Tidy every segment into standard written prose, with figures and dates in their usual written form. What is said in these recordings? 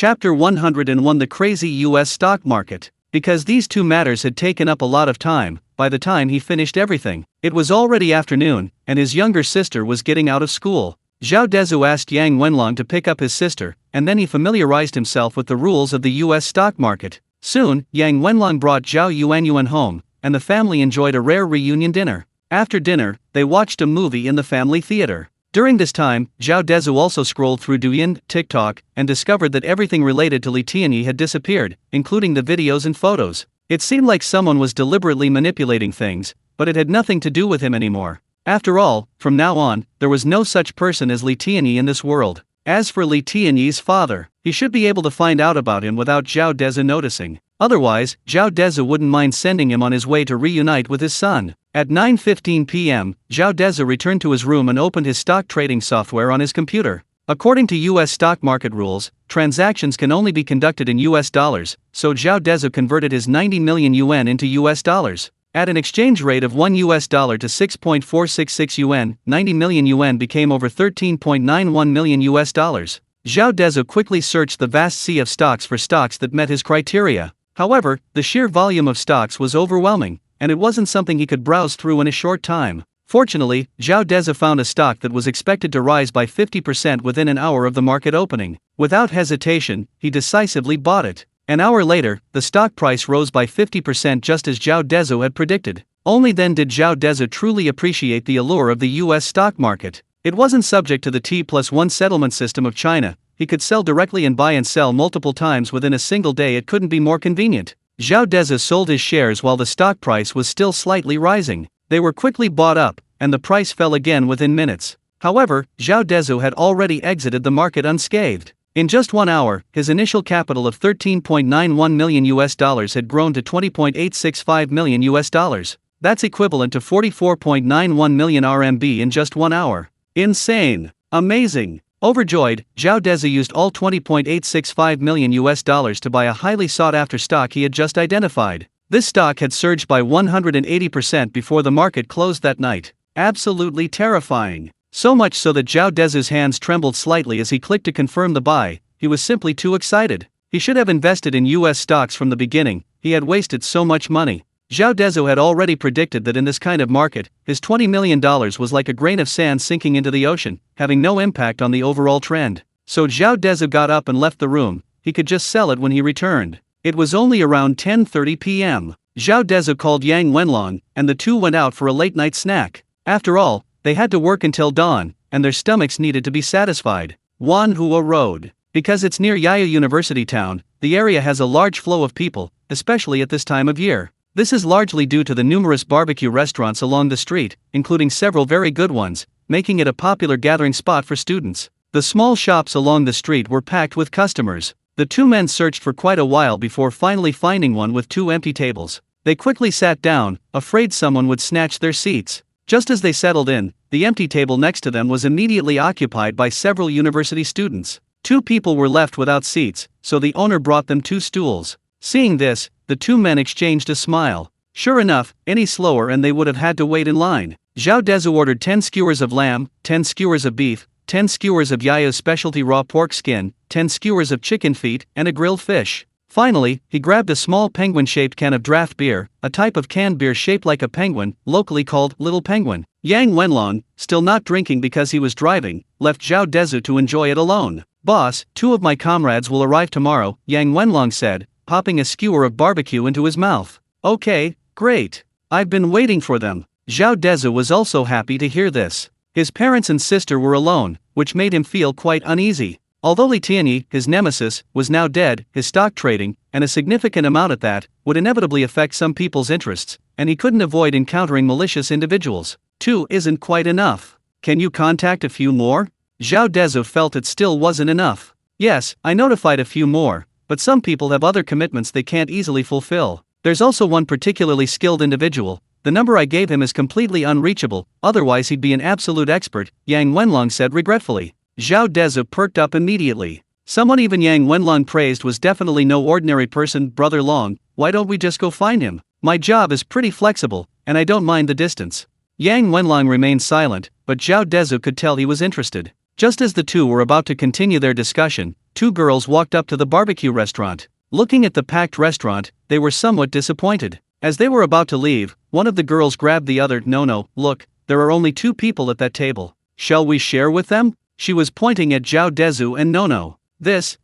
Chapter 101: The Crazy U.S. Stock Market. Because these two matters had taken up a lot of time, by the time he finished everything, it was already afternoon, and his younger sister was getting out of school. Zhao Dezhu asked Yang Wenlong to pick up his sister, and then he familiarized himself with the rules of the U.S. stock market. Soon, Yang Wenlong brought Zhao Yuanyuan home, and the family enjoyed a rare reunion dinner. After dinner, they watched a movie in the family theater. During this time, Zhao Dezhu also scrolled through Douyin, TikTok, and discovered that everything related to Li Tianyi had disappeared, including the videos and photos. It seemed like someone was deliberately manipulating things, but it had nothing to do with him anymore. After all, from now on, there was no such person as Li Tianyi in this world. As for Li Tianyi's father, he should be able to find out about him without Zhao Dezhu noticing. Otherwise, Zhao Dezhu wouldn't mind sending him on his way to reunite with his son. At 9:15 p.m., Zhao Dezhu returned to his room and opened his stock trading software on his computer. According to U.S. stock market rules, transactions can only be conducted in U.S. dollars, so Zhao Dezhu converted his 90 million yuan into U.S. dollars. At an exchange rate of $1 to 6.466 yuan, 90 million yuan became over 13.91 million U.S. dollars. Zhao Dezhu quickly searched the vast sea of stocks for stocks that met his criteria. However, the sheer volume of stocks was overwhelming, and it wasn't something he could browse through in a short time. Fortunately, Zhao Dezhu found a stock that was expected to rise by 50% within an hour of the market opening. Without hesitation, he decisively bought it. An hour later, the stock price rose by 50% just as Zhao Dezhu had predicted. Only then did Zhao Dezhu truly appreciate the allure of the U.S. stock market. It wasn't subject to the T+1 settlement system of China. He could sell directly and buy and sell multiple times within a single day. It couldn't be more convenient. Zhao Dezhu sold his shares while the stock price was still slightly rising. They were quickly bought up, and the price fell again within minutes. However, Zhao Dezhu had already exited the market unscathed. In just 1 hour, his initial capital of 13.91 million U.S. dollars had grown to 20.865 million U.S. dollars. That's equivalent to 44.91 million RMB in just 1 hour. Insane! Amazing! Overjoyed, Zhao Dezhu used all 20.865 million U.S. dollars to buy a highly sought-after stock he had just identified. This stock had surged by 180% before the market closed that night. Absolutely terrifying. So much so that Zhao Dezhu's hands trembled slightly as he clicked to confirm the buy. He was simply too excited. He should have invested in U.S. stocks from the beginning. He had wasted so much money. Zhao Dezhu had already predicted that in this kind of market, his $20 million was like a grain of sand sinking into the ocean, having no impact on the overall trend. So Zhao Dezhu got up and left the room. He could just sell it when he returned. It was only around 10:30 p.m. Zhao Dezhu called Yang Wenlong, and the two went out for a late-night snack. After all, they had to work until dawn, and their stomachs needed to be satisfied. Wanhua Road. Because it's near Yaya University town, the area has a large flow of people, especially at this time of year. This is largely due to the numerous barbecue restaurants along the street, including several very good ones, making it a popular gathering spot for students. The small shops along the street were packed with customers. The two men searched for quite a while before finally finding one with 2 empty tables. They quickly sat down, afraid someone would snatch their seats. Just as they settled in, the empty table next to them was immediately occupied by several university students. 2 people were left without seats, so the owner brought them 2 stools. Seeing this, the 2 men exchanged a smile. Sure enough, any slower and they would have had to wait in line. Zhao Dezhu ordered 10 skewers of lamb, 10 skewers of beef, 10 skewers of Yaya's specialty raw pork skin, 10 skewers of chicken feet, and a grilled fish. Finally, he grabbed a small penguin-shaped can of draft beer, a type of canned beer shaped like a penguin, locally called Little Penguin. Yang Wenlong, still not drinking because he was driving, left Zhao Dezhu to enjoy it alone. "Boss, 2 of my comrades will arrive tomorrow," Yang Wenlong said, popping a skewer of barbecue into his mouth. "Okay, great. I've been waiting for them." Zhao Dezhu was also happy to hear this. His parents and sister were alone, which made him feel quite uneasy. Although Li Tianyi, his nemesis, was now dead, his stock trading, and a significant amount at that, would inevitably affect some people's interests, and he couldn't avoid encountering malicious individuals. 2 isn't quite enough. Can you contact a few more? Zhao Dezhu felt it still wasn't enough. Yes, I notified a few more, but some people have other commitments they can't easily fulfill. There's also one particularly skilled individual. The number I gave him is completely unreachable, otherwise he'd be an absolute expert, Yang Wenlong said regretfully. Zhao Dezhu perked up immediately. Someone even Yang Wenlong praised was definitely no ordinary person. "Brother Long, why don't we just go find him? My job is pretty flexible, and I don't mind the distance." Yang Wenlong remained silent, but Zhao Dezhu could tell he was interested. Just as the two were about to continue their discussion, two girls walked up to the barbecue restaurant. Looking at the packed restaurant, they were somewhat disappointed. As they were about to leave, one of the girls grabbed the other. No, look, there are only two people at that table. Shall we share with them? She was pointing at Zhao Dezhu and Nono.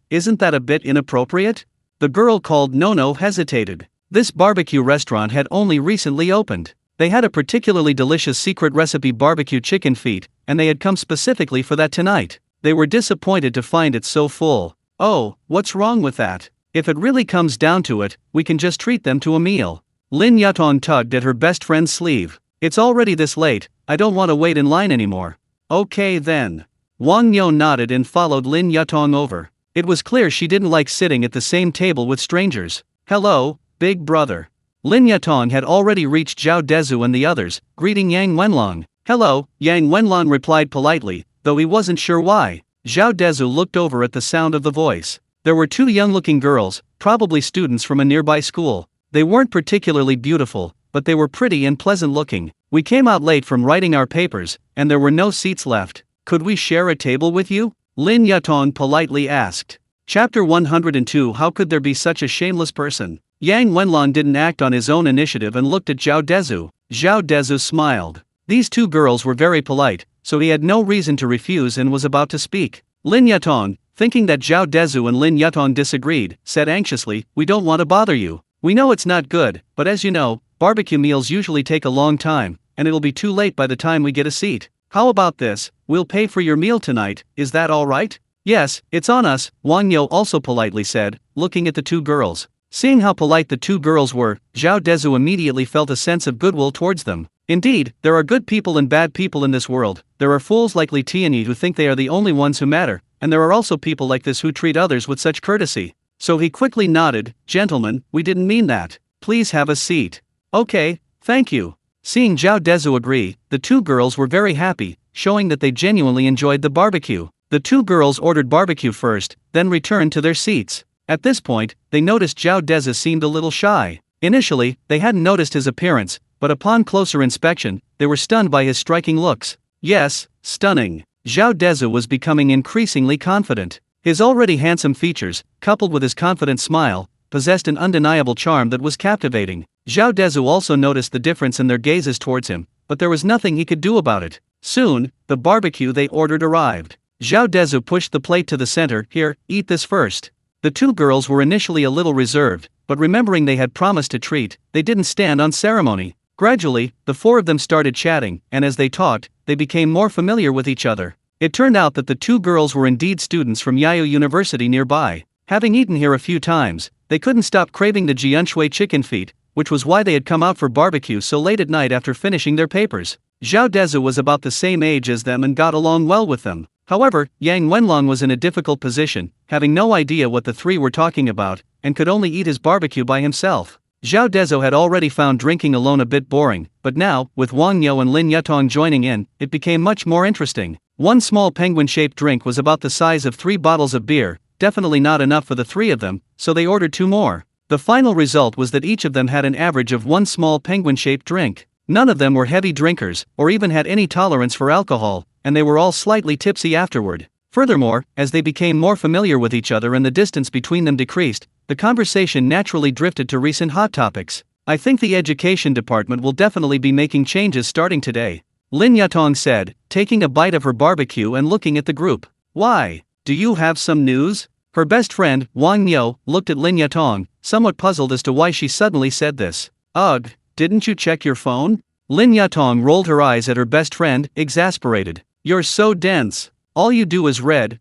Isn't that a bit inappropriate? The girl called Nono hesitated. This barbecue restaurant had only recently opened. They had a particularly delicious secret recipe barbecue chicken feet, and they had come specifically for that tonight. They were disappointed to find it so full. Oh, what's wrong with that? If it really comes down to it, we can just treat them to a meal. Lin Yutong tugged at her best friend's sleeve. It's already this late, I don't want to wait in line anymore. Okay then. Wang Yo nodded and followed Lin Yutong over. It was clear she didn't like sitting at the same table with strangers. Hello, big brother. Lin Yutong had already reached Zhao Dezhu and the others, greeting Yang Wenlong. Hello, Yang Wenlong replied politely, though he wasn't sure why. Zhao Dezhu looked over at the sound of the voice. There were two young-looking girls, probably students from a nearby school. They weren't particularly beautiful, but they were pretty and pleasant-looking. We came out late from writing our papers, and there were no seats left. Could we share a table with you? Lin Yutong politely asked. Chapter 102. How could there be such a shameless person? Yang Wenlong didn't act on his own initiative and looked at Zhao Dezhu. Zhao Dezhu smiled. These two girls were very polite, so he had no reason to refuse and was about to speak. Lin Yutong, thinking that Zhao Dezhu and Lin Yutong disagreed, said anxiously, "We don't want to bother you. We know it's not good, but as you know, barbecue meals usually take a long time, and it'll be too late by the time we get a seat. How about this, we'll pay for your meal tonight, is that alright?" "Yes, it's on us," Wang Yo also politely said, looking at the two girls. Seeing how polite the two girls were, Zhao Dezhu immediately felt a sense of goodwill towards them. Indeed, there are good people and bad people in this world. There are fools like Li Tianyi who think they are the only ones who matter, and there are also people like this who treat others with such courtesy. So he quickly nodded. "Gentlemen, we didn't mean that. Please have a seat." "Okay, thank you." Seeing Zhao Dezhu agree, the two girls were very happy, showing that they genuinely enjoyed the barbecue. The two girls ordered barbecue first, then returned to their seats. At this point, they noticed Zhao Dezhu seemed a little shy. Initially, they hadn't noticed his appearance, but upon closer inspection, they were stunned by his striking looks. Yes, stunning. Zhao Dezhu was becoming increasingly confident. His already handsome features, coupled with his confident smile, possessed an undeniable charm that was captivating. Zhao Dezhu also noticed the difference in their gazes towards him, but there was nothing he could do about it. Soon, the barbecue they ordered arrived. Zhao Dezhu pushed the plate to the center. "Here, eat this first." The two girls were initially a little reserved, but remembering they had promised to treat, they didn't stand on ceremony. Gradually, the four of them started chatting, and as they talked, they became more familiar with each other. It turned out that the two girls were indeed students from Yayu University nearby. Having eaten here a few times, they couldn't stop craving the jianshui chicken feet, which was why they had come out for barbecue so late at night after finishing their papers. Zhao Dezhu was about the same age as them and got along well with them. However, Yang Wenlong was in a difficult position, having no idea what the three were talking about, and could only eat his barbecue by himself. Zhao Dezhu had already found drinking alone a bit boring, but now, with Wang Yo and Lin Yutong joining in, it became much more interesting. One small penguin-shaped drink was about the size of 3 bottles of beer, definitely not enough for the three of them, so they ordered 2 more. The final result was that each of them had an average of 1 small penguin-shaped drink. None of them were heavy drinkers, or even had any tolerance for alcohol, and they were all slightly tipsy afterward. Furthermore, as they became more familiar with each other and the distance between them decreased, the conversation naturally drifted to recent hot topics. "I think the education department will definitely be making changes starting today," Lin Yutong said, taking a bite of her barbecue and looking at the group. "Why? Do you have some news?" Her best friend, Wang Yo, looked at Lin Yutong, somewhat puzzled as to why she suddenly said this. "Ugh, didn't you check your phone?" Lin Yutong rolled her eyes at her best friend, exasperated. "You're so dense. All you do is read,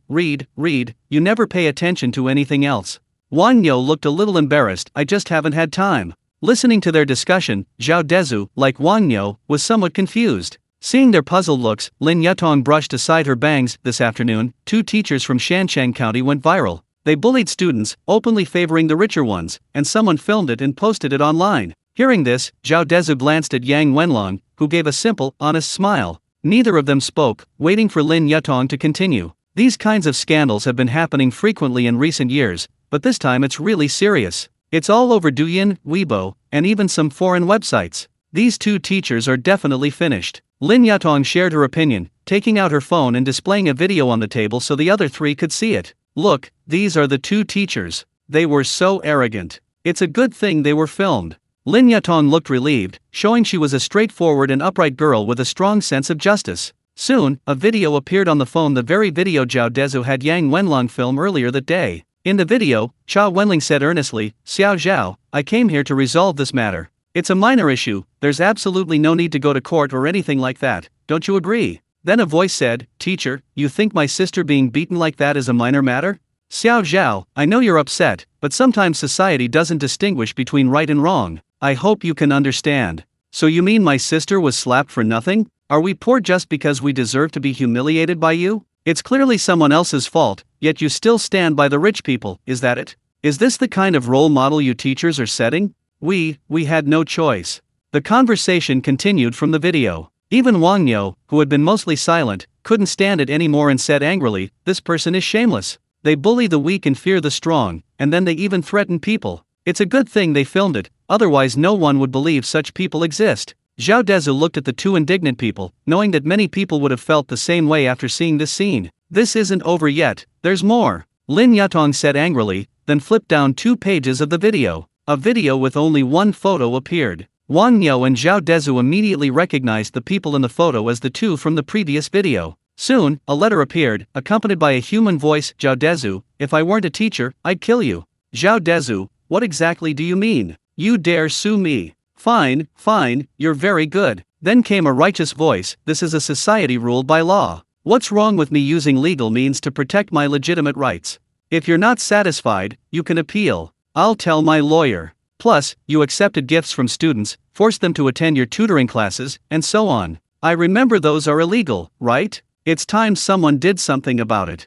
you never pay attention to anything else." Wang Yo looked a little embarrassed. "I just haven't had time." Listening to their discussion, Zhao Dezhu, like Wang Yo, was somewhat confused. Seeing their puzzled looks, Lin Yutong brushed aside her bangs. This afternoon, 2 teachers from Shanchang County went viral. They bullied students, openly favoring the richer ones, and someone filmed it and posted it online. Hearing this, Zhao Dezhu glanced at Yang Wenlong, who gave a simple, honest smile. Neither of them spoke, waiting for Lin Yutong to continue. "These kinds of scandals have been happening frequently in recent years, but this time it's really serious. It's all over Douyin, Weibo, and even some foreign websites. These 2 teachers are definitely finished." Lin Yutong shared her opinion, taking out her phone and displaying a video on the table so the other three could see it. "Look, these are the two teachers. They were so arrogant. It's a good thing they were filmed." Lin Yatong looked relieved, showing she was a straightforward and upright girl with a strong sense of justice. Soon, a video appeared on the phone, the very video Zhao Dezhu had Yang Wenlong film earlier that day. In the video, Zhao Wenling said earnestly, "Xiao Zhao, I came here to resolve this matter. It's a minor issue, there's absolutely no need to go to court or anything like that, don't you agree?" Then a voice said, "Teacher, you think my sister being beaten like that is a minor matter? Xiao Zhao, I know you're upset, but sometimes society doesn't distinguish between right and wrong. I hope you can understand." "So you mean my sister was slapped for nothing? Are we poor just because we deserve to be humiliated by you? It's clearly someone else's fault, yet you still stand by the rich people, is that it? Is this the kind of role model you teachers are setting?" We had no choice." The conversation continued from the video. Even Wang Yo, who had been mostly silent, couldn't stand it anymore and said angrily, "This person is shameless. They bully the weak and fear the strong, and then they even threaten people. It's a good thing they filmed it, otherwise no one would believe such people exist." Zhao Dezhu looked at the two indignant people, knowing that many people would have felt the same way after seeing this scene. "This isn't over yet, there's more," Lin Yatong said angrily, then flipped down 2 pages of the video. A video with only one photo appeared. Wang Yo and Zhao Dezhu immediately recognized the people in the photo as the two from the previous video. Soon, a letter appeared, accompanied by a human voice. "Zhao Dezhu, if I weren't a teacher, I'd kill you." "Zhao Dezhu, what exactly do you mean? You dare sue me? Fine, you're very good." Then came a righteous voice, "This is a society ruled by law. What's wrong with me using legal means to protect my legitimate rights? If you're not satisfied, you can appeal. I'll tell my lawyer. Plus, you accepted gifts from students, forced them to attend your tutoring classes, and so on. I remember those are illegal, right? It's time someone did something about it.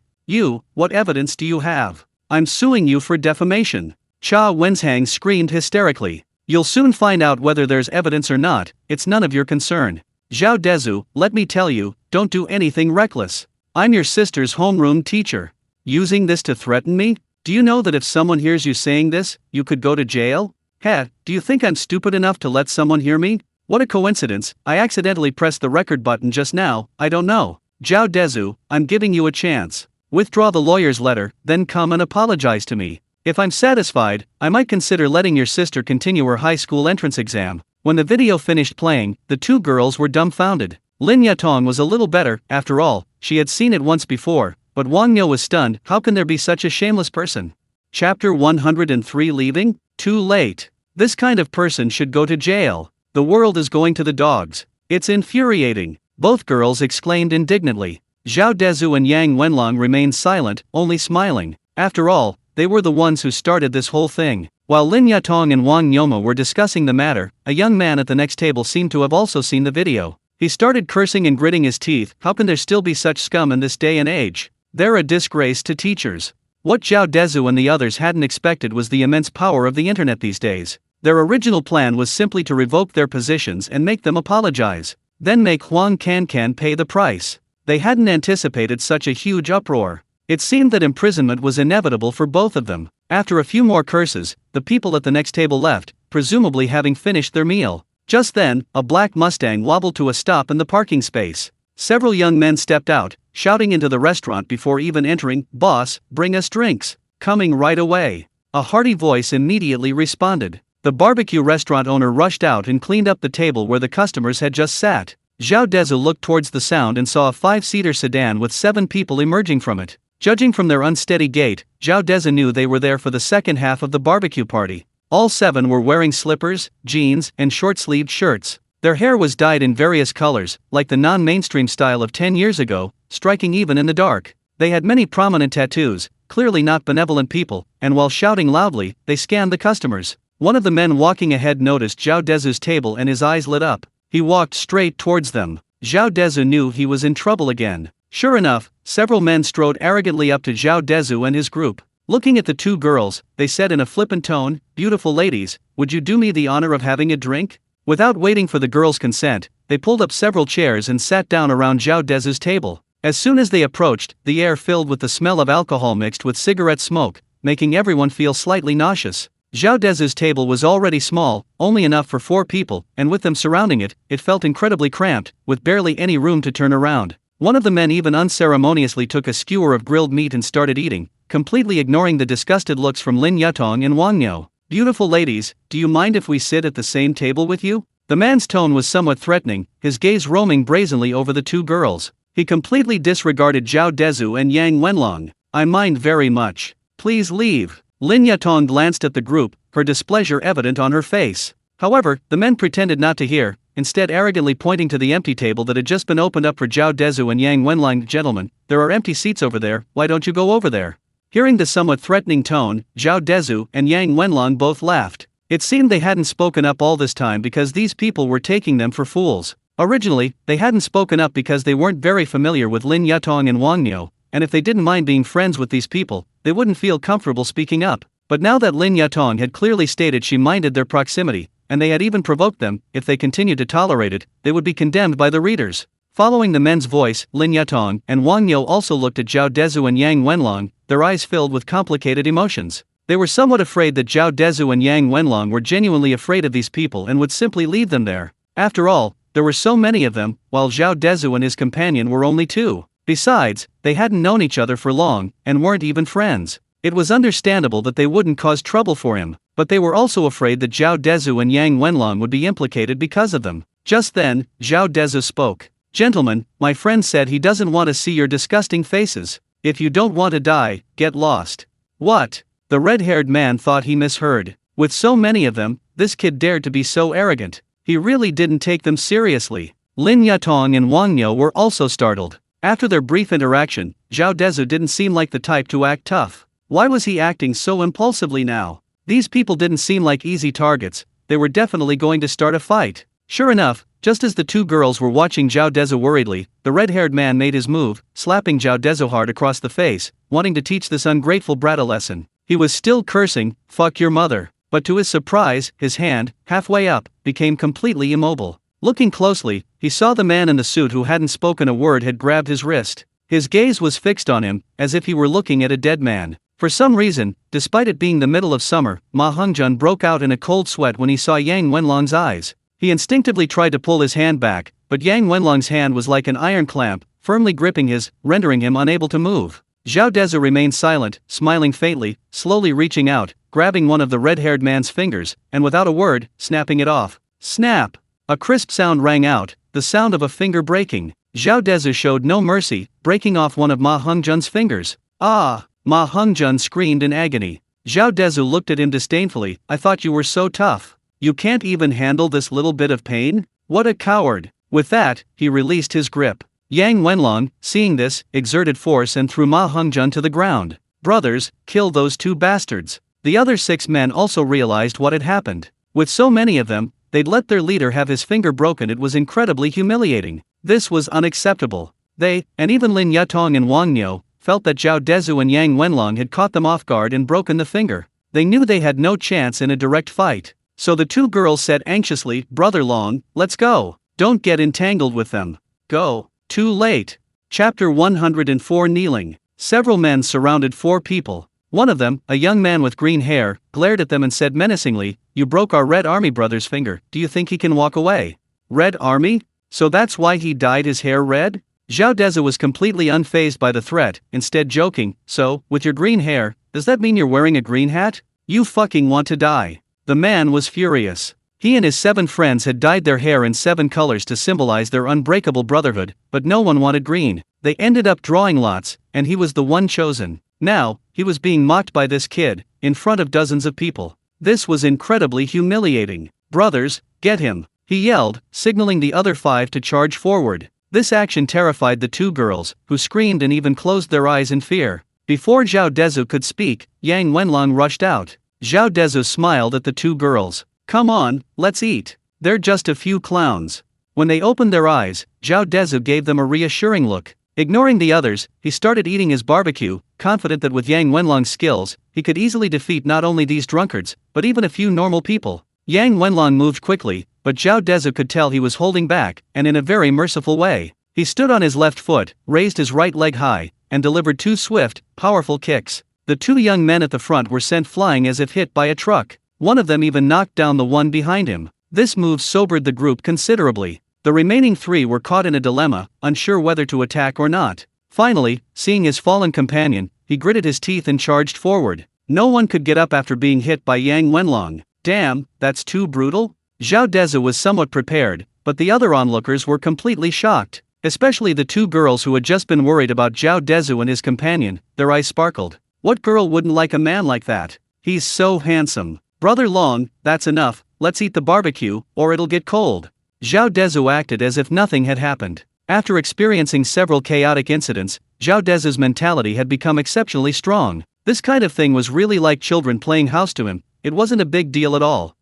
What evidence do you have? I'm suing you for defamation." Cha Wenzhang screamed hysterically. "You'll soon find out whether there's evidence or not, it's none of your concern. Zhao Dezhu, let me tell you, don't do anything reckless. I'm your sister's homeroom teacher. Using this to threaten me? Do you know that if someone hears you saying this, you could go to jail? Do you think I'm stupid enough to let someone hear me? What a coincidence, I accidentally pressed the record button just now, I don't know. Zhao Dezhu, I'm giving you a chance. Withdraw the lawyer's letter, then come and apologize to me. If I'm satisfied, I might consider letting your sister continue her high school entrance exam." When the video finished playing, the two girls were dumbfounded. Lin Yatong was a little better, after all, she had seen it once before, but Wang Yo was stunned. How can there be such a shameless person? Chapter 103 Leaving? Too late. This kind of person should go to jail. The world is going to the dogs. It's infuriating, both girls exclaimed indignantly. Zhao Dezhu and Yang Wenlong remained silent, only smiling. After all, they were the ones who started this whole thing. While Lin Yatong and Wang Yoma were discussing the matter, a young man at the next table seemed to have also seen the video. He started cursing and gritting his teeth. How can there still be such scum in this day and age? They're a disgrace to teachers. What Zhao Dezhu and the others hadn't expected was the immense power of the internet these days. Their original plan was simply to revoke their positions and make them apologize. Then make Huang Cancan pay the price. They hadn't anticipated such a huge uproar. It seemed that imprisonment was inevitable for both of them. After a few more curses, the people at the next table left, presumably having finished their meal. Just then, a black Mustang wobbled to a stop in the parking space. Several young men stepped out, shouting into the restaurant before even entering, "Boss, bring us drinks. Coming right away." A hearty voice immediately responded. The barbecue restaurant owner rushed out and cleaned up the table where the customers had just sat. Zhao Dezhu looked towards the sound and saw a 5-seater sedan with 7 people emerging from it. Judging from their unsteady gait, Zhao Dezhu knew they were there for the second half of the barbecue party. All 7 were wearing slippers, jeans, and short-sleeved shirts. Their hair was dyed in various colors, like the non-mainstream style of 10 years ago, striking even in the dark. They had many prominent tattoos, clearly not benevolent people, and while shouting loudly, they scanned the customers. One of the men walking ahead noticed Zhao Dezhu's table and his eyes lit up. He walked straight towards them. Zhao Dezhu knew he was in trouble again. Sure enough, several men strode arrogantly up to Zhao Dezhu and his group. Looking at the two girls, they said in a flippant tone, "Beautiful ladies, would you do me the honor of having a drink?" Without waiting for the girls' consent, they pulled up several chairs and sat down around Zhao Dezhu's table. As soon as they approached, the air filled with the smell of alcohol mixed with cigarette smoke, making everyone feel slightly nauseous. Zhao Dezhu's table was already small, only enough for 4 people, and with them surrounding it, it felt incredibly cramped, with barely any room to turn around. One of the men even unceremoniously took a skewer of grilled meat and started eating, completely ignoring the disgusted looks from Lin Yutong and Wang Yo. "Beautiful ladies, do you mind if we sit at the same table with you?" The man's tone was somewhat threatening, his gaze roaming brazenly over the two girls. He completely disregarded Zhao Dezhu and Yang Wenlong. "I mind very much. Please leave." Lin Yutong glanced at the group, her displeasure evident on her face. However, the men pretended not to hear, instead arrogantly pointing to the empty table that had just been opened up for Zhao Dezhu and Yang Wenlong. "Gentlemen, there are empty seats over there, why don't you go over there?" Hearing the somewhat threatening tone, Zhao Dezhu and Yang Wenlong both laughed. It seemed they hadn't spoken up all this time because these people were taking them for fools. Originally, they hadn't spoken up because they weren't very familiar with Lin Yutong and Wang Yo, and if they didn't mind being friends with these people, they wouldn't feel comfortable speaking up. But now that Lin Yutong had clearly stated she minded their proximity, and they had even provoked them, if they continued to tolerate it, they would be condemned by the readers. Following the men's voice, Lin Yutong and Wang Yo also looked at Zhao Dezhu and Yang Wenlong, their eyes filled with complicated emotions. They were somewhat afraid that Zhao Dezhu and Yang Wenlong were genuinely afraid of these people and would simply leave them there. After all, there were so many of them, while Zhao Dezhu and his companion were only two. Besides, they hadn't known each other for long, and weren't even friends. It was understandable that they wouldn't cause trouble for him, but they were also afraid that Zhao Dezhu and Yang Wenlong would be implicated because of them. Just then, Zhao Dezhu spoke. "Gentlemen, my friend said he doesn't want to see your disgusting faces. If you don't want to die, get lost." "What?" The red-haired man thought he misheard. With so many of them, this kid dared to be so arrogant. He really didn't take them seriously. Lin Yutong and Wang Yo were also startled. After their brief interaction, Zhao Dezhu didn't seem like the type to act tough. Why was he acting so impulsively now? These people didn't seem like easy targets, they were definitely going to start a fight. Sure enough, just as the two girls were watching Zhao Dezhu worriedly, the red-haired man made his move, slapping Zhao Dezhu hard across the face, wanting to teach this ungrateful brat a lesson. He was still cursing, "Fuck your mother." But to his surprise, his hand, halfway up, became completely immobile. Looking closely, he saw the man in the suit who hadn't spoken a word had grabbed his wrist. His gaze was fixed on him, as if he were looking at a dead man. For some reason, despite it being the middle of summer, Ma Hongjun broke out in a cold sweat when he saw Yang Wenlong's eyes. He instinctively tried to pull his hand back, but Yang Wenlong's hand was like an iron clamp, firmly gripping his, rendering him unable to move. Zhao Dezhu remained silent, smiling faintly, slowly reaching out, grabbing one of the red-haired man's fingers, and without a word, snapping it off. Snap! A crisp sound rang out, the sound of a finger breaking. Zhao Dezhu showed no mercy, breaking off one of Ma Hongjun's fingers. "Ah!" Ma Hongjun screamed in agony. Zhao Dezhu looked at him disdainfully. "I thought you were so tough. You can't even handle this little bit of pain? What a coward!" With that, he released his grip. Yang Wenlong, seeing this, exerted force and threw Ma Hongjun to the ground. "Brothers, kill those two bastards." The other 6 men also realized what had happened. With so many of them, they'd let their leader have his finger broken. It was incredibly humiliating. This was unacceptable. They, and even Lin Yutong and Wang Yo, felt that Zhao Dezhu and Yang Wenlong had caught them off guard and broken the finger. They knew they had no chance in a direct fight. So the two girls said anxiously, "Brother Long, let's go. Don't get entangled with them." Go. Too late. Chapter 104 Kneeling. Several men surrounded 4 people. One of them, a young man with green hair, glared at them and said menacingly, "You broke our Red Army brother's finger, do you think he can walk away?" Red Army? So that's why he dyed his hair red? Zhao Dezhu was completely unfazed by the threat, instead joking, "So, with your green hair, does that mean you're wearing a green hat? You fucking want to die." The man was furious. He and his 7 friends had dyed their hair in 7 colors to symbolize their unbreakable brotherhood, but no one wanted green. They ended up drawing lots, and he was the one chosen. Now, he was being mocked by this kid, in front of dozens of people. This was incredibly humiliating. "Brothers, get him," he yelled, signaling the other 5 to charge forward. This action terrified the 2 girls, who screamed and even closed their eyes in fear. Before Zhao Dezhu could speak, Yang Wenlong rushed out. Zhao Dezhu smiled at the 2 girls. "Come on, let's eat. They're just a few clowns." When they opened their eyes, Zhao Dezhu gave them a reassuring look. Ignoring the others, he started eating his barbecue, confident that with Yang Wenlong's skills, he could easily defeat not only these drunkards, but even a few normal people. Yang Wenlong moved quickly, but Zhao Dezhu could tell he was holding back, and in a very merciful way. He stood on his left foot, raised his right leg high, and delivered 2 swift, powerful kicks. The 2 young men at the front were sent flying as if hit by a truck. One of them even knocked down the one behind him. This move sobered the group considerably. The remaining 3 were caught in a dilemma, unsure whether to attack or not. Finally, seeing his fallen companion, he gritted his teeth and charged forward. No one could get up after being hit by Yang Wenlong. Damn, that's too brutal? Zhao Dezhu was somewhat prepared, but the other onlookers were completely shocked. Especially the 2 girls who had just been worried about Zhao Dezhu and his companion, their eyes sparkled. What girl wouldn't like a man like that? He's so handsome. Brother Long, that's enough, let's eat the barbecue, or it'll get cold. Zhao Dezhu acted as if nothing had happened. After experiencing several chaotic incidents, Zhao Dezhu's mentality had become exceptionally strong. This kind of thing was really like children playing house to him, it wasn't a big deal at all.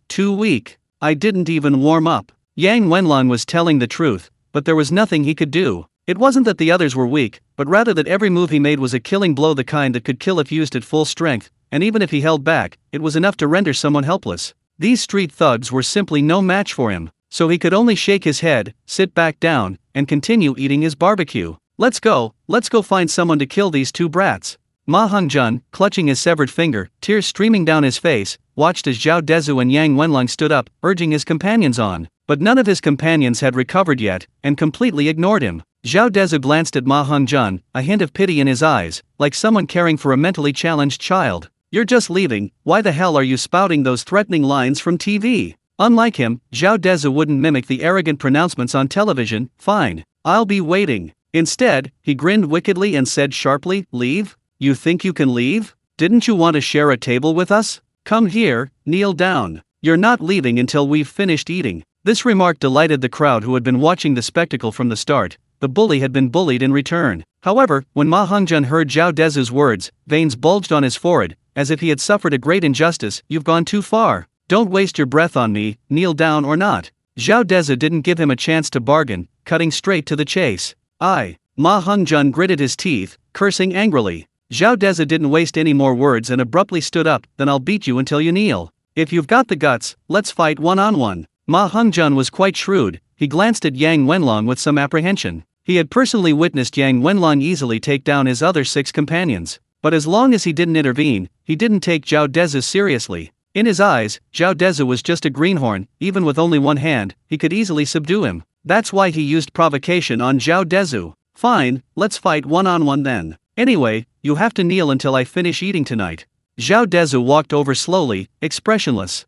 Too weak. I didn't even warm up. Yang Wenlong was telling the truth, but there was nothing he could do. It wasn't that the others were weak, but rather that every move he made was a killing blow, the kind that could kill if used at full strength, and even if he held back, it was enough to render someone helpless. These street thugs were simply no match for him, so he could only shake his head, sit back down, and continue eating his barbecue. Let's go find someone to kill these 2 brats. Ma Hongjun, clutching his severed finger, tears streaming down his face, watched as Zhao Dezhu and Yang Wenlong stood up, urging his companions on. But none of his companions had recovered yet, and completely ignored him. Zhao Dezhu glanced at Ma Hongjun, a hint of pity in his eyes, like someone caring for a mentally challenged child. You're just leaving, why the hell are you spouting those threatening lines from TV? Unlike him, Zhao Dezhu wouldn't mimic the arrogant pronouncements on television. Fine, I'll be waiting. Instead, he grinned wickedly and said sharply, leave? You think you can leave? Didn't you want to share a table with us? Come here, kneel down. You're not leaving until we've finished eating. This remark delighted the crowd who had been watching the spectacle from the start. The bully had been bullied in return. However, when Ma Hongjun heard Zhao Dezhu's words, veins bulged on his forehead, as if he had suffered a great injustice. You've gone too far. Don't waste your breath on me, kneel down or not. Zhao Dezhu didn't give him a chance to bargain, cutting straight to the chase. Ma Hongjun gritted his teeth, cursing angrily. Zhao Dezhu didn't waste any more words and abruptly stood up. Then I'll beat you until you kneel. If you've got the guts, let's fight one-on-one. Ma Hongjun was quite shrewd. He glanced at Yang Wenlong with some apprehension. He had personally witnessed Yang Wenlong easily take down his other 6 companions. But as long as he didn't intervene, he didn't take Zhao Dezhu seriously. In his eyes, Zhao Dezhu was just a greenhorn. Even with only one hand, he could easily subdue him. That's why he used provocation on Zhao Dezhu. Fine, let's fight one-on-one then. Anyway, you have to kneel until I finish eating tonight. Zhao Dezhu walked over slowly, expressionless.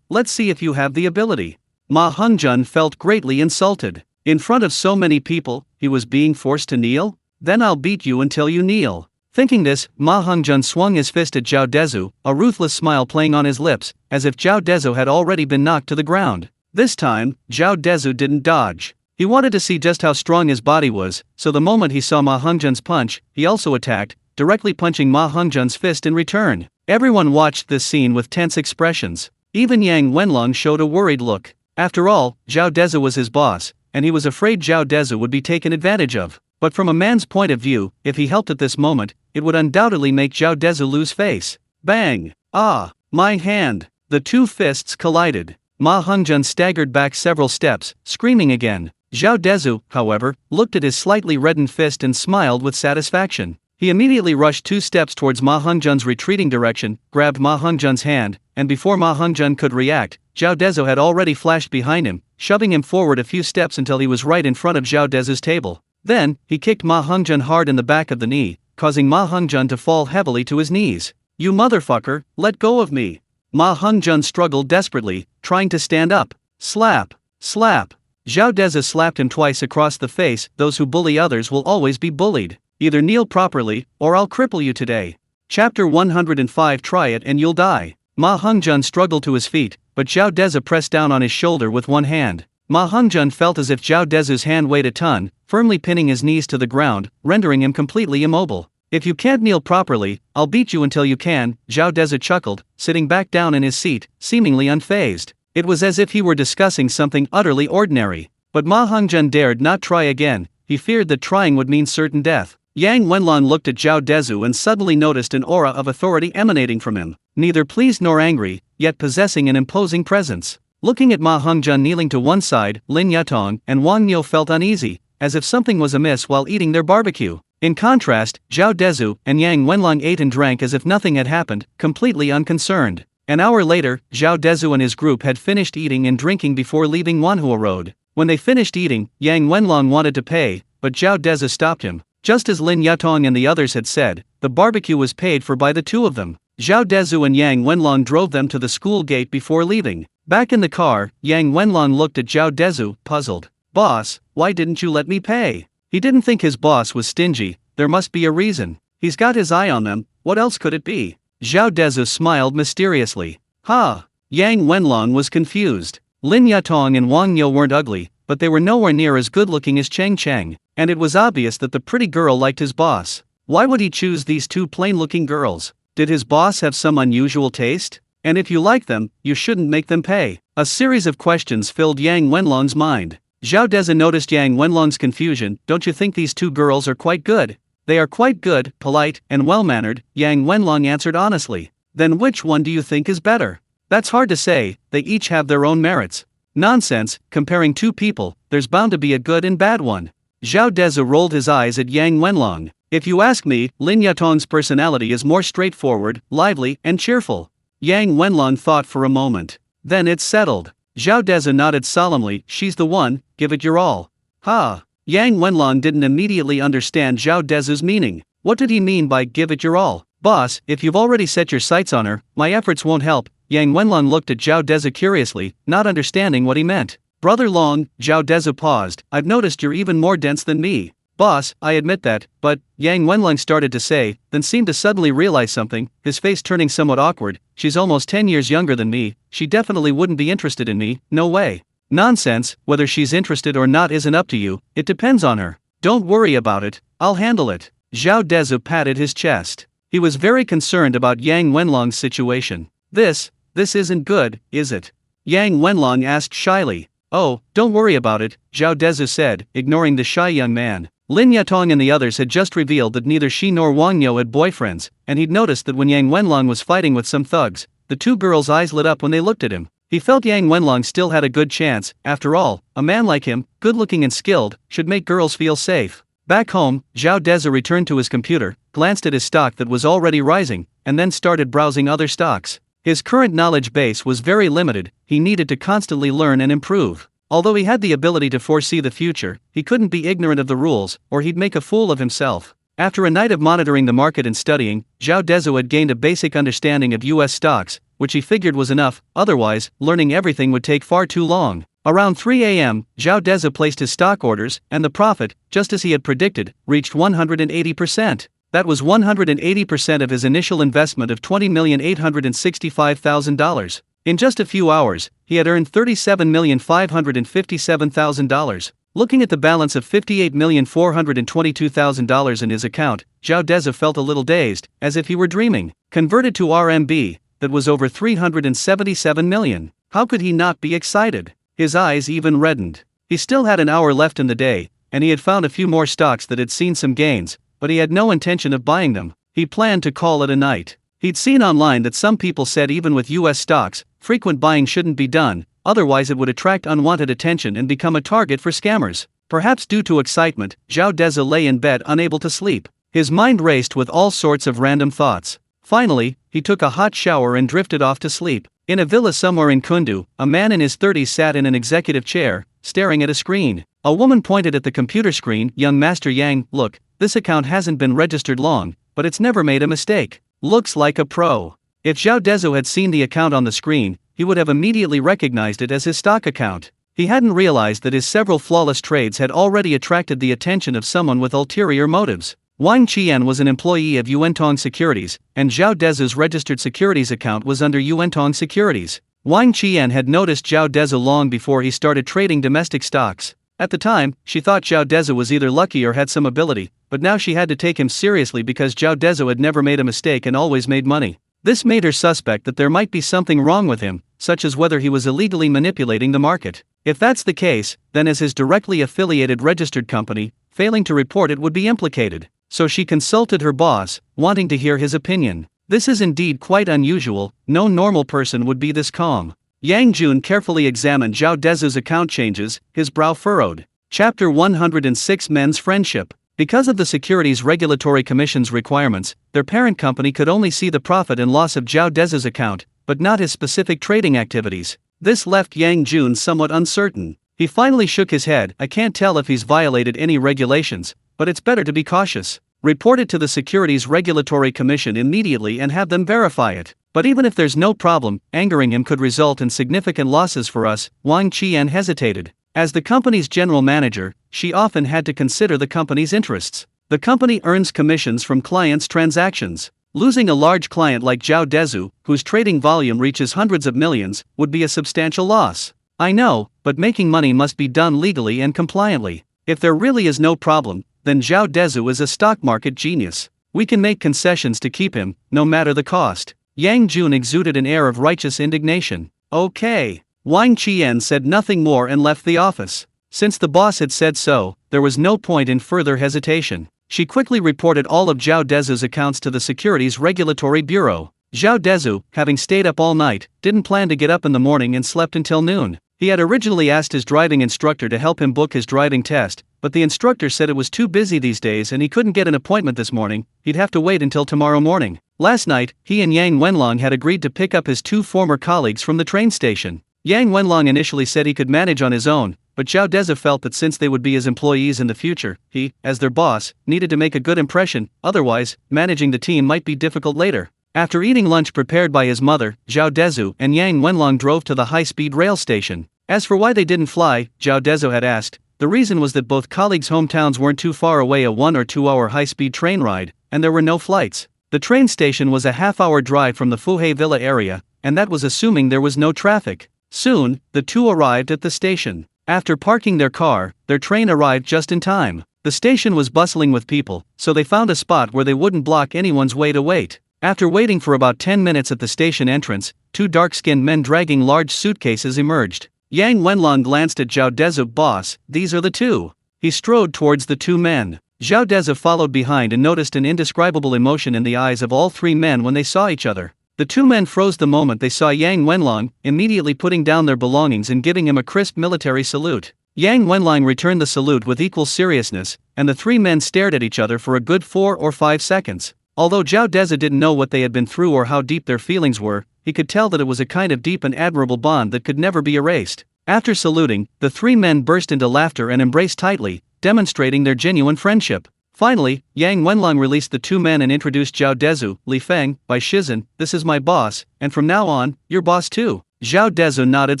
Let's see if you have the ability. Ma Hongjun felt greatly insulted. In front of so many people, he was being forced to kneel? Then I'll beat you until you kneel. Thinking this, Ma Hongjun swung his fist at Zhao Dezhu, a ruthless smile playing on his lips, as if Zhao Dezhu had already been knocked to the ground. This time, Zhao Dezhu didn't dodge. He wanted to see just how strong his body was, so the moment he saw Ma Hongjun's punch, he also attacked, directly punching Ma Hongjun's fist in return. Everyone watched this scene with tense expressions. Even Yang Wenlong showed a worried look. After all, Zhao Dezhu was his boss, and he was afraid Zhao Dezhu would be taken advantage of. But from a man's point of view, if he helped at this moment, it would undoubtedly make Zhao Dezhu lose face. Bang! My hand! The 2 fists collided. Ma Hongjun staggered back several steps, screaming again. Zhao Dezhu, however, looked at his slightly reddened fist and smiled with satisfaction. He immediately rushed 2 steps towards Ma Hongjun's retreating direction, grabbed Ma Hongjun's hand, and before Ma Hongjun could react, Zhao Dezhu had already flashed behind him, shoving him forward a few steps until he was right in front of Zhao Dezhu's table. Then, he kicked Ma Hongjun hard in the back of the knee, causing Ma Hongjun to fall heavily to his knees. You motherfucker, let go of me. Ma Hongjun struggled desperately, trying to stand up. Slap! Slap! Zhao Dezhu slapped him twice across the face. Those who bully others will always be bullied. Either kneel properly, or I'll cripple you today. Chapter 105. Try it and you'll die. Ma Hongjun struggled to his feet, but Zhao Dezhu pressed down on his shoulder with one hand. Ma Hongjun felt as if Zhao Dezhu's hand weighed a ton, firmly pinning his knees to the ground, rendering him completely immobile. If you can't kneel properly, I'll beat you until you can, Zhao Dezhu chuckled, sitting back down in his seat, seemingly unfazed. It was as if he were discussing something utterly ordinary. But Ma Hongjun dared not try again. He feared that trying would mean certain death. Yang Wenlong looked at Zhao Dezhu and suddenly noticed an aura of authority emanating from him, neither pleased nor angry, yet possessing an imposing presence. Looking at Ma Hongjun kneeling to one side, Lin Yutong and Wang Niu felt uneasy, as if something was amiss while eating their barbecue. In contrast, Zhao Dezhu and Yang Wenlong ate and drank as if nothing had happened, completely unconcerned. An hour later, Zhao Dezhu and his group had finished eating and drinking before leaving Manhwa Road. When they finished eating, Yang Wenlong wanted to pay, but Zhao Dezhu stopped him. Just as Lin Yatong and the others had said, the barbecue was paid for by the two of them. Zhao Dezhu and Yang Wenlong drove them to the school gate before leaving. Back in the car, Yang Wenlong looked at Zhao Dezhu, puzzled. "Boss, why didn't you let me pay?" He didn't think his boss was stingy, there must be a reason. He's got his eye on them, what else could it be? Zhao Dezhu smiled mysteriously. Ha! Yang Wenlong was confused. Lin Yatong and Wang Yo weren't ugly, but they were nowhere near as good-looking as Cheng Cheng, and it was obvious that the pretty girl liked his boss. Why would he choose these two plain-looking girls? Did his boss have some unusual taste? And if you like them, you shouldn't make them pay. A series of questions filled Yang Wenlong's mind. Zhao Dezhu noticed Yang Wenlong's confusion. "Don't you think these two girls are quite good?" "They are quite good, polite, and well-mannered," Yang Wenlong answered honestly. "Then which one do you think is better?" "That's hard to say, they each have their own merits." "Nonsense, comparing two people, there's bound to be a good and bad one." Zhao Dezhu rolled his eyes at Yang Wenlong. "If you ask me, Lin Yatong's personality is more straightforward, lively, and cheerful." Yang Wenlong thought for a moment. "Then it's settled." Zhao Dezhu nodded solemnly. "She's the one, give it your all." "Ha!" Yang Wenlong didn't immediately understand Zhao Dezhu's meaning. What did he mean by "give it your all"? "Boss, if you've already set your sights on her, my efforts won't help." Yang Wenlong looked at Zhao Dezhu curiously, not understanding what he meant. "Brother Long," Zhao Dezhu paused, "I've noticed you're even more dense than me." "Boss, I admit that, but," Yang Wenlong started to say, then seemed to suddenly realize something, his face turning somewhat awkward. "She's almost 10 years younger than me, she definitely wouldn't be interested in me, no way." "Nonsense, whether she's interested or not isn't up to you, it depends on her. Don't worry about it, I'll handle it." Zhao Dezhu patted his chest. He was very concerned about Yang Wenlong's situation. This isn't good, is it?" Yang Wenlong asked shyly. "Oh, don't worry about it," Zhao Dezhu said, ignoring the shy young man. Lin Yatong and the others had just revealed that neither she nor Wang Yo had boyfriends, and he'd noticed that when Yang Wenlong was fighting with some thugs, the two girls' eyes lit up when they looked at him. He felt Yang Wenlong still had a good chance. After all, a man like him, good-looking and skilled, should make girls feel safe. Back home, Zhao Dezhu returned to his computer, glanced at his stock that was already rising, and then started browsing other stocks. His current knowledge base was very limited, he needed to constantly learn and improve. Although he had the ability to foresee the future, he couldn't be ignorant of the rules, or he'd make a fool of himself. After a night of monitoring the market and studying, Zhao Dezhu had gained a basic understanding of US stocks, which he figured was enough, otherwise, learning everything would take far too long. Around 3 a.m., Zhao Dezhu placed his stock orders, and the profit, just as he had predicted, reached 180%. That was 180% of his initial investment of $20,865,000. In just a few hours, he had earned $37,557,000. Looking at the balance of $58,422,000 in his account, Zhao Dezhu felt a little dazed, as if he were dreaming. Converted to RMB, that was over 377 million. How could he not be excited? His eyes even reddened. He still had an hour left in the day, and he had found a few more stocks that had seen some gains, but he had no intention of buying them. He planned to call it a night. He'd seen online that some people said even with US stocks, frequent buying shouldn't be done, otherwise it would attract unwanted attention and become a target for scammers. Perhaps due to excitement, Zhao Dezhu lay in bed unable to sleep. His mind raced with all sorts of random thoughts. Finally, he took a hot shower and drifted off to sleep. In a villa somewhere in Kundu, a man in his 30s sat in an executive chair, staring at a screen. A woman pointed at the computer screen. "Young Master Yang, look, this account hasn't been registered long, but it's never made a mistake. Looks like a pro." If Zhao Dezhu had seen the account on the screen, he would have immediately recognized it as his stock account. He hadn't realized that his several flawless trades had already attracted the attention of someone with ulterior motives. Wang Qian was an employee of Yuantong Securities, and Zhao Dezhu's registered securities account was under Yuantong Securities. Wang Qian had noticed Zhao Dezhu long before he started trading domestic stocks. At the time, she thought Zhao Dezhu was either lucky or had some ability, but now she had to take him seriously because Zhao Dezhu had never made a mistake and always made money. This made her suspect that there might be something wrong with him, such as whether he was illegally manipulating the market. If that's the case, then as his directly affiliated registered company, failing to report it would be implicated. So she consulted her boss, wanting to hear his opinion. This is indeed quite unusual, no normal person would be this calm. Yang Jun carefully examined Zhao Dezhu's account changes, his brow furrowed. Chapter 106 Men's Friendship. Because of the Securities Regulatory Commission's requirements, their parent company could only see the profit and loss of Zhao Dezhu's account, but not his specific trading activities. This left Yang Jun somewhat uncertain. He finally shook his head. I can't tell if he's violated any regulations, but it's better to be cautious. Report it to the Securities Regulatory Commission immediately and have them verify it. But even if there's no problem, angering him could result in significant losses for us. Wang Qian hesitated. As the company's general manager, she often had to consider the company's interests. The company earns commissions from clients' transactions. Losing a large client like Zhao Dezhu, whose trading volume reaches hundreds of millions, would be a substantial loss. I know, but making money must be done legally and compliantly. If there really is no problem, then Zhao Dezhu is a stock market genius. We can make concessions to keep him, no matter the cost. Yang Jun exuded an air of righteous indignation. Okay. Wang Qian said nothing more and left the office. Since the boss had said so, there was no point in further hesitation. She quickly reported all of Zhao Dezhu's accounts to the Securities Regulatory Bureau. Zhao Dezhu, having stayed up all night, didn't plan to get up in the morning and slept until noon. He had originally asked his driving instructor to help him book his driving test, but the instructor said it was too busy these days and he couldn't get an appointment this morning. He'd have to wait until tomorrow morning. Last night, he and Yang Wenlong had agreed to pick up his two former colleagues from the train station. Yang Wenlong initially said he could manage on his own, but Zhao Dezhu felt that since they would be his employees in the future, he, as their boss, needed to make a good impression, otherwise, managing the team might be difficult later. After eating lunch prepared by his mother, Zhao Dezhu and Yang Wenlong drove to the high-speed rail station. As for why they didn't fly, Zhao Dezhu had asked, the reason was that both colleagues' hometowns weren't too far away, a 1 or 2 hour high-speed train ride, and there were no flights. The train station was a half-hour drive from the Fuhei Villa area, and that was assuming there was no traffic. Soon, the two arrived at the station. After parking their car, their train arrived just in time. The station was bustling with people, so they found a spot where they wouldn't block anyone's way to wait. After waiting for about 10 minutes at the station entrance, two dark-skinned men dragging large suitcases emerged. Yang Wenlong glanced at Zhao Dezhu. Boss, these are the two. He strode towards the two men. Zhao Dezhu followed behind and noticed an indescribable emotion in the eyes of all three men when they saw each other. The two men froze the moment they saw Yang Wenlong, immediately putting down their belongings and giving him a crisp military salute. Yang Wenlong returned the salute with equal seriousness, and the three men stared at each other for a good 4 or 5 seconds. Although Zhao Dezhu didn't know what they had been through or how deep their feelings were, he could tell that it was a kind of deep and admirable bond that could never be erased. After saluting, the three men burst into laughter and embraced tightly, demonstrating their genuine friendship. Finally, Yang Wenlong released the two men and introduced Zhao Dezhu. Li Feng, Bai Shizhen, this is my boss, and from now on, your boss too. Zhao Dezhu nodded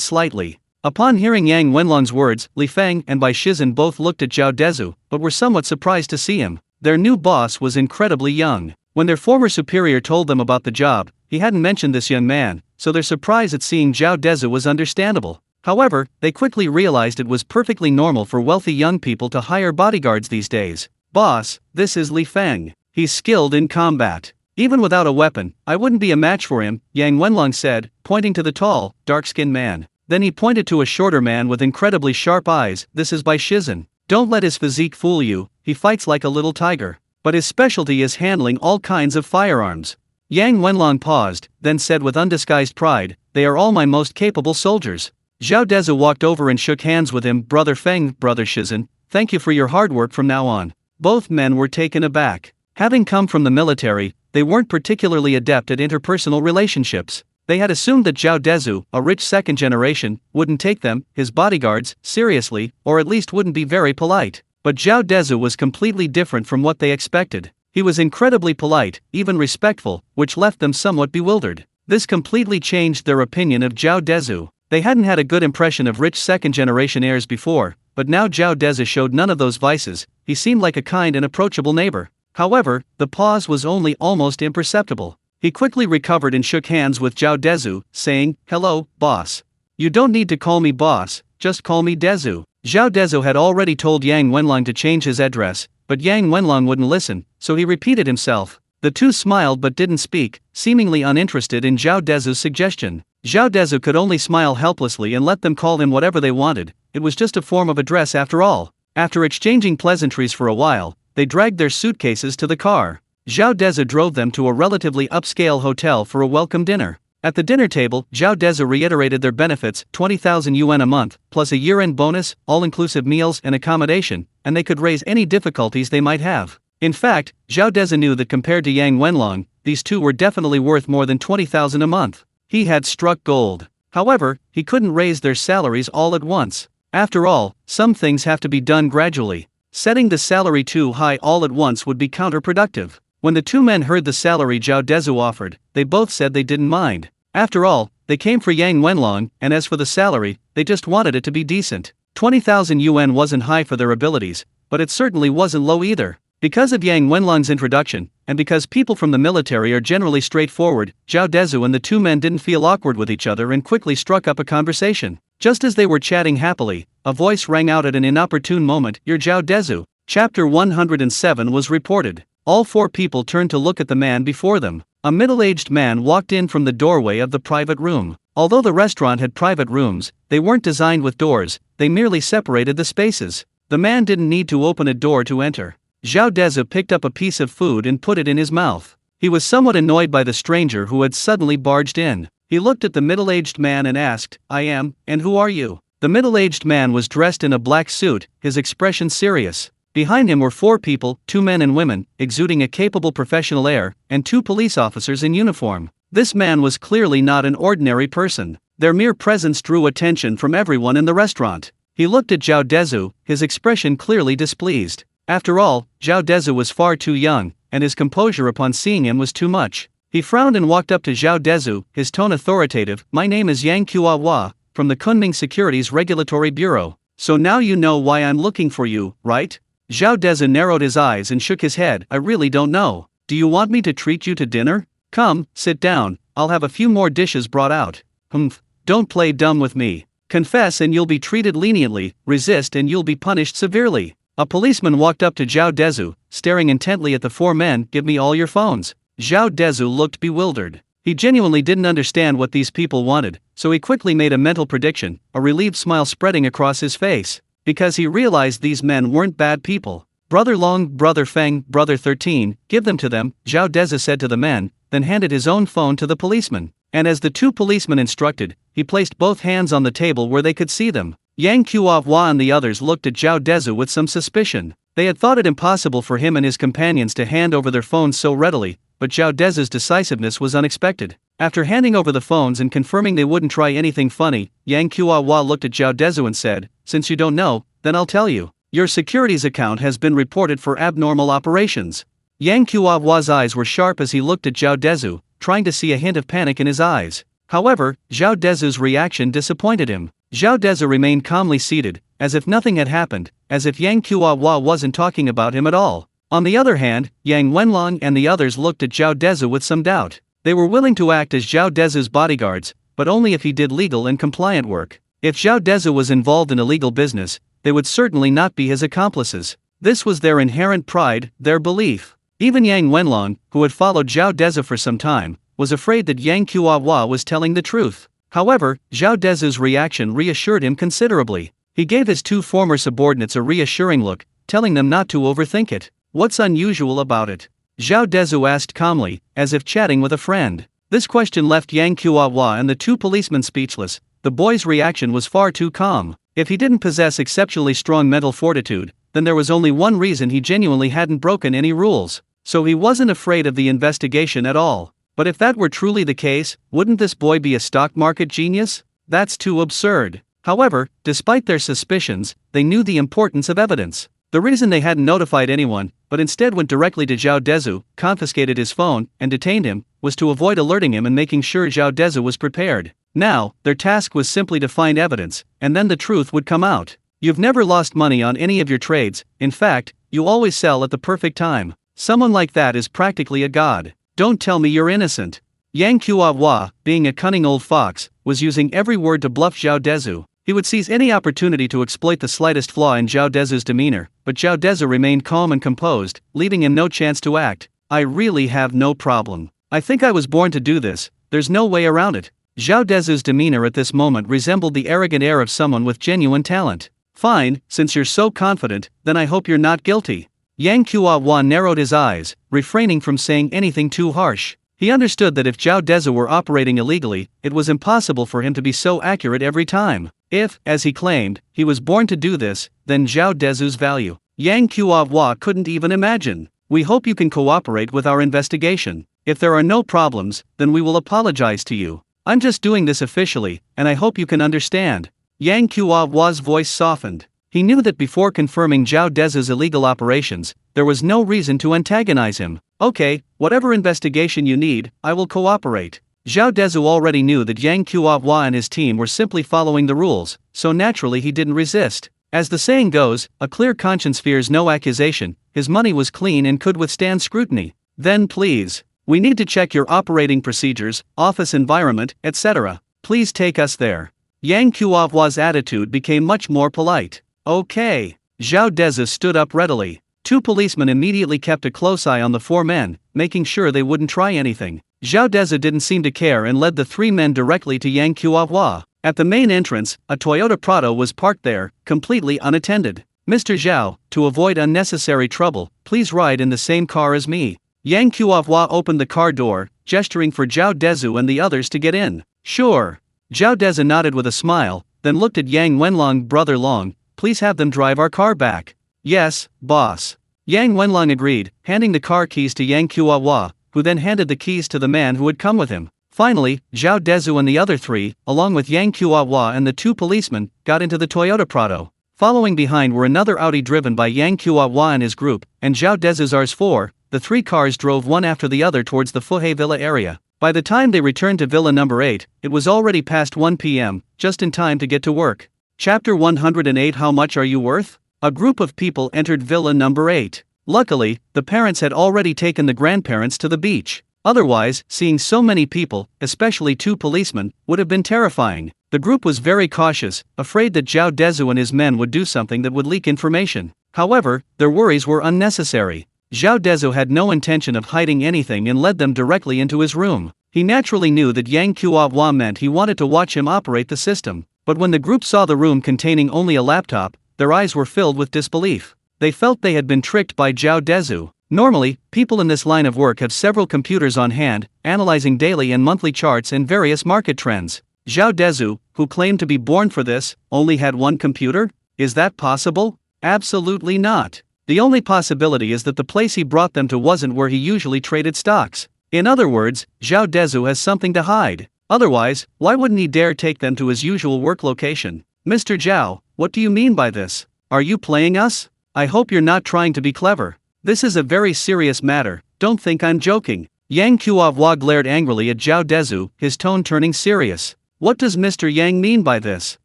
slightly. Upon hearing Yang Wenlong's words, Li Feng and Bai Shizhen both looked at Zhao Dezhu, but were somewhat surprised to see him. Their new boss was incredibly young. When their former superior told them about the job, he hadn't mentioned this young man, so their surprise at seeing Zhao Dezhu was understandable. However, they quickly realized it was perfectly normal for wealthy young people to hire bodyguards these days. Boss, this is Li Feng. He's skilled in combat. Even without a weapon, I wouldn't be a match for him, Yang Wenlong said, pointing to the tall, dark-skinned man. Then he pointed to a shorter man with incredibly sharp eyes. This is Bai Shizhen. Don't let his physique fool you, he fights like a little tiger. But his specialty is handling all kinds of firearms. Yang Wenlong paused, then said with undisguised pride, they are all my most capable soldiers. Zhao Dezhu walked over and shook hands with him. Brother Feng, Brother Shizhen, thank you for your hard work from now on. Both men were taken aback. Having come from the military, they weren't particularly adept at interpersonal relationships. They had assumed that Zhao Dezhu, a rich second generation, wouldn't take them, his bodyguards, seriously, or at least wouldn't be very polite. But Zhao Dezhu was completely different from what they expected. He was incredibly polite, even respectful, which left them somewhat bewildered. This completely changed their opinion of Zhao Dezhu. They hadn't had a good impression of rich second-generation heirs before, but now Zhao Dezhu showed none of those vices. He seemed like a kind and approachable neighbor. However, the pause was only almost imperceptible. He quickly recovered and shook hands with Zhao Dezhu, saying, hello, boss. You don't need to call me boss, just call me Dezhu. Zhao Dezhu had already told Yang Wenlong to change his address, but Yang Wenlong wouldn't listen, so he repeated himself. The two smiled but didn't speak, seemingly uninterested in Zhao Dezhu's suggestion. Zhao Dezhu could only smile helplessly and let them call him whatever they wanted. It was just a form of address after all. After exchanging pleasantries for a while, they dragged their suitcases to the car. Zhao Dezhu drove them to a relatively upscale hotel for a welcome dinner. At the dinner table, Zhao Dezhu reiterated their benefits, 20,000 yuan a month, plus a year-end bonus, all-inclusive meals and accommodation, and they could raise any difficulties they might have. In fact, Zhao Dezhu knew that compared to Yang Wenlong, these two were definitely worth more than 20,000 a month. He had struck gold. However, he couldn't raise their salaries all at once. After all, some things have to be done gradually. Setting the salary too high all at once would be counterproductive. When the two men heard the salary Zhao Dezhu offered, they both said they didn't mind. After all, they came for Yang Wenlong, and as for the salary, they just wanted it to be decent. 20,000 yuan wasn't high for their abilities, but it certainly wasn't low either. Because of Yang Wenlong's introduction, and because people from the military are generally straightforward, Zhao Dezhu and the two men didn't feel awkward with each other and quickly struck up a conversation. Just as they were chatting happily, a voice rang out at an inopportune moment. "You're Zhao Dezhu." Chapter 107 was reported. All four people turned to look at the man before them. A middle-aged man walked in from the doorway of the private room. Although the restaurant had private rooms, they weren't designed with doors, they merely separated the spaces. The man didn't need to open a door to enter. Zhao Dezhu picked up a piece of food and put it in his mouth. He was somewhat annoyed by the stranger who had suddenly barged in. He looked at the middle-aged man and asked, "I am, and who are you?" The middle-aged man was dressed in a black suit, his expression serious. Behind him were four people, two men and women, exuding a capable professional air, and two police officers in uniform. This man was clearly not an ordinary person. Their mere presence drew attention from everyone in the restaurant. He looked at Zhao Dezhu, his expression clearly displeased. After all, Zhao Dezhu was far too young, and his composure upon seeing him was too much. He frowned and walked up to Zhao Dezhu, his tone authoritative. "My name is Yang Hua, from the Kunming Securities Regulatory Bureau. So now you know why I'm looking for you, right?" Zhao Dezhu narrowed his eyes and shook his head. "I really don't know. Do you want me to treat you to dinner? Come, sit down, I'll have a few more dishes brought out." "Humph, don't play dumb with me. Confess and you'll be treated leniently, resist and you'll be punished severely." A policeman walked up to Zhao Dezhu, staring intently at the four men. "Give me all your phones." Zhao Dezhu looked bewildered. He genuinely didn't understand what these people wanted, so he quickly made a mental prediction, a relieved smile spreading across his face. Because he realized these men weren't bad people. "Brother Long, Brother Feng, Brother 13, give them to them," Zhao Dezhu said to the men, then handed his own phone to the policeman. And as the two policemen instructed, he placed both hands on the table where they could see them. Yang Hua and the others looked at Zhao Dezhu with some suspicion. They had thought it impossible for him and his companions to hand over their phones so readily, but Zhao Dezhu's decisiveness was unexpected. After handing over the phones and confirming they wouldn't try anything funny, Yang Hua looked at Zhao Dezhu and said, "Since you don't know, then I'll tell you. Your securities account has been reported for abnormal operations." Yang Hua's eyes were sharp as he looked at Zhao Dezhu, trying to see a hint of panic in his eyes. However, Zhao Dezhu's reaction disappointed him. Zhao Dezhu remained calmly seated, as if nothing had happened, as if Yang Hua wasn't talking about him at all. On the other hand, Yang Wenlong and the others looked at Zhao Dezhu with some doubt. They were willing to act as Zhao Dezhu's bodyguards, but only if he did legal and compliant work. If Zhao Dezhu was involved in illegal business, they would certainly not be his accomplices. This was their inherent pride, their belief. Even Yang Wenlong, who had followed Zhao Dezhu for some time, was afraid that Yang Hua was telling the truth. However, Zhao Dezhu's reaction reassured him considerably. He gave his two former subordinates a reassuring look, telling them not to overthink it. "What's unusual about it?" Zhao Dezhu asked calmly, as if chatting with a friend. This question left Yang Hua and the two policemen speechless. The boy's reaction was far too calm. If he didn't possess exceptionally strong mental fortitude, then there was only one reason: he genuinely hadn't broken any rules. So he wasn't afraid of the investigation at all. But if that were truly the case, wouldn't this boy be a stock market genius? That's too absurd. However, despite their suspicions, they knew the importance of evidence. The reason they hadn't notified anyone, but instead went directly to Zhao Dezhu, confiscated his phone, and detained him, was to avoid alerting him and making sure Zhao Dezhu was prepared. Now, their task was simply to find evidence, and then the truth would come out. You've never lost money on any of your trades. In fact, you always sell at the perfect time. Someone like that is practically a god. Don't tell me you're innocent. Yang Hua, being a cunning old fox, was using every word to bluff Zhao Dezhu. He would seize any opportunity to exploit the slightest flaw in Zhao Dezhu's demeanor, but Zhao Dezhu remained calm and composed, leaving him no chance to act. "I really have no problem. I think I was born to do this, there's no way around it." Zhao Dezhu's demeanor at this moment resembled the arrogant air of someone with genuine talent. "Fine, since you're so confident, then I hope you're not guilty." Yang Hua narrowed his eyes, refraining from saying anything too harsh. He understood that if Zhao Dezhu were operating illegally, it was impossible for him to be so accurate every time. If, as he claimed, he was born to do this, then Zhao Dezhu's value, Yang Hua couldn't even imagine. "We hope you can cooperate with our investigation. If there are no problems, then we will apologize to you. I'm just doing this officially, and I hope you can understand." Yang Qiaohua's voice softened. He knew that before confirming Zhao Dezhu's illegal operations, there was no reason to antagonize him. Okay, whatever investigation you need, I will cooperate. Zhao Dezhu already knew that Yang Qiaohua and his team were simply following the rules, so naturally he didn't resist. As the saying goes, a clear conscience fears no accusation. His money was clean and could withstand scrutiny. Then please, we need to check your operating procedures, office environment, etc. Please take us there. Yang Qiaohua's attitude became much more polite. Okay. Zhao Dezhu stood up readily. Two policemen immediately kept a close eye on the four men, making sure they wouldn't try anything. Zhao Dezhu didn't seem to care and led the three men directly to Yang Qiaohua. At the main entrance, a Toyota Prado was parked there, completely unattended. Mr. Zhao, to avoid unnecessary trouble, please ride in the same car as me. Yang Qiaohua opened the car door, gesturing for Zhao Dezhu and the others to get in. Sure. Zhao Dezhu nodded with a smile, then looked at Yang Wenlong. Brother Long, please have them drive our car back. Yes, boss. Yang Wenlong agreed, handing the car keys to Yang Qiaohua, who then handed the keys to the man who had come with him. Finally, Zhao Dezhu and the other three, along with Yang Qiaohua and the two policemen, got into the Toyota Prado. Following behind were another Audi driven by Yang Qiaohua and his group, and Zhao Dezhu's RS4. The three cars drove one after the other towards the Fuhe Villa area. By the time they returned to Villa number 8, it was already past 1 p.m., just in time to get to work. Chapter 108. How much are you worth? A group of people entered Villa number 8. Luckily, the parents had already taken the grandparents to the beach. Otherwise, seeing so many people, especially two policemen, would have been terrifying. The group was very cautious, afraid that Zhao Dezhu and his men would do something that would leak information. However, their worries were unnecessary. Zhao Dezhu had no intention of hiding anything and led them directly into his room. He naturally knew that Yang Qiaohua meant he wanted to watch him operate the system. But when the group saw the room containing only a laptop, their eyes were filled with disbelief. They felt they had been tricked by Zhao Dezhu. Normally, people in this line of work have several computers on hand, analyzing daily and monthly charts and various market trends. Zhao Dezhu, who claimed to be born for this, only had one computer? Is that possible? Absolutely not. The only possibility is that the place he brought them to wasn't where he usually traded stocks. In other words, Zhao Dezhu has something to hide. Otherwise, why wouldn't he dare take them to his usual work location? Mr. Zhao, what do you mean by this? Are you playing us? I hope you're not trying to be clever. This is a very serious matter, don't think I'm joking. Yang Qiaohua glared angrily at Zhao Dezhu, his tone turning serious. What does Mr. Yang mean by this?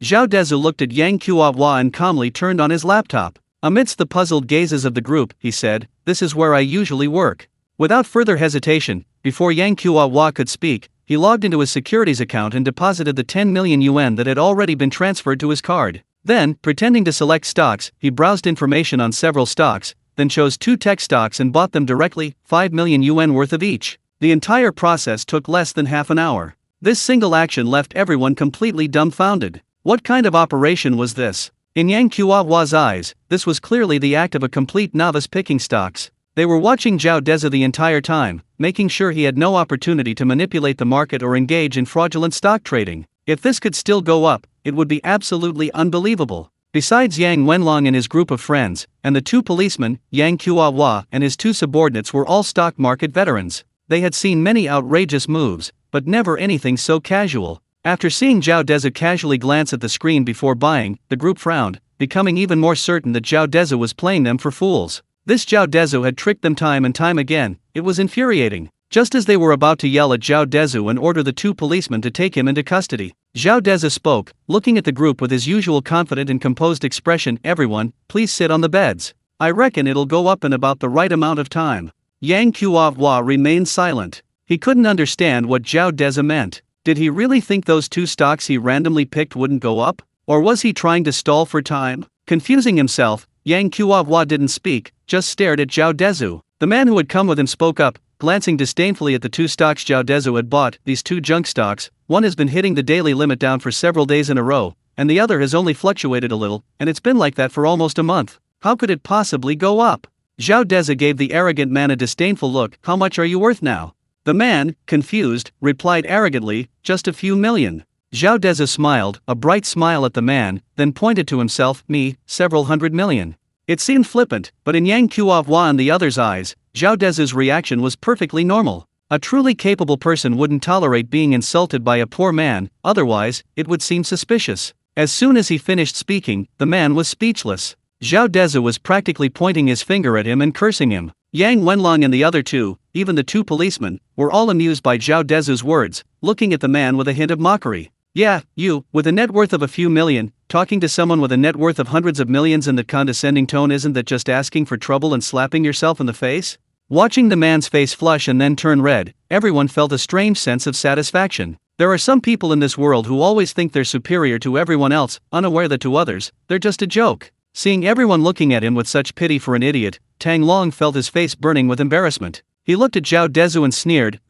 Zhao Dezhu looked at Yang Qiaohua and calmly turned on his laptop. Amidst the puzzled gazes of the group, he said, "This is where I usually work." Without further hesitation, before Yang Qiaohua could speak, he logged into his securities account and deposited the 10 million yuan that had already been transferred to his card. Then, pretending to select stocks, he browsed information on several stocks, then chose 2 tech stocks and bought them directly, 5 million yuan worth of each. The entire process took less than half an hour. This single action left everyone completely dumbfounded. What kind of operation was this? In Yang Qiaohua's eyes, this was clearly the act of a complete novice picking stocks. They were watching Zhao Dezhu the entire time, making sure he had no opportunity to manipulate the market or engage in fraudulent stock trading. If this could still go up, it would be absolutely unbelievable. Besides Yang Wenlong and his group of friends, and the 2 policemen, Yang Qiaohua and his 2 subordinates were all stock market veterans. They had seen many outrageous moves, but never anything so casual. After seeing Zhao Dezhu casually glance at the screen before buying, the group frowned, becoming even more certain that Zhao Dezhu was playing them for fools. This Zhao Dezhu had tricked them time and time again. It was infuriating. Just as they were about to yell at Zhao Dezhu and order the 2 policemen to take him into custody, Zhao Dezhu spoke, looking at the group with his usual confident and composed expression. "Everyone, please sit on the beds. I reckon it'll go up in about the right amount of time." Yang Qiaohua remained silent. He couldn't understand what Zhao Dezhu meant. Did he really think those 2 stocks he randomly picked wouldn't go up? Or was he trying to stall for time? Confusing himself, Yang Qiaohua didn't speak, just stared at Zhao Dezhu. The man who had come with him spoke up, glancing disdainfully at the 2 stocks Zhao Dezhu had bought. "These 2 junk stocks, one has been hitting the daily limit down for several days in a row, and the other has only fluctuated a little, and it's been like that for almost a month. How could it possibly go up?" Zhao Dezhu gave the arrogant man a disdainful look. "How much are you worth now?" The man, confused, replied arrogantly, "Just a few million." Zhao Dezhu smiled, a bright smile at the man, then pointed to himself. "Me, several hundred million." It seemed flippant, but in Yang Qiaohua and the others' eyes, Zhao Dezhu's reaction was perfectly normal. A truly capable person wouldn't tolerate being insulted by a poor man, otherwise, it would seem suspicious. As soon as he finished speaking, the man was speechless. Zhao Dezhu was practically pointing his finger at him and cursing him. Yang Wenlong and the other two, even the two policemen, were all amused by Zhao Dezhu's words, looking at the man with a hint of mockery. Yeah, you, with a net worth of a few million, talking to someone with a net worth of hundreds of millions in that condescending tone, isn't that just asking for trouble and slapping yourself in the face? Watching the man's face flush and then turn red, everyone felt a strange sense of satisfaction. There are some people in this world who always think they're superior to everyone else, unaware that to others, they're just a joke. Seeing everyone looking at him with such pity for an idiot, Tang Long felt his face burning with embarrassment. He looked at Zhao Dezhu and sneered,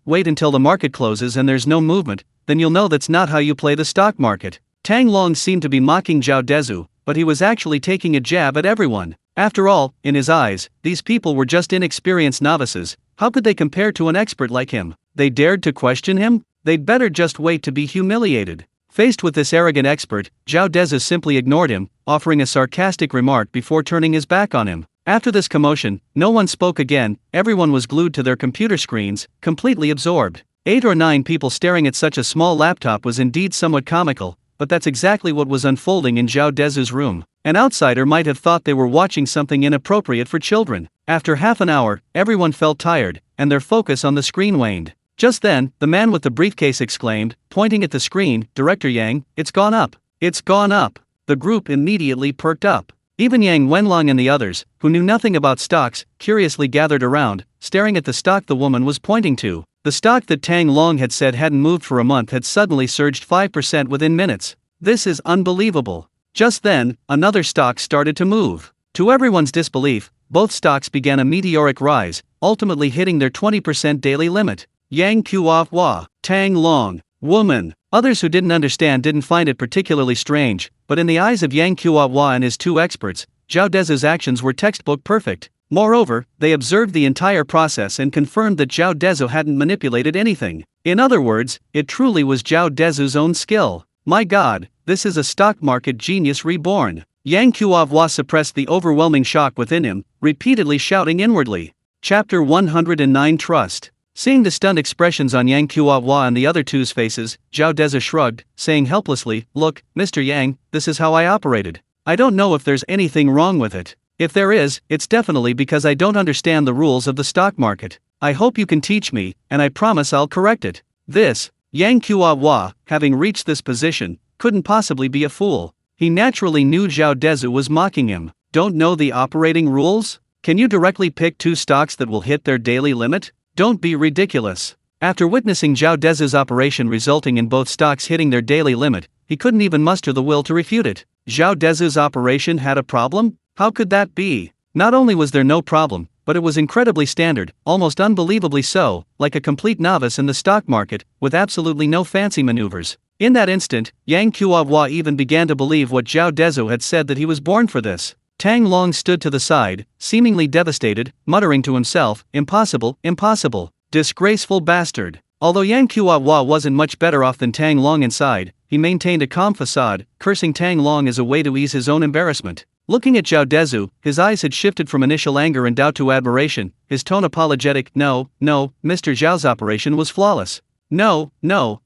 wait until the market closes and there's no movement, then you'll know that's not how you play the stock market. Tang Long seemed to be mocking Zhao Dezhu, but he was actually taking a jab at everyone. After all, in his eyes, these people were just inexperienced novices. How could they compare to an expert like him? They dared to question him? They'd better just wait to be humiliated. Faced with this arrogant expert, Zhao Dezhu simply ignored him, offering a sarcastic remark before turning his back on him. After this commotion, no one spoke again. Everyone was glued to their computer screens, completely absorbed. 8 or 9 people staring at such a small laptop was indeed somewhat comical, but that's exactly what was unfolding in Zhao Dezhu's room. An outsider might have thought they were watching something inappropriate for children. After half an hour, everyone felt tired, and their focus on the screen waned. Just then, the man with the briefcase exclaimed, pointing at the screen, "Director Yang, it's gone up. It's gone up." The group immediately perked up. Even Yang Wenlong and the others, who knew nothing about stocks, curiously gathered around, staring at the stock the woman was pointing to. The stock that Tang Long had said hadn't moved for a month had suddenly surged 5% within minutes. This is unbelievable. Just then, another stock started to move. To everyone's disbelief, both stocks began a meteoric rise, ultimately hitting their 20% daily limit. Yang Hua, Tang Long, woman. Others who didn't understand didn't find it particularly strange, but in the eyes of Yang Hua and his two experts, Zhao Dezhu's actions were textbook perfect. Moreover, they observed the entire process and confirmed that Zhao Dezhu hadn't manipulated anything. In other words, it truly was Zhao Dezhu's own skill. My God, this is a stock market genius reborn. Yang Hua suppressed the overwhelming shock within him, repeatedly shouting inwardly. Chapter 109 Trust. Seeing the stunned expressions on Yang Hua and the other two's faces, Zhao Dezhu shrugged, saying helplessly, "Look, Mr. Yang, this is how I operated. I don't know if there's anything wrong with it. If there is, it's definitely because I don't understand the rules of the stock market. I hope you can teach me, and I promise I'll correct it." This, Yang Hua, having reached this position, couldn't possibly be a fool. He naturally knew Zhao Dezhu was mocking him. Don't know the operating rules? Can you directly pick 2 stocks that will hit their daily limit? Don't be ridiculous. After witnessing Zhao Dezhu's operation resulting in both stocks hitting their daily limit, he couldn't even muster the will to refute it. Zhao Dezhu's operation had a problem? How could that be? Not only was there no problem, but it was incredibly standard, almost unbelievably so, like a complete novice in the stock market, with absolutely no fancy maneuvers. In that instant, Yang Hua even began to believe what Zhao Dezhu had said, that he was born for this. Tang Long stood to the side, seemingly devastated, muttering to himself, "Impossible, impossible, disgraceful bastard." Although Yang Hua wasn't much better off than Tang Long inside, he maintained a calm facade, cursing Tang Long as a way to ease his own embarrassment. Looking at Zhao Dezhu, his eyes had shifted from initial anger and doubt to admiration, his tone apologetic. No, Mr. Zhao's operation was flawless. No,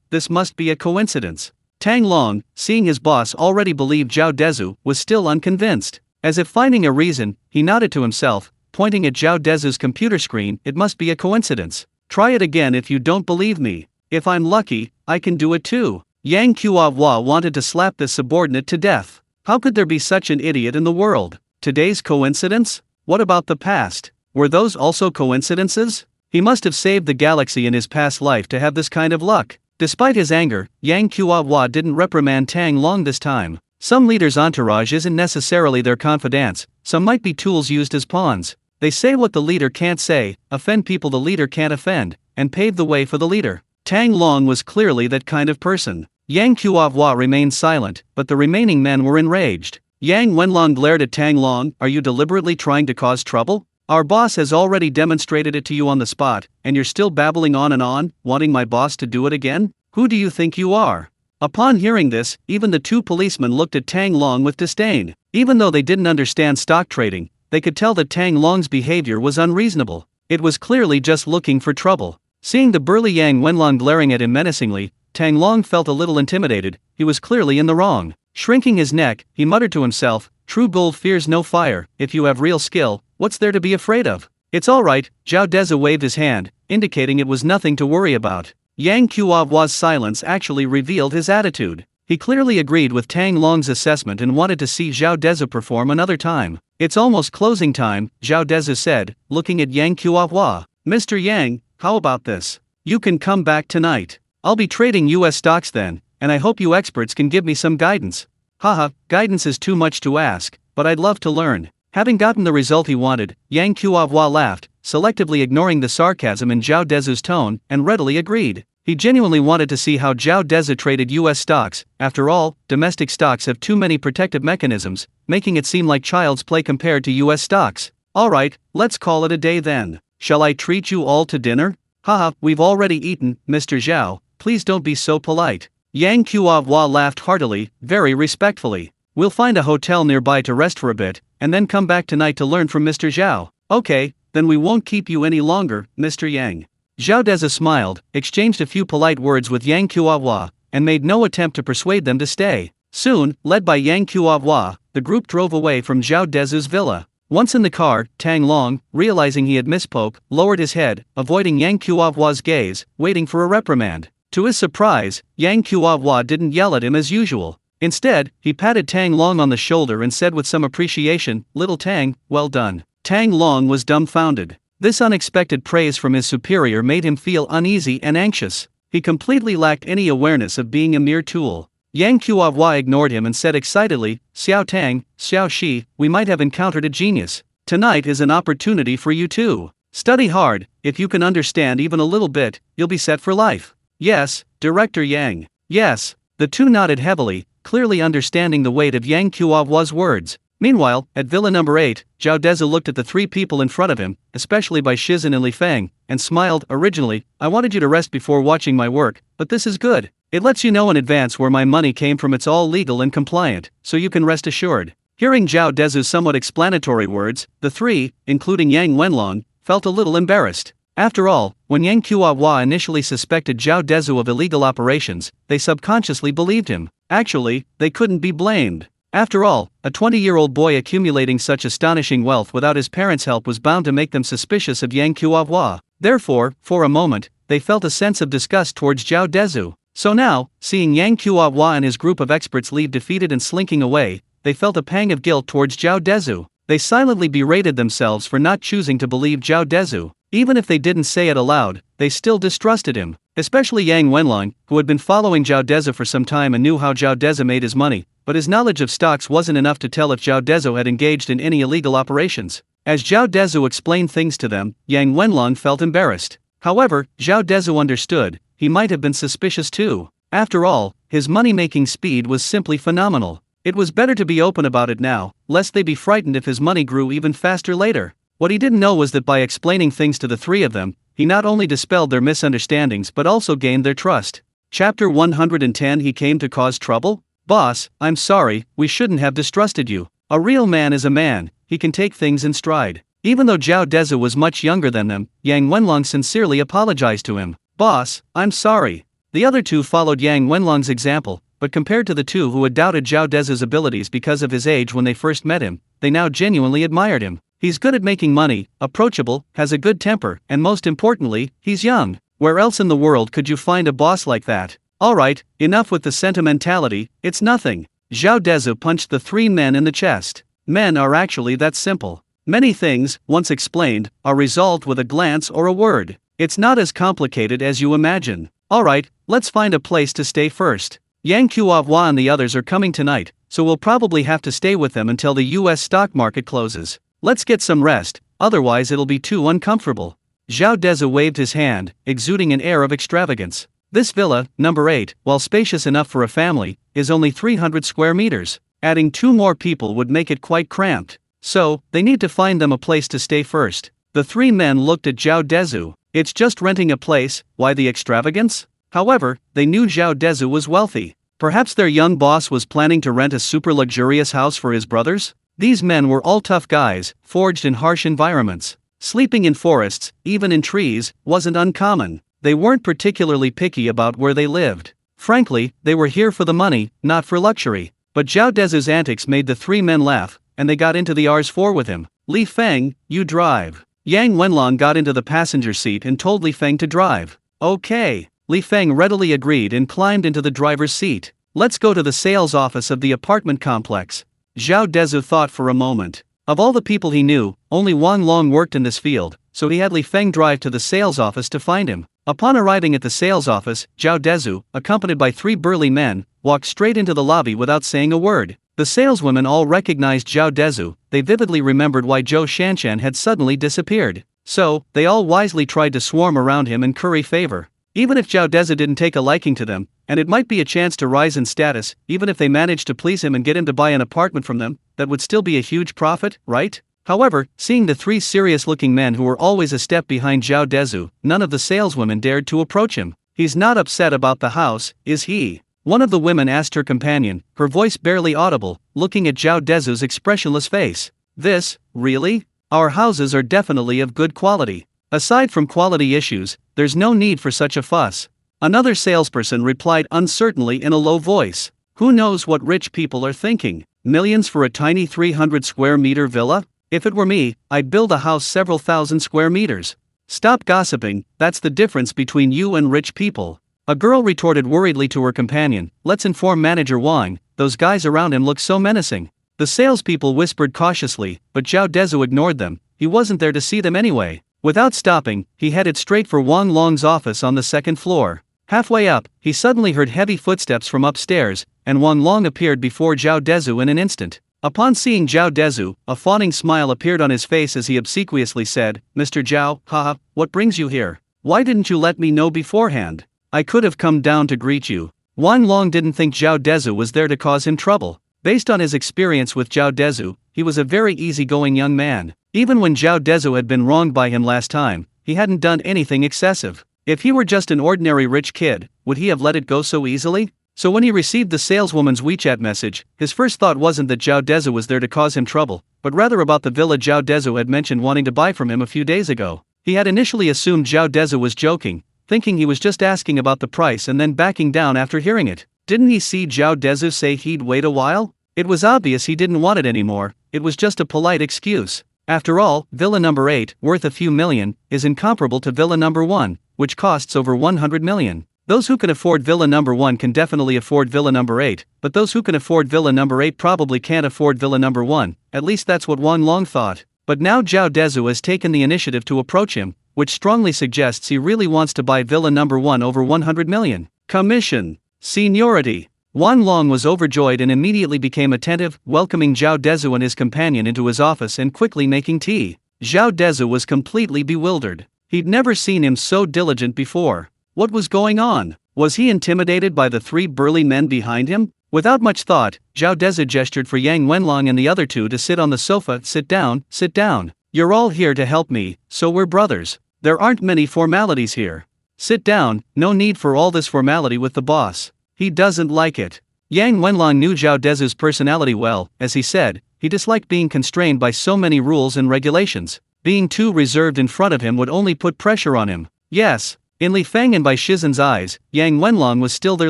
this must be a coincidence. Tang Long, seeing his boss already believed Zhao Dezhu, was still unconvinced. As if finding a reason, he nodded to himself, pointing at Zhao Dezhu's computer screen. It must be a coincidence. Try it again if you don't believe me. If I'm lucky, I can do it too. Yang Hua wanted to slap this subordinate to death. How could there be such an idiot in the world? Today's coincidence? What about the past? Were those also coincidences? He must have saved the galaxy in his past life to have this kind of luck. Despite his anger, Yang Hua didn't reprimand Tang Long this time. Some leaders' entourage isn't necessarily their confidants, some might be tools used as pawns. They say what the leader can't say, offend people the leader can't offend, and pave the way for the leader. Tang Long was clearly that kind of person. Yang Hua remained silent, but the remaining men were enraged. Yang Wenlong glared at Tang Long. "Are you deliberately trying to cause trouble? Our boss has already demonstrated it to you on the spot, and you're still babbling on, wanting my boss to do it again? Who do you think you are?" Upon hearing this, even the 2 policemen looked at Tang Long with disdain. Even though they didn't understand stock trading, they could tell that Tang Long's behavior was unreasonable. It was clearly just looking for trouble. Seeing the burly Yang Wenlong glaring at him menacingly, Tang Long felt a little intimidated. He was clearly in the wrong. Shrinking his neck, he muttered to himself, "True gold fears no fire. If you have real skill, what's there to be afraid of? It's alright." Zhao Dezhu waved his hand, indicating it was nothing to worry about. Yang Qiaohua's silence actually revealed his attitude. He clearly agreed with Tang Long's assessment and wanted to see Zhao Dezhu perform another time. "It's almost closing time," Zhao Dezhu said, looking at Yang Qiaohua. "Mr. Yang, how about this? You can come back tonight. I'll be trading US stocks then, and I hope you experts can give me some guidance." "Haha, guidance is too much to ask, but I'd love to learn." Having gotten the result he wanted, Yang Qiaohua laughed, selectively ignoring the sarcasm in Zhao Dezhu's tone, and readily agreed. He genuinely wanted to see how Zhao Dezhu traded US stocks. After all, domestic stocks have too many protective mechanisms, making it seem like child's play compared to US stocks. "Alright, let's call it a day then. Shall I treat you all to dinner?" "Haha, we've already eaten, Mr. Zhao, please don't be so polite." Yang Qiaohua laughed heartily, very respectfully. "We'll find a hotel nearby to rest for a bit, and then come back tonight to learn from Mr. Zhao." "Okay, then we won't keep you any longer, Mr. Yang." Zhao Dezhu smiled, exchanged a few polite words with Yang Qiaohua, and made no attempt to persuade them to stay. Soon, led by Yang Qiaohua, the group drove away from Zhao Dezhu's villa. Once in the car, Tang Long, realizing he had misspoke, lowered his head, avoiding Yang Qiaohua's gaze, waiting for a reprimand. To his surprise, Yang Qiaohua didn't yell at him as usual. Instead, he patted Tang Long on the shoulder and said with some appreciation, "Little Tang, well done." Tang Long was dumbfounded. This unexpected praise from his superior made him feel uneasy and anxious. He completely lacked any awareness of being a mere tool. Yang Qiaohua ignored him and said excitedly, "Xiao Tang, Xiao Shi, we might have encountered a genius. Tonight is an opportunity for you too. Study hard. If you can understand even a little bit, you'll be set for life." "Yes, Director Yang." "Yes." The two nodded heavily, clearly understanding the weight of Yang Qiaohua's words. Meanwhile, at Villa Number 8, Zhao Dezhu looked at the three people in front of him, especially Bai Shizhen and Li Feng, and smiled. "Originally, I wanted you to rest before watching my work, but this is good. It lets you know in advance where my money came from. It's all legal and compliant, so you can rest assured." Hearing Zhao Dezhu's somewhat explanatory words, the three, including Yang Wenlong, felt a little embarrassed. After all, when Yang Qiaohua initially suspected Zhao Dezhu of illegal operations, they subconsciously believed him. Actually, they couldn't be blamed. After all, a 20-year-old boy accumulating such astonishing wealth without his parents' help was bound to make them suspicious of Yang Qiaohua. Therefore, for a moment, they felt a sense of disgust towards Zhao Dezhu. So now, seeing Yang Qiaohua and his group of experts leave defeated and slinking away, they felt a pang of guilt towards Zhao Dezhu. They silently berated themselves for not choosing to believe Zhao Dezhu. Even if they didn't say it aloud, they still distrusted him. Especially Yang Wenlong, who had been following Zhao Dezhu for some time and knew how Zhao Dezhu made his money, but his knowledge of stocks wasn't enough to tell if Zhao Dezhu had engaged in any illegal operations. As Zhao Dezhu explained things to them, Yang Wenlong felt embarrassed. However, Zhao Dezhu understood, he might have been suspicious too. After all, his money-making speed was simply phenomenal. It was better to be open about it now, lest they be frightened if his money grew even faster later. What he didn't know was that by explaining things to the three of them, he not only dispelled their misunderstandings but also gained their trust. Chapter 110. He came to cause trouble? "Boss, I'm sorry, we shouldn't have distrusted you. A real man is a man, he can take things in stride." Even though Zhao Dezhu was much younger than them, Yang Wenlong sincerely apologized to him. "Boss, I'm sorry." The other two followed Yang Wenlong's example, but compared to the two who had doubted Zhao Dezhu's abilities because of his age when they first met him, they now genuinely admired him. He's good at making money, approachable, has a good temper, and most importantly, he's young. Where else in the world could you find a boss like that? Alright, enough with the sentimentality, it's nothing. Zhao Dezhu punched the three men in the chest. Men are actually that simple. Many things, once explained, are resolved with a glance or a word. It's not as complicated as you imagine. Alright, let's find a place to stay first. Yang Qiaohua and the others are coming tonight, so we'll probably have to stay with them until the US stock market closes. Let's get some rest, otherwise it'll be too uncomfortable. Zhao Dezhu waved his hand, exuding an air of extravagance. This villa, number 8, while spacious enough for a family, is only 300 square meters. Adding 2 more people would make it quite cramped. So, they need to find them a place to stay first. The 3 men looked at Zhao Dezhu. It's just renting a place, why the extravagance? However, they knew Zhao Dezhu was wealthy. Perhaps their young boss was planning to rent a super luxurious house for his brothers? These men were all tough guys, forged in harsh environments. Sleeping in forests, even in trees, wasn't uncommon. They weren't particularly picky about where they lived. Frankly, they were here for the money, not for luxury. But Zhao Dezhu's antics made the three men laugh, and they got into the RS4 with him. Li Feng, you drive. Yang Wenlong got into the passenger seat and told Li Feng to drive. Okay. Li Feng readily agreed and climbed into the driver's seat. Let's go to the sales office of the apartment complex. Zhao Dezhu thought for a moment. Of all the people he knew, only Wang Long worked in this field, so he had Li Feng drive to the sales office to find him. Upon arriving at the sales office, Zhao Dezhu, accompanied by three burly men, walked straight into the lobby without saying a word. The saleswomen all recognized Zhao Dezhu. They vividly remembered why Zhou Shanshan had suddenly disappeared. So, they all wisely tried to swarm around him and curry favor. Even if Zhao Dezhu didn't take a liking to them, and it might be a chance to rise in status, even if they managed to please him and get him to buy an apartment from them, that would still be a huge profit, right? However, seeing the three serious-looking men who were always a step behind Zhao Dezhu, none of the saleswomen dared to approach him. He's not upset about the house, is he? One of the women asked her companion, her voice barely audible, looking at Zhao Dezhu's expressionless face. This, really? Our houses are definitely of good quality. Aside from quality issues, there's no need for such a fuss. Another salesperson replied uncertainly in a low voice. Who knows what rich people are thinking? Millions for a tiny 300 square meter villa? If it were me, I'd build a house several thousand square meters. Stop gossiping, that's the difference between you and rich people. A girl retorted worriedly to her companion, let's inform Manager Wang, those guys around him look so menacing. The salespeople whispered cautiously, but Zhao Dezhu ignored them, he wasn't there to see them anyway. Without stopping, he headed straight for Wang Long's office on the second floor. Halfway up, he suddenly heard heavy footsteps from upstairs, and Wang Long appeared before Zhao Dezhu in an instant. Upon seeing Zhao Dezhu, a fawning smile appeared on his face as he obsequiously said, Mr. Zhao, haha, what brings you here? Why didn't you let me know beforehand? I could have come down to greet you. Wang Long didn't think Zhao Dezhu was there to cause him trouble. Based on his experience with Zhao Dezhu, he was a very easygoing young man. Even when Zhao Dezhu had been wronged by him last time, he hadn't done anything excessive. If he were just an ordinary rich kid, would he have let it go so easily? So when he received the saleswoman's WeChat message, his first thought wasn't that Zhao Dezhu was there to cause him trouble, but rather about the villa Zhao Dezhu had mentioned wanting to buy from him a few days ago. He had initially assumed Zhao Dezhu was joking, thinking he was just asking about the price and then backing down after hearing it. Didn't he see Zhao Dezhu say he'd wait a while? It was obvious he didn't want it anymore, it was just a polite excuse. After all, Villa number 8, worth a few million, is incomparable to Villa number 1, which costs over 100 million. Those who can afford Villa number 1 can definitely afford Villa number 8, but those who can afford Villa number 8 probably can't afford Villa number 1, at least that's what Wang Long thought. But now Zhao Dezhu has taken the initiative to approach him, which strongly suggests he really wants to buy Villa number 1 over 100 million. Commission. Seniority. Wang Long was overjoyed and immediately became attentive, welcoming Zhao Dezhu and his companion into his office and quickly making tea. Zhao Dezhu was completely bewildered. He'd never seen him so diligent before. What was going on? Was he intimidated by the three burly men behind him? Without much thought, Zhao Dezhu gestured for Yang Wenlong and the other two to sit on the sofa. Sit down, sit down. You're all here to help me, so we're brothers. There aren't many formalities here. Sit down, no need for all this formality with the boss. He doesn't like it. Yang Wenlong knew Zhao Dezhu's personality well, as he said, he disliked being constrained by so many rules and regulations. Being too reserved in front of him would only put pressure on him. Yes. In Li Feng and Bai Shizen's eyes, Yang Wenlong was still their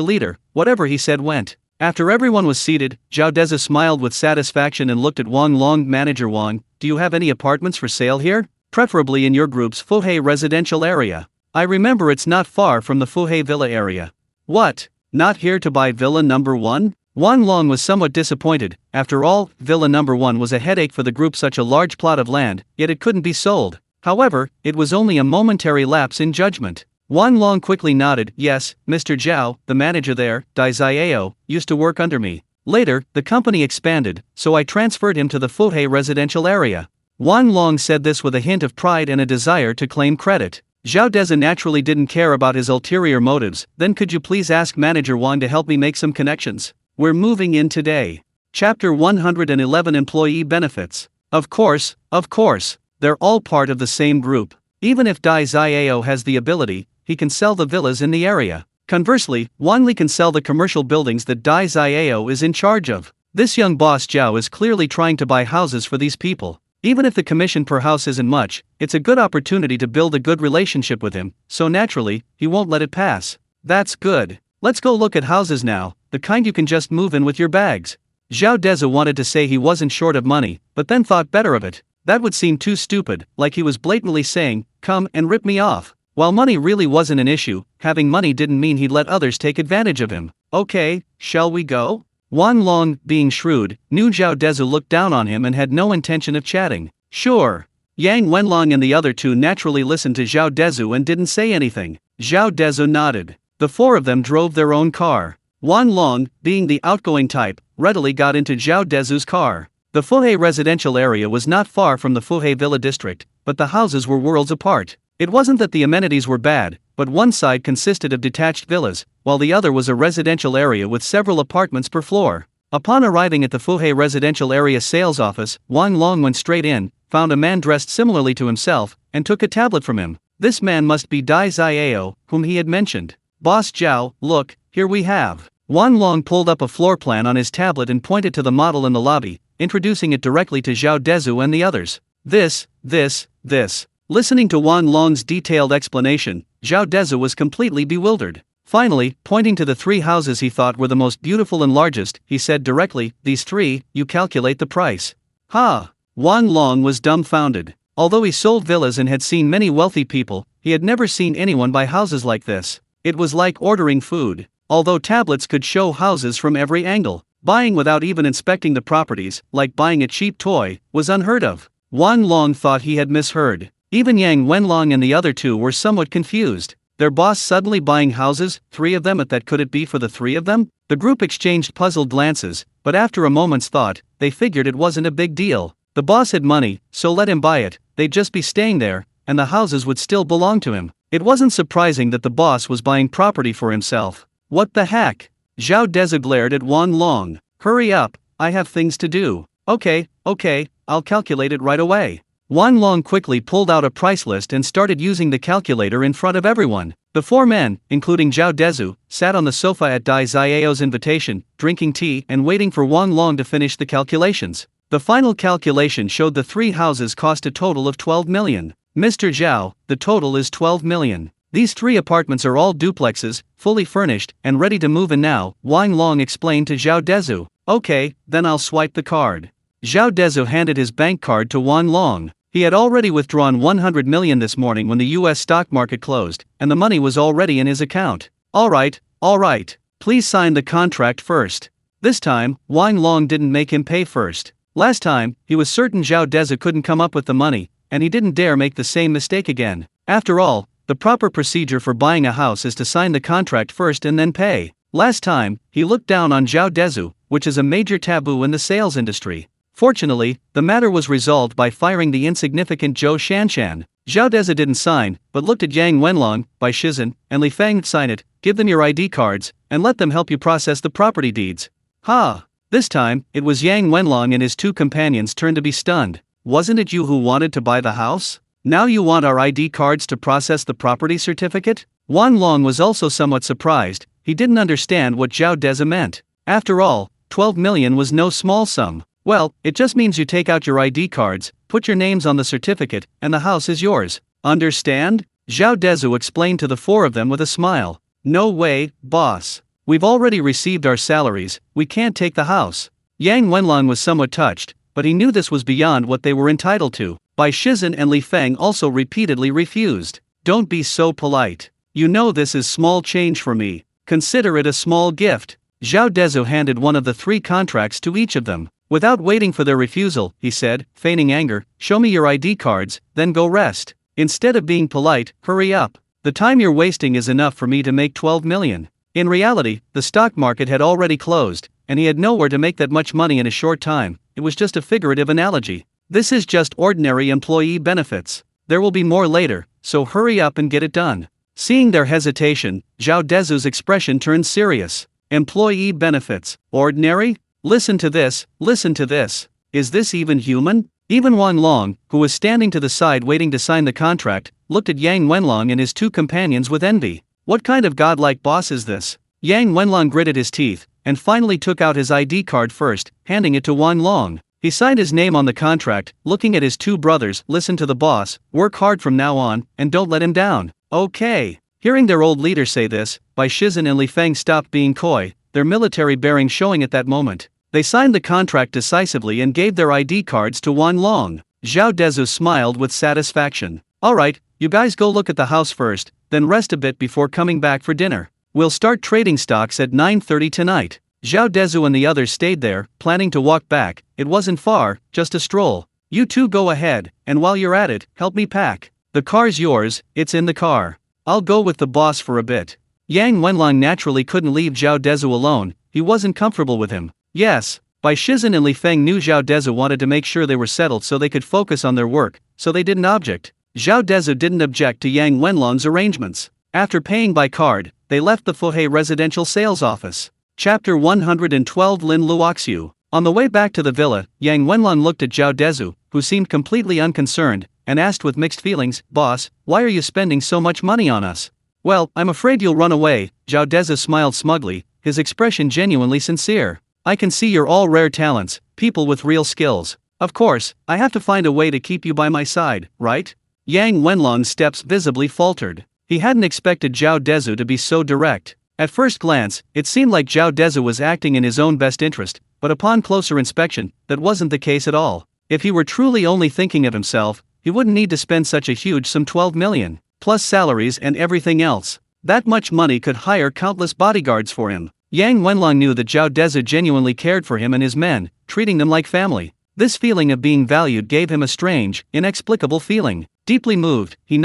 leader, whatever he said went. After everyone was seated, Zhao Dezhu smiled with satisfaction and looked at Wang Long. Manager Wang, do you have any apartments for sale here? Preferably in your group's Fuhei residential area. I remember it's not far from the Fuhei villa area. What? Not here to buy Villa number 1? Wang Long was somewhat disappointed. After all, Villa number 1 was a headache for the group, such a large plot of land, yet it couldn't be sold. However, it was only a momentary lapse in judgment. Wang Long quickly nodded. Yes, Mr. Zhao, the manager there, Dai Ziao, used to work under me. Later, the company expanded, so I transferred him to the Fuhei residential area. Wang Long said this with a hint of pride and a desire to claim credit. Zhao Dezhu naturally didn't care about his ulterior motives. Then could you please ask Manager Wang to help me make some connections? We're moving in today. Chapter 111 Employee Benefits. Of course, they're all part of the same group. Even if Dai Ziao has the ability, he can sell the villas in the area. Conversely, Wang Li can sell the commercial buildings that Dai Ziao is in charge of. This young boss Zhao is clearly trying to buy houses for these people. Even if the commission per house isn't much, it's a good opportunity to build a good relationship with him, so naturally, he won't let it pass. That's good. Let's go look at houses now, the kind you can just move in with your bags. Zhao Dezhu wanted to say he wasn't short of money, but then thought better of it. That would seem too stupid, like he was blatantly saying, "Come and rip me off." While money really wasn't an issue, having money didn't mean he'd let others take advantage of him. "Okay, shall we go?" Wan Long, being shrewd, knew Zhao Dezhu looked down on him and had no intention of chatting. "Sure." Yang Wenlong and the other two naturally listened to Zhao Dezhu and didn't say anything. Zhao Dezhu nodded. The four of them drove their own car. Wan Long, being the outgoing type, readily got into Zhao Dezhu's car. The Fuhe residential area was not far from the Fuhe Villa district, but the houses were worlds apart. It wasn't that the amenities were bad, but one side consisted of detached villas, while the other was a residential area with several apartments per floor. Upon arriving at the Fuhe residential area sales office, Wan Long went straight in, found a man dressed similarly to himself, and took a tablet from him. This man must be Dai Ziao, whom he had mentioned. "Boss Zhao, look, here we have." Wan Long pulled up a floor plan on his tablet and pointed to the model in the lobby, introducing it directly to Zhao Dezhu and the others. This. Listening to Wan Long's detailed explanation, Zhao Dezhu was completely bewildered. Finally, pointing to the three houses he thought were the most beautiful and largest, he said directly, "These three, you calculate the price." "Ha!" Wan Long was dumbfounded. Although he sold villas and had seen many wealthy people, he had never seen anyone buy houses like this. It was like ordering food. Although tablets could show houses from every angle, buying without even inspecting the properties, like buying a cheap toy, was unheard of. Wan Long thought he had misheard. Even Yang Wenlong and the other two were somewhat confused. Their boss suddenly buying houses, three of them at that. Could it be for the three of them? The group exchanged puzzled glances, but after a moment's thought, they figured it wasn't a big deal. The boss had money, so let him buy it, they'd just be staying there, and the houses would still belong to him. It wasn't surprising that the boss was buying property for himself. What the heck? Zhao Dezhu glared at Wan Long. "Hurry up, I have things to do." Okay, I'll calculate it right away." Wan Long quickly pulled out a price list and started using the calculator in front of everyone. The four men, including Zhao Dezhu, sat on the sofa at Dai Ziao's invitation, drinking tea and waiting for Wan Long to finish the calculations. The final calculation showed the three houses cost a total of 12 million. "Mr. Zhao, the total is 12 million. These three apartments are all duplexes, fully furnished, and ready to move in now," Wan Long explained to Zhao Dezhu. "Okay, then I'll swipe the card." Zhao Dezhu handed his bank card to Wan Long. He had already withdrawn 100 million this morning when the US stock market closed, and the money was already in his account. All right. Please sign the contract first." This time, Wan Long didn't make him pay first. Last time, he was certain Zhao Dezhu couldn't come up with the money, and he didn't dare make the same mistake again. After all, the proper procedure for buying a house is to sign the contract first and then pay. Last time, he looked down on Zhao Dezhu, which is a major taboo in the sales industry. Fortunately, the matter was resolved by firing the insignificant Zhou Shanshan. Zhao Dezhu didn't sign, but looked at Yang Wenlong, Bai Shizhen, and Li Feng. "Sign it, give them your ID cards, and let them help you process the property deeds." "Ha!" This time, it was Yang Wenlong and his two companions' turn to be stunned. "Wasn't it you who wanted to buy the house? Now you want our ID cards to process the property certificate?" Wan Long was also somewhat surprised. He didn't understand what Zhao Dezhu meant. After all, 12 million was no small sum. "Well, it just means you take out your ID cards, put your names on the certificate, and the house is yours. Understand?" Zhao Dezhu explained to the four of them with a smile. "No way, boss. We've already received our salaries, we can't take the house." Yang Wenlong was somewhat touched, but he knew this was beyond what they were entitled to. Bai Shizhen and Li Feng also repeatedly refused. "Don't be so polite. You know this is small change for me. Consider it a small gift." Zhao Dezhu handed one of the three contracts to each of them. Without waiting for their refusal, he said, feigning anger, "Show me your ID cards, then go rest. Instead of being polite, hurry up. The time you're wasting is enough for me to make 12 million. In reality, the stock market had already closed, and he had nowhere to make that much money in a short time. It was just a figurative analogy. This is just ordinary employee benefits. There will be more later, so hurry up and get it done. Seeing their hesitation, Zhao Dezhu's expression turned serious. Employee benefits, ordinary? Listen to this. Is this even human? Even Wan Long, who was standing to the side waiting to sign the contract, looked at Yang Wenlong and his two companions with envy. What kind of godlike boss is this? Yang Wenlong gritted his teeth, and finally took out his ID card first, handing it to Wan Long. He signed his name on the contract, looking at his two brothers. "Listen to the boss, work hard from now on, and don't let him down." "Okay." Hearing their old leader say this, Bai Shizhen and Li Feng stopped being coy, their military bearing showing at that moment. They signed the contract decisively and gave their ID cards to Wan Long. Zhao Dezhu smiled with satisfaction. Alright, you guys go look at the house first, then rest a bit before coming back for dinner. We'll start trading stocks at 9:30 tonight. Zhao Dezhu and the others stayed there, planning to walk back. It wasn't far, just a stroll. You two go ahead, and while you're at it, help me pack. The car's yours, it's in the car. I'll go with the boss for a bit. Yang Wenlong naturally couldn't leave Zhao Dezhu alone, he wasn't comfortable with him. Yes, Bai Shizhen and Li Feng knew Zhao Dezhu wanted to make sure they were settled so they could focus on their work, so they didn't object. Zhao Dezhu didn't object to Yang Wenlong's arrangements. After paying by card, they left the Fuhei residential sales office. Chapter 112 Lin Luoxiu. On the way back to the villa, Yang Wenlong looked at Zhao Dezhu, who seemed completely unconcerned, and asked with mixed feelings, "Boss, why are you spending so much money on us?" "Well, I'm afraid you'll run away," Zhao Dezhu smiled smugly, his expression genuinely sincere. "I can see you're all rare talents, people with real skills. Of course, I have to find a way to keep you by my side, right?" Yang Wenlong's steps visibly faltered. He hadn't expected Zhao Dezhu to be so direct. At first glance, it seemed like Zhao Dezhu was acting in his own best interest, but upon closer inspection, that wasn't the case at all. If he were truly only thinking of himself, he wouldn't need to spend such a huge sum, 12 million, plus salaries and everything else. That much money could hire countless bodyguards for him. Yang Wenlong knew that Zhao Dezhu genuinely cared for him and his men, treating them like family. This feeling of being valued gave him a strange, inexplicable feeling. Deeply moved, he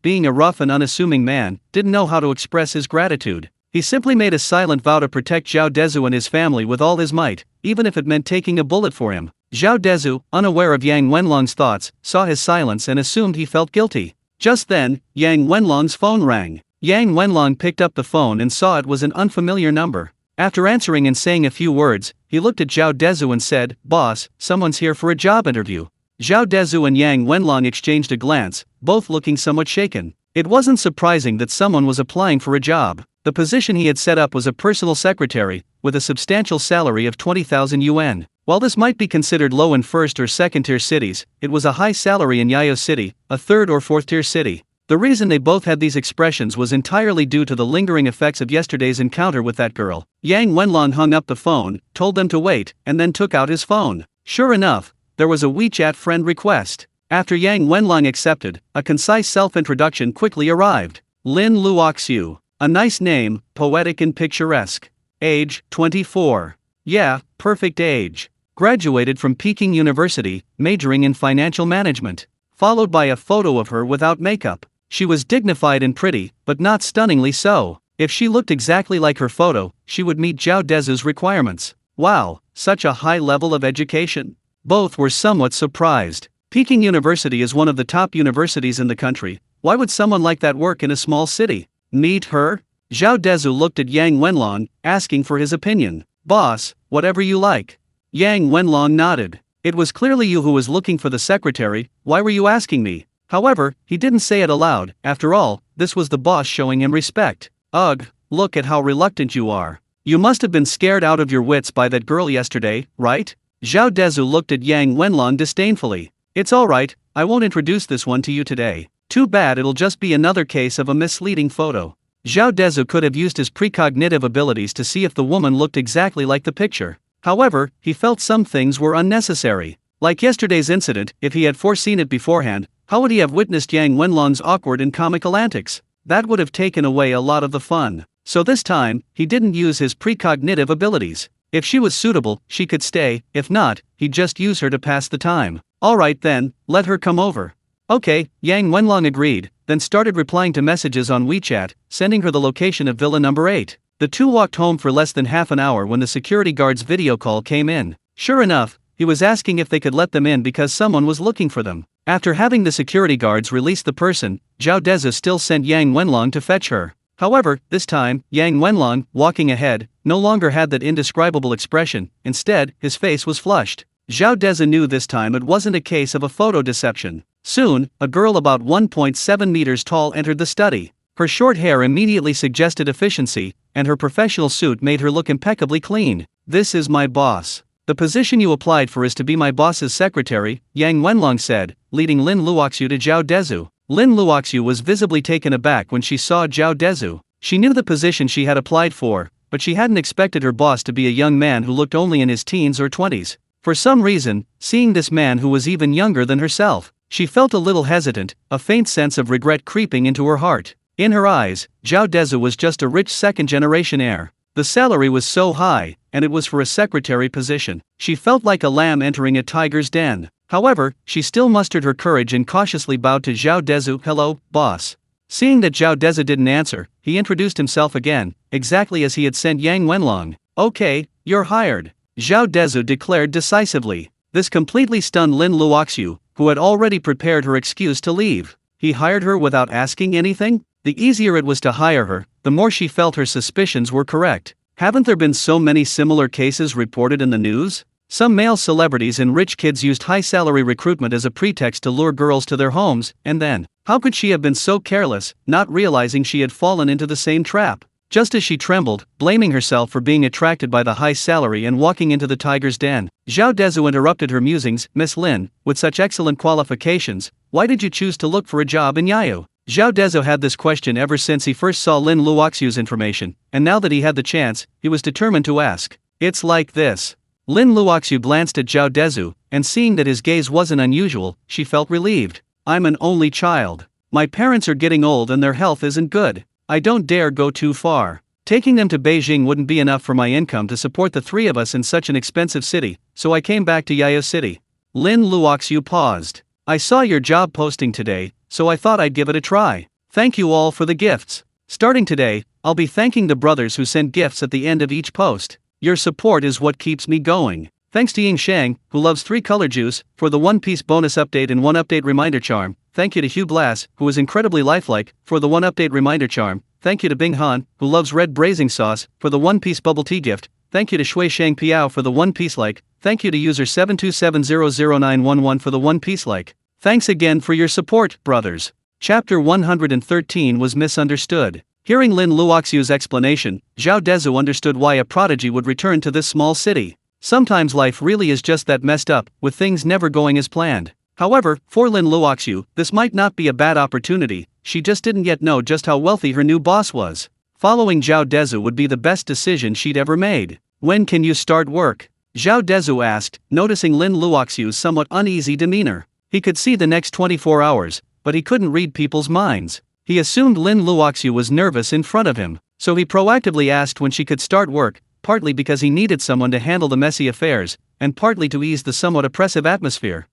being a rough and unassuming man, didn't know how to express his gratitude. He simply made a silent vow to protect Zhao Dezhu and his family with all his might, even if it meant taking a bullet for him. Zhao Dezhu, unaware of Yang Wenlong's thoughts, saw his silence and assumed he felt guilty. Just then, Yang Wenlong's phone rang. Yang Wenlong picked up the phone and saw it was an unfamiliar number. After answering and saying a few words, he looked at Zhao Dezhu and said, "Boss, someone's here for a job interview." Zhao Dezhu and Yang Wenlong exchanged a glance, both looking somewhat shaken. It wasn't surprising that someone was applying for a job. The position he had set up was a personal secretary, with a substantial salary of 20,000 yuan. While this might be considered low in first or second tier cities, it was a high salary in Yayo City, a third or fourth tier city. The reason they both had these expressions was entirely due to the lingering effects of yesterday's encounter with that girl. Yang Wenlong hung up the phone, told them to wait, and then took out his phone. Sure enough, there was a WeChat friend request. After Yang Wenlong accepted, a concise self-introduction quickly arrived. Lin Luoxiu. A nice name, poetic and picturesque. Age, 24. Yeah, perfect age. Graduated from Peking University, majoring in financial management. Followed by a photo of her without makeup. She was dignified and pretty, but not stunningly so. If she looked exactly like her photo, she would meet Zhao Dezhu's requirements. Wow, such a high level of education. Both were somewhat surprised. Peking University is one of the top universities in the country. Why would someone like that work in a small city? Meet her? Zhao Dezhu looked at Yang Wenlong, asking for his opinion. "Boss, whatever you like." Yang Wenlong nodded. "It was clearly you who was looking for the secretary, why were you asking me?" However, he didn't say it aloud. After all, this was the boss showing him respect. "Ugh, look at how reluctant you are. You must have been scared out of your wits by that girl yesterday, right?" Zhao Dezhu looked at Yang Wenlong disdainfully. "It's alright, I won't introduce this one to you today. Too bad, it'll just be another case of a misleading photo." Zhao Dezhu could have used his precognitive abilities to see if the woman looked exactly like the picture. However, he felt some things were unnecessary. Like yesterday's incident, if he had foreseen it beforehand, how would he have witnessed Yang Wenlong's awkward and comical antics? That would have taken away a lot of the fun. So this time, he didn't use his precognitive abilities. If she was suitable, she could stay, if not, he'd just use her to pass the time. Alright then, let her come over. Okay, Yang Wenlong agreed, then started replying to messages on WeChat, sending her the location of Villa number 8. The two walked home for less than half an hour when the security guard's video call came in. Sure enough, he was asking if they could let them in because someone was looking for them. After having the security guards release the person, Zhao Dezhu still sent Yang Wenlong to fetch her. However, this time, Yang Wenlong, walking ahead, no longer had that indescribable expression. Instead, his face was flushed. Zhao Dezhu knew this time it wasn't a case of a photo deception. Soon, a girl about 1.7 meters tall entered the study. Her short hair immediately suggested efficiency, and her professional suit made her look impeccably clean. "This is my boss. The position you applied for is to be my boss's secretary," Yang Wenlong said, leading Lin Luoxiu to Zhao Dezhu. Lin Luoxiu was visibly taken aback when she saw Zhao Dezhu. She knew the position she had applied for, but she hadn't expected her boss to be a young man who looked only in his teens or 20s. For some reason, seeing this man who was even younger than herself, she felt a little hesitant, a faint sense of regret creeping into her heart. In her eyes, Zhao Dezhu was just a rich second-generation heir. The salary was so high, and it was for a secretary position. She felt like a lamb entering a tiger's den. However, she still mustered her courage and cautiously bowed to Zhao Dezhu. "Hello, boss." Seeing that Zhao Dezhu didn't answer, he introduced himself again, exactly as he had sent Yang Wenlong. "Okay, you're hired," Zhao Dezhu declared decisively. This completely stunned Lin Luoxiu, who had already prepared her excuse to leave. He hired her without asking anything? The easier it was to hire her, the more she felt her suspicions were correct. Haven't there been so many similar cases reported in the news? Some male celebrities and rich kids used high-salary recruitment as a pretext to lure girls to their homes, and then, how could she have been so careless, not realizing she had fallen into the same trap? Just as she trembled, blaming herself for being attracted by the high salary and walking into the tiger's den, Zhao Dezhu interrupted her musings. "Miss Lin, with such excellent qualifications, why did you choose to look for a job in Yayu?" Zhao Dezhu had this question ever since he first saw Lin Luoxiu's information, and now that he had the chance, he was determined to ask. "It's like this." Lin Luoxiu glanced at Zhao Dezhu, and seeing that his gaze wasn't unusual, she felt relieved. "I'm an only child. My parents are getting old and their health isn't good. I don't dare go too far. Taking them to Beijing wouldn't be enough for my income to support the three of us in such an expensive city, so I came back to Yayo City." Lin Luoxiu paused. "I saw your job posting today, so I thought I'd give it a try. Thank you all for the gifts. Starting today, I'll be thanking the brothers who send gifts at the end of each post. Your support is what keeps me going. Thanks to Ying Shang, who loves 3 color juice, for the One Piece bonus update and 1 update reminder charm. Thank you to Hugh Blass, who is incredibly lifelike, for the 1 update reminder charm. Thank you to Bing Han, who loves red braising sauce, for the One Piece bubble tea gift. Thank you to Shui Shang Piao for the One Piece like. Thank you to user 727000911 for the One Piece like. Thanks again for your support, brothers. Chapter 113 was misunderstood. Hearing Lin Luoxiu's explanation, Zhao Dezhu understood why a prodigy would return to this small city. Sometimes life really is just that messed up, with things never going as planned. However, for Lin Luoxiu, this might not be a bad opportunity. She just didn't yet know just how wealthy her new boss was. Following Zhao Dezhu would be the best decision she'd ever made. "When can you start work?" Zhao Dezhu asked, noticing Lin Luoxiu's somewhat uneasy demeanor. He could see the next 24 hours, but he couldn't read people's minds. He assumed Lin Luoxiu was nervous in front of him, so he proactively asked when she could start work, partly because he needed someone to handle the messy affairs, and partly to ease the somewhat oppressive atmosphere.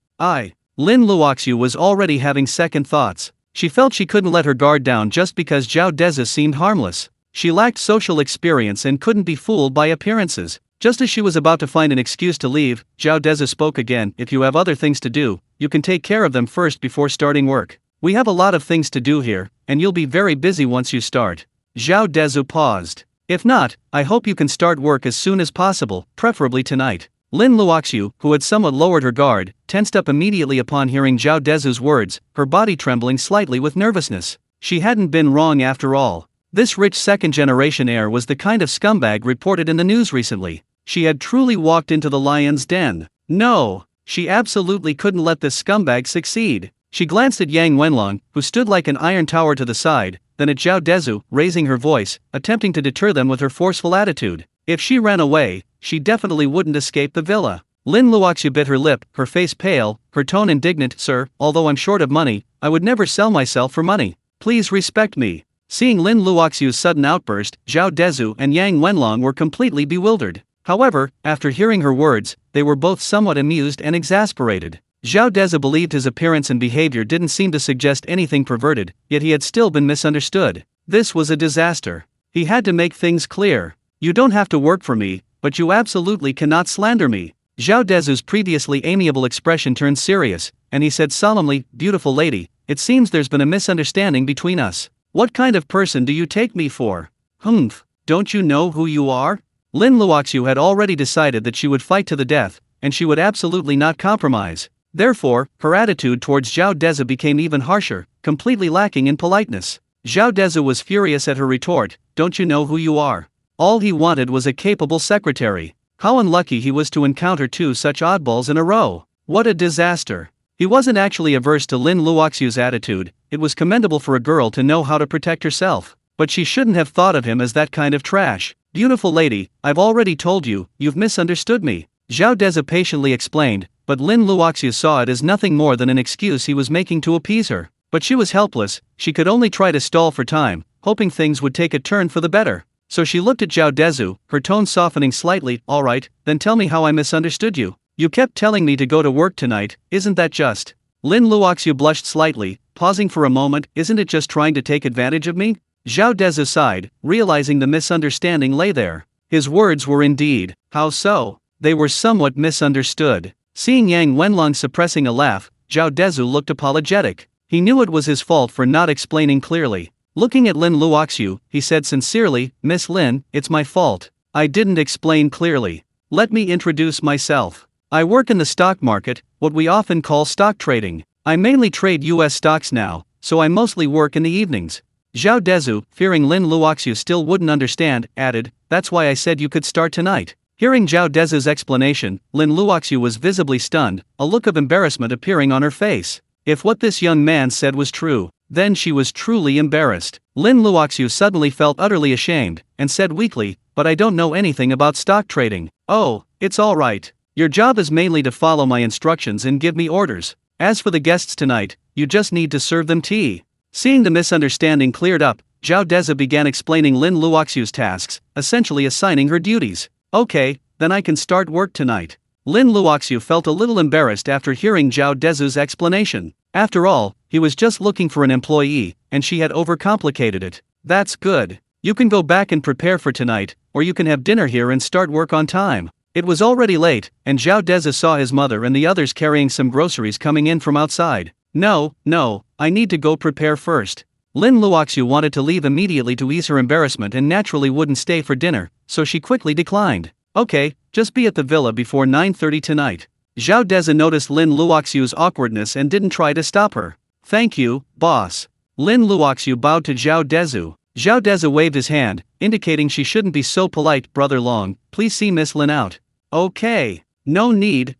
Lin Luoxiu was already having second thoughts. She felt she couldn't let her guard down just because Zhao Dezhu seemed harmless. She lacked social experience and couldn't be fooled by appearances. Just as she was about to find an excuse to leave, Zhao Dezhu spoke again. "If you have other things to do, you can take care of them first before starting work. We have a lot of things to do here, and you'll be very busy once you start." Zhao Dezhu paused. "If not, I hope you can start work as soon as possible, preferably tonight." Lin Luoxiu, who had somewhat lowered her guard, tensed up immediately upon hearing Zhao Dezhu's words, her body trembling slightly with nervousness. She hadn't been wrong after all. This rich second-generation heir was the kind of scumbag reported in the news recently. She had truly walked into the lion's den. No, she absolutely couldn't let this scumbag succeed. She glanced at Yang Wenlong, who stood like an iron tower to the side, then at Zhao Dezhu, raising her voice, attempting to deter them with her forceful attitude. If she ran away, she definitely wouldn't escape the villa. Lin Luoxiu bit her lip, her face pale, her tone indignant. "Sir, although I'm short of money, I would never sell myself for money. Please respect me." Seeing Lin Luoxiu's sudden outburst, Zhao Dezhu and Yang Wenlong were completely bewildered. However, after hearing her words, they were both somewhat amused and exasperated. Zhao Dezhu believed his appearance and behavior didn't seem to suggest anything perverted, yet he had still been misunderstood. This was a disaster. He had to make things clear. "You don't have to work for me, but you absolutely cannot slander me." Zhao Dezhu's previously amiable expression turned serious, and he said solemnly, "Beautiful lady, it seems there's been a misunderstanding between us. What kind of person do you take me for?" "Humph, don't you know who you are?" Lin Luoxiu had already decided that she would fight to the death, and she would absolutely not compromise. Therefore, her attitude towards Zhao Dezhu became even harsher, completely lacking in politeness. Zhao Dezhu was furious at her retort. "Don't you know who you are?" All he wanted was a capable secretary. How unlucky he was to encounter 2 such oddballs in a row. What a disaster. He wasn't actually averse to Lin Luoxiu's attitude. It was commendable for a girl to know how to protect herself. But she shouldn't have thought of him as that kind of trash. Beautiful lady, I've already told you, you've misunderstood me, Zhao Dezhu patiently explained, but Lin Luoxiu saw it as nothing more than an excuse he was making to appease her. But she was helpless, she could only try to stall for time, hoping things would take a turn for the better. So she looked at Zhao Dezhu, her tone softening slightly. Alright, then tell me how I misunderstood you. You kept telling me to go to work tonight, isn't that just? Lin Luoxiu blushed slightly, pausing for a moment. Isn't it just trying to take advantage of me? Zhao Dezhu sighed, realizing the misunderstanding lay there. His words were indeed, how so? They were somewhat misunderstood. Seeing Yang Wenlong suppressing a laugh, Zhao Dezhu looked apologetic. He knew it was his fault for not explaining clearly. Looking at Lin Luoxiu, he said sincerely, Miss Lin, it's my fault. I didn't explain clearly. Let me introduce myself. I work in the stock market, what we often call stock trading. I mainly trade US stocks now, so I mostly work in the evenings. Zhao Dezhu, fearing Lin Luoxiu still wouldn't understand, added, that's why I said you could start tonight. Hearing Zhao Dezhu's explanation, Lin Luoxiu was visibly stunned, a look of embarrassment appearing on her face. If what this young man said was true, then she was truly embarrassed. Lin Luoxiu suddenly felt utterly ashamed, and said weakly, but I don't know anything about stock trading. Oh, it's alright. Your job is mainly to follow my instructions and give me orders. As for the guests tonight, you just need to serve them tea. Seeing the misunderstanding cleared up, Zhao Dezhu began explaining Lin Luoxiu's tasks, essentially assigning her duties. Okay, then I can start work tonight. Lin Luoxiu felt a little embarrassed after hearing Zhao Dezhu's explanation. After all, he was just looking for an employee, and she had overcomplicated it. That's good. You can go back and prepare for tonight, or you can have dinner here and start work on time. It was already late, and Zhao Dezhu saw his mother and the others carrying some groceries coming in from outside. No, I need to go prepare first. Lin Luoxiu wanted to leave immediately to ease her embarrassment and naturally wouldn't stay for dinner, so she quickly declined. Okay, just be at the villa before 9:30 tonight. Zhao Dezhu noticed Lin Luoxiu's awkwardness and didn't try to stop her. Thank you, boss. Lin Luoxiu bowed to Zhao Dezhu. Zhao Dezhu waved his hand, indicating she shouldn't be so polite. Brother Long, please see Miss Lin out. Okay. No need.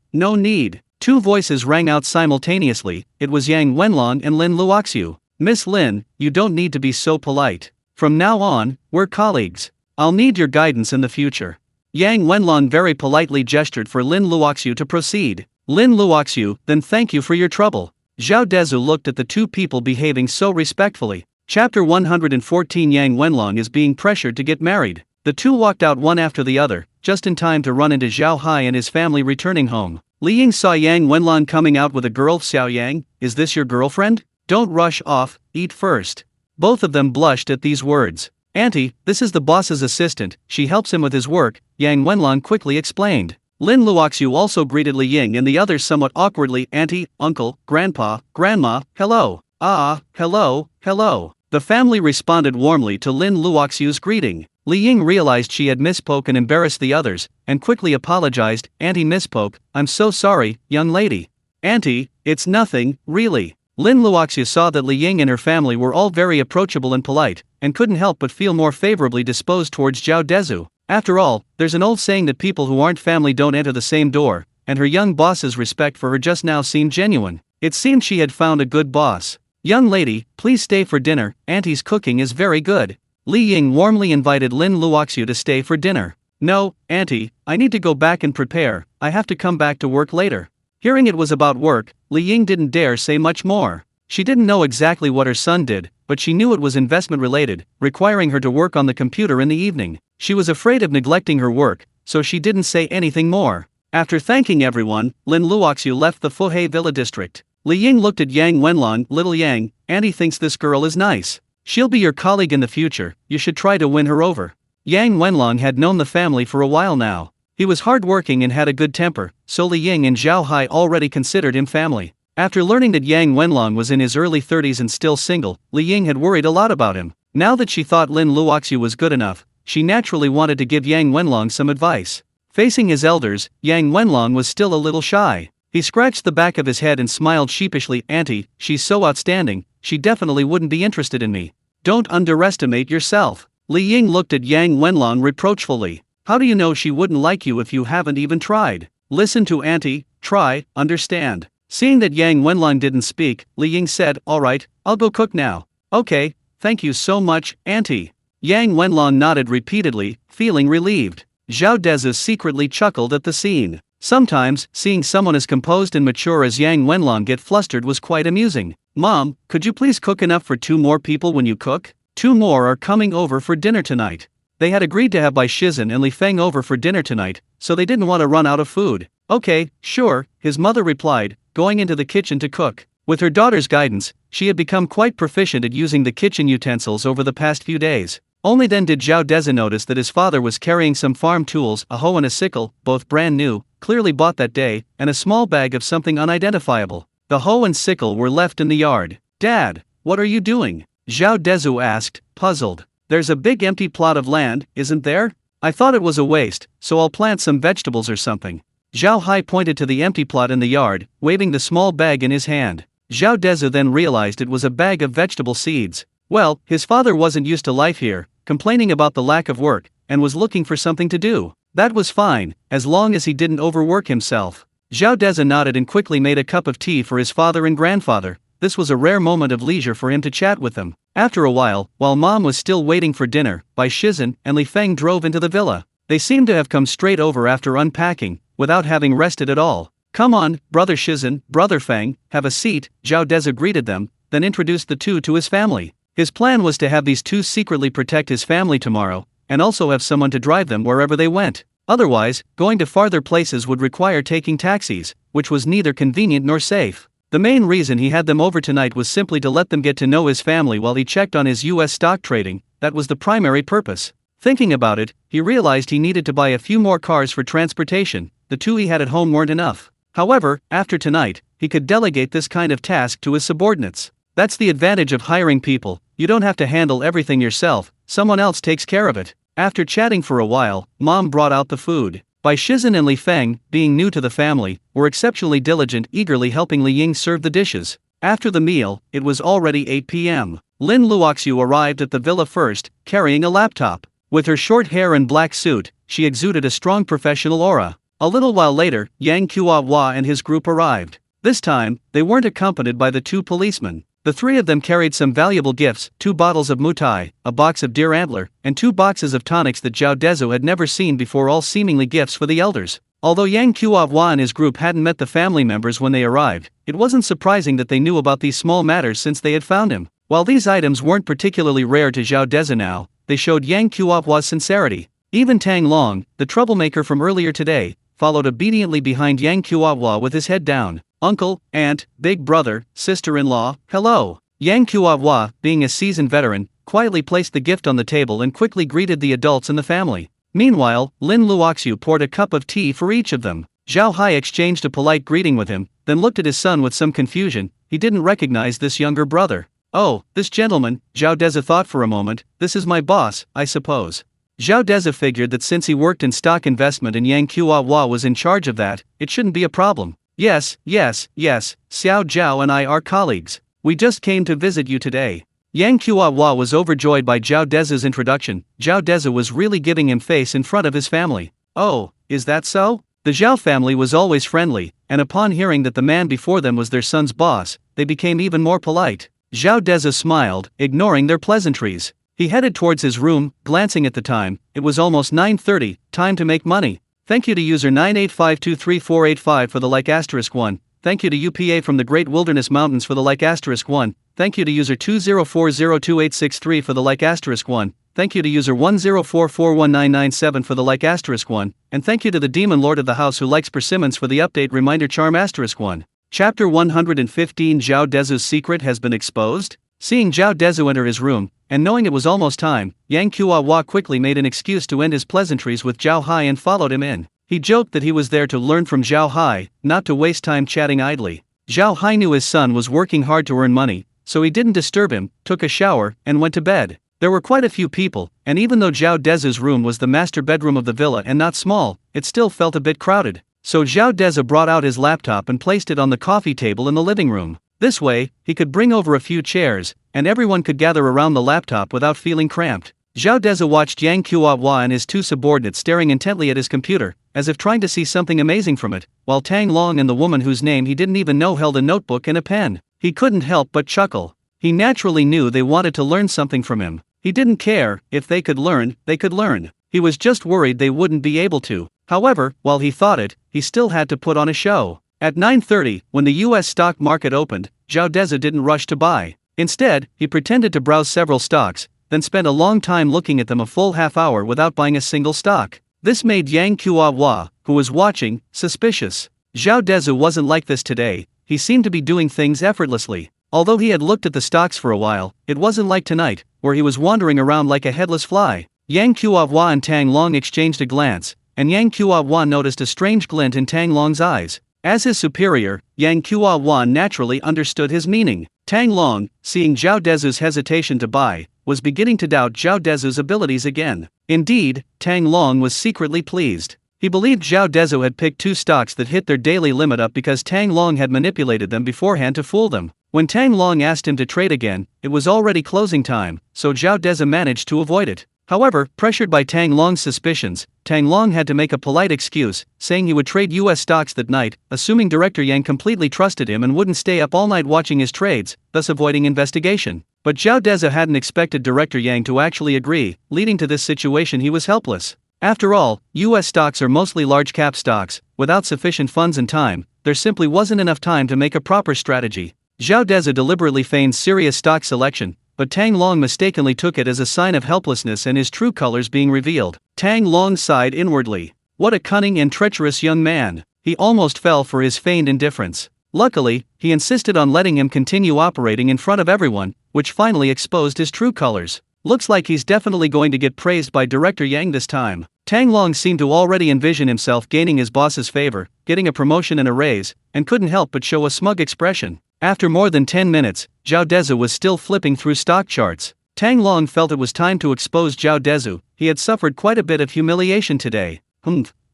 Two voices rang out simultaneously. It was Yang Wenlong and Lin Luoxiu. Miss Lin, you don't need to be so polite. From now on, we're colleagues. I'll need your guidance in the future. Yang Wenlong very politely gestured for Lin Luoxiu to proceed. Lin Luoxiu, then thank you for your trouble. Zhao Dezhu looked at the two people behaving so respectfully. Chapter 114. Yang Wenlong is being pressured to get married. The two walked out one after the other, just in time to run into Zhao Hai and his family returning home. Li Ying saw Yang Wenlong coming out with a girl. Xiao Yang, is this your girlfriend? Don't rush off, eat first. Both of them blushed at these words. Auntie, this is the boss's assistant, she helps him with his work, Yang Wenlong quickly explained. Lin Luoxiu also greeted Li Ying and the others somewhat awkwardly. Auntie, uncle, grandpa, grandma, hello. Hello. The family responded warmly to Lin Luoxiu's greeting. Li Ying realized she had misspoke and embarrassed the others, and quickly apologized. Auntie misspoke, I'm so sorry, young lady. Auntie, it's nothing, really. Lin Luoxiu saw that Li Ying and her family were all very approachable and polite, and couldn't help but feel more favorably disposed towards Zhao Dezhu. After all, there's an old saying that people who aren't family don't enter the same door, and her young boss's respect for her just now seemed genuine. It seemed she had found a good boss. Young lady, please stay for dinner, Auntie's cooking is very good. Li Ying warmly invited Lin Luoxiu to stay for dinner. No, Auntie, I need to go back and prepare, I have to come back to work later. Hearing it was about work, Li Ying didn't dare say much more. She didn't know exactly what her son did, but she knew it was investment related, requiring her to work on the computer in the evening. She was afraid of neglecting her work, so she didn't say anything more. After thanking everyone, Lin Luoxiu left the Fuhei Villa district. Li Ying looked at Yang Wenlong. Little Yang, Auntie thinks this girl is nice. She'll be your colleague in the future, you should try to win her over. Yang Wenlong had known the family for a while now. He was hardworking and had a good temper, so Li Ying and Zhao Hai already considered him family. After learning that Yang Wenlong was in his early 30s and still single, Li Ying had worried a lot about him. Now that she thought Lin Luoxiu was good enough, she naturally wanted to give Yang Wenlong some advice. Facing his elders, Yang Wenlong was still a little shy. He scratched the back of his head and smiled sheepishly. Auntie, she's so outstanding, she definitely wouldn't be interested in me. Don't underestimate yourself. Li Ying looked at Yang Wenlong reproachfully. How do you know she wouldn't like you if you haven't even tried? Listen to Auntie, try, understand. Seeing that Yang Wenlong didn't speak, Li Ying said, alright, I'll go cook now. Okay, thank you so much, Auntie. Yang Wenlong nodded repeatedly, feeling relieved. Zhao Dezhu secretly chuckled at the scene. Sometimes, seeing someone as composed and mature as Yang Wenlong get flustered was quite amusing. Mom, could you please cook enough for 2 more people when you cook? 2 more are coming over for dinner tonight. They had agreed to have Bai Shizhen and Li Feng over for dinner tonight, so they didn't want to run out of food. Okay, sure, his mother replied, going into the kitchen to cook. With her daughter's guidance, she had become quite proficient at using the kitchen utensils over the past few days. Only then did Zhao Dezhu notice that his father was carrying some farm tools, a hoe and a sickle, both brand new, clearly bought that day, and a small bag of something unidentifiable. The hoe and sickle were left in the yard. Dad, what are you doing? Zhao Dezhu asked, puzzled. There's a big empty plot of land, isn't there? I thought it was a waste, so I'll plant some vegetables or something. Zhao Hai pointed to the empty plot in the yard, waving the small bag in his hand. Zhao Dezhu then realized it was a bag of vegetable seeds. Well, his father wasn't used to life here, complaining about the lack of work, and was looking for something to do. That was fine, as long as he didn't overwork himself. Zhao Dezhu nodded and quickly made a cup of tea for his father and grandfather. This was a rare moment of leisure for him to chat with them. After a while Mom was still waiting for dinner, Bai Shizhen and Li Feng drove into the villa. They seemed to have come straight over after unpacking, without having rested at all. Come on, Brother Shizhen, Brother Feng, have a seat, Zhao Dezhu greeted them, then introduced the two to his family. His plan was to have these two secretly protect his family tomorrow, and also have someone to drive them wherever they went. Otherwise, going to farther places would require taking taxis, which was neither convenient nor safe. The main reason he had them over tonight was simply to let them get to know his family while he checked on his US stock trading. That was the primary purpose. Thinking about it, he realized he needed to buy a few more cars for transportation. The 2 he had at home weren't enough. However, after tonight, he could delegate this kind of task to his subordinates. That's the advantage of hiring people. You don't have to handle everything yourself, someone else takes care of it. After chatting for a while, Mom brought out the food. Bai Shizhen and Li Feng, being new to the family, were exceptionally diligent, eagerly helping Li Ying serve the dishes. After the meal, it was already 8 p.m. Lin Luoxiu arrived at the villa first, carrying a laptop. With her short hair and black suit, she exuded a strong professional aura. A little while later, Yang Kuo-hwa and his group arrived. This time, they weren't accompanied by the 2 policemen. The 3 of them carried some valuable gifts, 2 bottles of mutai, a box of deer antler, and 2 boxes of tonics that Zhao Dezhu had never seen before, all seemingly gifts for the elders. Although Yang Kuo-hwa and his group hadn't met the family members when they arrived, it wasn't surprising that they knew about these small matters since they had found him. While these items weren't particularly rare to Zhao Dezhu now, they showed Yang Kuo-hwa's sincerity. Even Tang Long, the troublemaker from earlier today, followed obediently behind Yang Kuo-hwa with his head down. Uncle, aunt, big brother, sister-in-law, hello. Yang Kuo-hwa, being a seasoned veteran, quietly placed the gift on the table and quickly greeted the adults in the family. Meanwhile, Lin Luoxiu poured a cup of tea for each of them. Zhao Hai exchanged a polite greeting with him, then looked at his son with some confusion. He didn't recognize this younger brother. Oh, this gentleman, Zhao Dezhu thought for a moment, this is my boss, I suppose. Zhao Dezhu figured that since he worked in stock investment and Yang Kuo-hwa was in charge of that, it shouldn't be a problem. Yes, Xiao Zhao and I are colleagues. We just came to visit you today. Yang Kuo-hwa was overjoyed by Zhao Dezhu's introduction. Zhao Dezhu was really giving him face in front of his family. Oh, is that so? The Zhao family was always friendly, and upon hearing that the man before them was their son's boss, they became even more polite. Zhao Dezhu smiled, ignoring their pleasantries. He headed towards his room, glancing at the time. It was almost 9:30, time to make money. Thank you to user 985234885 for the like *1. Thank you to UPA from the Great Wilderness Mountains for the like *1. Thank you to user 204028663 for the like *1. Thank you to user 104419997 for the like *1. And thank you to the Demon Lord of the House who likes persimmons for the update reminder charm *1. Chapter 115 Zhao Dezhu's secret has been exposed? Seeing Zhao Dezhu enter his room, and knowing it was almost time, Yang Kuo-hwa quickly made an excuse to end his pleasantries with Zhao Hai and followed him in. He joked that he was there to learn from Zhao Hai, not to waste time chatting idly. Zhao Hai knew his son was working hard to earn money, so he didn't disturb him, took a shower, and went to bed. There were quite a few people, and even though Zhao Dezhu's room was the master bedroom of the villa and not small, it still felt a bit crowded. So Zhao Dezhu brought out his laptop and placed it on the coffee table in the living room. This way, he could bring over a few chairs, and everyone could gather around the laptop without feeling cramped. Zhao Dezhu watched Yang Kuo-hwa and his 2 subordinates staring intently at his computer, as if trying to see something amazing from it, while Tang Long and the woman whose name he didn't even know held a notebook and a pen. He couldn't help but chuckle. He naturally knew they wanted to learn something from him. He didn't care. If they could learn, they could learn. He was just worried they wouldn't be able to. However, while he thought it, he still had to put on a show. At 9:30, when the US stock market opened, Zhao Dezhu didn't rush to buy. Instead, he pretended to browse several stocks, then spent a long time looking at them, a full half hour without buying a single stock. This made Yang Kuo-hwa, who was watching, suspicious. Zhao Dezhu wasn't like this today. He seemed to be doing things effortlessly. Although he had looked at the stocks for a while, it wasn't like tonight, where he was wandering around like a headless fly. Yang Kuo-hwa and Tang Long exchanged a glance, and Yang Kuo-hwa noticed a strange glint in Tang Long's eyes. As his superior, Yang Kuo-hwa naturally understood his meaning. Tang Long, seeing Zhao Dezhu's hesitation to buy, was beginning to doubt Zhao Dezhu's abilities again. Indeed, Tang Long was secretly pleased. He believed Zhao Dezhu had picked two stocks that hit their daily limit up because Tang Long had manipulated them beforehand to fool them. When Tang Long asked him to trade again, it was already closing time, so Zhao Dezhu managed to avoid it. However, pressured by Tang Long's suspicions, Tang Long had to make a polite excuse, saying he would trade US stocks that night, assuming Director Yang completely trusted him and wouldn't stay up all night watching his trades, thus avoiding investigation. But Zhao Dezhu hadn't expected Director Yang to actually agree, leading to this situation. He was helpless. After all, US stocks are mostly large-cap stocks. Without sufficient funds and time, there simply wasn't enough time to make a proper strategy. Zhao Dezhu deliberately feigned serious stock selection, but Tang Long mistakenly took it as a sign of helplessness and his true colors being revealed. Tang Long sighed inwardly. What a cunning and treacherous young man. He almost fell for his feigned indifference. Luckily, he insisted on letting him continue operating in front of everyone, which finally exposed his true colors. Looks like he's definitely going to get praised by Director Yang this time. Tang Long seemed to already envision himself gaining his boss's favor, getting a promotion and a raise, and couldn't help but show a smug expression. After more than 10 minutes, Zhao Dezhu was still flipping through stock charts. Tang Long felt it was time to expose Zhao Dezhu. He had suffered quite a bit of humiliation today.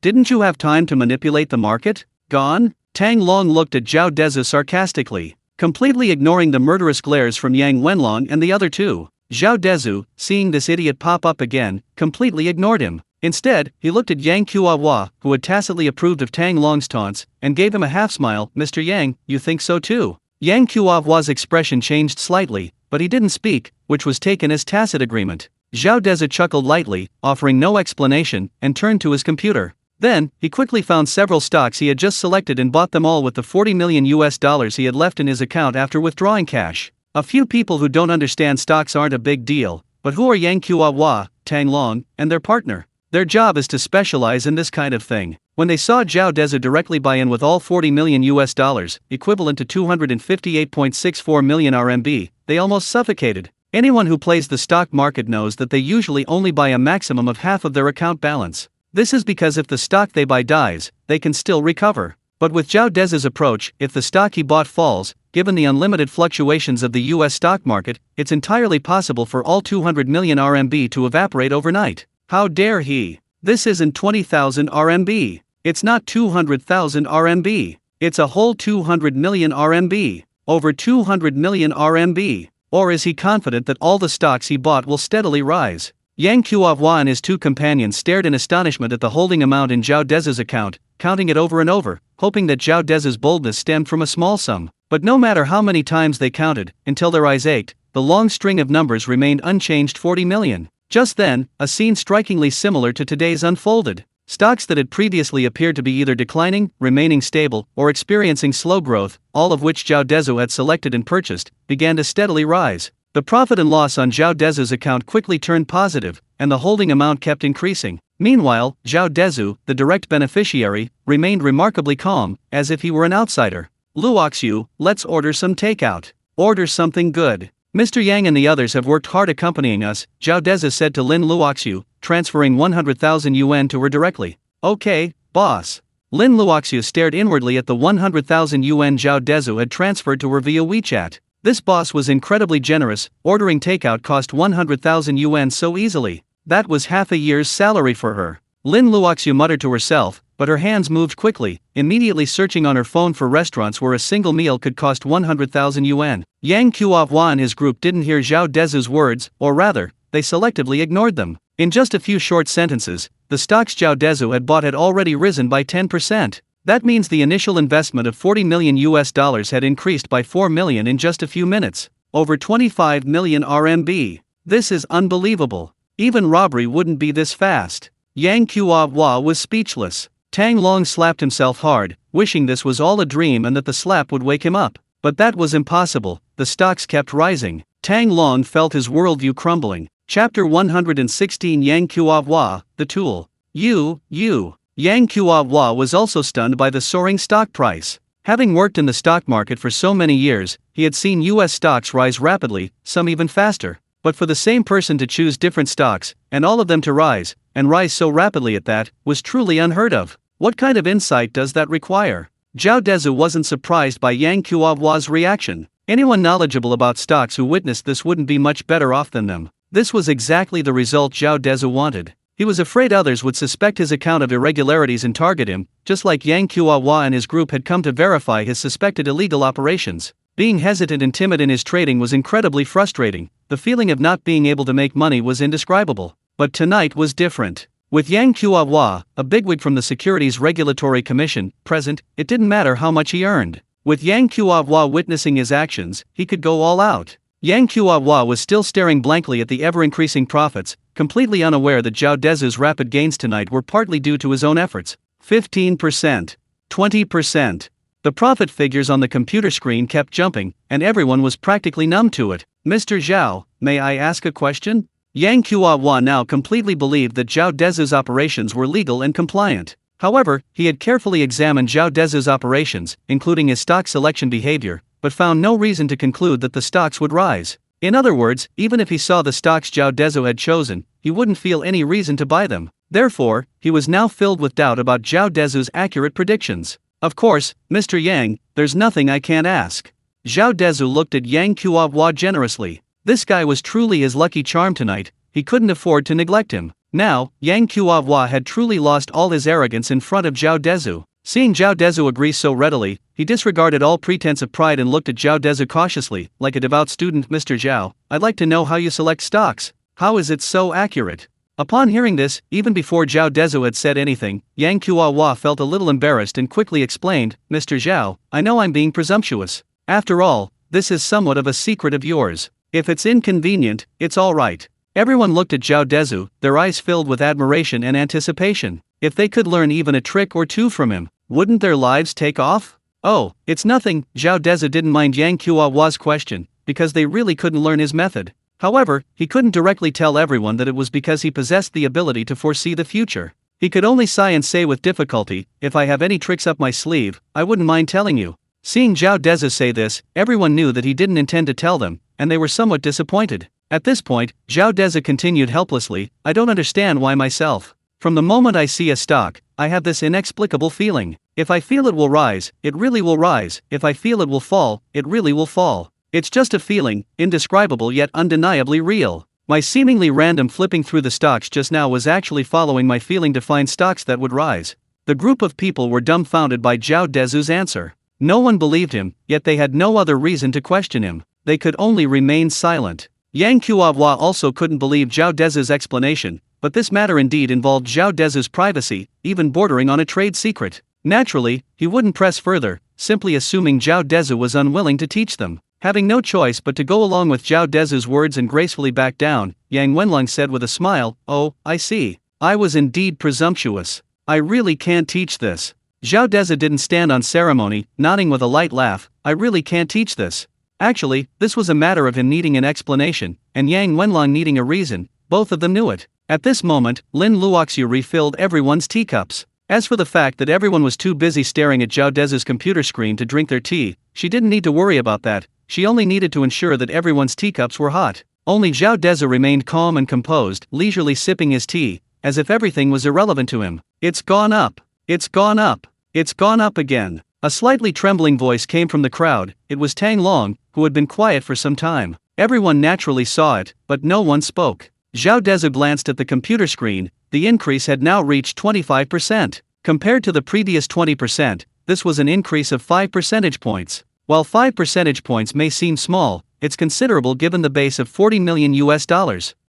Didn't you have time to manipulate the market? Gone? Tang Long looked at Zhao Dezhu sarcastically, completely ignoring the murderous glares from Yang Wenlong and the other two. Zhao Dezhu, seeing this idiot pop up again, completely ignored him. Instead, he looked at Yang Kuo-hwa, who had tacitly approved of Tang Long's taunts, and gave him a half smile. Mr. Yang, you think so too? Yang Kuo-hwa's expression changed slightly, but he didn't speak, which was taken as tacit agreement. Zhao Dezhu chuckled lightly, offering no explanation, and turned to his computer. Then, he quickly found several stocks he had just selected and bought them all with the $40 million he had left in his account after withdrawing cash. A few people who don't understand stocks aren't a big deal, but who are Yang Kuo-hwa, Tang Long, and their partner? Their job is to specialize in this kind of thing. When they saw Zhao Dezhu directly buy in with all $40 million, equivalent to 258.64 million RMB, they almost suffocated. Anyone who plays the stock market knows that they usually only buy a maximum of half of their account balance. This is because if the stock they buy dies, they can still recover. But with Zhao Dezhu's approach, if the stock he bought falls, given the unlimited fluctuations of the US stock market, it's entirely possible for all 200 million RMB to evaporate overnight. How dare he? This isn't 20,000 RMB. It's not 200,000 RMB. It's a whole 200 million RMB. Over 200 million RMB. Or is he confident that all the stocks he bought will steadily rise? Yang Kuo-hwa and his two companions stared in astonishment at the holding amount in Zhao Dezhu's account, counting it over and over, hoping that Zhao Dezhu's boldness stemmed from a small sum. But no matter how many times they counted, until their eyes ached, the long string of numbers remained unchanged. 40 million. Just then, a scene strikingly similar to today's unfolded. Stocks that had previously appeared to be either declining, remaining stable, or experiencing slow growth, all of which Zhao Dezhu had selected and purchased, began to steadily rise. The profit and loss on Zhao Dezhu's account quickly turned positive, and the holding amount kept increasing. Meanwhile, Zhao Dezhu, the direct beneficiary, remained remarkably calm, as if he were an outsider. Luoxiu, let's order some takeout. Order something good. Mr. Yang and the others have worked hard accompanying us, Zhao Dezhu said to Lin Luoxiu, transferring 100,000 yuan to her directly. Okay, boss. Lin Luoxiu stared inwardly at the 100,000 yuan Zhao Dezhu had transferred to her via WeChat. This boss was incredibly generous, ordering takeout cost 100,000 yuan so easily. That was half a year's salary for her. Lin Luoxiu muttered to herself, but her hands moved quickly, immediately searching on her phone for restaurants where a single meal could cost 100,000 yuan. Yang Kuo-hwa and his group didn't hear Zhao Dezhu's words, or rather, they selectively ignored them. In just a few short sentences, the stocks Zhao Dezhu had bought had already risen by 10%. That means the initial investment of $40 million had increased by 4 million in just a few minutes. Over 25 million RMB. This is unbelievable. Even robbery wouldn't be this fast. Yang Qiuhua was speechless. Tang Long slapped himself hard, wishing this was all a dream and that the slap would wake him up. But that was impossible. The stocks kept rising. Tang Long felt his worldview crumbling. Chapter 116 Yang Qiuhua, the Tool. Yang Qiuhua was also stunned by the soaring stock price. Having worked in the stock market for so many years, he had seen US stocks rise rapidly, some even faster. But for the same person to choose different stocks, and all of them to rise, and rise so rapidly at that, was truly unheard of. What kind of insight does that require? Zhao Dezhu wasn't surprised by Yang Qiuhua's reaction. Anyone knowledgeable about stocks who witnessed this wouldn't be much better off than them. This was exactly the result Zhao Dezhu wanted. He was afraid others would suspect his account of irregularities and target him, just like Yang Qiuhua and his group had come to verify his suspected illegal operations. Being hesitant and timid in his trading was incredibly frustrating. The feeling of not being able to make money was indescribable. But tonight was different. With Yang Qiuhua, a bigwig from the Securities Regulatory Commission, present, it didn't matter how much he earned. With Yang Qiuhua witnessing his actions, he could go all out. Yang Qiuhua was still staring blankly at the ever-increasing profits, completely unaware that Zhao Dezhu's rapid gains tonight were partly due to his own efforts. 15%. 20%. The profit figures on the computer screen kept jumping, and everyone was practically numb to it. Mr. Zhao, may I ask a question? Yang Qiuhua now completely believed that Zhao Dezhu's operations were legal and compliant. However, he had carefully examined Zhao Dezhu's operations, including his stock selection behavior, but found no reason to conclude that the stocks would rise. In other words, even if he saw the stocks Zhao Dezhu had chosen, he wouldn't feel any reason to buy them. Therefore, he was now filled with doubt about Zhao Dezhu's accurate predictions. Of course, Mr. Yang, there's nothing I can't ask. Zhao Dezhu looked at Yang Qiuhua generously. This guy was truly his lucky charm tonight, he couldn't afford to neglect him. Now, Yang Qiuhua had truly lost all his arrogance in front of Zhao Dezhu. Seeing Zhao Dezhu agree so readily, he disregarded all pretense of pride and looked at Zhao Dezhu cautiously, like a devout student. Mr. Zhao, I'd like to know how you select stocks. How is it so accurate? Upon hearing this, even before Zhao Dezhu had said anything, Yang Qiuhua felt a little embarrassed and quickly explained, Mr. Zhao, I know I'm being presumptuous. After all, this is somewhat of a secret of yours. If it's inconvenient, it's all right. Everyone looked at Zhao Dezhu, their eyes filled with admiration and anticipation. If they could learn even a trick or two from him, wouldn't their lives take off? Oh, it's nothing. Zhao Dezhu didn't mind Yang Qiuhua's question, because they really couldn't learn his method. However, he couldn't directly tell everyone that it was because he possessed the ability to foresee the future. He could only sigh and say with difficulty, if I have any tricks up my sleeve, I wouldn't mind telling you. Seeing Zhao Dezhu say this, everyone knew that he didn't intend to tell them, and they were somewhat disappointed. At this point, Zhao Dezhu continued helplessly, I don't understand why myself. From the moment I see a stock, I have this inexplicable feeling. If I feel it will rise, it really will rise. If I feel it will fall, it really will fall. It's just a feeling, indescribable yet undeniably real. My seemingly random flipping through the stocks just now was actually following my feeling to find stocks that would rise. The group of people were dumbfounded by Zhao Dezhu's answer. No one believed him, yet they had no other reason to question him. They could only remain silent. Yang Qiuhua also couldn't believe Zhao Dezhu's explanation, but this matter indeed involved Zhao Dezhu's privacy, even bordering on a trade secret. Naturally, he wouldn't press further, simply assuming Zhao Dezhu was unwilling to teach them. Having no choice but to go along with Zhao Dezhu's words and gracefully back down, Yang Wenlong said with a smile, Oh, I see. I was indeed presumptuous. I really can't teach this. Zhao Dezhu didn't stand on ceremony, nodding with a light laugh, I really can't teach this. Actually, this was a matter of him needing an explanation, and Yang Wenlong needing a reason. Both of them knew it. At this moment, Lin Luoxiu refilled everyone's teacups. As for the fact that everyone was too busy staring at Zhao Dezhu's computer screen to drink their tea, she didn't need to worry about that. She only needed to ensure that everyone's teacups were hot. Only Zhao Dezhu remained calm and composed, leisurely sipping his tea, as if everything was irrelevant to him. It's gone up. It's gone up. It's gone up again. A slightly trembling voice came from the crowd. It was Tang Long, who had been quiet for some time. Everyone naturally saw it, but no one spoke. Zhao Dezhu glanced at the computer screen. The increase had now reached 25%. Compared to the previous 20%, this was an increase of 5 percentage points. While 5 percentage points may seem small, it's considerable given the base of $40 million.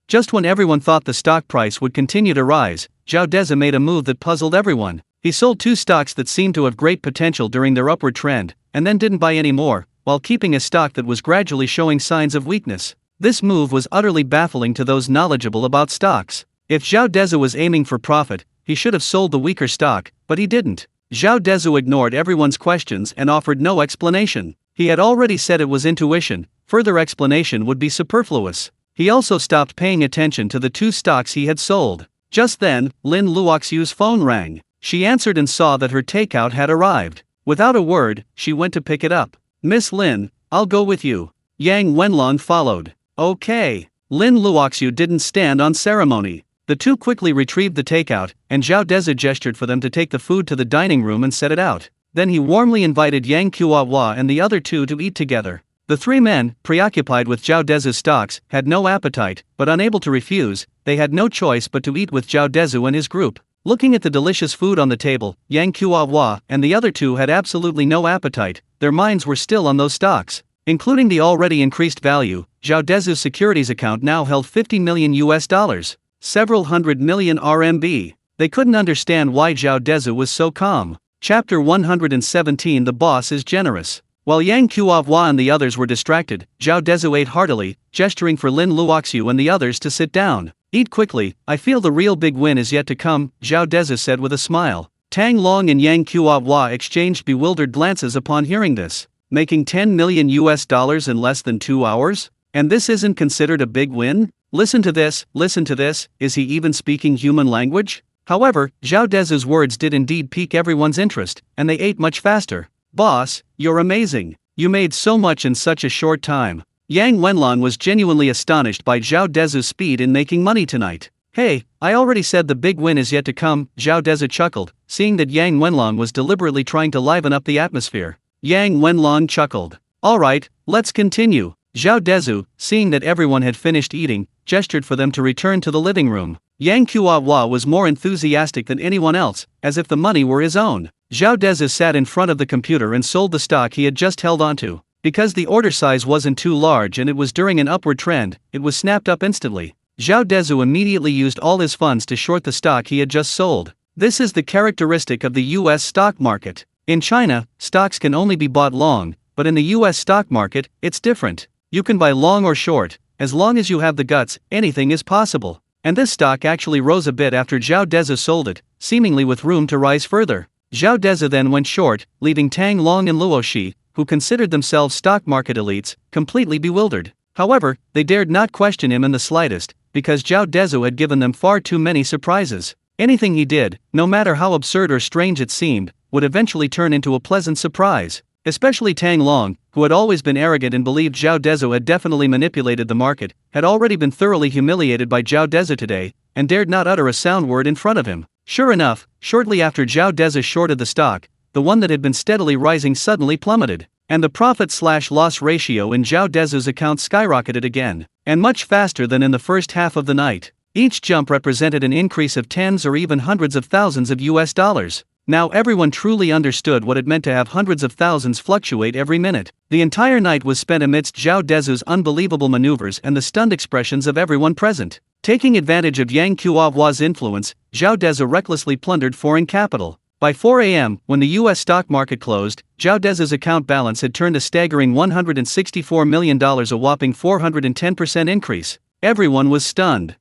Just when everyone thought the stock price would continue to rise, Zhao Dezhu made a move that puzzled everyone. He sold 2 stocks that seemed to have great potential during their upward trend, and then didn't buy any more, while keeping a stock that was gradually showing signs of weakness. This move was utterly baffling to those knowledgeable about stocks. If Zhao Dezhu was aiming for profit, he should have sold the weaker stock, but he didn't. Zhao Dezhu ignored everyone's questions and offered no explanation. He had already said it was intuition, further explanation would be superfluous. He also stopped paying attention to the two stocks he had sold. Just then, Lin Luoxiu's phone rang. She answered and saw that her takeout had arrived. Without a word, she went to pick it up. "Miss Lin, I'll go with you." Yang Wenlong followed. "Okay." Lin Luoxiu didn't stand on ceremony. The two quickly retrieved the takeout, and Zhao Dezhu gestured for them to take the food to the dining room and set it out. Then he warmly invited Yang Qiuhua and the other two to eat together. The three men, preoccupied with Zhao Dezhu's stocks, had no appetite, but unable to refuse, they had no choice but to eat with Zhao Dezhu and his group. Looking at the delicious food on the table, Yang Qiuhua and the other two had absolutely no appetite, their minds were still on those stocks. Including the already increased value, Zhao Dezhu's securities account now held $50 million, several hundred million RMB. They couldn't understand why Zhao Dezhu was so calm. Chapter 117 The Boss is Generous. While Yang Qiuhua and the others were distracted, Zhao Dezhu ate heartily, gesturing for Lin Luoxiu and the others to sit down. "Eat quickly, I feel the real big win is yet to come," Zhao Dezhu said with a smile. Tang Long and Yang Qiuhua exchanged bewildered glances upon hearing this. Making $10 million in less than 2 hours? And this isn't considered a big win? Listen to this, is he even speaking human language? However, Zhao Dezhu's words did indeed pique everyone's interest, and they ate much faster. "Boss, you're amazing. You made so much in such a short time." Yang Wenlong was genuinely astonished by Zhao Dezhu's speed in making money tonight. "Hey, I already said the big win is yet to come," Zhao Dezhu chuckled, seeing that Yang Wenlong was deliberately trying to liven up the atmosphere. Yang Wenlong chuckled. "Alright, let's continue." Zhao Dezhu, seeing that everyone had finished eating, gestured for them to return to the living room. Yang Qiuhua was more enthusiastic than anyone else, as if the money were his own. Zhao Dezhu sat in front of the computer and sold the stock he had just held onto. Because the order size wasn't too large and it was during an upward trend, it was snapped up instantly. Zhao Dezhu immediately used all his funds to short the stock he had just sold. This is the characteristic of the US stock market. In China, stocks can only be bought long, but in the US stock market, it's different. You can buy long or short, as long as you have the guts, anything is possible. And this stock actually rose a bit after Zhao Dezhu sold it, seemingly with room to rise further. Zhao Dezhu then went short, leaving Tang Long and Luo Shi, who considered themselves stock market elites, completely bewildered. However, they dared not question him in the slightest, because Zhao Dezhu had given them far too many surprises. Anything he did, no matter how absurd or strange it seemed, would eventually turn into a pleasant surprise. Especially Tang Long, who had always been arrogant and believed Zhao Dezhu had definitely manipulated the market, had already been thoroughly humiliated by Zhao Dezhu today, and dared not utter a sound word in front of him. Sure enough, shortly after Zhao Dezhu shorted the stock, the one that had been steadily rising suddenly plummeted, and the profit/loss ratio in Zhao Dezhu's account skyrocketed again, and much faster than in the first half of the night. Each jump represented an increase of tens or even hundreds of thousands of US dollars. Now everyone truly understood what it meant to have hundreds of thousands fluctuate every minute. The entire night was spent amidst Zhao Dezhu's unbelievable maneuvers and the stunned expressions of everyone present. Taking advantage of Yang Qiuhua's influence, Zhao Dezhu recklessly plundered foreign capital. By 4 a.m., when the US stock market closed, Zhao Dezhu's account balance had turned a staggering $164 million, a whopping 410% increase. Everyone was stunned.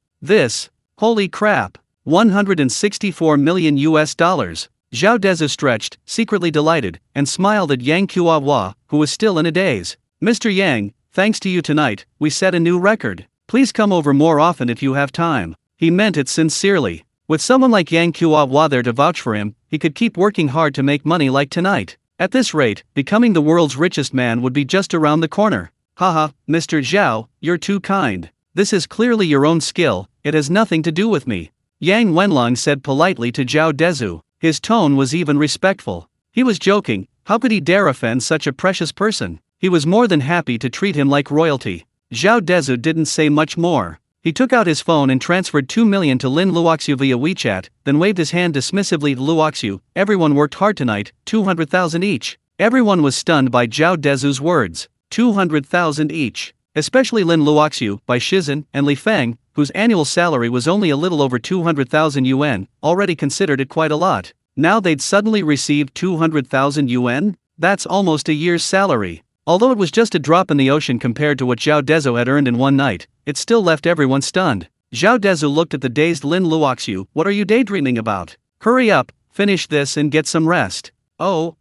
Holy crap, 164 million US dollars. Zhao Dezhu stretched, secretly delighted, and smiled at Yang Qiuhua, who was still in a daze. "Mr. Yang, thanks to you tonight, we set a new record. Please come over more often if you have time." He meant it sincerely. With someone like Yang Qiuhua there to vouch for him, he could keep working hard to make money like tonight. At this rate, becoming the world's richest man would be just around the corner. "Haha, Mr. Zhao, you're too kind. This is clearly your own skill, it has nothing to do with me," Yang Wenlong said politely to Zhao Dezhu. His tone was even respectful. He was joking, how could he dare offend such a precious person? He was more than happy to treat him like royalty. Zhao Dezhu didn't say much more. He took out his phone and transferred 2 million to Lin Luoxiu via WeChat, then waved his hand dismissively to Luoxiu. Everyone worked hard tonight, 200,000 each. Everyone was stunned by Zhao Dezhu's words. 200,000 each. Especially Lin Luoxiu, Bai Shizhen, and Li Feng, whose annual salary was only a little over 200,000 yuan, already considered it quite a lot. Now they'd suddenly received 200,000 yuan? That's almost a year's salary. Although it was just a drop in the ocean compared to what Zhao Dezhu had earned in one night, it still left everyone stunned. Zhao Dezhu looked at the dazed Lin Luoxiu. What are you daydreaming about? Hurry up, finish this and get some rest. Oh.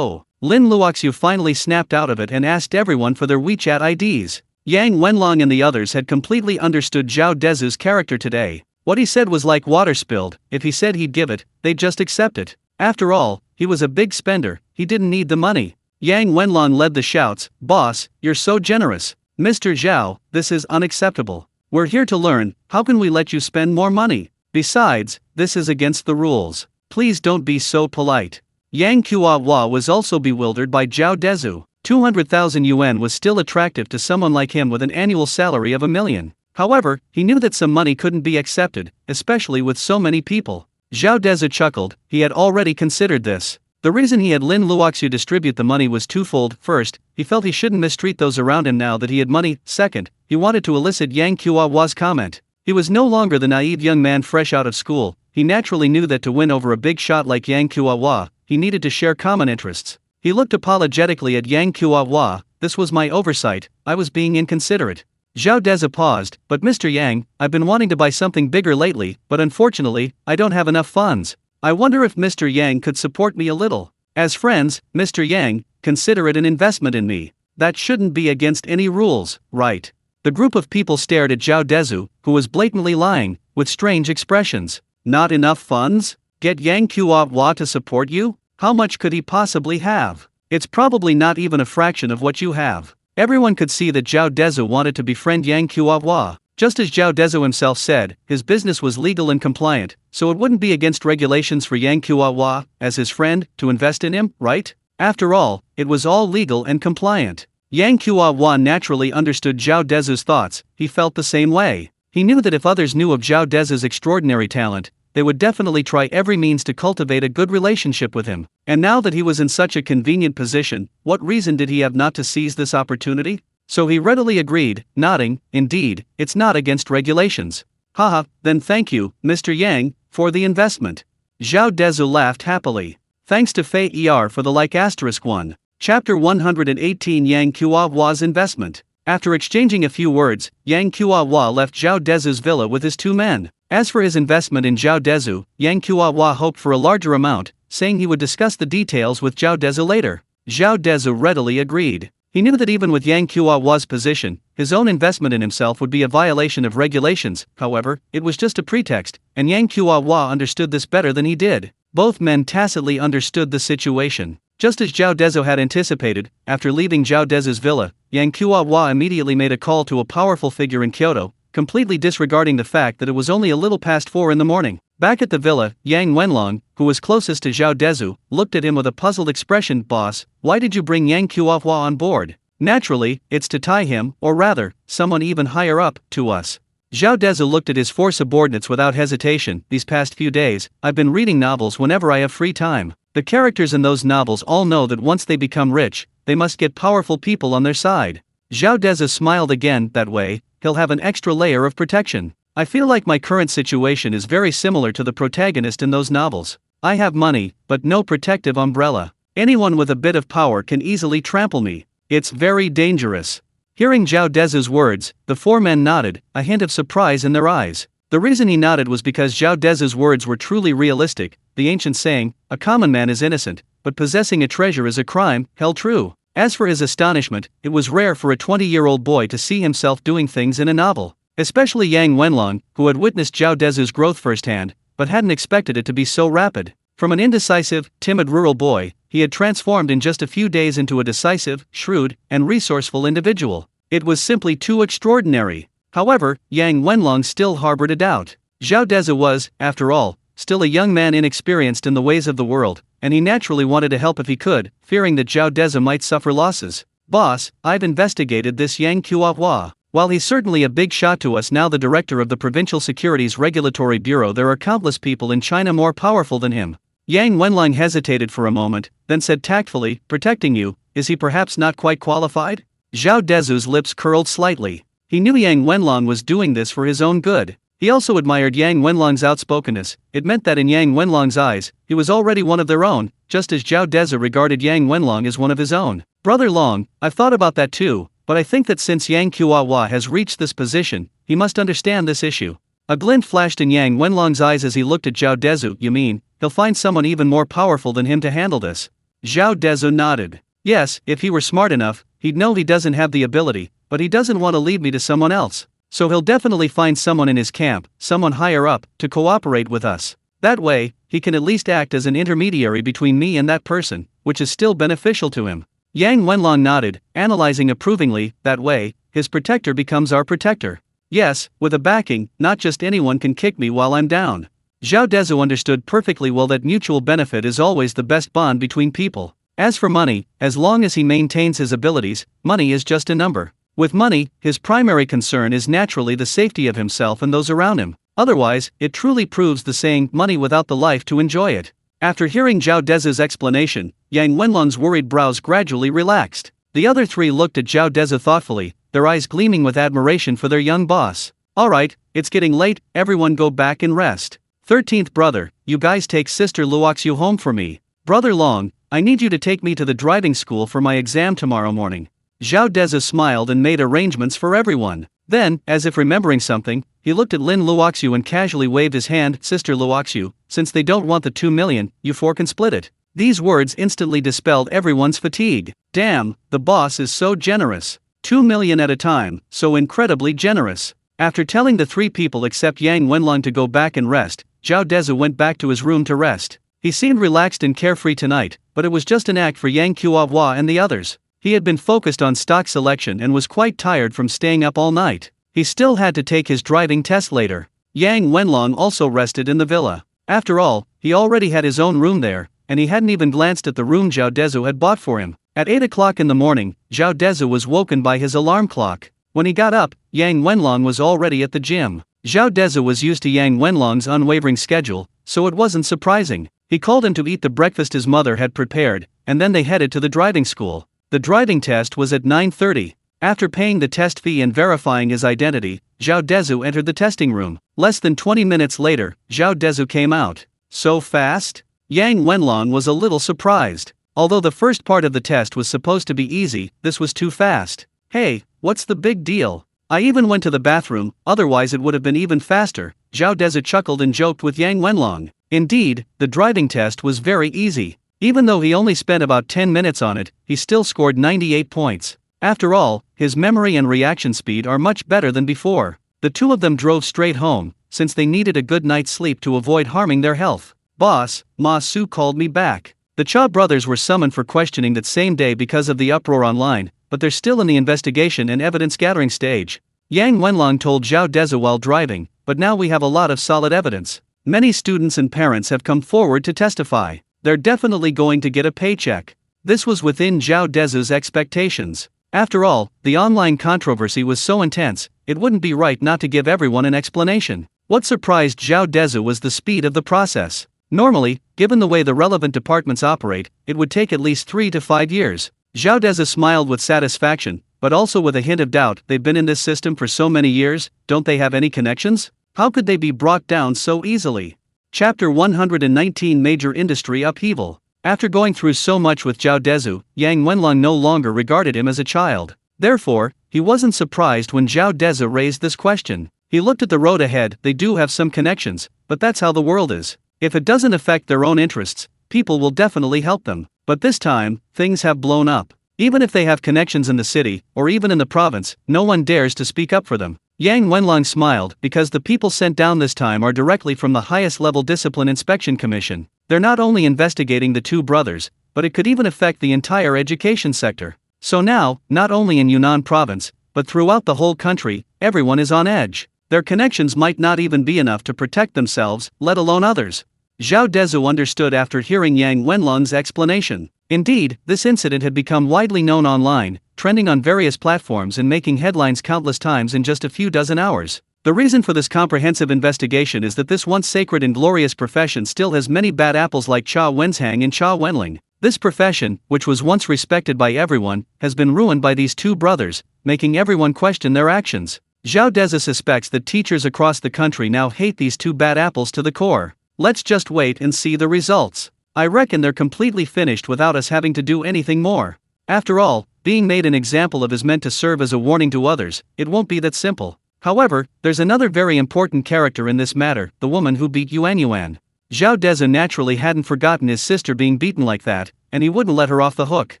Lin Luoxiu finally snapped out of it and asked everyone for their WeChat IDs. Yang Wenlong and the others had completely understood Zhao Dezhu's character today. What he said was like water spilled. If he said he'd give it, they'd just accept it. After all, he was a big spender, he didn't need the money. Yang Wenlong led the shouts, "Boss, you're so generous. Mr. Zhao, this is unacceptable. We're here to learn, how can we let you spend more money? Besides, this is against the rules. Please don't be so polite." Yang Qiuhua was also bewildered by Zhao Dezhu. 200,000 yuan was still attractive to someone like him with an annual salary of 1 million. However, he knew that some money couldn't be accepted, especially with so many people. Zhao Dezhu chuckled, he had already considered this. The reason he had Lin Luoxiu distribute the money was twofold. First, he felt he shouldn't mistreat those around him now that he had money. Second, he wanted to elicit Yang Qiuhua's comment. He was no longer the naive young man fresh out of school. He naturally knew that to win over a big shot like Yang Qiuhua, he needed to share common interests. He looked apologetically at Yang Qiuhua. This was my oversight, I was being inconsiderate. Zhao Dezhu paused, but Mr. Yang, I've been wanting to buy something bigger lately, but unfortunately, I don't have enough funds. I wonder if Mr. Yang could support me a little. As friends, Mr. Yang, consider it an investment in me. That shouldn't be against any rules, right? The group of people stared at Zhao Dezhu, who was blatantly lying, with strange expressions. Not enough funds? Get Yang Qiuhua to support you? How much could he possibly have? It's probably not even a fraction of what you have. Everyone could see that Zhao Dezhu wanted to befriend Yang Qiuhua. Just as Zhao Dezhu himself said, his business was legal and compliant, so it wouldn't be against regulations for Yang Qiuhua, as his friend, to invest in him, right? After all, it was all legal and compliant. Yang Qiuhua naturally understood Zhao Dezhu's thoughts. He felt the same way. He knew that if others knew of Zhao Dezhu's extraordinary talent, they would definitely try every means to cultivate a good relationship with him. And now that he was in such a convenient position, what reason did he have not to seize this opportunity? So he readily agreed, nodding, indeed, it's not against regulations. Haha, then thank you, Mr. Yang, for the investment. Zhao Dezhu laughed happily. Thanks to Fei Er for the like *1. Chapter 118 Yang Qiuhua's investment. After exchanging a few words, Yang Qiuhua left Zhao Dezhu's villa with his 2 men. As for his investment in Zhao Dezhu, Yang Qiuhua hoped for a larger amount, saying he would discuss the details with Zhao Dezhu later. Zhao Dezhu readily agreed. He knew that even with Yang Qiuhua's position, his own investment in himself would be a violation of regulations. However, it was just a pretext, and Yang Qiuhua understood this better than he did. Both men tacitly understood the situation. Just as Zhao Dezhu had anticipated, after leaving Zhao Dezhu's villa, Yang Qiuhua immediately made a call to a powerful figure in Kyoto, completely disregarding the fact that it was only a little past 4 in the morning. Back at the villa, Yang Wenlong, who was closest to Zhao Dezhu, looked at him with a puzzled expression. Boss, why did you bring Yang Qiuhua on board? Naturally, it's to tie him, or rather, someone even higher up, to us. Zhao Dezhu looked at his 4 subordinates without hesitation. These past few days, I've been reading novels whenever I have free time. The characters in those novels all know that once they become rich, they must get powerful people on their side. Zhao Dezhu smiled again. That way, he'll have an extra layer of protection. I feel like my current situation is very similar to the protagonist in those novels. I have money, but no protective umbrella. Anyone with a bit of power can easily trample me. It's very dangerous. Hearing Zhao Dezhu's words, the 4 men nodded, a hint of surprise in their eyes. The reason he nodded was because Zhao Dezhu's words were truly realistic. The ancient saying, a common man is innocent, but possessing a treasure is a crime, held true. As for his astonishment, it was rare for a 20-year-old boy to see himself doing things in a novel. Especially Yang Wenlong, who had witnessed Zhao Dezhu's growth firsthand, but hadn't expected it to be so rapid. From an indecisive, timid rural boy, he had transformed in just a few days into a decisive, shrewd, and resourceful individual. It was simply too extraordinary. However, Yang Wenlong still harbored a doubt. Zhao Dezhu was, after all, still a young man inexperienced in the ways of the world, and he naturally wanted to help if he could, fearing that Zhao Dezhu might suffer losses. Boss, I've investigated this Yang Qiuhua. While he's certainly a big shot to us now, the director of the Provincial Securities Regulatory Bureau, there are countless people in China more powerful than him. Yang Wenlong hesitated for a moment, then said tactfully, protecting you, is he perhaps not quite qualified? Zhao Dezhu's lips curled slightly. He knew Yang Wenlong was doing this for his own good. He also admired Yang Wenlong's outspokenness. It meant that in Yang Wenlong's eyes, he was already one of their own, just as Zhao Dezhu regarded Yang Wenlong as one of his own. Brother Long, I've thought about that too, but I think that since Yang Qiaohua has reached this position, he must understand this issue. A glint flashed in Yang Wenlong's eyes as he looked at Zhao Dezhu. You mean, he'll find someone even more powerful than him to handle this? Zhao Dezhu nodded. Yes, if he were smart enough, he'd know he doesn't have the ability, but he doesn't want to leave me to someone else. So he'll definitely find someone in his camp, someone higher up, to cooperate with us. That way, he can at least act as an intermediary between me and that person, which is still beneficial to him. Yang Wenlong nodded, analyzing approvingly. That way, his protector becomes our protector. Yes, with a backing, not just anyone can kick me while I'm down. Zhao Dezhu understood perfectly well that mutual benefit is always the best bond between people. As for money, as long as he maintains his abilities, money is just a number. With money, his primary concern is naturally the safety of himself and those around him. Otherwise, it truly proves the saying, money without the life to enjoy it. After hearing Zhao Dezhu's explanation, Yang Wenlong's worried brows gradually relaxed. The other three looked at Zhao Dezhu thoughtfully, their eyes gleaming with admiration for their young boss. Alright, it's getting late, everyone go back and rest. 13th brother, you guys take sister Luoxiu home for me. Brother Long, I need you to take me to the driving school for my exam tomorrow morning. Zhao Dezhu smiled and made arrangements for everyone. Then, as if remembering something, he looked at Lin Luoxiu and casually waved his hand. Sister Luoxiu, since they don't want the 2 million, you four can split it. These words instantly dispelled everyone's fatigue. Damn, the boss is so generous. 2 million at a time, so incredibly generous. After telling the three people except Yang Wenlong to go back and rest, Zhao Dezhu went back to his room to rest. He seemed relaxed and carefree tonight, but it was just an act for Yang Qiaohua and the others. He had been focused on stock selection and was quite tired from staying up all night. He still had to take his driving test later. Yang Wenlong also rested in the villa. After all, he already had his own room there, and he hadn't even glanced at the room Zhao Dezhu had bought for him. At 8 o'clock in the morning, Zhao Dezhu was woken by his alarm clock. When he got up, Yang Wenlong was already at the gym. Zhao Dezhu was used to Yang Wenlong's unwavering schedule, so it wasn't surprising. He called him to eat the breakfast his mother had prepared, and then they headed to the driving school. The driving test was at 9:30. After paying the test fee and verifying his identity, Zhao Dezhu entered the testing room. Less than 20 minutes later, Zhao Dezhu came out. So fast? Yang Wenlong was a little surprised. Although the first part of the test was supposed to be easy, this was too fast. Hey, what's the big deal? I even went to the bathroom, otherwise it would have been even faster. Zhao Dezhu chuckled and joked with Yang Wenlong. Indeed, the driving test was very easy. Even though he only spent about 10 minutes on it, he still scored 98 points. After all, his memory and reaction speed are much better than before. The two of them drove straight home, since they needed a good night's sleep to avoid harming their health. Boss, Ma Su called me back. The Cha brothers were summoned for questioning that same day because of the uproar online, but they're still in the investigation and evidence gathering stage. Yang Wenlong told Zhao Dezhu while driving, but now we have a lot of solid evidence. Many students and parents have come forward to testify. They're definitely going to get a paycheck. This was within Zhao Dezhu's expectations. After all, the online controversy was so intense, it wouldn't be right not to give everyone an explanation. What surprised Zhao Dezhu was the speed of the process. Normally, given the way the relevant departments operate, it would take at least 3 to 5 years. Zhao Dezhu smiled with satisfaction, but also with a hint of doubt. They've been in this system for so many years, don't they have any connections? How could they be brought down so easily? Chapter 119 Major Industry Upheaval. After going through so much with Zhao Dezhu, Yang Wenlong no longer regarded him as a child. Therefore, he wasn't surprised when Zhao Dezhu raised this question. He looked at the road ahead. They do have some connections, but that's how the world is. If it doesn't affect their own interests, people will definitely help them. But this time, things have blown up. Even if they have connections in the city, or even in the province, no one dares to speak up for them. Yang Wenlong smiled, because the people sent down this time are directly from the highest level Discipline Inspection Commission. They're not only investigating the two brothers, but it could even affect the entire education sector. So now, not only in Yunnan province, but throughout the whole country, everyone is on edge. Their connections might not even be enough to protect themselves, let alone others. Zhao Dezhu understood after hearing Yang Wenlong's explanation. Indeed, this incident had become widely known online, trending on various platforms and making headlines countless times in just a few dozen hours. The reason for this comprehensive investigation is that this once sacred and glorious profession still has many bad apples like Cha Wenzhang and Cha Wenling. This profession, which was once respected by everyone, has been ruined by these two brothers, making everyone question their actions. Zhao Dezhu suspects that teachers across the country now hate these two bad apples to the core. Let's just wait and see the results. I reckon they're completely finished without us having to do anything more. After all, being made an example of is meant to serve as a warning to others. It won't be that simple. However, there's another very important character in this matter, the woman who beat Yuan Yuan. Zhao Dezhu naturally hadn't forgotten his sister being beaten like that, and he wouldn't let her off the hook.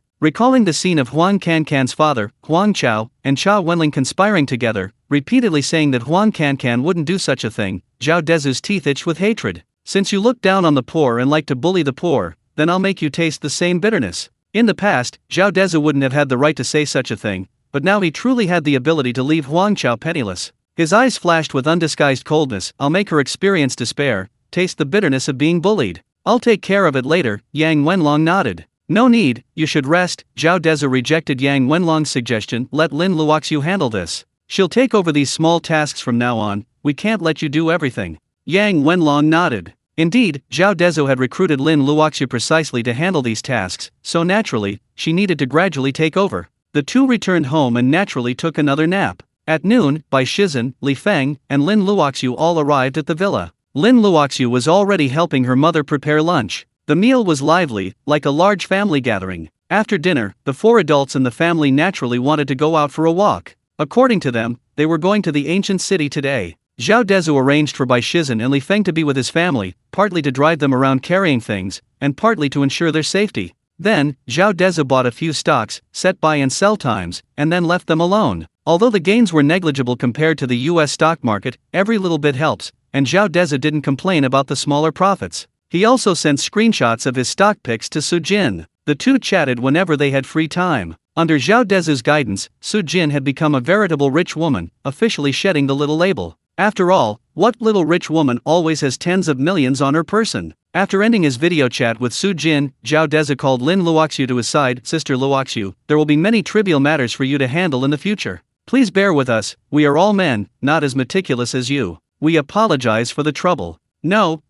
Recalling the scene of Huang Cancan's father, Huang Chao, and Chao Wenling conspiring together, repeatedly saying that Huang Cancan wouldn't do such a thing, Zhao Dezhu's teeth itched with hatred. Since you look down on the poor and like to bully the poor, then I'll make you taste the same bitterness. In the past, Zhao Dezhu wouldn't have had the right to say such a thing, but now he truly had the ability to leave Huang Chao penniless. His eyes flashed with undisguised coldness. I'll make her experience despair, taste the bitterness of being bullied. I'll take care of it later. Yang Wenlong nodded. No need, you should rest. Zhao Dezhu rejected Yang Wenlong's suggestion. Let Lin Luoxiu handle this. She'll take over these small tasks from now on. We can't let you do everything. Yang Wenlong nodded. Indeed, Zhao Dezhu had recruited Lin Luoxiu precisely to handle these tasks, so naturally, she needed to gradually take over. The two returned home and naturally took another nap. At noon, Bai Shizhen, Li Feng, and Lin Luoxiu all arrived at the villa. Lin Luoxiu was already helping her mother prepare lunch. The meal was lively, like a large family gathering. After dinner, the four adults in the family naturally wanted to go out for a walk. According to them, they were going to the ancient city today. Zhao Dezhu arranged for Bai Shizhen and Li Feng to be with his family, partly to drive them around carrying things, and partly to ensure their safety. Then, Zhao Dezhu bought a few stocks, set buy and sell times, and then left them alone. Although the gains were negligible compared to the US stock market, every little bit helps, and Zhao Dezhu didn't complain about the smaller profits. He also sent screenshots of his stock picks to Su Jin. The two chatted whenever they had free time. Under Zhao Dezhu's guidance, Su Jin had become a veritable rich woman, officially shedding the little label. After all, what little rich woman always has tens of millions on her person? After ending his video chat with Su Jin, Zhao Dezhu called Lin Luoxiu to his side. Sister Luoxiu, there will be many trivial matters for you to handle in the future. Please bear with us, we are all men, not as meticulous as you. We apologize for the trouble. No,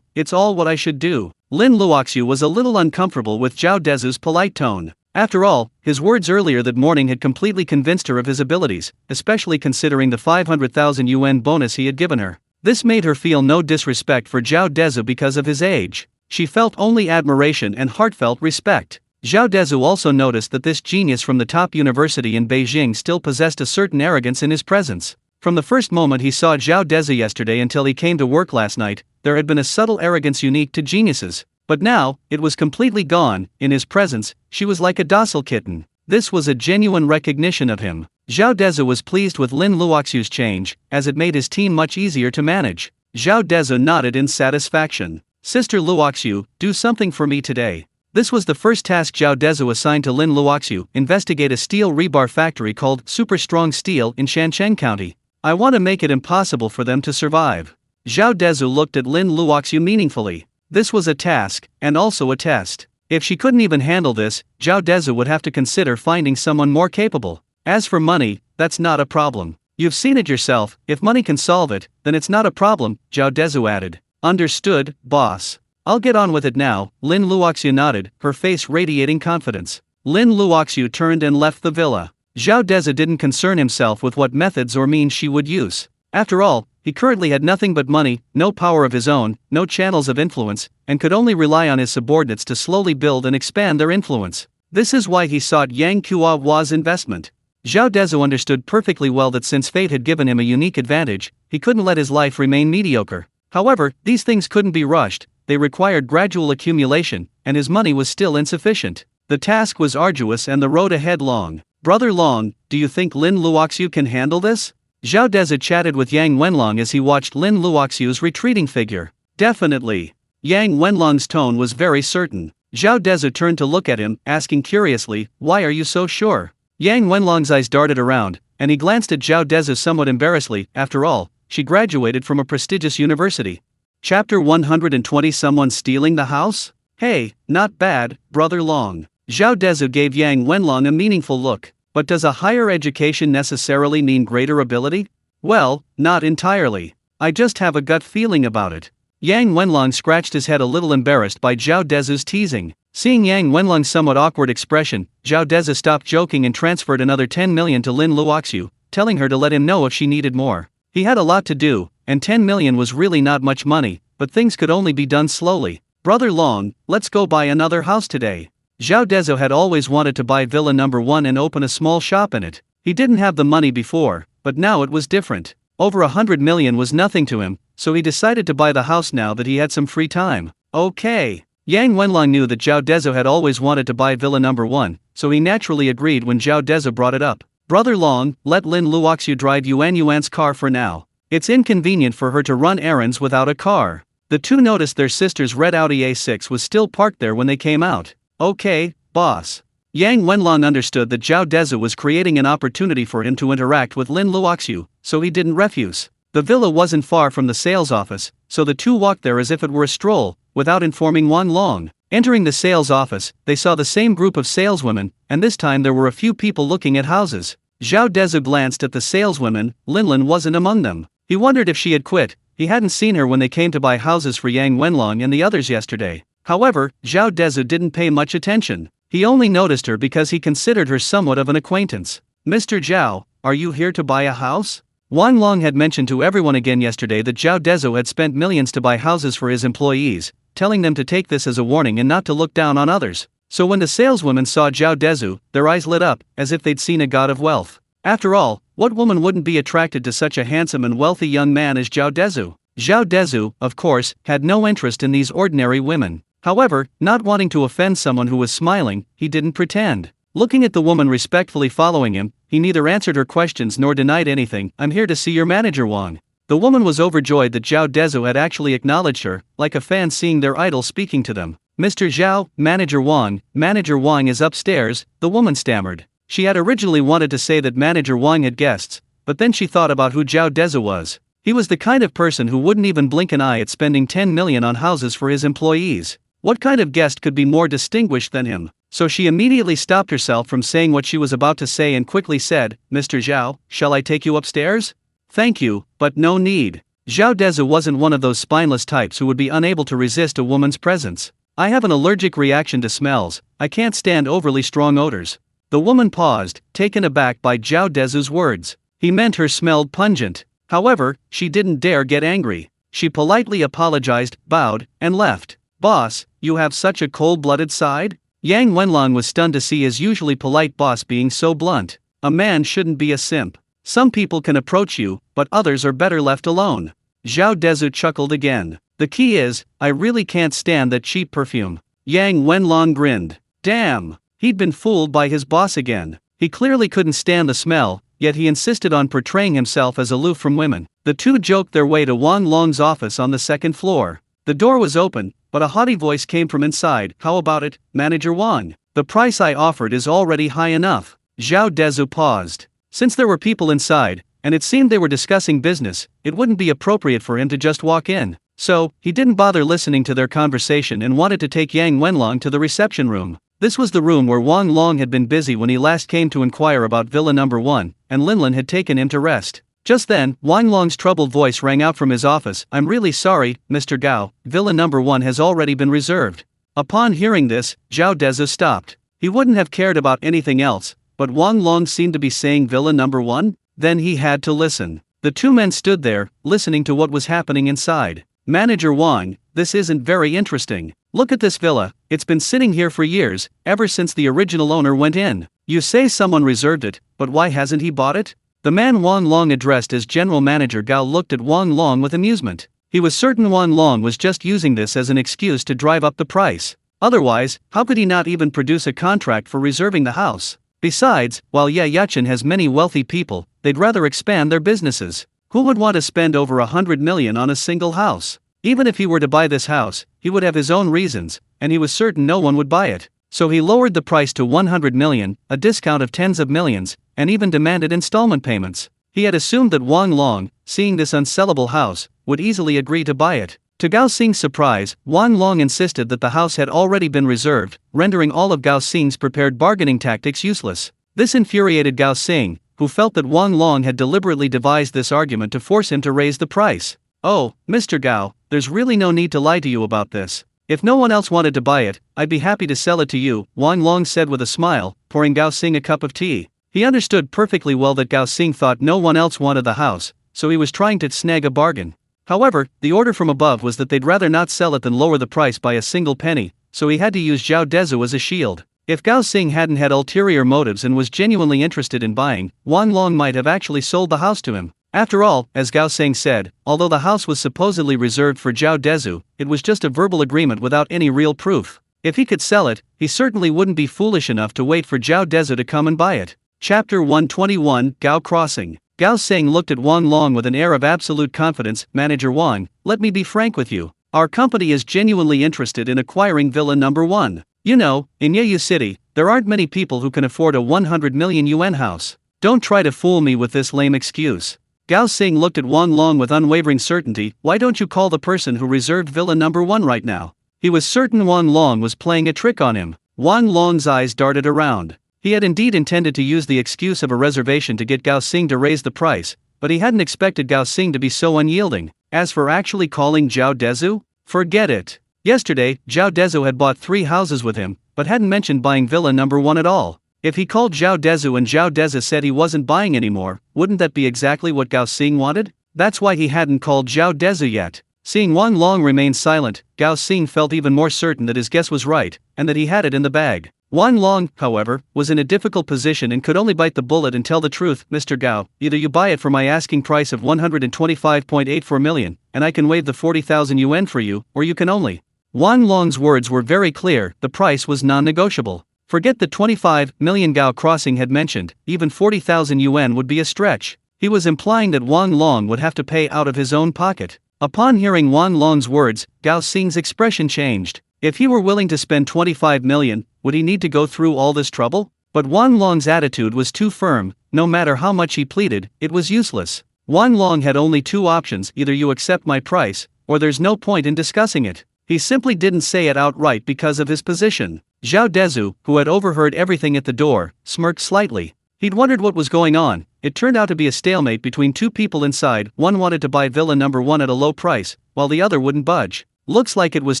it's all what I should do. Lin Luoxiu was a little uncomfortable with Zhao Dezhu's polite tone. After all, his words earlier that morning had completely convinced her of his abilities, especially considering the 500,000 yuan bonus he had given her. This made her feel no disrespect for Zhao Dezhu because of his age. She felt only admiration and heartfelt respect. Zhao Dezhu also noticed that this genius from the top university in Beijing still possessed a certain arrogance in his presence. From the first moment he saw Zhao Dezhu yesterday until he came to work last night, there had been a subtle arrogance unique to geniuses. But now, it was completely gone. In his presence, she was like a docile kitten. This was a genuine recognition of him. Zhao Dezhu was pleased with Lin Luoxiu's change, as it made his team much easier to manage. Zhao Dezhu nodded in satisfaction. Sister Luoxiu, do something for me today. This was the first task Zhao Dezhu assigned to Lin Luoxiu: investigate a steel rebar factory called Super Strong Steel in Shancheng County. I want to make it impossible for them to survive. Zhao Dezhu looked at Lin Luoxiu meaningfully. This was a task, and also a test. If she couldn't even handle this, Zhao Dezhu would have to consider finding someone more capable. As for money, that's not a problem. You've seen it yourself, if money can solve it, then it's not a problem, Zhao Dezhu added. Understood, boss. I'll get on with it now. Lin Luoxiu nodded, her face radiating confidence. Lin Luoxiu turned and left the villa. Zhao Dezhu didn't concern himself with what methods or means she would use. After all, he currently had nothing but money, no power of his own, no channels of influence, and could only rely on his subordinates to slowly build and expand their influence. This is why he sought Yang Kuohua's investment. Zhao Dezhu understood perfectly well that since fate had given him a unique advantage, he couldn't let his life remain mediocre. However, these things couldn't be rushed, they required gradual accumulation, and his money was still insufficient. The task was arduous and the road ahead long. Brother Long, do you think Lin Luoxiu can handle this? Zhao Dezhu chatted with Yang Wenlong as he watched Lin Luoxiu's retreating figure. Definitely. Yang Wenlong's tone was very certain. Zhao Dezhu turned to look at him, asking curiously, why are you so sure? Yang Wenlong's eyes darted around, and he glanced at Zhao Dezhu somewhat embarrassedly. After all, she graduated from a prestigious university. Chapter 120. Someone stealing the house? Hey, not bad, Brother Long. Zhao Dezhu gave Yang Wenlong a meaningful look. But does a higher education necessarily mean greater ability? Well, not entirely. I just have a gut feeling about it. Yang Wenlong scratched his head, a little embarrassed by Zhao Dezhu's teasing. Seeing Yang Wenlong's somewhat awkward expression, Zhao Dezhu stopped joking and transferred another 10 million to Lin Luoxiu, telling her to let him know if she needed more. He had a lot to do, and 10 million was really not much money, but things could only be done slowly. Brother Long, let's go buy another house today. Zhao Dezhu had always wanted to buy Villa Number 1 and open a small shop in it. He didn't have the money before, but now it was different. Over 100 million was nothing to him, so he decided to buy the house now that he had some free time. Okay. Yang Wenlong knew that Zhao Dezhu had always wanted to buy Villa Number 1, so he naturally agreed when Zhao Dezhu brought it up. Brother Long, let Lin Luoxiu drive Yuan Yuan's car for now. It's inconvenient for her to run errands without a car. The two noticed their sister's red Audi A6 was still parked there when they came out. Okay, boss. Yang Wenlong understood that Zhao Dezhu was creating an opportunity for him to interact with Lin Luoxiu, so he didn't refuse. The villa wasn't far from the sales office, so the two walked there as if it were a stroll, without informing Wang Long. Entering the sales office, they saw the same group of saleswomen, and this time there were a few people looking at houses. Zhao Dezhu glanced at the saleswomen. Linlin wasn't among them. He wondered if she had quit. He hadn't seen her when they came to buy houses for Yang Wenlong and the others yesterday. However, Zhao Dezhu didn't pay much attention. He only noticed her because he considered her somewhat of an acquaintance. Mr. Zhao, are you here to buy a house? Wang Long had mentioned to everyone again yesterday that Zhao Dezhu had spent millions to buy houses for his employees, telling them to take this as a warning and not to look down on others. So when the saleswomen saw Zhao Dezhu, their eyes lit up, as if they'd seen a god of wealth. After all, what woman wouldn't be attracted to such a handsome and wealthy young man as Zhao Dezhu? Zhao Dezhu, of course, had no interest in these ordinary women. However, not wanting to offend someone who was smiling, he didn't pretend. Looking at the woman respectfully following him, he neither answered her questions nor denied anything. I'm here to see your manager Wang. The woman was overjoyed that Zhao Dezhu had actually acknowledged her, like a fan seeing their idol speaking to them. Mr. Zhao, Manager Wang is upstairs, the woman stammered. She had originally wanted to say that Manager Wang had guests, but then she thought about who Zhao Dezhu was. He was the kind of person who wouldn't even blink an eye at spending 10 million on houses for his employees. What kind of guest could be more distinguished than him? So she immediately stopped herself from saying what she was about to say and quickly said, Mr. Zhao, shall I take you upstairs? Thank you, but no need. Zhao Dezhu wasn't one of those spineless types who would be unable to resist a woman's presence. I have an allergic reaction to smells. I can't stand overly strong odors. The woman paused, taken aback by Zhao Dezhu's words. He meant her smelled pungent. However, she didn't dare get angry. She politely apologized, bowed, and left. Boss, you have such a cold-blooded side? Yang Wenlong was stunned to see his usually polite boss being so blunt. A man shouldn't be a simp. Some people can approach you, but others are better left alone. Zhao Dezhu chuckled again. The key is, I really can't stand that cheap perfume. Yang Wenlong grinned. Damn, he'd been fooled by his boss again. He clearly couldn't stand the smell, yet he insisted on portraying himself as aloof from women. The two joked their way to Wang Long's office on the second floor. The door was open, but a haughty voice came from inside. How about it, Manager Wang? The price I offered is already high enough. Zhao Dezhu paused. Since there were people inside, and it seemed they were discussing business, it wouldn't be appropriate for him to just walk in. So, he didn't bother listening to their conversation and wanted to take Yang Wenlong to the reception room. This was the room where Wang Long had been busy when he last came to inquire about Villa Number 1, and Linlin had taken him to rest. Just then, Wang Long's troubled voice rang out from his office. I'm really sorry, Mr. Gao, Villa Number 1 has already been reserved. Upon hearing this, Zhao Dezhu stopped. He wouldn't have cared about anything else, but Wang Long seemed to be saying Villa Number 1? Then he had to listen. The two men stood there, listening to what was happening inside. Manager Wang, this isn't very interesting. Look at this villa, it's been sitting here for years, ever since the original owner went in. You say someone reserved it, but why hasn't he bought it? The man Wang Long addressed as General Manager Gao looked at Wang Long with amusement. He was certain Wang Long was just using this as an excuse to drive up the price. Otherwise, how could he not even produce a contract for reserving the house? Besides, while Ye Yuchen has many wealthy people, they'd rather expand their businesses. Who would want to spend over 100 million on a single house? Even if he were to buy this house, he would have his own reasons, and he was certain no one would buy it. So he lowered the price to 100 million, a discount of tens of millions, and even demanded installment payments. He had assumed that Wang Long, seeing this unsellable house, would easily agree to buy it. To Gao Xing's surprise, Wang Long insisted that the house had already been reserved, rendering all of Gao Xing's prepared bargaining tactics useless. This infuriated Gao Xing, who felt that Wang Long had deliberately devised this argument to force him to raise the price. Oh, Mr. Gao, there's really no need to lie to you about this. If no one else wanted to buy it, I'd be happy to sell it to you, Wang Long said with a smile, pouring Gao Xing a cup of tea. He understood perfectly well that Gao Xing thought no one else wanted the house, so he was trying to snag a bargain. However, the order from above was that they'd rather not sell it than lower the price by a single penny, so he had to use Zhao Dezhu as a shield. If Gao Xing hadn't had ulterior motives and was genuinely interested in buying, Wang Long might have actually sold the house to him. After all, as Gao Xing said, although the house was supposedly reserved for Zhao Dezhu, it was just a verbal agreement without any real proof. If he could sell it, he certainly wouldn't be foolish enough to wait for Zhao Dezhu to come and buy it. Chapter 121, Gao Crossing. Gao Xing looked at Wang Long with an air of absolute confidence. Manager Wang, let me be frank with you. Our company is genuinely interested in acquiring Villa Number 1. You know, in Yeyu City, there aren't many people who can afford a 100 million yuan house. Don't try to fool me with this lame excuse. Gao Xing looked at Wang Long with unwavering certainty. Why don't you call the person who reserved Villa Number 1 right now? He was certain Wang Long was playing a trick on him. Wang Long's eyes darted around. He had indeed intended to use the excuse of a reservation to get Gao Xing to raise the price, but he hadn't expected Gao Xing to be so unyielding. As for actually calling Zhao Dezhu, forget it. Yesterday, Zhao Dezhu had bought 3 houses with him, but hadn't mentioned buying Villa Number 1 at all. If he called Zhao Dezhu and Zhao Dezhu said he wasn't buying anymore, wouldn't that be exactly what Gao Xing wanted? That's why he hadn't called Zhao Dezhu yet. Seeing Wang Long remain silent, Gao Xing felt even more certain that his guess was right, and that he had it in the bag. Wang Long, however, was in a difficult position and could only bite the bullet and tell the truth. Mr. Gao, either you buy it for my asking price of 125.84 million, and I can waive the 40,000 yuan for you, or you can only. Wang Long's words were very clear, the price was non-negotiable. Forget the 25 million Gao Crossing had mentioned, even 40,000 yuan would be a stretch. He was implying that Wang Long would have to pay out of his own pocket. Upon hearing Wang Long's words, Gao Xing's expression changed. If he were willing to spend 25 million, would he need to go through all this trouble? But Wang Long's attitude was too firm. No matter how much he pleaded, it was useless. Wang Long had only 2 options: either you accept my price, or there's no point in discussing it. He simply didn't say it outright because of his position. Zhao Dezhu, who had overheard everything at the door, smirked slightly. He'd wondered what was going on. It turned out to be a stalemate between 2 people inside. One wanted to buy Villa Number 1 at a low price, while the other wouldn't budge. Looks like it was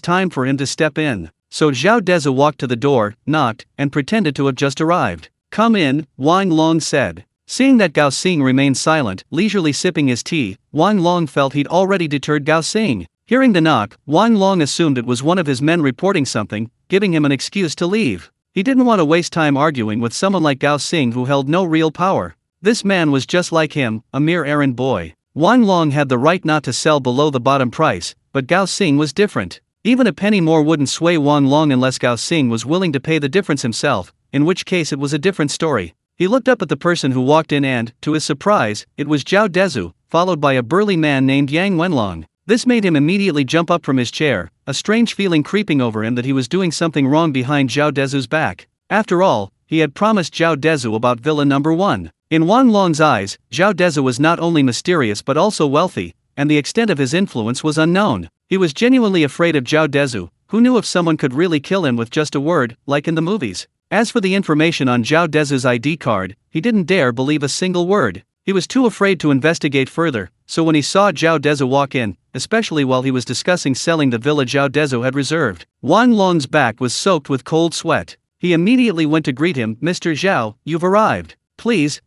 time for him to step in. So Zhao Dezhu walked to the door, knocked, and pretended to have just arrived. Come in, Wang Long said. Seeing that Gao Xing remained silent, leisurely sipping his tea, Wang Long felt he'd already deterred Gao Xing. Hearing the knock, Wang Long assumed it was one of his men reporting something, giving him an excuse to leave. He didn't want to waste time arguing with someone like Gao Xing who held no real power. This man was just like him, a mere errand boy. Wang Long had the right not to sell below the bottom price, but Gao Xing was different. Even a penny more wouldn't sway Wang Long unless Gao Xing was willing to pay the difference himself, in which case it was a different story. He looked up at the person who walked in and, to his surprise, it was Zhao Dezhu, followed by a burly man named Yang Wenlong. This made him immediately jump up from his chair, a strange feeling creeping over him that he was doing something wrong behind Zhao Dezhu's back. After all, he had promised Zhao Dezhu about Villa Number 1. In Wang Long's eyes, Zhao Dezhu was not only mysterious but also wealthy, and the extent of his influence was unknown. He was genuinely afraid of Zhao Dezhu, who knew if someone could really kill him with just a word, like in the movies. As for the information on Zhao Dezhu's ID card, he didn't dare believe a single word. He was too afraid to investigate further, so when he saw Zhao Dezhu walk in, especially while he was discussing selling the villa Zhao Dezhu had reserved, Wang Long's back was soaked with cold sweat. He immediately went to greet him. Mr. Zhao, you've arrived. Please,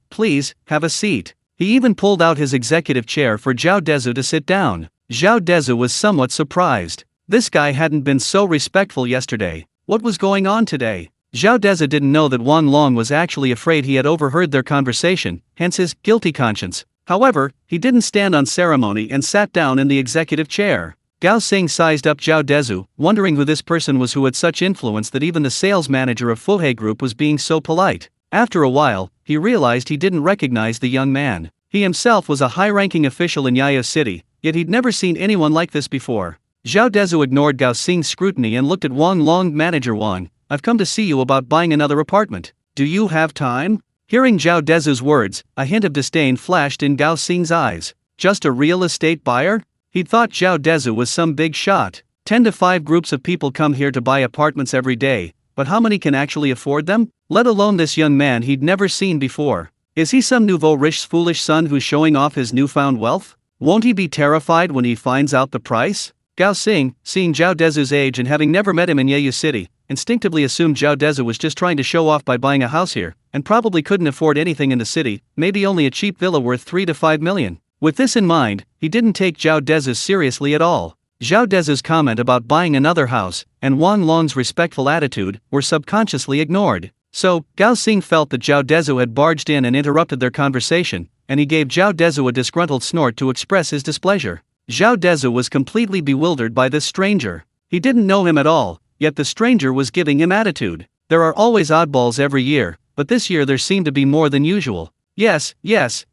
have a seat. He even pulled out his executive chair for Zhao Dezhu to sit down. Zhao Dezhu was somewhat surprised. This guy hadn't been so respectful yesterday. What was going on today? Zhao Dezhu didn't know that Wang Long was actually afraid he had overheard their conversation, hence his guilty conscience. However, he didn't stand on ceremony and sat down in the executive chair. Gao Xing sized up Zhao Dezhu, wondering who this person was who had such influence that even the sales manager of Fuhei Group was being so polite. After a while, he realized he didn't recognize the young man. He himself was a high-ranking official in Yeyu City, yet he'd never seen anyone like this before. Zhao Dezhu ignored Gao Xing's scrutiny and looked at Wang Long. Manager Wang, I've come to see you about buying another apartment. Do you have time? Hearing Zhao Dezhu's words, a hint of disdain flashed in Gao Xing's eyes. Just a real estate buyer? He'd thought Zhao Dezhu was some big shot. 10 to 5 groups of people come here to buy apartments every day, but how many can actually afford them? Let alone this young man he'd never seen before. Is he some nouveau riche foolish son who's showing off his newfound wealth? Won't he be terrified when he finds out the price? Gao Xing, seeing Zhao Dezhu's age and having never met him in Yeyu City, instinctively assumed Zhao Dezhu was just trying to show off by buying a house here, and probably couldn't afford anything in the city, maybe only a cheap villa worth 3 to 5 million. With this in mind, he didn't take Zhao Dezhu seriously at all. Zhao Dezhu's comment about buying another house, and Wang Long's respectful attitude, were subconsciously ignored. So, Gao Xing felt that Zhao Dezhu had barged in and interrupted their conversation, and he gave Zhao Dezhu a disgruntled snort to express his displeasure. Zhao Dezhu was completely bewildered by this stranger. He didn't know him at all, yet the stranger was giving him attitude. There are always oddballs every year, but this year there seemed to be more than usual. Yes, Mr.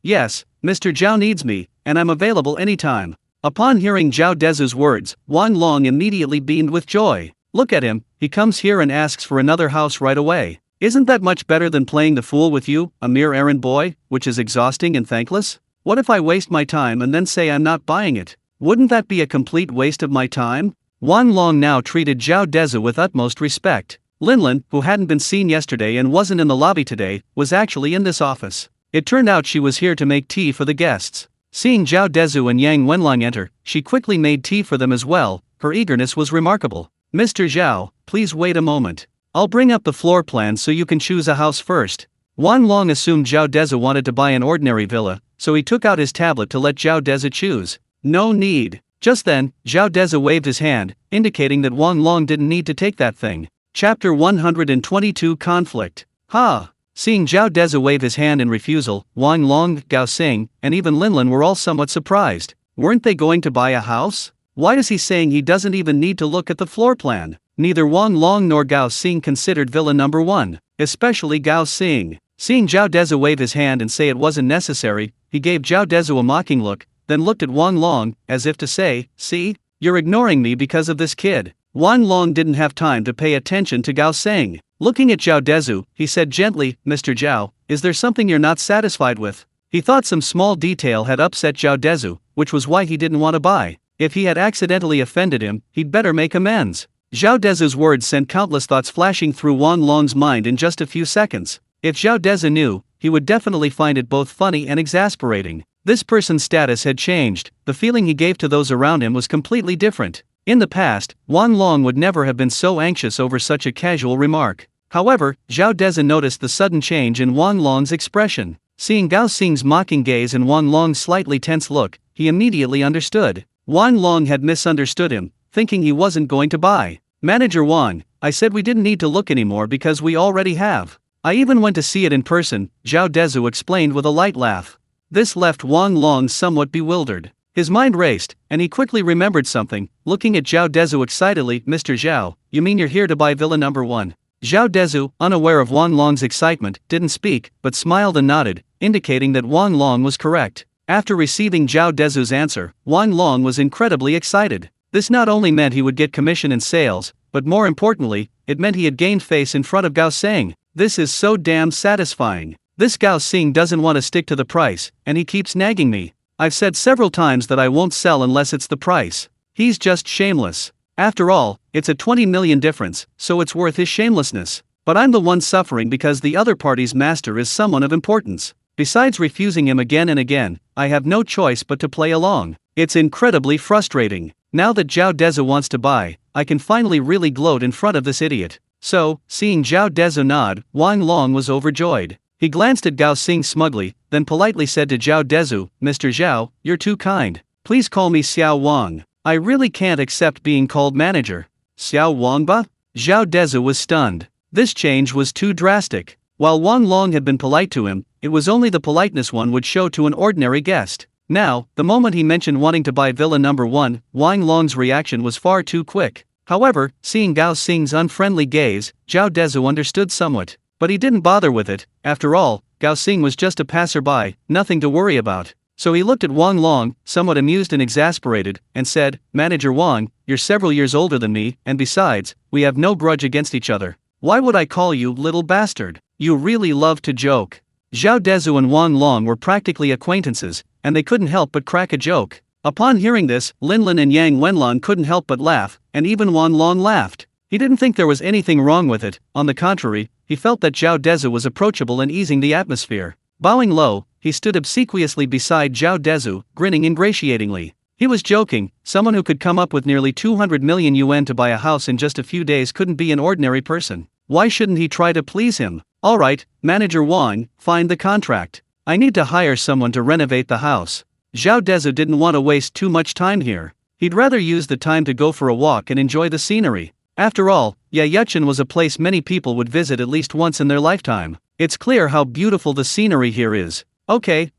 Zhao needs me, and I'm available anytime. Upon hearing Zhao Dezhu's words, Wang Long immediately beamed with joy. Look at him, he comes here and asks for another house right away. Isn't that much better than playing the fool with you, a mere errand boy, which is exhausting and thankless? What if I waste my time and then say I'm not buying it? Wouldn't that be a complete waste of my time? Wang Long now treated Zhao Dezhu with utmost respect. Linlin, who hadn't been seen yesterday and wasn't in the lobby today, was actually in this office. It turned out she was here to make tea for the guests. Seeing Zhao Dezhu and Yang Wenlang enter, she quickly made tea for them as well. Her eagerness was remarkable. Mr. Zhao, please wait a moment. I'll bring up the floor plan so you can choose a house first. Wang Long assumed Zhao Dezhu wanted to buy an ordinary villa, so he took out his tablet to let Zhao Dezhu choose. No need. Just then, Zhao Dezhu waved his hand, indicating that Wang Long didn't need to take that thing. Chapter 122 Conflict. Ha! Seeing Zhao Dezhu wave his hand in refusal, Wang Long, Gao Xing, and even Linlin were all somewhat surprised. Weren't they going to buy a house? Why is he saying he doesn't even need to look at the floor plan? Neither Wang Long nor Gao Xing considered villa number 1, especially Gao Xing. Seeing Zhao Dezhu wave his hand and say it wasn't necessary, he gave Zhao Dezhu a mocking look, then looked at Wang Long, as if to say, see? You're ignoring me because of this kid. Wang Long didn't have time to pay attention to Gao Xing. Looking at Zhao Dezhu, he said gently, Mr. Zhao, is there something you're not satisfied with? He thought some small detail had upset Zhao Dezhu, which was why he didn't want to buy. If he had accidentally offended him, he'd better make amends. Zhao Dezhu's words sent countless thoughts flashing through Wang Long's mind in just a few seconds. If Zhao Dezhu knew, he would definitely find it both funny and exasperating. This person's status had changed, the feeling he gave to those around him was completely different. In the past, Wang Long would never have been so anxious over such a casual remark. However, Zhao Dezhu noticed the sudden change in Wang Long's expression. Seeing Gao Xing's mocking gaze and Wang Long's slightly tense look, he immediately understood. Wang Long had misunderstood him, thinking he wasn't going to buy. Manager Wang, I said we didn't need to look anymore because we already have. I even went to see it in person, Zhao Dezhu explained with a light laugh. This left Wang Long somewhat bewildered. His mind raced, and he quickly remembered something, looking at Zhao Dezhu excitedly. Mr. Zhao, you mean you're here to buy villa number 1? Zhao Dezhu, unaware of Wang Long's excitement, didn't speak, but smiled and nodded, indicating that Wang Long was correct. After receiving Zhao Dezhu's answer, Wang Long was incredibly excited. This not only meant he would get commission in sales, but more importantly, it meant he had gained face in front of Gao Xing. This is so damn satisfying. This Gao Xing doesn't want to stick to the price, and he keeps nagging me. I've said several times that I won't sell unless it's the price. He's just shameless. After all, it's a 20 million difference, so it's worth his shamelessness. But I'm the one suffering because the other party's master is someone of importance. Besides refusing him again and again, I have no choice but to play along. It's incredibly frustrating. Now that Zhao Dezhu wants to buy, I can finally really gloat in front of this idiot. So, seeing Zhao Dezhu nod, Wang Long was overjoyed. He glanced at Gao Xing smugly, then politely said to Zhao Dezhu, Mr. Zhao, you're too kind. Please call me Xiao Wang. I really can't accept being called manager. Xiao Wangba? Zhao Dezhu was stunned. This change was too drastic. While Wang Long had been polite to him, it was only the politeness one would show to an ordinary guest. Now, the moment he mentioned wanting to buy villa number 1, Wang Long's reaction was far too quick. However, seeing Gao Xing's unfriendly gaze, Zhao Dezhu understood somewhat. But he didn't bother with it. After all, Gao Xing was just a passerby, nothing to worry about. So he looked at Wang Long, somewhat amused and exasperated, and said, Manager Wang, you're several years older than me, and besides, we have no grudge against each other. Why would I call you little bastard? You really love to joke. Zhao Dezhu and Wang Long were practically acquaintances, and they couldn't help but crack a joke. Upon hearing this, Linlin and Yang Wenlang couldn't help but laugh, and even Wang Long laughed. He didn't think there was anything wrong with it. On the contrary, he felt that Zhao Dezhu was approachable and easing the atmosphere. Bowing low, he stood obsequiously beside Zhao Dezhu, grinning ingratiatingly. He was joking. Someone who could come up with nearly 200 million yuan to buy a house in just a few days couldn't be an ordinary person. Why shouldn't he try to please him? Alright, Manager Wang, find the contract. I need to hire someone to renovate the house. Zhao Dezhu didn't want to waste too much time here. He'd rather use the time to go for a walk and enjoy the scenery. After all, Yayuchen was a place many people would visit at least once in their lifetime. It's clear how beautiful the scenery here is. Okay,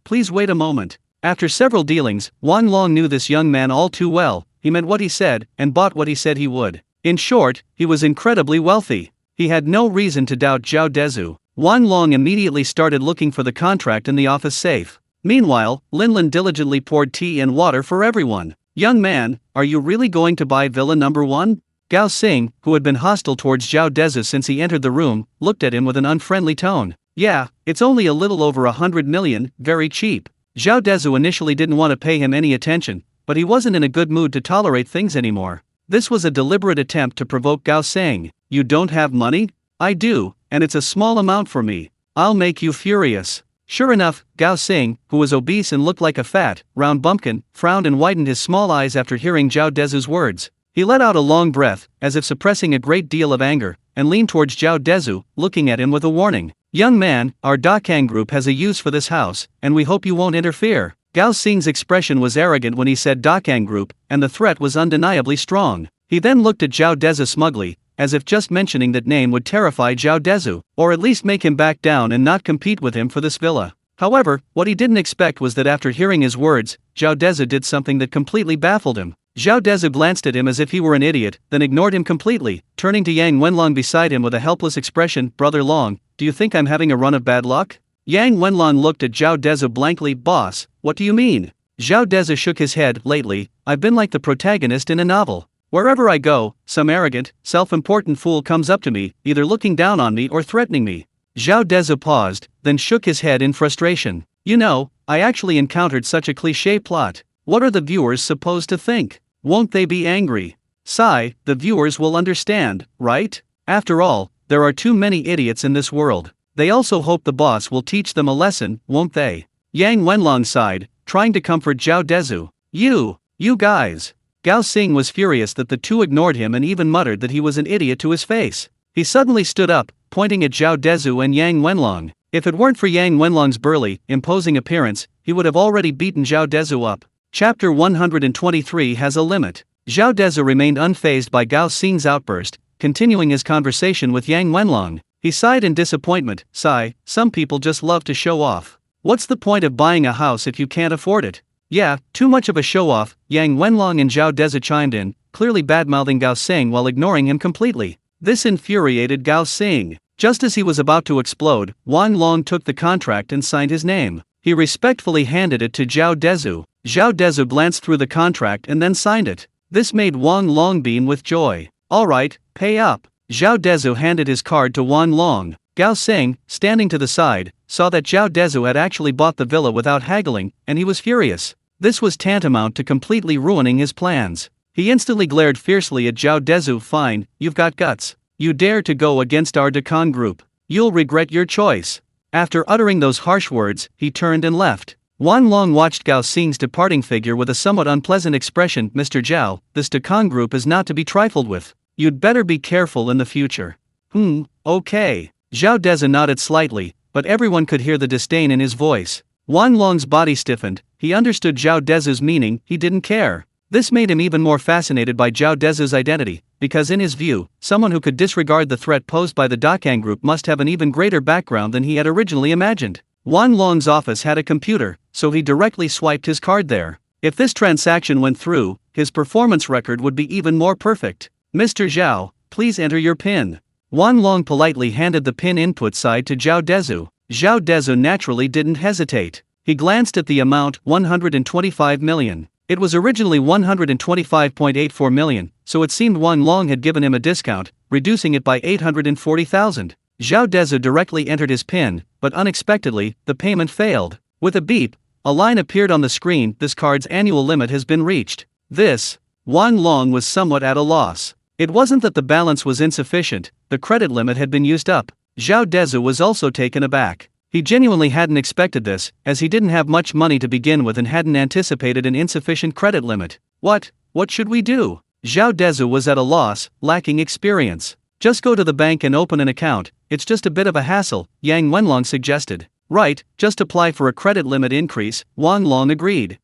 please wait a moment. After several dealings, Wang Long knew this young man all too well. He meant what he said, and bought what he said he would. In short, he was incredibly wealthy. He had no reason to doubt Zhao Dezhu. Wang Long immediately started looking for the contract in the office safe. Meanwhile, Linlin diligently poured tea and water for everyone. Young man, are you really going to buy villa number 1? Gao Xing, who had been hostile towards Zhao Dezhu since he entered the room, looked at him with an unfriendly tone. Yeah, it's only a little over 100 million, very cheap. Zhao Dezhu initially didn't want to pay him any attention, but he wasn't in a good mood to tolerate things anymore. This was a deliberate attempt to provoke Gao Xing. You don't have money? I do, and it's a small amount for me. I'll make you furious. Sure enough, Gao Xing, who was obese and looked like a fat, round bumpkin, frowned and widened his small eyes after hearing Zhao Dezhu's words. He let out a long breath, as if suppressing a great deal of anger, and leaned towards Zhao Dezhu, looking at him with a warning. Young man, our Dakang group has a use for this house, and we hope you won't interfere. Gao Xing's expression was arrogant when he said Dakang group, and the threat was undeniably strong. He then looked at Zhao Dezhu smugly, as if just mentioning that name would terrify Zhao Dezhu, or at least make him back down and not compete with him for this villa. However, what he didn't expect was that after hearing his words, Zhao Dezhu did something that completely baffled him. Zhao Dezhu glanced at him as if he were an idiot, then ignored him completely, turning to Yang Wenlong beside him with a helpless expression. Brother Long, do you think I'm having a run of bad luck? Yang Wenlong looked at Zhao Dezhu blankly. Boss, what do you mean? Zhao Dezhu shook his head. Lately, I've been like the protagonist in a novel. Wherever I go, some arrogant, self-important fool comes up to me, either looking down on me or threatening me. Zhao Dezhu paused, then shook his head in frustration. You know, I actually encountered such a cliché plot. What are the viewers supposed to think? Won't they be angry? Sigh, the viewers will understand, right? After all, there are too many idiots in this world. They also hope the boss will teach them a lesson, won't they? Yang Wenlong sighed, trying to comfort Zhao Dezhu. You guys. Gao Xing was furious that the two ignored him and even muttered that he was an idiot to his face. He suddenly stood up, pointing at Zhao Dezhu and Yang Wenlong. If it weren't for Yang Wenlong's burly, imposing appearance, he would have already beaten Zhao Dezhu up. Chapter 123 has a limit. Zhao Dezhu remained unfazed by Gao Xing's outburst, continuing his conversation with Yang Wenlong. He sighed in disappointment. Sigh, some people just love to show off. What's the point of buying a house if you can't afford it? Yeah, too much of a show-off, Yang Wenlong and Zhao Dezhu chimed in, clearly badmouthing Gao Xing while ignoring him completely. This infuriated Gao Xing. Just as he was about to explode, Wang Long took the contract and signed his name. He respectfully handed it to Zhao Dezhu. Zhao Dezhu glanced through the contract and then signed it. This made Wang Long beam with joy. Alright, pay up. Zhao Dezhu handed his card to Wang Long. Gao Xing, standing to the side, saw that Zhao Dezhu had actually bought the villa without haggling, and he was furious. This was tantamount to completely ruining his plans. He instantly glared fiercely at Zhao Dezhu. Fine, you've got guts. You dare to go against our Dakan group. You'll regret your choice. After uttering those harsh words, he turned and left. Wang Long watched Gao Xing's departing figure with a somewhat unpleasant expression. Mr. Zhao, this Dakan group is not to be trifled with. You'd better be careful in the future. Okay. Zhao Dezhu nodded slightly, but everyone could hear the disdain in his voice. Wang Long's body stiffened. He understood Zhao Dezhu's meaning. He didn't care. This made him even more fascinated by Zhao Dezhu's identity, because in his view, someone who could disregard the threat posed by the Dakang group must have an even greater background than he had originally imagined. Wang Long's office had a computer, so he directly swiped his card there. If this transaction went through, his performance record would be even more perfect. Mr. Zhao, please enter your PIN. Wang Long politely handed the PIN input side to Zhao Dezhu. Zhao Dezhu naturally didn't hesitate. He glanced at the amount, 125 million. It was originally 125.84 million, so it seemed Wang Long had given him a discount, reducing it by 840,000. Zhao Dezhu directly entered his PIN, but unexpectedly, the payment failed. With a beep, a line appeared on the screen. This card's annual limit has been reached. Wang Long was somewhat at a loss. It wasn't that the balance was insufficient, the credit limit had been used up. Zhao Dezhu was also taken aback. He genuinely hadn't expected this, as he didn't have much money to begin with and hadn't anticipated an insufficient credit limit. What should we do? Zhao Dezhu was at a loss, lacking experience. Just go to the bank and open an account, it's just a bit of a hassle, Yang Wenlong suggested. Right, just apply for a credit limit increase, Wang Long agreed.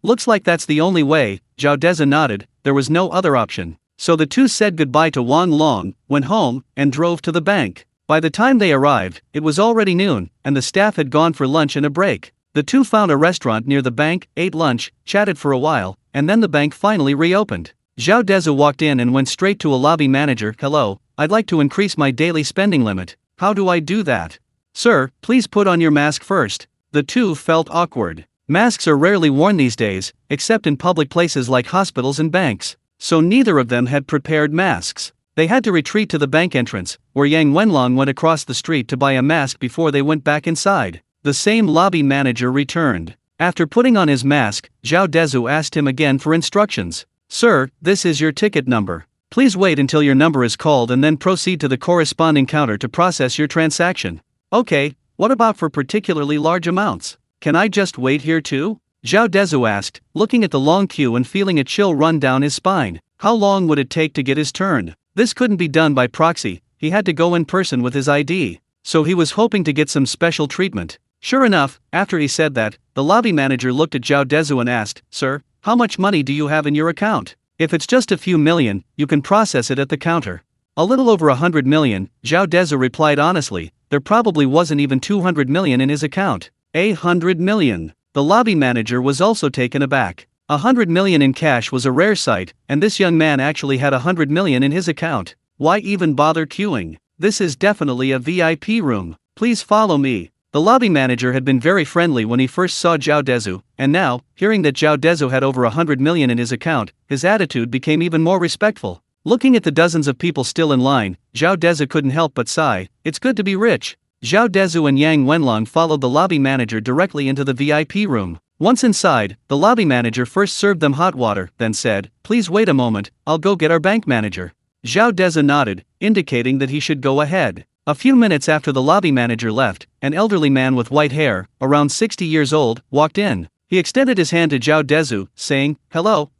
Looks like that's the only way, Zhao Dezhu nodded, there was no other option. So the two said goodbye to Wang Long, went home, and drove to the bank. By the time they arrived, it was already noon, and the staff had gone for lunch and a break. The two found a restaurant near the bank, ate lunch, chatted for a while, and then the bank finally reopened. Zhao Dezhu walked in and went straight to a lobby manager. Hello, I'd like to increase my daily spending limit. How do I do that? Sir, please put on your mask first. The two felt awkward. Masks are rarely worn these days, except in public places like hospitals and banks. So neither of them had prepared masks. They had to retreat to the bank entrance, where Yang Wenlong went across the street to buy a mask before they went back inside. The same lobby manager returned. After putting on his mask, Zhao Dezhu asked him again for instructions. Sir, this is your ticket number. Please wait until your number is called and then proceed to the corresponding counter to process your transaction. Okay, what about for particularly large amounts? Can I just wait here too? Zhao Dezhu asked, looking at the long queue and feeling a chill run down his spine. How long would it take to get his turn? This couldn't be done by proxy, he had to go in person with his ID. So he was hoping to get some special treatment. Sure enough, after he said that, the lobby manager looked at Zhao Dezhu and asked, Sir, how much money do you have in your account? If it's just a few million, you can process it at the counter. A little over 100 million, Zhao Dezhu replied honestly, there probably wasn't even 200 million in his account. 100 million. The lobby manager was also taken aback. 100 million in cash was a rare sight, and this young man actually had 100 million in his account. Why even bother queuing? This is definitely a VIP room. Please follow me. The lobby manager had been very friendly when he first saw Zhao Dezhu, and now, hearing that Zhao Dezhu had over 100 million in his account, his attitude became even more respectful. Looking at the dozens of people still in line, Zhao Dezhu couldn't help but sigh. It's good to be rich. Zhao Dezhu and Yang Wenlong followed the lobby manager directly into the VIP room. Once inside, the lobby manager first served them hot water, then said, Please wait a moment, I'll go get our bank manager. Zhao Dezhu nodded, indicating that he should go ahead. A few minutes after the lobby manager left, an elderly man with white hair, around 60 years old, walked in. He extended his hand to Zhao Dezhu, saying, Hello,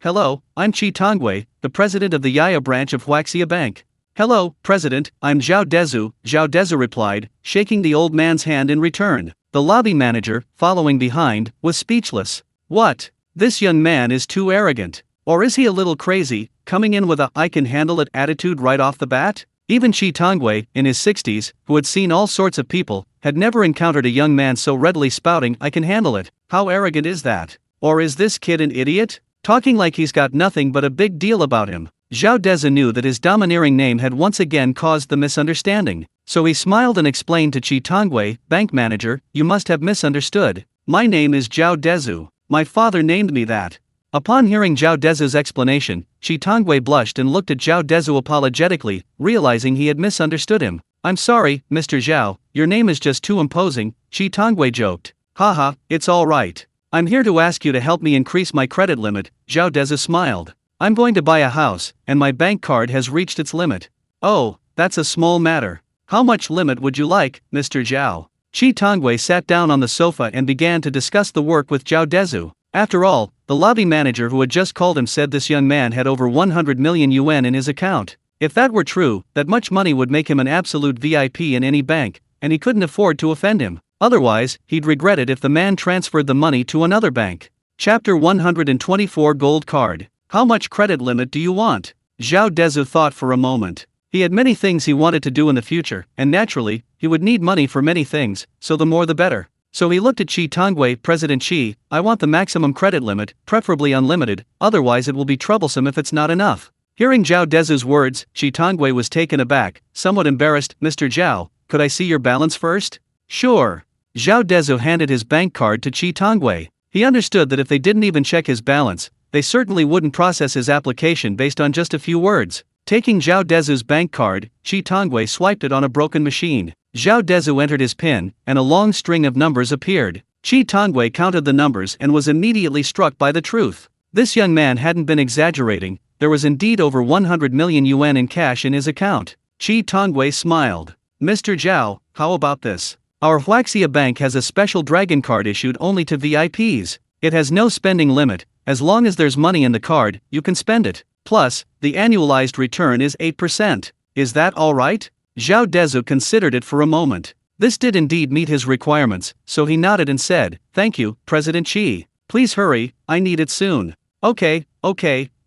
I'm Chi Tongwei, the president of the Yaya branch of Huaxia Bank. Hello, President, I'm Zhao Dezhu, Zhao Dezhu replied, shaking the old man's hand in return. The lobby manager, following behind, was speechless. What? This young man is too arrogant. Or is he a little crazy, coming in with a I can handle it attitude right off the bat? Even Chi Tongwei, in his 60s, who had seen all sorts of people, had never encountered a young man so readily spouting I can handle it. How arrogant is that? Or is this kid an idiot? Talking like he's got nothing but a big deal about him. Zhao Dezhu knew that his domineering name had once again caused the misunderstanding. So he smiled and explained to Chi Tongwei, bank manager, you must have misunderstood. My name is Zhao Dezhu. My father named me that. Upon hearing Zhao Dezhu's explanation, Chi Tongwei blushed and looked at Zhao Dezhu apologetically, realizing he had misunderstood him. I'm sorry, Mr. Zhao, your name is just too imposing, Chi Tongwei joked. Haha, it's all right. I'm here to ask you to help me increase my credit limit, Zhao Dezhu smiled. I'm going to buy a house, and my bank card has reached its limit. Oh, that's a small matter. How much limit would you like, Mr. Zhao? Chi Tongwei sat down on the sofa and began to discuss the work with Zhao Dezhu. After all, the lobby manager who had just called him said this young man had over 100 million yuan in his account. If that were true, that much money would make him an absolute VIP in any bank, and he couldn't afford to offend him. Otherwise, he'd regret it if the man transferred the money to another bank. Chapter 124 Gold Card. How much credit limit do you want? Zhao Dezhu thought for a moment. He had many things he wanted to do in the future, and naturally, he would need money for many things, so the more the better. So he looked at Chi Tongwei, President Chi, I want the maximum credit limit, preferably unlimited, otherwise it will be troublesome if it's not enough. Hearing Zhao Dezhu's words, Chi Tongwei was taken aback, somewhat embarrassed. Mr. Zhao, could I see your balance first? Sure. Zhao Dezhu handed his bank card to Chi Tongwei. He understood that if they didn't even check his balance, they certainly wouldn't process his application based on just a few words. Taking Zhao Dezhu's bank card, Chi Tongwei swiped it on a broken machine. Zhao Dezhu entered his PIN, and a long string of numbers appeared. Chi Tongwei counted the numbers and was immediately struck by the truth. This young man hadn't been exaggerating, there was indeed over 100 million yuan in cash in his account. Chi Tongwei smiled. Mr. Zhao, how about this? Our Huaxia Bank has a special dragon card issued only to VIPs. It has no spending limit, as long as there's money in the card, you can spend it. Plus, the annualized return is 8%. Is that alright? Zhao Dezhu considered it for a moment. This did indeed meet his requirements, so he nodded and said, Thank you, President Chi. Please hurry, I need it soon. Okay,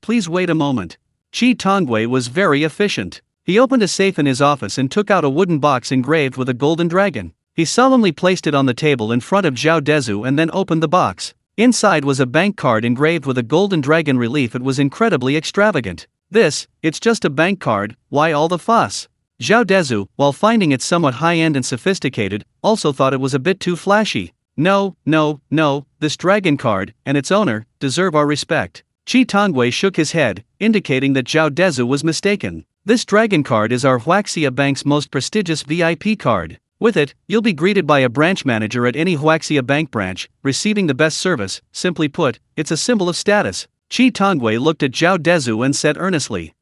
please wait a moment. Chi Tongwei was very efficient. He opened a safe in his office and took out a wooden box engraved with a golden dragon. He solemnly placed it on the table in front of Zhao Dezhu and then opened the box. Inside was a bank card engraved with a golden dragon relief. It was incredibly extravagant. It's just a bank card, why all the fuss? Zhao Dezhu, while finding it somewhat high-end and sophisticated, also thought it was a bit too flashy. No, this dragon card, and its owner, deserve our respect. Chi Tongwei shook his head, indicating that Zhao Dezhu was mistaken. This dragon card is our Huaxia Bank's most prestigious VIP card. With it, you'll be greeted by a branch manager at any Huaxia Bank branch, receiving the best service. Simply put, it's a symbol of status. Chi Tongwei looked at Zhao Dezhu and said earnestly,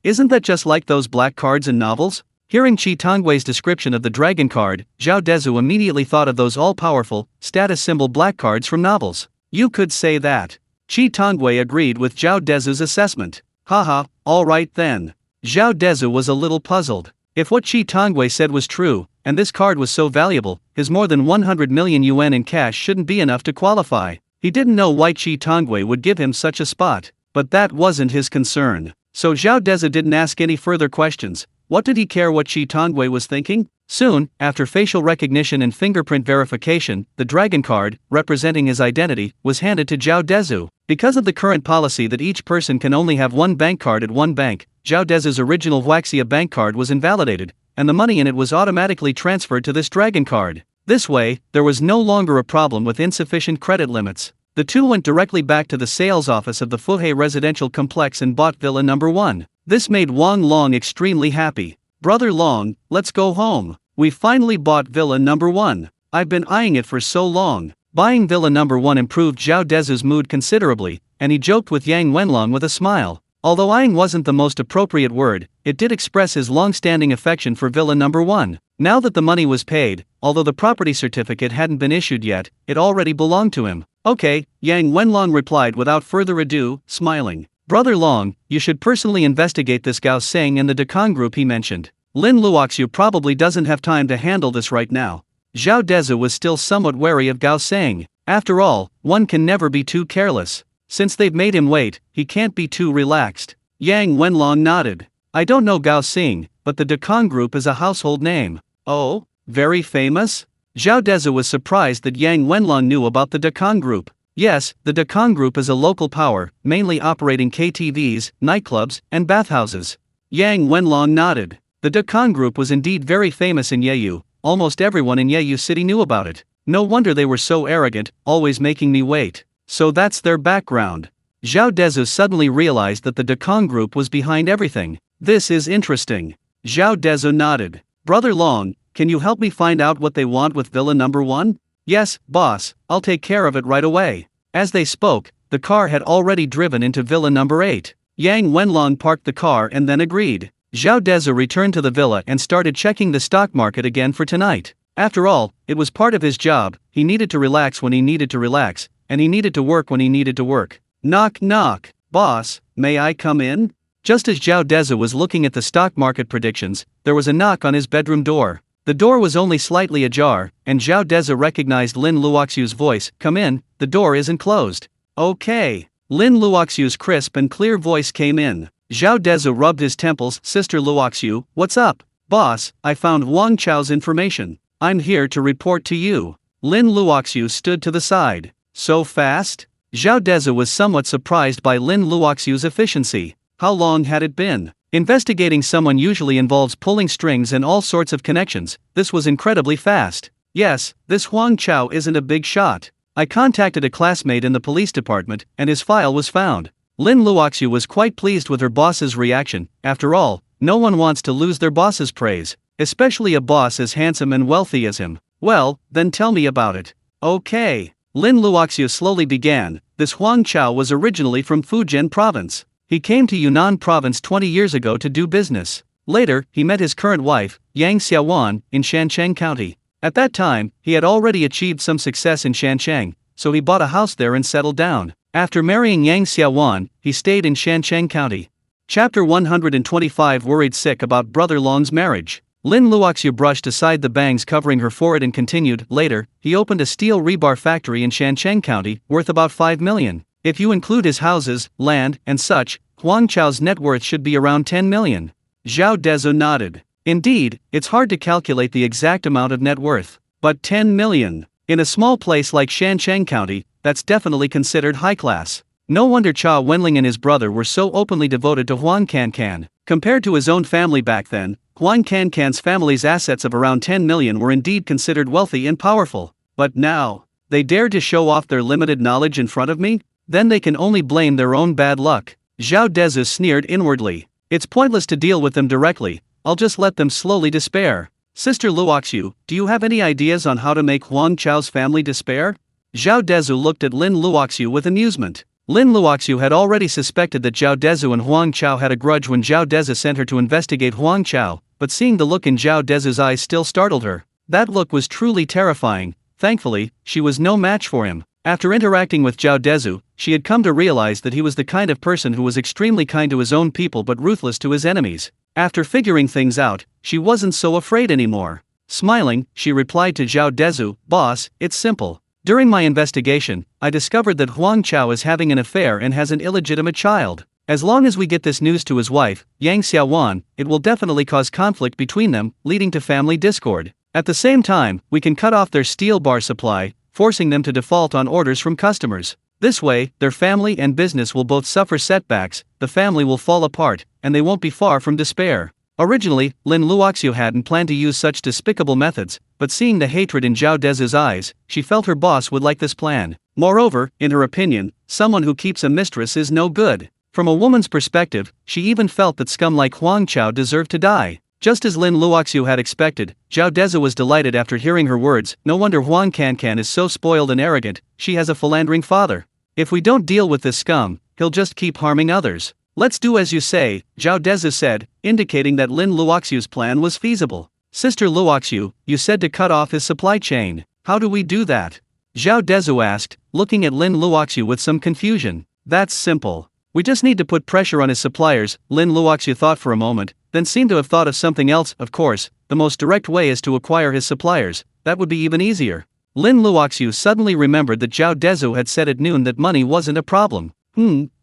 isn't that just like those black cards in novels? Hearing Chi Tongwei's description of the dragon card, Zhao Dezhu immediately thought of those all-powerful, status symbol black cards from novels. You could say that. Chi Tongwei agreed with Zhao Dezhu's assessment. Haha, alright then. Zhao Dezhu was a little puzzled. If what Chi Tongwei said was true, and this card was so valuable, his more than 100 million yuan in cash shouldn't be enough to qualify. He didn't know why Chi Tongwei would give him such a spot. But that wasn't his concern. So Zhao Dezhu didn't ask any further questions. What did he care what Chi Tongwei was thinking? Soon, after facial recognition and fingerprint verification, the dragon card, representing his identity, was handed to Zhao Dezhu. Because of the current policy that each person can only have one bank card at one bank, Zhao Dezhu's original Huaxia bank card was invalidated, and the money in it was automatically transferred to this dragon card. This way, there was no longer a problem with insufficient credit limits. The two went directly back to the sales office of the Fuhei residential complex and bought Villa Number 1. This made Wang Long extremely happy. Brother Long, let's go home. We finally bought Villa Number 1. I've been eyeing it for so long. Buying Villa Number 1 improved Zhao Dezhu's mood considerably, and he joked with Yang Wenlong with a smile. Although eyeing wasn't the most appropriate word, it did express his long-standing affection for Villa Number 1. Now that the money was paid, although the property certificate hadn't been issued yet, it already belonged to him. Okay, Yang Wenlong replied without further ado, smiling. Brother Long, you should personally investigate this Gao Seng and the Dekong group he mentioned. Lin Luoxiu probably doesn't have time to handle this right now. Zhao Dezhu was still somewhat wary of Gao Seng. After all, one can never be too careless. Since they've made him wait, he can't be too relaxed. Yang Wenlong nodded. I don't know Gao Seng, but the Dekong group is a household name. Oh, very famous? Zhao Dezhu was surprised that Yang Wenlong knew about the Dekong group. Yes, the Dekong group is a local power, mainly operating KTVs, nightclubs, and bathhouses. Yang Wenlong nodded. The Dekong group was indeed very famous in Yeyu. Almost everyone in Yeyu City knew about it. No wonder they were so arrogant, always making me wait. So that's their background. Zhao Dezhu suddenly realized that the Dekong group was behind everything. This is interesting. Zhao Dezhu nodded. Brother Long, can you help me find out what they want with Villa Number 1? Yes, boss, I'll take care of it right away. As they spoke, the car had already driven into Villa Number 8. Yang Wenlong parked the car and then agreed. Zhao Dezhu returned to the villa and started checking the stock market again for tonight. After all, it was part of his job. He needed to relax when he needed to relax, and he needed to work when he needed to work. Knock knock. Boss, may I come in? Just as Zhao Dezhu was looking at the stock market predictions, there was a knock on his bedroom door. The door was only slightly ajar, and Zhao Dezhu recognized Lin Luoxiu's voice. Come in, the door isn't closed. Okay. Lin Luoxiu's crisp and clear voice came in. Zhao Dezhu rubbed his temples. Sister Luoxiu, what's up? Boss, I found Wang Chao's information. I'm here to report to you. Lin Luoxiu stood to the side. So fast? Zhao Dezhu was somewhat surprised by Lin Luoxiu's efficiency. How long had it been? Investigating someone usually involves pulling strings and all sorts of connections. This was incredibly fast. Yes, this Huang Chao isn't a big shot. I contacted a classmate in the police department, and his file was found. Lin Luoxiu was quite pleased with her boss's reaction. After all, no one wants to lose their boss's praise, especially a boss as handsome and wealthy as him. Well, then tell me about it. Okay. Lin Luoxiu slowly began. This Huang Chao was originally from Fujian province. He came to Yunnan province 20 years ago to do business. Later, he met his current wife, Yang Xiaowan, in Shancheng County. At that time, he had already achieved some success in Shancheng, so he bought a house there and settled down. After marrying Yang Xiaowan, he stayed in Shancheng County. Chapter 125 Worried sick about Brother Long's marriage. Lin Luoxiu brushed aside the bangs covering her forehead and continued. Later, he opened a steel rebar factory in Shancheng County, worth about 5 million. If you include his houses, land, and such, Huang Chao's net worth should be around 10 million. Zhao Dezhu nodded. Indeed, it's hard to calculate the exact amount of net worth. But 10 million. In a small place like Shancheng County, that's definitely considered high class. No wonder Cha Wenling and his brother were so openly devoted to Huang Cancan. Compared to his own family back then, Huang Cancan's family's assets of around 10 million were indeed considered wealthy and powerful. But now, they dare to show off their limited knowledge in front of me? Then they can only blame their own bad luck. Zhao Dezhu sneered inwardly. It's pointless to deal with them directly, I'll just let them slowly despair. Sister Luoxiu, do you have any ideas on how to make Huang Chao's family despair? Zhao Dezhu looked at Lin Luoxiu with amusement. Lin Luoxiu had already suspected that Zhao Dezhu and Huang Chao had a grudge when Zhao Dezhu sent her to investigate Huang Chao, but seeing the look in Zhao Dezhu's eyes still startled her. That look was truly terrifying. Thankfully, she was no match for him. After interacting with Zhao Dezhu, she had come to realize that he was the kind of person who was extremely kind to his own people but ruthless to his enemies. After figuring things out, she wasn't so afraid anymore. Smiling, she replied to Zhao Dezhu, "Boss, it's simple. During my investigation, I discovered that Huang Chao is having an affair and has an illegitimate child. As long as we get this news to his wife, Yang Xiaowan, it will definitely cause conflict between them, leading to family discord. At the same time, we can cut off their steel bar supply, forcing them to default on orders from customers. This way, their family and business will both suffer setbacks, the family will fall apart, and they won't be far from despair." Originally, Lin Luoxiu hadn't planned to use such despicable methods, but seeing the hatred in Zhao Dezhu's eyes, she felt her boss would like this plan. Moreover, in her opinion, someone who keeps a mistress is no good. From a woman's perspective, she even felt that scum like Huang Chao deserved to die. Just as Lin Luoxiu had expected, Zhao Dezhu was delighted after hearing her words. No wonder Huang Cancan is so spoiled and arrogant, she has a philandering father. If we don't deal with this scum, he'll just keep harming others. Let's do as you say, Zhao Dezhu said, indicating that Lin Luoxiu's plan was feasible. Sister Luoxiu, you said to cut off his supply chain. How do we do that? Zhao Dezhu asked, looking at Lin Luoxiu with some confusion. That's simple. We just need to put pressure on his suppliers. Lin Luoxiu thought for a moment, then seemed to have thought of something else. Of course, the most direct way is to acquire his suppliers. That would be even easier. Lin Luoxiu suddenly remembered that Zhao Dezhu had said at noon that money wasn't a problem.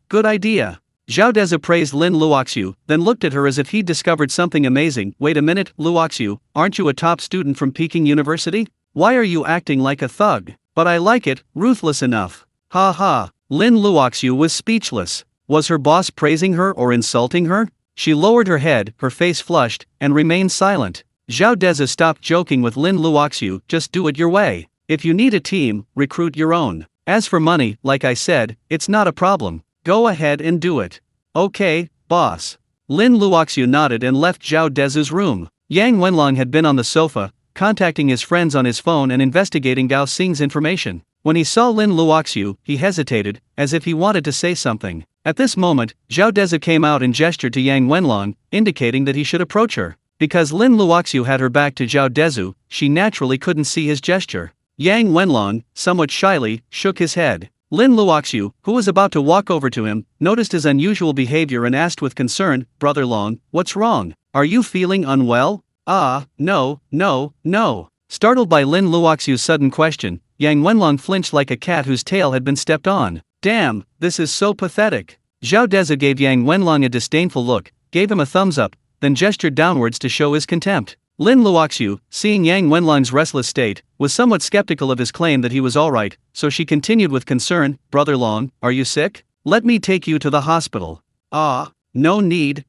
Good idea. Zhao Dezhu praised Lin Luoxiu, then looked at her as if he'd discovered something amazing. Wait a minute, Luoxiu, aren't you a top student from Peking University? Why are you acting like a thug? But I like it, ruthless enough. Ha ha. Lin Luoxiu was speechless. Was her boss praising her or insulting her? She lowered her head, her face flushed, and remained silent. Zhao Dezhu stopped joking with Lin Luoxiu. Just do it your way. If you need a team, recruit your own. As for money, like I said, it's not a problem. Go ahead and do it. Okay, boss. Lin Luoxiu nodded and left Zhao Dezhu's room. Yang Wenlong had been on the sofa, contacting his friends on his phone and investigating Gao Xing's information. When he saw Lin Luoxiu, he hesitated, as if he wanted to say something. At this moment, Zhao Dezhu came out and gestured to Yang Wenlong, indicating that he should approach her. Because Lin Luoxiu had her back to Zhao Dezhu, she naturally couldn't see his gesture. Yang Wenlong, somewhat shyly, shook his head. Lin Luoxiu, who was about to walk over to him, noticed his unusual behavior and asked with concern, "Brother Long, what's wrong? Are you feeling unwell?" No. Startled by Lin Luoxiu's sudden question, Yang Wenlong flinched like a cat whose tail had been stepped on. Damn, this is so pathetic. Zhao Dezhu gave Yang Wenlong a disdainful look, gave him a thumbs up, then gestured downwards to show his contempt. Lin Luoxiu, seeing Yang Wenlong's restless state, was somewhat skeptical of his claim that he was alright, so she continued with concern, "Brother Long, are you sick? Let me take you to the hospital." No need.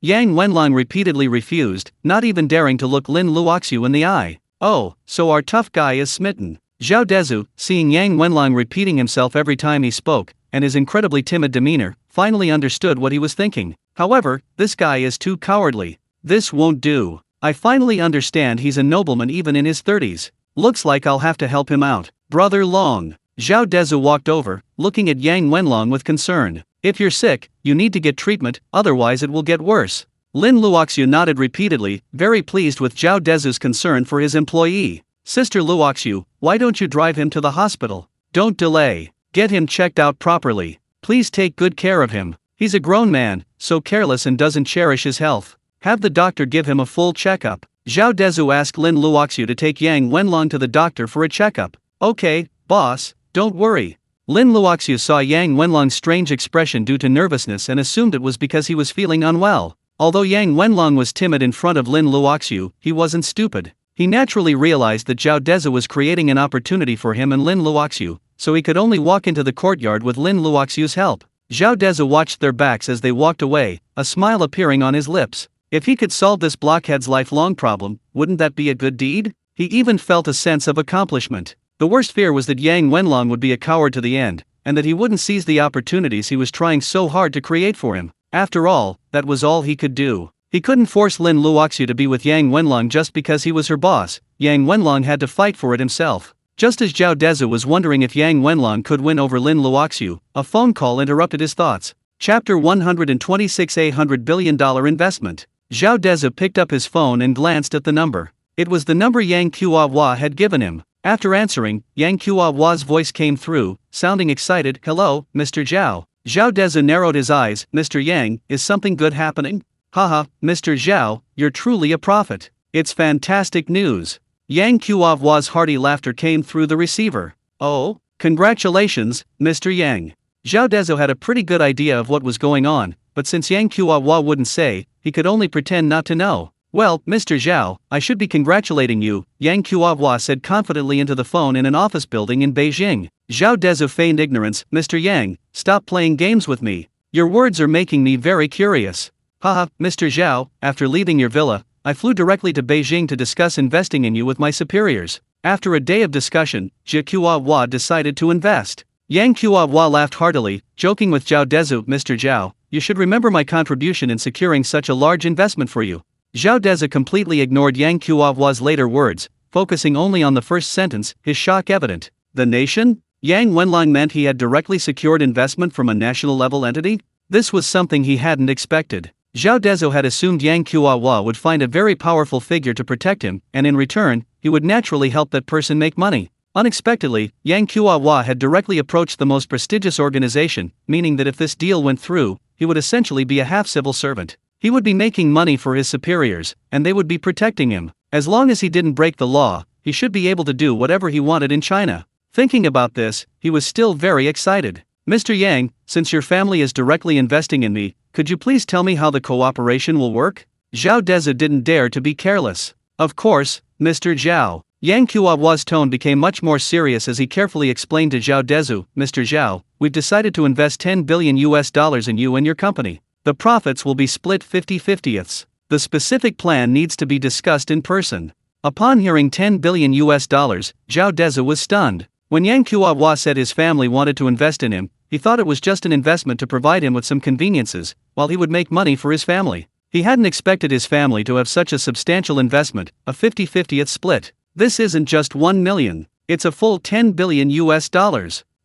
Yang Wenlong repeatedly refused, not even daring to look Lin Luoxiu in the eye. Oh, so our tough guy is smitten. Zhao Dezhu, seeing Yang Wenlong repeating himself every time he spoke, and his incredibly timid demeanor, finally understood what he was thinking. However, this guy is too cowardly. This won't do. I finally understand he's a nobleman even in his 30s. Looks like I'll have to help him out. Brother Long. Zhao Dezhu walked over, looking at Yang Wenlong with concern. If you're sick, you need to get treatment, otherwise it will get worse. Lin Luoxiu nodded repeatedly, very pleased with Zhao Dezhu's concern for his employee. Sister Luoxiu, why don't you drive him to the hospital? Don't delay. Get him checked out properly. Please take good care of him. He's a grown man, so careless and doesn't cherish his health. Have the doctor give him a full checkup. Zhao Dezhu asked Lin Luoxiu to take Yang Wenlong to the doctor for a checkup. Okay, boss, don't worry. Lin Luoxiu saw Yang Wenlong's strange expression due to nervousness and assumed it was because he was feeling unwell. Although Yang Wenlong was timid in front of Lin Luoxiu, he wasn't stupid. He naturally realized that Zhao Dezhu was creating an opportunity for him and Lin Luoxiu, so he could only walk into the courtyard with Lin Luoxiu's help. Zhao Dezhu watched their backs as they walked away, a smile appearing on his lips. If he could solve this blockhead's lifelong problem, wouldn't that be a good deed? He even felt a sense of accomplishment. The worst fear was that Yang Wenlong would be a coward to the end, and that he wouldn't seize the opportunities he was trying so hard to create for him. After all, that was all he could do. He couldn't force Lin Luoxiu to be with Yang Wenlong just because he was her boss. Yang Wenlong had to fight for it himself. Just as Zhao Dezhu was wondering if Yang Wenlong could win over Lin Luoxiu, a phone call interrupted his thoughts. Chapter 126: $100 billion investment. Zhao Dezhu picked up his phone and glanced at the number. It was the number Yang Qiuhua had given him. After answering, Yang Qiuhua's voice came through, sounding excited. Hello, Mr. Zhao. Zhao Dezhu narrowed his eyes. Mr. Yang, is something good happening? Haha, Mr. Zhao, you're truly a prophet. It's fantastic news. Yang Qiuhua's hearty laughter came through the receiver. Oh, congratulations, Mr. Yang. Zhao Dezhu had a pretty good idea of what was going on, but since Yang Qiuhua wouldn't say, he could only pretend not to know. Well, Mr. Zhao, I should be congratulating you, Yang Qiuhua said confidently into the phone in an office building in Beijing. Zhao Dezhu feigned ignorance. Mr. Yang, stop playing games with me. Your words are making me very curious. Haha, Mr. Zhao, after leaving your villa, I flew directly to Beijing to discuss investing in you with my superiors. After a day of discussion, Zhao Qiuhua decided to invest. Yang Qiuhua laughed heartily, joking with Zhao Dezhu. Mr. Zhao, you should remember my contribution in securing such a large investment for you. Zhao Dezhu completely ignored Yang Qiuhua's later words, focusing only on the first sentence, his shock evident. The nation? Yang Wenlong meant he had directly secured investment from a national-level entity? This was something he hadn't expected. Zhao Dezhu had assumed Yang Qiuhua would find a very powerful figure to protect him, and in return, he would naturally help that person make money. Unexpectedly, Yang Qiuhua had directly approached the most prestigious organization, meaning that if this deal went through, he would essentially be a half-civil servant. He would be making money for his superiors, and they would be protecting him. As long as he didn't break the law, he should be able to do whatever he wanted in China. Thinking about this, he was still very excited. Mr. Yang, since your family is directly investing in me, could you please tell me how the cooperation will work? Zhao Dezhu didn't dare to be careless. Of course, Mr. Zhao. Yang Qiuhua's tone became much more serious as he carefully explained to Zhao Dezhu, Mr. Zhao, we've decided to invest $10 billion in you and your company. The profits will be split 50/50. The specific plan needs to be discussed in person. Upon hearing $10 billion, Zhao Dezhu was stunned. When Yang Qiuhua said his family wanted to invest in him, he thought it was just an investment to provide him with some conveniences, while he would make money for his family. He hadn't expected his family to have such a substantial investment, a 50/50 split. This isn't just 1 million, it's a full $10 billion.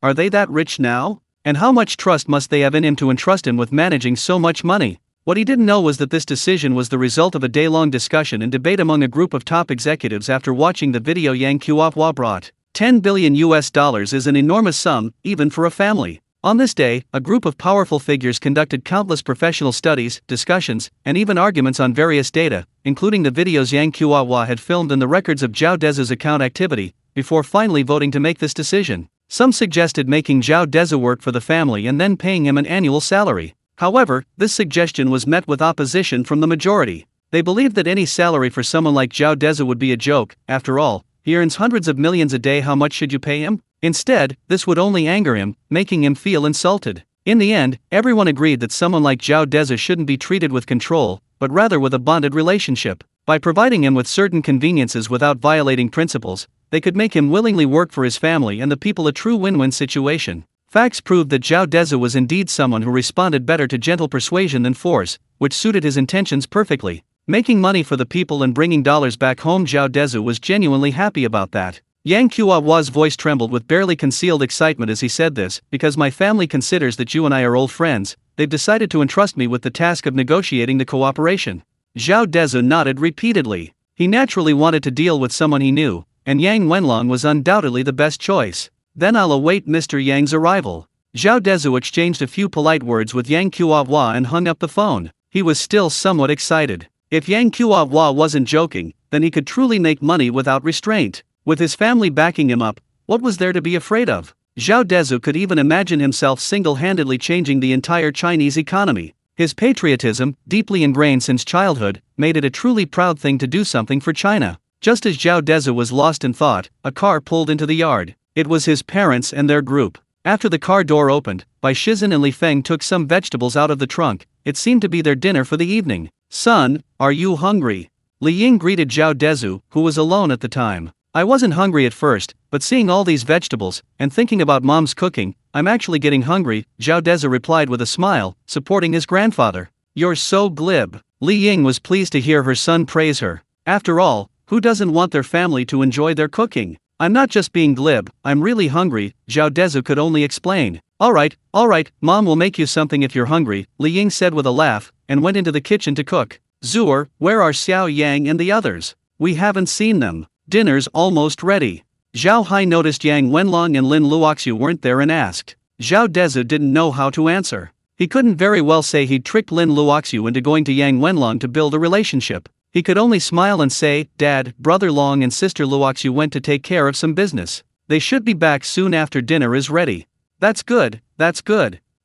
Are they that rich now? And how much trust must they have in him to entrust him with managing so much money? What he didn't know was that this decision was the result of a day-long discussion and debate among a group of top executives after watching the video Yang Qiuhua brought. $10 billion is an enormous sum, even for a family. On this day, a group of powerful figures conducted countless professional studies, discussions, and even arguments on various data, including the videos Yang Qiuhua had filmed and the records of Zhao Dezhu's account activity, before finally voting to make this decision. Some suggested making Zhao Dezhu work for the family and then paying him an annual salary. However, this suggestion was met with opposition from the majority. They believed that any salary for someone like Zhao Dezhu would be a joke. After all, he earns hundreds of millions a day. How much should you pay him? Instead, this would only anger him, making him feel insulted. In the end, everyone agreed that someone like Zhao Dezhu shouldn't be treated with control, but rather with a bonded relationship. By providing him with certain conveniences without violating principles, they could make him willingly work for his family and the people, a true win-win situation. Facts proved that Zhao Dezhu was indeed someone who responded better to gentle persuasion than force, which suited his intentions perfectly. Making money for the people and bringing dollars back home, Zhao Dezhu was genuinely happy about that. Yang Qiuhua's voice trembled with barely concealed excitement as he said this. Because my family considers that you and I are old friends, they've decided to entrust me with the task of negotiating the cooperation. Zhao Dezhu nodded repeatedly. He naturally wanted to deal with someone he knew, and Yang Wenlong was undoubtedly the best choice. Then I'll await Mr. Yang's arrival. Zhao Dezhu exchanged a few polite words with Yang Qiuhua and hung up the phone. He was still somewhat excited. If Yang Kuo-hwa wasn't joking, then he could truly make money without restraint. With his family backing him up, what was there to be afraid of? Zhao Dezhu could even imagine himself single-handedly changing the entire Chinese economy. His patriotism, deeply ingrained since childhood, made it a truly proud thing to do something for China. Just as Zhao Dezhu was lost in thought, a car pulled into the yard. It was his parents and their group. After the car door opened, Bai Shizhen and Li Feng took some vegetables out of the trunk. It seemed to be their dinner for the evening. "Son, are you hungry?" Li Ying greeted Zhao Dezhu, who was alone at the time. "I wasn't hungry at first, but seeing all these vegetables, and thinking about mom's cooking, I'm actually getting hungry," Zhao Dezhu replied with a smile, supporting his grandfather. "You're so glib." Li Ying was pleased to hear her son praise her. After all, who doesn't want their family to enjoy their cooking? "I'm not just being glib, I'm really hungry," Zhao Dezhu could only explain. All right, mom will make you something if you're hungry," Li Ying said with a laugh, and went into the kitchen to cook. "Zuer, where are Xiao Yang and the others? We haven't seen them. Dinner's almost ready." Zhao Hai noticed Yang Wenlong and Lin Luoxiu weren't there and asked. Zhao Dezhu didn't know how to answer. He couldn't very well say he'd tricked Lin Luoxiu into going to Yang Wenlong to build a relationship. He could only smile and say, "Dad, brother Long and sister Luoxiu went to take care of some business. They should be back soon after dinner is ready." That's good.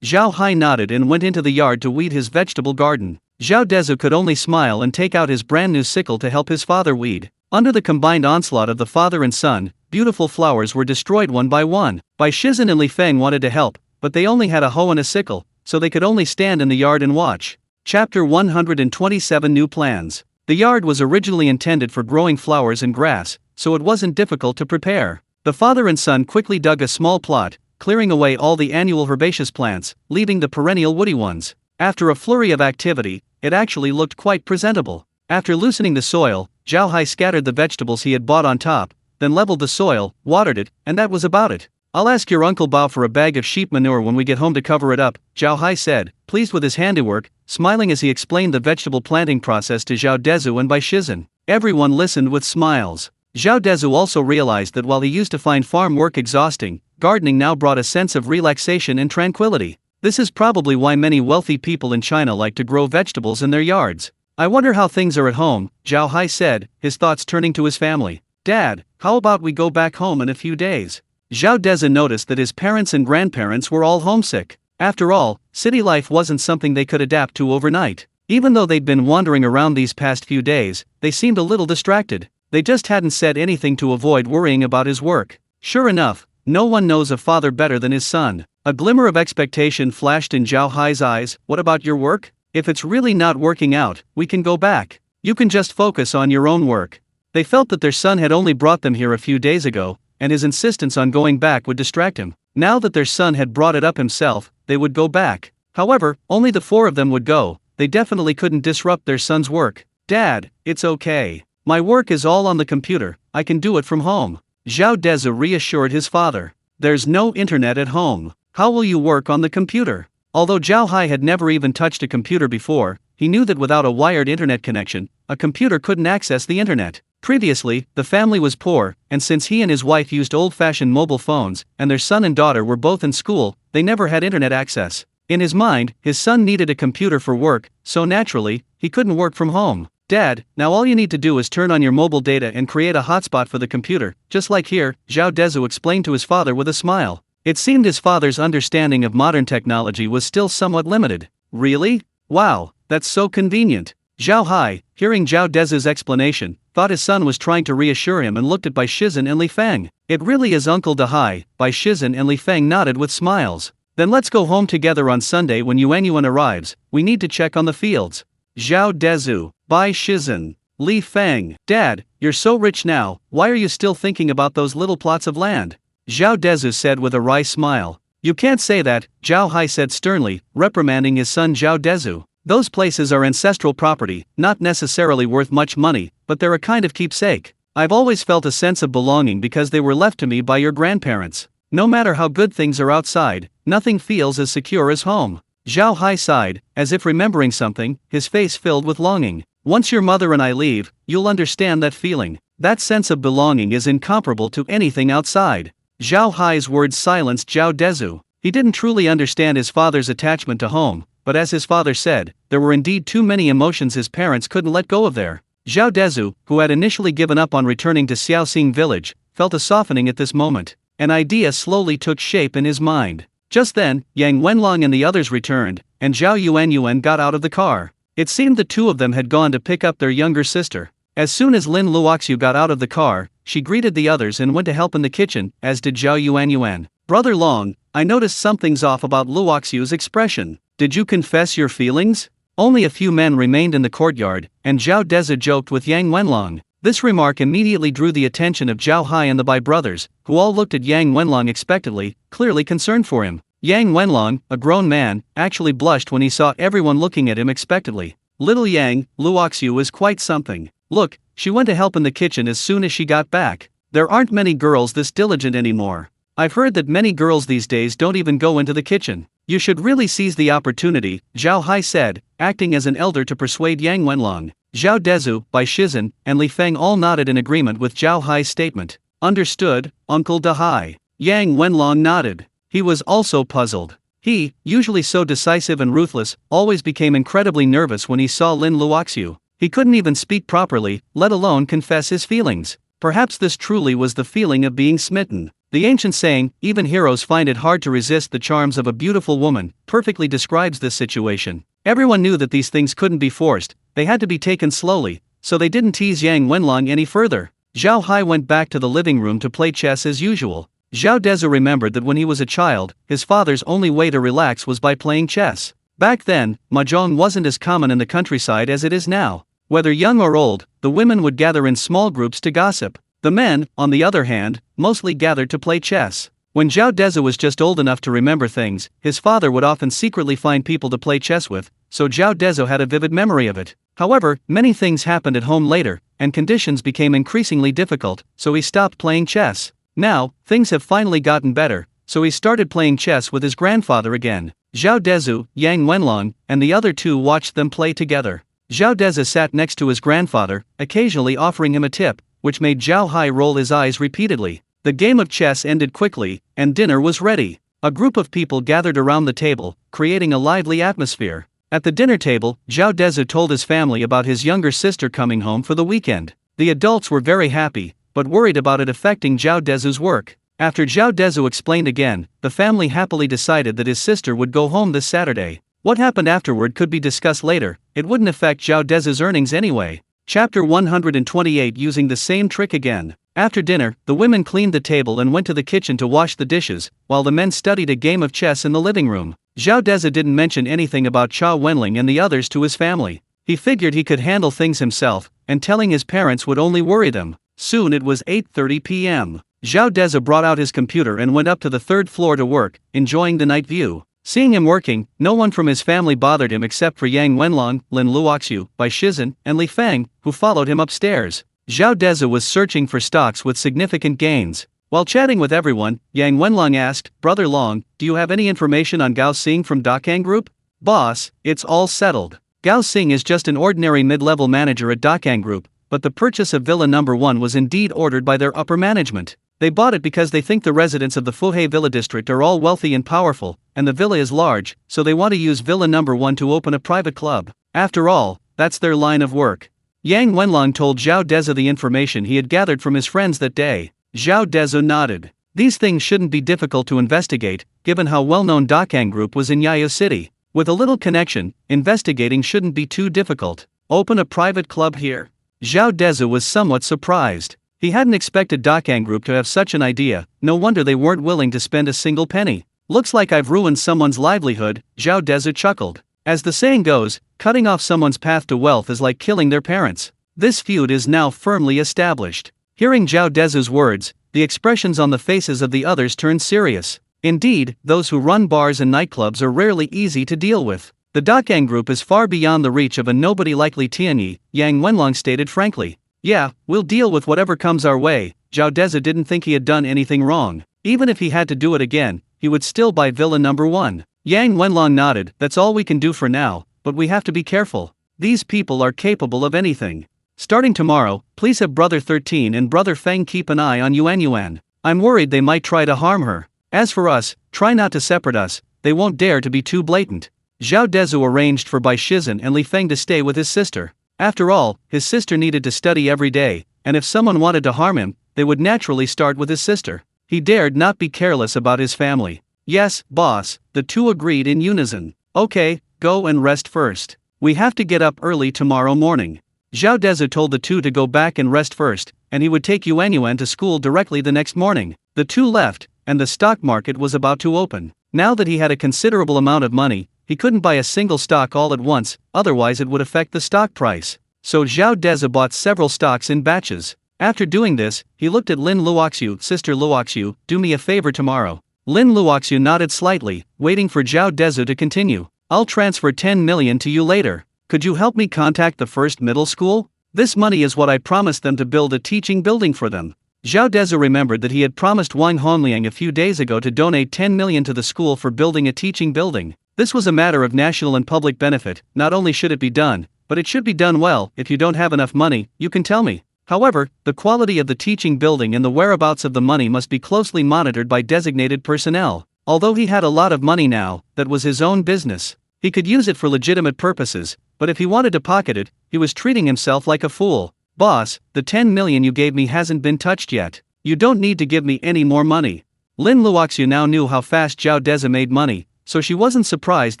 Zhao Hai nodded and went into the yard to weed his vegetable garden. Zhao Dezhu could only smile and take out his brand new sickle to help his father weed. Under the combined onslaught of the father and son, beautiful flowers were destroyed one by one. Bai Shizhen and Li Feng wanted to help, but they only had a hoe and a sickle, so they could only stand in the yard and watch. Chapter 127 New Plans. The yard was originally intended for growing flowers and grass, so it wasn't difficult to prepare. The father and son quickly dug a small plot, clearing away all the annual herbaceous plants, leaving the perennial woody ones. After a flurry of activity, it actually looked quite presentable. After loosening the soil, Zhao Hai scattered the vegetables he had bought on top, then leveled the soil, watered it, and that was about it. "I'll ask your Uncle Bao for a bag of sheep manure when we get home to cover it up," Zhao Hai said, pleased with his handiwork, smiling as he explained the vegetable planting process to Zhao Dezhu and Bai Shizhen. Everyone listened with smiles. Zhao Dezhu also realized that while he used to find farm work exhausting, gardening now brought a sense of relaxation and tranquility. This is probably why many wealthy people in China like to grow vegetables in their yards. "I wonder how things are at home," Zhao Hai said, his thoughts turning to his family. "Dad, how about we go back home in a few days?" Zhao Dezhu noticed that his parents and grandparents were all homesick. After all, city life wasn't something they could adapt to overnight. Even though they'd been wandering around these past few days, they seemed a little distracted. They just hadn't said anything to avoid worrying about his work. Sure enough, no one knows a father better than his son. A glimmer of expectation flashed in Zhao Hai's eyes. "What about your work? If it's really not working out, we can go back. You can just focus on your own work." They felt that their son had only brought them here a few days ago, and his insistence on going back would distract him. Now that their son had brought it up himself, they would go back. However, only the four of them would go. They definitely couldn't disrupt their son's work. "Dad, it's okay. My work is all on the computer, I can do it from home," Zhao Dezhu reassured his father. "There's no internet at home. How will you work on the computer?" Although Zhao Hai had never even touched a computer before, he knew that without a wired internet connection, a computer couldn't access the internet. Previously, the family was poor, and since he and his wife used old-fashioned mobile phones, and their son and daughter were both in school, they never had internet access. In his mind, his son needed a computer for work, so naturally, he couldn't work from home. "Dad, now all you need to do is turn on your mobile data and create a hotspot for the computer, just like here," Zhao Dezhu explained to his father with a smile. It seemed his father's understanding of modern technology was still somewhat limited. "Really? Wow, that's so convenient." Zhao Hai, hearing Zhao Dezhu's explanation, thought his son was trying to reassure him and looked at Bai Shizhen and Li Feng. "It really is Uncle Dahai," Bai Shizhen and Li Feng nodded with smiles. "Then let's go home together on Sunday when Yuanyuan arrives. We need to check on the fields." Zhao Dezhu, Bai Shizhen, Li Feng. "Dad, you're so rich now, why are you still thinking about those little plots of land?" Zhao Dezhu said with a wry smile. "You can't say that," Zhao Hai said sternly, reprimanding his son Zhao Dezhu. "Those places are ancestral property, not necessarily worth much money, but they're a kind of keepsake. I've always felt a sense of belonging because they were left to me by your grandparents. No matter how good things are outside, nothing feels as secure as home." Zhao Hai sighed, as if remembering something, his face filled with longing. "Once your mother and I leave, you'll understand that feeling. That sense of belonging is incomparable to anything outside." Zhao Hai's words silenced Zhao Dezhu. He didn't truly understand his father's attachment to home, but as his father said, there were indeed too many emotions his parents couldn't let go of there. Zhao Dezhu, who had initially given up on returning to Xiaoxing village, felt a softening at this moment. An idea slowly took shape in his mind. Just then, Yang Wenlong and the others returned, and Zhao Yuanyuan got out of the car. It seemed the two of them had gone to pick up their younger sister. As soon as Lin Luoxiu got out of the car, she greeted the others and went to help in the kitchen, as did Zhao Yuanyuan. "Brother Long, I noticed something's off about Luoxiu's expression. Did you confess your feelings?" Only a few men remained in the courtyard, and Zhao Dezhu joked with Yang Wenlong. This remark immediately drew the attention of Zhao Hai and the Bai brothers, who all looked at Yang Wenlong expectantly, clearly concerned for him. Yang Wenlong, a grown man, actually blushed when he saw everyone looking at him expectantly. "Little Yang, Luoxiu is quite something. Look, she went to help in the kitchen as soon as she got back. There aren't many girls this diligent anymore. I've heard that many girls these days don't even go into the kitchen. You should really seize the opportunity," Zhao Hai said, acting as an elder to persuade Yang Wenlong. Zhao Dezhu, Bai Shizhen, and Li Feng all nodded in agreement with Zhao Hai's statement. "Understood, Uncle Da Hai." Yang Wenlong nodded. He was also puzzled. He, usually so decisive and ruthless, always became incredibly nervous when he saw Lin Luoxiu. He couldn't even speak properly, let alone confess his feelings. Perhaps this truly was the feeling of being smitten. The ancient saying, "Even heroes find it hard to resist the charms of a beautiful woman," perfectly describes this situation. Everyone knew that these things couldn't be forced, they had to be taken slowly, so they didn't tease Yang Wenlong any further. Zhao Hai went back to the living room to play chess as usual. Zhao Dezhu remembered that when he was a child, his father's only way to relax was by playing chess. Back then, mahjong wasn't as common in the countryside as it is now. Whether young or old, the women would gather in small groups to gossip. The men, on the other hand, mostly gathered to play chess. When Zhao Dezhu was just old enough to remember things, his father would often secretly find people to play chess with, so Zhao Dezhu had a vivid memory of it. However, many things happened at home later, and conditions became increasingly difficult, so he stopped playing chess. Now, things have finally gotten better, so he started playing chess with his grandfather again. Zhao Dezhu, Yang Wenlong, and the other two watched them play together. Zhao Dezhu sat next to his grandfather, occasionally offering him a tip, which made Zhao Hai roll his eyes repeatedly. The game of chess ended quickly, and dinner was ready. A group of people gathered around the table, creating a lively atmosphere. At the dinner table, Zhao Dezhu told his family about his younger sister coming home for the weekend. The adults were very happy, but worried about it affecting Zhao Dezhu's work. After Zhao Dezhu explained again, the family happily decided that his sister would go home this Saturday. What happened afterward could be discussed later, it wouldn't affect Zhao Dezhu's earnings anyway. Chapter 128. Using the same trick again. After dinner, the women cleaned the table and went to the kitchen to wash the dishes, while the men studied a game of chess in the living room. Zhao Dezhu didn't mention anything about Cha Wenling and the others to his family. He figured he could handle things himself, and telling his parents would only worry them. Soon it was 8:30 p.m. Zhao Dezhu brought out his computer and went up to the third floor to work, enjoying the night view. Seeing him working, no one from his family bothered him except for Yang Wenlong, Lin Luoxiu, Bai Shizhen, and Li Feng, who followed him upstairs. Zhao Dezhu was searching for stocks with significant gains. While chatting with everyone, Yang Wenlong asked, "Brother Long, do you have any information on Gao Xing from Dakang Group?" "Boss, it's all settled. Gao Xing is just an ordinary mid-level manager at Dakang Group, but the purchase of Villa No. 1 was indeed ordered by their upper management. They bought it because they think the residents of the Fuhe Villa district are all wealthy and powerful, and the villa is large, so they want to use Villa No. 1 to open a private club. After all, that's their line of work." Yang Wenlong told Zhao Dezhu the information he had gathered from his friends that day. Zhao Dezhu nodded. These things shouldn't be difficult to investigate, given how well-known Dakang Group was in Yayo City. With a little connection, investigating shouldn't be too difficult. Open a private club here? Zhao Dezhu was somewhat surprised. He hadn't expected Dakang Group to have such an idea, no wonder they weren't willing to spend a single penny. "Looks like I've ruined someone's livelihood," Zhao Dezhu chuckled. As the saying goes, cutting off someone's path to wealth is like killing their parents. This feud is now firmly established. Hearing Zhao Dezhu's words, the expressions on the faces of the others turned serious. Indeed, those who run bars and nightclubs are rarely easy to deal with. The Dakang Group is far beyond the reach of a nobody like Li Tianyi, Yang Wenlong stated frankly. "Yeah, we'll deal with whatever comes our way." Zhao Dezhu didn't think he had done anything wrong. Even if he had to do it again, he would still buy Villa No. 1. Yang Wenlong nodded. "That's all we can do for now, but we have to be careful. These people are capable of anything. Starting tomorrow, please have Brother 13 and Brother Feng keep an eye on Yuanyuan. I'm worried they might try to harm her. As for us, try not to separate us, they won't dare to be too blatant." Zhao Dezhu arranged for Bai Shizhen and Li Feng to stay with his sister. After all, his sister needed to study every day, and if someone wanted to harm him, they would naturally start with his sister. He dared not be careless about his family. Yes, boss, the two agreed in unison. Okay, go and rest first. We have to get up early tomorrow morning. Zhao Dezhu told the two to go back and rest first, and he would take Yuan to school directly the next morning. The two left, and the stock market was about to open. Now that he had a considerable amount of money, he couldn't buy a single stock all at once, otherwise it would affect the stock price. So Zhao Dezhu bought several stocks in batches. After doing this, he looked at Lin Luoxiu. Sister Luoxiu, do me a favor tomorrow. Lin Luoxiu nodded slightly, waiting for Zhao Dezhu to continue. I'll transfer 10 million to you later. Could you help me contact the first middle school? This money is what I promised them to build a teaching building for them. Zhao Dezhu remembered that he had promised Wang Hongliang a few days ago to donate 10 million to the school for building a teaching building. This was a matter of national and public benefit. Not only should it be done, but it should be done well. If you don't have enough money, you can tell me. However, the quality of the teaching building and the whereabouts of the money must be closely monitored by designated personnel. Although he had a lot of money now, that was his own business. He could use it for legitimate purposes, but if he wanted to pocket it, he was treating himself like a fool. Boss, the 10 million you gave me hasn't been touched yet. You don't need to give me any more money. Lin Luoxiu now knew how fast Zhao Dezhu made money, so she wasn't surprised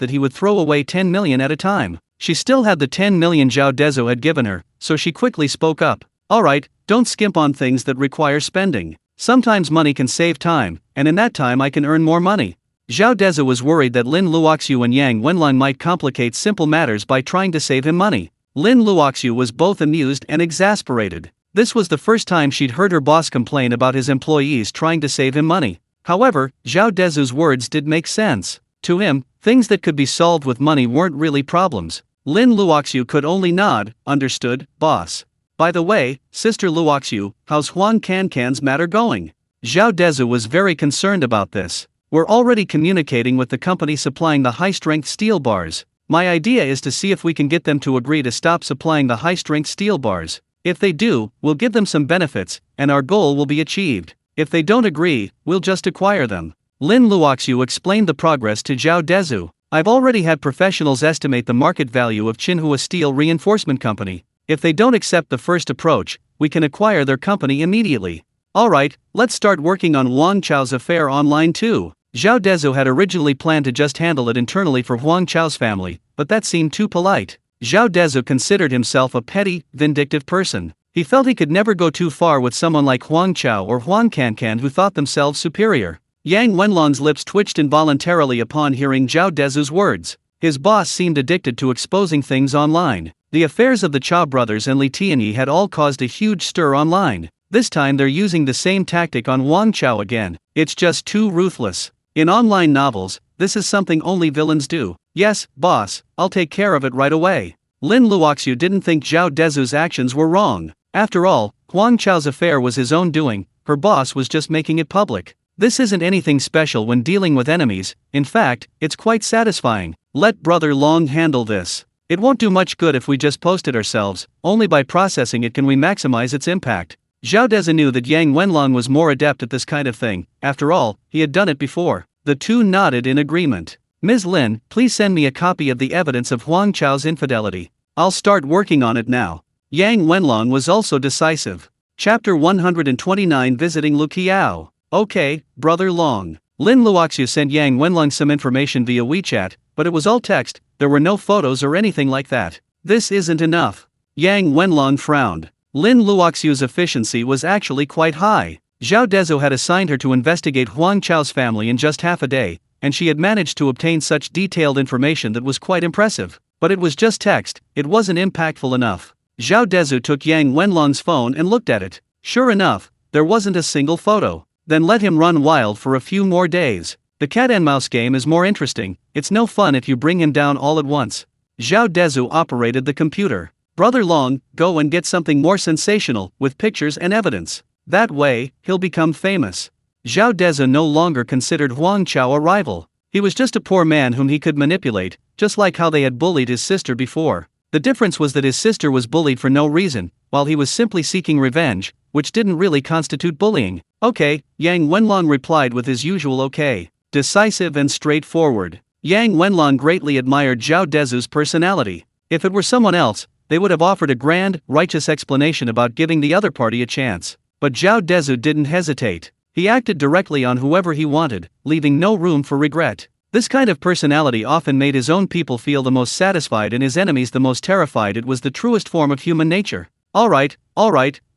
that he would throw away 10 million at a time. She still had the 10 million Zhao Dezhu had given her, so she quickly spoke up. Alright, don't skimp on things that require spending. Sometimes money can save time, and in that time I can earn more money. Zhao Dezhu was worried that Lin Luoxiu and Yang Wenlong might complicate simple matters by trying to save him money. Lin Luoxiu was both amused and exasperated. This was the first time she'd heard her boss complain about his employees trying to save him money. However, Zhao Dezhu's words did make sense. To him, things that could be solved with money weren't really problems. Lin Luoxiu could only nod. Understood, boss. By the way, Sister Luoxiu, how's Huang Cancan's matter going? Zhao Dezhu was very concerned about this. We're already communicating with the company supplying the high-strength steel bars. My idea is to see if we can get them to agree to stop supplying the high-strength steel bars. If they do, we'll give them some benefits, and our goal will be achieved. If they don't agree, we'll just acquire them. Lin Luoxiu explained the progress to Zhao Dezhu. I've already had professionals estimate the market value of Qinhua Steel Reinforcement Company. If they don't accept the first approach, we can acquire their company immediately. Alright, let's start working on Huang Chao's affair online too. Zhao Dezhu had originally planned to just handle it internally for Huang Chao's family, but that seemed too polite. Zhao Dezhu considered himself a petty, vindictive person. He felt he could never go too far with someone like Huang Chao or Huang Cancan who thought themselves superior. Yang Wenlong's lips twitched involuntarily upon hearing Zhao Dezhu's words. His boss seemed addicted to exposing things online. The affairs of the Cha brothers and Li Tianyi had all caused a huge stir online. This time they're using the same tactic on Huang Chao again. It's just too ruthless. In online novels, this is something only villains do. Yes, boss, I'll take care of it right away. Lin Luoxiu didn't think Zhao Dezhu's actions were wrong. After all, Huang Chao's affair was his own doing, her boss was just making it public. This isn't anything special when dealing with enemies, in fact, it's quite satisfying. Let Brother Long handle this. It won't do much good if we just post it ourselves, only by processing it can we maximize its impact. Zhao Dezhu knew that Yang Wenlong was more adept at this kind of thing, after all, he had done it before. The two nodded in agreement. Ms. Lin, please send me a copy of the evidence of Huang Chao's infidelity. I'll start working on it now. Yang Wenlong was also decisive. Chapter 129 Visiting Lu Qiao. Okay, Brother Long. Lin Luoxiu sent Yang Wenlong some information via WeChat, but it was all text, there were no photos or anything like that. This isn't enough. Yang Wenlong frowned. Lin Luoxiu's efficiency was actually quite high. Zhao Dezhu had assigned her to investigate Huang Chao's family in just half a day, and she had managed to obtain such detailed information that was quite impressive. But it was just text, it wasn't impactful enough. Zhao Dezhu took Yang Wenlong's phone and looked at it. Sure enough, there wasn't a single photo. Then let him run wild for a few more days. The cat and mouse game is more interesting, it's no fun if you bring him down all at once. Zhao Dezhu operated the computer. Brother Long, go and get something more sensational, with pictures and evidence. That way, he'll become famous. Zhao Dezhu no longer considered Huang Chao a rival. He was just a poor man whom he could manipulate, just like how they had bullied his sister before. The difference was that his sister was bullied for no reason, while he was simply seeking revenge, which didn't really constitute bullying. Okay, Yang Wenlong replied with his usual okay. Decisive and straightforward. Yang Wenlong greatly admired Zhao Dezhu's personality. If it were someone else, they would have offered a grand, righteous explanation about giving the other party a chance. But Zhao Dezhu didn't hesitate. He acted directly on whoever he wanted, leaving no room for regret. This kind of personality often made his own people feel the most satisfied and his enemies the most terrified. It was the truest form of human nature. Alright,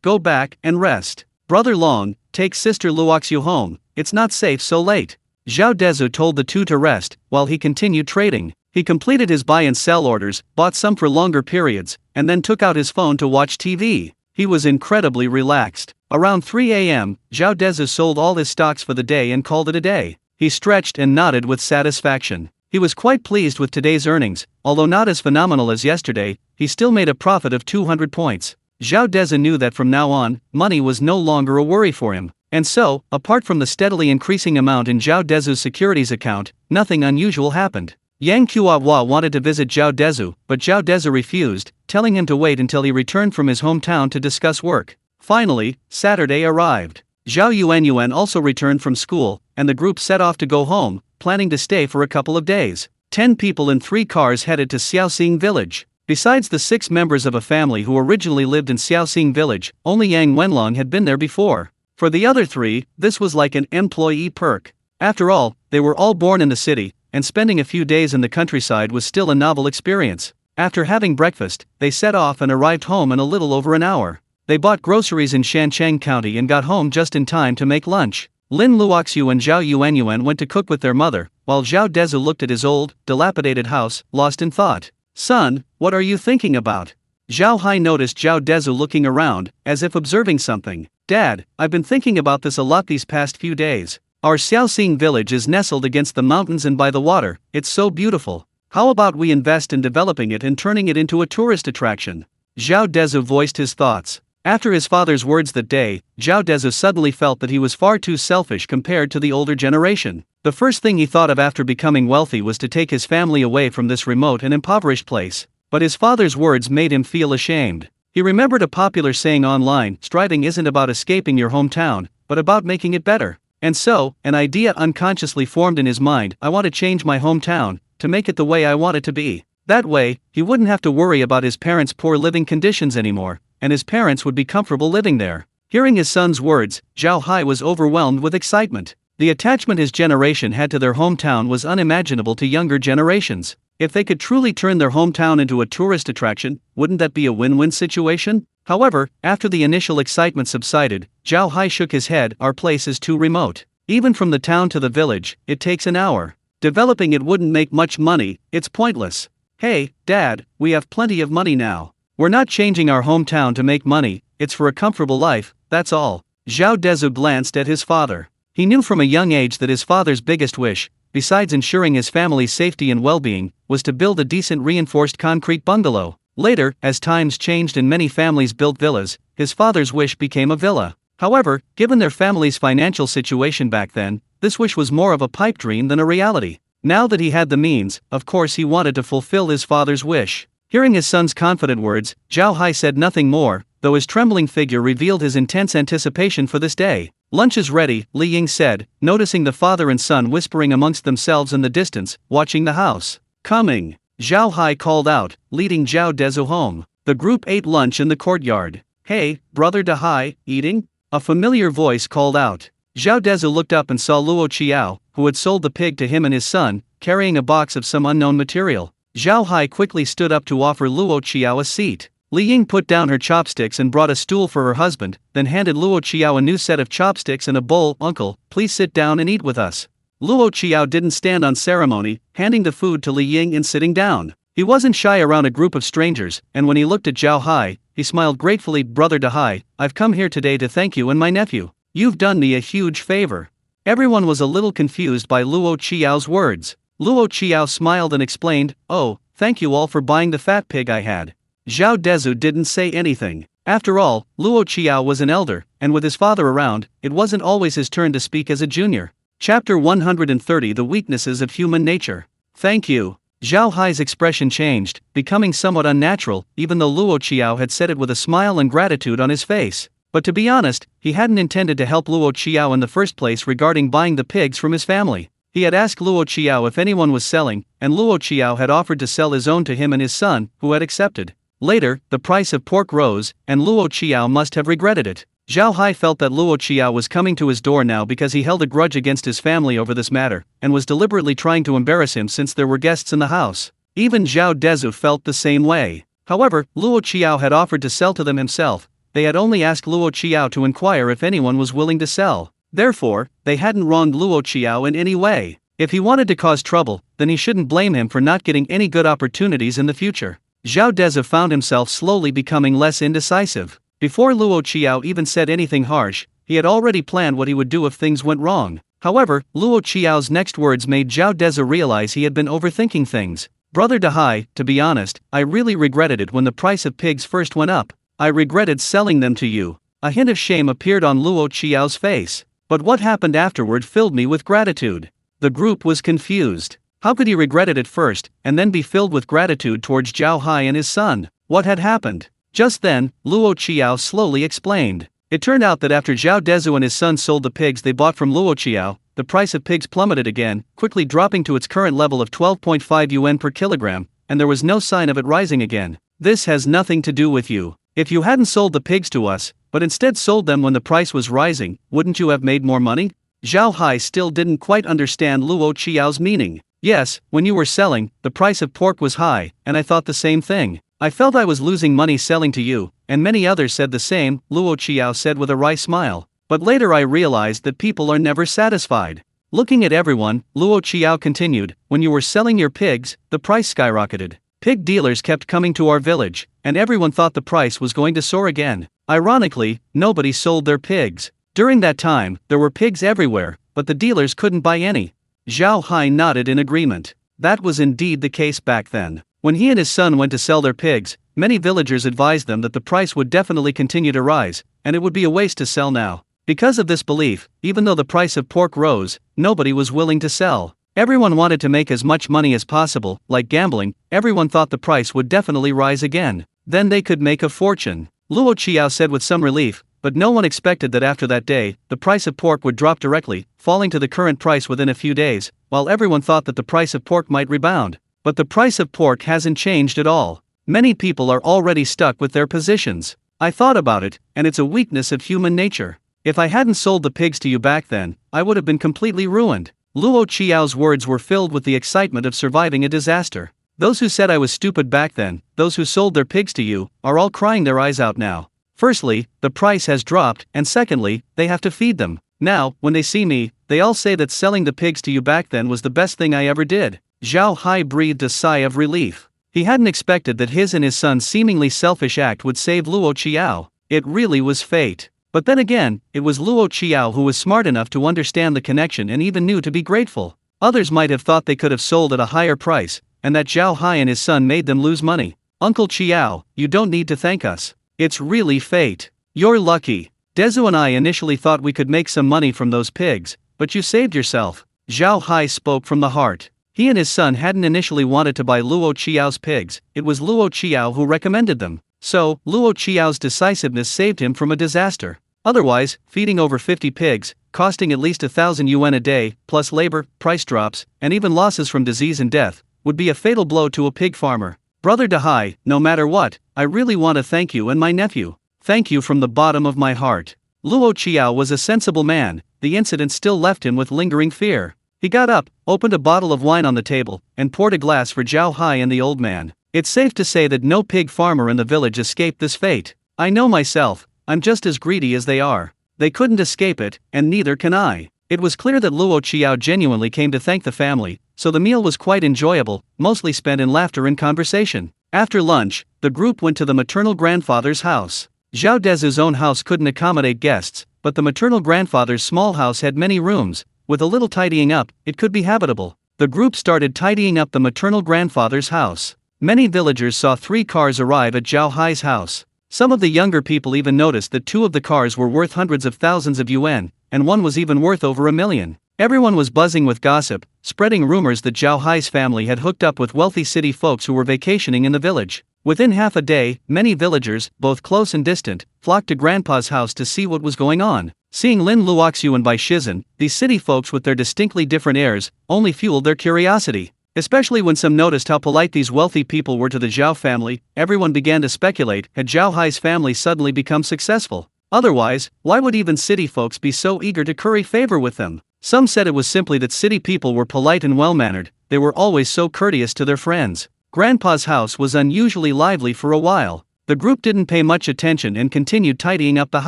go back and rest. Brother Long, take Sister Luoxiu home, it's not safe so late. Zhao Dezhu told the two to rest, while he continued trading. He completed his buy and sell orders, bought some for longer periods, and then took out his phone to watch TV. He was incredibly relaxed. Around 3 a.m., Zhao Dezhu sold all his stocks for the day and called it a day. He stretched and nodded with satisfaction. He was quite pleased with today's earnings, although not as phenomenal as yesterday. He still made a profit of 200 points. Zhao Dezhu knew that from now on, money was no longer a worry for him. And so, apart from the steadily increasing amount in Zhao Dezhu's securities account, nothing unusual happened. Yang Qiuhua wanted to visit Zhao Dezhu, but Zhao Dezhu refused, telling him to wait until he returned from his hometown to discuss work. Finally, Saturday arrived. Zhao Yuanyuan also returned from school, and the group set off to go home, planning to stay for a couple of days. 10 people in 3 cars headed to Xiaoxing village. Besides the 6 members of a family who originally lived in Xiaoxing village, only Yang Wenlong had been there before. For the other 3, this was like an employee perk. After all, they were all born in the city, and spending a few days in the countryside was still a novel experience. After having breakfast, they set off and arrived home in a little over an hour. They bought groceries in Shancheng County and got home just in time to make lunch. Lin Luoxiu and Zhao Yuanyuan went to cook with their mother, while Zhao Dezhu looked at his old, dilapidated house, lost in thought. "Son, what are you thinking about?" Zhao Hai noticed Zhao Dezhu looking around, as if observing something. "Dad, I've been thinking about this a lot these past few days. Our Xiaoxing village is nestled against the mountains and by the water. It's so beautiful. How about we invest in developing it and turning it into a tourist attraction?" Zhao Dezhu voiced his thoughts. After his father's words that day, Zhao Dezhu suddenly felt that he was far too selfish compared to the older generation. The first thing he thought of after becoming wealthy was to take his family away from this remote and impoverished place. But his father's words made him feel ashamed. He remembered a popular saying online: striving isn't about escaping your hometown, but about making it better. And so, an idea unconsciously formed in his mind: I want to change my hometown, to make it the way I want it to be. That way, he wouldn't have to worry about his parents' poor living conditions anymore, and his parents would be comfortable living there. Hearing his son's words, Zhao Hai was overwhelmed with excitement. The attachment his generation had to their hometown was unimaginable to younger generations. If they could truly turn their hometown into a tourist attraction, wouldn't that be a win-win situation? However, after the initial excitement subsided, Zhao Hai shook his head. Our place is too remote. Even from the town to the village, it takes an hour. Developing it wouldn't make much money, it's pointless. Hey, Dad, we have plenty of money now. We're not changing our hometown to make money, it's for a comfortable life, that's all. Zhao Dezhu glanced at his father. He knew from a young age that his father's biggest wish, besides ensuring his family's safety and well-being, was to build a decent reinforced concrete bungalow. Later, as times changed and many families built villas, his father's wish became a villa. However, given their family's financial situation back then, this wish was more of a pipe dream than a reality. Now that he had the means, of course he wanted to fulfill his father's wish. Hearing his son's confident words, Zhao Hai said nothing more, though his trembling figure revealed his intense anticipation for this day. Lunch is ready, Li Ying said, noticing the father and son whispering amongst themselves in the distance, watching the house. Coming, Zhao Hai called out, leading Zhao Dezhu home. The group ate lunch in the courtyard. Hey, brother Dehai, eating? A familiar voice called out. Zhao Dezhu looked up and saw Luo Qiao, who had sold the pig to him and his son, carrying a box of some unknown material. Zhao Hai quickly stood up to offer Luo Qiao a seat. Li Ying put down her chopsticks and brought a stool for her husband, then handed Luo Qiao a new set of chopsticks and a bowl. Uncle, please sit down and eat with us. Luo Qiao didn't stand on ceremony, handing the food to Li Ying and sitting down. He wasn't shy around a group of strangers, and when he looked at Zhao Hai, he smiled gratefully. Brother Dehai, I've come here today to thank you and my nephew. You've done me a huge favor. Everyone was a little confused by Luo Qiao's words. Luo Qiao smiled and explained, oh, thank you all for buying the fat pig I had. Zhao Dezhu didn't say anything. After all, Luo Qiao was an elder, and with his father around, it wasn't always his turn to speak as a junior. Chapter 130: The Weaknesses of Human Nature. Thank you. Zhao Hai's expression changed, becoming somewhat unnatural, even though Luo Qiao had said it with a smile and gratitude on his face. But to be honest, he hadn't intended to help Luo Qiao in the first place regarding buying the pigs from his family. He had asked Luo Qiao if anyone was selling, and Luo Qiao had offered to sell his own to him and his son, who had accepted. Later, the price of pork rose, and Luo Qiao must have regretted it. Zhao Hai felt that Luo Qiao was coming to his door now because he held a grudge against his family over this matter, and was deliberately trying to embarrass him since there were guests in the house. Even Zhao Dezhu felt the same way. However, Luo Qiao had offered to sell to them himself. They had only asked Luo Qiao to inquire if anyone was willing to sell. Therefore, they hadn't wronged Luo Qiao in any way. If he wanted to cause trouble, then he shouldn't blame him for not getting any good opportunities in the future. Zhao Dezhu found himself slowly becoming less indecisive. Before Luo Qiao even said anything harsh, he had already planned what he would do if things went wrong. However, Luo Qiao's next words made Zhao Dezhu realize he had been overthinking things. Brother Dehai, to be honest, I really regretted it when the price of pigs first went up. I regretted selling them to you. A hint of shame appeared on Luo Qiao's face. But what happened afterward filled me with gratitude. The group was confused. How could he regret it at first, and then be filled with gratitude towards Zhao Hai and his son? What had happened? Just then, Luo Qiao slowly explained. It turned out that after Zhao Dezhu and his son sold the pigs they bought from Luo Qiao, the price of pigs plummeted again, quickly dropping to its current level of 12.5 yuan per kilogram, and there was no sign of it rising again. This has nothing to do with you. If you hadn't sold the pigs to us, but instead sold them when the price was rising, wouldn't you have made more money? Zhao Hai still didn't quite understand Luo Qiao's meaning. Yes, when you were selling, the price of pork was high, and I thought the same thing. I felt I was losing money selling to you, and many others said the same, Luo Qiao said with a wry smile. But later I realized that people are never satisfied. Looking at everyone, Luo Qiao continued, when you were selling your pigs, the price skyrocketed. Pig dealers kept coming to our village, and everyone thought the price was going to soar again. Ironically, nobody sold their pigs. During that time, there were pigs everywhere, but the dealers couldn't buy any. Zhao Hai nodded in agreement. That was indeed the case back then. When he and his son went to sell their pigs, many villagers advised them that the price would definitely continue to rise, and it would be a waste to sell now. Because of this belief, even though the price of pork rose, nobody was willing to sell. Everyone wanted to make as much money as possible. Like gambling, everyone thought the price would definitely rise again. Then they could make a fortune. Luo Qiao said with some relief, but no one expected that after that day, the price of pork would drop directly, falling to the current price within a few days, while everyone thought that the price of pork might rebound. But the price of pork hasn't changed at all. Many people are already stuck with their positions. I thought about it, and it's a weakness of human nature. If I hadn't sold the pigs to you back then, I would have been completely ruined. Luo Qiao's words were filled with the excitement of surviving a disaster. Those who said I was stupid back then, those who sold their pigs to you, are all crying their eyes out now. Firstly, the price has dropped, and secondly, they have to feed them. Now, when they see me, they all say that selling the pigs to you back then was the best thing I ever did. Zhao Hai breathed a sigh of relief. He hadn't expected that his and his son's seemingly selfish act would save Luo Qiao. It really was fate. But then again, it was Luo Qiao who was smart enough to understand the connection and even knew to be grateful. Others might have thought they could have sold at a higher price, and that Zhao Hai and his son made them lose money. Uncle Qiao, you don't need to thank us. It's really fate. You're lucky. Dezhu and I initially thought we could make some money from those pigs, but you saved yourself. Zhao Hai spoke from the heart. He and his son hadn't initially wanted to buy Luo Qiao's pigs, it was Luo Qiao who recommended them. So, Luo Qiao's decisiveness saved him from a disaster. Otherwise, feeding over 50 pigs, costing at least 1,000 yuan a day, plus labor, price drops, and even losses from disease and death, would be a fatal blow to a pig farmer. Brother Dehai, no matter what, I really want to thank you and my nephew. Thank you from the bottom of my heart. Luo Qiao was a sensible man. The incident still left him with lingering fear. He got up, opened a bottle of wine on the table, and poured a glass for Zhao Hai and the old man. It's safe to say that no pig farmer in the village escaped this fate. I know myself, I'm just as greedy as they are. They couldn't escape it, and neither can I. It was clear that Luo Qiao genuinely came to thank the family, so the meal was quite enjoyable, mostly spent in laughter and conversation. After lunch, the group went to the maternal grandfather's house. Zhao Dezhu's own house couldn't accommodate guests, but the maternal grandfather's small house had many rooms. With a little tidying up, it could be habitable. The group started tidying up the maternal grandfather's house. Many villagers saw 3 cars arrive at Zhao Hai's house. Some of the younger people even noticed that 2 of the cars were worth hundreds of thousands of yuan, and one was even worth over 1 million. Everyone was buzzing with gossip, spreading rumors that Zhao Hai's family had hooked up with wealthy city folks who were vacationing in the village. Within half a day, many villagers, both close and distant, flocked to Grandpa's house to see what was going on. Seeing Lin Luoxuan by Shizhen, these city folks with their distinctly different airs only fueled their curiosity. Especially when some noticed how polite these wealthy people were to the Zhao family, everyone began to speculate, had Zhao Hai's family suddenly become successful? Otherwise, why would even city folks be so eager to curry favor with them? Some said it was simply that city people were polite and well-mannered, they were always so courteous to their friends. Grandpa's house was unusually lively for a while. The group didn't pay much attention and continued tidying up the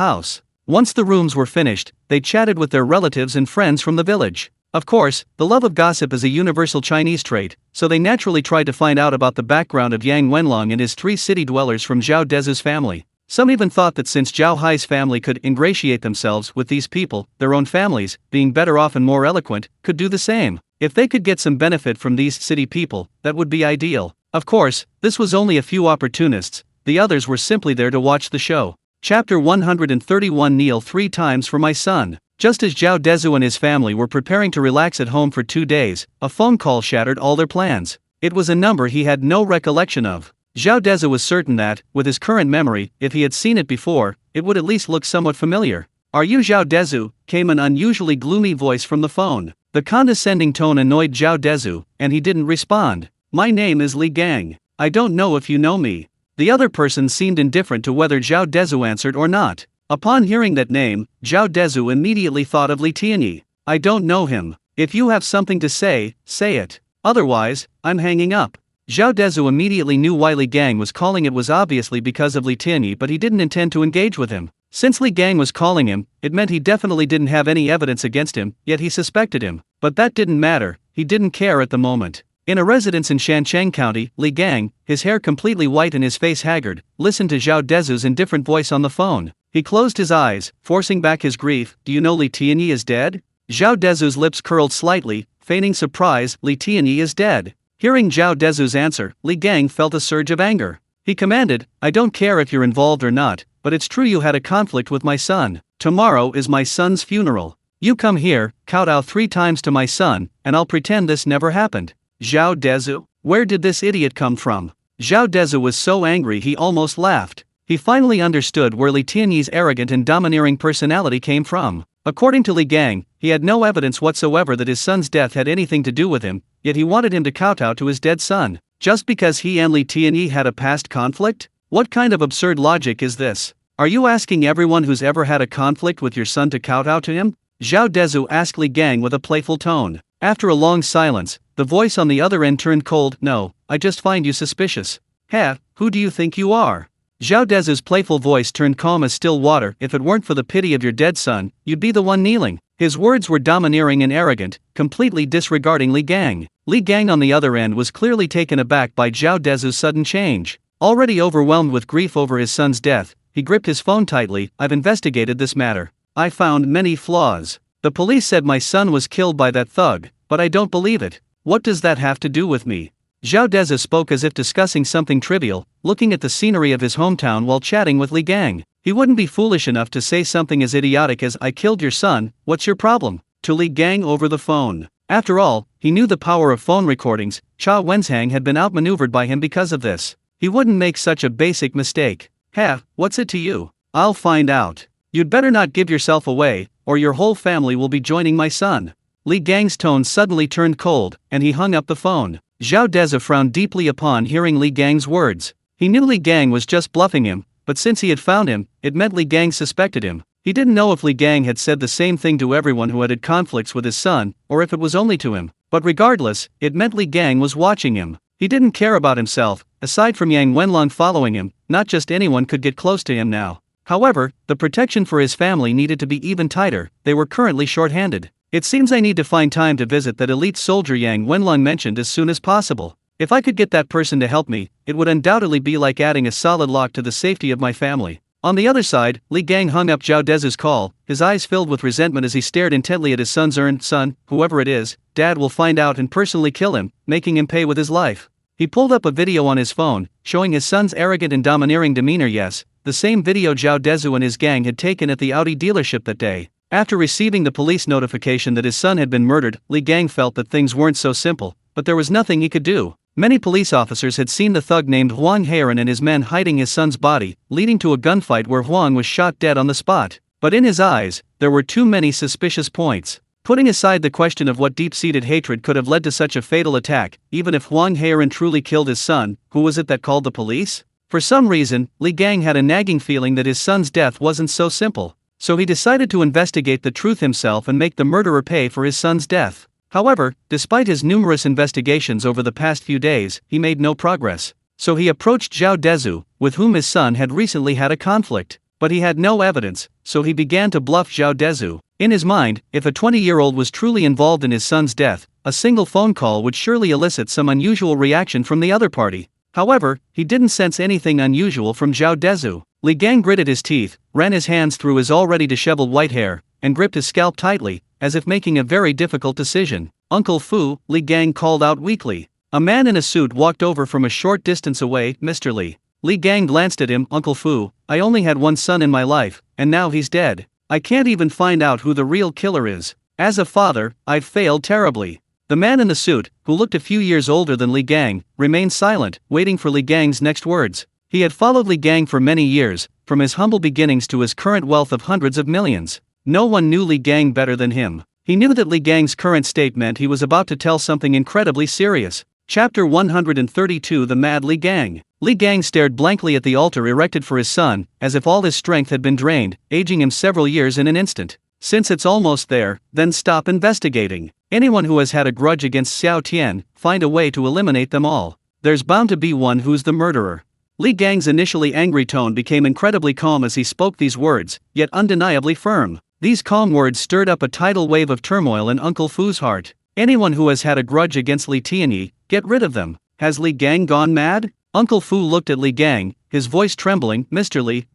house. Once the rooms were finished, they chatted with their relatives and friends from the village. Of course, the love of gossip is a universal Chinese trait, so they naturally tried to find out about the background of Yang Wenlong and his 3 city dwellers from Zhao Dezhu's family. Some even thought that since Zhao Hai's family could ingratiate themselves with these people, their own families, being better off and more eloquent, could do the same. If they could get some benefit from these city people, that would be ideal. Of course, this was only a few opportunists, the others were simply there to watch the show. Chapter 131. Kneel 3 times for my son. Just as Zhao Dezhu and his family were preparing to relax at home for 2 days, a phone call shattered all their plans. It was a number he had no recollection of. Zhao Dezhu was certain that, with his current memory, if he had seen it before, it would at least look somewhat familiar. "Are you Zhao Dezhu?" came an unusually gloomy voice from the phone. The condescending tone annoyed Zhao Dezhu, and he didn't respond. "My name is Li Gang. I don't know if you know me." The other person seemed indifferent to whether Zhao Dezhu answered or not. Upon hearing that name, Zhao Dezhu immediately thought of Li Tianyi. "I don't know him. If you have something to say, say it. Otherwise, I'm hanging up." Zhao Dezhu immediately knew why Li Gang was calling. It was obviously because of Li Tianyi, but he didn't intend to engage with him. Since Li Gang was calling him, it meant he definitely didn't have any evidence against him, yet he suspected him. But that didn't matter, he didn't care at the moment. In a residence in Shancheng County, Li Gang, his hair completely white and his face haggard, listened to Zhao Dezhu's indifferent voice on the phone. He closed his eyes, forcing back his grief. "Do you know Li Tianyi is dead?" Zhao Dezhu's lips curled slightly, feigning surprise. "Li Tianyi is dead." Hearing Zhao Dezhu's answer, Li Gang felt a surge of anger. He commanded, "I don't care if you're involved or not, but it's true you had a conflict with my son. Tomorrow is my son's funeral. You come here, kowtow 3 times to my son, and I'll pretend this never happened." Zhao Dezhu? Where did this idiot come from? Zhao Dezhu was so angry he almost laughed. He finally understood where Li Tianyi's arrogant and domineering personality came from. According to Li Gang, he had no evidence whatsoever that his son's death had anything to do with him, yet he wanted him to kowtow to his dead son, just because he and Li Tianyi had a past conflict? What kind of absurd logic is this? Are you asking everyone who's ever had a conflict with your son to kowtow to him? Zhao Dezhu asked Li Gang with a playful tone. After a long silence, the voice on the other end turned cold. "No, I just find you suspicious." "Heh, who do you think you are?" Zhao Dezhu's playful voice turned calm as still water. "If it weren't for the pity of your dead son, you'd be the one kneeling." His words were domineering and arrogant, completely disregarding Li Gang. Li Gang on the other end was clearly taken aback by Zhao Dezhu's sudden change. Already overwhelmed with grief over his son's death, he gripped his phone tightly. "I've investigated this matter. I found many flaws. The police said my son was killed by that thug, but I don't believe it. What does that have to do with me?" Zhao Dezhu spoke as if discussing something trivial, looking at the scenery of his hometown while chatting with Li Gang. He wouldn't be foolish enough to say something as idiotic as "I killed your son, what's your problem?" to Li Gang over the phone. After all, he knew the power of phone recordings. Cha Wenzhang had been outmaneuvered by him because of this. He wouldn't make such a basic mistake. "Heh, what's it to you? I'll find out. You'd better not give yourself away, or your whole family will be joining my son." Li Gang's tone suddenly turned cold, and he hung up the phone. Zhao Dezhu frowned deeply upon hearing Li Gang's words. He knew Li Gang was just bluffing him, but since he had found him, it meant Li Gang suspected him. He didn't know if Li Gang had said the same thing to everyone who had conflicts with his son, or if it was only to him. But regardless, it meant Li Gang was watching him. He didn't care about himself. Aside from Yang Wenlong following him, not just anyone could get close to him now. However, the protection for his family needed to be even tighter. They were currently short-handed. "It seems I need to find time to visit that elite soldier Yang Wenlong mentioned as soon as possible. If I could get that person to help me, it would undoubtedly be like adding a solid lock to the safety of my family." On the other side, Li Gang hung up Zhao Dezhu's call, his eyes filled with resentment as he stared intently at his son's urn. "Son, whoever it is, Dad will find out and personally kill him, making him pay with his life." He pulled up a video on his phone, showing his son's arrogant and domineering demeanor. Yes, the same video Zhao Dezhu and his gang had taken at the Audi dealership that day. After receiving the police notification that his son had been murdered, Li Gang felt that things weren't so simple, but there was nothing he could do. Many police officers had seen the thug named Huang Heron and his men hiding his son's body, leading to a gunfight where Huang was shot dead on the spot. But in his eyes, there were too many suspicious points. Putting aside the question of what deep-seated hatred could have led to such a fatal attack, even if Huang Heiran truly killed his son, who was it that called the police? For some reason, Li Gang had a nagging feeling that his son's death wasn't so simple. So he decided to investigate the truth himself and make the murderer pay for his son's death. However, despite his numerous investigations over the past few days, he made no progress. So he approached Zhao Dezhu, with whom his son had recently had a conflict. But he had no evidence, so he began to bluff Zhao Dezhu. In his mind, if a 20-year-old was truly involved in his son's death, a single phone call would surely elicit some unusual reaction from the other party. However, he didn't sense anything unusual from Zhao Dezhu. Li Gang gritted his teeth, ran his hands through his already disheveled white hair, and gripped his scalp tightly, as if making a very difficult decision. "Uncle Fu," Li Gang called out weakly. A man in a suit walked over from a short distance away. "Mr. Li." Li Gang glanced at him. "Uncle Fu, I only had one son in my life, and now he's dead. I can't even find out who the real killer is. As a father, I've failed terribly." The man in the suit, who looked a few years older than Li Gang, remained silent, waiting for Li Gang's next words. He had followed Li Gang for many years, from his humble beginnings to his current wealth of hundreds of millions. No one knew Li Gang better than him. He knew that Li Gang's current state meant he was about to tell something incredibly serious. Chapter 132 The Mad Li Gang. Li Gang stared blankly at the altar erected for his son, as if all his strength had been drained, aging him several years in an instant. "Since it's almost there, then stop investigating. Anyone who has had a grudge against Xiao Tian, find a way to eliminate them all. There's bound to be one who's the murderer." Li Gang's initially angry tone became incredibly calm as he spoke these words, yet undeniably firm. These calm words stirred up a tidal wave of turmoil in Uncle Fu's heart. Anyone who has had a grudge against Li Tianyi, get rid of them. Has Li Gang gone mad? Uncle Fu looked at Li Gang, his voice trembling. "Mr. Li,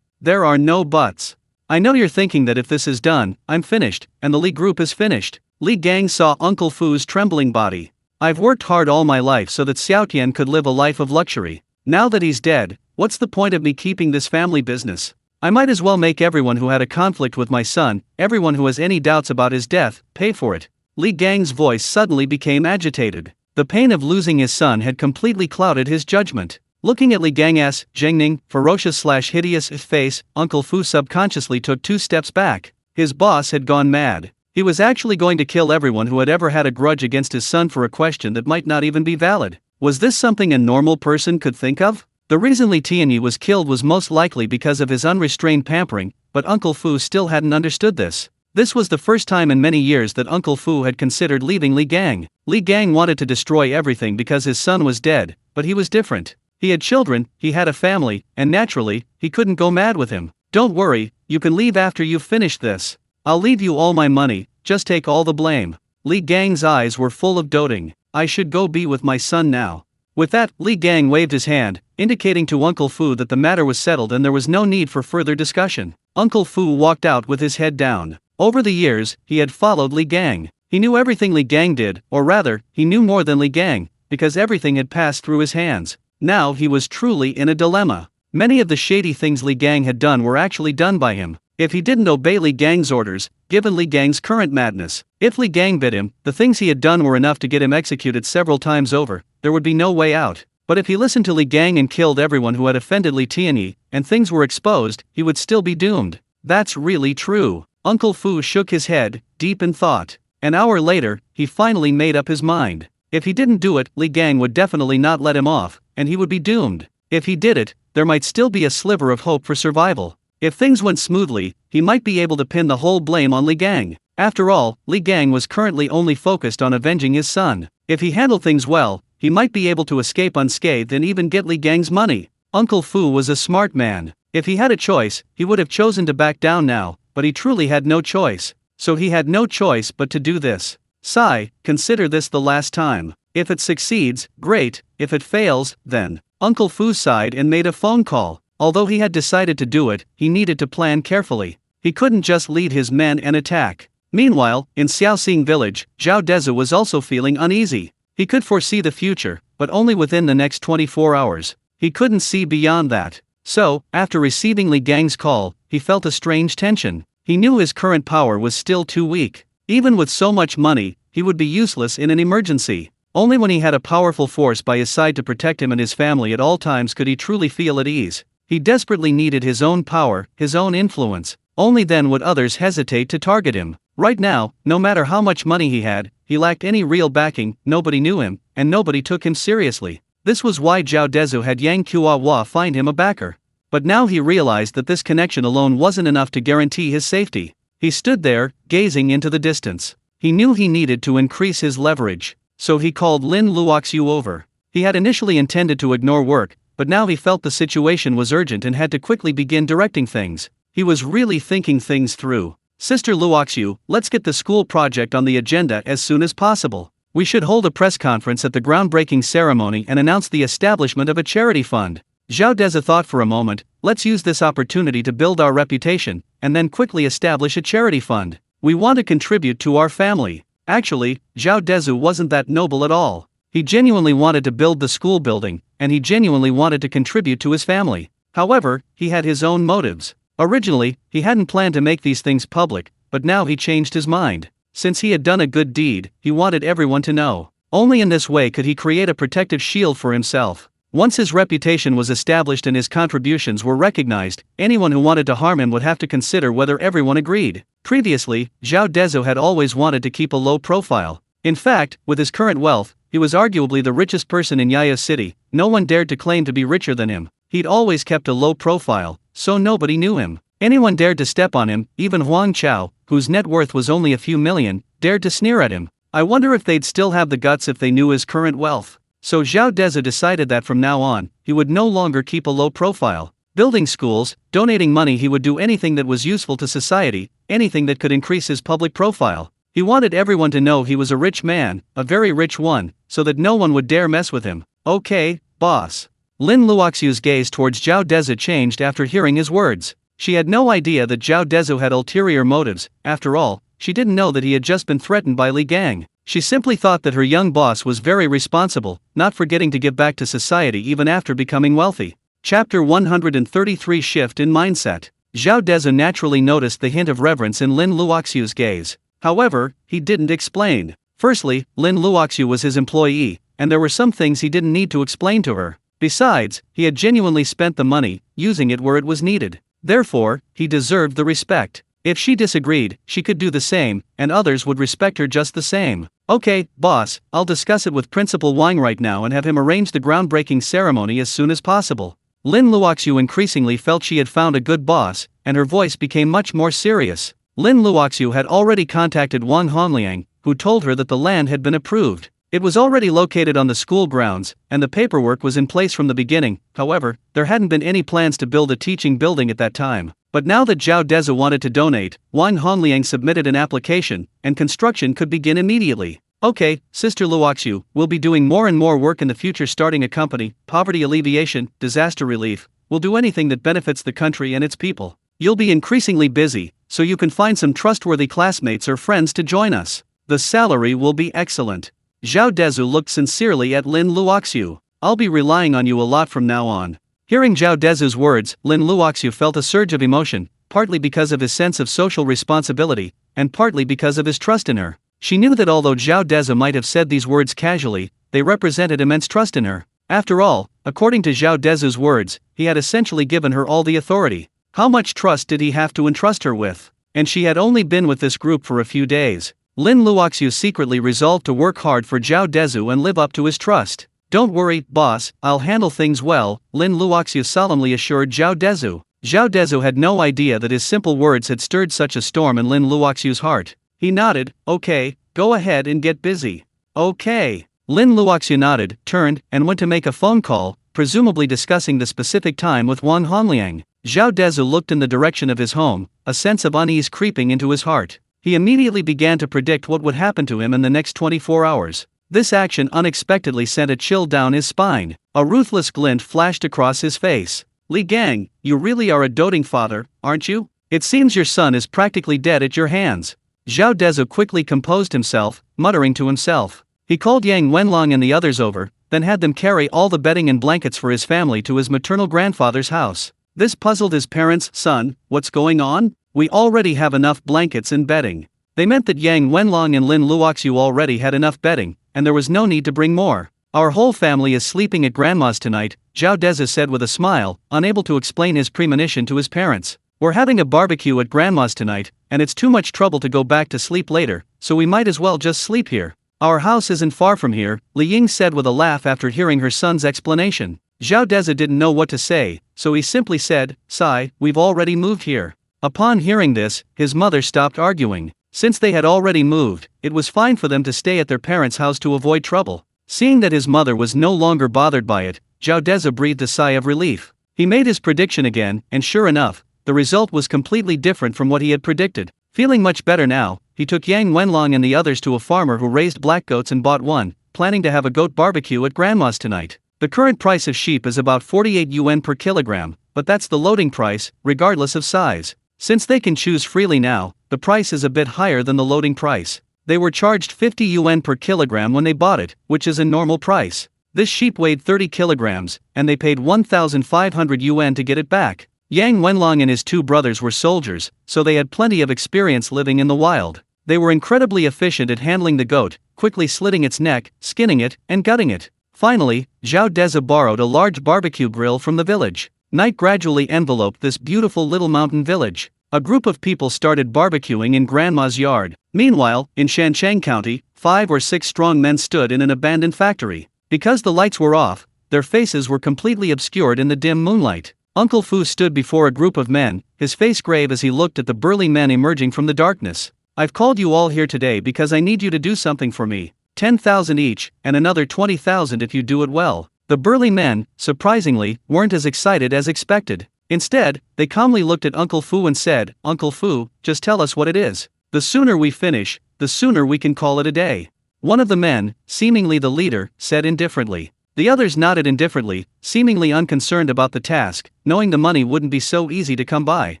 there are no buts. I know you're thinking that if this is done, I'm finished, and the Li group is finished." Li Gang saw Uncle Fu's trembling body. "I've worked hard all my life so that Xiao Tian could live a life of luxury. Now that he's dead, what's the point of me keeping this family business? I might as well make everyone who had a conflict with my son, everyone who has any doubts about his death, pay for it." Li Gang's voice suddenly became agitated. The pain of losing his son had completely clouded his judgment. Looking at Li Gang's Zhengning, ferocious/hideous face, Uncle Fu subconsciously took 2 steps back. His boss had gone mad. He was actually going to kill everyone who had ever had a grudge against his son for a question that might not even be valid. Was this something a normal person could think of? The reason Li Tianyi was killed was most likely because of his unrestrained pampering, but Uncle Fu still hadn't understood this. This was the first time in many years that Uncle Fu had considered leaving Li Gang. Li Gang wanted to destroy everything because his son was dead, but he was different. He had children, he had a family, and naturally, he couldn't go mad with him. "Don't worry, you can leave after you've finished this. I'll leave you all my money, just take all the blame." Li Gang's eyes were full of doting. "I should go be with my son now." With that, Li Gang waved his hand, indicating to Uncle Fu that the matter was settled and there was no need for further discussion. Uncle Fu walked out with his head down. Over the years, he had followed Li Gang. He knew everything Li Gang did, or rather, he knew more than Li Gang, because everything had passed through his hands. Now he was truly in a dilemma. Many of the shady things Li Gang had done were actually done by him. If he didn't obey Li Gang's orders, given Li Gang's current madness, if Li Gang bit him, the things he had done were enough to get him executed several times over. There would be no way out. But if he listened to Li Gang and killed everyone who had offended Li Tianyi, and things were exposed, he would still be doomed. That's really true. Uncle Fu shook his head, deep in thought. An hour later, he finally made up his mind. If he didn't do it, Li Gang would definitely not let him off, and he would be doomed. If he did it, there might still be a sliver of hope for survival. If things went smoothly, he might be able to pin the whole blame on Li Gang. After all, Li Gang was currently only focused on avenging his son. If he handled things well, he might be able to escape unscathed and even get Li Gang's money. Uncle Fu was a smart man. If he had a choice, he would have chosen to back down now, but he truly had no choice. So he had no choice but to do this. "Sai, consider this the last time. If it succeeds, great. If it fails, then." Uncle Fu sighed and made a phone call. Although he had decided to do it, he needed to plan carefully. He couldn't just lead his men and attack. Meanwhile, in Xiaoxing village, Zhao Dezhu was also feeling uneasy. He could foresee the future, but only within the next 24 hours. He couldn't see beyond that. So, after receiving Li Gang's call, he felt a strange tension. He knew his current power was still too weak. Even with so much money, he would be useless in an emergency. Only when he had a powerful force by his side to protect him and his family at all times could he truly feel at ease. He desperately needed his own power, his own influence. Only then would others hesitate to target him. Right now, no matter how much money he had, he lacked any real backing, nobody knew him, and nobody took him seriously. This was why Zhao Dezhu had Yang Kuo find him a backer. But now he realized that this connection alone wasn't enough to guarantee his safety. He stood there, gazing into the distance. He knew he needed to increase his leverage. So he called Lin Luoxiu over. He had initially intended to ignore work, but now he felt the situation was urgent and had to quickly begin directing things. He was really thinking things through. Sister Luoxiu, let's get the school project on the agenda as soon as possible. We should hold a press conference at the groundbreaking ceremony and announce the establishment of a charity fund. Zhao Dezhu thought for a moment, let's use this opportunity to build our reputation, and then quickly establish a charity fund. We want to contribute to our family. Actually, Zhao Dezhu wasn't that noble at all. He genuinely wanted to build the school building, and he genuinely wanted to contribute to his family. However, he had his own motives. Originally, he hadn't planned to make these things public, but now he changed his mind. Since he had done a good deed, he wanted everyone to know. Only in this way could he create a protective shield for himself. Once his reputation was established and his contributions were recognized, anyone who wanted to harm him would have to consider whether everyone agreed. Previously, Zhao Dezhu had always wanted to keep a low profile. In fact, with his current wealth, he was arguably the richest person in Yaya City. No one dared to claim to be richer than him. He'd always kept a low profile, so nobody knew him. Anyone dared to step on him, even Huang Chao, whose net worth was only a few million, dared to sneer at him. I wonder if they'd still have the guts if they knew his current wealth. So Zhao Dezhu decided that from now on, he would no longer keep a low profile. Building schools, donating money, he would do anything that was useful to society, anything that could increase his public profile. He wanted everyone to know he was a rich man, a very rich one, so that no one would dare mess with him. Okay, boss. Lin Luoxiu's gaze towards Zhao Dezhu changed after hearing his words. She had no idea that Zhao Dezhu had ulterior motives. After all, she didn't know that he had just been threatened by Li Gang. She simply thought that her young boss was very responsible, not forgetting to give back to society even after becoming wealthy. Chapter 133 Shift in Mindset. Zhao Dezhu naturally noticed the hint of reverence in Lin Luoxiu's gaze. However, he didn't explain. Firstly, Lin Luoxiu was his employee, and there were some things he didn't need to explain to her. Besides, he had genuinely spent the money, using it where it was needed. Therefore, he deserved the respect. If she disagreed, she could do the same, and others would respect her just the same. Okay, boss, I'll discuss it with Principal Wang right now and have him arrange the groundbreaking ceremony as soon as possible. Lin Luoxiu increasingly felt she had found a good boss, and her voice became much more serious. Lin Luoxiu had already contacted Wang Hongliang, who told her that the land had been approved. It was already located on the school grounds, and the paperwork was in place from the beginning. However, there hadn't been any plans to build a teaching building at that time. But now that Zhao Dezhu wanted to donate, Wang Hongliang submitted an application, and construction could begin immediately. Okay, Sister Luoxiu, we'll be doing more and more work in the future, starting a company, poverty alleviation, disaster relief. We'll do anything that benefits the country and its people. You'll be increasingly busy, so you can find some trustworthy classmates or friends to join us. The salary will be excellent. Zhao Dezhu looked sincerely at Lin Luoxiu. I'll be relying on you a lot from now on. Hearing Zhao Dezhu's words, Lin Luoxiu felt a surge of emotion, partly because of his sense of social responsibility, and partly because of his trust in her. She knew that although Zhao Dezhu might have said these words casually, they represented immense trust in her. After all, according to Zhao Dezhu's words, he had essentially given her all the authority. How much trust did he have to entrust her with? And she had only been with this group for a few days. Lin Luoxiu secretly resolved to work hard for Zhao Dezhu and live up to his trust. Don't worry, boss, I'll handle things well, Lin Luoxiu solemnly assured Zhao Dezhu. Zhao Dezhu had no idea that his simple words had stirred such a storm in Lin Luoxiu's heart. He nodded. Okay, go ahead and get busy. Okay. Lin Luoxiu nodded, turned, and went to make a phone call, presumably discussing the specific time with Wang Hongliang. Zhao Dezhu looked in the direction of his home, a sense of unease creeping into his heart. He immediately began to predict what would happen to him in the next 24 hours. This action unexpectedly sent a chill down his spine. A ruthless glint flashed across his face. Li Gang, you really are a doting father, aren't you? It seems your son is practically dead at your hands. Zhao Dezhu quickly composed himself, muttering to himself. He called Yang Wenlong and the others over, then had them carry all the bedding and blankets for his family to his maternal grandfather's house. This puzzled his parents. Son, what's going on? We already have enough blankets and bedding. They meant that Yang Wenlong and Lin Luoxiu already had enough bedding, and there was no need to bring more. Our whole family is sleeping at Grandma's tonight, Zhao Dezhu said with a smile, unable to explain his premonition to his parents. We're having a barbecue at Grandma's tonight, and it's too much trouble to go back to sleep later, so we might as well just sleep here. Our house isn't far from here, Li Ying said with a laugh after hearing her son's explanation. Zhao Dezhu didn't know what to say, so he simply said, "Sigh, we've already moved here." Upon hearing this, his mother stopped arguing. Since they had already moved, it was fine for them to stay at their parents' house to avoid trouble. Seeing that his mother was no longer bothered by it, Zhao Dezhu breathed a sigh of relief. He made his prediction again, and sure enough, the result was completely different from what he had predicted. Feeling much better now, he took Yang Wenlong and the others to a farmer who raised black goats and bought one, planning to have a goat barbecue at Grandma's tonight. The current price of sheep is about 48 yuan per kilogram, but that's the loading price, regardless of size. Since they can choose freely now, the price is a bit higher than the loading price. They were charged 50 yuan per kilogram when they bought it, which is a normal price. This sheep weighed 30 kilograms, and they paid 1,500 yuan to get it back. Yang Wenlong and his two brothers were soldiers, so they had plenty of experience living in the wild. They were incredibly efficient at handling the goat, quickly slitting its neck, skinning it, and gutting it. Finally, Zhao Dezhu borrowed a large barbecue grill from the village. Night gradually enveloped this beautiful little mountain village. A group of people started barbecuing in Grandma's yard. Meanwhile, in Shanchang County, 5 or 6 strong men stood in an abandoned factory. Because the lights were off, their faces were completely obscured in the dim moonlight. Uncle Fu stood before a group of men, his face grave as he looked at the burly men emerging from the darkness. "I've called you all here today because I need you to do something for me. 10,000 each, and another 20,000 if you do it well." The burly men, surprisingly, weren't as excited as expected. Instead, they calmly looked at Uncle Fu and said, "Uncle Fu, just tell us what it is. The sooner we finish, the sooner we can call it a day." One of the men, seemingly the leader, said indifferently. The others nodded indifferently, seemingly unconcerned about the task, knowing the money wouldn't be so easy to come by.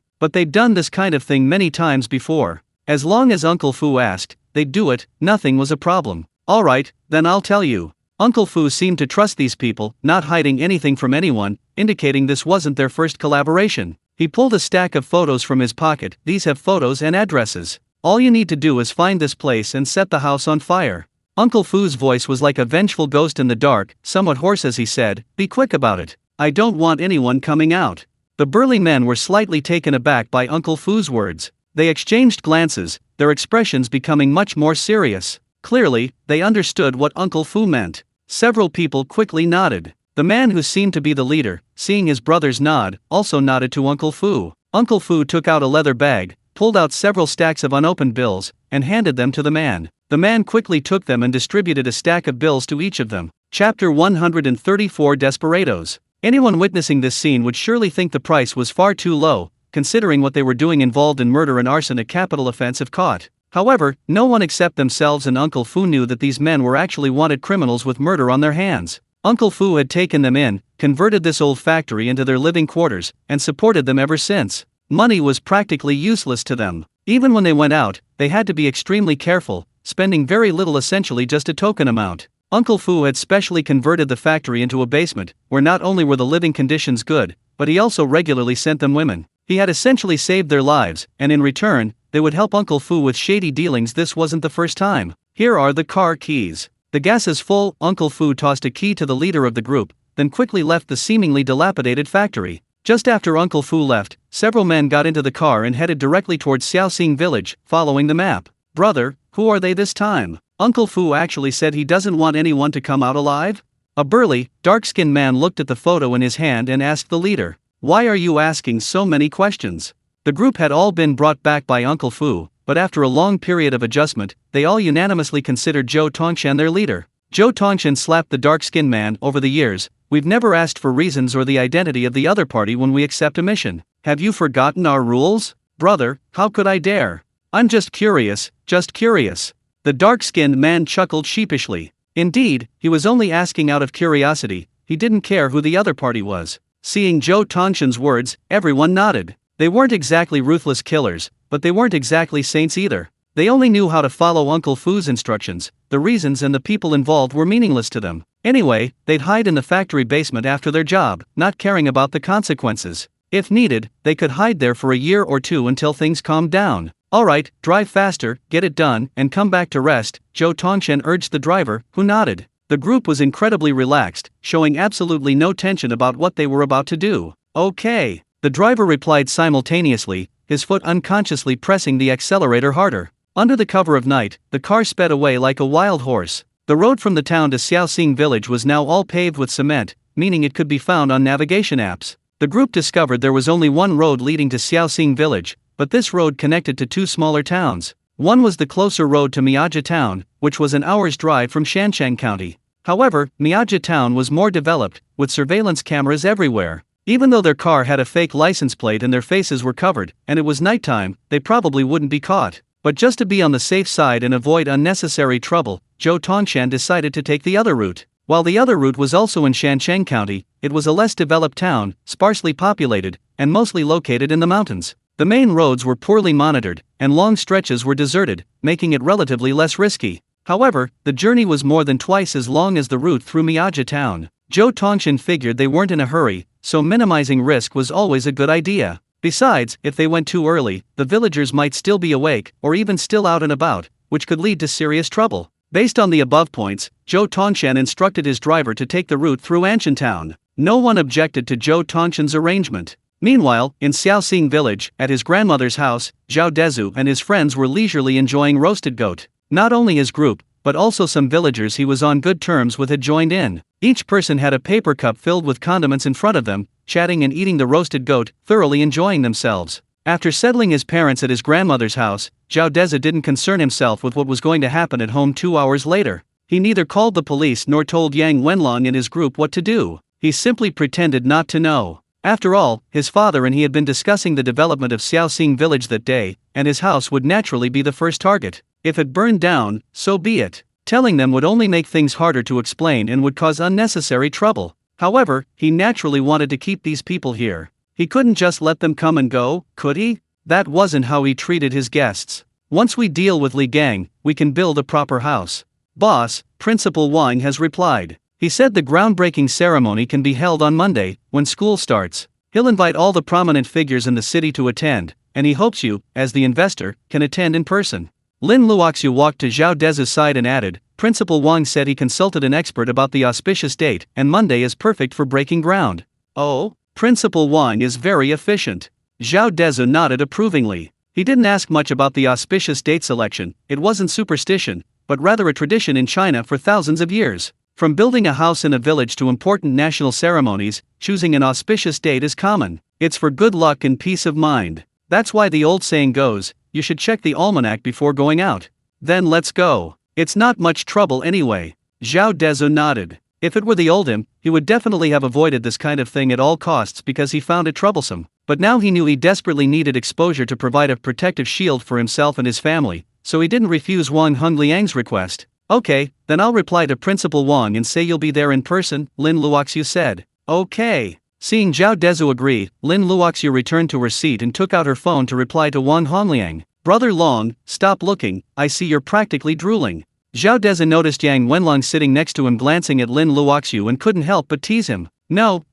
But they'd done this kind of thing many times before. As long as Uncle Fu asked, they'd do it, nothing was a problem. "Alright, then I'll tell you." Uncle Fu seemed to trust these people, not hiding anything from anyone, indicating this wasn't their first collaboration. He pulled a stack of photos from his pocket. "These have photos and addresses. All you need to do is find this place and set the house on fire." Uncle Fu's voice was like a vengeful ghost in the dark, somewhat hoarse as he said, "Be quick about it. I don't want anyone coming out." The burly men were slightly taken aback by Uncle Fu's words. They exchanged glances, their expressions becoming much more serious. Clearly, they understood what Uncle Fu meant. Several people quickly nodded. The man who seemed to be the leader, seeing his brothers nod, also nodded to Uncle Fu. Uncle Fu took out a leather bag, pulled out several stacks of unopened bills, and handed them to the man. The man quickly took them and distributed a stack of bills to each of them. Chapter 134 Desperados. Anyone witnessing this scene would surely think the price was far too low, considering what they were doing involved in murder and arson, a capital offense if caught. However, no one except themselves and Uncle Fu knew that these men were actually wanted criminals with murder on their hands. Uncle Fu had taken them in, converted this old factory into their living quarters, and supported them ever since. Money was practically useless to them. Even when they went out, they had to be extremely careful, spending very little, essentially just a token amount. Uncle Fu had specially converted the factory into a basement, where not only were the living conditions good, but he also regularly sent them women. He had essentially saved their lives, and in return, they would help Uncle Fu with shady dealings. This wasn't the first time. "Here are the car keys. The gas is full." Uncle Fu tossed a key to the leader of the group, then quickly left the seemingly dilapidated factory. Just after Uncle Fu left, several men got into the car and headed directly towards Xiaoxing village, following the map. "Brother, who are they this time? Uncle Fu actually said he doesn't want anyone to come out alive?" A burly, dark-skinned man looked at the photo in his hand and asked the leader, "Why are you asking so many questions?" The group had all been brought back by Uncle Fu, but after a long period of adjustment, they all unanimously considered Zhou Tongshan their leader. Zhou Tongshan slapped the dark-skinned man. "Over the years, we've never asked for reasons or the identity of the other party when we accept a mission. Have you forgotten our rules?" "Brother, how could I dare? I'm just curious, just curious." The dark-skinned man chuckled sheepishly. Indeed, he was only asking out of curiosity. He didn't care who the other party was. Seeing Zhou Tongshan's words, everyone nodded. They weren't exactly ruthless killers, but they weren't exactly saints either. They only knew how to follow Uncle Fu's instructions. The reasons and the people involved were meaningless to them. Anyway, they'd hide in the factory basement after their job, not caring about the consequences. If needed, they could hide there for a year or two until things calmed down. "Alright, drive faster, get it done, and come back to rest," Zhou Tongshan urged the driver, who nodded. The group was incredibly relaxed, showing absolutely no tension about what they were about to do. "Okay." The driver replied simultaneously, his foot unconsciously pressing the accelerator harder. Under the cover of night, the car sped away like a wild horse. The road from the town to Xiaoxing village was now all paved with cement, meaning it could be found on navigation apps. The group discovered there was only one road leading to Xiaoxing village, but this road connected to two smaller towns. One was the closer road to Miaja town, which was an hour's drive from Shanchang County. However, Miaja town was more developed, with surveillance cameras everywhere. Even though their car had a fake license plate and their faces were covered, and it was nighttime, they probably wouldn't be caught. But just to be on the safe side and avoid unnecessary trouble, Zhou Tongshan decided to take the other route. While the other route was also in Shancheng County, it was a less developed town, sparsely populated, and mostly located in the mountains. The main roads were poorly monitored, and long stretches were deserted, making it relatively less risky. However, the journey was more than twice as long as the route through Miaja town. Zhou Tongshan figured they weren't in a hurry, so minimizing risk was always a good idea. Besides, if they went too early, the villagers might still be awake, or even still out and about, which could lead to serious trouble. Based on the above points, Zhou Tongshan instructed his driver to take the route through Anshan town. No one objected to Zhou Tongshan's arrangement. Meanwhile, in Xiaoxing village, at his grandmother's house, Zhao Dezhu and his friends were leisurely enjoying roasted goat. Not only his group, but also some villagers he was on good terms with had joined in. Each person had a paper cup filled with condiments in front of them, chatting and eating the roasted goat, thoroughly enjoying themselves. After settling his parents at his grandmother's house, Zhao Dezhu didn't concern himself with what was going to happen at home 2 hours later. He neither called the police nor told Yang Wenlong and his group what to do. He simply pretended not to know. After all, his father and he had been discussing the development of Xiaoxing village that day, and his house would naturally be the first target. If it burned down, so be it. Telling them would only make things harder to explain and would cause unnecessary trouble. However, he naturally wanted to keep these people here. He couldn't just let them come and go, could he? That wasn't how he treated his guests. Once we deal with Li Gang, we can build a proper house. Boss, Principal Wang has replied. He said the groundbreaking ceremony can be held on Monday, when school starts. He'll invite all the prominent figures in the city to attend, and he hopes you, as the investor, can attend in person. Lin Luoxiu walked to Zhao Dezhu's side and added, Principal Wang said he consulted an expert about the auspicious date, and Monday is perfect for breaking ground. Oh, Principal Wang is very efficient. Zhao Dezhu nodded approvingly. He didn't ask much about the auspicious date selection. It wasn't superstition, but rather a tradition in China for thousands of years. From building a house in a village to important national ceremonies, choosing an auspicious date is common. It's for good luck and peace of mind. That's why the old saying goes, you should check the almanac before going out. Then let's go. It's not much trouble anyway. Zhao Dezhu nodded. If it were the old him, he would definitely have avoided this kind of thing at all costs because he found it troublesome. But now he knew he desperately needed exposure to provide a protective shield for himself and his family, so he didn't refuse Wang Hongliang's request. Okay, then I'll reply to Principal Wang and say you'll be there in person, Lin Luoxiu said. Okay. Seeing Zhao Dezhu agree, Lin Luoxiu returned to her seat and took out her phone to reply to Wang Hongliang. Brother Long, stop looking, I see you're practically drooling. Zhao Dezhu noticed Yang Wenlong sitting next to him glancing at Lin Luoxiu and couldn't help but tease him. No,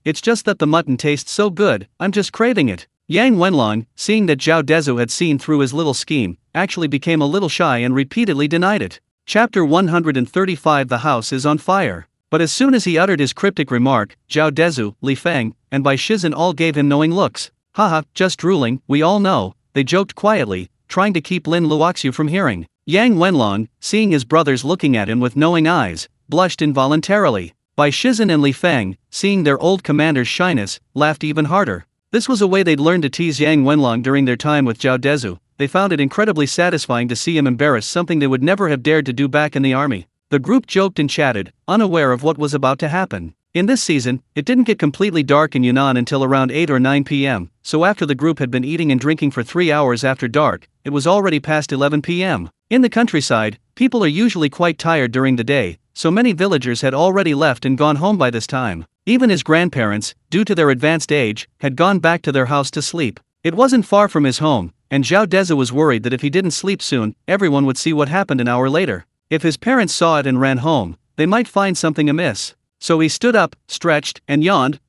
it's just that the mutton tastes so good, I'm just craving it. Yang Wenlong, seeing that Zhao Dezhu had seen through his little scheme, actually became a little shy and repeatedly denied it. Chapter 135 The house is on fire. But as soon as he uttered his cryptic remark, Zhao Dezhu, Li Feng, and Bai Shizhen all gave him knowing looks. Haha, just drooling, we all know, they joked quietly, trying to keep Lin Luoxiu from hearing. Yang Wenlong, seeing his brothers looking at him with knowing eyes, blushed involuntarily. Bai Shizhen and Li Feng, seeing their old commander's shyness, laughed even harder. This was a way they'd learned to tease Yang Wenlong during their time with Zhao Dezhu. They found it incredibly satisfying to see him embarrass something they would never have dared to do back in the army. The group joked and chatted, unaware of what was about to happen. In this season, it didn't get completely dark in Yunnan until around 8 or 9 p.m., so after the group had been eating and drinking for 3 hours after dark, it was already past 11 p.m. In the countryside, people are usually quite tired during the day, so many villagers had already left and gone home by this time. Even his grandparents, due to their advanced age, had gone back to their house to sleep. It wasn't far from his home, and Zhao Dezhu was worried that if he didn't sleep soon, everyone would see what happened an hour later. If his parents saw it and ran home, they might find something amiss. So he stood up, stretched, and yawned.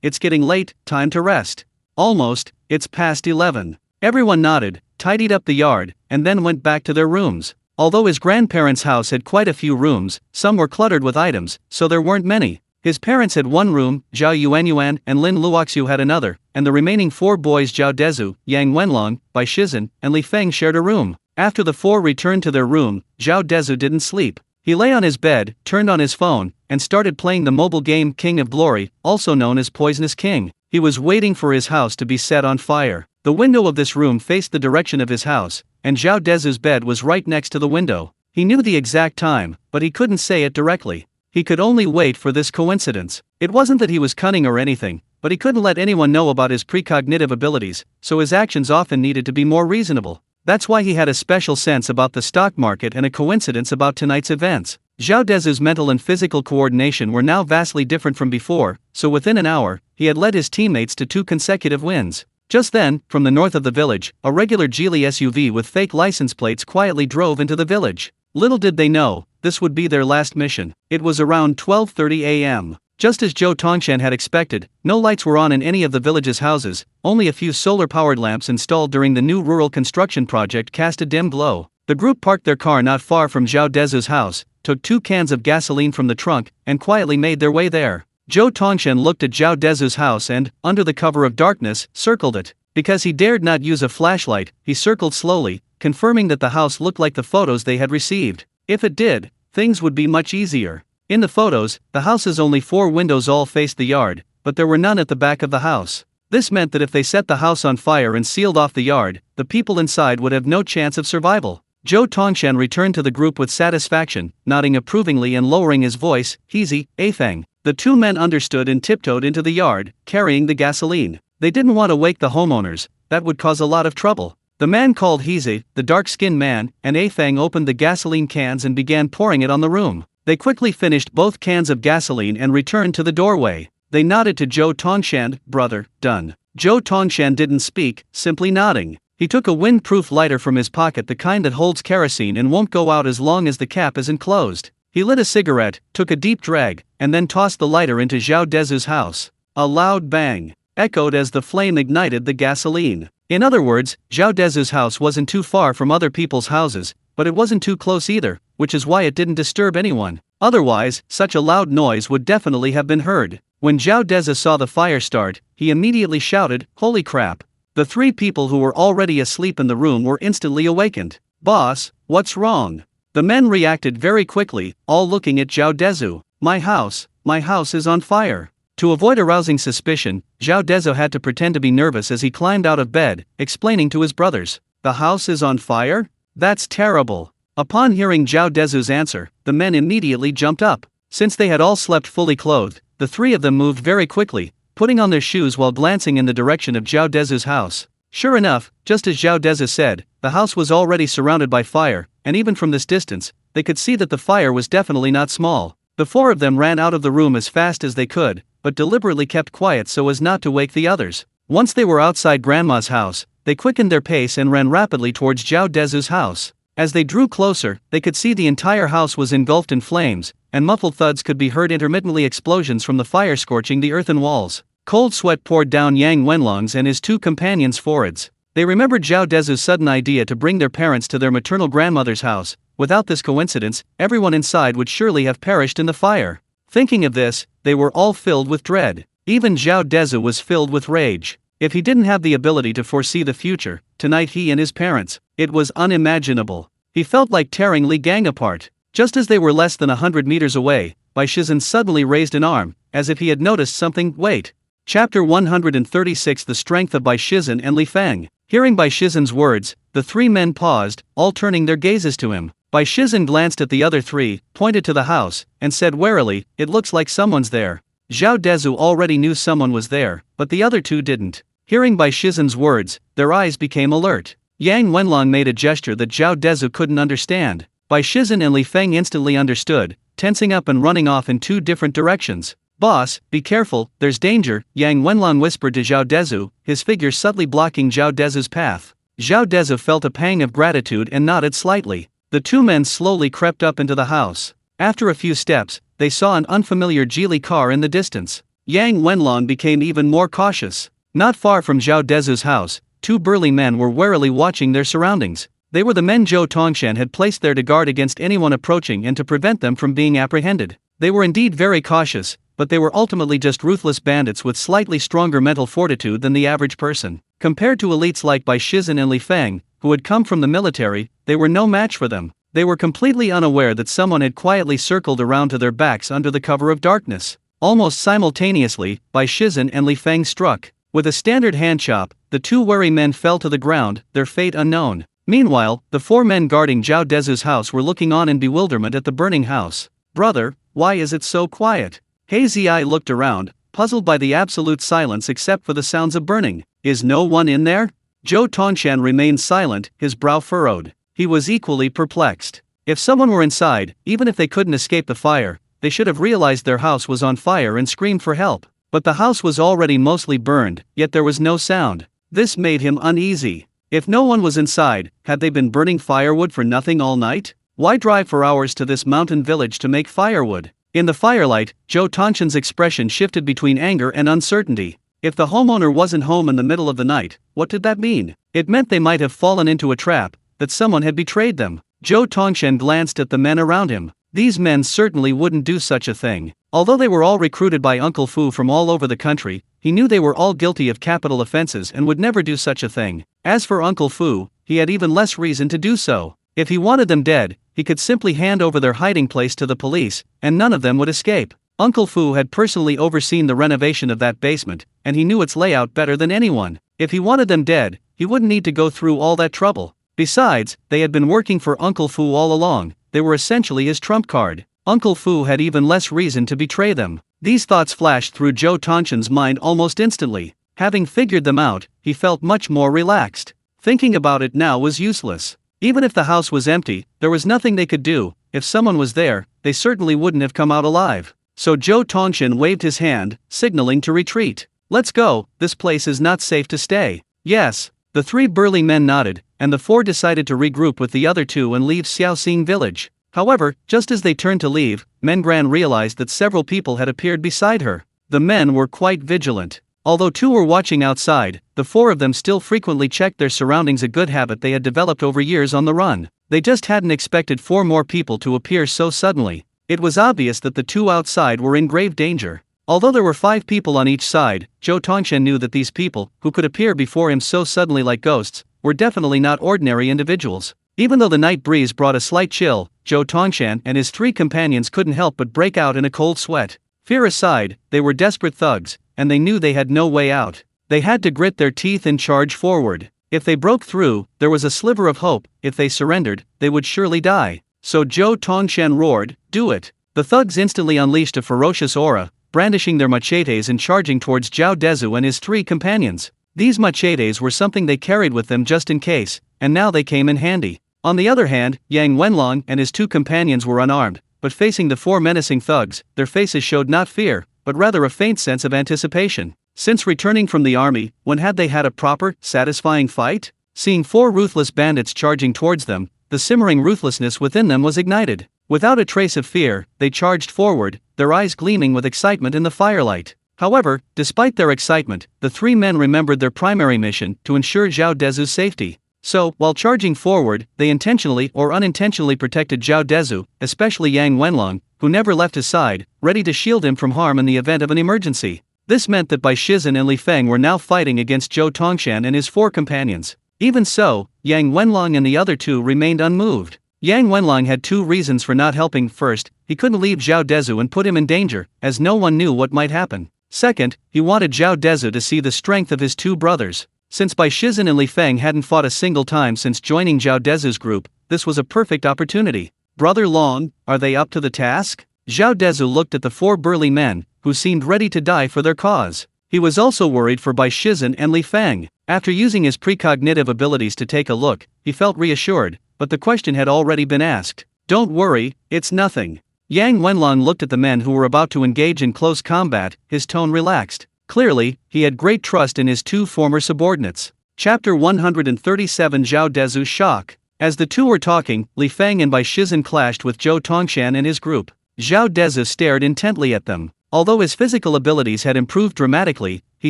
It's getting late, time to rest. Almost, it's past 11. Everyone nodded, tidied up the yard, and then went back to their rooms. Although his grandparents' house had quite a few rooms, some were cluttered with items, so there weren't many. His parents had one room, Zhao Yuanyuan and Lin Luoxiu had another, and the remaining four boys Zhao Dezhu, Yang Wenlong, Bai Shizhen, and Li Feng shared a room. After the four returned to their room, Zhao Dezhu didn't sleep. He lay on his bed, turned on his phone, and started playing the mobile game King of Glory, also known as Poisonous King. He was waiting for his house to be set on fire. The window of this room faced the direction of his house, and Zhao Dezhu's bed was right next to the window. He knew the exact time, but he couldn't say it directly. He could only wait for this coincidence. It wasn't that he was cunning or anything, but he couldn't let anyone know about his precognitive abilities, so his actions often needed to be more reasonable. That's why he had a special sense about the stock market and a coincidence about tonight's events. Zhao Dezhu's mental and physical coordination were now vastly different from before, so within an hour, he had led his teammates to 2 consecutive wins. Just then, from the north of the village, a regular Geely SUV with fake license plates quietly drove into the village. Little did they know, this would be their last mission. It was around 12:30 a.m. Just as Zhou Tongshan had expected, no lights were on in any of the village's houses, only a few solar-powered lamps installed during the new rural construction project cast a dim glow. The group parked their car not far from Zhao Dezhu's house, took 2 cans of gasoline from the trunk, and quietly made their way there. Zhou Tongshan looked at Zhao Dezhu's house and, under the cover of darkness, circled it. Because he dared not use a flashlight, he circled slowly, confirming that the house looked like the photos they had received. If it did, things would be much easier. In the photos, the house's only 4 windows all faced the yard, but there were none at the back of the house. This meant that if they set the house on fire and sealed off the yard, the people inside would have no chance of survival. Zhou Tongshan returned to the group with satisfaction, nodding approvingly and lowering his voice, "Heezy, Afeng." The 2 men understood and tiptoed into the yard, carrying the gasoline. They didn't want to wake the homeowners, that would cause a lot of trouble. The man called Heezy, the dark-skinned man, and Afeng opened the gasoline cans and began pouring it on the room. They quickly finished both cans of gasoline and returned to the doorway. They nodded to Zhou Tongshan, "Brother, done." Zhou Tongshan didn't speak, simply nodding. He took a wind-proof lighter from his pocket, the kind that holds kerosene and won't go out as long as the cap isn't closed. He lit a cigarette, took a deep drag, and then tossed the lighter into Zhao Dezhu's house. A loud bang echoed as the flame ignited the gasoline. In other words, Zhao Dezhu's house wasn't too far from other people's houses, but it wasn't too close either, which is why it didn't disturb anyone. Otherwise, such a loud noise would definitely have been heard. When Zhao Dezhu saw the fire start, he immediately shouted, "Holy crap!" The 3 people who were already asleep in the room were instantly awakened. "Boss, what's wrong?" The men reacted very quickly, all looking at Zhao Dezhu. My house is on fire." To avoid arousing suspicion, Zhao Dezhu had to pretend to be nervous as he climbed out of bed, explaining to his brothers, "The house is on fire? That's terrible." Upon hearing Zhao Dezhu's answer, the men immediately jumped up. Since they had all slept fully clothed, the 3 of them moved very quickly, putting on their shoes while glancing in the direction of Zhao Dezhu's house. Sure enough, just as Zhao Dezhu said, the house was already surrounded by fire, and even from this distance, they could see that the fire was definitely not small. The 4 of them ran out of the room as fast as they could, but deliberately kept quiet so as not to wake the others. Once they were outside Grandma's house, they quickened their pace and ran rapidly towards Zhao Dezhu's house. As they drew closer, they could see the entire house was engulfed in flames, and muffled thuds could be heard, intermittently explosions from the fire scorching the earthen walls. Cold sweat poured down Yang Wenlong's and his 2 companions' foreheads. They remembered Zhao Dezhu's sudden idea to bring their parents to their maternal grandmother's house. Without this coincidence, everyone inside would surely have perished in the fire. Thinking of this, they were all filled with dread. Even Zhao Dezhu was filled with rage. If he didn't have the ability to foresee the future, tonight he and his parents, it was unimaginable. He felt like tearing Li Gang apart. Just as they were less than 100 meters away, Bai Shizhen suddenly raised an arm, as if he had noticed something. "Wait." Chapter 136. The strength of Bai Shizhen and Li Feng. Hearing Bai Shizhen's words, the 3 men paused, all turning their gazes to him. Bai Shizhen glanced at the other 3, pointed to the house, and said warily, "It looks like someone's there." Zhao Dezhu already knew someone was there, but the other 2 didn't. Hearing Bai Shizhen's words, their eyes became alert. Yang Wenlong made a gesture that Zhao Dezhu couldn't understand. Bai Shizhen and Li Feng instantly understood, tensing up and running off in 2 different directions. "Boss, be careful, there's danger," Yang Wenlong whispered to Zhao Dezhu, his figure subtly blocking Zhao Dezhu's path. Zhao Dezhu felt a pang of gratitude and nodded slightly. The 2 men slowly crept up into the house. After a few steps, they saw an unfamiliar Geely car in the distance. Yang Wenlong became even more cautious. Not far from Zhao Dezhu's house, 2 burly men were warily watching their surroundings. They were the men Zhou Tongshan had placed there to guard against anyone approaching and to prevent them from being apprehended. They were indeed very cautious, but they were ultimately just ruthless bandits with slightly stronger mental fortitude than the average person. Compared to elites like Bai Shizhen and Li Feng, who had come from the military, they were no match for them. They were completely unaware that someone had quietly circled around to their backs under the cover of darkness. Almost simultaneously, Bai Shizhen and Li Feng struck. With a standard hand chop, the two wary men fell to the ground, their fate unknown. Meanwhile, the four men guarding Zhao Dezhu's house were looking on in bewilderment at the burning house. "Brother, why is it so quiet?" He Ziyi looked around, puzzled by the absolute silence except for the sounds of burning. "Is no one in there?" Zhou Tongshan remained silent, his brow furrowed. He was equally perplexed. If someone were inside, even if they couldn't escape the fire, they should have realized their house was on fire and screamed for help. But the house was already mostly burned, yet there was no sound. This made him uneasy. If no one was inside, had they been burning firewood for nothing all night? Why drive for hours to this mountain village to make firewood? In the firelight, Zhou Tongshan's expression shifted between anger and uncertainty. If the homeowner wasn't home in the middle of the night, what did that mean? It meant they might have fallen into a trap, that someone had betrayed them. Zhou Tongshan glanced at the men around him. These men certainly wouldn't do such a thing. Although they were all recruited by Uncle Fu from all over the country, he knew they were all guilty of capital offenses and would never do such a thing. As for Uncle Fu, he had even less reason to do so. If he wanted them dead, he could simply hand over their hiding place to the police, and none of them would escape. Uncle Fu had personally overseen the renovation of that basement, and he knew its layout better than anyone. If he wanted them dead, he wouldn't need to go through all that trouble. Besides, they had been working for Uncle Fu all along. They were essentially his trump card. Uncle Fu had even less reason to betray them. These thoughts flashed through Zhou Tongshan's mind almost instantly. Having figured them out, he felt much more relaxed. Thinking about it now was useless. Even if the house was empty, there was nothing they could do. If someone was there, they certainly wouldn't have come out alive. So Zhou Tongshan waved his hand, signaling to retreat. "Let's go, this place is not safe to stay." "Yes." The three burly men nodded, and the four decided to regroup with the other two and leave Xiaoxing village. However, just as they turned to leave, Mengran realized that several people had appeared beside her. The men were quite vigilant. Although two were watching outside, the four of them still frequently checked their surroundings, a good habit they had developed over years on the run. They just hadn't expected four more people to appear so suddenly. It was obvious that the two outside were in grave danger. Although there were 5 people on each side, Zhou Tongshan knew that these people, who could appear before him so suddenly like ghosts, were definitely not ordinary individuals. Even though the night breeze brought a slight chill, Zhou Tongshan and his 3 companions couldn't help but break out in a cold sweat. Fear aside, they were desperate thugs, and they knew they had no way out. They had to grit their teeth and charge forward. If they broke through, there was a sliver of hope. If they surrendered, they would surely die. So Zhou Tongshan roared, "Do it!" The thugs instantly unleashed a ferocious aura, brandishing their machetes and charging towards Zhao Dezhu and his 3 companions. These machetes were something they carried with them just in case, and now they came in handy. On the other hand, Yang Wenlong and his 2 companions were unarmed, but facing the 4 menacing thugs, their faces showed not fear, but rather a faint sense of anticipation. Since returning from the army, when had they had a proper, satisfying fight? Seeing 4 ruthless bandits charging towards them, the simmering ruthlessness within them was ignited. Without a trace of fear, they charged forward, their eyes gleaming with excitement in the firelight. However, despite their excitement, the 3 men remembered their primary mission, to ensure Zhao Dezhu's safety. So, while charging forward, they intentionally or unintentionally protected Zhao Dezhu, especially Yang Wenlong, who never left his side, ready to shield him from harm in the event of an emergency. This meant that Bai Shizhen and Li Feng were now fighting against Zhou Tongshan and his 4 companions. Even so, Yang Wenlong and the other 2 remained unmoved. Yang Wenlong had 2 reasons for not helping. First, he couldn't leave Zhao Dezhu and put him in danger, as no one knew what might happen. Second, he wanted Zhao Dezhu to see the strength of his 2 brothers. Since Bai Shizhen and Li Feng hadn't fought a single time since joining Zhao Dezhu's group, this was a perfect opportunity. "Brother Long, are they up to the task?" Zhao Dezhu looked at the 4 burly men, who seemed ready to die for their cause. He was also worried for Bai Shizhen and Li Feng. After using his precognitive abilities to take a look, he felt reassured, but the question had already been asked. "Don't worry, it's nothing." Yang Wenlong looked at the men who were about to engage in close combat, his tone relaxed. Clearly, he had great trust in his 2 former subordinates. Chapter 137 Zhao Dezhu's shock. As the 2 were talking, Li Feng and Bai Shizhen clashed with Zhou Tongshan and his group. Zhao Dezhu stared intently at them. Although his physical abilities had improved dramatically, he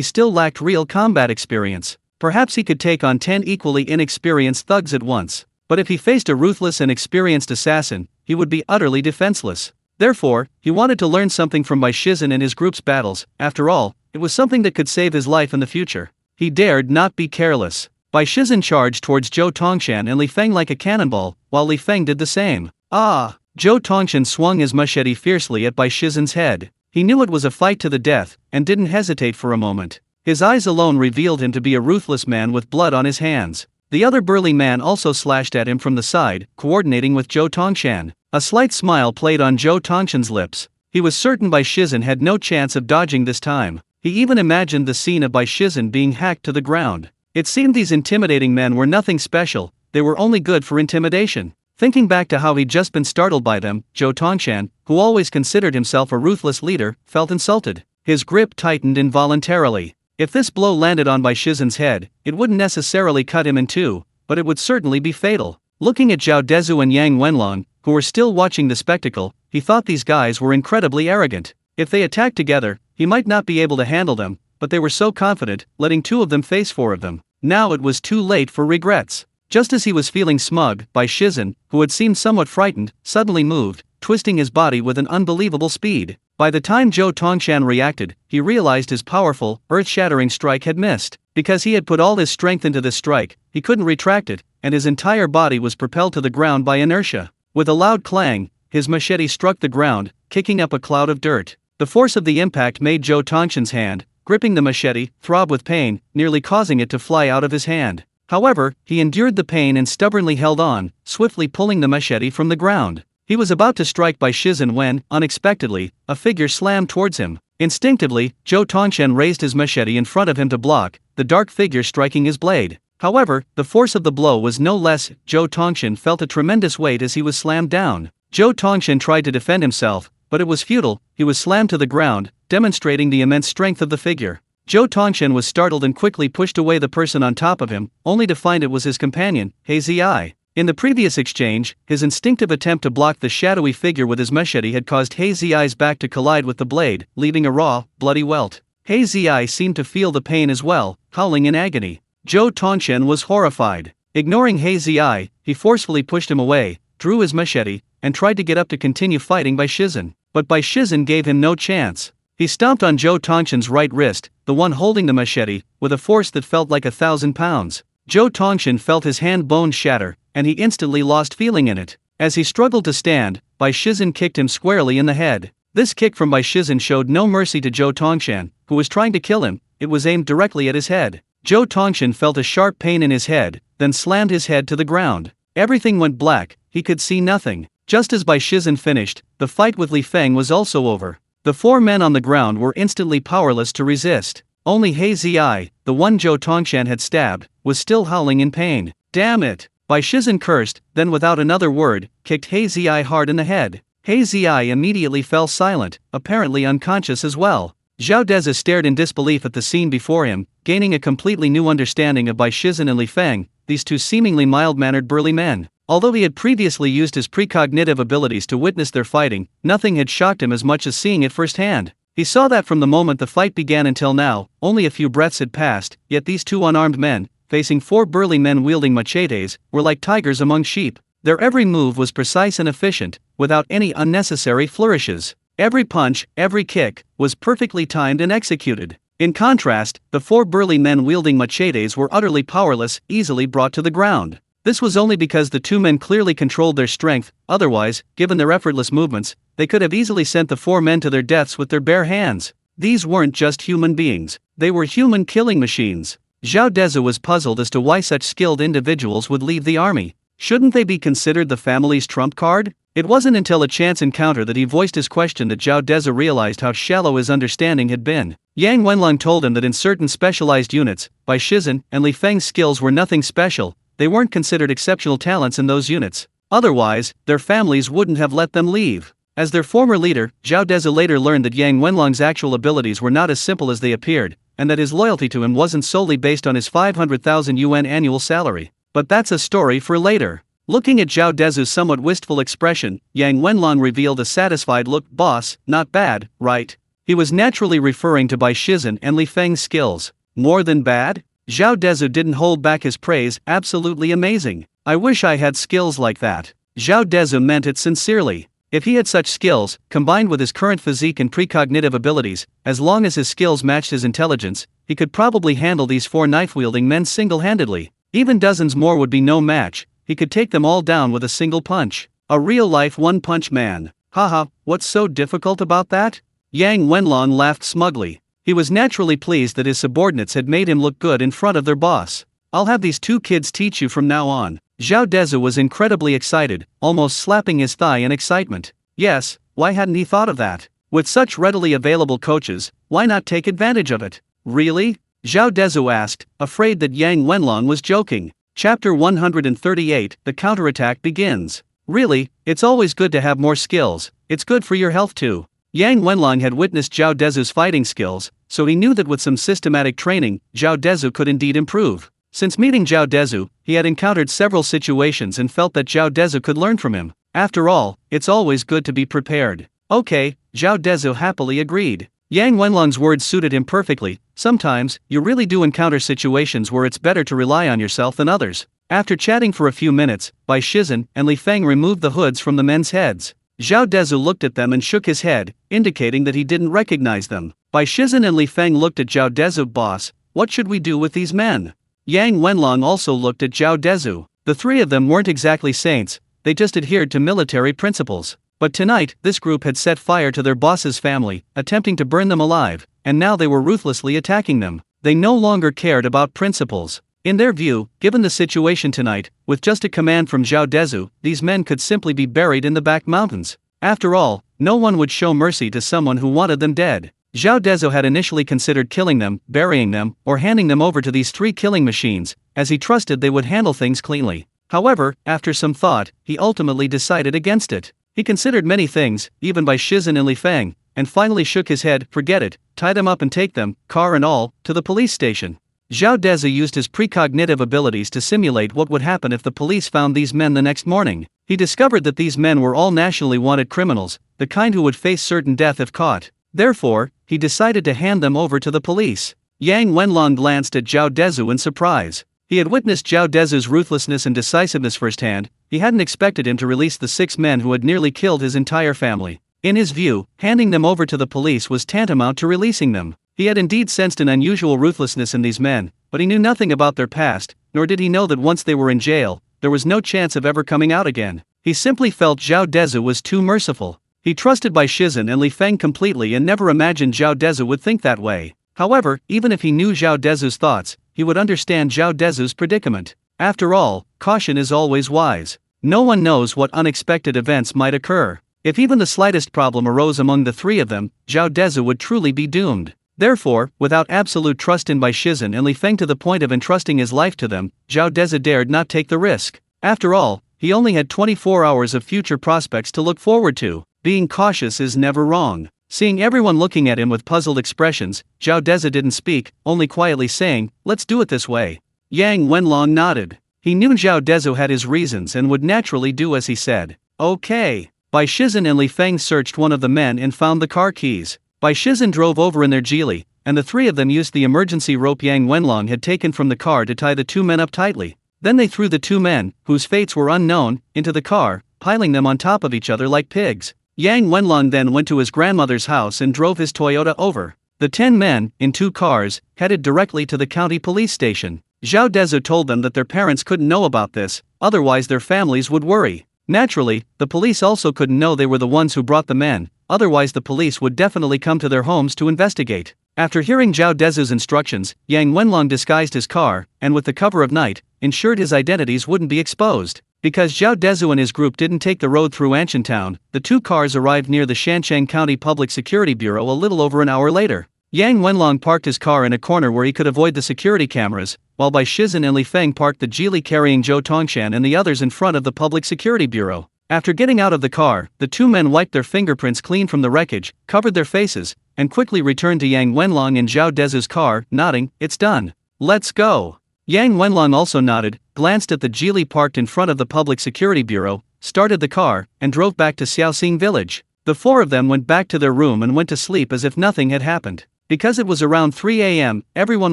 still lacked real combat experience. Perhaps he could take on 10 equally inexperienced thugs at once. But if he faced a ruthless and experienced assassin, he would be utterly defenseless. Therefore, he wanted to learn something from Bai Shizen and his group's battles. After all, it was something that could save his life in the future. He dared not be careless. Bai Shizen charged towards Zhou Tongshan and Li Feng like a cannonball, while Li Feng did the same. Ah! Zhou Tongshan swung his machete fiercely at Bai Shizen's head. He knew it was a fight to the death, and didn't hesitate for a moment. His eyes alone revealed him to be a ruthless man with blood on his hands. The other burly man also slashed at him from the side, coordinating with Zhou Tongshan. A slight smile played on Zhou Tongshan's lips. He was certain Bai Shizen had no chance of dodging this time. He even imagined the scene of Bai Shizen being hacked to the ground. It seemed these intimidating men were nothing special, they were only good for intimidation. Thinking back to how he'd just been startled by them, Zhou Tongshan, who always considered himself a ruthless leader, felt insulted. His grip tightened involuntarily. If this blow landed on Bai Shizen's head, it wouldn't necessarily cut him in two, but it would certainly be fatal. Looking at Zhao Dezhu and Yang Wenlong, who were still watching the spectacle, he thought these guys were incredibly arrogant. If they attacked together, he might not be able to handle them, but they were so confident, letting two of them face four of them. Now it was too late for regrets. Just as he was feeling smug, Bai Shizen, who had seemed somewhat frightened, suddenly moved, twisting his body with an unbelievable speed. By the time Zhou Tongshan reacted, he realized his powerful, earth-shattering strike had missed. Because he had put all his strength into this strike, he couldn't retract it, and his entire body was propelled to the ground by inertia. With a loud clang, his machete struck the ground, kicking up a cloud of dirt. The force of the impact made Zhou Tongshan's hand, gripping the machete, throb with pain, nearly causing it to fly out of his hand. However, he endured the pain and stubbornly held on, swiftly pulling the machete from the ground. He was about to strike Bai Shizen when, unexpectedly, a figure slammed towards him. Instinctively, Zhou Tongshan raised his machete in front of him to block, the dark figure striking his blade. However, the force of the blow was no less. Zhou Tongshan felt a tremendous weight as he was slammed down. Zhou Tongshan tried to defend himself, but it was futile. He was slammed to the ground, demonstrating the immense strength of the figure. Zhou Tongshan was startled and quickly pushed away the person on top of him, only to find it was his companion, He Ziai. In the previous exchange, his instinctive attempt to block the shadowy figure with his machete had caused He Ziai's back to collide with the blade, leaving a raw, bloody welt. He Ziai seemed to feel the pain as well, howling in agony. Zhou Tongshan was horrified. Ignoring He Ziai, he forcefully pushed him away, drew his machete, and tried to get up to continue fighting Bai Shizen. But Bai Shizen gave him no chance. He stomped on Zhou Tongshan's right wrist, the one holding the machete, with a force that felt like 1,000 pounds. Zhou Tongshan felt his hand bones shatter, and he instantly lost feeling in it. As he struggled to stand, Bai Shizen kicked him squarely in the head. This kick from Bai Shizen showed no mercy to Zhou Tongshan, who was trying to kill him. It was aimed directly at his head. Zhou Tongshan felt a sharp pain in his head, then slammed his head to the ground. Everything went black, he could see nothing. Just as Bai Shizen finished, the fight with Li Feng was also over. The four men on the ground were instantly powerless to resist. Only He Ziai, the one Zhou Tongshan had stabbed, was still howling in pain. Damn it! Bai Shizen cursed, then without another word, kicked He Ziai hard in the head. He Ziai immediately fell silent, apparently unconscious as well. Zhao Dezhu stared in disbelief at the scene before him, gaining a completely new understanding of Bai Shizen and Li Feng, these two seemingly mild-mannered burly men. Although he had previously used his precognitive abilities to witness their fighting, nothing had shocked him as much as seeing it firsthand. He saw that from the moment the fight began until now, only a few breaths had passed, yet these two unarmed men, facing four burly men wielding machetes, were like tigers among sheep. Their every move was precise and efficient, without any unnecessary flourishes. Every punch, every kick, was perfectly timed and executed. In contrast, the four burly men wielding machetes were utterly powerless, easily brought to the ground. This was only because the two men clearly controlled their strength. Otherwise, given their effortless movements, they could have easily sent the four men to their deaths with their bare hands. These weren't just human beings, they were human killing machines. Zhao Dezhu was puzzled as to why such skilled individuals would leave the army. Shouldn't they be considered the family's trump card? It wasn't until a chance encounter that he voiced his question that Zhao Dezhu realized how shallow his understanding had been. Yang Wenlong told him that in certain specialized units, Bai Shizen and Li Feng's skills were nothing special. They weren't considered exceptional talents in those units. Otherwise, their families wouldn't have let them leave. As their former leader, Zhao Dezhu later learned that Yang Wenlong's actual abilities were not as simple as they appeared, and that his loyalty to him wasn't solely based on his 500,000 yuan annual salary. But that's a story for later. Looking at Zhao Dezhu's somewhat wistful expression, Yang Wenlong revealed a satisfied look. Boss, not bad, right? He was naturally referring to Bai Shizen and Li Feng's skills. More than bad? Zhao Dezhu didn't hold back his praise. Absolutely amazing. I wish I had skills like that. Zhao Dezhu meant it sincerely. If he had such skills, combined with his current physique and precognitive abilities, as long as his skills matched his intelligence, he could probably handle these 4 knife-wielding men single-handedly. Even dozens more would be no match. He could take them all down with a single punch. A real-life one-punch man. Haha, what's so difficult about that? Yang Wenlong laughed smugly. He was naturally pleased that his subordinates had made him look good in front of their boss. I'll have these 2 kids teach you from now on. Zhao Dezhu was incredibly excited, almost slapping his thigh in excitement. Yes, why hadn't he thought of that? With such readily available coaches, why not take advantage of it? Really? Zhao Dezhu asked, afraid that Yang Wenlong was joking. Chapter 138, The Counterattack begins. Really, it's always good to have more skills, it's good for your health too. Yang Wenlong had witnessed Zhao Dezhu's fighting skills, so he knew that with some systematic training, Zhao Dezhu could indeed improve. Since meeting Zhao Dezhu, he had encountered several situations and felt that Zhao Dezhu could learn from him. After all, it's always good to be prepared. Okay, Zhao Dezhu happily agreed. Yang Wenlong's words suited him perfectly. Sometimes, you really do encounter situations where it's better to rely on yourself than others. After chatting for a few minutes, Bai Shizhen and Li Feng removed the hoods from the men's heads. Zhao Dezhu looked at them and shook his head, indicating that he didn't recognize them. Bai Shizhen and Li Feng looked at Zhao Dezhu. Boss, what should we do with these men? Yang Wenlong also looked at Zhao Dezhu. The 3 of them weren't exactly saints, they just adhered to military principles. But tonight, this group had set fire to their boss's family, attempting to burn them alive, and now they were ruthlessly attacking them. They no longer cared about principles. In their view, given the situation tonight, with just a command from Zhao Dezhu, these men could simply be buried in the back mountains. After all, no one would show mercy to someone who wanted them dead. Zhao Dezhu had initially considered killing them, burying them, or handing them over to these 3 killing machines, as he trusted they would handle things cleanly. However, after some thought, he ultimately decided against it. He considered many things, even by Shizhen and Li Feng, and finally shook his head. Forget it, tie them up and take them, car and all, to the police station. Zhao Dezhu used his precognitive abilities to simulate what would happen if the police found these men the next morning. He discovered that these men were all nationally wanted criminals, the kind who would face certain death if caught. Therefore, he decided to hand them over to the police. Yang Wenlong glanced at Zhao Dezhu in surprise. He had witnessed Zhao Dezhu's ruthlessness and decisiveness firsthand. He hadn't expected him to release the 6 men who had nearly killed his entire family. In his view, handing them over to the police was tantamount to releasing them. He had indeed sensed an unusual ruthlessness in these men, but he knew nothing about their past, nor did he know that once they were in jail, there was no chance of ever coming out again. He simply felt Zhao Dezhu was too merciful. He trusted Bai Shizhen and Li Feng completely and never imagined Zhao Dezhu would think that way. However, even if he knew Zhao Dezhu's thoughts, he would understand Zhao Dezhu's predicament. After all, caution is always wise. No one knows what unexpected events might occur. If even the slightest problem arose among the 3 of them, Zhao Dezhu would truly be doomed. Therefore, without absolute trust in Bai Shizhen and Li Feng to the point of entrusting his life to them, Zhao Dezhu dared not take the risk. After all, he only had 24 hours of future prospects to look forward to. Being cautious is never wrong. Seeing everyone looking at him with puzzled expressions, Zhao Dezhu didn't speak, only quietly saying, "Let's do it this way." Yang Wenlong nodded. He knew Zhao Dezhu had his reasons and would naturally do as he said. Okay. Bai Shizhen and Li Feng searched one of the men and found the car keys. Bai Shizhen drove over in their Geely, and the 3 of them used the emergency rope Yang Wenlong had taken from the car to tie the 2 men up tightly. Then they threw the 2 men, whose fates were unknown, into the car, piling them on top of each other like pigs. Yang Wenlong then went to his grandmother's house and drove his Toyota over. The 10 men, in 2 cars, headed directly to the county police station. Zhao Dezhu told them that their parents couldn't know about this, otherwise their families would worry. Naturally, the police also couldn't know they were the ones who brought the men, otherwise the police would definitely come to their homes to investigate. After hearing Zhao Dezhu's instructions, Yang Wenlong disguised his car, and with the cover of night, ensured his identities wouldn't be exposed. Because Zhao Dezhu and his group didn't take the road through Anshan, the 2 cars arrived near the Shancheng County Public Security Bureau a little over an hour later. Yang Wenlong parked his car in a corner where he could avoid the security cameras, while Bai Shizhen and Li Feng parked the Geely carrying Zhou Tongshan and the others in front of the Public Security Bureau. After getting out of the car, the 2 men wiped their fingerprints clean from the wreckage, covered their faces, and quickly returned to Yang Wenlong and Zhao Dezhu's car, nodding, "It's done. Let's go." Yang Wenlong also nodded, glanced at the Geely parked in front of the Public Security Bureau, started the car, and drove back to Xiaoxing village. The 4 of them went back to their room and went to sleep as if nothing had happened. Because it was around 3 a.m., everyone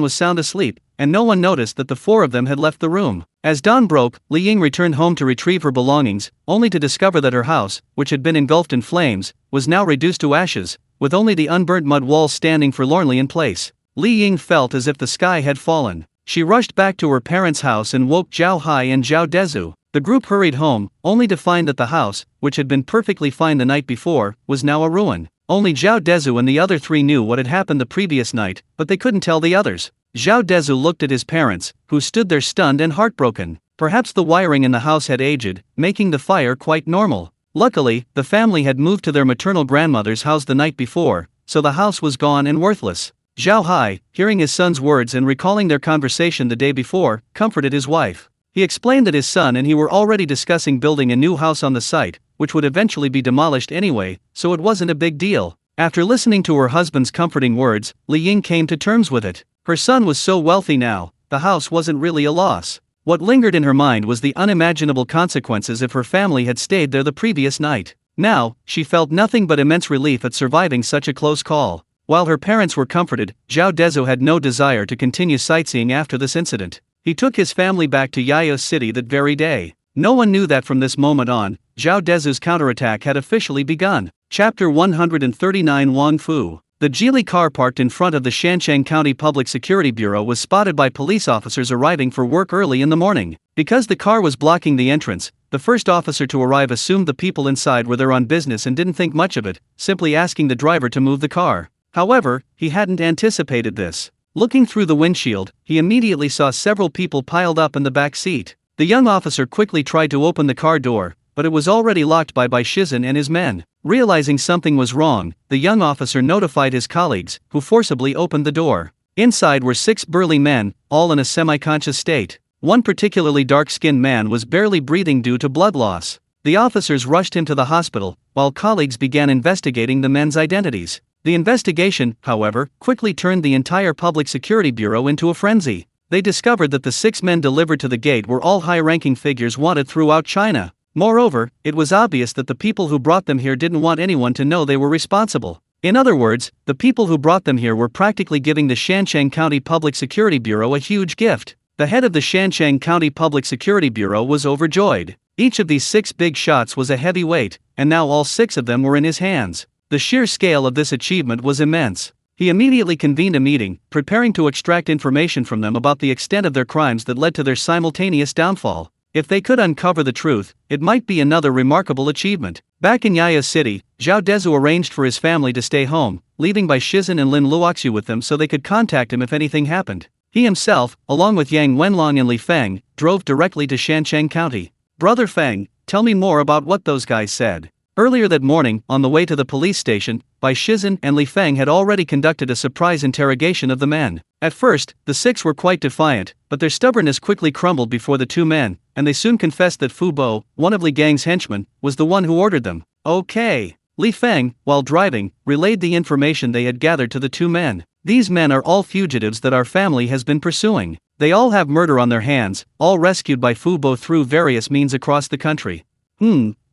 was sound asleep, and no one noticed that the four of them had left the room. As dawn broke, Li Ying returned home to retrieve her belongings, only to discover that her house, which had been engulfed in flames, was now reduced to ashes, with only the unburnt mud walls standing forlornly in place. Li Ying felt as if the sky had fallen. She rushed back to her parents' house and woke Zhao Hai and Zhao Dezhu. The group hurried home, only to find that the house, which had been perfectly fine the night before, was now a ruin. Only Zhao Dezhu and the other three knew what had happened the previous night, but they couldn't tell the others. Zhao Dezhu looked at his parents, who stood there stunned and heartbroken. Perhaps the wiring in the house had aged, making the fire quite normal. Luckily, the family had moved to their maternal grandmother's house the night before, so the house was gone and worthless. Zhao Hai, hearing his son's words and recalling their conversation the day before, comforted his wife. He explained that his son and he were already discussing building a new house on the site, which would eventually be demolished anyway, so it wasn't a big deal. After listening to her husband's comforting words, Li Ying came to terms with it. Her son was so wealthy now, the house wasn't really a loss. What lingered in her mind was the unimaginable consequences if her family had stayed there the previous night. Now, she felt nothing but immense relief at surviving such a close call. While her parents were comforted, Zhao Dezhu had no desire to continue sightseeing after this incident. He took his family back to Yayo City that very day. No one knew that from this moment on, Zhao Dezhu's counterattack had officially begun. Chapter 139 Wang Fu. The Geely car parked in front of the Shancheng County Public Security Bureau was spotted by police officers arriving for work early in the morning. Because the car was blocking the entrance, the first officer to arrive assumed the people inside were there on business and didn't think much of it, simply asking the driver to move the car. However, he hadn't anticipated this. Looking through the windshield, he immediately saw several people piled up in the back seat. The young officer quickly tried to open the car door, but it was already locked by Shizhen and his men. Realizing something was wrong, the young officer notified his colleagues, who forcibly opened the door. Inside were 6 burly men, all in a semi-conscious state. One particularly dark-skinned man was barely breathing due to blood loss. The officers rushed him to the hospital, while colleagues began investigating the men's identities. The investigation, however, quickly turned the entire Public Security Bureau into a frenzy. They discovered that the 6 men delivered to the gate were all high-ranking figures wanted throughout China. Moreover, it was obvious that the people who brought them here didn't want anyone to know they were responsible. In other words, the people who brought them here were practically giving the Shancheng County Public Security Bureau a huge gift. The head of the Shancheng County Public Security Bureau was overjoyed. Each of these 6 big shots was a heavy weight, and now all 6 of them were in his hands. The sheer scale of this achievement was immense. He immediately convened a meeting, preparing to extract information from them about the extent of their crimes that led to their simultaneous downfall. If they could uncover the truth, it might be another remarkable achievement. Back in Yayo City, Zhao Dezhu arranged for his family to stay home, leaving Shizhen and Lin Luoxu with them so they could contact him if anything happened. He himself, along with Yang Wenlong and Li Feng, drove directly to Shancheng County. "Brother Feng, tell me more about what those guys said." Earlier that morning, on the way to the police station, Shizhen and Li Feng had already conducted a surprise interrogation of the men. At first, the 6 were quite defiant, but their stubbornness quickly crumbled before the 2 men, and they soon confessed that Fu Bo, one of Li Gang's henchmen, was the one who ordered them. "Okay." Li Feng, while driving, relayed the information they had gathered to the 2 men. "These men are all fugitives that our family has been pursuing. They all have murder on their hands, all rescued by Fu Bo through various means across the country."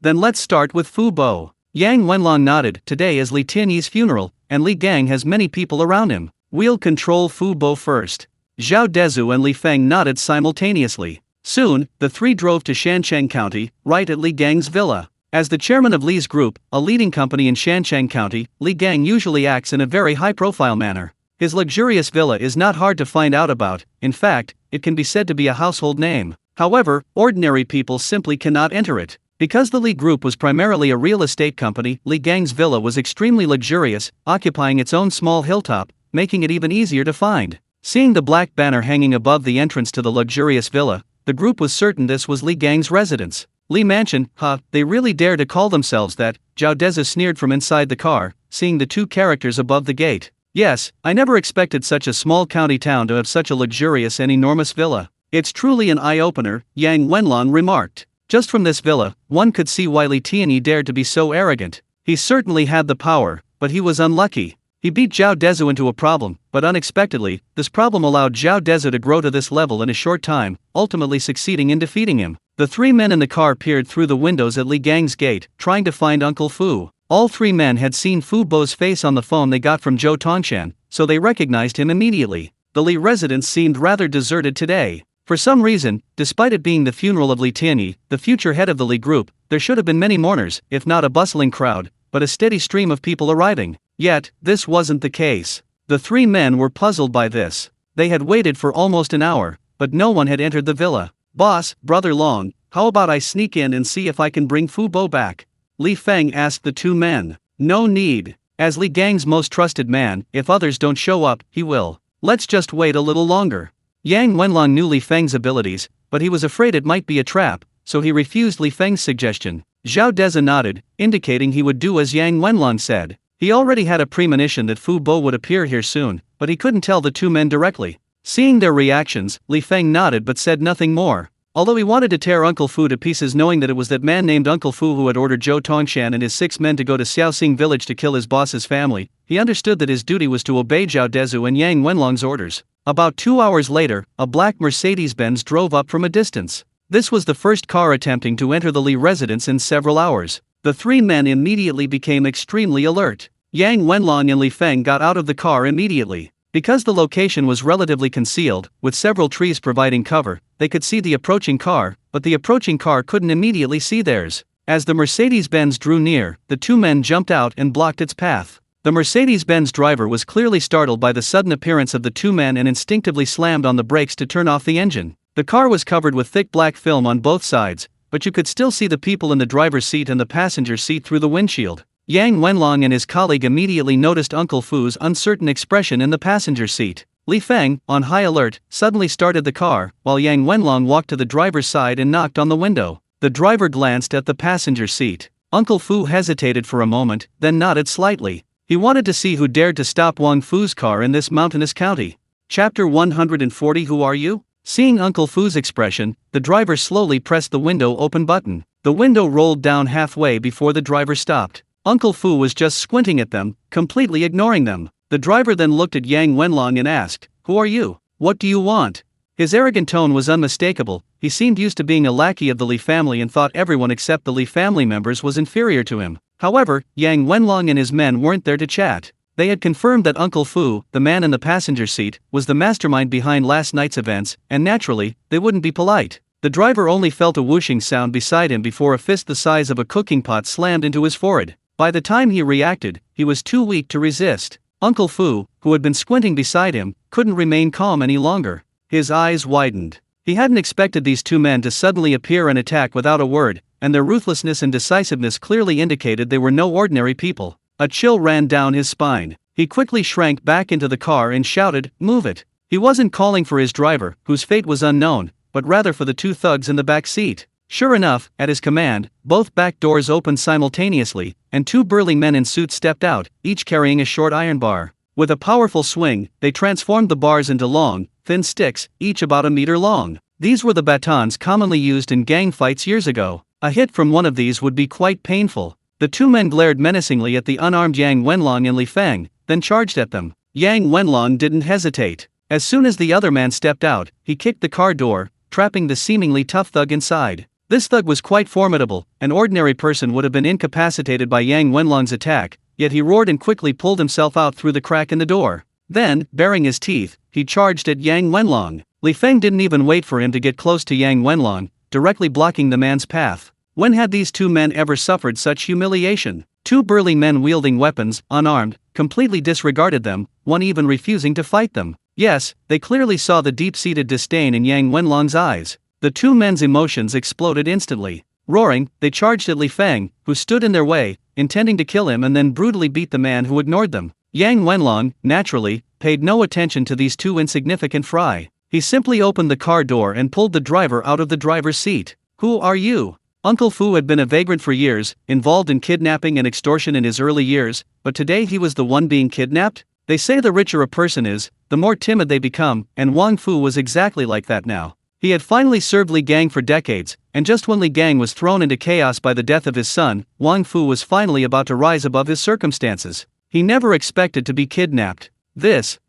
Then let's start with Fu Bo. Yang Wenlong nodded. "Today is Li Tianyi's funeral, and Li Gang has many people around him. We'll control Fu Bo first." Zhao Dezhu and Li Feng nodded simultaneously. Soon, the 3 drove to Shancheng County, right at Li Gang's villa. As the chairman of Li's group, a leading company in Shancheng County, Li Gang usually acts in a very high-profile manner. His luxurious villa is not hard to find out about. In fact, it can be said to be a household name. However, ordinary people simply cannot enter it. Because the Li Group was primarily a real estate company, Li Gang's villa was extremely luxurious, occupying its own small hilltop, making it even easier to find. Seeing the black banner hanging above the entrance to the luxurious villa, the group was certain this was Li Gang's residence. Li Mansion, they really dare to call themselves that, Zhao Dezhu sneered from inside the car, seeing the 2 characters above the gate. "Yes, I never expected such a small county town to have such a luxurious and enormous villa. It's truly an eye-opener," Yang Wenlong remarked. Just from this villa, one could see why Li Tianyi dared to be so arrogant. He certainly had the power, but he was unlucky. He beat Zhao Dezhu into a problem, but unexpectedly, this problem allowed Zhao Dezhu to grow to this level in a short time, ultimately succeeding in defeating him. The 3 men in the car peered through the windows at Li Gang's gate, trying to find Uncle Fu. All three men had seen Fu Bo's face on the phone they got from Zhou Tongshan, so they recognized him immediately. The Li residence seemed rather deserted today. For some reason, despite it being the funeral of Li Tianyi, the future head of the Li group, there should have been many mourners, if not a bustling crowd, but a steady stream of people arriving. Yet, this wasn't the case. The three men were puzzled by this. They had waited for almost an hour, but no one had entered the villa. "Boss, Brother Long, how about I sneak in and see if I can bring Fu Bo back?" Li Feng asked the two men. "No need. As Li Gang's most trusted man, if others don't show up, he will. Let's just wait a little longer." Yang Wenlong knew Li Feng's abilities, but he was afraid it might be a trap, so he refused Li Feng's suggestion. Zhao Dezhu nodded, indicating he would do as Yang Wenlong said. He already had a premonition that Fu Bo would appear here soon, but he couldn't tell the two men directly. Seeing their reactions, Li Feng nodded but said nothing more. Although he wanted to tear Uncle Fu to pieces, knowing that it was that man named Uncle Fu who had ordered Zhou Tongshan and his 6 men to go to Xiaoxing village to kill his boss's family, he understood that his duty was to obey Zhao Dezhu and Yang Wenlong's orders. About 2 hours later, a black Mercedes-Benz drove up from a distance. This was the first car attempting to enter the Li residence in several hours. The three men immediately became extremely alert. Yang Wenlong and Li Feng got out of the car immediately. Because the location was relatively concealed, with several trees providing cover, they could see the approaching car, but the approaching car couldn't immediately see theirs. As the Mercedes-Benz drew near, the two men jumped out and blocked its path. The Mercedes-Benz driver was clearly startled by the sudden appearance of the two men and instinctively slammed on the brakes to turn off the engine. The car was covered with thick black film on both sides, but you could still see the people in the driver's seat and the passenger seat through the windshield. Yang Wenlong and his colleague immediately noticed Uncle Fu's uncertain expression in the passenger seat. Li Feng, on high alert, suddenly started the car, while Yang Wenlong walked to the driver's side and knocked on the window. The driver glanced at the passenger seat. Uncle Fu hesitated for a moment, then nodded slightly. He wanted to see who dared to stop Wang Fu's car in this mountainous county. Chapter 140. Who are you? Seeing Uncle Fu's expression, the driver slowly pressed the window open button. The window rolled down halfway before the driver stopped. Uncle Fu was just squinting at them, completely ignoring them. The driver then looked at Yang Wenlong and asked, "Who are you? What do you want?" His arrogant tone was unmistakable. He seemed used to being a lackey of the Li family and thought everyone except the Li family members was inferior to him. However, Yang Wenlong and his men weren't there to chat. They had confirmed that Uncle Fu, the man in the passenger seat, was the mastermind behind last night's events, and naturally, they wouldn't be polite. The driver only felt a whooshing sound beside him before a fist the size of a cooking pot slammed into his forehead. By the time he reacted, he was too weak to resist. Uncle Fu, who had been squinting beside him, couldn't remain calm any longer. His eyes widened. He hadn't expected these two men to suddenly appear and attack without a word, and their ruthlessness and decisiveness clearly indicated they were no ordinary people. A chill ran down his spine. He quickly shrank back into the car and shouted, "Move it!" He wasn't calling for his driver, whose fate was unknown, but rather for the two thugs in the back seat. Sure enough, at his command, both back doors opened simultaneously, and two burly men in suits stepped out, each carrying a short iron bar. With a powerful swing, they transformed the bars into long, thin sticks, each about a meter long. These were the batons commonly used in gang fights years ago. A hit from one of these would be quite painful. The two men glared menacingly at the unarmed Yang Wenlong and Li Feng, then charged at them. Yang Wenlong didn't hesitate. As soon as the other man stepped out, he kicked the car door, trapping the seemingly tough thug inside. This thug was quite formidable. An ordinary person would have been incapacitated by Yang Wenlong's attack, yet he roared and quickly pulled himself out through the crack in the door. Then, baring his teeth, he charged at Yang Wenlong. Li Feng didn't even wait for him to get close to Yang Wenlong, directly blocking the man's path. When had these two men ever suffered such humiliation? Two burly men wielding weapons, unarmed, completely disregarded them, one even refusing to fight them. Yes, they clearly saw the deep-seated disdain in Yang Wenlong's eyes. The two men's emotions exploded instantly. Roaring, they charged at Li Feng, who stood in their way, intending to kill him and then brutally beat the man who ignored them. Yang Wenlong, naturally, paid no attention to these two insignificant fry. He simply opened the car door and pulled the driver out of the driver's seat. "Who are you?" Uncle Fu had been a vagrant for years, involved in kidnapping and extortion in his early years, but today he was the one being kidnapped? They say the richer a person is, the more timid they become, and Wang Fu was exactly like that now. He had finally served Li Gang for decades, and just when Li Gang was thrown into chaos by the death of his son, Wang Fu was finally about to rise above his circumstances. He never expected to be kidnapped.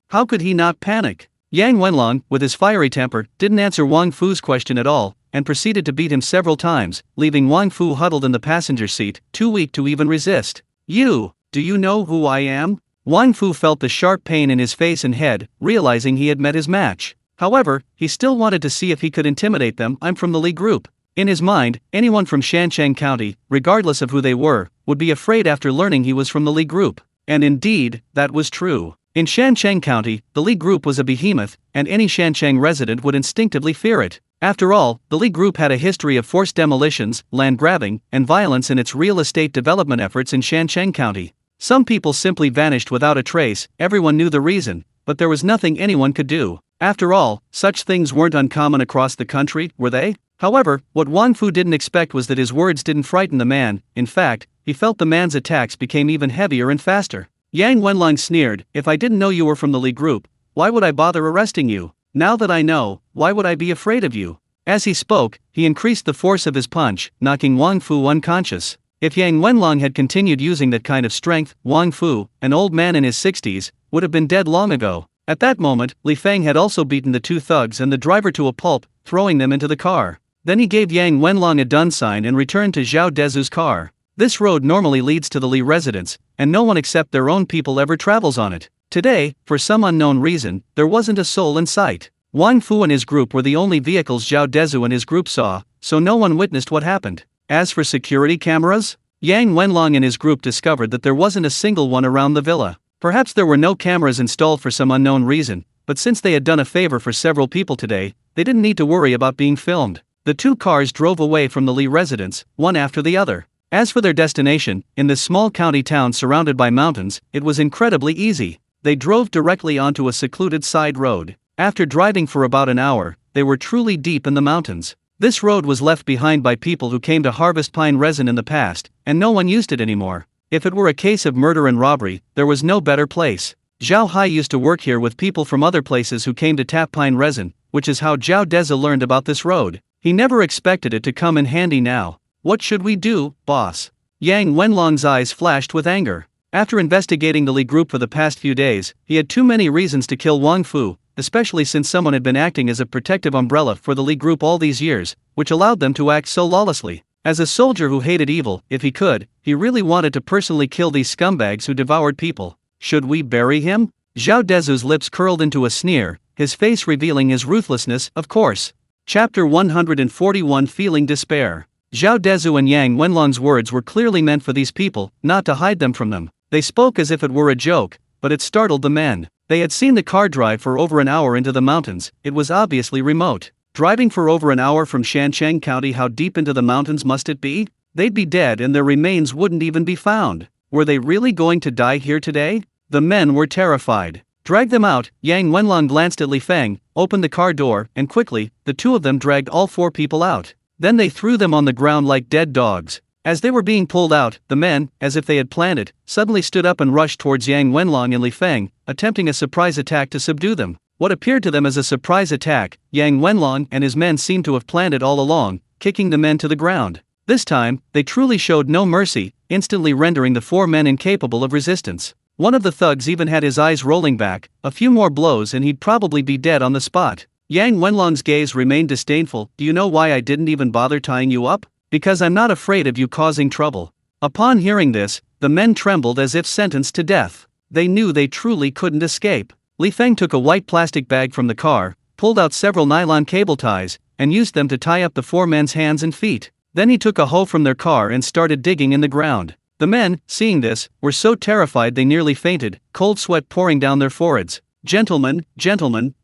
How could he not panic? Yang Wenlong, with his fiery temper, didn't answer Wang Fu's question at all, and proceeded to beat him several times, leaving Wang Fu huddled in the passenger seat, too weak to even resist. Do you know who I am? Wang Fu felt the sharp pain in his face and head, realizing he had met his match. However, he still wanted to see if he could intimidate them. I'm from the Li group. In his mind, anyone from Shancheng County, regardless of who they were, would be afraid after learning he was from the Li group. And indeed, that was true. In Shancheng County, the Li group was a behemoth, and any Shancheng resident would instinctively fear it. After all, the Li group had a history of forced demolitions, land grabbing, and violence in its real estate development efforts in Shancheng County. Some people simply vanished without a trace. Everyone knew the reason, but there was nothing anyone could do. After all, such things weren't uncommon across the country, were they? However, what Wang Fu didn't expect was that his words didn't frighten the man. In fact, he felt the man's attacks became even heavier and faster. Yang Wenlong sneered, "If I didn't know you were from the Li group, why would I bother arresting you? Now that I know, why would I be afraid of you?" As he spoke, he increased the force of his punch, knocking Wang Fu unconscious. If Yang Wenlong had continued using that kind of strength, Wang Fu, an old man in his 60s, would have been dead long ago. At that moment, Li Feng had also beaten the two thugs and the driver to a pulp, throwing them into the car. Then he gave Yang Wenlong a done sign and returned to Zhao Dezhu's car. This road normally leads to the Li residence, and no one except their own people ever travels on it. Today, for some unknown reason, there wasn't a soul in sight. Wang Fu and his group were the only vehicles Zhao Dezhu and his group saw, so no one witnessed what happened. As for security cameras, Yang Wenlong and his group discovered that there wasn't a single one around the villa. Perhaps there were no cameras installed for some unknown reason, but since they had done a favor for several people today, they didn't need to worry about being filmed. The two cars drove away from the Li residence, one after the other. As for their destination, in this small county town surrounded by mountains, it was incredibly easy. They drove directly onto a secluded side road. After driving for about an hour, they were truly deep in the mountains. This road was left behind by people who came to harvest pine resin in the past, and no one used it anymore. If it were a case of murder and robbery, there was no better place. Zhao Hai used to work here with people from other places who came to tap pine resin, which is how Zhao Dezhu learned about this road. He never expected it to come in handy now. "What should we do, boss?" Yang Wenlong's eyes flashed with anger. After investigating the Li group for the past few days, he had too many reasons to kill Wang Fu, especially since someone had been acting as a protective umbrella for the Li group all these years, which allowed them to act so lawlessly. As a soldier who hated evil, if he could, he really wanted to personally kill these scumbags who devoured people. "Should we bury him?" Zhao Dezhu's lips curled into a sneer, his face revealing his ruthlessness. "Of course." Chapter 141, Feeling Despair. Zhao Dezhu and Yang Wenlong's words were clearly meant for these people, not to hide them from them. They spoke as if it were a joke, but it startled the men. They had seen the car drive for over an hour into the mountains. It was obviously remote. Driving for over an hour from Shancheng County, how deep into the mountains must it be? They'd be dead and their remains wouldn't even be found. Were they really going to die here today? The men were terrified. "Drag them out." Yang Wenlong glanced at Li Feng, opened the car door, and quickly, the two of them dragged all four people out. Then they threw them on the ground like dead dogs. As they were being pulled out, the men, as if they had planned it, suddenly stood up and rushed towards Yang Wenlong and Li Feng, attempting a surprise attack to subdue them. What appeared to them as a surprise attack, Yang Wenlong and his men seemed to have planned it all along, kicking the men to the ground. This time, they truly showed no mercy, instantly rendering the four men incapable of resistance. One of the thugs even had his eyes rolling back. A few more blows and he'd probably be dead on the spot. Yang Wenlong's gaze remained disdainful. "Do you know why I didn't even bother tying you up? Because I'm not afraid of you causing trouble." Upon hearing this, the men trembled as if sentenced to death. They knew they truly couldn't escape. Li Feng took a white plastic bag from the car, pulled out several nylon cable ties, and used them to tie up the four men's hands and feet. Then he took a hoe from their car and started digging in the ground. The men, seeing this, were so terrified they nearly fainted, cold sweat pouring down their foreheads. Gentlemen,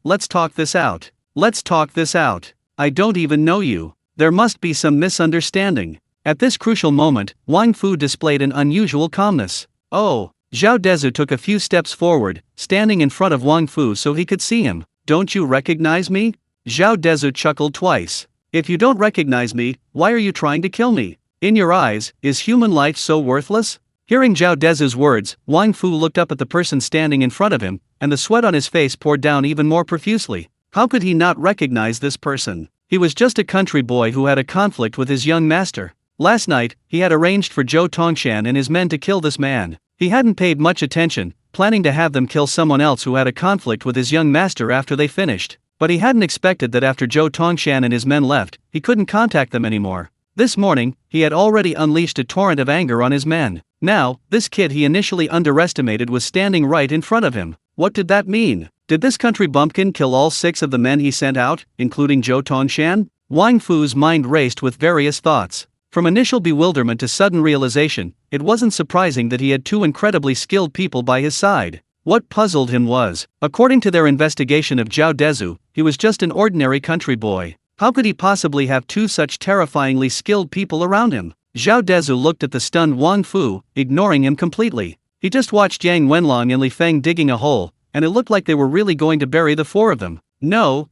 let's talk this out. Let's talk this out. I don't even know you. There must be some misunderstanding." At this crucial moment, Wang Fu displayed an unusual calmness. "Oh." Zhao Dezhu took a few steps forward, standing in front of Wang Fu so he could see him. "Don't you recognize me?" Zhao Dezhu chuckled twice. "If you don't recognize me, why are you trying to kill me? In your eyes, is human life so worthless?" Hearing Zhao Dezhu's words, Wang Fu looked up at the person standing in front of him, and the sweat on his face poured down even more profusely. How could he not recognize this person? He was just a country boy who had a conflict with his young master. Last night, he had arranged for Zhou Tongshan and his men to kill this man. He hadn't paid much attention, planning to have them kill someone else who had a conflict with his young master after they finished. But he hadn't expected that after Zhou Tongshan and his men left, he couldn't contact them anymore. This morning, he had already unleashed a torrent of anger on his men. Now, this kid he initially underestimated was standing right in front of him. What did that mean? Did this country bumpkin kill all 6 of the men he sent out, including Zhou Tongshan? Wang Fu's mind raced with various thoughts. From initial bewilderment to sudden realization, it wasn't surprising that he had 2 incredibly skilled people by his side. What puzzled him was, according to their investigation of Zhao Dezhu, he was just an ordinary country boy. How could he possibly have 2 such terrifyingly skilled people around him? Zhao Dezhu looked at the stunned Wang Fu, ignoring him completely. He just watched Yang Wenlong and Li Feng digging a hole, and it looked like they were really going to bury the 4 of them. No.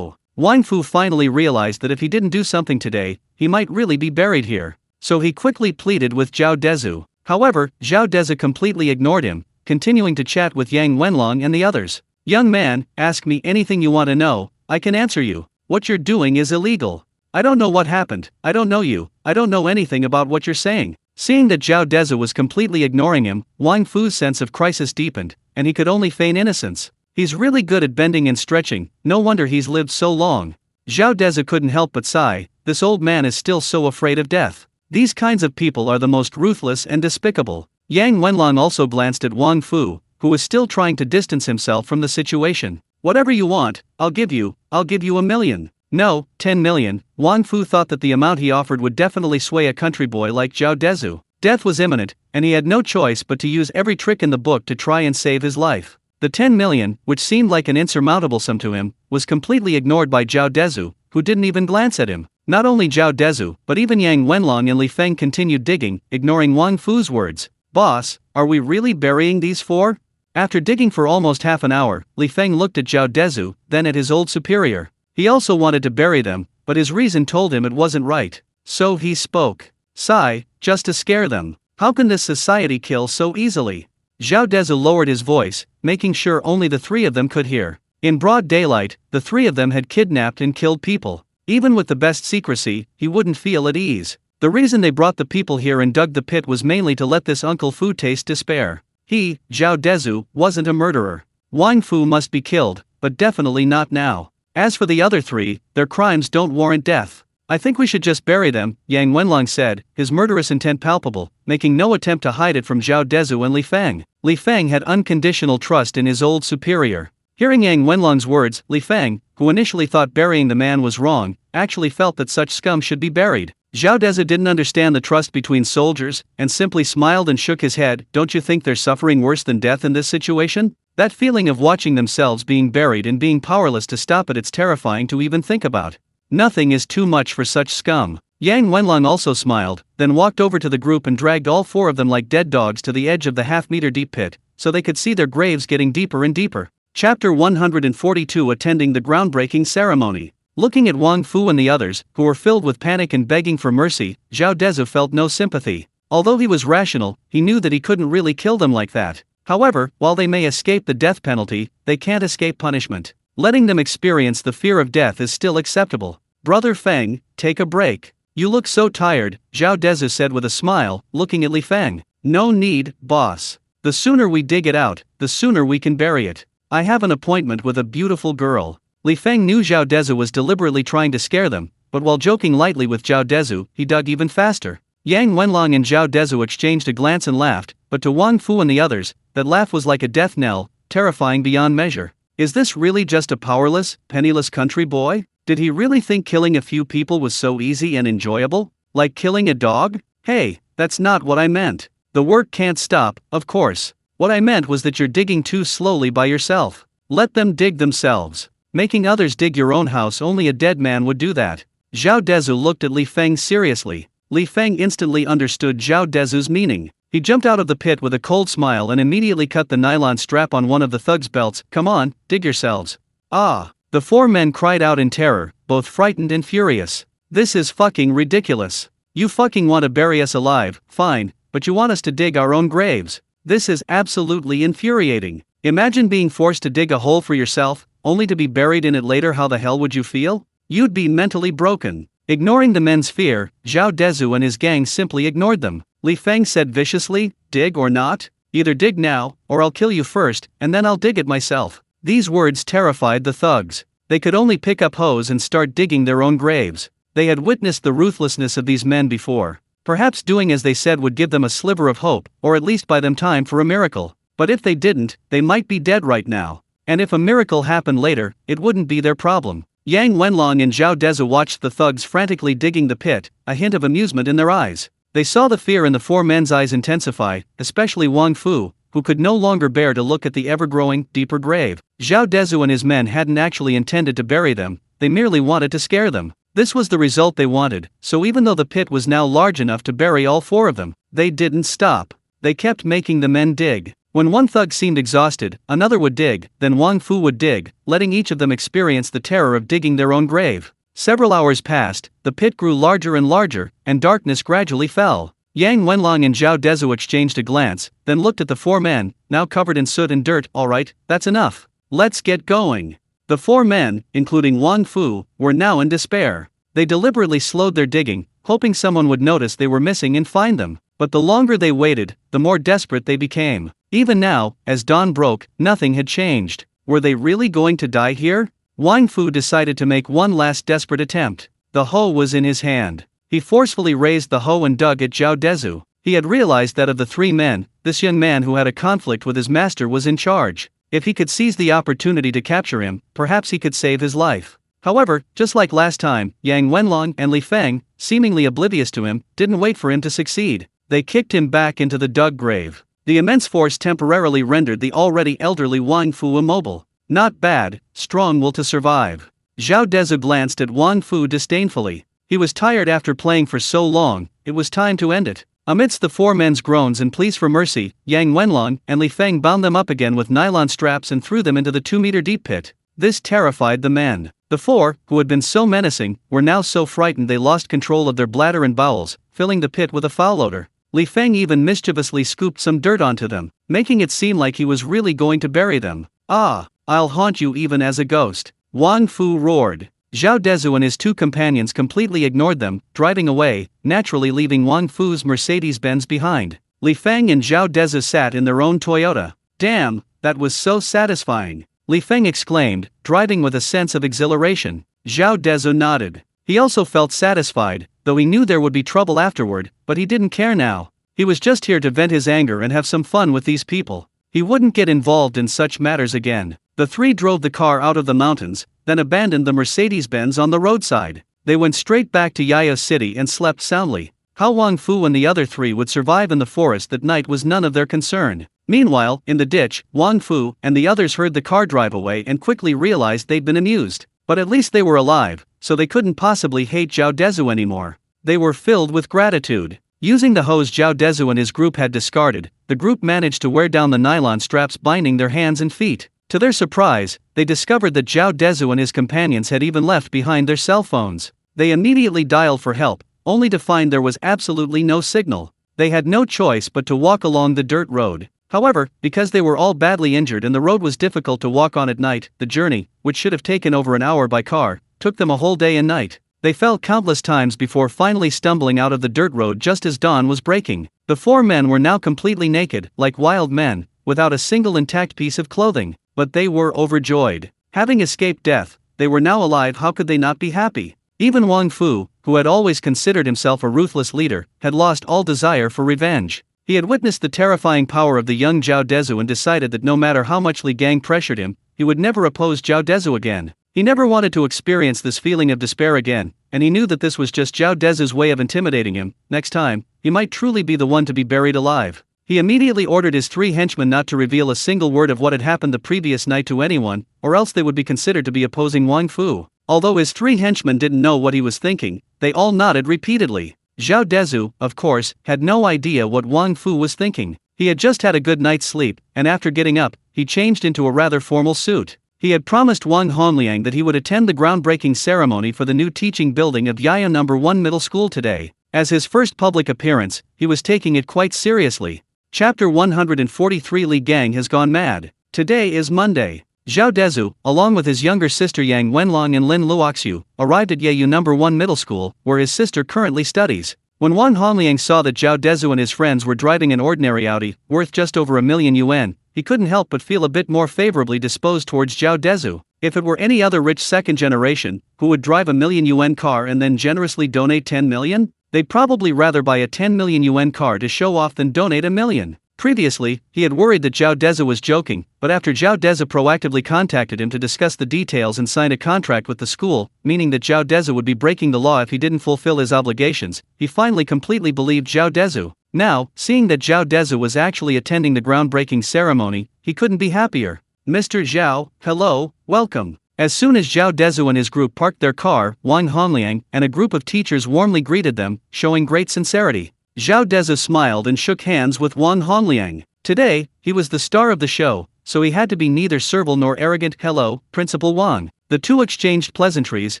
Wang Fu finally realized that if he didn't do something today, he might really be buried here. So he quickly pleaded with Zhao Dezhu. However, Zhao Dezhu completely ignored him, continuing to chat with Yang Wenlong and the others. Young man, ask me anything you want to know, I can answer you. What you're doing is illegal. I don't know what happened, I don't know you, I don't know anything about what you're saying. Seeing that Zhao Dezhu was completely ignoring him, Wang Fu's sense of crisis deepened, and he could only feign innocence. He's really good at bending and stretching, no wonder he's lived so long. Zhao Dezhu couldn't help but sigh, this old man is still so afraid of death. These kinds of people are the most ruthless and despicable. Yang Wenlong also glanced at Wang Fu, who was still trying to distance himself from the situation. Whatever you want, I'll give you $1 million. No, 10 million. Wang Fu thought that the amount he offered would definitely sway a country boy like Zhao Dezhu. Death was imminent, and he had no choice but to use every trick in the book to try and save his life. The 10 million, which seemed like an insurmountable sum to him, was completely ignored by Zhao Dezhu, who didn't even glance at him. Not only Zhao Dezhu, but even Yang Wenlong and Li Feng continued digging, ignoring Wang Fu's words. Boss, are we really burying these 4? After digging for almost half an hour, Li Feng looked at Zhao Dezhu, then at his old superior. He also wanted to bury them, but his reason told him it wasn't right. So he spoke. Sigh, just to scare them. How can this society kill so easily? Zhao Dezhu lowered his voice, making sure only the 3 of them could hear. In broad daylight, the 3 of them had kidnapped and killed people. Even with the best secrecy, he wouldn't feel at ease. The reason they brought the people here and dug the pit was mainly to let this Uncle Fu taste despair. He, Zhao Dezhu, wasn't a murderer. Wang Fu must be killed, but definitely not now. As for the other 3, their crimes don't warrant death. I think we should just bury them, Yang Wenlong said, his murderous intent palpable, making no attempt to hide it from Zhao Dezhu and Li Feng. Li Feng had unconditional trust in his old superior. Hearing Yang Wenlong's words, Li Feng, who initially thought burying the man was wrong, actually felt that such scum should be buried. Zhao Dezhu didn't understand the trust between soldiers, and simply smiled and shook his head. Don't you think they're suffering worse than death in this situation? That feeling of watching themselves being buried and being powerless to stop it's terrifying to even think about. Nothing is too much for such scum. Yang Wenlong also smiled, then walked over to the group and dragged all 4 of them like dead dogs to the edge of the half-meter deep pit, so they could see their graves getting deeper and deeper. Chapter 142 Attending the groundbreaking ceremony. Looking at Wang Fu and the others, who were filled with panic and begging for mercy, Zhao Dezhu felt no sympathy. Although he was rational, he knew that he couldn't really kill them like that. However, while they may escape the death penalty, they can't escape punishment. Letting them experience the fear of death is still acceptable. Brother Feng, take a break. You look so tired, Zhao Dezhu said with a smile, looking at Li Feng. No need, boss. The sooner we dig it out, the sooner we can bury it. I have an appointment with a beautiful girl. Li Feng knew Zhao Dezhu was deliberately trying to scare them, but while joking lightly with Zhao Dezhu, he dug even faster. Yang Wenlong and Zhao Dezhu exchanged a glance and laughed, but to Wang Fu and the others, that laugh was like a death knell, terrifying beyond measure. Is this really just a powerless, penniless country boy? Did he really think killing a few people was so easy and enjoyable? Like killing a dog? Hey, that's not what I meant. The work can't stop, of course. What I meant was that you're digging too slowly by yourself. Let them dig themselves. Making others dig your own house, only a dead man would do that. Zhao Dezhu looked at Li Feng seriously. Li Feng instantly understood Zhao Dezhu's meaning. He jumped out of the pit with a cold smile and immediately cut the nylon strap on one of the thugs' belts. Come on, dig yourselves. Ah! The 4 men cried out in terror, both frightened and furious. This is fucking ridiculous. You fucking want to bury us alive, fine, but you want us to dig our own graves. This is absolutely infuriating. Imagine being forced to dig a hole for yourself, only to be buried in it later. How the hell would you feel? You'd be mentally broken. Ignoring the men's fear, Zhao Dezhu and his gang simply ignored them. Li Feng said viciously, dig or not? Either dig now, or I'll kill you first, and then I'll dig it myself. These words terrified the thugs. They could only pick up hoes and start digging their own graves. They had witnessed the ruthlessness of these men before. Perhaps doing as they said would give them a sliver of hope, or at least buy them time for a miracle. But if they didn't, they might be dead right now. And if a miracle happened later, it wouldn't be their problem. Yang Wenlong and Zhao Dezhu watched the thugs frantically digging the pit, a hint of amusement in their eyes. They saw the fear in the four men's eyes intensify, especially Wang Fu, who could no longer bear to look at the ever-growing, deeper grave. Zhao Dezhu and his men hadn't actually intended to bury them, they merely wanted to scare them. This was the result they wanted, so even though the pit was now large enough to bury all four of them, they didn't stop. They kept making the men dig. When one thug seemed exhausted, another would dig, then Wang Fu would dig, letting each of them experience the terror of digging their own grave. Several hours passed, the pit grew larger and larger, and darkness gradually fell. Yang Wenlong and Zhao Dezhu exchanged a glance, then looked at the four men, now covered in soot and dirt. Alright, that's enough. Let's get going. The four men, including Wang Fu, were now in despair. They deliberately slowed their digging, hoping someone would notice they were missing and find them. But the longer they waited, the more desperate they became. Even now, as dawn broke, nothing had changed. Were they really going to die here? Wang Fu decided to make one last desperate attempt. The hoe was in his hand. He forcefully raised the hoe and dug at Zhao Dezhu. He had realized that of the three men, this young man who had a conflict with his master was in charge. If he could seize the opportunity to capture him, perhaps he could save his life. However, just like last time, Yang Wenlong and Li Feng, seemingly oblivious to him, didn't wait for him to succeed. They kicked him back into the dug grave. The immense force temporarily rendered the already elderly Wang Fu immobile. Not bad, strong will to survive. Zhao Dezhu glanced at Wang Fu disdainfully. He was tired after playing for so long, it was time to end it. Amidst the four men's groans and pleas for mercy, Yang Wenlong and Li Feng bound them up again with nylon straps and threw them into the 2-meter deep pit. This terrified the men. The four, who had been so menacing, were now so frightened they lost control of their bladder and bowels, filling the pit with a foul odor. Li Feng even mischievously scooped some dirt onto them, making it seem like he was really going to bury them. Ah, I'll haunt you even as a ghost. Wang Fu roared. Zhao Dezhu and his two companions completely ignored them, driving away, naturally leaving Wang Fu's Mercedes-Benz behind. Li Feng and Zhao Dezhu sat in their own Toyota. Damn, that was so satisfying, Li Feng exclaimed, driving with a sense of exhilaration. Zhao Dezhu nodded. He also felt satisfied, though he knew there would be trouble afterward, but he didn't care now. He was just here to vent his anger and have some fun with these people. He wouldn't get involved in such matters again. The three drove the car out of the mountains, then abandoned the Mercedes-Benz on the roadside. They went straight back to Yayo City and slept soundly. How Wang Fu and the other three would survive in the forest that night was none of their concern. Meanwhile, in the ditch, Wang Fu and the others heard the car drive away and quickly realized they'd been amused. But at least they were alive, so they couldn't possibly hate Zhao Dezhu anymore. They were filled with gratitude. Using the hose Zhao Dezhu and his group had discarded, the group managed to wear down the nylon straps binding their hands and feet. To their surprise, they discovered that Zhao Dezhu and his companions had even left behind their cell phones. They immediately dialed for help, only to find there was absolutely no signal. They had no choice but to walk along the dirt road. However, because they were all badly injured and the road was difficult to walk on at night, the journey, which should have taken over an hour by car, took them a whole day and night. They fell countless times before finally stumbling out of the dirt road just as dawn was breaking. The four men were now completely naked, like wild men, without a single intact piece of clothing. But they were overjoyed. Having escaped death, they were now alive. How could they not be happy? Even Wang Fu, who had always considered himself a ruthless leader, had lost all desire for revenge. He had witnessed the terrifying power of the young Zhao Dezhu and decided that no matter how much Li Gang pressured him, he would never oppose Zhao Dezhu again. He never wanted to experience this feeling of despair again, and he knew that this was just Zhao Dezhu's way of intimidating him. Next time, he might truly be the one to be buried alive. He immediately ordered his three henchmen not to reveal a single word of what had happened the previous night to anyone, or else they would be considered to be opposing Wang Fu. Although his three henchmen didn't know what he was thinking, they all nodded repeatedly. Zhao Dezhu, of course, had no idea what Wang Fu was thinking. He had just had a good night's sleep, and after getting up, he changed into a rather formal suit. He had promised Wang Hongliang that he would attend the groundbreaking ceremony for the new teaching building of Yayo No. 1 Middle School today. As his first public appearance, he was taking it quite seriously. Chapter 143 Li Gang has gone mad. Today is Monday. Zhao Dezhu, along with his younger sister Yang Wenlong and Lin Luoxiu, arrived at Yayo No. 1 Middle School, where his sister currently studies. When Wang Hongliang saw that Zhao Dezhu and his friends were driving an ordinary Audi, worth just over 1,000,000 yuan, he couldn't help but feel a bit more favorably disposed towards Zhao Dezhu. If it were any other rich second generation, who would drive a million yuan car and then generously donate 10 million, they'd probably rather buy a 10 million yuan car to show off than donate a million. Previously, he had worried that Zhao Dezhu was joking, but after Zhao Dezhu proactively contacted him to discuss the details and signed a contract with the school, meaning that Zhao Dezhu would be breaking the law if he didn't fulfill his obligations, he finally completely believed Zhao Dezhu. Now, seeing that Zhao Dezhu was actually attending the groundbreaking ceremony, he couldn't be happier. "Mr. Zhao, hello, welcome." As soon as Zhao Dezhu and his group parked their car, Wang Hongliang and a group of teachers warmly greeted them, showing great sincerity. Zhao Dezhu smiled and shook hands with Wang Hongliang. Today, he was the star of the show, so he had to be neither servile nor arrogant. "Hello, Principal Wang." The two exchanged pleasantries,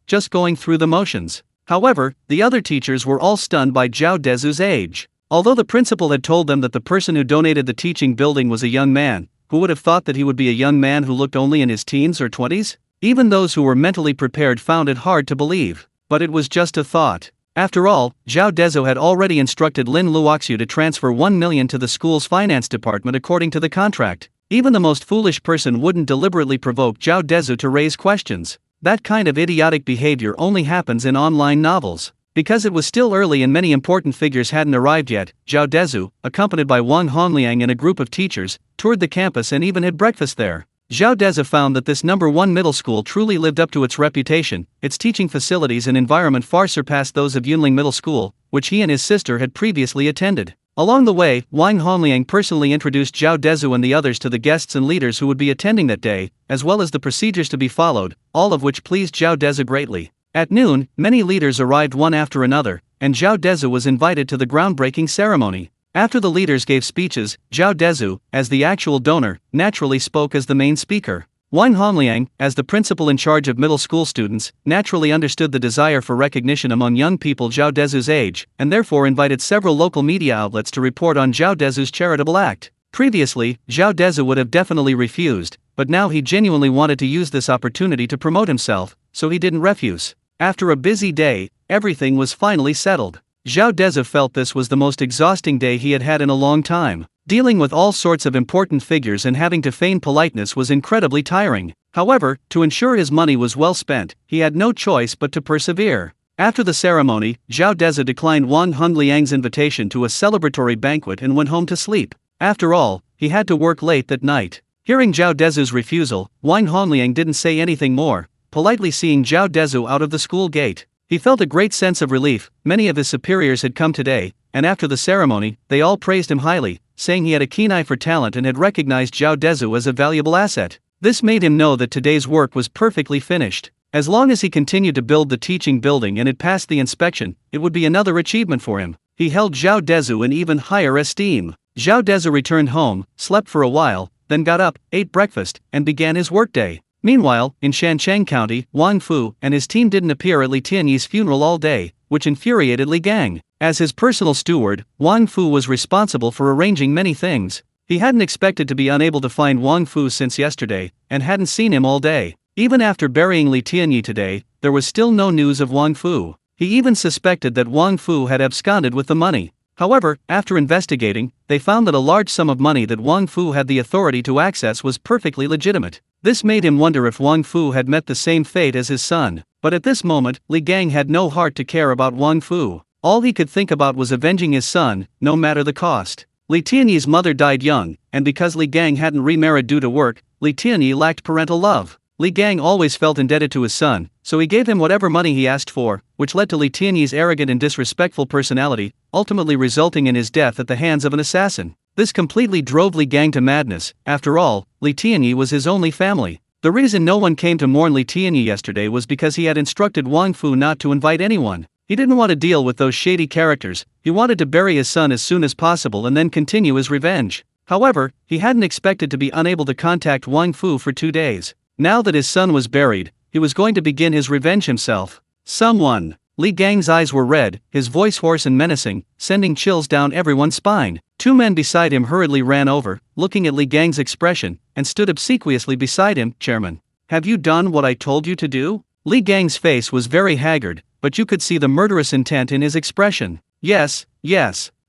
just going through the motions. However, the other teachers were all stunned by Zhao Dezhu's age. Although the principal had told them that the person who donated the teaching building was a young man, who would have thought that he would be a young man who looked only in his teens or 20s? Even those who were mentally prepared found it hard to believe. But it was just a thought. After all, Zhao Dezhu had already instructed Lin Luoxiu to transfer 1 million to the school's finance department according to the contract. Even the most foolish person wouldn't deliberately provoke Zhao Dezhu to raise questions. That kind of idiotic behavior only happens in online novels. Because it was still early and many important figures hadn't arrived yet, Zhao Dezhu, accompanied by Wang Hongliang and a group of teachers, toured the campus and even had breakfast there. Zhao Dezhu found that this number 1 middle school truly lived up to its reputation. Its teaching facilities and environment far surpassed those of Yunling Middle School, which he and his sister had previously attended. Along the way, Wang Hongliang personally introduced Zhao Dezhu and the others to the guests and leaders who would be attending that day, as well as the procedures to be followed, all of which pleased Zhao Dezhu greatly. At noon, many leaders arrived one after another, and Zhao Dezhu was invited to the groundbreaking ceremony. After the leaders gave speeches, Zhao Dezhu, as the actual donor, naturally spoke as the main speaker. Wang Hongliang, as the principal in charge of middle school students, naturally understood the desire for recognition among young people Zhao Dezhu's age, and therefore invited several local media outlets to report on Zhao Dezhu's charitable act. Previously, Zhao Dezhu would have definitely refused, but now he genuinely wanted to use this opportunity to promote himself, so he didn't refuse. After a busy day, everything was finally settled. Zhao Dezhu felt this was the most exhausting day he had had in a long time. Dealing with all sorts of important figures and having to feign politeness was incredibly tiring. However, to ensure his money was well spent, he had no choice but to persevere. After the ceremony, Zhao Dezhu declined Wang Hongliang's invitation to a celebratory banquet and went home to sleep. After all, he had to work late that night. Hearing Zhao Dezhu's refusal, Wang Hongliang didn't say anything more, politely seeing Zhao Dezhu out of the school gate. He felt a great sense of relief. Many of his superiors had come today, and after the ceremony, they all praised him highly, saying he had a keen eye for talent and had recognized Zhao Dezhu as a valuable asset. This made him know that today's work was perfectly finished. As long as he continued to build the teaching building and it passed the inspection, it would be another achievement for him. He held Zhao Dezhu in even higher esteem. Zhao Dezhu returned home, slept for a while, then got up, ate breakfast, and began his workday. Meanwhile, in Shancheng County, Wang Fu and his team didn't appear at Li Tianyi's funeral all day, which infuriated Li Gang. As his personal steward, Wang Fu was responsible for arranging many things. He hadn't expected to be unable to find Wang Fu since yesterday, and hadn't seen him all day. Even after burying Li Tianyi today, there was still no news of Wang Fu. He even suspected that Wang Fu had absconded with the money. However, after investigating, they found that a large sum of money that Wang Fu had the authority to access was perfectly legitimate. This made him wonder if Wang Fu had met the same fate as his son. But at this moment, Li Gang had no heart to care about Wang Fu. All he could think about was avenging his son, no matter the cost. Li Tianyi's mother died young, and because Li Gang hadn't remarried due to work, Li Tianyi lacked parental love. Li Gang always felt indebted to his son, so he gave him whatever money he asked for, which led to Li Tianyi's arrogant and disrespectful personality, ultimately resulting in his death at the hands of an assassin. This completely drove Li Gang to madness. After all, Li Tianyi was his only family. The reason no one came to mourn Li Tianyi yesterday was because he had instructed Wang Fu not to invite anyone. He didn't want to deal with those shady characters. He wanted to bury his son as soon as possible and then continue his revenge. However, he hadn't expected to be unable to contact Wang Fu for 2 days. Now that his son was buried, he was going to begin his revenge himself. Someone. Li Gang's eyes were red, his voice hoarse and menacing, sending chills down everyone's spine. 2 men beside him hurriedly ran over, looking at Li Gang's expression, and stood obsequiously beside him. "Chairman, have you done what I told you to do?" Li Gang's face was very haggard, but you could see the murderous intent in his expression. Yes.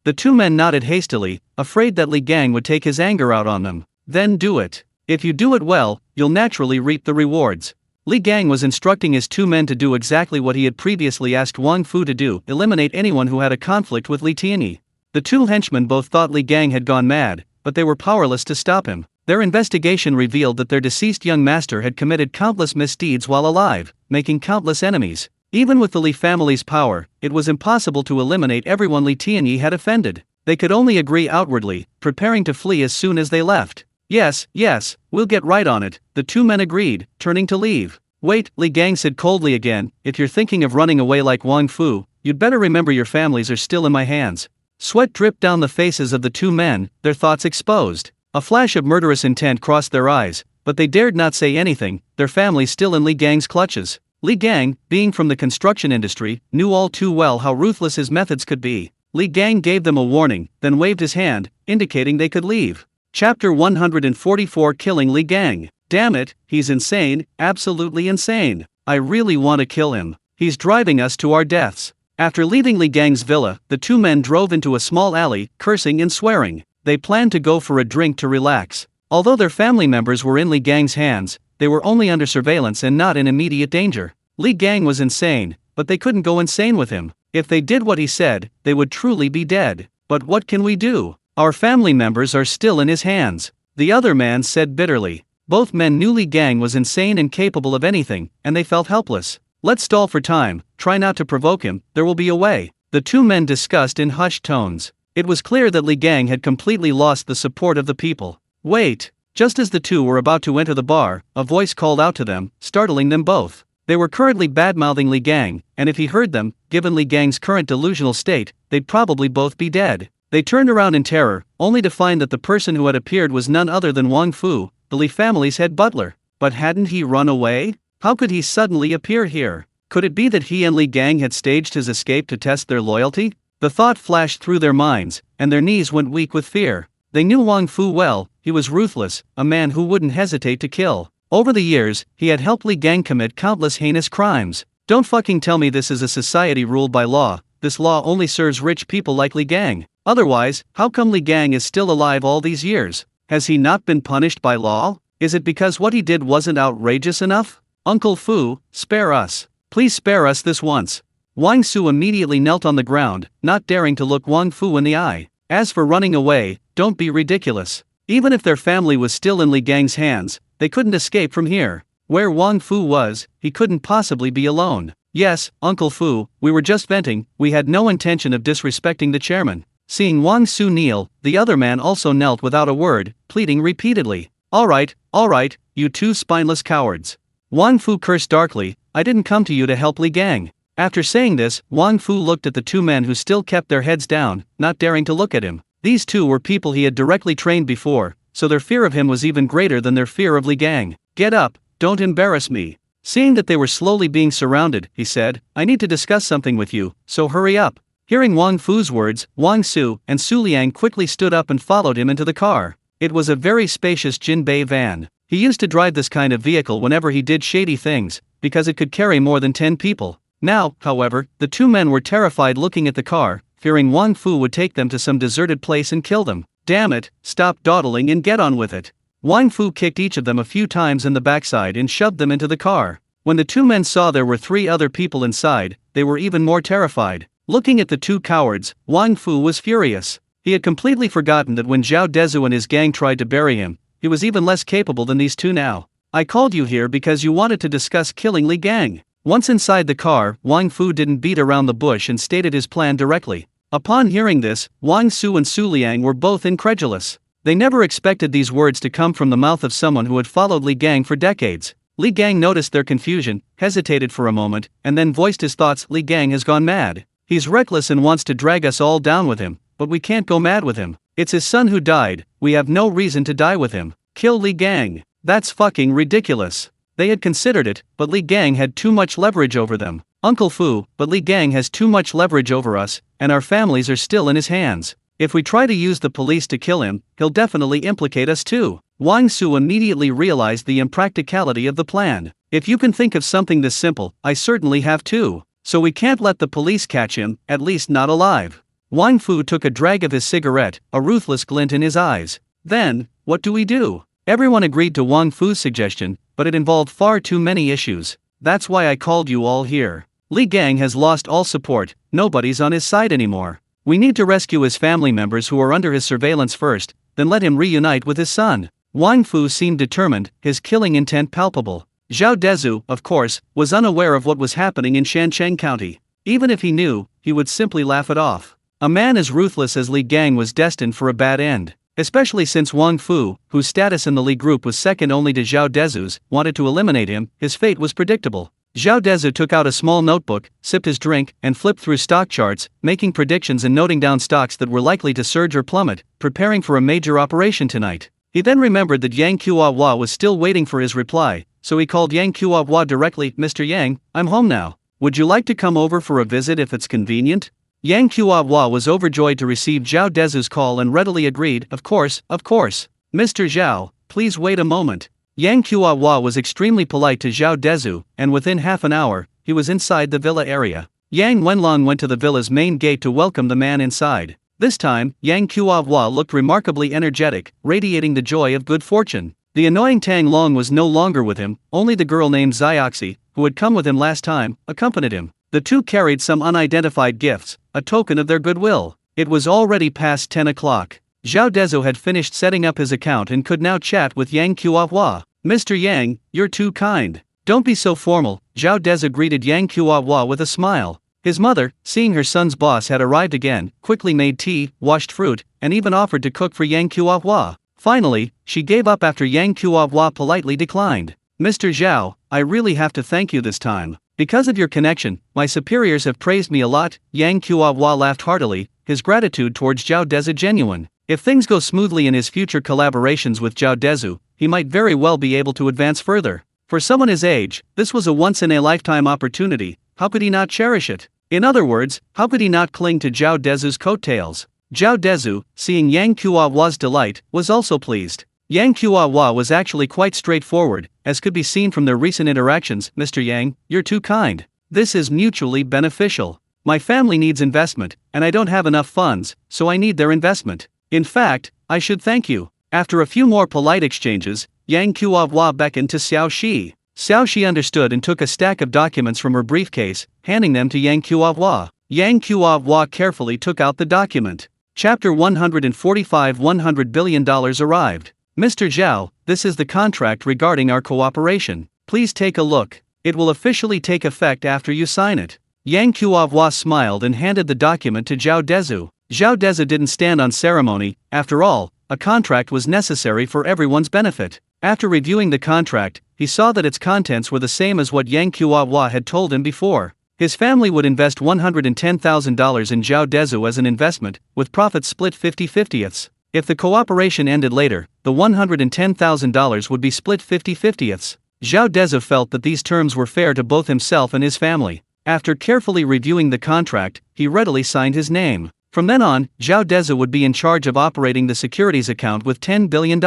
The 2 men nodded hastily, afraid that Li Gang would take his anger out on them. then do it. If you do it well, you'll naturally reap the rewards. Li Gang was instructing his two men to do exactly what he had previously asked Wang Fu to do: eliminate anyone who had a conflict with Li Tianyi. The two henchmen both thought Li Gang had gone mad, but they were powerless to stop him. Their investigation revealed that their deceased young master had committed countless misdeeds while alive, making countless enemies. Even with the Li family's power, it was impossible to eliminate everyone Li Tianyi had offended. They could only agree outwardly, preparing to flee as soon as they left. Yes, we'll get right on it, the two men agreed, turning to leave. Wait, Li Gang said coldly again, if you're thinking of running away like Wang Fu, you'd better remember your families are still in my hands. Sweat dripped down the faces of the two men, their thoughts exposed. A flash of murderous intent crossed their eyes, but they dared not say anything, their families still in Li Gang's clutches. Li Gang, being from the construction industry, knew all too well how ruthless his methods could be. Li Gang gave them a warning, then waved his hand, indicating they could leave. Chapter 144: Killing Li Gang. Damn it, he's insane, absolutely insane. I really want to kill him. He's driving us to our deaths. After leaving Li Gang's villa, the two men drove into a small alley, cursing and swearing. They planned to go for a drink to relax. Although their family members were in Li Gang's hands, they were only under surveillance and not in immediate danger. Li Gang was insane, but they couldn't go insane with him. If they did what he said, they would truly be dead. But what can we do? Our family members are still in his hands, the other man said bitterly. Both men knew Li Gang was insane and capable of anything, and they felt helpless. Let's stall for time, try not to provoke him, there will be a way. The two men discussed in hushed tones. It was clear that Li Gang had completely lost the support of the people. Wait! Just as the two were about to enter the bar, a voice called out to them, startling them both. They were currently bad-mouthing Li Gang, and if he heard them, given Li Gang's current delusional state, they'd probably both be dead. They turned around in terror, only to find that the person who had appeared was none other than Wang Fu, the Li family's head butler. But hadn't he run away? How could he suddenly appear here? Could it be that he and Li Gang had staged his escape to test their loyalty? The thought flashed through their minds, and their knees went weak with fear. They knew Wang Fu well, he was ruthless, a man who wouldn't hesitate to kill. Over the years, he had helped Li Gang commit countless heinous crimes. Don't fucking tell me this is a society ruled by law. This law only serves rich people like Li Gang. Otherwise, how come Li Gang is still alive all these years? Has he not been punished by law? Is it because what he did wasn't outrageous enough? Uncle Fu, spare us. Please spare us this once. Wang Su immediately knelt on the ground, not daring to look Wang Fu in the eye. As for running away, don't be ridiculous. Even if their family was still in Li Gang's hands, they couldn't escape from here. Where Wang Fu was, he couldn't possibly be alone. Yes, Uncle Fu, we were just venting, we had no intention of disrespecting the chairman. Seeing Wang Su kneel, the other man also knelt without a word, pleading repeatedly. All right, you two spineless cowards. Wang Fu cursed darkly, I didn't come to you to help Li Gang. After saying this, Wang Fu looked at the two men who still kept their heads down, not daring to look at him. These two were people he had directly trained before, so their fear of him was even greater than their fear of Li Gang. Get up, don't embarrass me. Seeing that they were slowly being surrounded, he said, I need to discuss something with you, so hurry up. Hearing Wang Fu's words, Wang Su and Su Liang quickly stood up and followed him into the car. It was a very spacious Jinbei van. He used to drive this kind of vehicle whenever he did shady things, because it could carry more than 10 people. Now, however, the two men were terrified looking at the car, fearing Wang Fu would take them to some deserted place and kill them. Damn it, stop dawdling and get on with it. Wang Fu kicked each of them a few times in the backside and shoved them into the car. When the two men saw there were 3 other people inside, they were even more terrified. Looking at the two cowards, Wang Fu was furious. He had completely forgotten that when Zhao Dezhu and his gang tried to bury him, he was even less capable than these two now. I called you here because you wanted to discuss killing Li Gang. Once inside the car, Wang Fu didn't beat around the bush and stated his plan directly. Upon hearing this, Wang Su and Su Liang were both incredulous. They never expected these words to come from the mouth of someone who had followed Li Gang for decades. Li Gang noticed their confusion, hesitated for a moment, and then voiced his thoughts. Li Gang has gone mad. He's reckless and wants to drag us all down with him, but we can't go mad with him. It's his son who died, we have no reason to die with him. Kill Li Gang. That's fucking ridiculous. They had considered it, but Li Gang had too much leverage over them. Uncle Fu, but Li Gang has too much leverage over us, and our families are still in his hands. If we try to use the police to kill him, he'll definitely implicate us too. Wang Su immediately realized the impracticality of the plan. If you can think of something this simple, I certainly have too. So we can't let the police catch him, at least not alive. Wang Fu took a drag of his cigarette, a ruthless glint in his eyes. Then, what do we do? Everyone agreed to Wang Fu's suggestion, but it involved far too many issues. That's why I called you all here. Li Gang has lost all support, nobody's on his side anymore. We need to rescue his family members who are under his surveillance first, then let him reunite with his son. Wang Fu seemed determined, his killing intent palpable. Zhao Dezhu, of course, was unaware of what was happening in Shancheng County. Even if he knew, he would simply laugh it off. A man as ruthless as Li Gang was destined for a bad end. Especially since Wang Fu, whose status in the Li group was second only to Zhao Dezhu's, wanted to eliminate him, his fate was predictable. Zhao Dezhu took out a small notebook, sipped his drink, and flipped through stock charts, making predictions and noting down stocks that were likely to surge or plummet, preparing for a major operation tonight. He then remembered that Yang Qiuhua was still waiting for his reply, so he called Yang Qiuhua directly. Mr. Yang, I'm home now. Would you like to come over for a visit if it's convenient? Yang Qiuhua was overjoyed to receive Zhao Dezhu's call and readily agreed. Of course. Mr. Zhao, please wait a moment. Yang Qiuhua was extremely polite to Zhao Dezhu, and within half an hour, he was inside the villa area. Yang Wenlong went to the villa's main gate to welcome the man inside. This time, Yang Qiuhua looked remarkably energetic, radiating the joy of good fortune. The annoying Tang Long was no longer with him, only the girl named Zioxi, who had come with him last time, accompanied him. The two carried some unidentified gifts, a token of their goodwill. It was already past 10 o'clock. Zhao Dezhu had finished setting up his account and could now chat with Yang Qiuhua. Mr. Yang, you're too kind. Don't be so formal, Zhao Dezhu greeted Yang Qiuhua with a smile. His mother, seeing her son's boss had arrived again, quickly made tea, washed fruit, and even offered to cook for Yang Qiuhua. Finally, she gave up after Yang Qiuhua politely declined. Mr. Zhao, I really have to thank you this time. Because of your connection, my superiors have praised me a lot. Yang Qiuhua laughed heartily, his gratitude towards Zhao Dezhu genuine. If things go smoothly in his future collaborations with Zhao Dezhu, he might very well be able to advance further. For someone his age, this was a once-in-a-lifetime opportunity. How could he not cherish it? In other words, how could he not cling to Zhao Dezhu's coattails? Zhao Dezhu, seeing Yang Qiuhua's delight, was also pleased. Yang Qiuhua was actually quite straightforward, as could be seen from their recent interactions. Mr. Yang, you're too kind. This is mutually beneficial. My family needs investment, and I don't have enough funds, so I need their investment. In fact, I should thank you. After a few more polite exchanges, Yang Qiuhua beckoned to Xiao Shi. Xiao Shi understood and took a stack of documents from her briefcase, handing them to Yang Qiuhua. Yang Qiuhua carefully took out the document. Chapter 145. $100 billion arrived. Mr. Zhao, this is the contract regarding our cooperation. Please take a look. It will officially take effect after you sign it. Yang Qiuhua smiled and handed the document to Zhao Dezhu. Zhao Dezhu didn't stand on ceremony. After all, a contract was necessary for everyone's benefit. After reviewing the contract, he saw that its contents were the same as what Yang Qiuhua had told him before. His family would invest $110,000 in Zhao Dezhu as an investment, with profits split 50/50. If the cooperation ended later, the $110,000 would be split 50/50. Zhao Dezhu felt that these terms were fair to both himself and his family. After carefully reviewing the contract, he readily signed his name. From then on, Zhao Dezhu would be in charge of operating the securities account with $10 billion.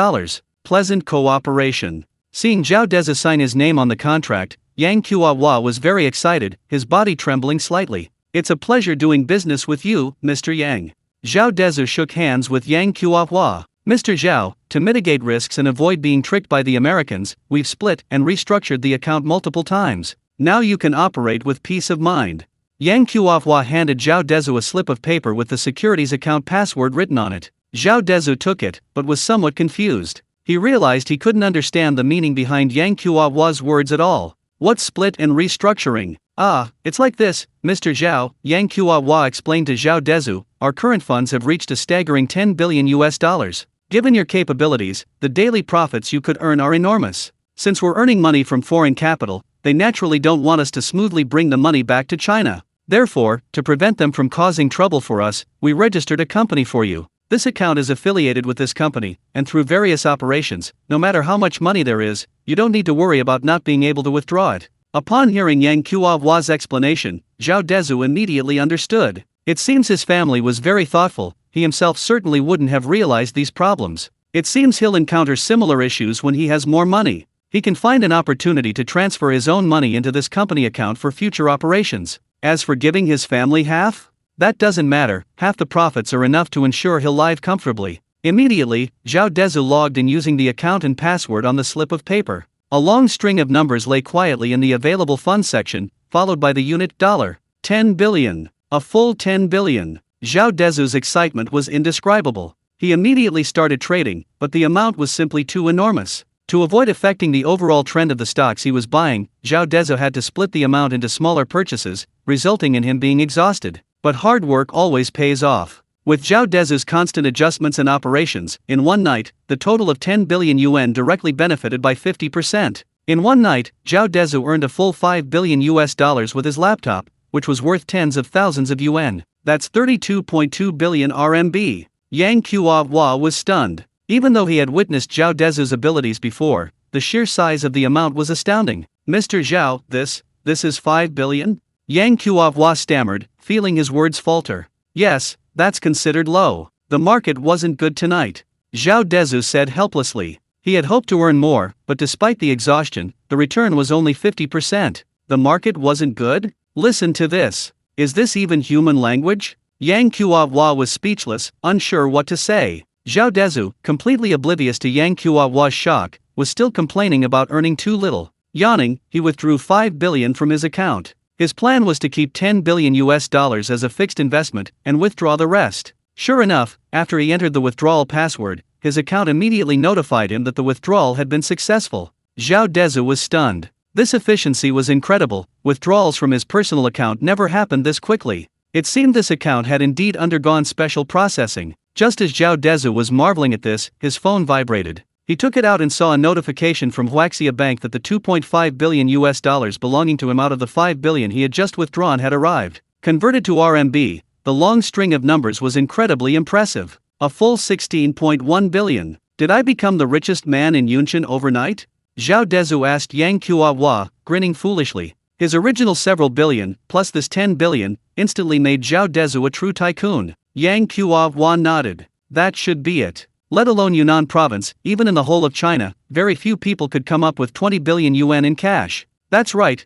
Pleasant cooperation. Seeing Zhao Dezhu sign his name on the contract, Yang Qiuhua was very excited, his body trembling slightly. It's a pleasure doing business with you, Mr. Yang. Zhao Dezhu shook hands with Yang Qiuhua. Mr. Zhao, to mitigate risks and avoid being tricked by the Americans, we've split and restructured the account multiple times. Now you can operate with peace of mind. Yang Qiuhua handed Zhao Dezhu a slip of paper with the securities account password written on it. Zhao Dezhu took it, but was somewhat confused. He realized he couldn't understand the meaning behind Yang Qiuhua's words at all. What's split and restructuring? It's like this, Mr. Zhao, Yang Qiuhua explained to Zhao Dezhu, our current funds have reached a staggering $10 billion. Given your capabilities, the daily profits you could earn are enormous. Since we're earning money from foreign capital, they naturally don't want us to smoothly bring the money back to China. Therefore, to prevent them from causing trouble for us, we registered a company for you. This account is affiliated with this company, and through various operations, no matter how much money there is, you don't need to worry about not being able to withdraw it. Upon hearing Yang Qiuhua's explanation, Zhao Dezhu immediately understood. It seems his family was very thoughtful, he himself certainly wouldn't have realized these problems. It seems he'll encounter similar issues when he has more money. He can find an opportunity to transfer his own money into this company account for future operations. As for giving his family half? That doesn't matter, half the profits are enough to ensure he'll live comfortably. Immediately, Zhao Dezhu logged in using the account and password on the slip of paper. A long string of numbers lay quietly in the available funds section, followed by the unit $10 billion. A full 10 billion. Zhao Dezhu's excitement was indescribable. He immediately started trading, but the amount was simply too enormous. To avoid affecting the overall trend of the stocks he was buying, Zhao Dezhu had to split the amount into smaller purchases, resulting in him being exhausted. But hard work always pays off. With Zhao Dezhu's constant adjustments and operations, in one night, the total of 10 billion yuan directly benefited by 50%. In one night, Zhao Dezhu earned a full $5 billion with his laptop, which was worth tens of thousands of yuan. That's 32.2 billion RMB. Yang Qiuhua was stunned. Even though he had witnessed Zhao Dezhu's abilities before, the sheer size of the amount was astounding. Mr. Zhao, this is 5 billion? Yang Qiuhua stammered, feeling his words falter. Yes, that's considered low. The market wasn't good tonight. Zhao Dezhu said helplessly. He had hoped to earn more, but despite the exhaustion, the return was only 50%. The market wasn't good? Listen to this. Is this even human language? Yang Qiuhua was speechless, unsure what to say. Zhao Dezhu, completely oblivious to Yang Qiuhua's shock, was still complaining about earning too little. Yawning, he withdrew 5 billion from his account. His plan was to keep $10 billion as a fixed investment and withdraw the rest. Sure enough, after he entered the withdrawal password, his account immediately notified him that the withdrawal had been successful. Zhao Dezhu was stunned. This efficiency was incredible. Withdrawals from his personal account never happened this quickly. It seemed this account had indeed undergone special processing. Just as Zhao Dezhu was marveling at this, his phone vibrated. He took it out and saw a notification from Huaxia Bank that the $2.5 billion belonging to him out of the 5 billion he had just withdrawn had arrived. Converted to RMB, the long string of numbers was incredibly impressive. A full 16.1 billion. Did I become the richest man in Yunshan overnight? Zhao Dezhu asked Yang Qiuhua, grinning foolishly. His original several billion, plus this 10 billion, instantly made Zhao Dezhu a true tycoon. Yang Qiuhua nodded. That should be it. Let alone Yunnan province, even in the whole of China, very few people could come up with 20 billion yuan in cash. That's right,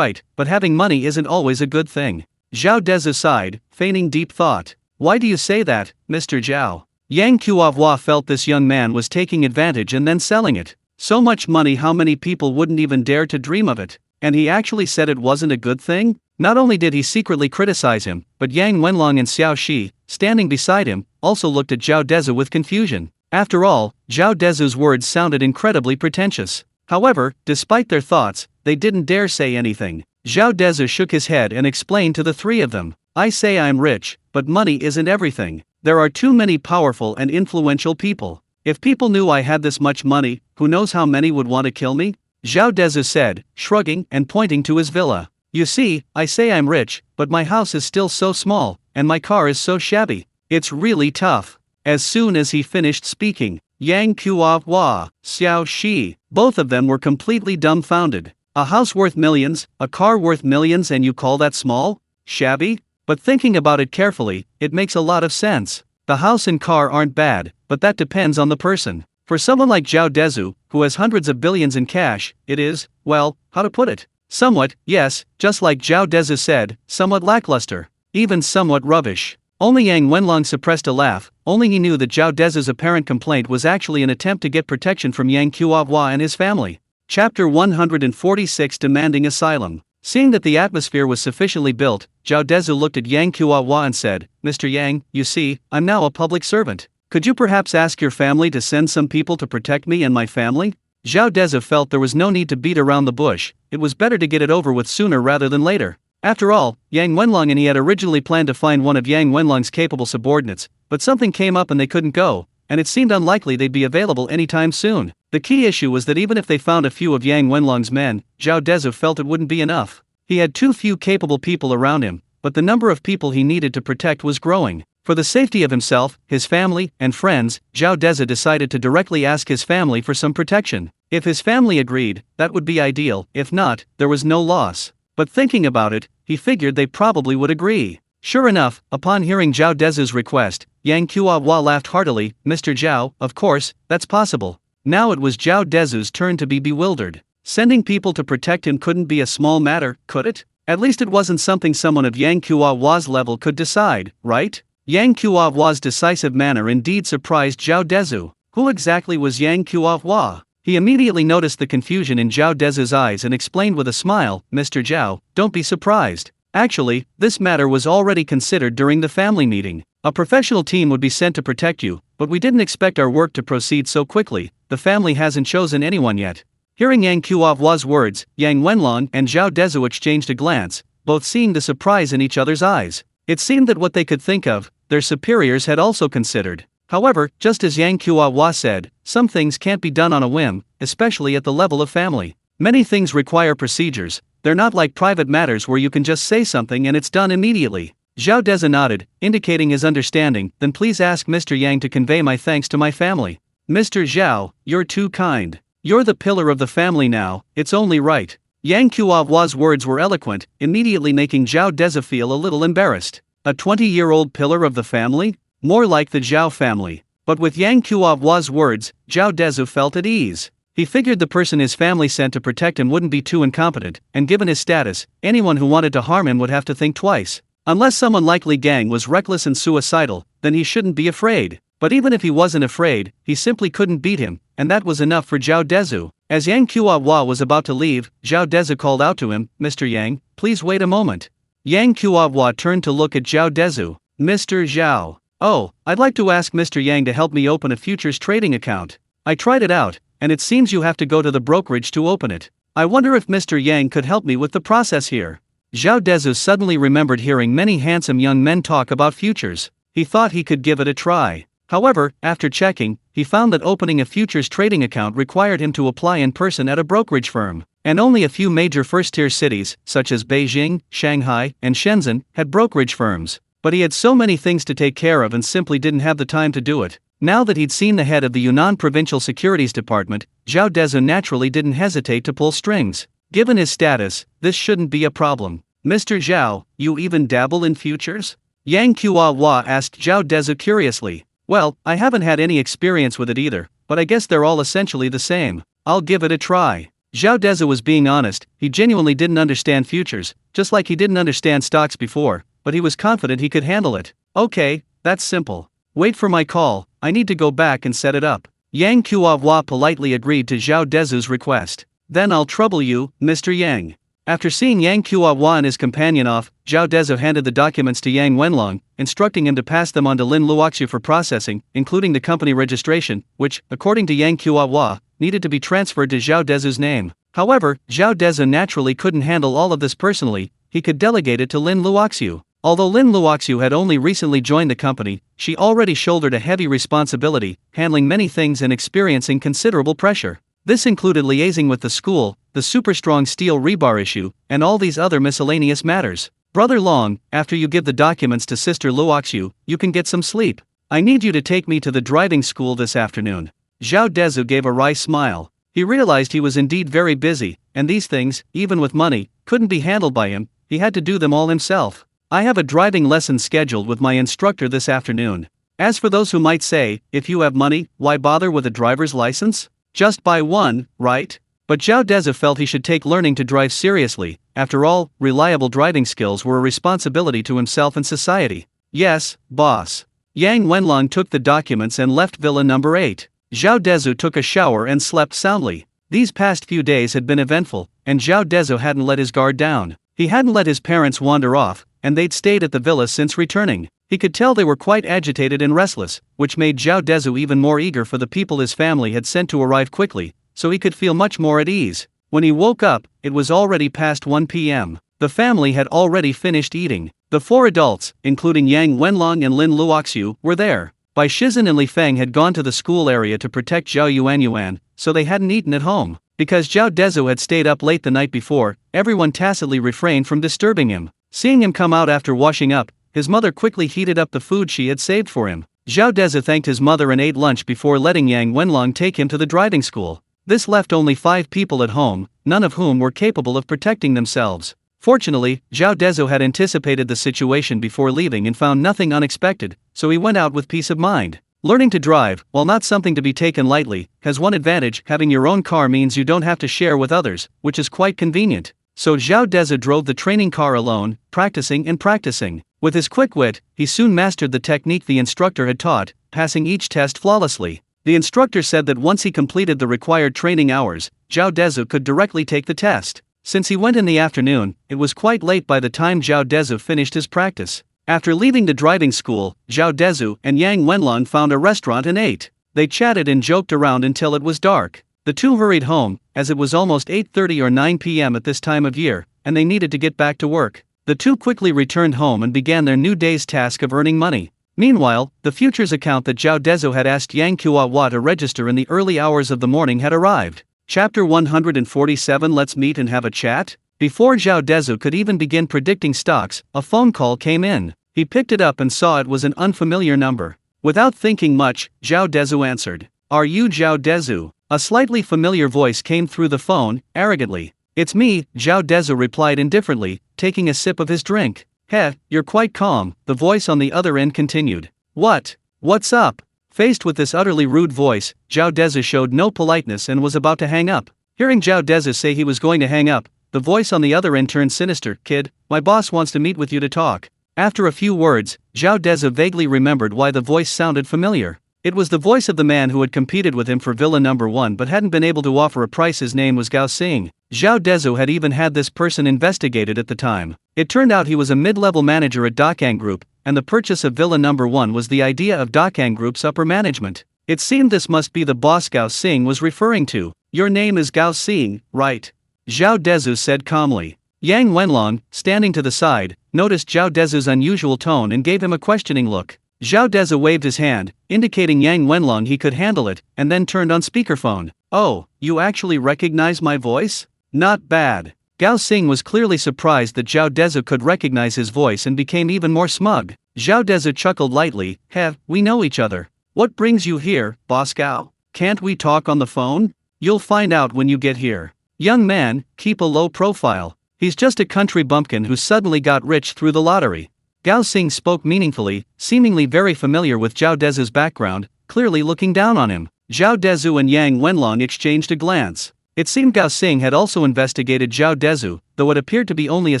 but having money isn't always a good thing. Zhao Dezhu sighed, feigning deep thought. Why do you say that, Mr. Zhao? Yang Qiuhua felt this young man was taking advantage and then selling it. So much money, how many people wouldn't even dare to dream of it? And he actually said it wasn't a good thing? Not only did he secretly criticize him, but Yang Wenlong and Xiao Shi, standing beside him, also looked at Zhao Dezhu with confusion. After all, Zhao Dezhu's words sounded incredibly pretentious. However, despite their thoughts, they didn't dare say anything. Zhao Dezhu shook his head and explained to the three of them. I say I'm rich, but money isn't everything. There are too many powerful and influential people. If people knew I had this much money, who knows how many would want to kill me? Zhao Dezhu said, shrugging and pointing to his villa. You see, I say I'm rich, but my house is still so small, and my car is so shabby. It's really tough. As soon as he finished speaking, Yang Qiuhua, Xiao Shi, both of them were completely dumbfounded. A house worth millions, a car worth millions, and you call that small? Shabby? But thinking about it carefully, it makes a lot of sense. The house and car aren't bad, but that depends on the person. For someone like Zhao Dezhu, who has hundreds of billions in cash, it is, well, how to put it? Somewhat, yes, just like Zhao Dezhu said, somewhat lackluster. Even somewhat rubbish. Only Yang Wenlong suppressed a laugh, only he knew that Zhao Dezhu's apparent complaint was actually an attempt to get protection from Yang Qiuhua and his family. Chapter 146 Demanding Asylum. Seeing that the atmosphere was sufficiently built, Zhao Dezhu looked at Yang Qiuhua and said, Mr. Yang, you see, I'm now a public servant. Could you perhaps ask your family to send some people to protect me and my family? Zhao Dezhu felt there was no need to beat around the bush, it was better to get it over with sooner rather than later. After all, Yang Wenlong and he had originally planned to find one of Yang Wenlong's capable subordinates, but something came up and they couldn't go, and it seemed unlikely they'd be available anytime soon. The key issue was that even if they found a few of Yang Wenlong's men, Zhao Dezhu felt it wouldn't be enough. He had too few capable people around him, but the number of people he needed to protect was growing. For the safety of himself, his family, and friends, Zhao Dezhu decided to directly ask his family for some protection. If his family agreed, that would be ideal, if not, there was no loss. But thinking about it, he figured they probably would agree. Sure enough, upon hearing Zhao Dezhu's request, Yang Qiuhua laughed heartily. Mr. Zhao, of course, that's possible. Now it was Zhao Dezhu's turn to be bewildered. Sending people to protect him couldn't be a small matter, could it? At least it wasn't something someone of Yang Qiuhua's level could decide, right? Yang Kuo-hwa's decisive manner indeed surprised Zhao Dezhu. Who exactly was Yang Kuo-hwa? He immediately noticed the confusion in Zhao Dezhu's eyes and explained with a smile, "Mr. Zhao, don't be surprised. Actually, this matter was already considered during the family meeting. A professional team would be sent to protect you, but we didn't expect our work to proceed so quickly. The family hasn't chosen anyone yet." Hearing Yang Kuo-hwa's words, Yang Wenlong and Zhao Dezhu exchanged a glance, both seeing the surprise in each other's eyes. It seemed that what they could think of, their superiors had also considered. However, just as Yang Kuo-hwa said, some things can't be done on a whim, especially at the level of family. Many things require procedures. They're not like private matters where you can just say something and it's done immediately. Zhao Dezhu nodded, indicating his understanding. "Then please ask Mr. Yang to convey my thanks to my family." "Mr. Zhao, you're too kind. You're the pillar of the family now, it's only right." Yang Kuo-hwa's words were eloquent, immediately making Zhao Dezhu feel a little embarrassed. A 20-year-old pillar of the family? More like the Zhao family. But with Yang Kuo-hwa's words, Zhao Dezhu felt at ease. He figured the person his family sent to protect him wouldn't be too incompetent, and given his status, anyone who wanted to harm him would have to think twice. Unless someone like Li Gang was reckless and suicidal, then he shouldn't be afraid. But even if he wasn't afraid, he simply couldn't beat him, and that was enough for Zhao Dezhu. As Yang Kuo-hwa was about to leave, Zhao Dezhu called out to him, "Mr. Yang, please wait a moment." Yang Kuo-hwa turned to look at Zhao Dezhu. "Mr. Zhao. Oh, I'd like to ask Mr. Yang to help me open a futures trading account. I tried it out, and it seems you have to go to the brokerage to open it. I wonder if Mr. Yang could help me with the process here." Zhao Dezhu suddenly remembered hearing many handsome young men talk about futures. He thought he could give it a try. However, after checking, he found that opening a futures trading account required him to apply in person at a brokerage firm, and only a few major first-tier cities, such as Beijing, Shanghai, and Shenzhen, had brokerage firms. But he had so many things to take care of and simply didn't have the time to do it. Now that he'd seen the head of the Yunnan Provincial Securities Department, Zhao Dezhu naturally didn't hesitate to pull strings. Given his status, this shouldn't be a problem. "Mr. Zhao, you even dabble in futures?" Yang Kuo-hwa asked Zhao Dezhu curiously. "Well, I haven't had any experience with it either, but I guess they're all essentially the same. I'll give it a try." Zhao Dezhu was being honest. He genuinely didn't understand futures, just like he didn't understand stocks before, but he was confident he could handle it. "Okay, that's simple. Wait for my call, I need to go back and set it up." Yang Kuo-hwa politely agreed to Zhao Dezhu's request. "Then I'll trouble you, Mr. Yang." After seeing Yang Kuo-hwa and his companion off, Zhao Dezhu handed the documents to Yang Wenlong, instructing him to pass them on to Lin Luoxiu for processing, including the company registration, which, according to Yang Kuo-hwa, needed to be transferred to Zhao Dezhu's name. However, Zhao Dezhu naturally couldn't handle all of this personally. He could delegate it to Lin Luoxiu. Although Lin Luoxiu had only recently joined the company, she already shouldered a heavy responsibility, handling many things and experiencing considerable pressure. This included liaising with the school, the super-strong steel rebar issue, and all these other miscellaneous matters. "Brother Long, after you give the documents to Sister Luoxiu, you can get some sleep. I need you to take me to the driving school this afternoon." Zhao Dezhu gave a wry smile. He realized he was indeed very busy, and these things, even with money, couldn't be handled by him. He had to do them all himself. "I have a driving lesson scheduled with my instructor this afternoon. As for those who might say, if you have money, why bother with a driver's license? Just buy one, right?" But Zhao Dezhu felt he should take learning to drive seriously. After all, reliable driving skills were a responsibility to himself and society. "Yes, boss." Yang Wenlong took the documents and left Villa number 8. Zhao Dezhu took a shower and slept soundly. These past few days had been eventful, and Zhao Dezhu hadn't let his guard down. He hadn't let his parents wander off, and they'd stayed at the villa since returning. He could tell they were quite agitated and restless, which made Zhao Dezhu even more eager for the people his family had sent to arrive quickly, so he could feel much more at ease. When he woke up, it was already past 1 p.m. The family had already finished eating. The 4 adults, including Yang Wenlong and Lin Luoxiu, were there. Bai Shizhen and Li Feng had gone to the school area to protect Zhao Yuanyuan, so they hadn't eaten at home. Because Zhao Dezhu had stayed up late the night before, everyone tacitly refrained from disturbing him. Seeing him come out after washing up, his mother quickly heated up the food she had saved for him. Zhao Dezhu thanked his mother and ate lunch before letting Yang Wenlong take him to the driving school. This left only 5 people at home, none of whom were capable of protecting themselves. Fortunately, Zhao Dezhu had anticipated the situation before leaving and found nothing unexpected, so he went out with peace of mind. Learning to drive, while not something to be taken lightly, has one advantage: having your own car means you don't have to share with others, which is quite convenient. So Zhao Dezhu drove the training car alone, practicing and practicing. With his quick wit, he soon mastered the technique the instructor had taught, passing each test flawlessly. The instructor said that once he completed the required training hours, Zhao Dezhu could directly take the test. Since he went in the afternoon, it was quite late by the time Zhao Dezhu finished his practice. After leaving the driving school, Zhao Dezhu and Yang Wenlong found a restaurant and ate. They chatted and joked around until it was dark. The two hurried home, as it was almost 8:30 or 9 p.m. at this time of year, and they needed to get back to work. The two quickly returned home and began their new day's task of earning money. Meanwhile, the futures account that Zhao Dezhu had asked Yang Kuo to register in the early hours of the morning had arrived. Chapter 147. Let's meet and have a chat? Before Zhao Dezhu could even begin predicting stocks, a phone call came in. He picked it up and saw it was an unfamiliar number. Without thinking much, Zhao Dezhu answered. Are you Zhao Dezhu? A slightly familiar voice came through the phone, arrogantly. It's me, Zhao Dezhu replied indifferently, taking a sip of his drink. Heh, you're quite calm, the voice on the other end continued. What's up? Faced with this utterly rude voice, Zhao Dezhu showed no politeness and was about to hang up. Hearing Zhao Dezhu say he was going to hang up, the voice on the other end turned sinister. Kid, my boss wants to meet with you to talk. After a few words, Zhao Dezhu vaguely remembered why the voice sounded familiar. It was the voice of the man who had competed with him for Villa Number 1 but hadn't been able to offer a price. His name was Gao Xing. Zhao Dezhu had even had this person investigated at the time. It turned out he was a mid-level manager at Dakang Group, and the purchase of Villa Number 1 was the idea of Dakang Group's upper management. It seemed this must be the boss Gao Xing was referring to. Your name is Gao Xing, right? Zhao Dezhu said calmly. Yang Wenlong, standing to the side, noticed Zhao Dezhu's unusual tone and gave him a questioning look. Zhao Dezhu waved his hand, indicating Yang Wenlong he could handle it, and then turned on speakerphone. Oh, you actually recognize my voice? Not bad. Gao Xing was clearly surprised that Zhao Dezhu could recognize his voice and became even more smug. Zhao Dezhu chuckled lightly. Heh, we know each other. What brings you here, Boss Gao? Can't we talk on the phone? You'll find out when you get here. Young man, keep a low profile. He's just a country bumpkin who suddenly got rich through the lottery. Gao Xing spoke meaningfully, seemingly very familiar with Zhao Dezhu's background, clearly looking down on him. Zhao Dezhu and Yang Wenlong exchanged a glance. It seemed Gao Xing had also investigated Zhao Dezhu, though it appeared to be only a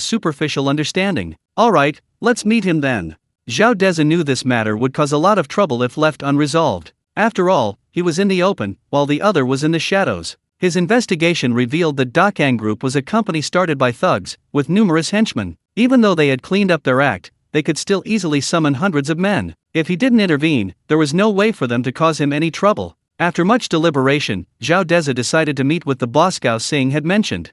superficial understanding. Alright, let's meet him then. Zhao Dezhu knew this matter would cause a lot of trouble if left unresolved. After all, he was in the open, while the other was in the shadows. His investigation revealed that Dakang Group was a company started by thugs, with numerous henchmen. Even though they had cleaned up their act, they could still easily summon hundreds of men. If he didn't intervene, there was no way for them to cause him any trouble. After much deliberation, Zhao Dezhu decided to meet with the boss Gao Xing had mentioned.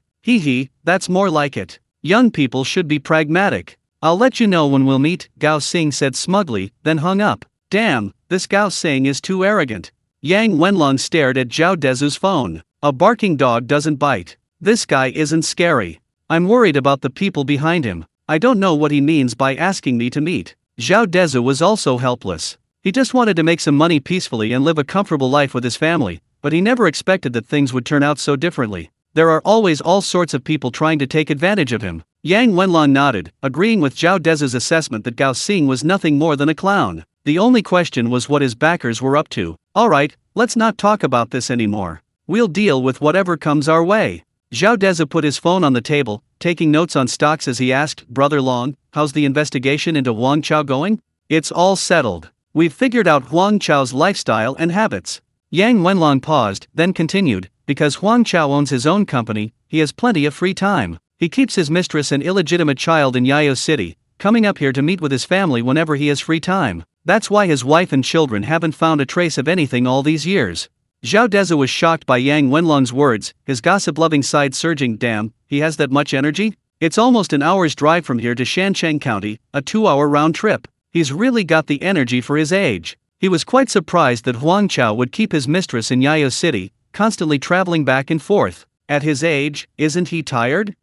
That's more like it. Young people should be pragmatic. I'll let you know when we'll meet, Gao Xing said smugly, then hung up. Damn, this Gao Xing is too arrogant. Yang Wenlong stared at Zhao Dezhu's phone. A barking dog doesn't bite. This guy isn't scary. I'm worried about the people behind him. I don't know what he means by asking me to meet. Zhao Dezhu was also helpless. He just wanted to make some money peacefully and live a comfortable life with his family, but he never expected that things would turn out so differently. There are always all sorts of people trying to take advantage of him. Yang Wenlong nodded, agreeing with Zhao Dezhu's assessment that Gao Xing was nothing more than a clown. The only question was what his backers were up to. Alright, let's not talk about this anymore. We'll deal with whatever comes our way. Zhao Dezhu put his phone on the table, taking notes on stocks as he asked, Brother Long, how's the investigation into Huang Chao going? It's all settled. We've figured out Huang Chao's lifestyle and habits. Yang Wenlong paused, then continued, because Huang Chao owns his own company, he has plenty of free time. He keeps his mistress and illegitimate child in Yayo City, coming up here to meet with his family whenever he has free time. That's why his wife and children haven't found a trace of anything all these years. Zhao Dezhu was shocked by Yang Wenlong's words, his gossip-loving side surging. Damn, he has that much energy? It's almost an hour's drive from here to Shancheng County, a 2-hour round trip. He's really got the energy for his age. He was quite surprised that Huang Chao would keep his mistress in Yayo City, constantly traveling back and forth. At his age, isn't he tired?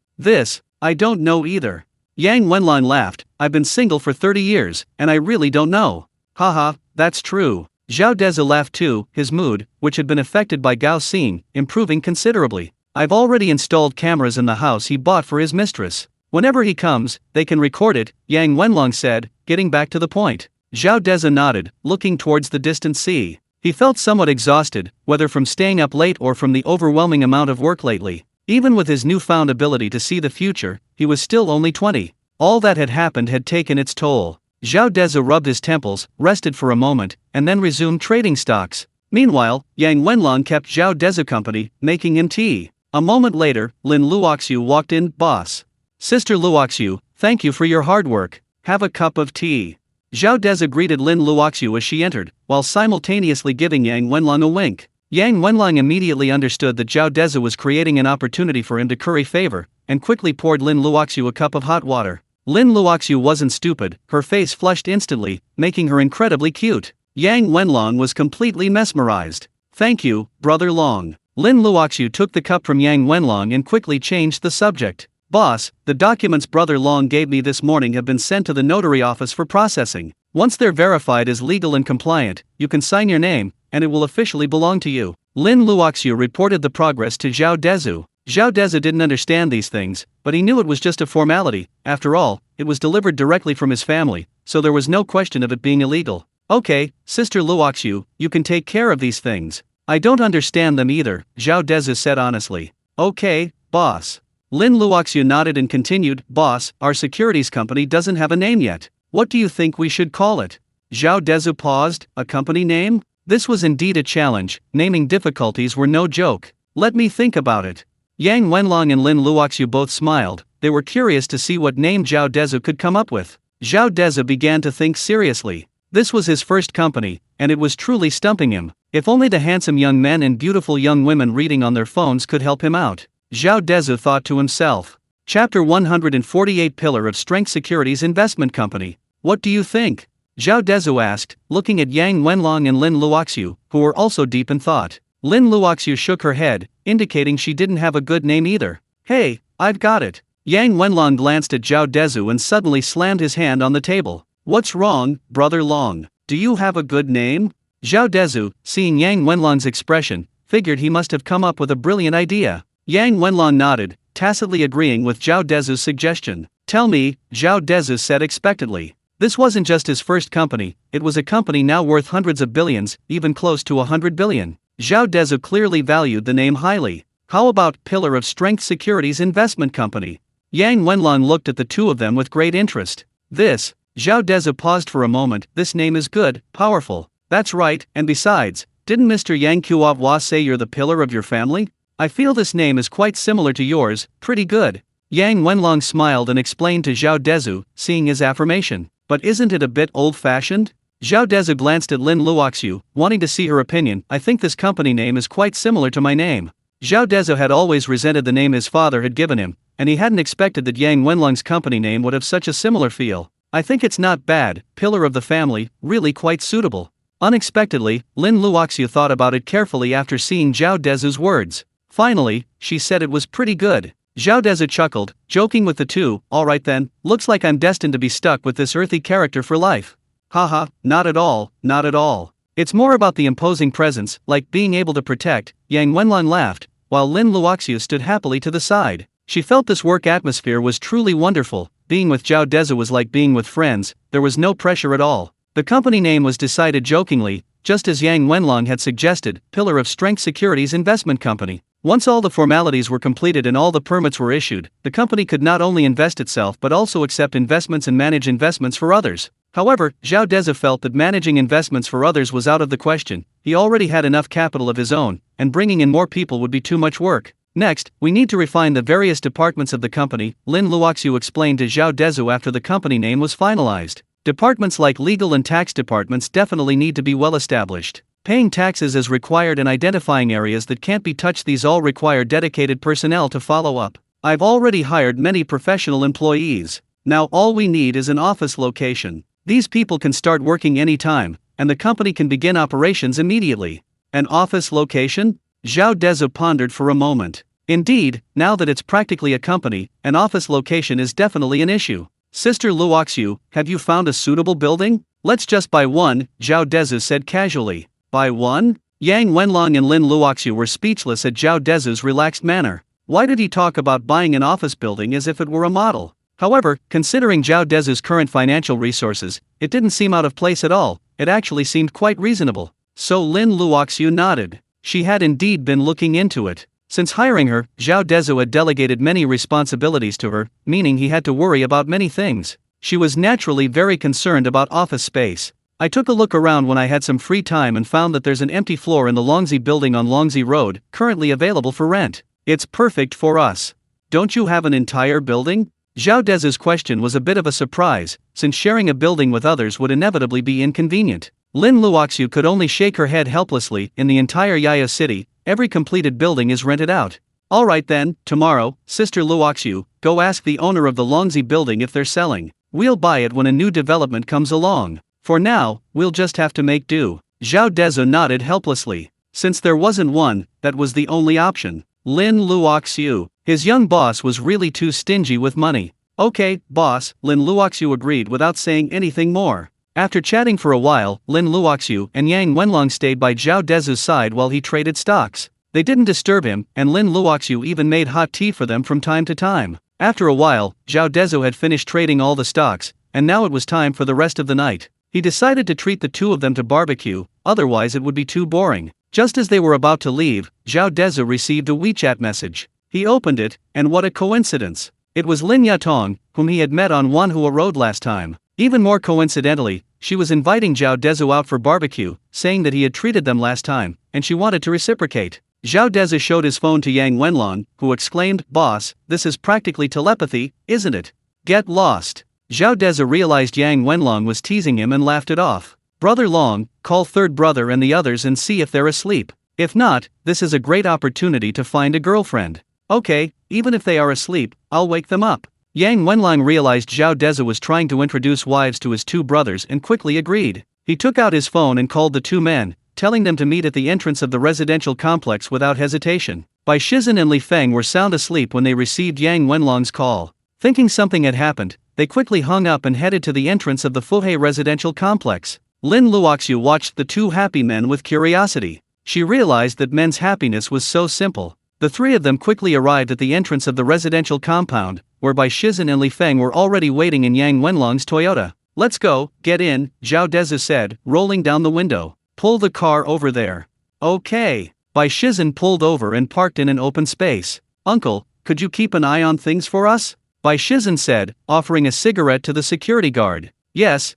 I don't know either. Yang Wenlong laughed. I've been single for 30 years, and I really don't know. Haha, that's true. Zhao Dezhu laughed too, his mood, which had been affected by Gao Xing, improving considerably. I've already installed cameras in the house he bought for his mistress. Whenever he comes, they can record it, Yang Wenlong said, getting back to the point. Zhao Dezhu nodded, looking towards the distant sea. He felt somewhat exhausted, whether from staying up late or from the overwhelming amount of work lately. Even with his newfound ability to see the future, he was still only 20. All that had happened had taken its toll. Zhao Dezhu rubbed his temples, rested for a moment, and then resumed trading stocks. Meanwhile, Yang Wenlong kept Zhao Dezhu company, making him tea. A moment later, Lin Luoxiu walked in. Boss. Sister Luoxiu, thank you for your hard work. Have a cup of tea. Zhao Dezhu greeted Lin Luoxiu as she entered, while simultaneously giving Yang Wenlong a wink. Yang Wenlong immediately understood that Zhao Dezhu was creating an opportunity for him to curry favor, and quickly poured Lin Luoxiu a cup of hot water. Lin Luoxiu wasn't stupid, her face flushed instantly, making her incredibly cute. Yang Wenlong was completely mesmerized. Thank you, Brother Long. Lin Luoxiu took the cup from Yang Wenlong and quickly changed the subject. Boss, the documents Brother Long gave me this morning have been sent to the notary office for processing. Once they're verified as legal and compliant, you can sign your name, and it will officially belong to you. Lin Luoxiu reported the progress to Zhao Dezhu. Zhao Dezhu didn't understand these things, but he knew it was just a formality. After all, it was delivered directly from his family, so there was no question of it being illegal. Okay, Sister Luoxiu, you can take care of these things. I don't understand them either, Zhao Dezhu said honestly. Okay, boss. Lin Luoxiu nodded and continued, Boss, our securities company doesn't have a name yet. What do you think we should call it? Zhao Dezhu paused. A company name? This was indeed a challenge. Naming difficulties were no joke. Let me think about it. Yang Wenlong and Lin Luoxiu both smiled. They were curious to see what name Zhao Dezhu could come up with. Zhao Dezhu began to think seriously. This was his first company, and it was truly stumping him. If only the handsome young men and beautiful young women reading on their phones could help him out. Zhao Dezhu thought to himself. Chapter 148 Pillar of Strength Securities Investment Company. What do you think? Zhao Dezhu asked, looking at Yang Wenlong and Lin Luoxiu, who were also deep in thought. Lin Luoxiu shook her head, indicating she didn't have a good name either. Hey, I've got it. Yang Wenlong glanced at Zhao Dezhu and suddenly slammed his hand on the table. What's wrong, Brother Long? Do you have a good name? Zhao Dezhu, seeing Yang Wenlong's expression, figured he must have come up with a brilliant idea. Yang Wenlong nodded, tacitly agreeing with Zhao Dezhu's suggestion. Tell me, Zhao Dezhu said expectantly. This wasn't just his first company, it was a company now worth hundreds of billions, even close to 100 billion. Zhao Dezhu clearly valued the name highly. How about Pillar of Strength Securities Investment Company? Yang Wenlong looked at the two of them with great interest. This, Zhao Dezhu paused for a moment, this name is good, powerful. That's right, and besides, didn't Mr. Yang Kuo say you're the pillar of your family? I feel this name is quite similar to yours, pretty good. Yang Wenlong smiled and explained to Zhao Dezhu, seeing his affirmation. But isn't it a bit old-fashioned? Zhao Dezhu glanced at Lin Luoxiu, wanting to see her opinion. I think this company name is quite similar to my name. Zhao Dezhu had always resented the name his father had given him, and he hadn't expected that Yang Wenlong's company name would have such a similar feel. I think it's not bad, pillar of the family, really quite suitable. Unexpectedly, Lin Luoxiu thought about it carefully after seeing Zhao Dezhu's words. Finally, she said it was pretty good. Zhao Dezhu chuckled, joking with the two. Alright then, looks like I'm destined to be stuck with this earthy character for life. Haha, not at all, not at all. It's more about the imposing presence, like being able to protect. Yang Wenlong laughed, while Lin Luoxiu stood happily to the side. She felt this work atmosphere was truly wonderful. Being with Zhao Dezhu was like being with friends, there was no pressure at all. The company name was decided jokingly, just as Yang Wenlong had suggested, Pillar of Strength Securities Investment Company. Once all the formalities were completed and all the permits were issued, the company could not only invest itself but also accept investments and manage investments for others. However, Zhao Dezhu felt that managing investments for others was out of the question. He already had enough capital of his own, and bringing in more people would be too much work. Next, we need to refine the various departments of the company, Lin Luoxiu explained to Zhao Dezhu after the company name was finalized. Departments like legal and tax departments definitely need to be well established. Paying taxes is required and identifying areas that can't be touched, these all require dedicated personnel to follow up. I've already hired many professional employees. Now all we need is an office location. These people can start working anytime, and the company can begin operations immediately. An office location? Zhao Dezhu pondered for a moment. Indeed, now that it's practically a company, an office location is definitely an issue. Sister Luoxiu, have you found a suitable building? Let's just buy one, Zhao Dezhu said casually. Buy one? Yang Wenlong and Lin Luoxiu were speechless at Zhao Dezhu's relaxed manner. Why did he talk about buying an office building as if it were a model? However, considering Zhao Dezhu's current financial resources, it didn't seem out of place at all. It actually seemed quite reasonable. So Lin Luoxiu nodded. She had indeed been looking into it. Since hiring her, Zhao Dezhu had delegated many responsibilities to her, meaning he had to worry about many things. She was naturally very concerned about office space. I took a look around when I had some free time and found that there's an empty floor in the Longxi building on Longxi Road, currently available for rent. It's perfect for us. Don't you have an entire building? Zhao Dezhu's question was a bit of a surprise, since sharing a building with others would inevitably be inconvenient. Lin Luoxiu could only shake her head helplessly. In the entire Yaya city, every completed building is rented out. Alright then, tomorrow, Sister Luoxiu, go ask the owner of the Longxi building if they're selling. We'll buy it when a new development comes along. For now, we'll just have to make do. Zhao Dezhu nodded helplessly. Since there wasn't one, that was the only option. Lin Luoxiu, his young boss, was really too stingy with money. Okay, boss, Lin Luoxiu agreed without saying anything more. After chatting for a while, Lin Luoxiu and Yang Wenlong stayed by Zhao Dezhu's side while he traded stocks. They didn't disturb him, and Lin Luoxiu even made hot tea for them from time to time. After a while, Zhao Dezhu had finished trading all the stocks, and now it was time for the rest of the night. He decided to treat the two of them to barbecue, otherwise it would be too boring. Just as they were about to leave, Zhao Dezhu received a WeChat message. He opened it, and what a coincidence. It was Lin Yatong, whom he had met on Manhwa Road last time. Even more coincidentally, she was inviting Zhao Dezhu out for barbecue, saying that he had treated them last time, and she wanted to reciprocate. Zhao Dezhu showed his phone to Yang Wenlong, who exclaimed, "Boss, this is practically telepathy, isn't it? Get lost." Zhao Dezhu realized Yang Wenlong was teasing him and laughed it off. "Brother Long, call third brother and the others and see if they're asleep. If not, this is a great opportunity to find a girlfriend." "Okay, even if they are asleep, I'll wake them up." Yang Wenlong realized Zhao Dezhu was trying to introduce wives to his two brothers and quickly agreed. He took out his phone and called the two men, telling them to meet at the entrance of the residential complex without hesitation. Bai Shizhen and Li Feng were sound asleep when they received Yang Wenlong's call. Thinking something had happened, they quickly hung up and headed to the entrance of the Fuhei residential complex. Lin Luoxiu watched the two happy men with curiosity. She realized that men's happiness was so simple. The three of them quickly arrived at the entrance of the residential compound, where Bai Shizhen and Li Feng were already waiting in Yang Wenlong's Toyota. "Let's go, get in," Zhao Dezhu said, rolling down the window. "Pull the car over there." "Okay." Bai Shizhen pulled over and parked in an open space. "Uncle, could you keep an eye on things for us?" Bai Shizhen said, offering a cigarette to the security guard. Yes,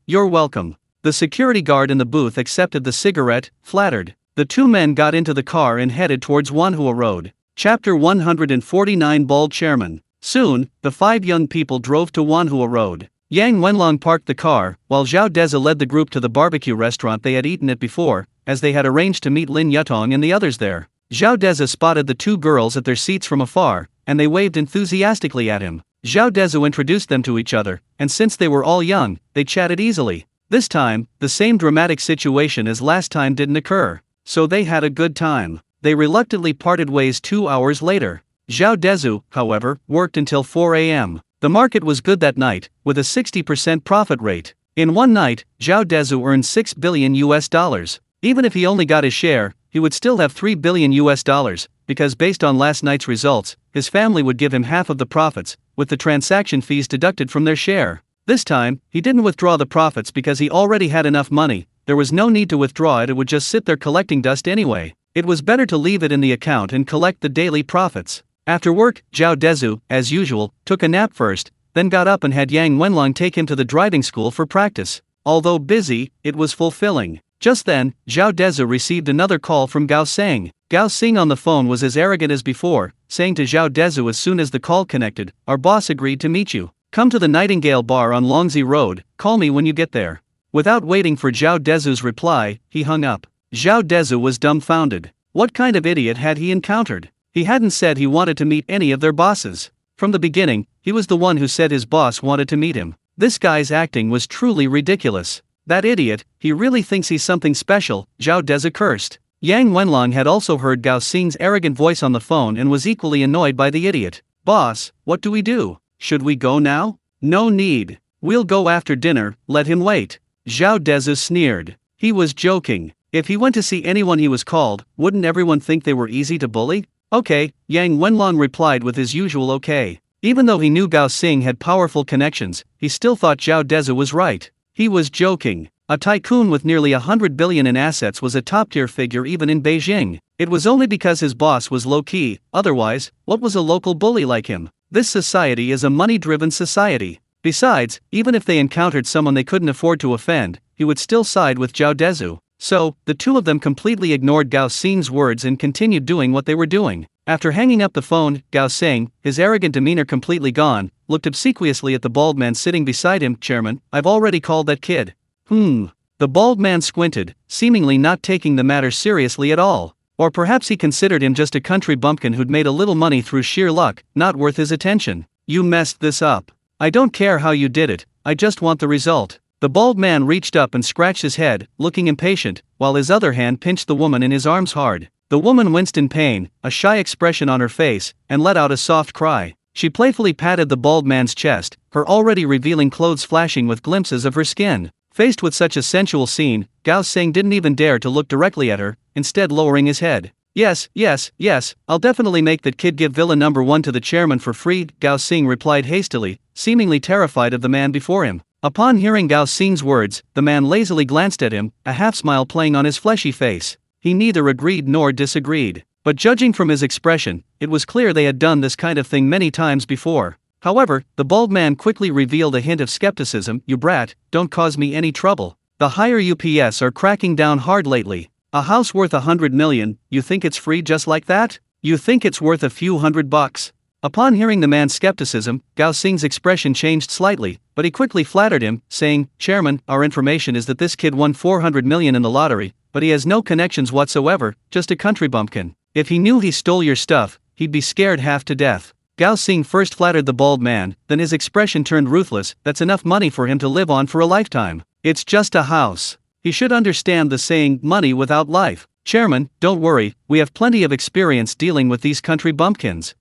you're welcome." The security guard in the booth accepted the cigarette, flattered. The two men got into the car and headed towards Wanhua Road. Chapter 149 Bald Chairman. Soon, the five young people drove to Wanhua Road. Yang Wenlong parked the car, while Zhao Dezhu led the group to the barbecue restaurant they had eaten at before, as they had arranged to meet Lin Yatong and the others there. Zhao Dezhu spotted the two girls at their seats from afar, and they waved enthusiastically at him. Zhao Dezhu introduced them to each other, and since they were all young, they chatted easily. This time, the same dramatic situation as last time didn't occur, so they had a good time. They reluctantly parted ways 2 hours later. Zhao Dezhu, however, worked until 4 a.m. The market was good that night, with a 60% profit rate. In one night, Zhao Dezhu earned $6 billion. Even if he only got his share, he would still have $3 billion, because based on last night's results, his family would give him half of the profits, with the transaction fees deducted from their share. This time, he didn't withdraw the profits because he already had enough money. There was no need to withdraw it, it would just sit there collecting dust anyway. It was better to leave it in the account and collect the daily profits. After work, Zhao Dezhu, as usual, took a nap first, then got up and had Yang Wenlong take him to the driving school for practice. Although busy, it was fulfilling. Just then, Zhao Dezhu received another call from Gao Seng. Gao Seng on the phone was as arrogant as before, saying to Zhao Dezhu as soon as the call connected, "Our boss agreed to meet you. Come to the Nightingale Bar on Longxi Road, call me when you get there." Without waiting for Zhao Dezhu's reply, he hung up. Zhao Dezhu was dumbfounded. What kind of idiot had he encountered? He hadn't said he wanted to meet any of their bosses. From the beginning, he was the one who said his boss wanted to meet him. This guy's acting was truly ridiculous. That idiot, he really thinks he's something special, Zhao Dezhu cursed. Yang Wenlong had also heard Gao Seng's arrogant voice on the phone and was equally annoyed by the idiot. "Boss, what do we do? Should we go now?" "No need. We'll go after dinner, let him wait." Zhao Dezhu sneered. He was joking. If he went to see anyone he was called, wouldn't everyone think they were easy to bully? "Okay," Yang Wenlong replied with his usual okay. Even though he knew Gao Seng had powerful connections, he still thought Zhao Dezhu was right. He was joking. A tycoon with nearly 100 billion in assets was a top-tier figure even in Beijing. It was only because his boss was low-key, otherwise, what was a local bully like him? This society is a money-driven society. Besides, even if they encountered someone they couldn't afford to offend, he would still side with Zhao Dezhu. So, the two of them completely ignored Gao Xing's words and continued doing what they were doing. After hanging up the phone, Gao Xing, his arrogant demeanor completely gone, looked obsequiously at the bald man sitting beside him. Chairman, I've already called that kid. The bald man squinted, seemingly not taking the matter seriously at all. Or perhaps he considered him just a country bumpkin who'd made a little money through sheer luck, not worth his attention. You messed this up. I don't care how you did it, I just want the result. The bald man reached up and scratched his head, looking impatient, while his other hand pinched the woman in his arms hard. The woman winced in pain, a shy expression on her face, and let out a soft cry. She playfully patted the bald man's chest, her already revealing clothes flashing with glimpses of her skin. Faced with such a sensual scene, Gao Xing didn't even dare to look directly at her, instead lowering his head. Yes, I'll definitely make that kid give Villa number 1 to the chairman for free, Gao Xing replied hastily, seemingly terrified of the man before him. Upon hearing Gao Xing's words, the man lazily glanced at him, a half-smile playing on his fleshy face. He neither agreed nor disagreed. But judging from his expression, it was clear they had done this kind of thing many times before. However, the bald man quickly revealed a hint of skepticism. You brat, don't cause me any trouble. The higher UPS are cracking down hard lately. A house worth 100 million, you think it's free just like that? You think it's worth a few $100? Upon hearing the man's skepticism, Gao Xing's expression changed slightly, but he quickly flattered him, saying, Chairman, our information is that this kid won 400 million in the lottery, but he has no connections whatsoever, just a country bumpkin. If he knew he stole your stuff, he'd be scared half to death. Gao Xing first flattered the bald man, then his expression turned ruthless. That's enough money for him to live on for a lifetime. It's just a house. He should understand the saying, money without life. Chairman, don't worry, we have plenty of experience dealing with these country bumpkins.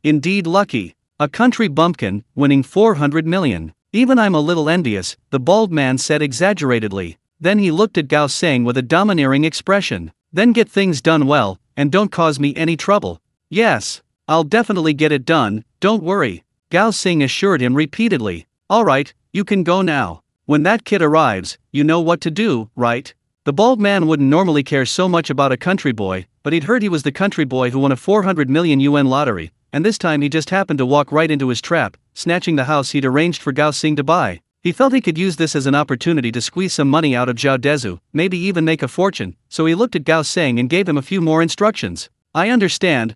Indeed lucky. A country bumpkin, winning 400 million. Even I'm a little envious, the bald man said exaggeratedly. Then he looked at Gao Xing with a domineering expression. Then get things done well, and don't cause me any trouble. Yes, I'll definitely get it done, don't worry. Gao Xing assured him repeatedly. Alright, you can go now. When that kid arrives, you know what to do, right? The bald man wouldn't normally care so much about a country boy, but he'd heard he was the country boy who won a 400 million yuan lottery, and this time he just happened to walk right into his trap, snatching the house he'd arranged for Gao Xing to buy. He felt he could use this as an opportunity to squeeze some money out of Zhao Dezhu, maybe even make a fortune, so he looked at Gao Xing and gave him a few more instructions. I understand,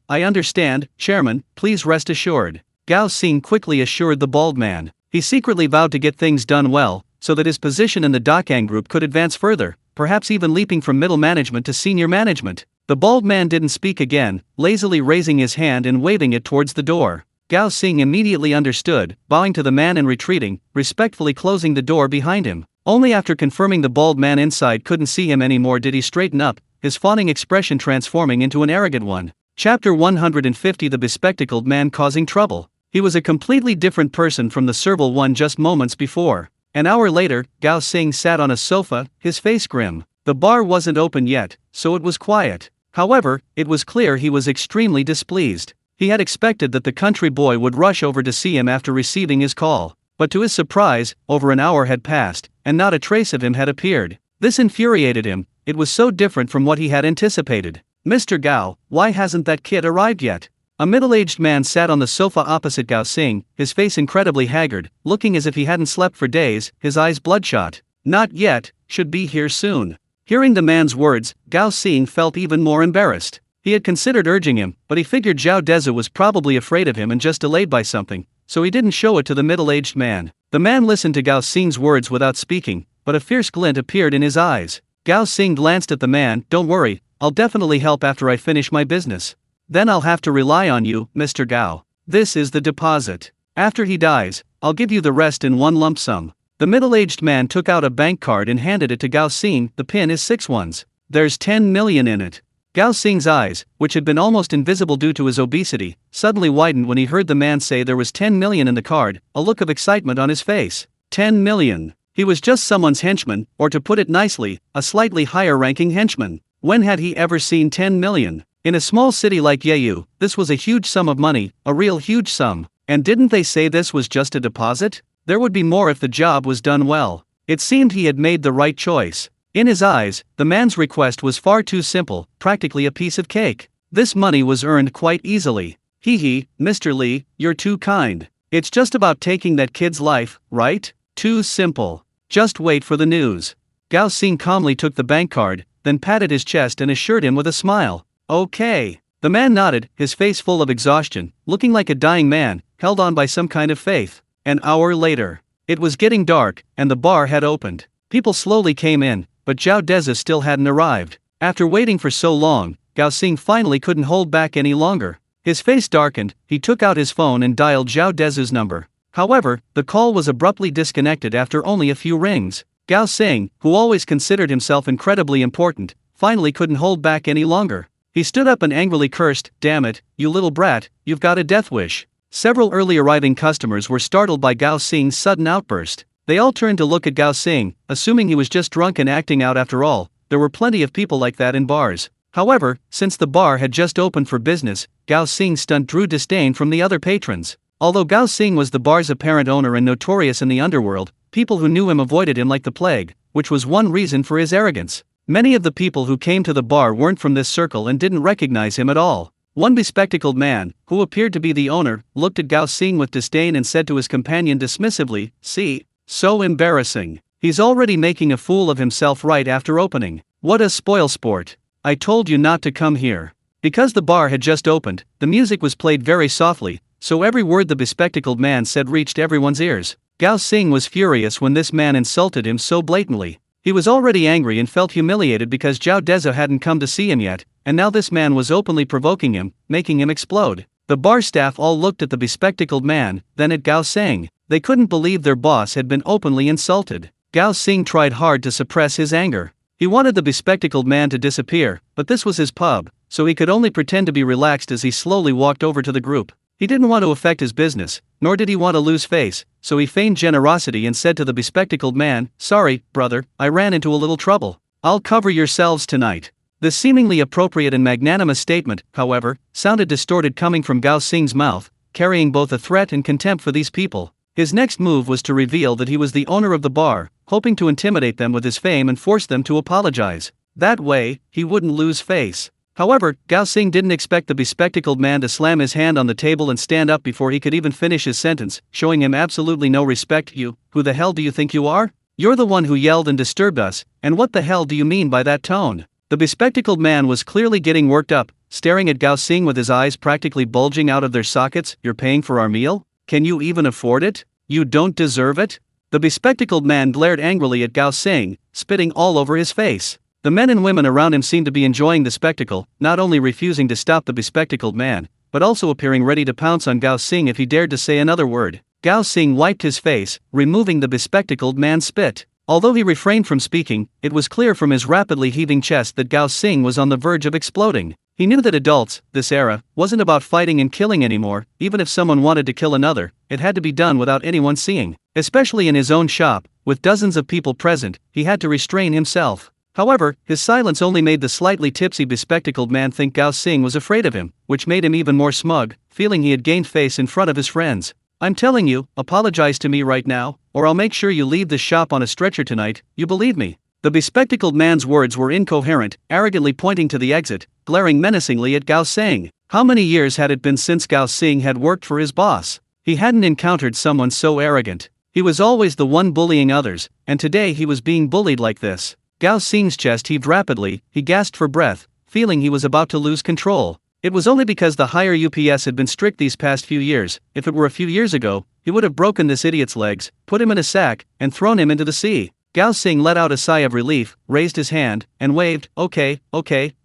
Chairman, please rest assured. Gao Xing quickly assured the bald man. He secretly vowed to get things done well, so that his position in the Dakang group could advance further, perhaps even leaping from middle management to senior management. The bald man didn't speak again, lazily raising his hand and waving it towards the door. Gao Xing immediately understood, bowing to the man and retreating, respectfully closing the door behind him. Only after confirming the bald man inside couldn't see him anymore did he straighten up, his fawning expression transforming into an arrogant one. Chapter 150 The Bespectacled Man Causing Trouble. He was a completely different person from the servile one just moments before. An hour later, Gao Xing sat on a sofa, his face grim. The bar wasn't open yet, so it was quiet. However, it was clear he was extremely displeased. He had expected that the country boy would rush over to see him after receiving his call. But to his surprise, over an hour had passed, and not a trace of him had appeared. This infuriated him, it was so different from what he had anticipated. Mr. Gao, why hasn't that kid arrived yet? A middle-aged man sat on the sofa opposite Gao Xing, his face incredibly haggard, looking as if he hadn't slept for days, his eyes bloodshot. Not yet, should be here soon. Hearing the man's words, Gao Xing felt even more embarrassed. He had considered urging him, but he figured Zhao Dezhu was probably afraid of him and just delayed by something, so he didn't show it to the middle-aged man. The man listened to Gao Xing's words without speaking, but a fierce glint appeared in his eyes. Gao Xing glanced at the man. Don't worry, I'll definitely help after I finish my business. Then I'll have to rely on you, Mr. Gao. This is the deposit. After he dies, I'll give you the rest in one lump sum. The middle-aged man took out a bank card and handed it to Gao Xing. The pin is 6 ones. There's 10 million in it. Gao Xing's eyes, which had been almost invisible due to his obesity, suddenly widened when he heard the man say there was 10 million in the card, a look of excitement on his face. 10 million. He was just someone's henchman, or to put it nicely, a slightly higher-ranking henchman. When had he ever seen 10 million? In a small city like Yeyu, this was a huge sum of money, a real huge sum. And didn't they say this was just a deposit? There would be more if the job was done well. It seemed he had made the right choice. In his eyes, the man's request was far too simple, practically a piece of cake. This money was earned quite easily. Hee, Mr. Lee, you're too kind. It's just about taking that kid's life, right? Too simple. Just wait for the news. Gao Xing calmly took the bank card, then patted his chest and assured him with a smile. Okay. The man nodded, his face full of exhaustion, looking like a dying man, held on by some kind of faith. An hour later. It was getting dark, and the bar had opened. People slowly came in, but Zhao Dezhu still hadn't arrived. After waiting for so long, Gao Xing finally couldn't hold back any longer. His face darkened, he took out his phone and dialed Zhao Dezhu's number. However, the call was abruptly disconnected after only a few rings. Gao Xing, who always considered himself incredibly important, finally couldn't hold back any longer. He stood up and angrily cursed, "Damn it, you little brat, you've got a death wish." Several early arriving customers were startled by Gao Xing's sudden outburst. They all turned to look at Gao Xing, assuming he was just drunk and acting out after all. There were plenty of people like that in bars. However, since the bar had just opened for business, Gao Xing's stunt drew disdain from the other patrons. Although Gao Xing was the bar's apparent owner and notorious in the underworld, people who knew him avoided him like the plague, which was one reason for his arrogance. Many of the people who came to the bar weren't from this circle and didn't recognize him at all. One bespectacled man, who appeared to be the owner, looked at Gao Xing with disdain and said to his companion dismissively, "See? So embarrassing. He's already making a fool of himself right after opening. What a spoilsport. I told you not to come here." Because the bar had just opened, the music was played very softly, so every word the bespectacled man said reached everyone's ears. Gao Xing was furious when this man insulted him so blatantly. He was already angry and felt humiliated because Zhao Dezhu hadn't come to see him yet, and now this man was openly provoking him, making him explode. The bar staff all looked at the bespectacled man, then at Gao Xing. They couldn't believe their boss had been openly insulted. Gao Xing tried hard to suppress his anger. He wanted the bespectacled man to disappear, but this was his pub, so he could only pretend to be relaxed as he slowly walked over to the group. He didn't want to affect his business, nor did he want to lose face, so he feigned generosity and said to the bespectacled man, "Sorry, brother, I ran into a little trouble. I'll cover yourselves tonight." This seemingly appropriate and magnanimous statement, however, sounded distorted coming from Gao Xing's mouth, carrying both a threat and contempt for these people. His next move was to reveal that he was the owner of the bar, hoping to intimidate them with his fame and force them to apologize. That way, he wouldn't lose face. However, Gao Xing didn't expect the bespectacled man to slam his hand on the table and stand up before he could even finish his sentence, showing him absolutely no respect. "You, who the hell do you think you are? You're the one who yelled and disturbed us, and what the hell do you mean by that tone?" The bespectacled man was clearly getting worked up, staring at Gao Xing with his eyes practically bulging out of their sockets. "You're paying for our meal? Can you even afford it? You don't deserve it?" The bespectacled man glared angrily at Gao Xing, spitting all over his face. The men and women around him seemed to be enjoying the spectacle, not only refusing to stop the bespectacled man, but also appearing ready to pounce on Gao Xing if he dared to say another word. Gao Xing wiped his face, removing the bespectacled man's spit. Although he refrained from speaking, it was clear from his rapidly heaving chest that Gao Xing was on the verge of exploding. He knew that adults, this era, wasn't about fighting and killing anymore. Even if someone wanted to kill another, it had to be done without anyone seeing. Especially in his own shop, with dozens of people present, he had to restrain himself. However, his silence only made the slightly tipsy bespectacled man think Gao Xing was afraid of him, which made him even more smug, feeling he had gained face in front of his friends. "I'm telling you, apologize to me right now, or I'll make sure you leave this shop on a stretcher tonight. You believe me?" The bespectacled man's words were incoherent, arrogantly pointing to the exit, glaring menacingly at Gao Xing. How many years had it been since Gao Xing had worked for his boss? He hadn't encountered someone so arrogant. He was always the one bullying others, and today he was being bullied like this. Gao Xing's chest heaved rapidly, he gasped for breath, feeling he was about to lose control. It was only because the higher UPS had been strict these past few years. If it were a few years ago, he would have broken this idiot's legs, put him in a sack, and thrown him into the sea. Gao Xing let out a sigh of relief, raised his hand, and waved, okay,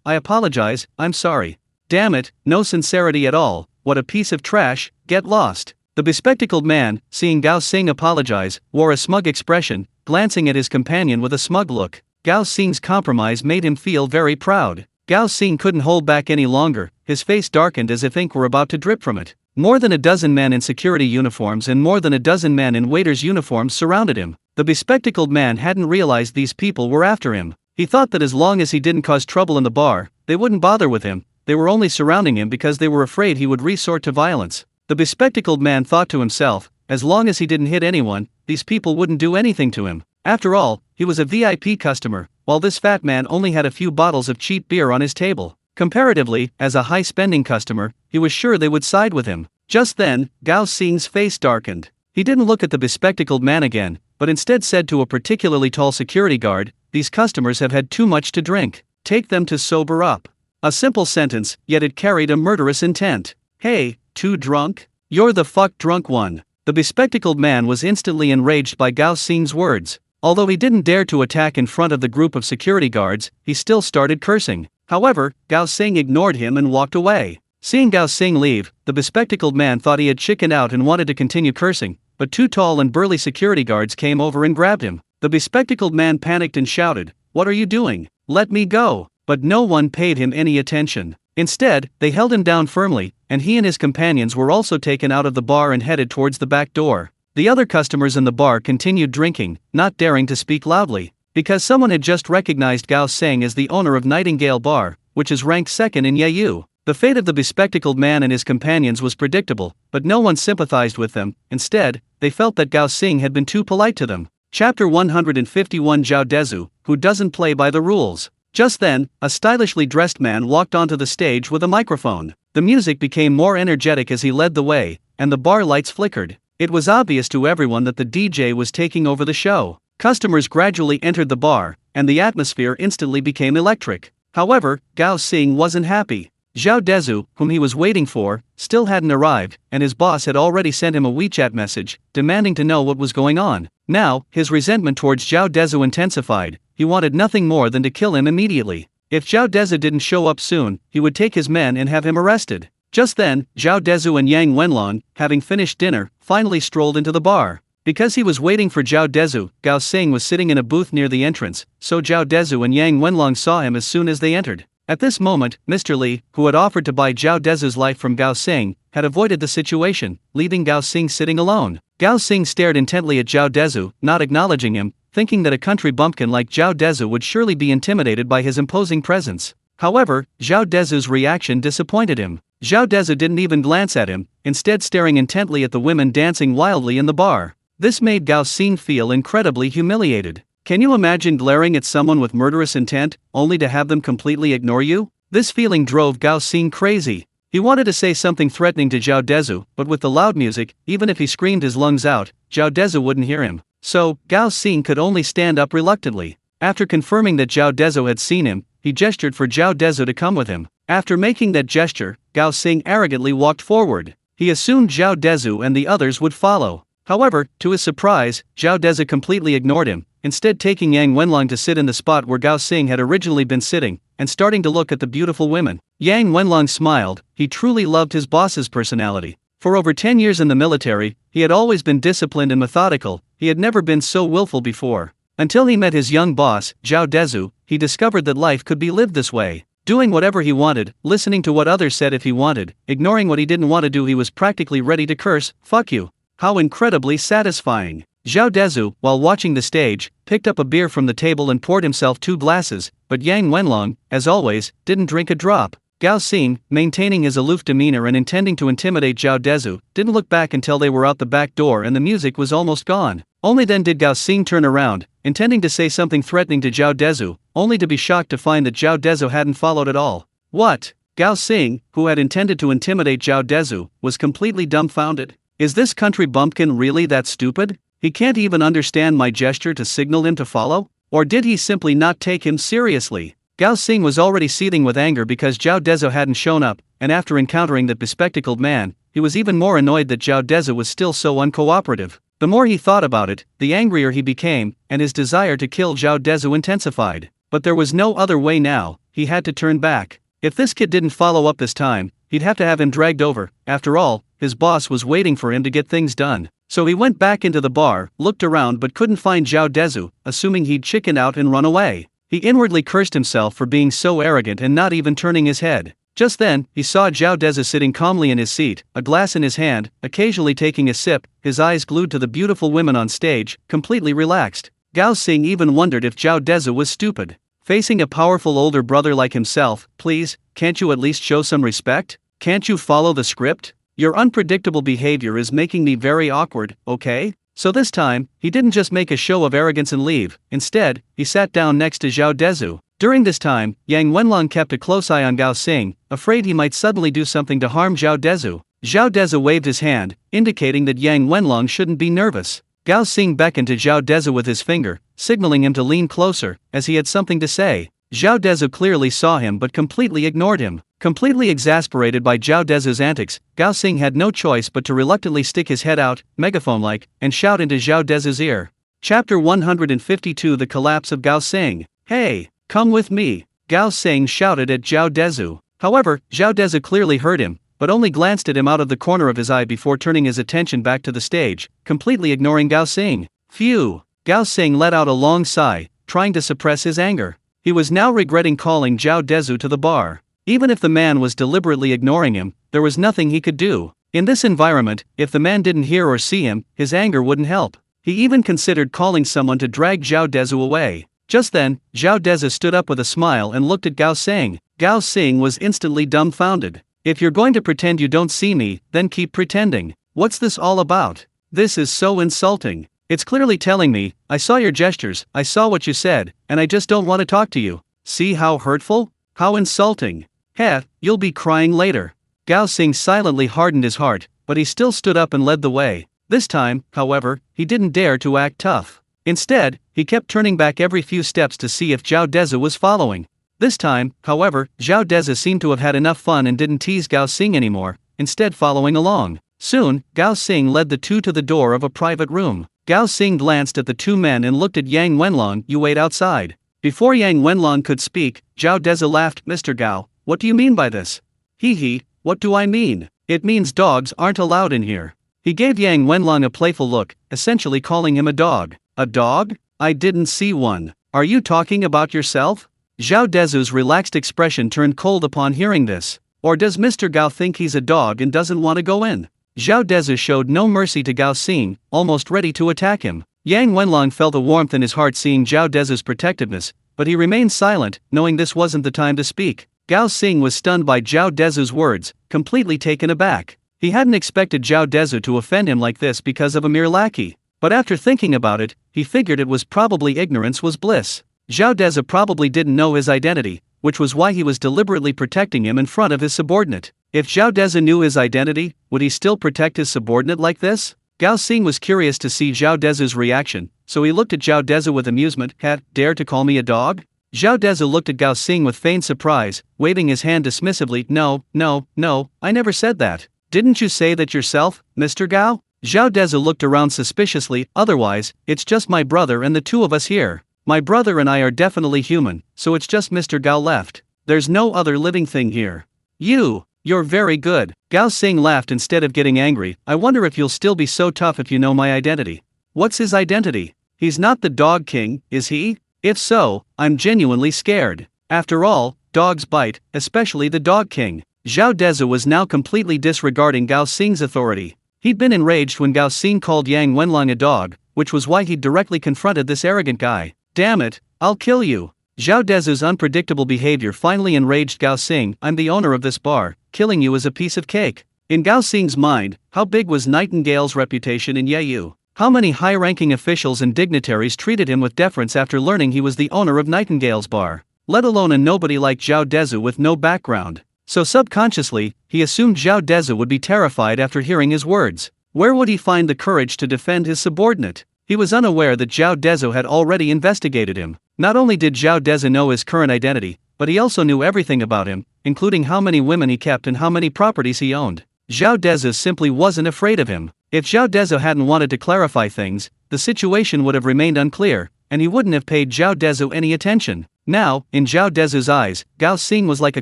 I apologize, I'm sorry." "Damn it, no sincerity at all, what a piece of trash, get lost." The bespectacled man, seeing Gao Xing apologize, wore a smug expression, glancing at his companion with a smug look. Gao Xing's compromise made him feel very proud. Gao Xing couldn't hold back any longer, his face darkened as if ink were about to drip from it. More than a dozen men in security uniforms and more than a dozen men in waiters' uniforms surrounded him. The bespectacled man hadn't realized these people were after him. He thought that as long as he didn't cause trouble in the bar, they wouldn't bother with him. They were only surrounding him because they were afraid he would resort to violence. The bespectacled man thought to himself, as long as he didn't hit anyone, these people wouldn't do anything to him. After all, he was a VIP customer, while this fat man only had a few bottles of cheap beer on his table. Comparatively, as a high-spending customer, he was sure they would side with him. Just then, Gao Xing's face darkened. He didn't look at the bespectacled man again, but instead said to a particularly tall security guard, "These customers have had too much to drink. Take them to sober up." A simple sentence, yet it carried a murderous intent. "Hey, too drunk? You're the fuck drunk one." The bespectacled man was instantly enraged by Gao Xing's words. Although he didn't dare to attack in front of the group of security guards, he still started cursing. However, Gao Xing ignored him and walked away. Seeing Gao Xing leave, the bespectacled man thought he had chickened out and wanted to continue cursing, but two tall and burly security guards came over and grabbed him. The bespectacled man panicked and shouted, "What are you doing? Let me go!" But no one paid him any attention. Instead, they held him down firmly, and he and his companions were also taken out of the bar and headed towards the back door. The other customers in the bar continued drinking, not daring to speak loudly, because someone had just recognized Gao Xing as the owner of Nightingale Bar, which is ranked second in Yeiyu. The fate of the bespectacled man and his companions was predictable, but no one sympathized with them. Instead, they felt that Gao Xing had been too polite to them. Chapter 151 Zhao Dezhu, who doesn't play by the rules. Just then, a stylishly dressed man walked onto the stage with a microphone. The music became more energetic as he led the way, and the bar lights flickered. It was obvious to everyone that the DJ was taking over the show. Customers gradually entered the bar, and the atmosphere instantly became electric. However, Gao Xing wasn't happy. Zhao Dezhu, whom he was waiting for, still hadn't arrived, and his boss had already sent him a WeChat message, demanding to know what was going on. Now, his resentment towards Zhao Dezhu intensified. He wanted nothing more than to kill him immediately. If Zhao Dezhu didn't show up soon, he would take his men and have him arrested. Just then, Zhao Dezhu and Yang Wenlong, having finished dinner, finally strolled into the bar. Because he was waiting for Zhao Dezhu, Gao Xing was sitting in a booth near the entrance, so Zhao Dezhu and Yang Wenlong saw him as soon as they entered. At this moment, Mr. Li, who had offered to buy Zhao Dezhu's life from Gao Xing, had avoided the situation, leaving Gao Xing sitting alone. Gao Xing stared intently at Zhao Dezhu, not acknowledging him, thinking that a country bumpkin like Zhao Dezhu would surely be intimidated by his imposing presence. However, Zhao Dezhu's reaction disappointed him. Zhao Dezhu didn't even glance at him, instead staring intently at the women dancing wildly in the bar. This made Gao Xing feel incredibly humiliated. Can you imagine glaring at someone with murderous intent, only to have them completely ignore you? This feeling drove Gao Xing crazy. He wanted to say something threatening to Zhao Dezhu, but with the loud music, even if he screamed his lungs out, Zhao Dezhu wouldn't hear him. So, Gao Xing could only stand up reluctantly. After confirming that Zhao Dezhu had seen him, he gestured for Zhao Dezhu to come with him. After making that gesture, Gao Xing arrogantly walked forward. He assumed Zhao Dezhu and the others would follow. However, to his surprise, Zhao Dezhu completely ignored him, instead taking Yang Wenlong to sit in the spot where Gao Xing had originally been sitting, and starting to look at the beautiful women. Yang Wenlong smiled. He truly loved his boss's personality. For over 10 years in the military, he had always been disciplined and methodical. He had never been so willful before. Until he met his young boss, Zhao Dezhu, he discovered that life could be lived this way. Doing whatever he wanted, listening to what others said if he wanted, ignoring what he didn't want to do. He was practically ready to curse, "Fuck you." How incredibly satisfying. Zhao Dezhu, while watching the stage, picked up a beer from the table and poured himself 2 glasses, but Yang Wenlong, as always, didn't drink a drop. Gao Xing, maintaining his aloof demeanor and intending to intimidate Zhao Dezhu, didn't look back until they were out the back door and the music was almost gone. Only then did Gao Xing turn around, intending to say something threatening to Zhao Dezhu, only to be shocked to find that Zhao Dezhu hadn't followed at all. What? Gao Xing, who had intended to intimidate Zhao Dezhu, was completely dumbfounded. Is this country bumpkin really that stupid? He can't even understand my gesture to signal him to follow? Or did he simply not take him seriously? Gao Xing was already seething with anger because Zhao Dezhu hadn't shown up, and after encountering that bespectacled man, he was even more annoyed that Zhao Dezhu was still so uncooperative. The more he thought about it, the angrier he became, and his desire to kill Zhao Dezhu intensified. But there was no other way now. He had to turn back. If this kid didn't follow up this time, he'd have to have him dragged over. After all, his boss was waiting for him to get things done. So he went back into the bar, looked around but couldn't find Zhao Dezhu, assuming he'd chickened out and run away. He inwardly cursed himself for being so arrogant and not even turning his head. Just then, he saw Zhao Dezhu sitting calmly in his seat, a glass in his hand, occasionally taking a sip, his eyes glued to the beautiful women on stage, completely relaxed. Gao Xing even wondered if Zhao Dezhu was stupid. Facing a powerful older brother like himself, please, can't you at least show some respect? Can't you follow the script? Your unpredictable behavior is making me very awkward, okay? So this time, he didn't just make a show of arrogance and leave. Instead, he sat down next to Zhao Dezhu. During this time, Yang Wenlong kept a close eye on Gao Xing, afraid he might suddenly do something to harm Zhao Dezhu. Zhao Dezhu waved his hand, indicating that Yang Wenlong shouldn't be nervous. Gao Xing beckoned to Zhao Dezhu with his finger, signaling him to lean closer, as he had something to say. Zhao Dezhu clearly saw him but completely ignored him. Completely exasperated by Zhao Dezhu's antics, Gao Xing had no choice but to reluctantly stick his head out, megaphone-like, and shout into Zhao Dezhu's ear. Chapter 152 The Collapse of Gao Xing. Hey, come with me, Gao Xing shouted at Zhao Dezhu. However, Zhao Dezhu clearly heard him, but only glanced at him out of the corner of his eye before turning his attention back to the stage, completely ignoring Gao Xing. Phew! Gao Xing let out a long sigh, trying to suppress his anger. He was now regretting calling Zhao Dezhu to the bar. Even if the man was deliberately ignoring him, there was nothing he could do. In this environment, if the man didn't hear or see him, his anger wouldn't help. He even considered calling someone to drag Zhao Dezhu away. Just then, Zhao Dezhu stood up with a smile and looked at Gao Xing. Gao Xing was instantly dumbfounded. If you're going to pretend you don't see me, then keep pretending. What's this all about? This is so insulting. It's clearly telling me, I saw your gestures, I saw what you said, and I just don't want to talk to you. See how hurtful? How insulting. Heh, you'll be crying later. Gao Xing silently hardened his heart, but he still stood up and led the way. This time, however, he didn't dare to act tough. Instead, he kept turning back every few steps to see if Zhao Dezhu was following. This time, however, Zhao Dezhu seemed to have had enough fun and didn't tease Gao Xing anymore, instead following along. Soon, Gao Xing led the two to the door of a private room. Gao Xing glanced at the two men and looked at Yang Wenlong. You wait outside. Before Yang Wenlong could speak, Zhao Dezhu laughed. Mr. Gao, what do you mean by this? Hee, what do I mean? It means dogs aren't allowed in here. He gave Yang Wenlong a playful look, essentially calling him a dog. A dog? I didn't see one. Are you talking about yourself? Zhao Dezhu's relaxed expression turned cold upon hearing this. Or does Mr. Gao think he's a dog and doesn't want to go in? Zhao Dezhu showed no mercy to Gao Xing, almost ready to attack him. Yang Wenlong felt a warmth in his heart seeing Zhao Dezhu's protectiveness, but he remained silent, knowing this wasn't the time to speak. Gao Xing was stunned by Zhao Dezhu's words, completely taken aback. He hadn't expected Zhao Dezhu to offend him like this because of a mere lackey. But after thinking about it, he figured it was probably ignorance was bliss. Zhao Dezhu probably didn't know his identity, which was why he was deliberately protecting him in front of his subordinate. If Zhao Dezhu knew his identity, would he still protect his subordinate like this? Gao Xing was curious to see Zhao Dezhu's reaction, so he looked at Zhao Dezhu with amusement. Dare to call me a dog? Zhao Dezhu looked at Gao Xing with feigned surprise, waving his hand dismissively. No, I never said that. Didn't you say that yourself, Mr. Gao? Zhao Dezhu looked around suspiciously. Otherwise, it's just my brother and the two of us here. My brother and I are definitely human, so it's just Mr. Gao left. There's no other living thing here. You're very good. Gao Xing laughed instead of getting angry. I wonder if you'll still be so tough if you know my identity. What's his identity? He's not the Dog King, is he? If so, I'm genuinely scared. After all, dogs bite, especially the Dog King. Zhao Dezhu was now completely disregarding Gao Xing's authority. He'd been enraged when Gao Xing called Yang Wenlong a dog, which was why he'd directly confronted this arrogant guy. Damn it, I'll kill you. Zhao Dezhu's unpredictable behavior finally enraged Gao Xing. I'm the owner of this bar, killing you is a piece of cake. In Gao Xing's mind, how big was Nightingale's reputation in Yeyu? How many high-ranking officials and dignitaries treated him with deference after learning he was the owner of Nightingale's bar? Let alone a nobody like Zhao Dezhu with no background. So subconsciously, he assumed Zhao Dezhu would be terrified after hearing his words. Where would he find the courage to defend his subordinate? He was unaware that Zhao Dezhu had already investigated him. Not only did Zhao Dezhu know his current identity, but he also knew everything about him, including how many women he kept and how many properties he owned. Zhao Dezhu simply wasn't afraid of him. If Zhao Dezhu hadn't wanted to clarify things, the situation would have remained unclear, and he wouldn't have paid Zhao Dezhu any attention. Now, in Zhao Dezhu's eyes, Gao Xing was like a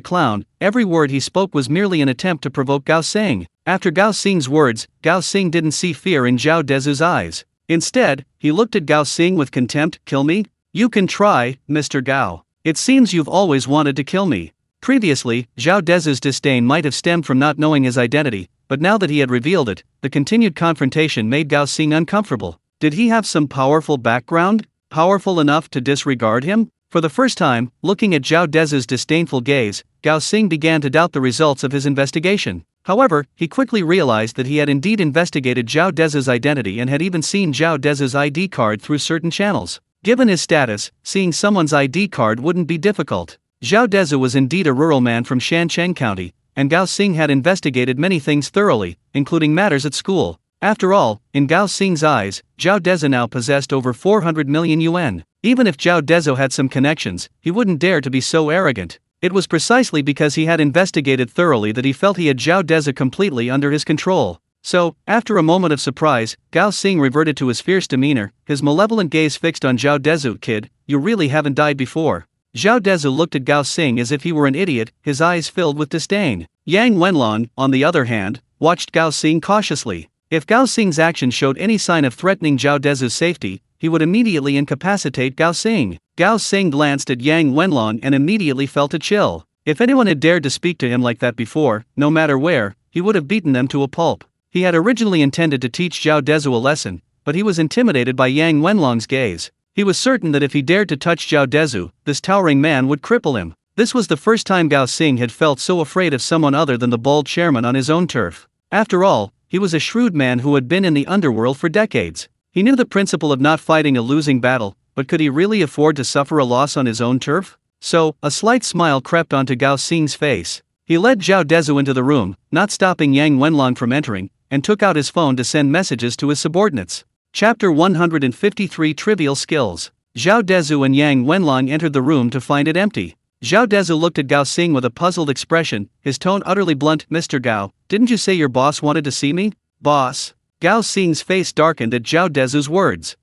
clown. Every word he spoke was merely an attempt to provoke Gao Xing. After Gao Xing's words, Gao Xing didn't see fear in Zhao Dezhu's eyes. Instead, he looked at Gao Xing with contempt. Kill me? You can try, Mr. Gao. It seems you've always wanted to kill me. Previously, Zhao Dezhu's disdain might have stemmed from not knowing his identity, but now that he had revealed it, the continued confrontation made Gao Xing uncomfortable. Did he have some powerful background? Powerful enough to disregard him? For the first time, looking at Zhao Dezhu's disdainful gaze, Gao Xing began to doubt the results of his investigation. However, he quickly realized that he had indeed investigated Zhao Dezhu's identity and had even seen Zhao Dezhu's ID card through certain channels. Given his status, seeing someone's ID card wouldn't be difficult. Zhao Dezhu was indeed a rural man from Shancheng County, and Gao Xing had investigated many things thoroughly, including matters at school. After all, in Gao Xing's eyes, Zhao Dezhu now possessed over 400 million yuan. Even if Zhao Dezhu had some connections, he wouldn't dare to be so arrogant. It was precisely because he had investigated thoroughly that he felt he had Zhao Dezhu completely under his control. So, after a moment of surprise, Gao Xing reverted to his fierce demeanor, his malevolent gaze fixed on Zhao Dezhu. Kid, you really haven't died before. Zhao Dezhu looked at Gao Xing as if he were an idiot, his eyes filled with disdain. Yang Wenlong, on the other hand, watched Gao Xing cautiously. If Gao Xing's action showed any sign of threatening Zhao Dezhu's safety, he would immediately incapacitate Gao Xing. Gao Xing glanced at Yang Wenlong and immediately felt a chill. If anyone had dared to speak to him like that before, no matter where, he would have beaten them to a pulp. He had originally intended to teach Zhao Dezhu a lesson, but he was intimidated by Yang Wenlong's gaze. He was certain that if he dared to touch Zhao Dezhu, this towering man would cripple him. This was the first time Gao Xing had felt so afraid of someone other than the bald chairman on his own turf. After all, he was a shrewd man who had been in the underworld for decades. He knew the principle of not fighting a losing battle, but could he really afford to suffer a loss on his own turf? So, a slight smile crept onto Gao Xing's face. He led Zhao Dezhu into the room, not stopping Yang Wenlong from entering, and took out his phone to send messages to his subordinates. Chapter 153 Trivial Skills. Zhao Dezhu and Yang Wenlong entered the room to find it empty. Zhao Dezhu looked at Gao Xing with a puzzled expression, his tone utterly blunt. Mr. Gao, didn't you say your boss wanted to see me? Boss? Gao Xing's face darkened at Zhao Dezhu's words.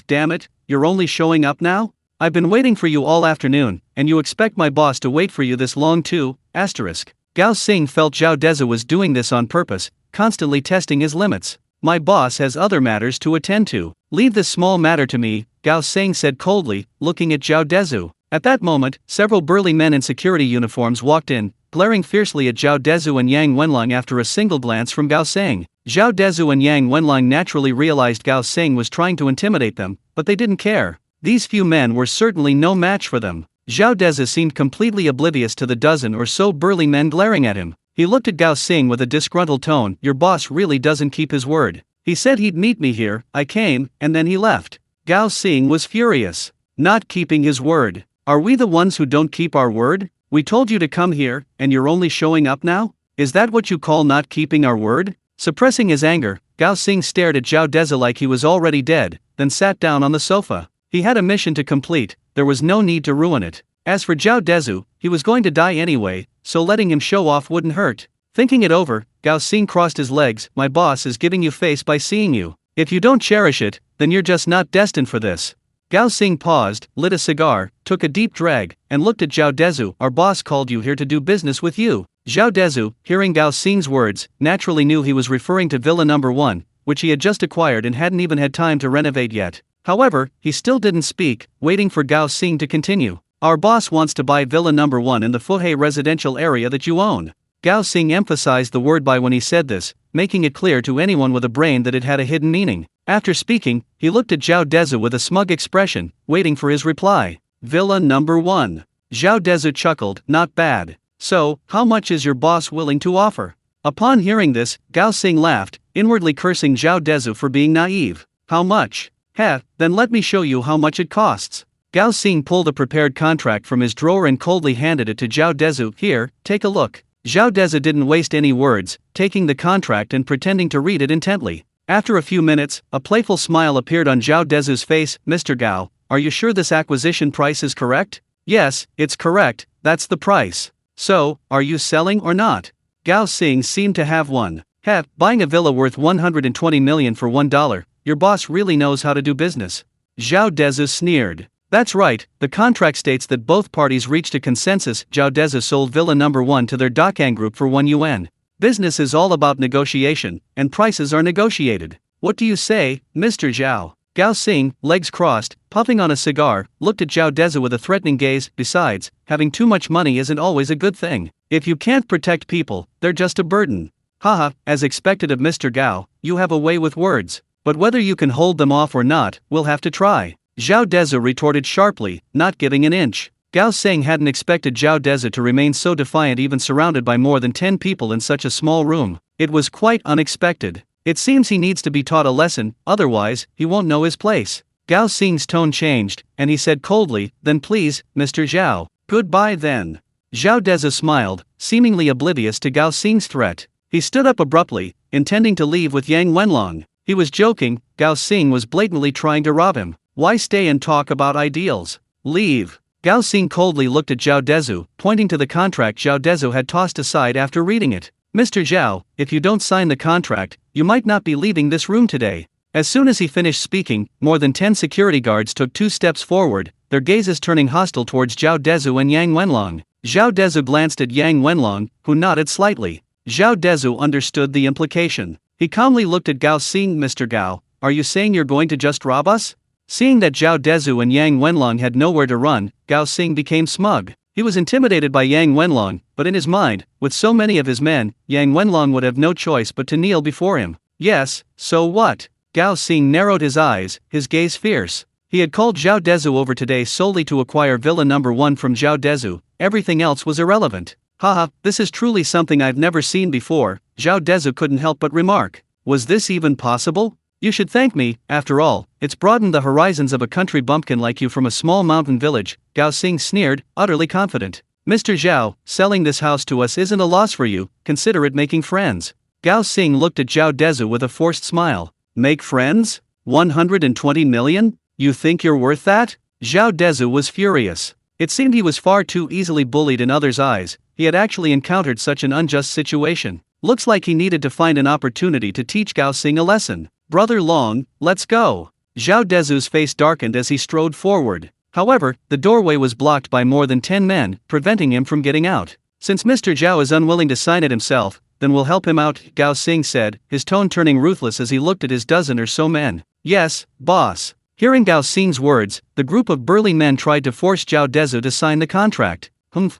Damn it, you're only showing up now? I've been waiting for you all afternoon, and you expect my boss to wait for you this long too? Gao Xing felt Zhao Dezhu was doing this on purpose, constantly testing his limits. My boss has other matters to attend to. Leave this small matter to me, Gao Xing said coldly, looking at Zhao Dezhu. At that moment, several burly men in security uniforms walked in, glaring fiercely at Zhao Dezhu and Yang Wenlong. After a single glance from Gao Xing, Zhao Dezhu and Yang Wenlong naturally realized Gao Xing was trying to intimidate them, but they didn't care. These few men were certainly no match for them. Zhao Dezhu seemed completely oblivious to the dozen or so burly men glaring at him. He looked at Gao Xing with a disgruntled tone. Your boss really doesn't keep his word. He said he'd meet me here, I came, and then he left. Gao Xing was furious. Not keeping his word. Are we the ones who don't keep our word? We told you to come here, and you're only showing up now? Is that what you call not keeping our word? Suppressing his anger, Gao Xing stared at Zhao Dezhu like he was already dead, then sat down on the sofa. He had a mission to complete, there was no need to ruin it. As for Zhao Dezhu, he was going to die anyway, so letting him show off wouldn't hurt. Thinking it over, Gao Xing crossed his legs. My boss is giving you face by seeing you. If you don't cherish it, then you're just not destined for this. Gao Xing paused, lit a cigar, took a deep drag, and looked at Zhao Dezhu. Our boss called you here to do business with you. Zhao Dezhu, hearing Gao Xing's words, naturally knew he was referring to Villa No. 1, which he had just acquired and hadn't even had time to renovate yet. However, he still didn't speak, waiting for Gao Xing to continue. Our boss wants to buy Villa No. 1 in the Fuhei residential area that you own. Gao Xing emphasized the word by when he said this, making it clear to anyone with a brain that it had a hidden meaning. After speaking, he looked at Zhao Dezhu with a smug expression, waiting for his reply. Villa No. 1. Zhao Dezhu chuckled, not bad. So, how much is your boss willing to offer? Upon hearing this, Gao Xing laughed, inwardly cursing Zhao Dezhu for being naive. How much? Heh, then let me show you how much it costs. Gao Xing pulled a prepared contract from his drawer and coldly handed it to Zhao Dezhu. Here, take a look. Zhao Dezhu didn't waste any words, taking the contract and pretending to read it intently. After a few minutes, a playful smile appeared on Zhao Dezhu's face. Mr. Gao, are you sure this acquisition price is correct? Yes, it's correct, that's the price. So, are you selling or not? Gao Xing seemed to have one. Heh, buying a villa worth 120 million for $1, your boss really knows how to do business. Zhao Dezhu sneered. That's right, the contract states that both parties reached a consensus. Zhao Dezhu sold Villa No. 1 to their Dakang group for 1 yuan. Business is all about negotiation, and prices are negotiated. What do you say, Mr. Zhao? Gao Xing, legs crossed, puffing on a cigar, looked at Zhao Dezhu with a threatening gaze. Besides, having too much money isn't always a good thing. If you can't protect people, they're just a burden. Haha, as expected of Mr. Gao, you have a way with words. But whether you can hold them off or not, we'll have to try. Zhao Dezhu retorted sharply, not giving an inch. Gao Sing hadn't expected Zhao Dezhu to remain so defiant even surrounded by more than 10 people in such a small room. It was quite unexpected. It seems he needs to be taught a lesson, otherwise, he won't know his place. Gao Sing's tone changed, and he said coldly, "Then please, Mr. Zhao." "Goodbye then." Zhao Dezhu smiled, seemingly oblivious to Gao Sing's threat. He stood up abruptly, intending to leave with Yang Wenlong. He was joking, Gao Sing was blatantly trying to rob him. Why stay and talk about ideals? Leave. Gao Sing coldly looked at Zhao Dezhu, pointing to the contract Zhao Dezhu had tossed aside after reading it. "Mr. Zhao, if you don't sign the contract, you might not be leaving this room today." As soon as he finished speaking, more than 10 security guards took 2 steps forward, their gazes turning hostile towards Zhao Dezhu and Yang Wenlong. Zhao Dezhu glanced at Yang Wenlong, who nodded slightly. Zhao Dezhu understood the implication. He calmly looked at Gao Sing. "Mr. Gao, are you saying you're going to just rob us?" Seeing that Zhao Dezhu and Yang Wenlong had nowhere to run, Gao Sing became smug. He was intimidated by Yang Wenlong, but in his mind, with so many of his men, Yang Wenlong would have no choice but to kneel before him. "Yes, so what?" Gao Sing narrowed his eyes, his gaze fierce. He had called Zhao Dezhu over today solely to acquire Villa number 1 from Zhao Dezhu, everything else was irrelevant. "Haha, this is truly something I've never seen before," Zhao Dezhu couldn't help but remark. "Was this even possible? You should thank me, after all, it's broadened the horizons of a country bumpkin like you from a small mountain village," Gao Sing sneered, utterly confident. "Mr. Zhao, selling this house to us isn't a loss for you, consider it making friends." Gao Sing looked at Zhao Dezhu with a forced smile. "Make friends? 120 million? You think you're worth that?" Zhao Dezhu was furious. It seemed he was far too easily bullied in others' eyes. He had actually encountered such an unjust situation. Looks like he needed to find an opportunity to teach Gao Sing a lesson. "Brother Long, let's go." Zhao Dezhu's face darkened as he strode forward. However, the doorway was blocked by more than 10 men, preventing him from getting out. "Since Mr. Zhao is unwilling to sign it himself, then we'll help him out," Gao Sing said, his tone turning ruthless as he looked at his dozen or so men. "Yes, boss." Hearing Gao Sing's words, the group of burly men tried to force Zhao Dezhu to sign the contract.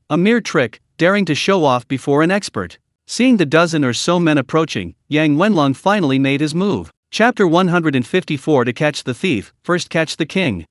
A mere trick, daring to show off before an expert. Seeing the dozen or so men approaching, Yang Wenlong finally made his move. Chapter 154 To catch the thief, first catch the king.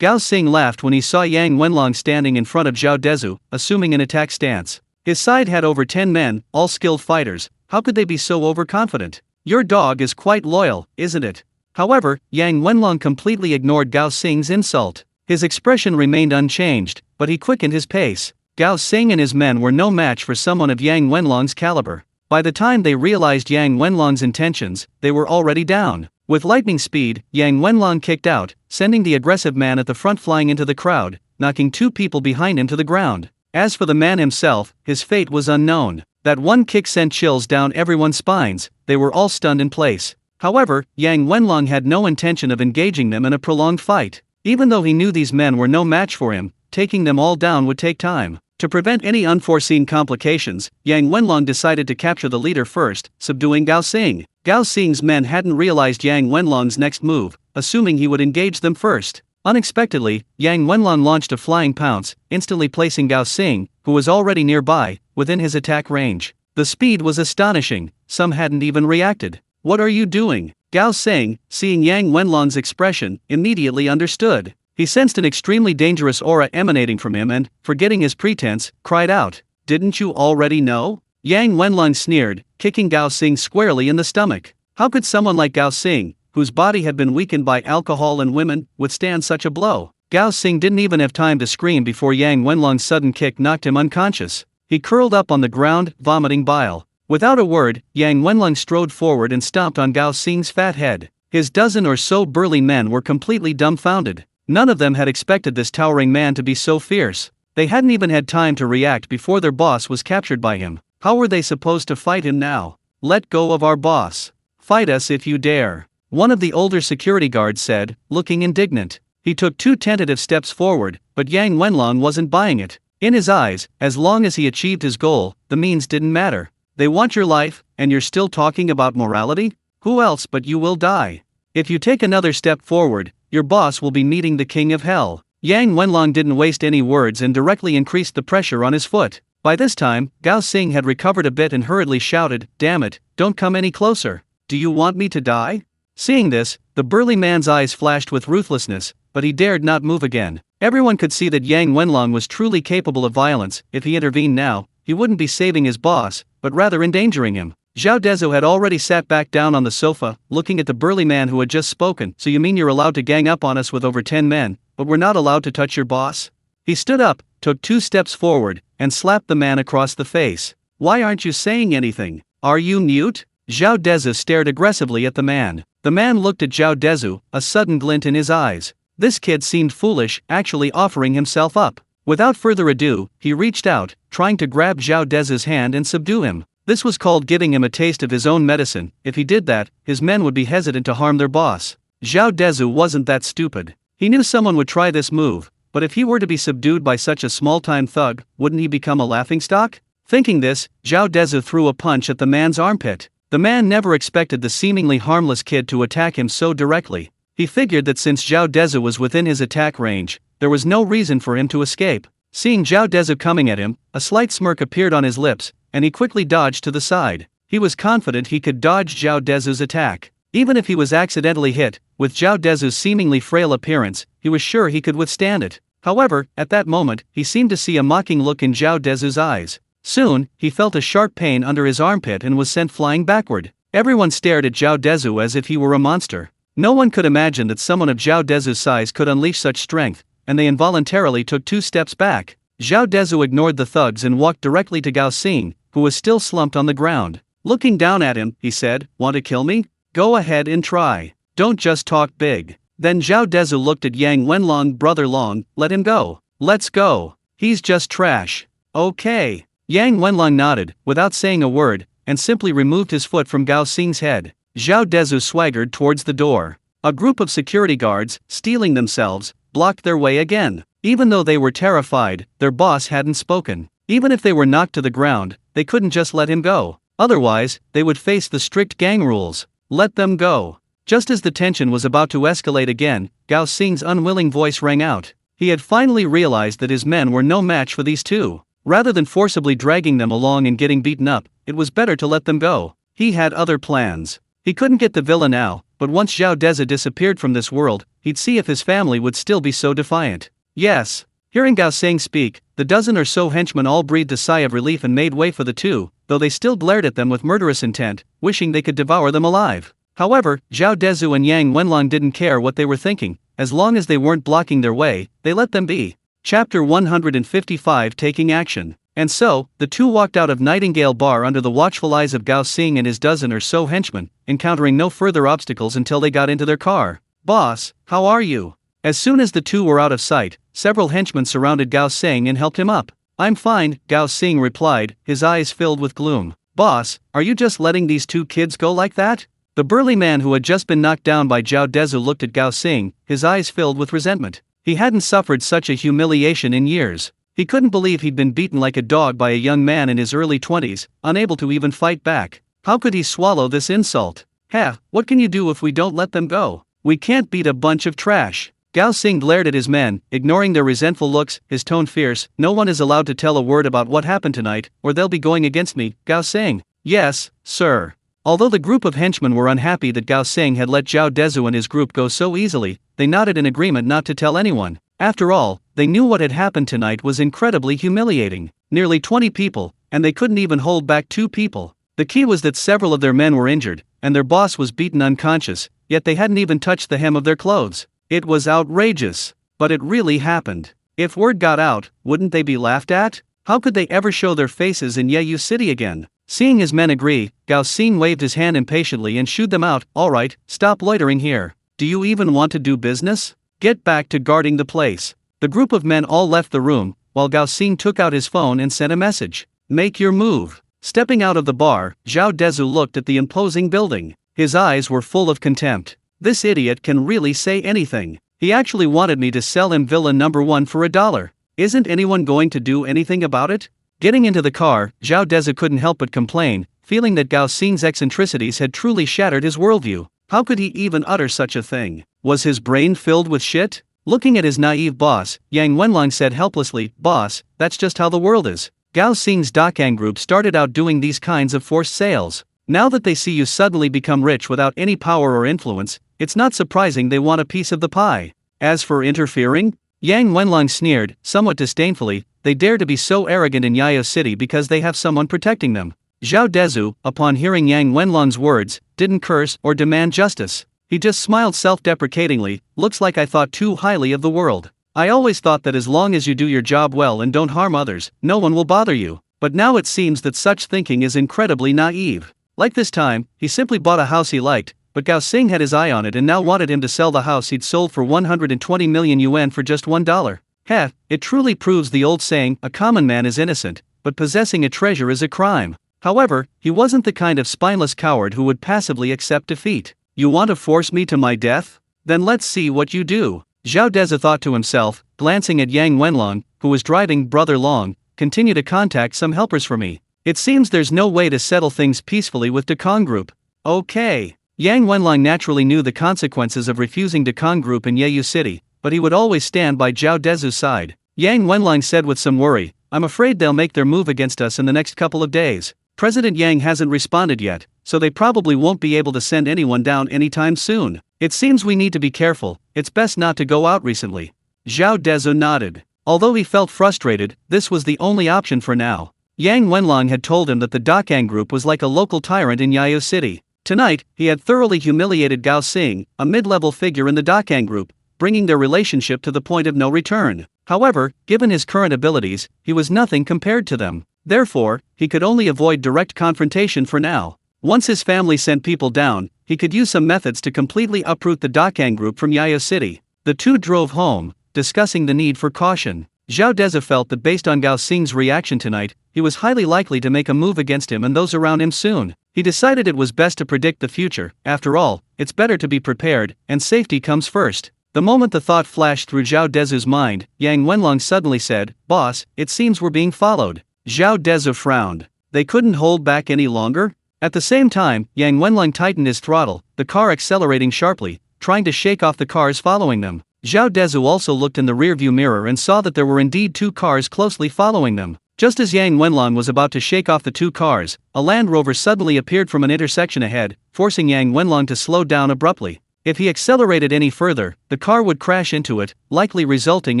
Gao Sing laughed when he saw Yang Wenlong standing in front of Zhao Dezhu, assuming an attack stance. His side had over 10 men, all skilled fighters. How could they be so overconfident? "Your dog is quite loyal, isn't it?" However, Yang Wenlong completely ignored Gao Sing's insult. His expression remained unchanged, but he quickened his pace. Gao Sing and his men were no match for someone of Yang Wenlong's caliber. By the time they realized Yang Wenlong's intentions, they were already down. With lightning speed, Yang Wenlong kicked out, sending the aggressive man at the front flying into the crowd, knocking 2 people behind him to the ground. As for the man himself, his fate was unknown. That one kick sent chills down everyone's spines, they were all stunned in place. However, Yang Wenlong had no intention of engaging them in a prolonged fight. Even though he knew these men were no match for him, taking them all down would take time. To prevent any unforeseen complications, Yang Wenlong decided to capture the leader first, subduing Gao Sing. Gao Sing's men hadn't realized Yang Wenlong's next move, assuming he would engage them first. Unexpectedly, Yang Wenlong launched a flying pounce, instantly placing Gao Sing, who was already nearby, within his attack range. The speed was astonishing, some hadn't even reacted. "What are you doing?" Gao Sing, seeing Yang Wenlong's expression, immediately understood. He sensed an extremely dangerous aura emanating from him and, forgetting his pretense, cried out, "Didn't you already know?" Yang Wenlong sneered, kicking Gao Sing squarely in the stomach. How could someone like Gao Sing, whose body had been weakened by alcohol and women, withstand such a blow? Gao Sing didn't even have time to scream before Yang Wenlong's sudden kick knocked him unconscious. He curled up on the ground, vomiting bile. Without a word, Yang Wenlong strode forward and stomped on Gao Sing's fat head. His dozen or so burly men were completely dumbfounded. None of them had expected this towering man to be so fierce. They hadn't even had time to react before their boss was captured by him. How were they supposed to fight him now? "Let go of our boss. Fight us if you dare," one of the older security guards said, looking indignant. He took 2 tentative steps forward, but Yang Wenlong wasn't buying it. In his eyes, as long as he achieved his goal, the means didn't matter. "They want your life, and you're still talking about morality? Who else but you will die? If you take another step forward, your boss will be meeting the king of hell." Yang Wenlong didn't waste any words and directly increased the pressure on his foot. By this time, Gao Sing had recovered a bit and hurriedly shouted, "Damn it, don't come any closer. Do you want me to die?" Seeing this, the burly man's eyes flashed with ruthlessness. but he dared not move again. Everyone could see that Yang Wenlong was truly capable of violence. If he intervened now, he wouldn't be saving his boss, but rather endangering him. Zhao Dezhu had already sat back down on the sofa, looking at the burly man who had just spoken. So you mean you're allowed to gang up on us with over 10 men, but we're not allowed to touch your boss? He stood up, took 2 steps forward, and slapped the man across the face. Why aren't you saying anything? Are you mute? Zhao Dezhu stared aggressively at the man. The man looked at Zhao Dezhu, a sudden glint in his eyes. This kid seemed foolish, actually offering himself up. Without further ado, he reached out, trying to grab Zhao Dezhu's hand and subdue him. This was called giving him a taste of his own medicine. If he did that, his men would be hesitant to harm their boss. Zhao Dezhu wasn't that stupid. He knew someone would try this move, but if he were to be subdued by such a small-time thug, wouldn't he become a laughingstock? Thinking this, Zhao Dezhu threw a punch at the man's armpit. The man never expected the seemingly harmless kid to attack him so directly. He figured that since Zhao Dezhu was within his attack range, there was no reason for him to escape. Seeing Zhao Dezhu coming at him, a slight smirk appeared on his lips, and he quickly dodged to the side. He was confident he could dodge Zhao Dezhu's attack. Even if he was accidentally hit, with Zhao Dezhu's seemingly frail appearance, he was sure he could withstand it. However, at that moment, he seemed to see a mocking look in Zhao Dezhu's eyes. Soon, he felt a sharp pain under his armpit and was sent flying backward. Everyone stared at Zhao Dezhu as if he were a monster. No one could imagine that someone of Zhao Dezhu's size could unleash such strength, and they involuntarily took 2 steps back. Zhao Dezhu ignored the thugs and walked directly to Gao Xing, who was still slumped on the ground. Looking down at him, he said, "Want to kill me? Go ahead and try. Don't just talk big." Then Zhao Dezhu looked at Yang Wenlong. "Brother Long, let him go. Let's go. He's just trash." "Okay." Yang Wenlong nodded, without saying a word, and simply removed his foot from Gao Xing's head. Zhao Dezhu swaggered towards the door. A group of security guards, steeling themselves, blocked their way again. Even though they were terrified, their boss hadn't spoken. Even if they were knocked to the ground, they couldn't just let him go. Otherwise, they would face the strict gang rules. Let them go. Just as the tension was about to escalate again, Gao Xing's unwilling voice rang out. He had finally realized that his men were no match for these two. Rather than forcibly dragging them along and getting beaten up, it was better to let them go. He had other plans. He couldn't get the villa now, but once Zhao Dezhu disappeared from this world, he'd see if his family would still be so defiant. Yes. Hearing Gao Xing speak, the dozen or so henchmen all breathed a sigh of relief and made way for the two, though they still glared at them with murderous intent, wishing they could devour them alive. However, Zhao Dezhu and Yang Wenlong didn't care what they were thinking. As long as they weren't blocking their way, they let them be. Chapter 155, Taking Action. And so, the two walked out of Nightingale Bar under the watchful eyes of Gao Xing and his dozen or so henchmen, encountering no further obstacles until they got into their car. "Boss, how are you?" As soon as the two were out of sight, several henchmen surrounded Gao Xing and helped him up. "I'm fine," Gao Xing replied, his eyes filled with gloom. "Boss, are you just letting these two kids go like that?" The burly man who had just been knocked down by Zhao Dezhu looked at Gao Xing, his eyes filled with resentment. He hadn't suffered such a humiliation in years. He couldn't believe he'd been beaten like a dog by a young man in his early 20s, unable to even fight back. How could he swallow this insult? "Heh, what can you do if we don't let them go? We can't beat a bunch of trash." Gao Xing glared at his men, ignoring their resentful looks, his tone fierce. "No one is allowed to tell a word about what happened tonight, or they'll be going against me." Gao Xing. "Yes, sir." Although the group of henchmen were unhappy that Gao Xing had let Zhao Dezhu and his group go so easily, they nodded in agreement not to tell anyone. After all, they knew what had happened tonight was incredibly humiliating. Nearly 20 people, and they couldn't even hold back 2 people. The key was that several of their men were injured, and their boss was beaten unconscious, yet they hadn't even touched the hem of their clothes. It was outrageous. But it really happened. If word got out, wouldn't they be laughed at? How could they ever show their faces in Yeyu City again? Seeing his men agree, Gao Xing waved his hand impatiently and shooed them out. "All right, stop loitering here. Do you even want to do business? Get back to guarding the place." The group of men all left the room, while Gao Xing took out his phone and sent a message. "Make your move." Stepping out of the bar, Zhao Dezhu looked at the imposing building. His eyes were full of contempt. This idiot can really say anything. He actually wanted me to sell him Villa Number 1 for $1. Isn't anyone going to do anything about it? Getting into the car, Zhao Dezhu couldn't help but complain, feeling that Gao Xing's eccentricities had truly shattered his worldview. How could he even utter such a thing? Was his brain filled with shit? Looking at his naive boss, Yang Wenlong said helplessly, "Boss, that's just how the world is. Gao Xing's Dakang group started out doing these kinds of forced sales. Now that they see you suddenly become rich without any power or influence, it's not surprising they want a piece of the pie." As for interfering? Yang Wenlong sneered, somewhat disdainfully, they dare to be so arrogant in Yayo City because they have someone protecting them. Zhao Dezhu, upon hearing Yang Wenlong's words, didn't curse or demand justice. He just smiled self-deprecatingly, looks like I thought too highly of the world. I always thought that as long as you do your job well and don't harm others, no one will bother you. But now it seems that such thinking is incredibly naive. Like this time, he simply bought a house he liked, but Gao Xing had his eye on it and now wanted him to sell the house he'd sold for 120 million yuan for just $1. Heh, it truly proves the old saying, a common man is innocent, but possessing a treasure is a crime. However, he wasn't the kind of spineless coward who would passively accept defeat. You want to force me to my death? Then let's see what you do. Zhao Dezhu thought to himself, glancing at Yang Wenlong, who was driving. Brother Long, continue to contact some helpers for me. It seems there's no way to settle things peacefully with Dekong Group. Okay. Yang Wenlong naturally knew the consequences of refusing Dekong Group in Yeyu City, but he would always stand by Zhao Dezhu's side. Yang Wenlong said with some worry, I'm afraid they'll make their move against us in the next couple of days. President Yang hasn't responded yet, so they probably won't be able to send anyone down anytime soon. It seems we need to be careful, it's best not to go out recently. Zhao Dezhu nodded. Although he felt frustrated, this was the only option for now. Yang Wenlong had told him that the Dakang Group was like a local tyrant in Yayo City. Tonight, he had thoroughly humiliated Gao Xing, a mid-level figure in the Dakang Group, bringing their relationship to the point of no return. However, given his current abilities, he was nothing compared to them. Therefore, he could only avoid direct confrontation for now. Once his family sent people down, he could use some methods to completely uproot the Dakang Group from Yayo City. The two drove home, discussing the need for caution. Zhao Dezhu felt that based on Gao Xing's reaction tonight, he was highly likely to make a move against him and those around him soon. He decided it was best to predict the future. After all, it's better to be prepared, and safety comes first. The moment the thought flashed through Zhao Dezhu's mind, Yang Wenlong suddenly said, Boss, it seems we're being followed. Zhao Dezhu frowned. They couldn't hold back any longer? At the same time, Yang Wenlong tightened his throttle, the car accelerating sharply, trying to shake off the cars following them. Zhao Dezhu also looked in the rearview mirror and saw that there were indeed two cars closely following them. Just as Yang Wenlong was about to shake off the two cars, a Land Rover suddenly appeared from an intersection ahead, forcing Yang Wenlong to slow down abruptly. If he accelerated any further, the car would crash into it, likely resulting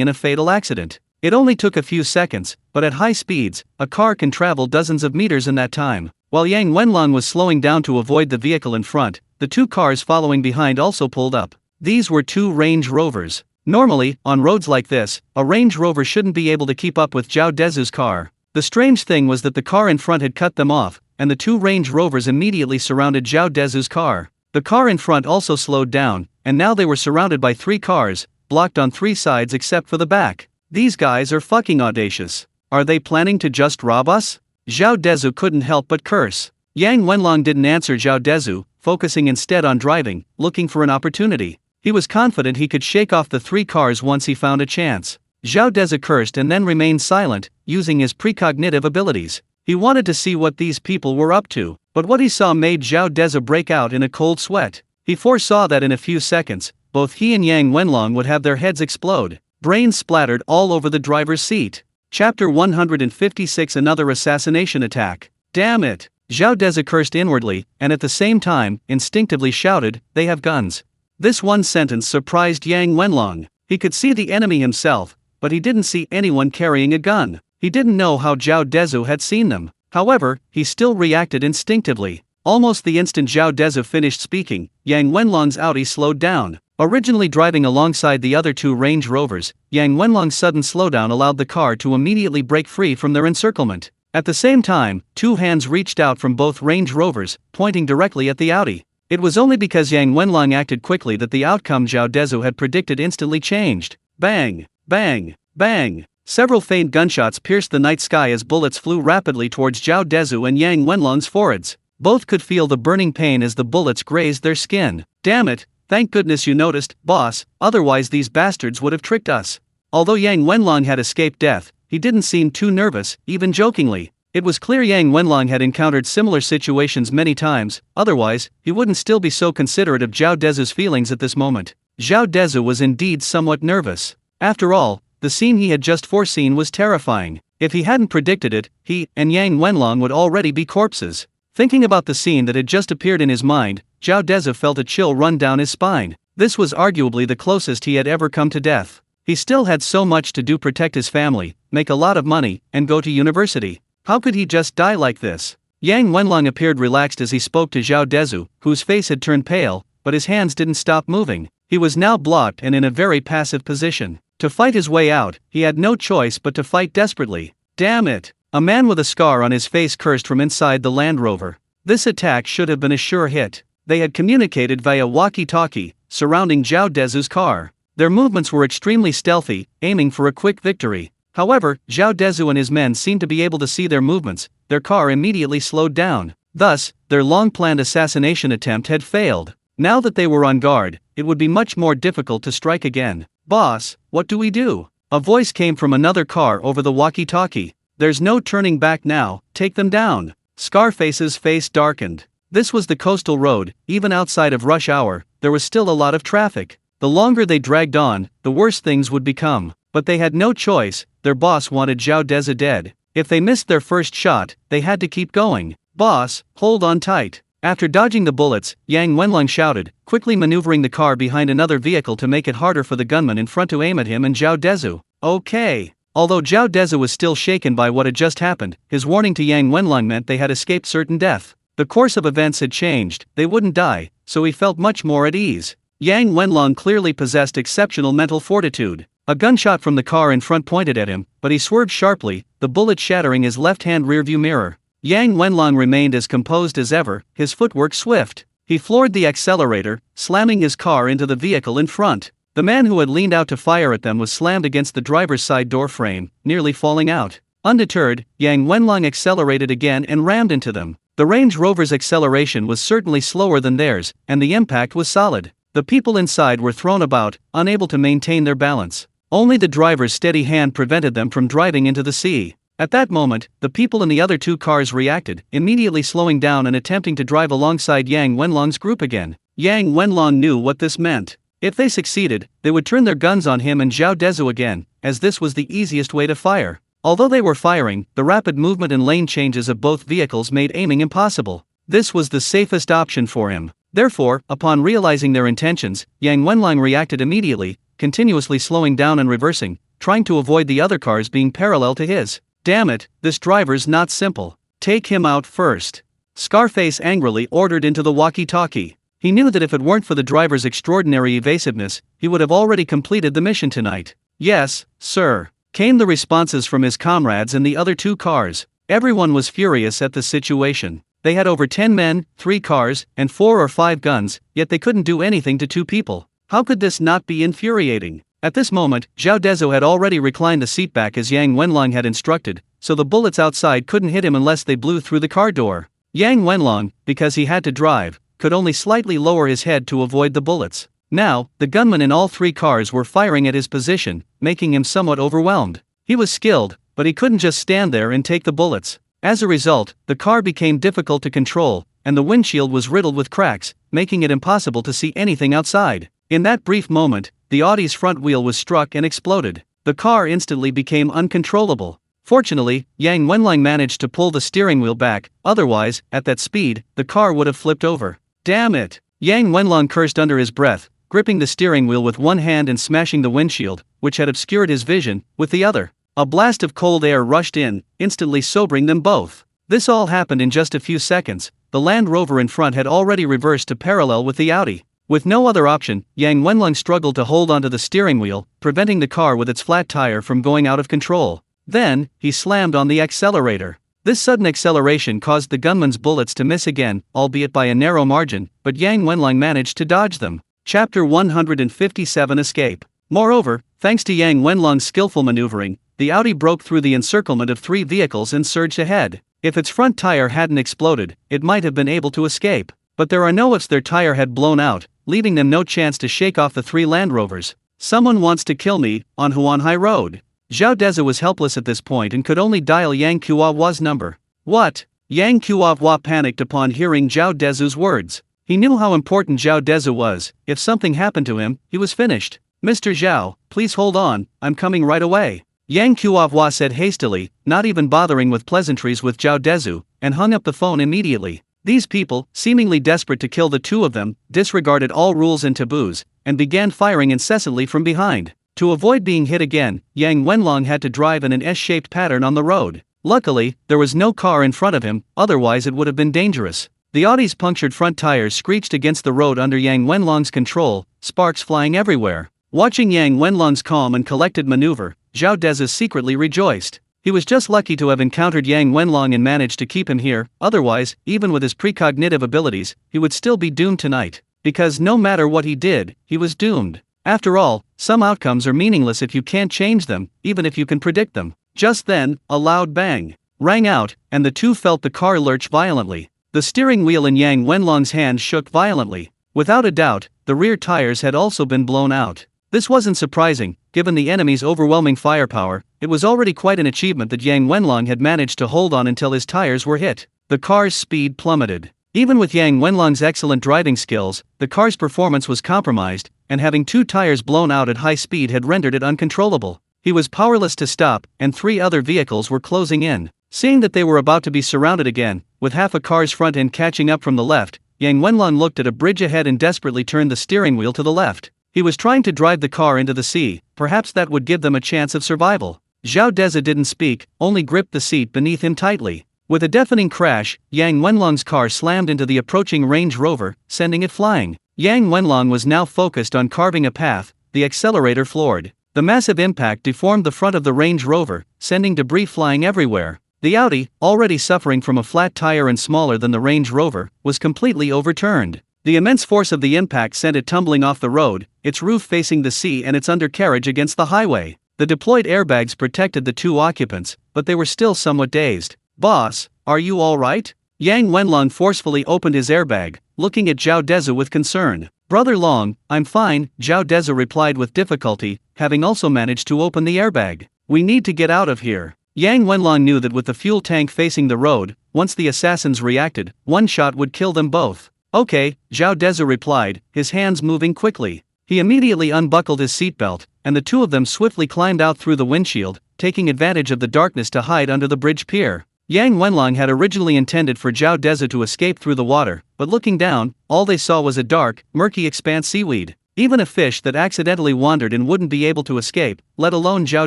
in a fatal accident. It only took a few seconds, but at high speeds, a car can travel dozens of meters in that time. While Yang Wenlong was slowing down to avoid the vehicle in front, the two cars following behind also pulled up. These were two Range Rovers. Normally, on roads like this, a Range Rover shouldn't be able to keep up with Zhao Dezhu's car. The strange thing was that the car in front had cut them off, and the two Range Rovers immediately surrounded Zhao Dezhu's car. The car in front also slowed down, and now they were surrounded by three cars, blocked on three sides except for the back. These guys are fucking audacious. Are they planning to just rob us? Zhao Dezhu couldn't help but curse. Yang Wenlong didn't answer Zhao Dezhu, focusing instead on driving, looking for an opportunity. He was confident he could shake off the three cars once he found a chance. Zhao Dezhu cursed and then remained silent, using his precognitive abilities. He wanted to see what these people were up to, but what he saw made Zhao Dezhu break out in a cold sweat. He foresaw that in a few seconds, both he and Yang Wenlong would have their heads explode. Brains splattered all over the driver's seat. Chapter 156 Another assassination attack. Damn it! Zhao Dezhu cursed inwardly, and at the same time, instinctively shouted, they have guns. This one sentence surprised Yang Wenlong. He could see the enemy himself, but he didn't see anyone carrying a gun. He didn't know how Zhao Dezhu had seen them. However, he still reacted instinctively. Almost the instant Zhao Dezhu finished speaking, Yang Wenlong's Audi slowed down. Originally driving alongside the other two Range Rovers, Yang Wenlong's sudden slowdown allowed the car to immediately break free from their encirclement. At the same time, two hands reached out from both Range Rovers, pointing directly at the Audi. It was only because Yang Wenlong acted quickly that the outcome Zhao Dezhu had predicted instantly changed. Bang! Bang! Bang! Several faint gunshots pierced the night sky as bullets flew rapidly towards Zhao Dezhu and Yang Wenlong's foreheads. Both could feel the burning pain as the bullets grazed their skin. Damn it! Thank goodness you noticed, boss, otherwise these bastards would have tricked us. Although Yang Wenlong had escaped death, he didn't seem too nervous, even jokingly. It was clear Yang Wenlong had encountered similar situations many times, otherwise, he wouldn't still be so considerate of Zhao Dezhu's feelings at this moment. Zhao Dezhu was indeed somewhat nervous. After all, the scene he had just foreseen was terrifying. If he hadn't predicted it, he and Yang Wenlong would already be corpses. Thinking about the scene that had just appeared in his mind, Zhao Dezhu felt a chill run down his spine. This was arguably the closest he had ever come to death. He still had so much to do: protect his family, make a lot of money, and go to university. How could he just die like this? Yang Wenlong appeared relaxed as he spoke to Zhao Dezhu, whose face had turned pale, but his hands didn't stop moving. He was now blocked and in a very passive position. To fight his way out, he had no choice but to fight desperately. Damn it! A man with a scar on his face cursed from inside the Land Rover. This attack should have been a sure hit. They had communicated via walkie-talkie, surrounding Zhao Dezhu's car. Their movements were extremely stealthy, aiming for a quick victory. However, Zhao Dezhu and his men seemed to be able to see their movements. Their car immediately slowed down. Thus, their long-planned assassination attempt had failed. Now that they were on guard, it would be much more difficult to strike again. "Boss, what do we do?" A voice came from another car over the walkie-talkie. "There's no turning back now, take them down." Scarface's face darkened. This was the coastal road. Even outside of rush hour, there was still a lot of traffic. The longer they dragged on, the worse things would become. But they had no choice. Their boss wanted Zhao Dezhu dead. If they missed their first shot, they had to keep going. "Boss, hold on tight." After dodging the bullets, Yang Wenlong shouted, quickly maneuvering the car behind another vehicle to make it harder for the gunman in front to aim at him and Zhao Dezhu. Okay. Although Zhao Dezhu was still shaken by what had just happened, his warning to Yang Wenlong meant they had escaped certain death. The course of events had changed, they wouldn't die, so he felt much more at ease. Yang Wenlong clearly possessed exceptional mental fortitude. A gunshot from the car in front pointed at him, but he swerved sharply, the bullet shattering his left-hand rearview mirror. Yang Wenlong remained as composed as ever, his footwork swift. He floored the accelerator, slamming his car into the vehicle in front. The man who had leaned out to fire at them was slammed against the driver's side door frame, nearly falling out. Undeterred, Yang Wenlong accelerated again and rammed into them. The Range Rover's acceleration was certainly slower than theirs, and the impact was solid. The people inside were thrown about, unable to maintain their balance. Only the driver's steady hand prevented them from driving into the sea. At that moment, the people in the other two cars reacted, immediately slowing down and attempting to drive alongside Yang Wenlong's group again. Yang Wenlong knew what this meant. If they succeeded, they would turn their guns on him and Zhao Dezhu again, as this was the easiest way to fire. Although they were firing, the rapid movement and lane changes of both vehicles made aiming impossible. This was the safest option for him. Therefore, upon realizing their intentions, Yang Wenlong reacted immediately, continuously slowing down and reversing, trying to avoid the other cars being parallel to his. "Damn it, this driver's not simple. Take him out first." Scarface angrily ordered into the walkie-talkie. He knew that if it weren't for the driver's extraordinary evasiveness, he would have already completed the mission tonight. "Yes, sir," came the responses from his comrades in the other two cars. Everyone was furious at the situation. They had over 10 men, 3 cars, and 4 or 5 guns, yet they couldn't do anything to 2 people. How could this not be infuriating? At this moment, Zhao Dezhu had already reclined the seat back as Yang Wenlong had instructed, so the bullets outside couldn't hit him unless they blew through the car door. Yang Wenlong, because he had to drive, could only slightly lower his head to avoid the bullets. Now, the gunmen in all 3 cars were firing at his position, making him somewhat overwhelmed. He was skilled, but he couldn't just stand there and take the bullets. As a result, the car became difficult to control, and the windshield was riddled with cracks, making it impossible to see anything outside. In that brief moment, the Audi's front wheel was struck and exploded. The car instantly became uncontrollable. Fortunately, Yang Wenlong managed to pull the steering wheel back, otherwise, at that speed, the car would have flipped over. "Damn it!" Yang Wenlong cursed under his breath, gripping the steering wheel with one hand and smashing the windshield, which had obscured his vision, with the other. A blast of cold air rushed in, instantly sobering them both. This all happened in just a few seconds. The Land Rover in front had already reversed to parallel with the Audi. With no other option, Yang Wenlong struggled to hold onto the steering wheel, preventing the car with its flat tire from going out of control. Then, he slammed on the accelerator. This sudden acceleration caused the gunman's bullets to miss again, albeit by a narrow margin, but Yang Wenlong managed to dodge them. Chapter 157 Escape. Moreover, thanks to Yang Wenlong's skillful maneuvering, the Audi broke through the encirclement of 3 vehicles and surged ahead. If its front tire hadn't exploded, it might have been able to escape. But there are no ifs. Their tire had blown out, leaving them no chance to shake off the 3 Land Rovers. "Someone wants to kill me, on Huanhai Road." Zhao Dezhu was helpless at this point and could only dial Yang Kuawa's number. "What?" Yang Kuawa panicked upon hearing Zhao Dezhu's words. He knew how important Zhao Dezhu was. If something happened to him, he was finished. "Mr. Zhao, please hold on, I'm coming right away," Yang Kuawa said hastily, not even bothering with pleasantries with Zhao Dezhu, and hung up the phone immediately. These people, seemingly desperate to kill the two of them, disregarded all rules and taboos, and began firing incessantly from behind. To avoid being hit again, Yang Wenlong had to drive in an S-shaped pattern on the road. Luckily, there was no car in front of him, otherwise it would have been dangerous. The Audi's punctured front tires screeched against the road under Yang Wenlong's control, sparks flying everywhere. Watching Yang Wenlong's calm and collected maneuver, Zhao Dezhu secretly rejoiced. He was just lucky to have encountered Yang Wenlong and managed to keep him here, otherwise, even with his precognitive abilities, he would still be doomed tonight. Because no matter what he did, he was doomed. After all, some outcomes are meaningless if you can't change them, even if you can predict them. Just then, a loud bang rang out, and the two felt the car lurch violently. The steering wheel in Yang Wenlong's hand shook violently. Without a doubt, the rear tires had also been blown out. This wasn't surprising, given the enemy's overwhelming firepower. It was already quite an achievement that Yang Wenlong had managed to hold on until his tires were hit. The car's speed plummeted. Even with Yang Wenlong's excellent driving skills, the car's performance was compromised, and having two tires blown out at high speed had rendered it uncontrollable. He was powerless to stop, and three other vehicles were closing in. Seeing that they were about to be surrounded again, with half a car's front end catching up from the left, Yang Wenlong looked at a bridge ahead and desperately turned the steering wheel to the left. He was trying to drive the car into the sea, perhaps that would give them a chance of survival. Zhao Dezhu didn't speak, only gripped the seat beneath him tightly. With a deafening crash, Yang Wenlong's car slammed into the approaching Range Rover, sending it flying. Yang Wenlong was now focused on carving a path, the accelerator floored. The massive impact deformed the front of the Range Rover, sending debris flying everywhere. The Audi, already suffering from a flat tire and smaller than the Range Rover, was completely overturned. The immense force of the impact sent it tumbling off the road, its roof facing the sea and its undercarriage against the highway. The deployed airbags protected the two occupants, but they were still somewhat dazed. "Boss, are you all right?" Yang Wenlong forcefully opened his airbag, looking at Zhao Dezhu with concern. "Brother Long, I'm fine," Zhao Dezhu replied with difficulty, having also managed to open the airbag. "We need to get out of here." Yang Wenlong knew that with the fuel tank facing the road, once the assassins reacted, one shot would kill them both. "Okay," Zhao Dezhu replied, his hands moving quickly. He immediately unbuckled his seatbelt, and the two of them swiftly climbed out through the windshield, taking advantage of the darkness to hide under the bridge pier. Yang Wenlong had originally intended for Zhao Dezhu to escape through the water, but looking down, all they saw was a dark, murky expanse seaweed. Even a fish that accidentally wandered in wouldn't be able to escape, let alone Zhao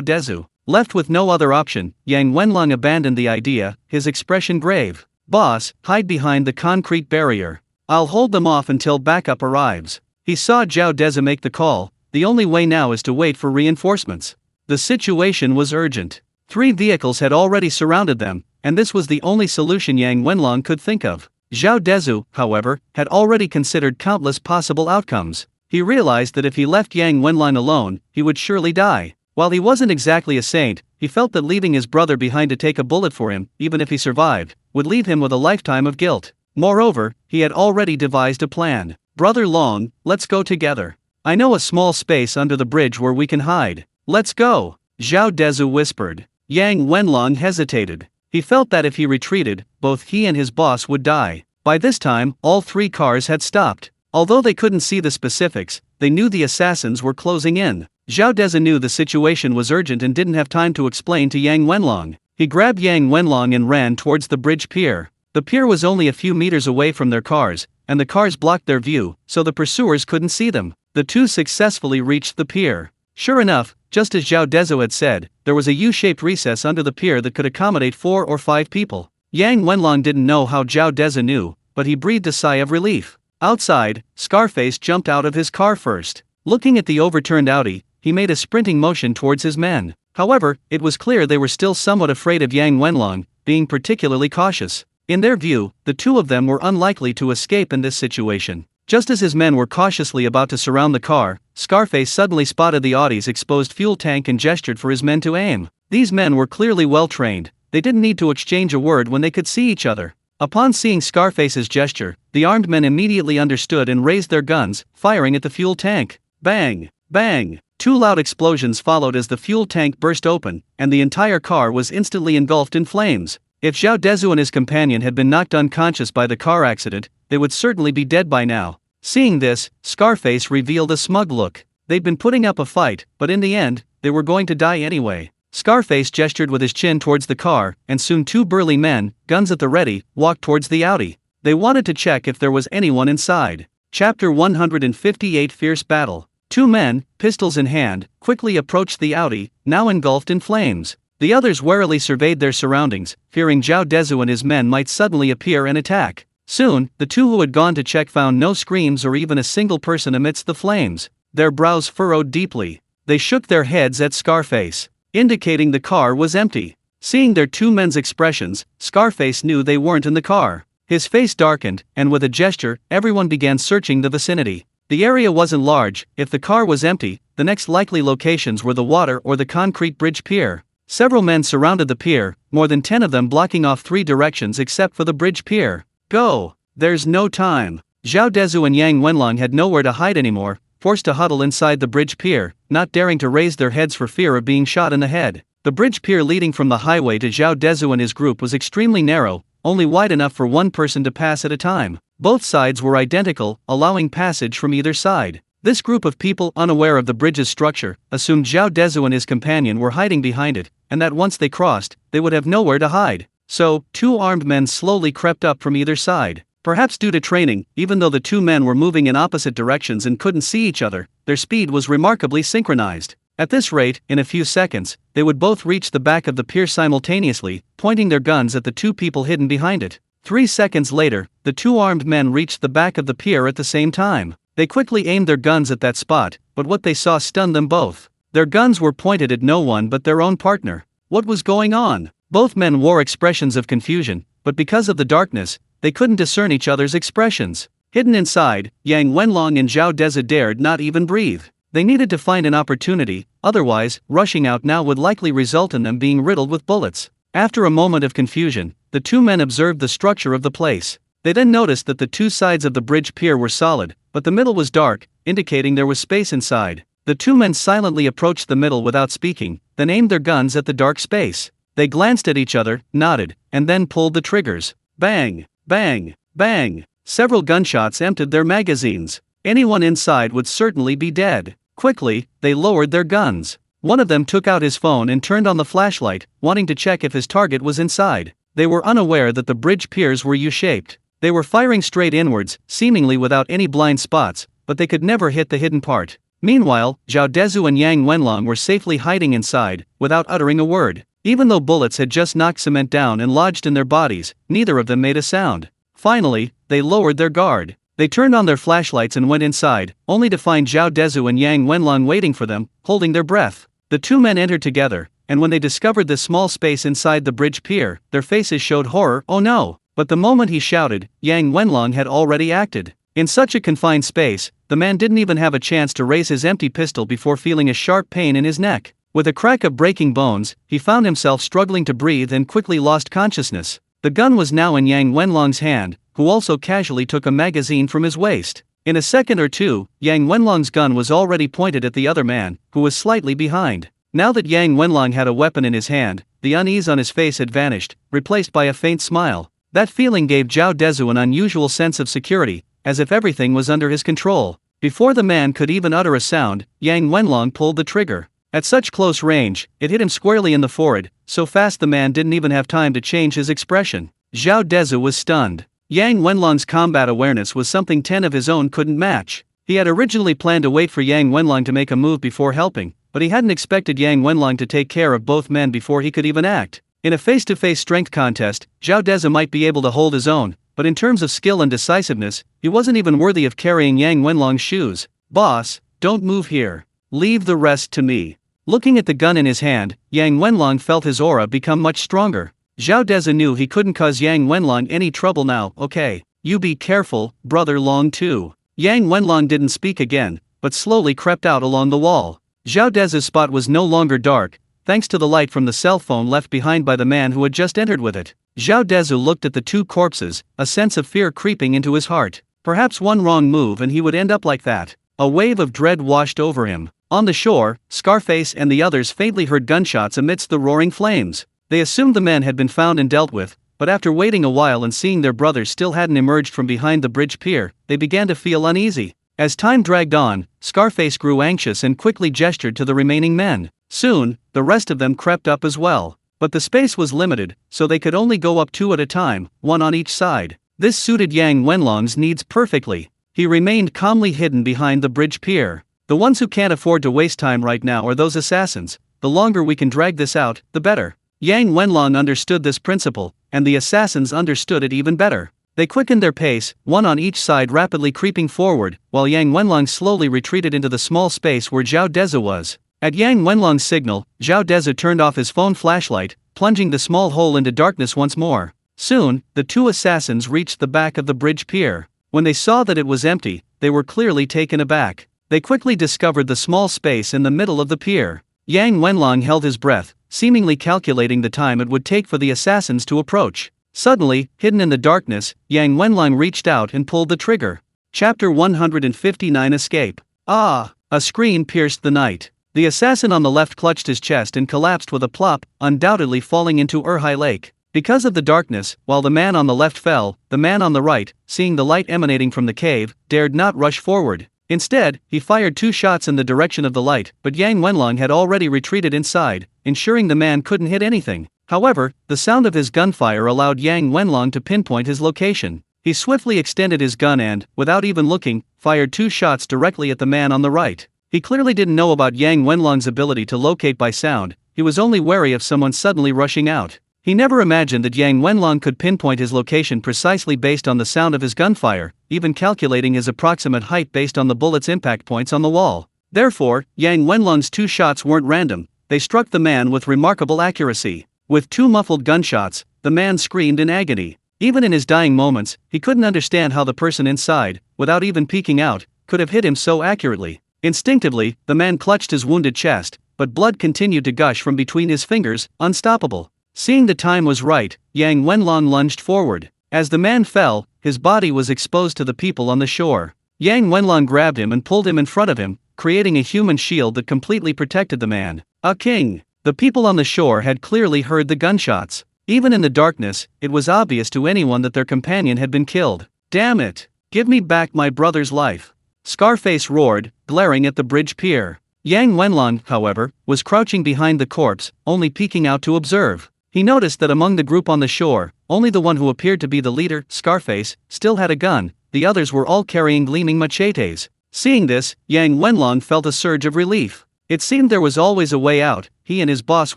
Dezhu. Left with no other option, Yang Wenlong abandoned the idea, his expression grave. "Boss, hide behind the concrete barrier. I'll hold them off until backup arrives." He saw Zhao Dezhu make the call. The only way now is to wait for reinforcements. The situation was urgent. 3 vehicles had already surrounded them, and this was the only solution Yang Wenlong could think of. Zhao Dezhu, however, had already considered countless possible outcomes. He realized that if he left Yang Wenlong alone, he would surely die. While he wasn't exactly a saint, he felt that leaving his brother behind to take a bullet for him, even if he survived, would leave him with a lifetime of guilt. Moreover, he had already devised a plan. "Brother Long, let's go together. I know a small space under the bridge where we can hide. Let's go," Zhao Dezhu whispered. Yang Wenlong hesitated. He felt that if he retreated, both he and his boss would die. By this time, all 3 cars had stopped. Although they couldn't see the specifics, they knew the assassins were closing in. Zhao Dezhu knew the situation was urgent and didn't have time to explain to Yang Wenlong. He grabbed Yang Wenlong and ran towards the bridge pier. The pier was only a few meters away from their cars, and the cars blocked their view, so the pursuers couldn't see them. The two successfully reached the pier. Sure enough, just as Zhao Dezhu had said, there was a U-shaped recess under the pier that could accommodate 4 or 5 people. Yang Wenlong didn't know how Zhao Dezhu knew, but he breathed a sigh of relief. Outside, Scarface jumped out of his car first. Looking at the overturned Audi, he made a sprinting motion towards his men. However, it was clear they were still somewhat afraid of Yang Wenlong, being particularly cautious. In their view, the two of them were unlikely to escape in this situation. Just as his men were cautiously about to surround the car, Scarface suddenly spotted the Audi's exposed fuel tank and gestured for his men to aim. These men were clearly well trained. They didn't need to exchange a word when they could see each other. Upon seeing Scarface's gesture, the armed men immediately understood and raised their guns, firing at the fuel tank. Bang! Bang! 2 loud explosions followed as the fuel tank burst open, and the entire car was instantly engulfed in flames. If Zhao Dezhu and his companion had been knocked unconscious by the car accident, they would certainly be dead by now. Seeing this, Scarface revealed a smug look. They'd been putting up a fight, but in the end, they were going to die anyway. Scarface gestured with his chin towards the car, and soon 2 burly men, guns at the ready, walked towards the Audi. They wanted to check if there was anyone inside. Chapter 158 Fierce Battle. Two men, pistols in hand, quickly approached the Audi, now engulfed in flames. The others warily surveyed their surroundings, fearing Zhao Dezhu and his men might suddenly appear and attack. Soon, the two who had gone to check found no screams or even a single person amidst the flames. Their brows furrowed deeply. They shook their heads at Scarface, indicating the car was empty. Seeing their two men's expressions, Scarface knew they weren't in the car. His face darkened, and with a gesture, everyone began searching the vicinity. The area wasn't large. If the car was empty, the next likely locations were the water or the concrete bridge pier. Several men surrounded the pier, more than 10 of them blocking off 3 directions except for the bridge pier. Go! There's no time. Zhao Dezhu and Yang Wenlong had nowhere to hide anymore, forced to huddle inside the bridge pier, not daring to raise their heads for fear of being shot in the head. The bridge pier leading from the highway to Zhao Dezhu and his group was extremely narrow, only wide enough for one person to pass at a time. Both sides were identical, allowing passage from either side. This group of people, unaware of the bridge's structure, assumed Zhao Dezhu and his companion were hiding behind it, and that once they crossed, they would have nowhere to hide. So, 2 armed men slowly crept up from either side. Perhaps due to training, even though the 2 men were moving in opposite directions and couldn't see each other, their speed was remarkably synchronized. At this rate, in a few seconds, they would both reach the back of the pier simultaneously, pointing their guns at the 2 people hidden behind it. 3 seconds later, the 2 armed men reached the back of the pier at the same time. They quickly aimed their guns at that spot, but what they saw stunned them both. Their guns were pointed at no one but their own partner. What was going on? Both men wore expressions of confusion, but because of the darkness, they couldn't discern each other's expressions. Hidden inside, Yang Wenlong and Zhao Dezhu dared not even breathe. They needed to find an opportunity, otherwise, rushing out now would likely result in them being riddled with bullets. After a moment of confusion, the 2 men observed the structure of the place. They then noticed that the 2 sides of the bridge pier were solid, but the middle was dark, indicating there was space inside. The 2 men silently approached the middle without speaking, then aimed their guns at the dark space. They glanced at each other, nodded, and then pulled the triggers. Bang! Bang! Bang! Several gunshots emptied their magazines. Anyone inside would certainly be dead. Quickly, they lowered their guns. One of them took out his phone and turned on the flashlight, wanting to check if his target was inside. They were unaware that the bridge piers were U-shaped. They were firing straight inwards, seemingly without any blind spots, but they could never hit the hidden part. Meanwhile, Zhao Dezhu and Yang Wenlong were safely hiding inside, without uttering a word. Even though bullets had just knocked cement down and lodged in their bodies, neither of them made a sound. Finally, they lowered their guard. They turned on their flashlights and went inside, only to find Zhao Dezhu and Yang Wenlong waiting for them, holding their breath. The 2 men entered together, and when they discovered this small space inside the bridge pier, their faces showed horror. Oh no! But the moment he shouted, Yang Wenlong had already acted. In such a confined space, the man didn't even have a chance to raise his empty pistol before feeling a sharp pain in his neck. With a crack of breaking bones, he found himself struggling to breathe and quickly lost consciousness. The gun was now in Yang Wenlong's hand, who also casually took a magazine from his waist. In a second or two, Yang Wenlong's gun was already pointed at the other man, who was slightly behind. Now that Yang Wenlong had a weapon in his hand, the unease on his face had vanished, replaced by a faint smile. That feeling gave Zhao Dezhu an unusual sense of security, as if everything was under his control. Before the man could even utter a sound, Yang Wenlong pulled the trigger. At such close range, it hit him squarely in the forehead, so fast the man didn't even have time to change his expression. Zhao Dezhu was stunned. Yang Wenlong's combat awareness was something 10 of his own couldn't match. He had originally planned to wait for Yang Wenlong to make a move before helping, but he hadn't expected Yang Wenlong to take care of both men before he could even act. In a face-to-face strength contest, Zhao Dezhu might be able to hold his own, but in terms of skill and decisiveness, he wasn't even worthy of carrying Yang Wenlong's shoes. "Boss, don't move here. Leave the rest to me." Looking at the gun in his hand, Yang Wenlong felt his aura become much stronger. Zhao Dezhu knew he couldn't cause Yang Wenlong any trouble now. "Okay, you be careful, brother Long too." Yang Wenlong didn't speak again, but slowly crept out along the wall. Zhao Dezhu's spot was no longer dark, thanks to the light from the cell phone left behind by the man who had just entered with it. Zhao Dezhu looked at the 2 corpses, a sense of fear creeping into his heart. Perhaps one wrong move and he would end up like that. A wave of dread washed over him. On the shore, Scarface and the others faintly heard gunshots amidst the roaring flames. They assumed the men had been found and dealt with, but after waiting a while and seeing their brothers still hadn't emerged from behind the bridge pier, they began to feel uneasy. As time dragged on, Scarface grew anxious and quickly gestured to the remaining men. Soon, the rest of them crept up as well. But the space was limited, so they could only go up 2 at a time, 1 on each side. This suited Yang Wenlong's needs perfectly. He remained calmly hidden behind the bridge pier. The ones who can't afford to waste time right now are those assassins. The longer we can drag this out, the better. Yang Wenlong understood this principle, and the assassins understood it even better. They quickened their pace, one on each side rapidly creeping forward, while Yang Wenlong slowly retreated into the small space where Zhao Dezhu was. At Yang Wenlong's signal, Zhao Dezhu turned off his phone flashlight, plunging the small hole into darkness once more. Soon, the two assassins reached the back of the bridge pier. When they saw that it was empty, they were clearly taken aback. They quickly discovered the small space in the middle of the pier. Yang Wenlong held his breath, seemingly calculating the time it would take for the assassins to approach. Suddenly, hidden in the darkness, Yang Wenlong reached out and pulled the trigger. Chapter 159 Escape. Ah! A scream pierced the night. The assassin on the left clutched his chest and collapsed with a plop, undoubtedly falling into Urhai Lake. Because of the darkness, while the man on the left fell, the man on the right, seeing the light emanating from the cave, dared not rush forward. Instead, he fired 2 shots in the direction of the light, but Yang Wenlong had already retreated inside, ensuring the man couldn't hit anything. However, the sound of his gunfire allowed Yang Wenlong to pinpoint his location. He swiftly extended his gun and, without even looking, fired 2 shots directly at the man on the right. He clearly didn't know about Yang Wenlong's ability to locate by sound, he was only wary of someone suddenly rushing out. He never imagined that Yang Wenlong could pinpoint his location precisely based on the sound of his gunfire, even calculating his approximate height based on the bullet's impact points on the wall. Therefore, Yang Wenlong's 2 shots weren't random, they struck the man with remarkable accuracy. With 2 muffled gunshots, the man screamed in agony. Even in his dying moments, he couldn't understand how the person inside, without even peeking out, could have hit him so accurately. Instinctively, the man clutched his wounded chest, but blood continued to gush from between his fingers, unstoppable. Seeing the time was right, Yang Wenlong lunged forward. As the man fell, his body was exposed to the people on the shore. Yang Wenlong grabbed him and pulled him in front of him, creating a human shield that completely protected the man. A king! The people on the shore had clearly heard the gunshots. Even in the darkness, it was obvious to anyone that their companion had been killed. Damn it! Give me back my brother's life! Scarface roared, glaring at the bridge pier. Yang Wenlong, however, was crouching behind the corpse, only peeking out to observe. He noticed that among the group on the shore, only the one who appeared to be the leader, Scarface, still had a gun, the others were all carrying gleaming machetes. Seeing this, Yang Wenlong felt a surge of relief. It seemed there was always a way out, he and his boss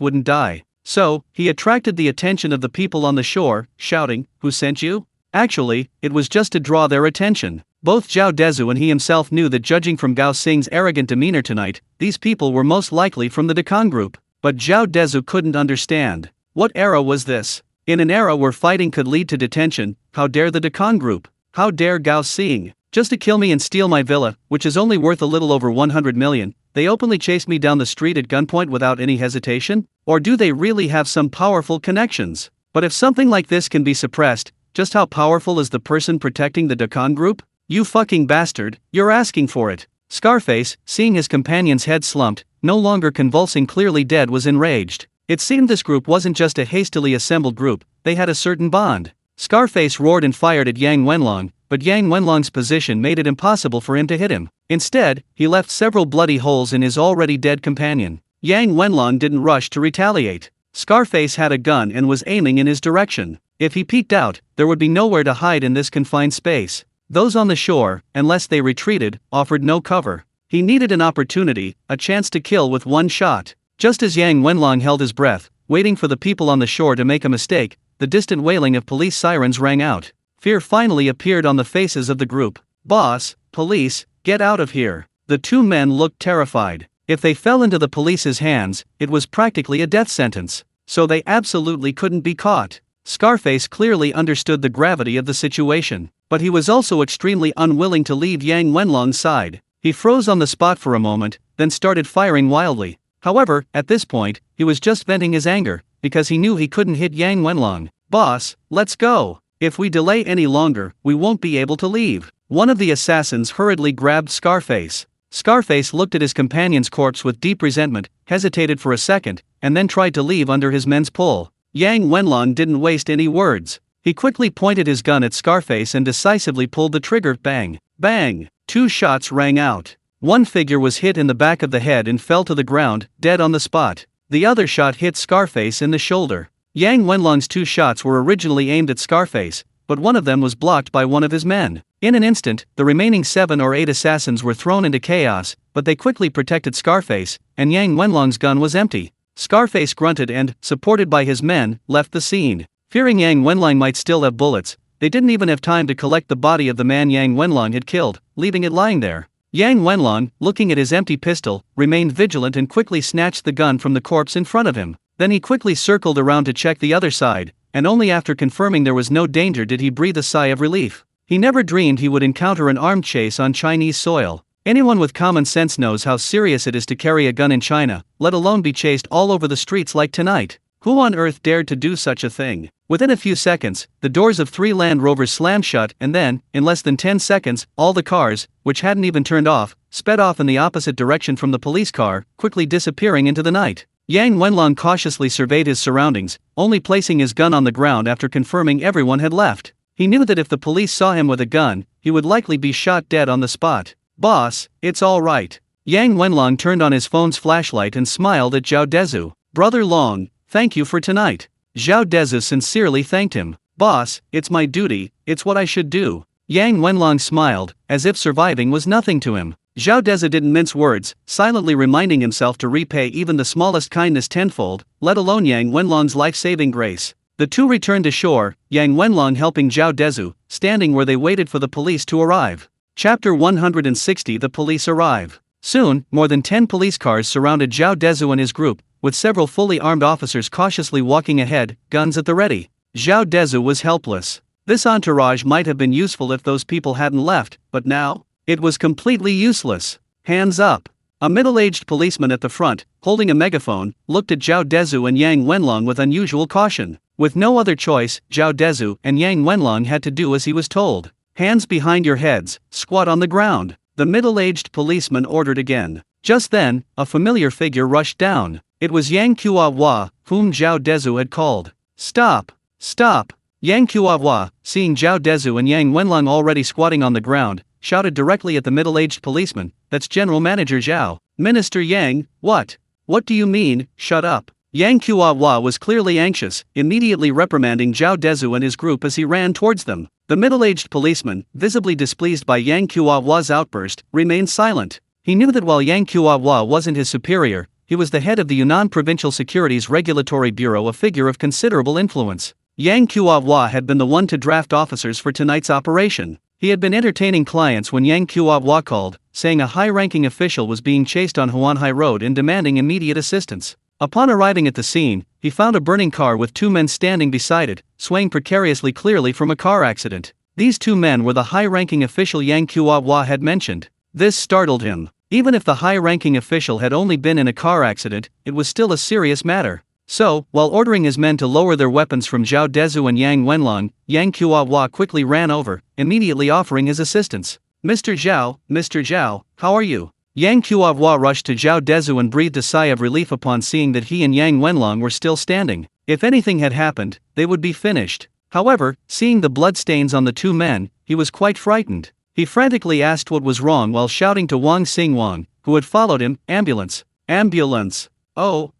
wouldn't die. So, he attracted the attention of the people on the shore, shouting, "Who sent you?" Actually, it was just to draw their attention. Both Zhao Dezhu and he himself knew that judging from Gao Xing's arrogant demeanor tonight, these people were most likely from the Dakan group. But Zhao Dezhu couldn't understand. What era was this? In an era where fighting could lead to detention, how dare the Dakan group? How dare Gao Xing? Just to kill me and steal my villa, which is only worth a little over 100 million, they openly chased me down the street at gunpoint without any hesitation? Or do they really have some powerful connections? But if something like this can be suppressed, just how powerful is the person protecting the Dakan group? You fucking bastard, you're asking for it. Scarface, seeing his companion's head slumped, no longer convulsing clearly dead, was enraged. It seemed this group wasn't just a hastily assembled group, they had a certain bond. Scarface roared and fired at Yang Wenlong, but Yang Wenlong's position made it impossible for him to hit him. Instead, he left several bloody holes in his already dead companion. Yang Wenlong didn't rush to retaliate. Scarface had a gun and was aiming in his direction. If he peeked out, there would be nowhere to hide in this confined space. Those on the shore, unless they retreated, offered no cover. He needed an opportunity, a chance to kill with one shot. Just as Yang Wenlong held his breath, waiting for the people on the shore to make a mistake, the distant wailing of police sirens rang out. Fear finally appeared on the faces of the group. "Boss, police, get out of here." The 2 men looked terrified. If they fell into the police's hands, it was practically a death sentence. So they absolutely couldn't be caught. Scarface clearly understood the gravity of the situation, but he was also extremely unwilling to leave Yang Wenlong's side. He froze on the spot for a moment, then started firing wildly. However, at this point, he was just venting his anger, because he knew he couldn't hit Yang Wenlong. "Boss, let's go. If we delay any longer, we won't be able to leave." One of the assassins hurriedly grabbed Scarface. Scarface looked at his companion's corpse with deep resentment, hesitated for a second, and then tried to leave under his men's pull. Yang Wenlong didn't waste any words. He quickly pointed his gun at Scarface and decisively pulled the trigger. Bang! Bang! 2 shots rang out. One figure was hit in the back of the head and fell to the ground, dead on the spot. The other shot hit Scarface in the shoulder. Yang Wenlong's 2 shots were originally aimed at Scarface, but one of them was blocked by one of his men. In an instant, the remaining 7 or 8 assassins were thrown into chaos, but they quickly protected Scarface, and Yang Wenlong's gun was empty. Scarface grunted and, supported by his men, left the scene. Fearing Yang Wenlong might still have bullets, they didn't even have time to collect the body of the man Yang Wenlong had killed, leaving it lying there. Yang Wenlong, looking at his empty pistol, remained vigilant and quickly snatched the gun from the corpse in front of him. Then he quickly circled around to check the other side, and only after confirming there was no danger did he breathe a sigh of relief. He never dreamed he would encounter an armed chase on Chinese soil. Anyone with common sense knows how serious it is to carry a gun in China, let alone be chased all over the streets like tonight. Who on earth dared to do such a thing? Within a few seconds, the doors of 3 Land Rovers slammed shut and then, in less than 10 seconds, all the cars, which hadn't even turned off, sped off in the opposite direction from the police car, quickly disappearing into the night. Yang Wenlong cautiously surveyed his surroundings, only placing his gun on the ground after confirming everyone had left. He knew that if the police saw him with a gun, he would likely be shot dead on the spot. "Boss, it's all right." Yang Wenlong turned on his phone's flashlight and smiled at Zhao Dezhu. "Brother Long, thank you for tonight." Zhao Dezhu sincerely thanked him. "Boss, it's my duty, it's what I should do." Yang Wenlong smiled, as if surviving was nothing to him. Zhao Dezhu didn't mince words, silently reminding himself to repay even the smallest kindness tenfold, let alone Yang Wenlong's life-saving grace. The two returned to shore, Yang Wenlong helping Zhao Dezhu, standing where they waited for the police to arrive. Chapter 160. The police arrive. Soon, more than 10 police cars surrounded Zhao Dezhu and his group, with several fully armed officers cautiously walking ahead, guns at the ready. Zhao Dezhu was helpless. This entourage might have been useful if those people hadn't left, but now? It was completely useless. "Hands up." A middle-aged policeman at the front, holding a megaphone, looked at Zhao Dezhu and Yang Wenlong with unusual caution. With no other choice, Zhao Dezhu and Yang Wenlong had to do as he was told. "Hands behind your heads, squat on the ground," the middle-aged policeman ordered again. Just then, a familiar figure rushed down. It was Yang Kuo-hwa, whom Zhao Dezhu had called. "Stop! Stop!" Yang Kuo-hwa, seeing Zhao Dezhu and Yang Wenlong already squatting on the ground, shouted directly at the middle-aged policeman, "That's General Manager Zhao." "Minister Yang, what? What do you mean, shut up?" Yang Kuo-hwa was clearly anxious, immediately reprimanding Zhao Dezhu and his group as he ran towards them. The middle-aged policeman, visibly displeased by Yang Kuo-hwa's outburst, remained silent. He knew that while Yang Kuo-hwa wasn't his superior, he was the head of the Yunnan Provincial Securities Regulatory Bureau, a figure of considerable influence. Yang Kuo-hwa had been the one to draft officers for tonight's operation. He had been entertaining clients when Yang Kuo-hwa called, saying a high-ranking official was being chased on Huanhai Road and demanding immediate assistance. Upon arriving at the scene, he found a burning car with 2 men standing beside it, swaying precariously, clearly from a car accident. These 2 men were the high-ranking official Yang Kuo-hwa had mentioned. This startled him. Even if the high-ranking official had only been in a car accident, it was still a serious matter. So, while ordering his men to lower their weapons from Zhao Dezhu and Yang Wenlong, Yang Kuo-hwa quickly ran over, immediately offering his assistance. Mr. Zhao, how are you?" Yang Kuo-hwa rushed to Zhao Dezhu and breathed a sigh of relief upon seeing that he and Yang Wenlong were still standing. If anything had happened, they would be finished. However, seeing the bloodstains on the 2 men, he was quite frightened. He frantically asked what was wrong while shouting to Wang Xingwang, who had followed him, "Ambulance! Ambulance! Oh.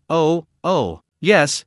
Yes.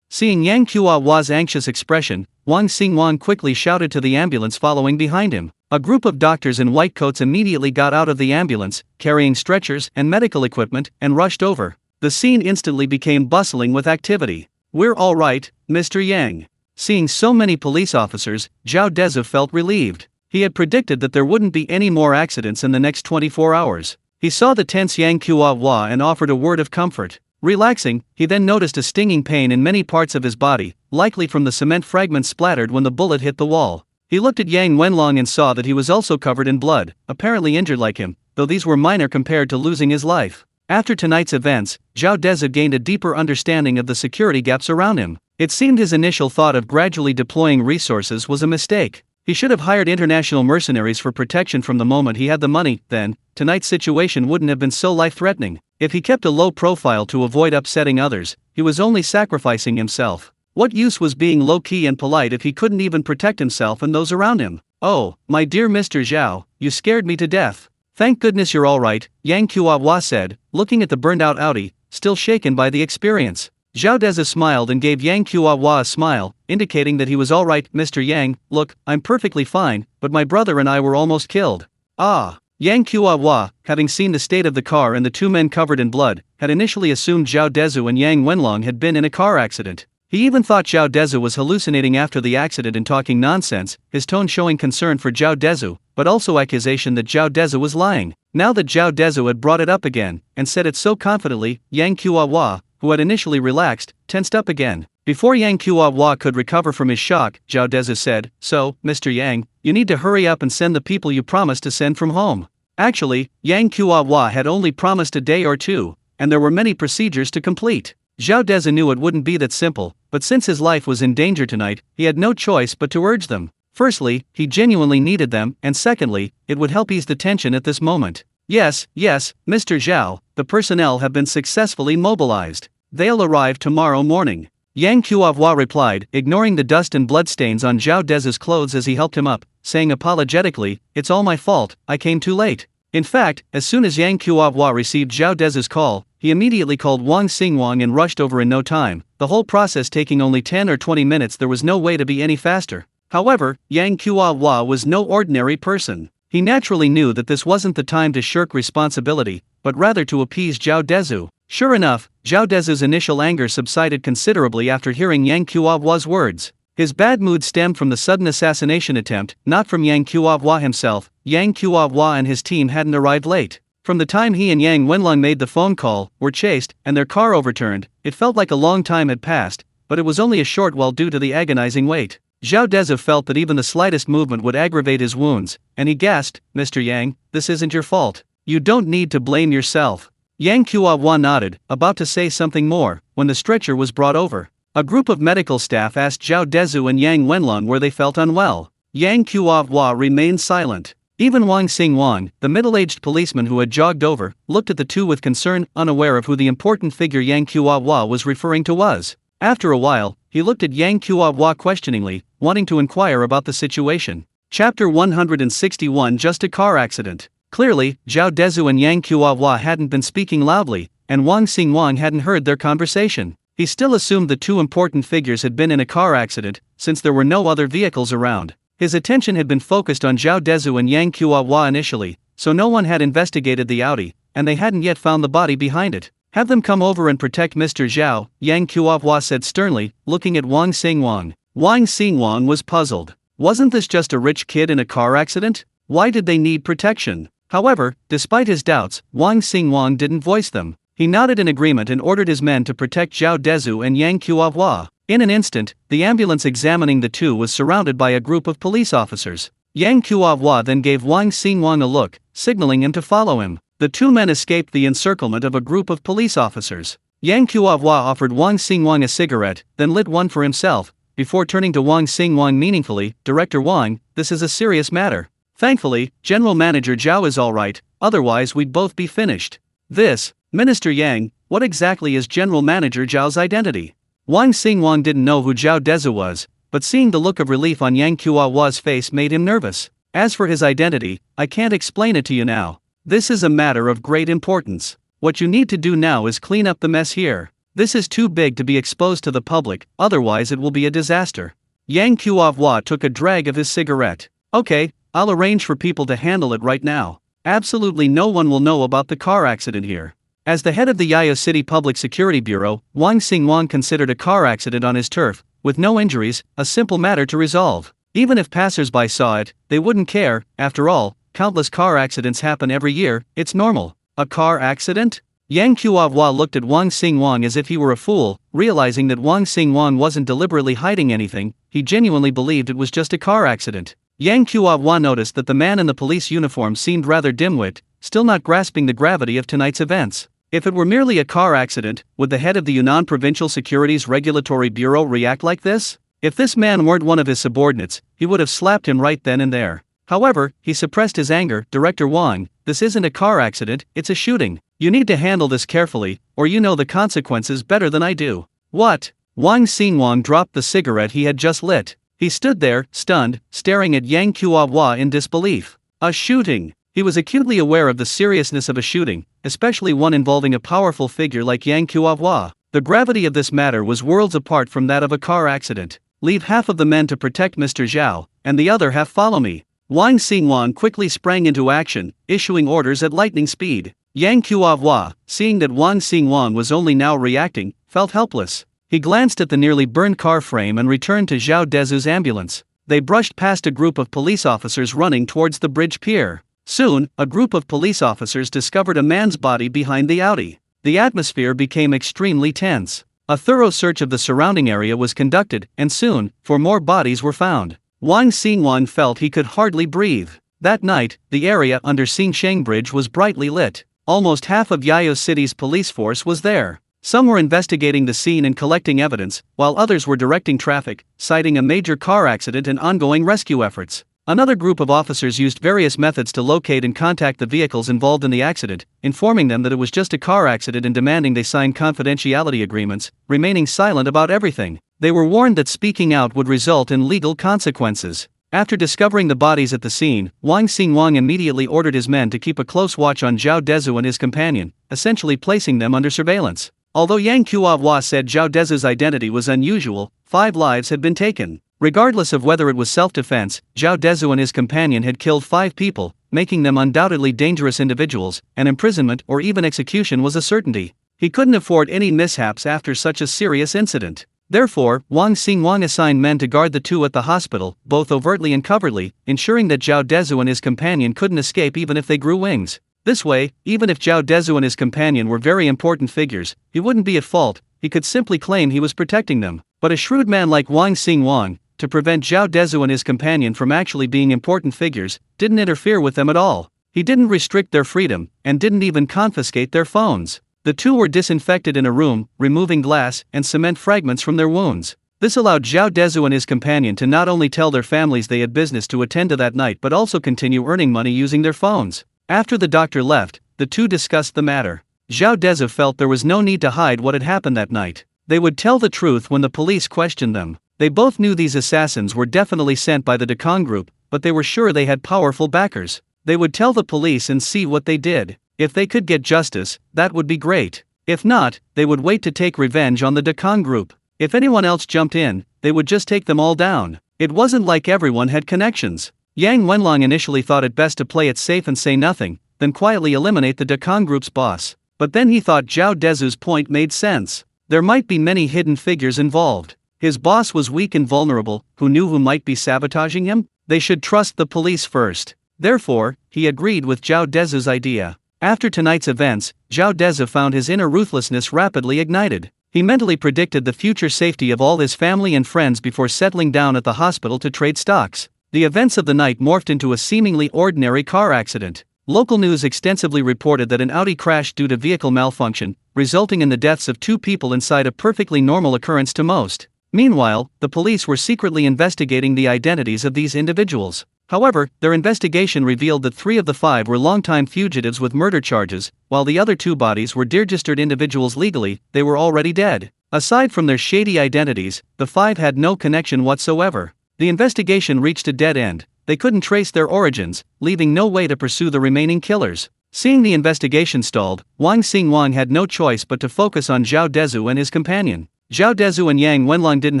Seeing Yang Kuo-hwa's anxious expression, Wang Xingwang quickly shouted to the ambulance following behind him. A group of doctors in white coats immediately got out of the ambulance, carrying stretchers and medical equipment, and rushed over. The scene instantly became bustling with activity. "We're all right, Mr. Yang." Seeing so many police officers, Zhao Dezhu felt relieved. He had predicted that there wouldn't be any more accidents in the next 24 hours. He saw the tense Yang Kuo-hwa and offered a word of comfort. Relaxing, he then noticed a stinging pain in many parts of his body, likely from the cement fragments splattered when the bullet hit the wall. He looked at Yang Wenlong and saw that he was also covered in blood, apparently injured like him, though these were minor compared to losing his life. After tonight's events, Zhao Dezhu gained a deeper understanding of the security gaps around him. It seemed his initial thought of gradually deploying resources was a mistake. He should have hired international mercenaries for protection from the moment he had the money. Then, tonight's situation wouldn't have been so life-threatening. If he kept a low profile to avoid upsetting others, he was only sacrificing himself. What use was being low-key and polite if he couldn't even protect himself and those around him? "Oh, my dear Mr. Zhao, you scared me to death." "Thank goodness you're all right," Yang Kuo-hwa said, looking at the burned-out Audi, still shaken by the experience. Zhao Dezhu smiled and gave Yang Qiuhua a smile, indicating that he was alright. Mr. Yang, look, I'm perfectly fine, but my brother and I were almost killed. Ah. Yang Qiuhua, having seen the state of the car and the two men covered in blood, had initially assumed Zhao Dezhu and Yang Wenlong had been in a car accident. He even thought Zhao Dezhu was hallucinating after the accident and talking nonsense, his tone showing concern for Zhao Dezhu, but also accusation that Zhao Dezhu was lying. Now that Zhao Dezhu had brought it up again, and said it so confidently, Yang Qiuhua, who had initially relaxed, tensed up again. Before Yang Qiuhua could recover from his shock, Zhao Dezhu said, "So, Mr. Yang, you need to hurry up and send the people you promised to send from home." Actually, Yang Qiuhua had only promised a day or two, and there were many procedures to complete. Zhao Dezhu knew it wouldn't be that simple, but since his life was in danger tonight, he had no choice but to urge them. Firstly, he genuinely needed them, and secondly, it would help ease the tension at this moment. Yes, Mr. Zhao, the personnel have been successfully mobilized. They'll arrive tomorrow morning. Yang Qiuhua replied, ignoring the dust and bloodstains on Zhao Dezhu's clothes as he helped him up, saying apologetically, "It's all my fault, I came too late." In fact, as soon as Yang Qiuhua received Zhao Dezhu's call, he immediately called Wang Xingwang and rushed over in no time, the whole process taking only 10 or 20 minutes. There was no way to be any faster. However, Yang Qiuhua was no ordinary person. He naturally knew that this wasn't the time to shirk responsibility, but rather to appease Zhao Dezhu. Sure enough, Zhao Dezhu's initial anger subsided considerably after hearing Yang Qiuhua's words. His bad mood stemmed from the sudden assassination attempt, not from Yang Qiuhua himself. Yang Qiuhua and his team hadn't arrived late. From the time he and Yang Wenlong made the phone call, were chased, and their car overturned, it felt like a long time had passed, but it was only a short while due to the agonizing wait. Zhao Dezhu felt that even the slightest movement would aggravate his wounds, and he gasped, "Mr. Yang, this isn't your fault. You don't need to blame yourself." Yang Qiuhua nodded, about to say something more, when the stretcher was brought over. A group of medical staff asked Zhao Dezhu and Yang Wenlong where they felt unwell. Yang Qiuhua remained silent. Even Wang Xingwang, the middle-aged policeman who had jogged over, looked at the two with concern, unaware of who the important figure Yang Qiuhua was referring to was. After a while, he looked at Yang Qiuhua questioningly, wanting to inquire about the situation. Chapter 161. Just a car accident. Clearly, Zhao Dezhu and Yang Qiuhua hadn't been speaking loudly, and Wang Xingwang hadn't heard their conversation. He still assumed the two important figures had been in a car accident, since there were no other vehicles around. His attention had been focused on Zhao Dezhu and Yang Qiuhua initially, so no one had investigated the Audi, and they hadn't yet found the body behind it. "Have them come over and protect Mr. Zhao," Yang Qiuhua said sternly, looking at Wang Xingwang. Wang Xingwang was puzzled. Wasn't this just a rich kid in a car accident? Why did they need protection? However, despite his doubts, Wang Xingwang didn't voice them. He nodded in agreement and ordered his men to protect Zhao Dezhu and Yang Qiuhua. In an instant, the ambulance examining the two was surrounded by a group of police officers. Yang Qiuhua then gave Wang Xingwang a look, signaling him to follow him. The two men escaped the encirclement of a group of police officers. Yang Qiuhua offered Wang Xingwang a cigarette, then lit one for himself, before turning to Wang Xingwang meaningfully, "Director Wang, this is a serious matter. Thankfully, General Manager Zhao is alright, otherwise we'd both be finished." "This, Minister Yang, what exactly is General Manager Zhao's identity?" Wang Xingwang didn't know who Zhao Dezhu was, but seeing the look of relief on Yang Qiuhua's face made him nervous. "As for his identity, I can't explain it to you now. This is a matter of great importance. What you need to do now is clean up the mess here. This is too big to be exposed to the public, otherwise it will be a disaster." Yang Qiuhua took a drag of his cigarette. "Okay, I'll arrange for people to handle it right now. Absolutely no one will know about the car accident here." As the head of the Yayo City Public Security Bureau, Wang Xingwang considered a car accident on his turf, with no injuries, a simple matter to resolve. Even if passers-by saw it, they wouldn't care. After all, countless car accidents happen every year, it's normal. A car accident? Yang Qiuhua looked at Wang Xingwang as if he were a fool, realizing that Wang Xingwang wasn't deliberately hiding anything. He genuinely believed it was just a car accident. Yang Qiuhua noticed that the man in the police uniform seemed rather dim-witted, still not grasping the gravity of tonight's events. If it were merely a car accident, would the head of the Yunnan Provincial Securities Regulatory Bureau react like this? If this man weren't one of his subordinates, he would have slapped him right then and there. However, he suppressed his anger. "Director Wang, this isn't a car accident, it's a shooting. You need to handle this carefully, or you know the consequences better than I do." "What?" Wang Xingwang dropped the cigarette he had just lit. He stood there, stunned, staring at Yang Qiuhua in disbelief. A shooting! He was acutely aware of the seriousness of a shooting, especially one involving a powerful figure like Yang Qiuhua. The gravity of this matter was worlds apart from that of a car accident. Leave half of the men to protect Mr. Zhao, and the other half follow me. Wang Xinguang quickly sprang into action, issuing orders at lightning speed. Yang Kuo-hua, seeing that Wang Xinguang was only now reacting, felt helpless. He glanced at the nearly burned car frame and returned to Zhao Dezhu's ambulance. They brushed past a group of police officers running towards the bridge pier. Soon, a group of police officers discovered a man's body behind the Audi. The atmosphere became extremely tense. A thorough search of the surrounding area was conducted, and soon, 4 more bodies were found. Wang Xinguang felt he could hardly breathe. That night, the area under Xingsheng Bridge was brightly lit. Almost half of Yao City's police force was there. Some were investigating the scene and collecting evidence, while others were directing traffic, citing a major car accident and ongoing rescue efforts. Another group of officers used various methods to locate and contact the vehicles involved in the accident, informing them that it was just a car accident and demanding they sign confidentiality agreements, remaining silent about everything. They were warned that speaking out would result in legal consequences. After discovering the bodies at the scene, Wang Xinguang immediately ordered his men to keep a close watch on Zhao Dezhu and his companion, essentially placing them under surveillance. Although Yang Kuo-hua said Zhao Dezhu's identity was unusual, 5 lives had been taken. Regardless of whether it was self-defense, Zhao Dezhu and his companion had killed 5 people, making them undoubtedly dangerous individuals, and imprisonment or even execution was a certainty. He couldn't afford any mishaps after such a serious incident. Therefore, Wang Xinguang assigned men to guard the 2 at the hospital, both overtly and covertly, ensuring that Zhao Dezhu and his companion couldn't escape even if they grew wings. This way, even if Zhao Dezhu and his companion were very important figures, he wouldn't be at fault. He could simply claim he was protecting them. But a shrewd man like Wang Xinguang, to prevent Zhao Dezhu and his companion from actually being important figures, didn't interfere with them at all. He didn't restrict their freedom, and didn't even confiscate their phones. The 2 were disinfected in a room, removing glass and cement fragments from their wounds. This allowed Zhao Dezhu and his companion to not only tell their families they had business to attend to that night but also continue earning money using their phones. After the doctor left, the 2 discussed the matter. Zhao Dezhu felt there was no need to hide what had happened that night. They would tell the truth when the police questioned them. They both knew these assassins were definitely sent by the Dekong group, but they were sure they had powerful backers. They would tell the police and see what they did. If they could get justice, that would be great. If not, they would wait to take revenge on the Dekong group. If anyone else jumped in, they would just take them all down. It wasn't like everyone had connections. Yang Wenlong initially thought it best to play it safe and say nothing, then quietly eliminate the Dekong group's boss. But then he thought Zhao Dezhu's point made sense. There might be many hidden figures involved. His boss was weak and vulnerable. Who knew who might be sabotaging him? They should trust the police first. Therefore, he agreed with Zhao Dezhu's idea. After tonight's events, Zhao Dezhu found his inner ruthlessness rapidly ignited. He mentally predicted the future safety of all his family and friends before settling down at the hospital to trade stocks. The events of the night morphed into a seemingly ordinary car accident. Local news extensively reported that an Audi crashed due to vehicle malfunction, resulting in the deaths of 2 people inside a perfectly normal occurrence to most. Meanwhile, the police were secretly investigating the identities of these individuals. However, their investigation revealed that 3 of the 5 were longtime fugitives with murder charges, while the other 2 bodies were registered individuals legally. They were already dead. Aside from their shady identities, the 5 had no connection whatsoever. The investigation reached a dead end. They couldn't trace their origins, leaving no way to pursue the remaining killers. Seeing the investigation stalled, Wang Xinguang had no choice but to focus on Zhao Dezhu and his companion. Zhao Dezhu and Yang Wenlong didn't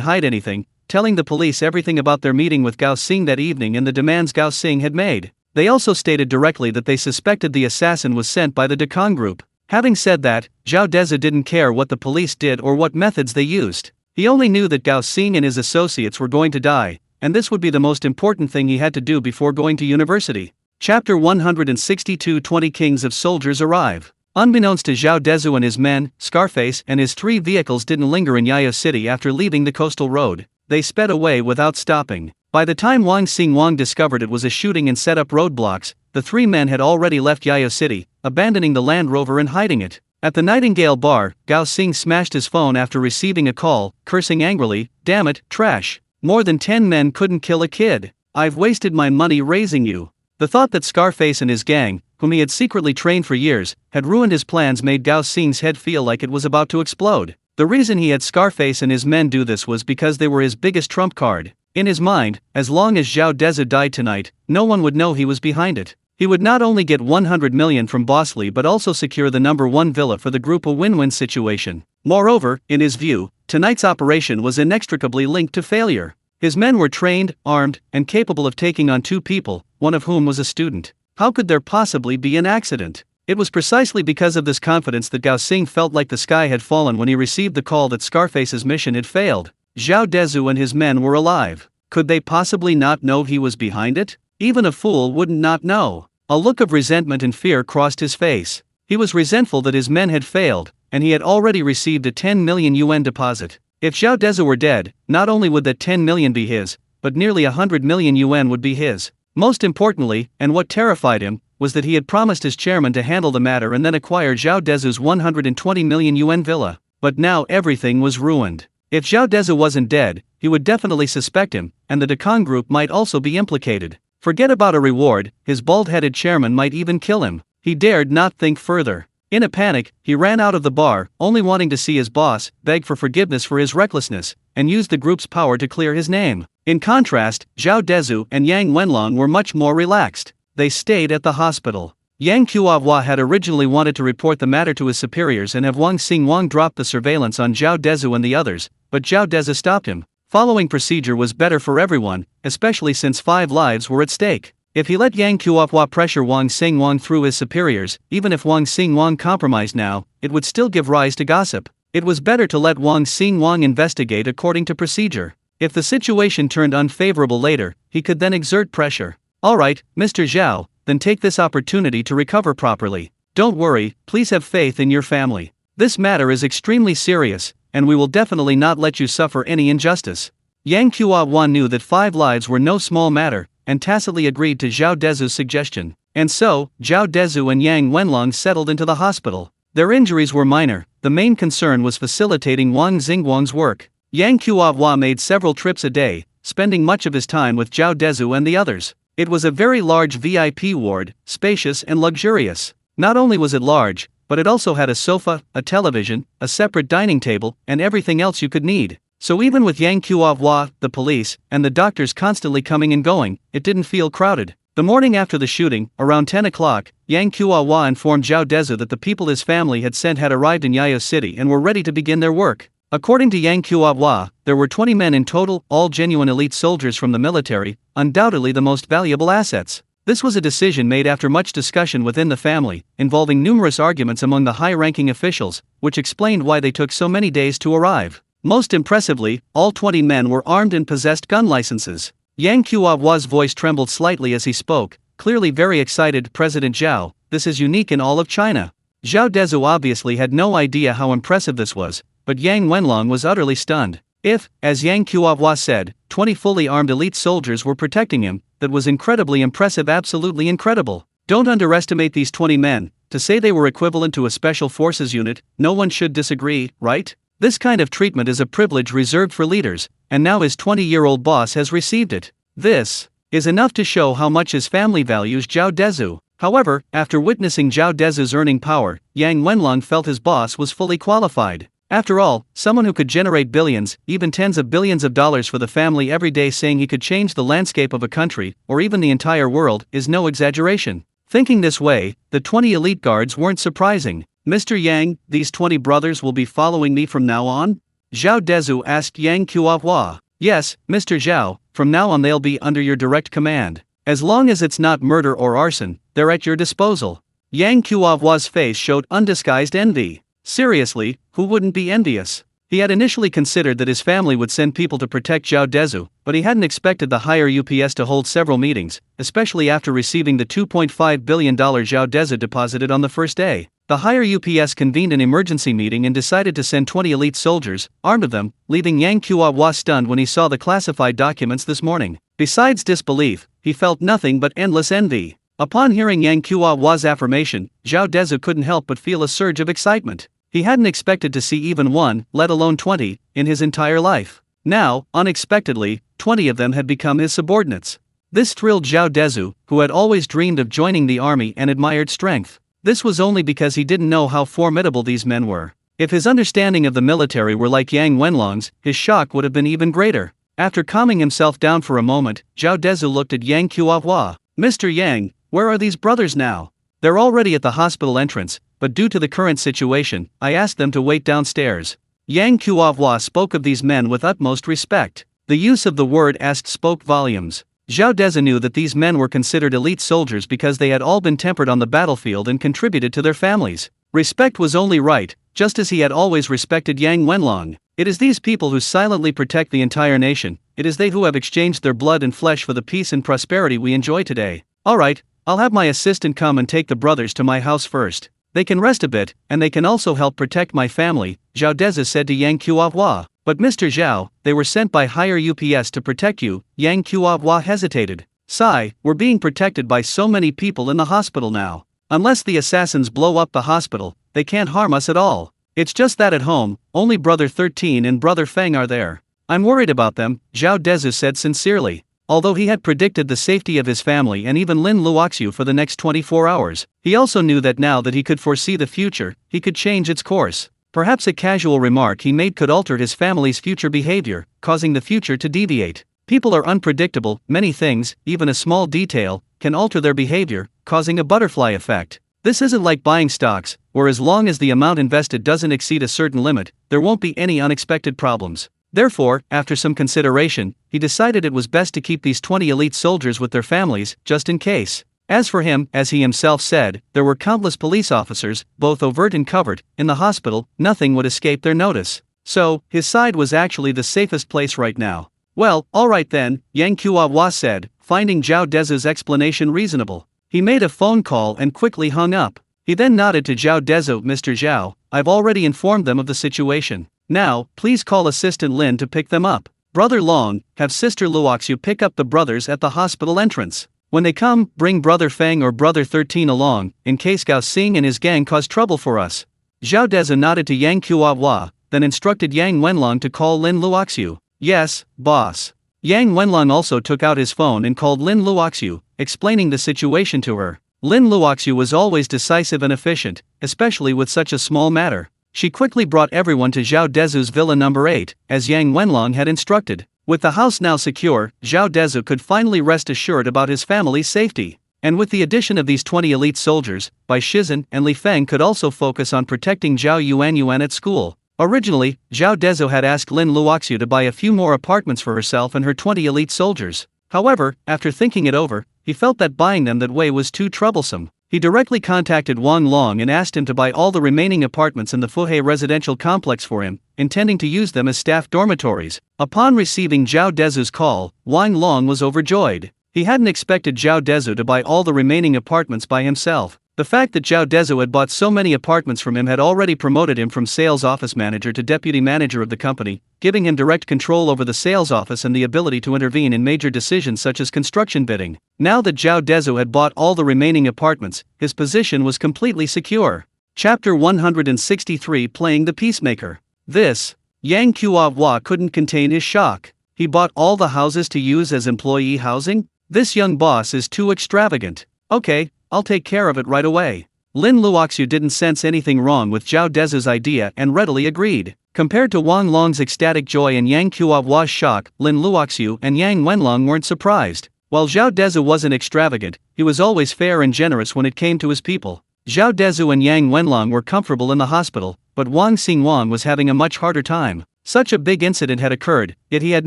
hide anything, telling the police everything about their meeting with Gao Xing that evening and the demands Gao Xing had made. They also stated directly that they suspected the assassin was sent by the Dekong group. Having said that, Zhao Dezhu didn't care what the police did or what methods they used. He only knew that Gao Xing and his associates were going to die, and this would be the most important thing he had to do before going to university. Chapter 162 20 Kings of Soldiers arrive. Unbeknownst to Zhao Dezhu and his men, Scarface and his 3 vehicles didn't linger in Yao City after leaving the coastal road. They sped away without stopping. By the time Wang Xinguang discovered it was a shooting and set up roadblocks, the 3 men had already left Yao City, abandoning the Land Rover and hiding it. At the Nightingale bar, Gao Xing smashed his phone after receiving a call, cursing angrily, "Damn it, trash. More than 10 men couldn't kill a kid. I've wasted my money raising you." The thought that Scarface and his gang, whom he had secretly trained for years, had ruined his plans made Gao Xing's head feel like it was about to explode. The reason he had Scarface and his men do this was because they were his biggest trump card. In his mind, as long as Zhao Dezhu died tonight, no one would know he was behind it. He would not only get 100 million from Boss Lee but also secure the #1 villa for the group, a win-win situation. Moreover, in his view, tonight's operation was inextricably linked to failure. His men were trained, armed, and capable of taking on 2 people, one of whom was a student. How could there possibly be an accident? It was precisely because of this confidence that Gao Xing felt like the sky had fallen when he received the call that Scarface's mission had failed. Zhao Dezhu and his men were alive. Could they possibly not know he was behind it? Even a fool wouldn't not know. A look of resentment and fear crossed his face. He was resentful that his men had failed, and he had already received a 10 million yuan deposit. If Zhao Dezhu were dead, not only would that 10 million be his, but nearly 100 million yuan would be his. Most importantly, and what terrified him, was that he had promised his chairman to handle the matter and then acquire Zhao Dezhu's 120 million yuan villa. But now everything was ruined. If Zhao Dezhu wasn't dead, he would definitely suspect him, and the Dekong group might also be implicated. Forget about a reward, his bald-headed chairman might even kill him. He dared not think further. In a panic, he ran out of the bar, only wanting to see his boss, beg for forgiveness for his recklessness, and use the group's power to clear his name. In contrast, Zhao Dezhu and Yang Wenlong were much more relaxed. They stayed at the hospital. Yang Qiuhua had originally wanted to report the matter to his superiors and have Wang Xingwang drop the surveillance on Zhao Dezhu and the others, but Zhao Dezhu stopped him. Following procedure was better for everyone, especially since 5 lives were at stake. If he let Yang Qiuhua pressure Wang Xingwang through his superiors, even if Wang Xingwang compromised now, it would still give rise to gossip. It was better to let Wang Xingwang investigate according to procedure. If the situation turned unfavorable later, he could then exert pressure. Alright, Mr. Zhao, then take this opportunity to recover properly. Don't worry, please have faith in your family. This matter is extremely serious, and we will definitely not let you suffer any injustice. Yang Qiuhua knew that 5 lives were no small matter, and tacitly agreed to Zhao Dezhu's suggestion. And so, Zhao Dezhu and Yang Wenlong settled into the hospital. Their injuries were minor, the main concern was facilitating Wang Xingwang's work. Yang Qiuhua made several trips a day, spending much of his time with Zhao Dezhu and the others. It was a very large VIP ward, spacious and luxurious. Not only was it large, but it also had a sofa, a television, a separate dining table, and everything else you could need. So even with Yang Qiuhua, the police, and the doctors constantly coming and going, it didn't feel crowded. The morning after the shooting, around 10 o'clock, Yang Qiuhua informed Zhao Dezhu that the people his family had sent had arrived in Yayo City and were ready to begin their work. According to Yang Qiuhua, there were 20 men in total, all genuine elite soldiers from the military, undoubtedly the most valuable assets. This was a decision made after much discussion within the family, involving numerous arguments among the high-ranking officials, which explained why they took so many days to arrive. Most impressively, all 20 men were armed and possessed gun licenses. Yang Qiuhua's voice trembled slightly as he spoke, clearly very excited. President Zhao, this is unique in all of China. Zhao Dezhu obviously had no idea how impressive this was, but Yang Wenlong was utterly stunned. If, as Yang Qiuhua said, 20 fully armed elite soldiers were protecting him, that was incredibly impressive, absolutely incredible. Don't underestimate these 20 men. To say they were equivalent to a special forces unit, no one should disagree, right? This kind of treatment is a privilege reserved for leaders, and now his 20-year-old boss has received it. This is enough to show how much his family values Zhao Dezhu. However, after witnessing Zhao Dezhu's earning power, Yang Wenlong felt his boss was fully qualified. After all, someone who could generate billions, even tens of billions of dollars for the family every day, saying he could change the landscape of a country, or even the entire world, is no exaggeration. Thinking this way, the 20 elite guards weren't surprising. Mr. Yang, these 20 brothers will be following me from now on? Zhao Dezhu asked Yang Qiuhua. Yes, Mr. Zhao, from now on they'll be under your direct command. As long as it's not murder or arson, they're at your disposal. Yang Qiuhua's face showed undisguised envy. Seriously, who wouldn't be envious? He had initially considered that his family would send people to protect Zhao Dezhu, but he hadn't expected the higher UPS to hold several meetings, especially after receiving the $2.5 billion Zhao Dezhu deposited on the first day. The higher UPS convened an emergency meeting and decided to send 20 elite soldiers, armed of them, leaving Yang Qiuhua stunned when he saw the classified documents this morning. Besides disbelief, he felt nothing but endless envy. Upon hearing Yang Qiuhua's affirmation, Zhao Dezhu couldn't help but feel a surge of excitement. He hadn't expected to see even one, let alone 20, in his entire life. Now, unexpectedly, 20 of them had become his subordinates. This thrilled Zhao Dezhu, who had always dreamed of joining the army and admired strength. This was only because he didn't know how formidable these men were. If his understanding of the military were like Yang Wenlong's, his shock would have been even greater. After calming himself down for a moment, Zhao Dezhu looked at Yang Qiuhua. Mr. Yang, where are these brothers now? They're already at the hospital entrance, but due to the current situation, I asked them to wait downstairs. Yang Kuo-hwa spoke of these men with utmost respect. The use of the word asked spoke volumes. Zhao Dezhu knew that these men were considered elite soldiers because they had all been tempered on the battlefield and contributed to their families. Respect was only right, just as he had always respected Yang Wenlong. It is these people who silently protect the entire nation. It is they who have exchanged their blood and flesh for the peace and prosperity we enjoy today. Alright, I'll have my assistant come and take the brothers to my house first. They can rest a bit, and they can also help protect my family, Zhao Dezhu said to Yang Kuo-hwa. But Mr. Zhao, they were sent by higher UPS to protect you. Yang Kuo-hwa hesitated. Sigh, we're being protected by so many people in the hospital now. Unless the assassins blow up the hospital, they can't harm us at all. It's just that at home, only Brother 13 and Brother Feng are there. I'm worried about them, Zhao Dezhu said sincerely. Although he had predicted the safety of his family and even Lin Luoxiu for the next 24 hours, he also knew that now that he could foresee the future, he could change its course. Perhaps a casual remark he made could alter his family's future behavior, causing the future to deviate. People are unpredictable, many things, even a small detail, can alter their behavior, causing a butterfly effect. This isn't like buying stocks, where as long as the amount invested doesn't exceed a certain limit, there won't be any unexpected problems. Therefore, after some consideration, he decided it was best to keep these 20 elite soldiers with their families, just in case. As for him, as he himself said, there were countless police officers, both overt and covert, in the hospital. Nothing would escape their notice. So, his side was actually the safest place right now. Well, alright then, Yang Kuo-hwa said, finding Zhao Dezhu's explanation reasonable. He made a phone call and quickly hung up. He then nodded to Zhao Dezhu. Mr. Zhao, I've already informed them of the situation. Now, please call Assistant Lin to pick them up. Brother Long, have Sister Luoxiu pick up the brothers at the hospital entrance. When they come, bring Brother Feng or Brother 13 along, in case Gao Xing and his gang cause trouble for us. Zhao Dezhu nodded to Yang Kuo-hwa, then instructed Yang Wenlong to call Lin Luoxiu. Yes, boss. Yang Wenlong also took out his phone and called Lin Luoxiu, explaining the situation to her. Lin Luoxiu was always decisive and efficient, especially with such a small matter. She quickly brought everyone to Zhao Dezhu's villa number 8, as Yang Wenlong had instructed. With the house now secure, Zhao Dezhu could finally rest assured about his family's safety. And with the addition of these 20 elite soldiers, Bai Shizhen and Li Feng could also focus on protecting Zhao Yuanyuan at school. Originally, Zhao Dezhu had asked Lin Luoxiu to buy a few more apartments for herself and her 20 elite soldiers. However, after thinking it over, he felt that buying them that way was too troublesome. He directly contacted Wang Long and asked him to buy all the remaining apartments in the Fuhe residential complex for him, intending to use them as staff dormitories. Upon receiving Zhao Dezhu's call, Wang Long was overjoyed. He hadn't expected Zhao Dezhu to buy all the remaining apartments by himself. The fact that Zhao Dezhu had bought so many apartments from him had already promoted him from sales office manager to deputy manager of the company, giving him direct control over the sales office and the ability to intervene in major decisions such as construction bidding. Now that Zhao Dezhu had bought all the remaining apartments, his position was completely secure. Chapter 163 Playing the Peacemaker. Yang Kuo-hwa couldn't contain his shock. He bought all the houses to use as employee housing? This young boss is too extravagant. Okay, I'll take care of it right away. Lin Luoxiu didn't sense anything wrong with Zhao Dezhu's idea and readily agreed. Compared to Wang Long's ecstatic joy and Yang Kuo-hwa's shock, Lin Luoxiu and Yang Wenlong weren't surprised. While Zhao Dezhu wasn't extravagant, he was always fair and generous when it came to his people. Zhao Dezhu and Yang Wenlong were comfortable in the hospital, but Wang Xingwang was having a much harder time. Such a big incident had occurred, yet he had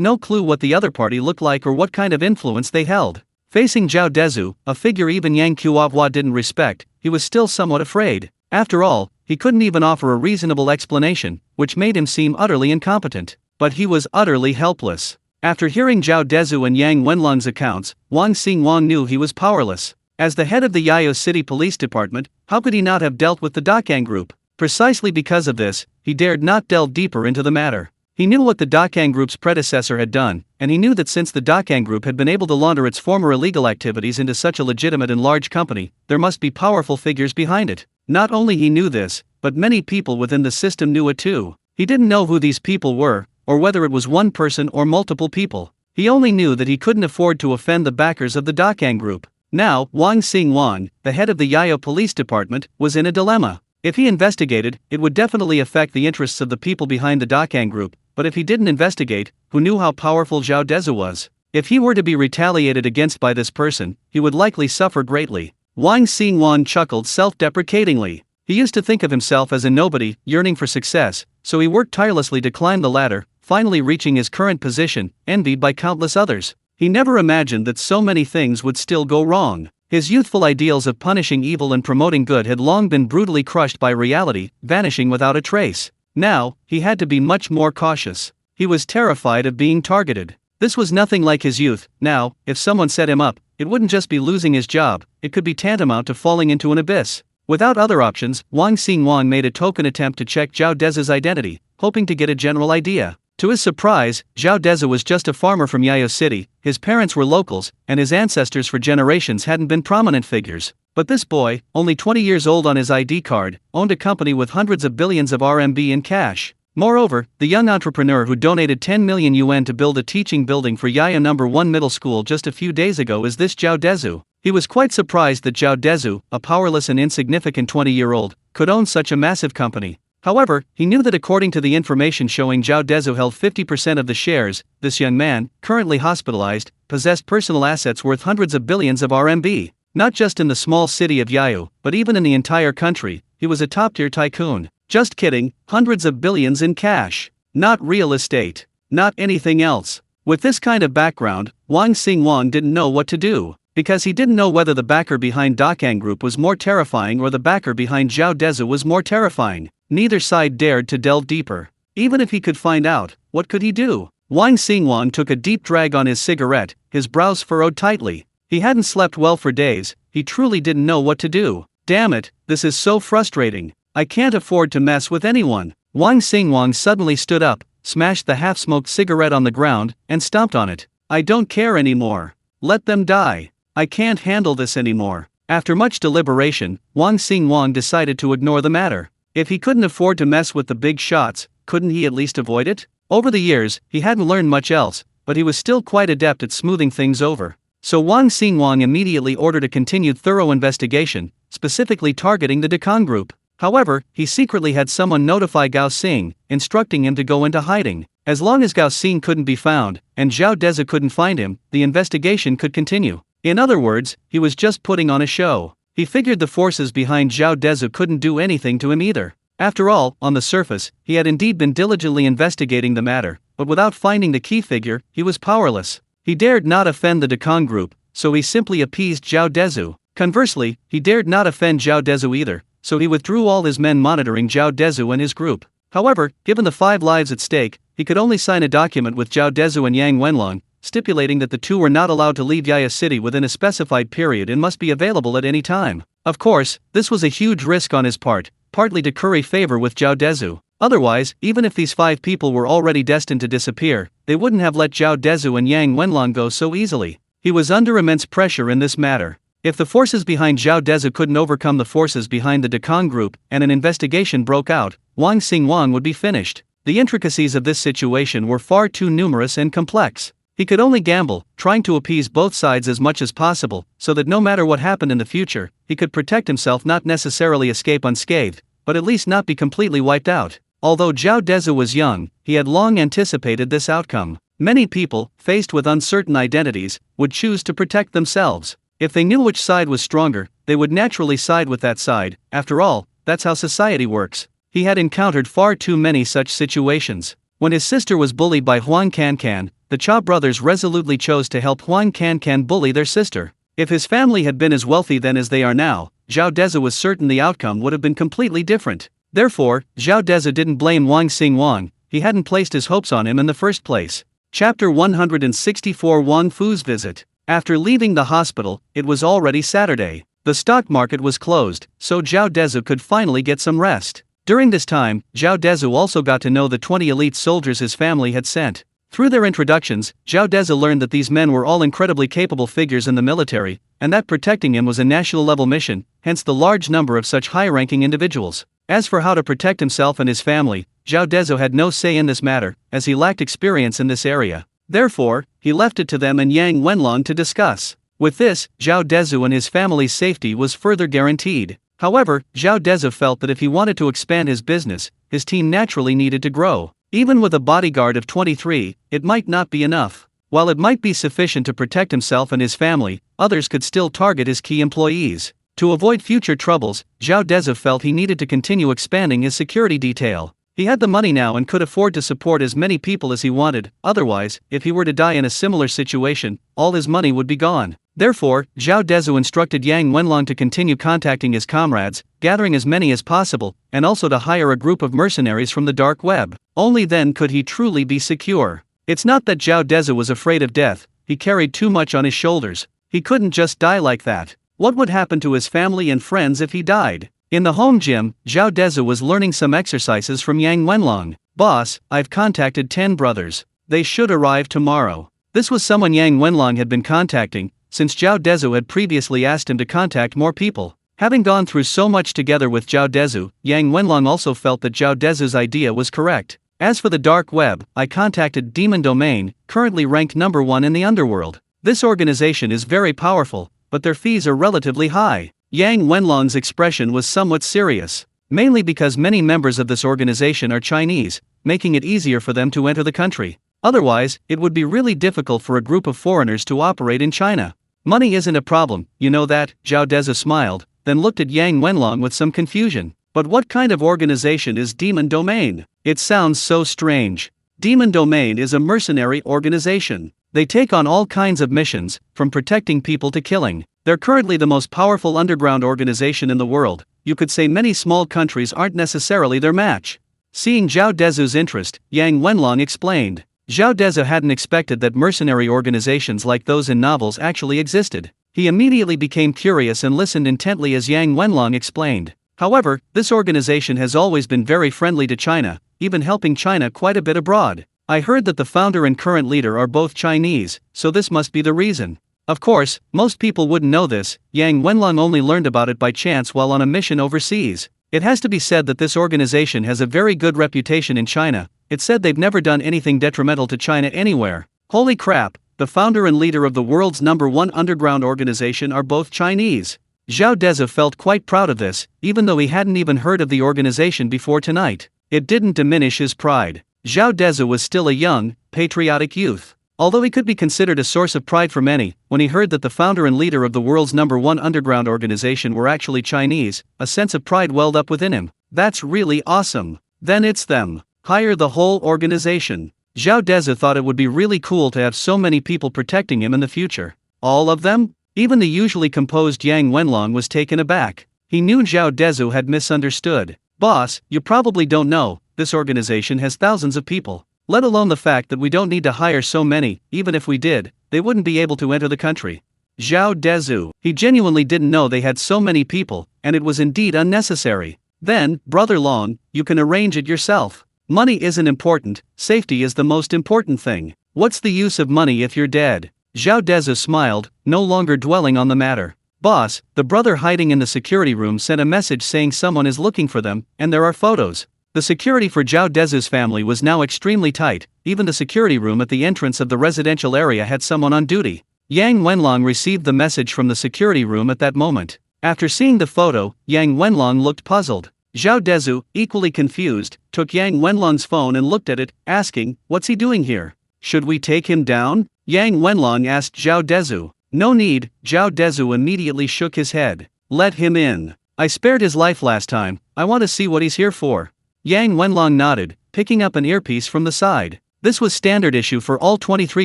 no clue what the other party looked like or what kind of influence they held. Facing Zhao Dezhu, a figure even Yang Kuo-hwa didn't respect, he was still somewhat afraid. After all, he couldn't even offer a reasonable explanation, which made him seem utterly incompetent. But he was utterly helpless. After hearing Zhao Dezhu and Yang Wenlong's accounts, Wang Xingwang knew he was powerless. As the head of the Yayo City Police Department, how could he not have dealt with the Dakang Group? Precisely because of this, he dared not delve deeper into the matter. He knew what the Dakang Group's predecessor had done, and he knew that since the Dakang Group had been able to launder its former illegal activities into such a legitimate and large company, there must be powerful figures behind it. Not only he knew this, but many people within the system knew it too. He didn't know who these people were, or whether it was one person or multiple people. He only knew that he couldn't afford to offend the backers of the Dakang Group. Now, Wang Xingwang, the head of the Yayo Police Department, was in a dilemma. If he investigated, it would definitely affect the interests of the people behind the Dakang Group, but if he didn't investigate, who knew how powerful Zhao Dezhu was? If he were to be retaliated against by this person, he would likely suffer greatly. Wang Xingwang chuckled self-deprecatingly. He used to think of himself as a nobody, yearning for success, so he worked tirelessly to climb the ladder, finally reaching his current position, envied by countless others. He never imagined that so many things would still go wrong. His youthful ideals of punishing evil and promoting good had long been brutally crushed by reality, vanishing without a trace. Now, he had to be much more cautious. He was terrified of being targeted. This was nothing like his youth. Now, if someone set him up, it wouldn't just be losing his job, it could be tantamount to falling into an abyss. Without other options, Wang Xingwang made a token attempt to check Zhao Dezhu's identity, hoping to get a general idea. To his surprise, Zhao Dezhu was just a farmer from Yayo City, his parents were locals, and his ancestors for generations hadn't been prominent figures. But this boy, only 20 years old on his ID card, owned a company with hundreds of billions of RMB in cash. Moreover, the young entrepreneur who donated 10 million yuan to build a teaching building for Yayo No. 1 middle school just a few days ago is this Zhao Dezhu. He was quite surprised that Zhao Dezhu, a powerless and insignificant 20-year-old, could own such a massive company. However, he knew that according to the information showing Zhao Dezhu held 50% of the shares, this young man, currently hospitalized, possessed personal assets worth hundreds of billions of RMB. Not just in the small city of Yayo, but even in the entire country, he was a top-tier tycoon. Just kidding, hundreds of billions in cash. Not real estate. Not anything else. With this kind of background, Wang Xingwang didn't know what to do. Because he didn't know whether the backer behind Dakang Group was more terrifying or the backer behind Zhao Dezhu was more terrifying. Neither side dared to delve deeper. Even if he could find out, what could he do? Wang Xingwang took a deep drag on his cigarette, his brows furrowed tightly. He hadn't slept well for days, he truly didn't know what to do. Damn it, this is so frustrating. I can't afford to mess with anyone. Wang Xingwang suddenly stood up, smashed the half-smoked cigarette on the ground, and stomped on it. I don't care anymore. Let them die. I can't handle this anymore. After much deliberation, Wang Xingwang decided to ignore the matter. If he couldn't afford to mess with the big shots, couldn't he at least avoid it? Over the years, he hadn't learned much else, but he was still quite adept at smoothing things over. So Wang Xingwang immediately ordered a continued thorough investigation, specifically targeting the Dakang Group. However, he secretly had someone notify Gao Xing, instructing him to go into hiding. As long as Gao Xing couldn't be found, and Zhao Dezhu couldn't find him, the investigation could continue. In other words, he was just putting on a show. He figured the forces behind Zhao Dezhu couldn't do anything to him either. After all, on the surface, he had indeed been diligently investigating the matter, but without finding the key figure, he was powerless. He dared not offend the Dakang Group, so he simply appeased Zhao Dezhu. Conversely, he dared not offend Zhao Dezhu either, so he withdrew all his men monitoring Zhao Dezhu and his group. However, given the 5 lives at stake, he could only sign a document with Zhao Dezhu and Yang Wenlong, stipulating that the two were not allowed to leave Yayo City within a specified period and must be available at any time. Of course, this was a huge risk on his part, partly to curry favor with Zhao Dezhu. Otherwise, even if these 5 people were already destined to disappear, they wouldn't have let Zhao Dezhu and Yang Wenlong go so easily. He was under immense pressure in this matter. If the forces behind Zhao Dezhu couldn't overcome the forces behind the Dakang Group and an investigation broke out, Wang Xingwang would be finished. The intricacies of this situation were far too numerous and complex. He could only gamble, trying to appease both sides as much as possible, so that no matter what happened in the future, he could protect himself, not necessarily escape unscathed, but at least not be completely wiped out. Although Zhao Dezhu was young, he had long anticipated this outcome. Many people, faced with uncertain identities, would choose to protect themselves. If they knew which side was stronger, they would naturally side with that side. After all, that's how society works. He had encountered far too many such situations. When his sister was bullied by Huang Cancan, the Cha brothers resolutely chose to help Huang Cancan bully their sister. If his family had been as wealthy then as they are now, Zhao Dezhu was certain the outcome would have been completely different. Therefore, Zhao Dezhu didn't blame Wang Xingwang, he hadn't placed his hopes on him in the first place. Chapter 164 Wang Fu's Visit. After leaving the hospital, it was already Saturday. The stock market was closed, so Zhao Dezhu could finally get some rest. During this time, Zhao Dezhu also got to know the 20 elite soldiers his family had sent. Through their introductions, Zhao Dezhu learned that these men were all incredibly capable figures in the military, and that protecting him was a national-level mission, hence the large number of such high-ranking individuals. As for how to protect himself and his family, Zhao Dezhu had no say in this matter, as he lacked experience in this area. Therefore, he left it to them and Yang Wenlong to discuss. With this, Zhao Dezhu and his family's safety was further guaranteed. However, Zhao Dezhu felt that if he wanted to expand his business, his team naturally needed to grow. Even with a bodyguard of 23, it might not be enough. While it might be sufficient to protect himself and his family, others could still target his key employees. To avoid future troubles, Zhao Dezhu felt he needed to continue expanding his security detail. He had the money now and could afford to support as many people as he wanted, otherwise, if he were to die in a similar situation, all his money would be gone. Therefore, Zhao Dezhu instructed Yang Wenlong to continue contacting his comrades, gathering as many as possible, and also to hire a group of mercenaries from the dark web. Only then could he truly be secure. It's not that Zhao Dezhu was afraid of death, he carried too much on his shoulders. He couldn't just die like that. What would happen to his family and friends if he died? In the home gym, Zhao Dezhu was learning some exercises from Yang Wenlong. "Boss, I've contacted 10 brothers. They should arrive tomorrow." This was someone Yang Wenlong had been contacting, since Zhao Dezhu had previously asked him to contact more people. Having gone through so much together with Zhao Dezhu, Yang Wenlong also felt that Zhao Dezhu's idea was correct. As for the dark web, I contacted Demon Domain, currently ranked number 1 in the underworld. This organization is very powerful, but their fees are relatively high. Yang Wenlong's expression was somewhat serious, mainly because many members of this organization are Chinese, making it easier for them to enter the country. Otherwise, it would be really difficult for a group of foreigners to operate in China. Money isn't a problem, you know that, Zhao Dezhu smiled, then looked at Yang Wenlong with some confusion. But what kind of organization is Demon Domain? It sounds so strange. Demon Domain is a mercenary organization. They take on all kinds of missions, from protecting people to killing. They're currently the most powerful underground organization in the world. You could say many small countries aren't necessarily their match. Seeing Zhao Dezhu's interest, Yang Wenlong explained. Zhao Dezhu hadn't expected that mercenary organizations like those in novels actually existed. He immediately became curious and listened intently as Yang Wenlong explained. However, this organization has always been very friendly to China, even helping China quite a bit abroad. I heard that the founder and current leader are both Chinese, so this must be the reason. Of course, most people wouldn't know this. Yang Wenlong only learned about it by chance while on a mission overseas. It has to be said that this organization has a very good reputation in China. It's said they've never done anything detrimental to China anywhere. Holy crap, the founder and leader of the world's #1 underground organization are both Chinese. Zhao Dezhu felt quite proud of this, even though he hadn't even heard of the organization before tonight. It didn't diminish his pride. Zhao Dezhu was still a young, patriotic youth. Although he could be considered a source of pride for many, when he heard that the founder and leader of the world's #1 underground organization were actually Chinese, a sense of pride welled up within him. That's really awesome. Then it's them. Hire the whole organization. Zhao Dezhu thought it would be really cool to have so many people protecting him in the future. All of them? Even the usually composed Yang Wenlong was taken aback. He knew Zhao Dezhu had misunderstood. "Boss, you probably don't know, this organization has thousands of people. Let alone the fact that we don't need to hire so many. Even if we did, they wouldn't be able to enter the country." Zhao Dezhu, he genuinely didn't know they had so many people, and it was indeed unnecessary. "Then, Brother Long, you can arrange it yourself. Money isn't important, safety is the most important thing. What's the use of money if you're dead?" Zhao Dezhu smiled, no longer dwelling on the matter. "Boss, the brother hiding in the security room sent a message saying someone is looking for them, and there are photos." The security for Zhao Dezhu's family was now extremely tight. Even the security room at the entrance of the residential area had someone on duty. Yang Wenlong received the message from the security room at that moment. After seeing the photo, Yang Wenlong looked puzzled. Zhao Dezhu, equally confused, took Yang Wenlong's phone and looked at it, asking, "What's he doing here? Should we take him down?" Yang Wenlong asked Zhao Dezhu. "No need," Zhao Dezhu immediately shook his head. "Let him in. I spared his life last time, I want to see what he's here for." Yang Wenlong nodded, picking up an earpiece from the side. This was standard issue for all 23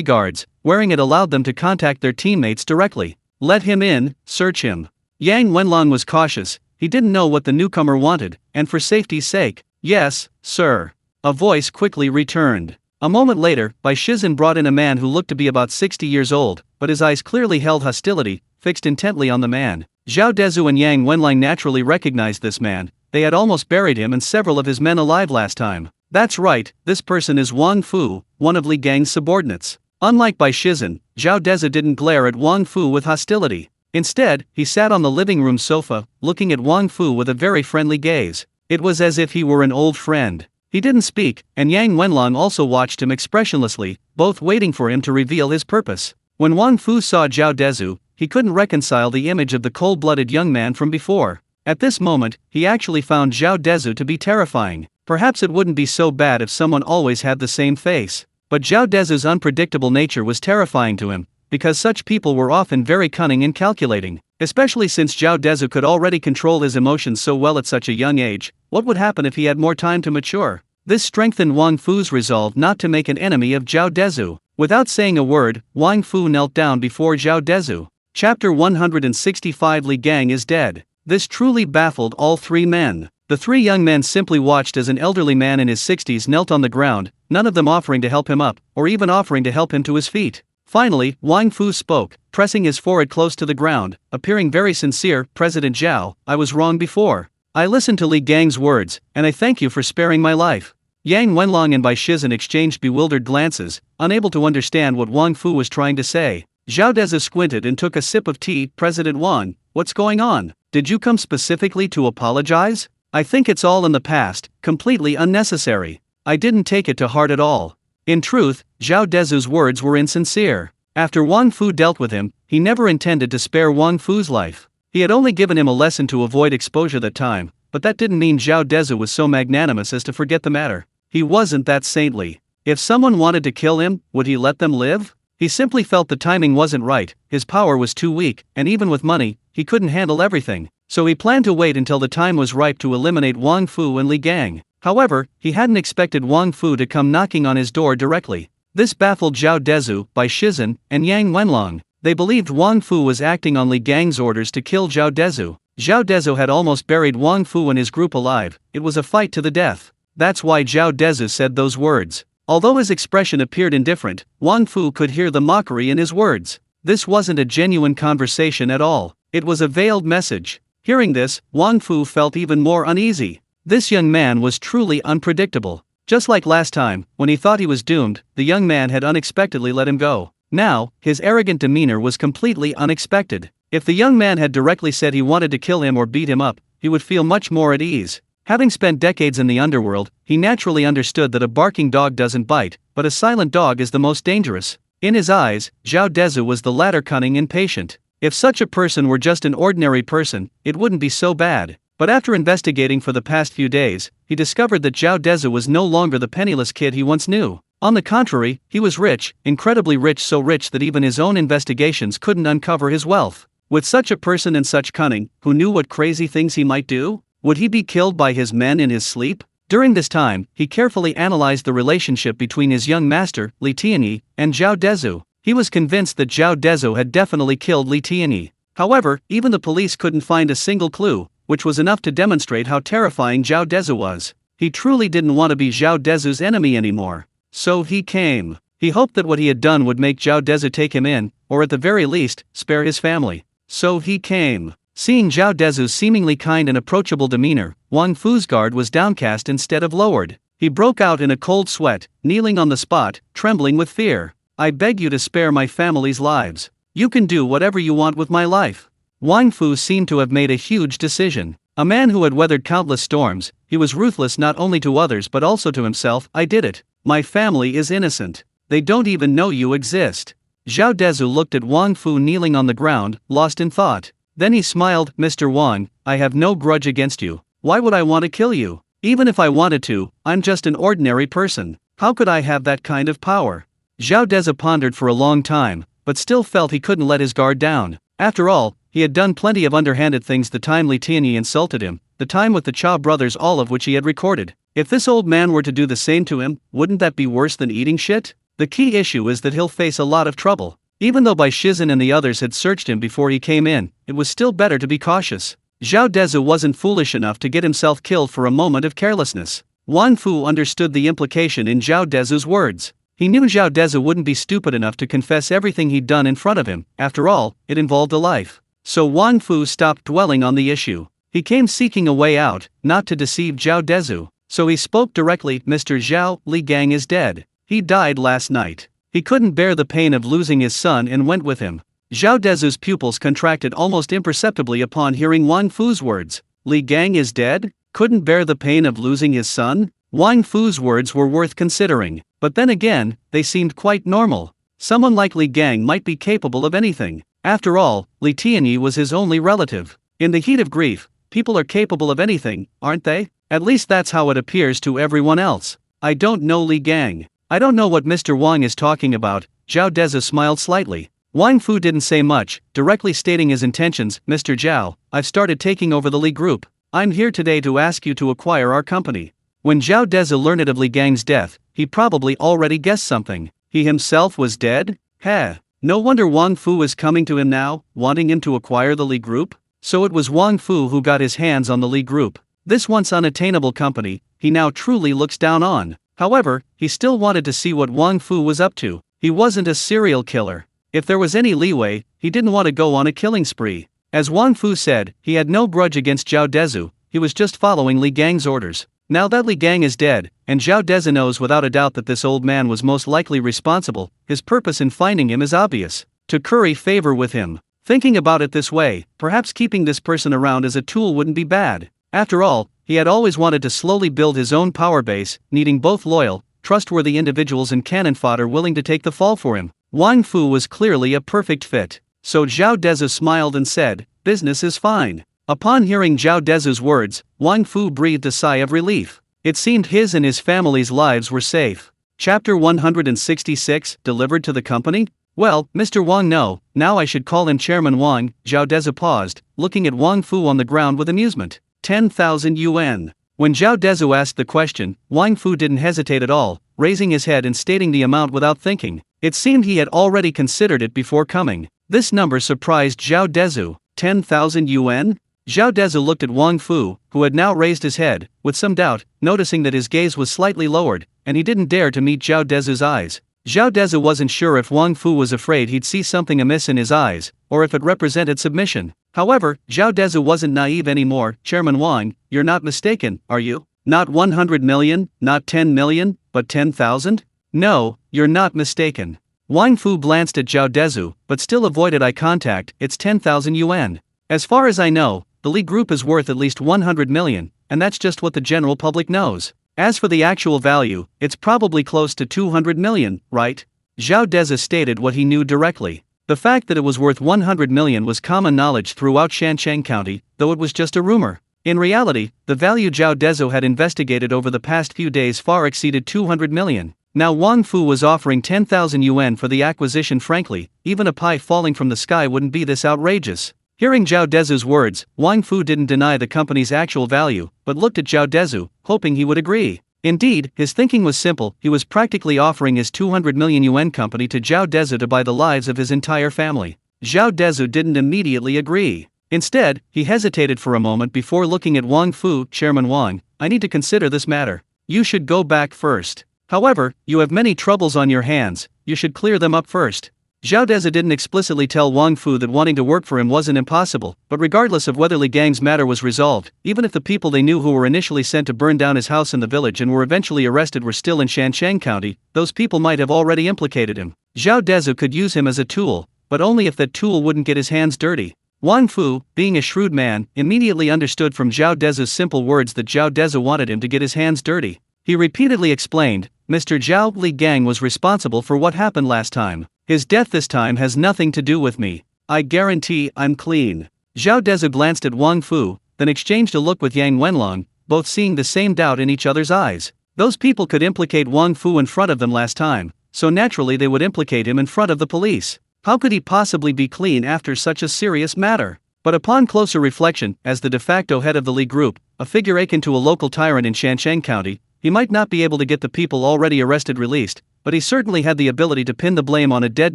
guards. Wearing it allowed them to contact their teammates directly. "Let him in, search him." Yang Wenlong was cautious. He didn't know what the newcomer wanted, and for safety's sake, "Yes, sir." A voice quickly returned. A moment later, Bai Shizhen brought in a man who looked to be about 60 years old, but his eyes clearly held hostility, fixed intently on the man. Zhao Dezhu and Yang Wenlong naturally recognized this man. They had almost buried him and several of his men alive last time. That's right, this person is Wang Fu, one of Li Gang's subordinates. Unlike Bai Shizhen, Zhao Dezhu didn't glare at Wang Fu with hostility. Instead, he sat on the living room sofa, looking at Wang Fu with a very friendly gaze. It was as if he were an old friend. He didn't speak, and Yang Wenlong also watched him expressionlessly, both waiting for him to reveal his purpose. When Wang Fu saw Zhao Dezhu, he couldn't reconcile the image of the cold-blooded young man from before. At this moment, he actually found Zhao Dezhu to be terrifying. Perhaps it wouldn't be so bad if someone always had the same face. But Zhao Dezhu's unpredictable nature was terrifying to him, because such people were often very cunning and calculating. Especially since Zhao Dezhu could already control his emotions so well at such a young age. What would happen if he had more time to mature? This strengthened Wang Fu's resolve not to make an enemy of Zhao Dezhu. Without saying a word, Wang Fu knelt down before Zhao Dezhu. Chapter 165 Li Gang is dead. This truly baffled all three men. The three young men simply watched as an elderly man in his 60s knelt on the ground, none of them offering to help him up, or even offering to help him to his feet. Finally, Wang Fu spoke, pressing his forehead close to the ground, appearing very sincere. President Zhao, I was wrong before. I listened to Li Gang's words, and I thank you for sparing my life. Yang Wenlong and Bai Shizhen exchanged bewildered glances, unable to understand what Wang Fu was trying to say. Zhao Dezhu squinted and took a sip of tea. President Wang, what's going on? Did you come specifically to apologize? I think it's all in the past, completely unnecessary. I didn't take it to heart at all. In truth, Zhao Dezhu's words were insincere. After Wang Fu dealt with him, he never intended to spare Wang Fu's life. He had only given him a lesson to avoid exposure that time, but that didn't mean Zhao Dezhu was so magnanimous as to forget the matter. He wasn't that saintly. If someone wanted to kill him, would he let them live? He simply felt the timing wasn't right, his power was too weak, and even with money, he couldn't handle everything. So he planned to wait until the time was ripe to eliminate Wang Fu and Li Gang. However, he hadn't expected Wang Fu to come knocking on his door directly. This baffled Zhao Dezhu, Bai Shizhen, and Yang Wenlong. They believed Wang Fu was acting on Li Gang's orders to kill Zhao Dezhu. Zhao Dezhu had almost buried Wang Fu and his group alive. It was a fight to the death. That's why Zhao Dezhu said those words. Although his expression appeared indifferent, Wang Fu could hear the mockery in his words. This wasn't a genuine conversation at all. It was a veiled message. Hearing this, Wang Fu felt even more uneasy. This young man was truly unpredictable. Just like last time, when he thought he was doomed, the young man had unexpectedly let him go. Now, his arrogant demeanor was completely unexpected. If the young man had directly said he wanted to kill him or beat him up, he would feel much more at ease. Having spent decades in the underworld, he naturally understood that a barking dog doesn't bite, but a silent dog is the most dangerous. In his eyes, Zhao Dezhu was the latter, cunning and patient. If such a person were just an ordinary person, it wouldn't be so bad. But after investigating for the past few days, he discovered that Zhao Dezhu was no longer the penniless kid he once knew. On the contrary, he was rich, incredibly rich, so rich that even his own investigations couldn't uncover his wealth. With such a person and such cunning, who knew what crazy things he might do? Would he be killed by his men in his sleep? During this time, he carefully analyzed the relationship between his young master, Li Tianyi, and Zhao Dezhu. He was convinced that Zhao Dezhu had definitely killed Li Tianyi. However, even the police couldn't find a single clue, which was enough to demonstrate how terrifying Zhao Dezhu was. He truly didn't want to be Zhao Dezhu's enemy anymore. So he came. He hoped that what he had done would make Zhao Dezhu take him in, or at the very least, spare his family. So he came. Seeing Zhao Dezhu's seemingly kind and approachable demeanor, Wang Fu's guard was downcast instead of lowered. He broke out in a cold sweat, kneeling on the spot, trembling with fear. I beg you to spare my family's lives. You can do whatever you want with my life. Wang Fu seemed to have made a huge decision. A man who had weathered countless storms, he was ruthless not only to others but also to himself. I did it. My family is innocent. They don't even know you exist. Zhao Dezhu looked at Wang Fu kneeling on the ground, lost in thought. Then he smiled. Mr. Wang, I have no grudge against you. Why would I want to kill you? Even if I wanted to, I'm just an ordinary person. How could I have that kind of power? Zhao Dezhu pondered for a long time, but still felt he couldn't let his guard down. After all, he had done plenty of underhanded things. The time Li Tianyi insulted him, the time with the Cha brothers, all of which he had recorded. If this old man were to do the same to him, wouldn't that be worse than eating shit? The key issue is that he'll face a lot of trouble. Even though Bai Shizhen and the others had searched him before he came in, it was still better to be cautious. Zhao Dezhu wasn't foolish enough to get himself killed for a moment of carelessness. Wang Fu understood the implication in Zhao Dezhu's words. He knew Zhao Dezhu wouldn't be stupid enough to confess everything he'd done in front of him. After all, it involved a life. So Wang Fu stopped dwelling on the issue. He came seeking a way out, not to deceive Zhao Dezhu. So he spoke directly. Mr. Zhao, Li Gang is dead. He died last night. He couldn't bear the pain of losing his son and went with him. Zhao Dezhu's pupils contracted almost imperceptibly upon hearing Wang Fu's words. Li Gang is dead? Couldn't bear the pain of losing his son? Wang Fu's words were worth considering, but then again, they seemed quite normal. Someone like Li Gang might be capable of anything. After all, Li Tianyi was his only relative. In the heat of grief, people are capable of anything, aren't they? At least that's how it appears to everyone else. I don't know Li Gang. I don't know what Mr. Wang is talking about. Zhao Dezhu smiled slightly. Wang Fu didn't say much, directly stating his intentions. Mr. Zhao, I've started taking over the Li Group. I'm here today to ask you to acquire our company. When Zhao Dezhu learned of Li Gang's death, he probably already guessed something. He himself was dead? Heh. No wonder Wang Fu is coming to him now, wanting him to acquire the Li Group? So it was Wang Fu who got his hands on the Li Group. This once unattainable company, he now truly looks down on. However, he still wanted to see what Wang Fu was up to. He wasn't a serial killer. If there was any leeway, he didn't want to go on a killing spree. As Wang Fu said, he had no grudge against Zhao Dezhu, he was just following Li Gang's orders. Now that Li Gang is dead, and Zhao Dezhu knows without a doubt that this old man was most likely responsible, his purpose in finding him is obvious: to curry favor with him. Thinking about it this way, perhaps keeping this person around as a tool wouldn't be bad. After all, he had always wanted to slowly build his own power base, needing both loyal, trustworthy individuals and cannon fodder willing to take the fall for him. Wang Fu was clearly a perfect fit. So Zhao Dezhu smiled and said, "Business is fine." Upon hearing Zhao Dezhu's words, Wang Fu breathed a sigh of relief. It seemed his and his family's lives were safe. Chapter 166, delivered to the company? Well, Mr. Wang, no, now I should call him Chairman Wang. Zhao Dezhu paused, looking at Wang Fu on the ground with amusement. 10,000 yuan. When Zhao Dezhu asked the question, Wang Fu didn't hesitate at all, raising his head and stating the amount without thinking. It seemed he had already considered it before coming. This number surprised Zhao Dezhu. 10,000 yuan? Zhao Dezhu looked at Wang Fu, who had now raised his head, with some doubt, noticing that his gaze was slightly lowered, and he didn't dare to meet Zhao Dezhu's eyes. Zhao Dezhu wasn't sure if Wang Fu was afraid he'd see something amiss in his eyes, or if it represented submission. However, Zhao Dezhu wasn't naive anymore. "Chairman Wang, you're not mistaken, are you? Not 100 million, not 10 million, but 10,000? No, you're not mistaken." Wang Fu glanced at Zhao Dezhu, but still avoided eye contact. "It's 10,000 yuan. As far as I know, the Li Group is worth at least 100 million, and that's just what the general public knows. As for the actual value, it's probably close to 200 million, right?" Zhao Dezhu stated what he knew directly. The fact that it was worth 100 million was common knowledge throughout Shancheng County, though it was just a rumor. In reality, the value Zhao Dezhu had investigated over the past few days far exceeded 200 million. Now Wang Fu was offering 10,000 yuan for the acquisition. Frankly, even a pie falling from the sky wouldn't be this outrageous. Hearing Zhao Dezhu's words, Wang Fu didn't deny the company's actual value, but looked at Zhao Dezhu, hoping he would agree. Indeed, his thinking was simple. He was practically offering his 200 million yuan company to Zhao Dezhu to buy the lives of his entire family. Zhao Dezhu didn't immediately agree. Instead, he hesitated for a moment before looking at Wang Fu. "Chairman Wang, I need to consider this matter. You should go back first. However, you have many troubles on your hands, you should clear them up first." Zhao Dezhu didn't explicitly tell Wang Fu that wanting to work for him wasn't impossible, but regardless of whether Li Gang's matter was resolved, even if the people they knew who were initially sent to burn down his house in the village and were eventually arrested were still in Shancheng County, those people might have already implicated him. Zhao Dezhu could use him as a tool, but only if that tool wouldn't get his hands dirty. Wang Fu, being a shrewd man, immediately understood from Zhao Dezhu's simple words that Zhao Dezhu wanted him to get his hands dirty. He repeatedly explained, "Mr. Zhao, Li Gang was responsible for what happened last time. His death this time has nothing to do with me. I guarantee I'm clean." Zhao Dezhu glanced at Wang Fu, then exchanged a look with Yang Wenlong, both seeing the same doubt in each other's eyes. Those people could implicate Wang Fu in front of them last time, so naturally they would implicate him in front of the police. How could he possibly be clean after such a serious matter? But upon closer reflection, as the de facto head of the Li Group, a figure akin to a local tyrant in Shancheng County, he might not be able to get the people already arrested released, but he certainly had the ability to pin the blame on a dead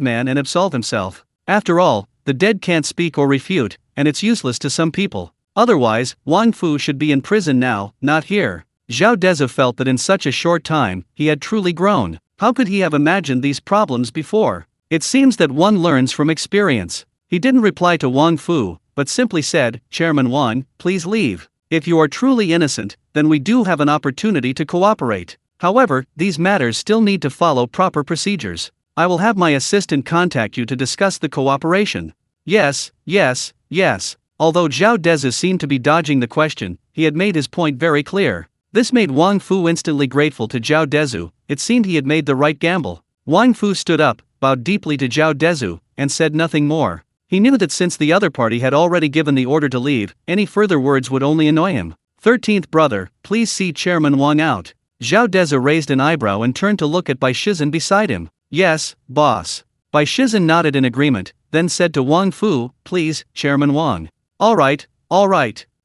man and absolve himself. After all, the dead can't speak or refute, and it's useless to some people. Otherwise, Wang Fu should be in prison now, not here. Zhao Dezhu felt that in such a short time, he had truly grown. How could he have imagined these problems before? It seems that one learns from experience. He didn't reply to Wang Fu, but simply said, "Chairman Wang, please leave. If you are truly innocent, then we do have an opportunity to cooperate. However, these matters still need to follow proper procedures. I will have my assistant contact you to discuss the cooperation." Yes. Although Zhao Dezhu seemed to be dodging the question, he had made his point very clear. This made Wang Fu instantly grateful to Zhao Dezhu. It seemed he had made the right gamble. Wang Fu stood up, bowed deeply to Zhao Dezhu, and said nothing more. He knew that since the other party had already given the order to leave, any further words would only annoy him. 13th brother, please see Chairman Wang out." Zhao Dezhu raised an eyebrow and turned to look at Bai Shizhen beside him. "Yes, boss." Bai Shizhen nodded in agreement, then said to Wang Fu, "Please, Chairman Wang." All right.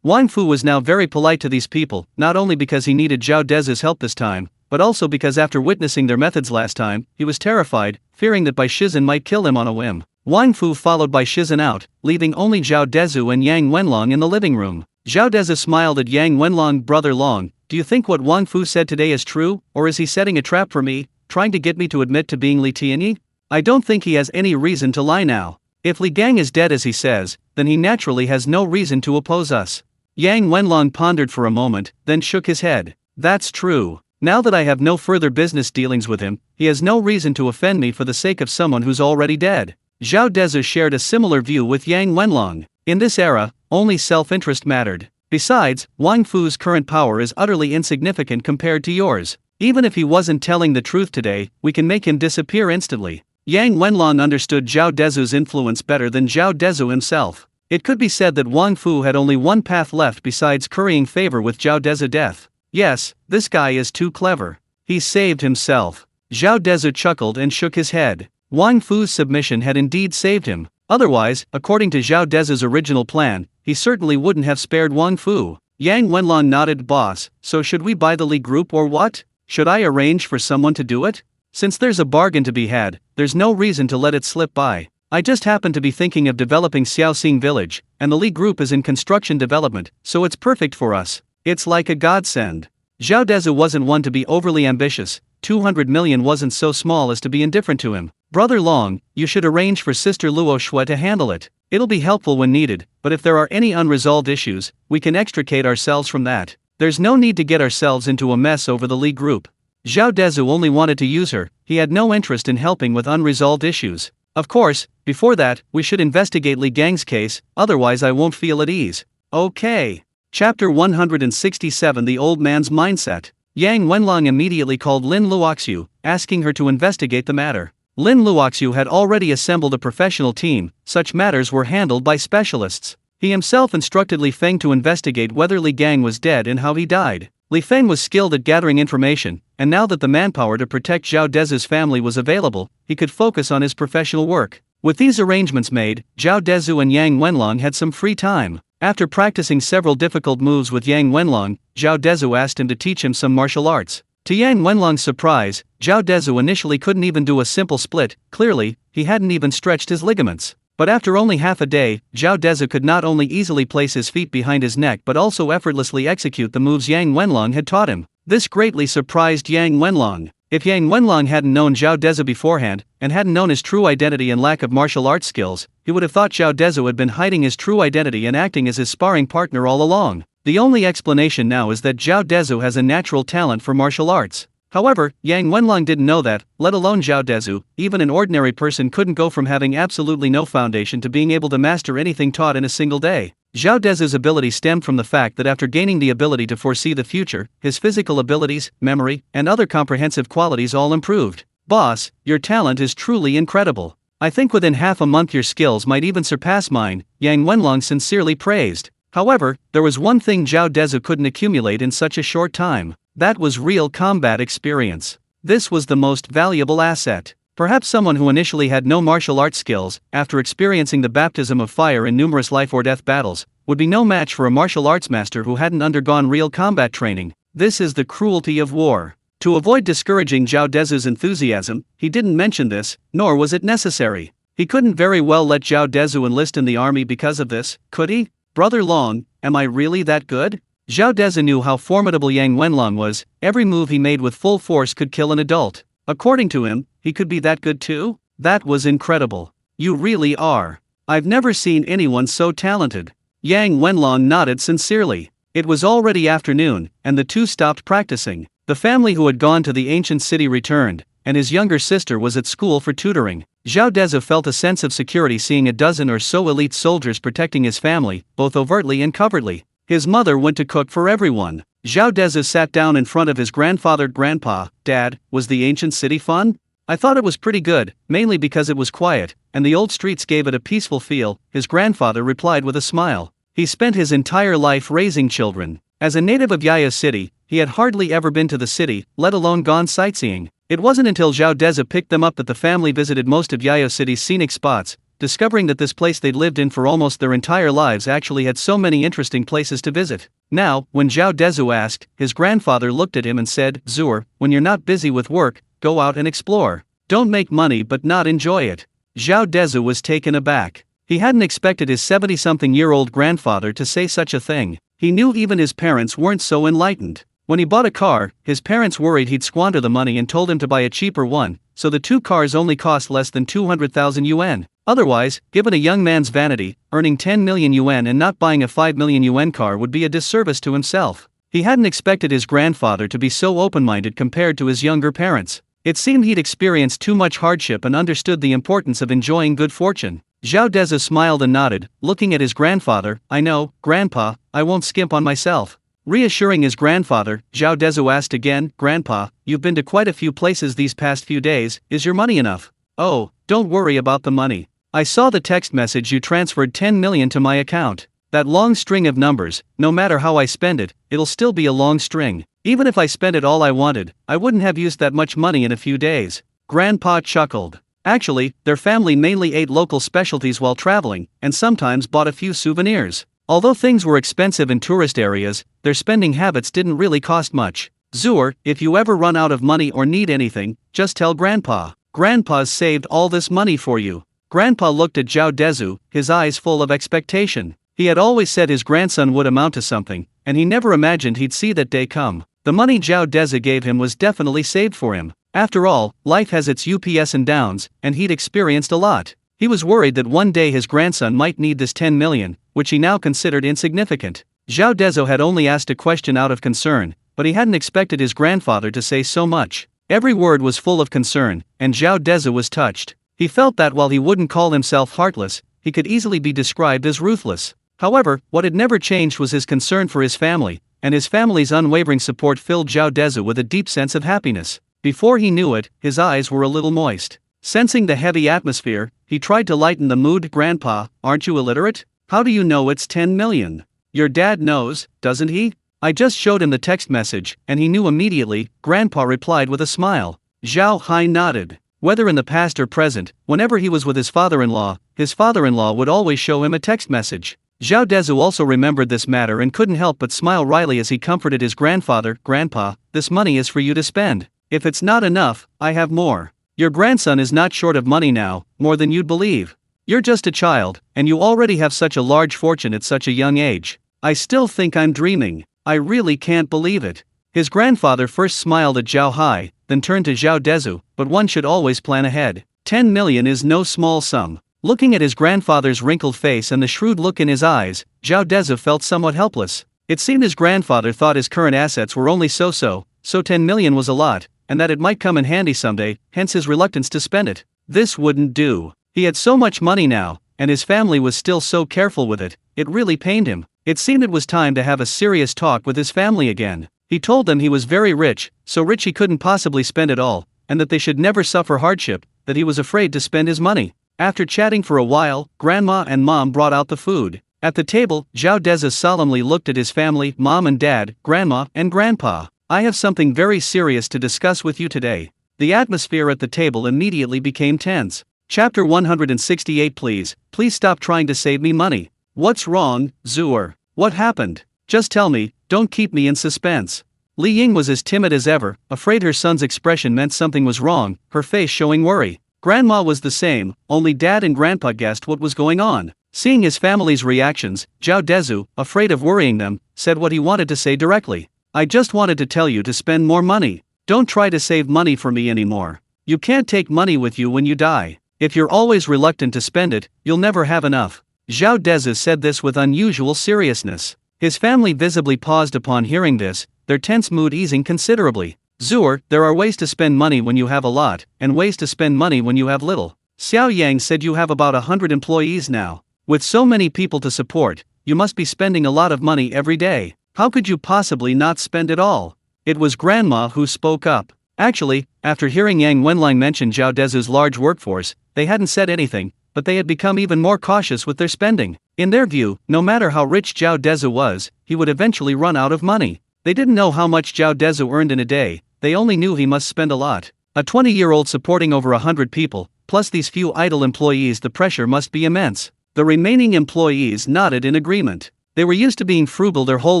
Wang Fu was now very polite to these people, not only because he needed Zhao Dezhu's help this time, but also because after witnessing their methods last time, he was terrified, fearing that Bai Shizhen might kill him on a whim. Wang Fu followed Bai Shizhen out, leaving only Zhao Dezhu and Yang Wenlong in the living room. Zhao Dezhu smiled at Yang Wenlong. "Brother Long, do you think what Wang Fu said today is true, or is he setting a trap for me, trying to get me to admit to being Li Tianyi? I don't think he has any reason to lie now. If Li Gang is dead as he says, then he naturally has no reason to oppose us." Yang Wenlong pondered for a moment, then shook his head. "That's true. Now that I have no further business dealings with him, he has no reason to offend me for the sake of someone who's already dead." Zhao Dezhu shared a similar view with Yang Wenlong. In this era, only self-interest mattered. Besides, Wang Fu's current power is utterly insignificant compared to yours. Even if he wasn't telling the truth today, we can make him disappear instantly. Yang Wenlong understood Zhao Dezhu's influence better than Zhao Dezhu himself. It could be said that Wang Fu had only one path left besides currying favor with Zhao Dezhu's death. Yes, this guy is too clever. He saved himself. Zhao Dezhu chuckled and shook his head. Wang Fu's submission had indeed saved him. Otherwise, according to Zhao Dezhu's original plan, he certainly wouldn't have spared Wang Fu. Yang Wenlong nodded. "Boss, so should we buy the Li Group or what? Should I arrange for someone to do it? Since there's a bargain to be had, there's no reason to let it slip by. I just happen to be thinking of developing Xiaoxing Village, and the Li Group is in construction development, so it's perfect for us. It's like a godsend." Zhao Dezhu wasn't one to be overly ambitious. 200 million wasn't so small as to be indifferent to him. "Brother Long, you should arrange for Sister Luo Shui to handle it. It'll be helpful when needed, but if there are any unresolved issues, we can extricate ourselves from that. There's no need to get ourselves into a mess over the Li Group." Zhao Dezhu only wanted to use her, he had no interest in helping with unresolved issues. "Of course, before that, we should investigate Li Gang's case, otherwise I won't feel at ease." "Okay." Chapter 167. The Old Man's Mindset. Yang Wenlong immediately called Lin Luoxiu, asking her to investigate the matter. Lin Luoxiu had already assembled a professional team, such matters were handled by specialists. He himself instructed Li Feng to investigate whether Li Gang was dead and how he died. Li Feng was skilled at gathering information, and now that the manpower to protect Zhao Dezhu's family was available, he could focus on his professional work. With these arrangements made, Zhao Dezhu and Yang Wenlong had some free time. After practicing several difficult moves with Yang Wenlong, Zhao Dezhu asked him to teach him some martial arts. To Yang Wenlong's surprise, Zhao Dezhu initially couldn't even do a simple split. Clearly, he hadn't even stretched his ligaments. But after only half a day, Zhao Dezhu could not only easily place his feet behind his neck but also effortlessly execute the moves Yang Wenlong had taught him. This greatly surprised Yang Wenlong. If Yang Wenlong hadn't known Zhao Dezhu beforehand, and hadn't known his true identity and lack of martial arts skills, he would have thought Zhao Dezhu had been hiding his true identity and acting as his sparring partner all along. The only explanation now is that Zhao Dezhu has a natural talent for martial arts. However, Yang Wenlong didn't know that, let alone Zhao Dezhu. Even an ordinary person couldn't go from having absolutely no foundation to being able to master anything taught in a single day. Zhao Dezhu's ability stemmed from the fact that after gaining the ability to foresee the future, his physical abilities, memory, and other comprehensive qualities all improved. "Boss, your talent is truly incredible. I think within half a month your skills might even surpass mine," Yang Wenlong sincerely praised. However, there was one thing Zhao Dezhu couldn't accumulate in such a short time. That was real combat experience. This was the most valuable asset. Perhaps someone who initially had no martial arts skills, after experiencing the baptism of fire in numerous life-or-death battles, would be no match for a martial arts master who hadn't undergone real combat training. This is the cruelty of war. To avoid discouraging Zhao Dezhu's enthusiasm, he didn't mention this, nor was it necessary. He couldn't very well let Zhao Dezhu enlist in the army because of this, could he? "Brother Long, am I really that good?" Zhao Dezhu knew how formidable Yang Wenlong was. Every move he made with full force could kill an adult. According to him, he could be that good too? That was incredible. "You really are. I've never seen anyone so talented." Yang Wenlong nodded sincerely. It was already afternoon, and the two stopped practicing. The family who had gone to the ancient city returned, and his younger sister was at school for tutoring. Zhao Dezhu felt a sense of security seeing a dozen or so elite soldiers protecting his family, both overtly and covertly. His mother went to cook for everyone. Zhao Dezhu sat down in front of his grandfathered grandpa. "Dad, was the ancient city fun?" "I thought it was pretty good, mainly because it was quiet, and the old streets gave it a peaceful feel," his grandfather replied with a smile. He spent his entire life raising children. As a native of Yaya City, he had hardly ever been to the city, let alone gone sightseeing. It wasn't until Zhao Dezhu picked them up that the family visited most of Yayo City's scenic spots, discovering that this place they'd lived in for almost their entire lives actually had so many interesting places to visit. Now, when Zhao Dezhu asked, his grandfather looked at him and said, "Zur, when you're not busy with work, go out and explore. Don't make money but not enjoy it." Zhao Dezhu was taken aback. He hadn't expected his 70-something-year-old grandfather to say such a thing. He knew even his parents weren't so enlightened. When he bought a car, his parents worried he'd squander the money and told him to buy a cheaper one, so the two cars only cost less than 200,000 yuan. Otherwise, given a young man's vanity, earning 10 million yuan and not buying a 5 million yuan car would be a disservice to himself. He hadn't expected his grandfather to be so open-minded compared to his younger parents. It seemed he'd experienced too much hardship and understood the importance of enjoying good fortune. Zhao Dezhu smiled and nodded, looking at his grandfather. "I know, Grandpa, I won't skimp on myself." Reassuring his grandfather, Zhao Dezhu asked again, "Grandpa, you've been to quite a few places these past few days, is your money enough?" "Oh, don't worry about the money. I saw the text message you transferred 10 million to my account. That long string of numbers, no matter how I spend it, it'll still be a long string. Even if I spent it all I wanted, I wouldn't have used that much money in a few days." Grandpa chuckled. Actually, their family mainly ate local specialties while traveling, and sometimes bought a few souvenirs. Although things were expensive in tourist areas, their spending habits didn't really cost much. "Zur, if you ever run out of money or need anything, just tell Grandpa. Grandpa's saved all this money for you." Grandpa looked at Zhao Dezhu, his eyes full of expectation. He had always said his grandson would amount to something, and he never imagined he'd see that day come. The money Zhao Dezhu gave him was definitely saved for him. After all, life has its ups and downs, and he'd experienced a lot. He was worried that one day his grandson might need this 10 million, which he now considered insignificant. Zhao Dezhu had only asked a question out of concern, but he hadn't expected his grandfather to say so much. Every word was full of concern, and Zhao Dezhu was touched. He felt that while he wouldn't call himself heartless, he could easily be described as ruthless. However, what had never changed was his concern for his family, and his family's unwavering support filled Zhao Dezhu with a deep sense of happiness. Before he knew it, his eyes were a little moist. Sensing the heavy atmosphere, he tried to lighten the mood. "Grandpa, aren't you illiterate? How do you know it's 10 million? Your dad knows, doesn't he? I just showed him the text message, and he knew immediately," Grandpa replied with a smile. Zhao Hai nodded. Whether in the past or present, whenever he was with his father-in-law would always show him a text message. Zhao Dezhu also remembered this matter and couldn't help but smile wryly as he comforted his grandfather. "Grandpa, this money is for you to spend. If it's not enough, I have more. Your grandson is not short of money now, more than you'd believe. You're just a child, and you already have such a large fortune at such a young age. I still think I'm dreaming. I really can't believe it." His grandfather first smiled at Zhao Hai, then turned to Zhao Dezhu, "But one should always plan ahead. 10 million is no small sum." Looking at his grandfather's wrinkled face and the shrewd look in his eyes, Zhao Dezhu felt somewhat helpless. It seemed his grandfather thought his current assets were only so 10 million was a lot, and that it might come in handy someday, hence his reluctance to spend it. This wouldn't do. He had so much money now, and his family was still so careful with it, it really pained him. It seemed it was time to have a serious talk with his family again. He told them he was very rich, so rich he couldn't possibly spend it all, and that they should never suffer hardship, that he was afraid to spend his money. After chatting for a while, Grandma and Mom brought out the food. At the table, Zhao Dezhu solemnly looked at his family, Mom and Dad, Grandma and Grandpa. "I have something very serious to discuss with you today." The atmosphere at the table immediately became tense. Chapter 168. Please stop trying to save me money. "What's wrong, Zur? What happened? Just tell me, don't keep me in suspense." Li Ying was as timid as ever, afraid her son's expression meant something was wrong, her face showing worry. Grandma was the same, only Dad and Grandpa guessed what was going on. Seeing his family's reactions, Zhao Dezhu, afraid of worrying them, said what he wanted to say directly. "I just wanted to tell you to spend more money. Don't try to save money for me anymore. You can't take money with you when you die. If you're always reluctant to spend it, you'll never have enough." Zhao Dezhu said this with unusual seriousness. His family visibly paused upon hearing this, their tense mood easing considerably. "Zur, there are ways to spend money when you have a lot, and ways to spend money when you have little. Xiao Yang said you have about 100 employees now. With so many people to support, you must be spending a lot of money every day. How could you possibly not spend it all?" It was Grandma who spoke up. Actually, after hearing Yang Wenling mention Zhao Dezhu's large workforce, they hadn't said anything, but they had become even more cautious with their spending. In their view, no matter how rich Zhao Dezhu was, he would eventually run out of money. They didn't know how much Zhao Dezhu earned in a day, they only knew he must spend a lot. A 20-year-old supporting over 100 people, plus these few idle employees, the pressure must be immense. The remaining employees nodded in agreement. They were used to being frugal their whole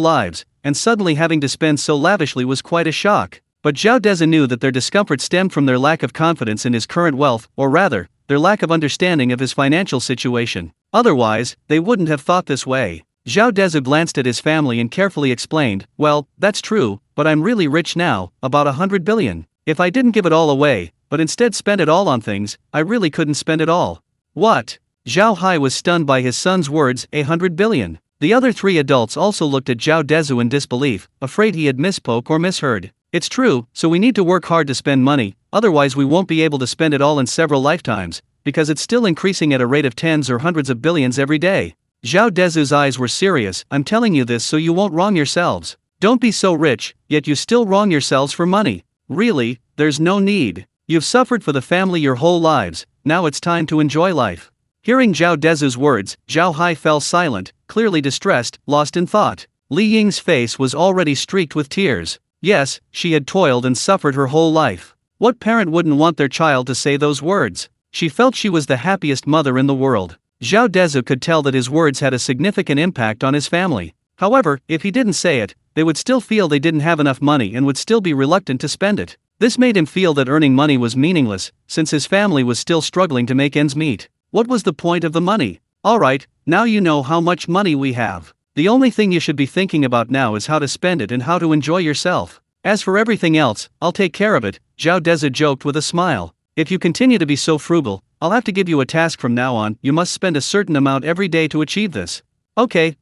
lives, and suddenly having to spend so lavishly was quite a shock. But Zhao Dezhu knew that their discomfort stemmed from their lack of confidence in his current wealth, or rather, their lack of understanding of his financial situation. Otherwise, they wouldn't have thought this way. Zhao Dezhu glanced at his family and carefully explained, "Well, that's true, but I'm really rich now, about 100 billion. If I didn't give it all away, but instead spent it all on things, I really couldn't spend it all." "What?" Zhao Hai was stunned by his son's words, 100 billion. The other three adults also looked at Zhao Dezhu in disbelief, afraid he had misspoke or misheard. "It's true, so we need to work hard to spend money, otherwise we won't be able to spend it all in several lifetimes, because it's still increasing at a rate of tens or hundreds of billions every day." Zhao Dezhu's eyes were serious. "I'm telling you this so you won't wrong yourselves. Don't be so rich, yet you still wrong yourselves for money. Really, there's no need. You've suffered for the family your whole lives, now it's time to enjoy life." Hearing Zhao Dezhu's words, Zhao Hai fell silent, clearly distressed, lost in thought. Li Ying's face was already streaked with tears. Yes, she had toiled and suffered her whole life. What parent wouldn't want their child to say those words? She felt she was the happiest mother in the world. Zhao Dezhu could tell that his words had a significant impact on his family. However, if he didn't say it, they would still feel they didn't have enough money and would still be reluctant to spend it. This made him feel that earning money was meaningless, since his family was still struggling to make ends meet. What was the point of the money? Alright, now you know how much money we have. The only thing you should be thinking about now is how to spend it and how to enjoy yourself. As for everything else, I'll take care of it, Zhao Dezhu joked with a smile. If you continue to be so frugal, I'll have to give you a task from now on. You must spend a certain amount every day to achieve this. Okay.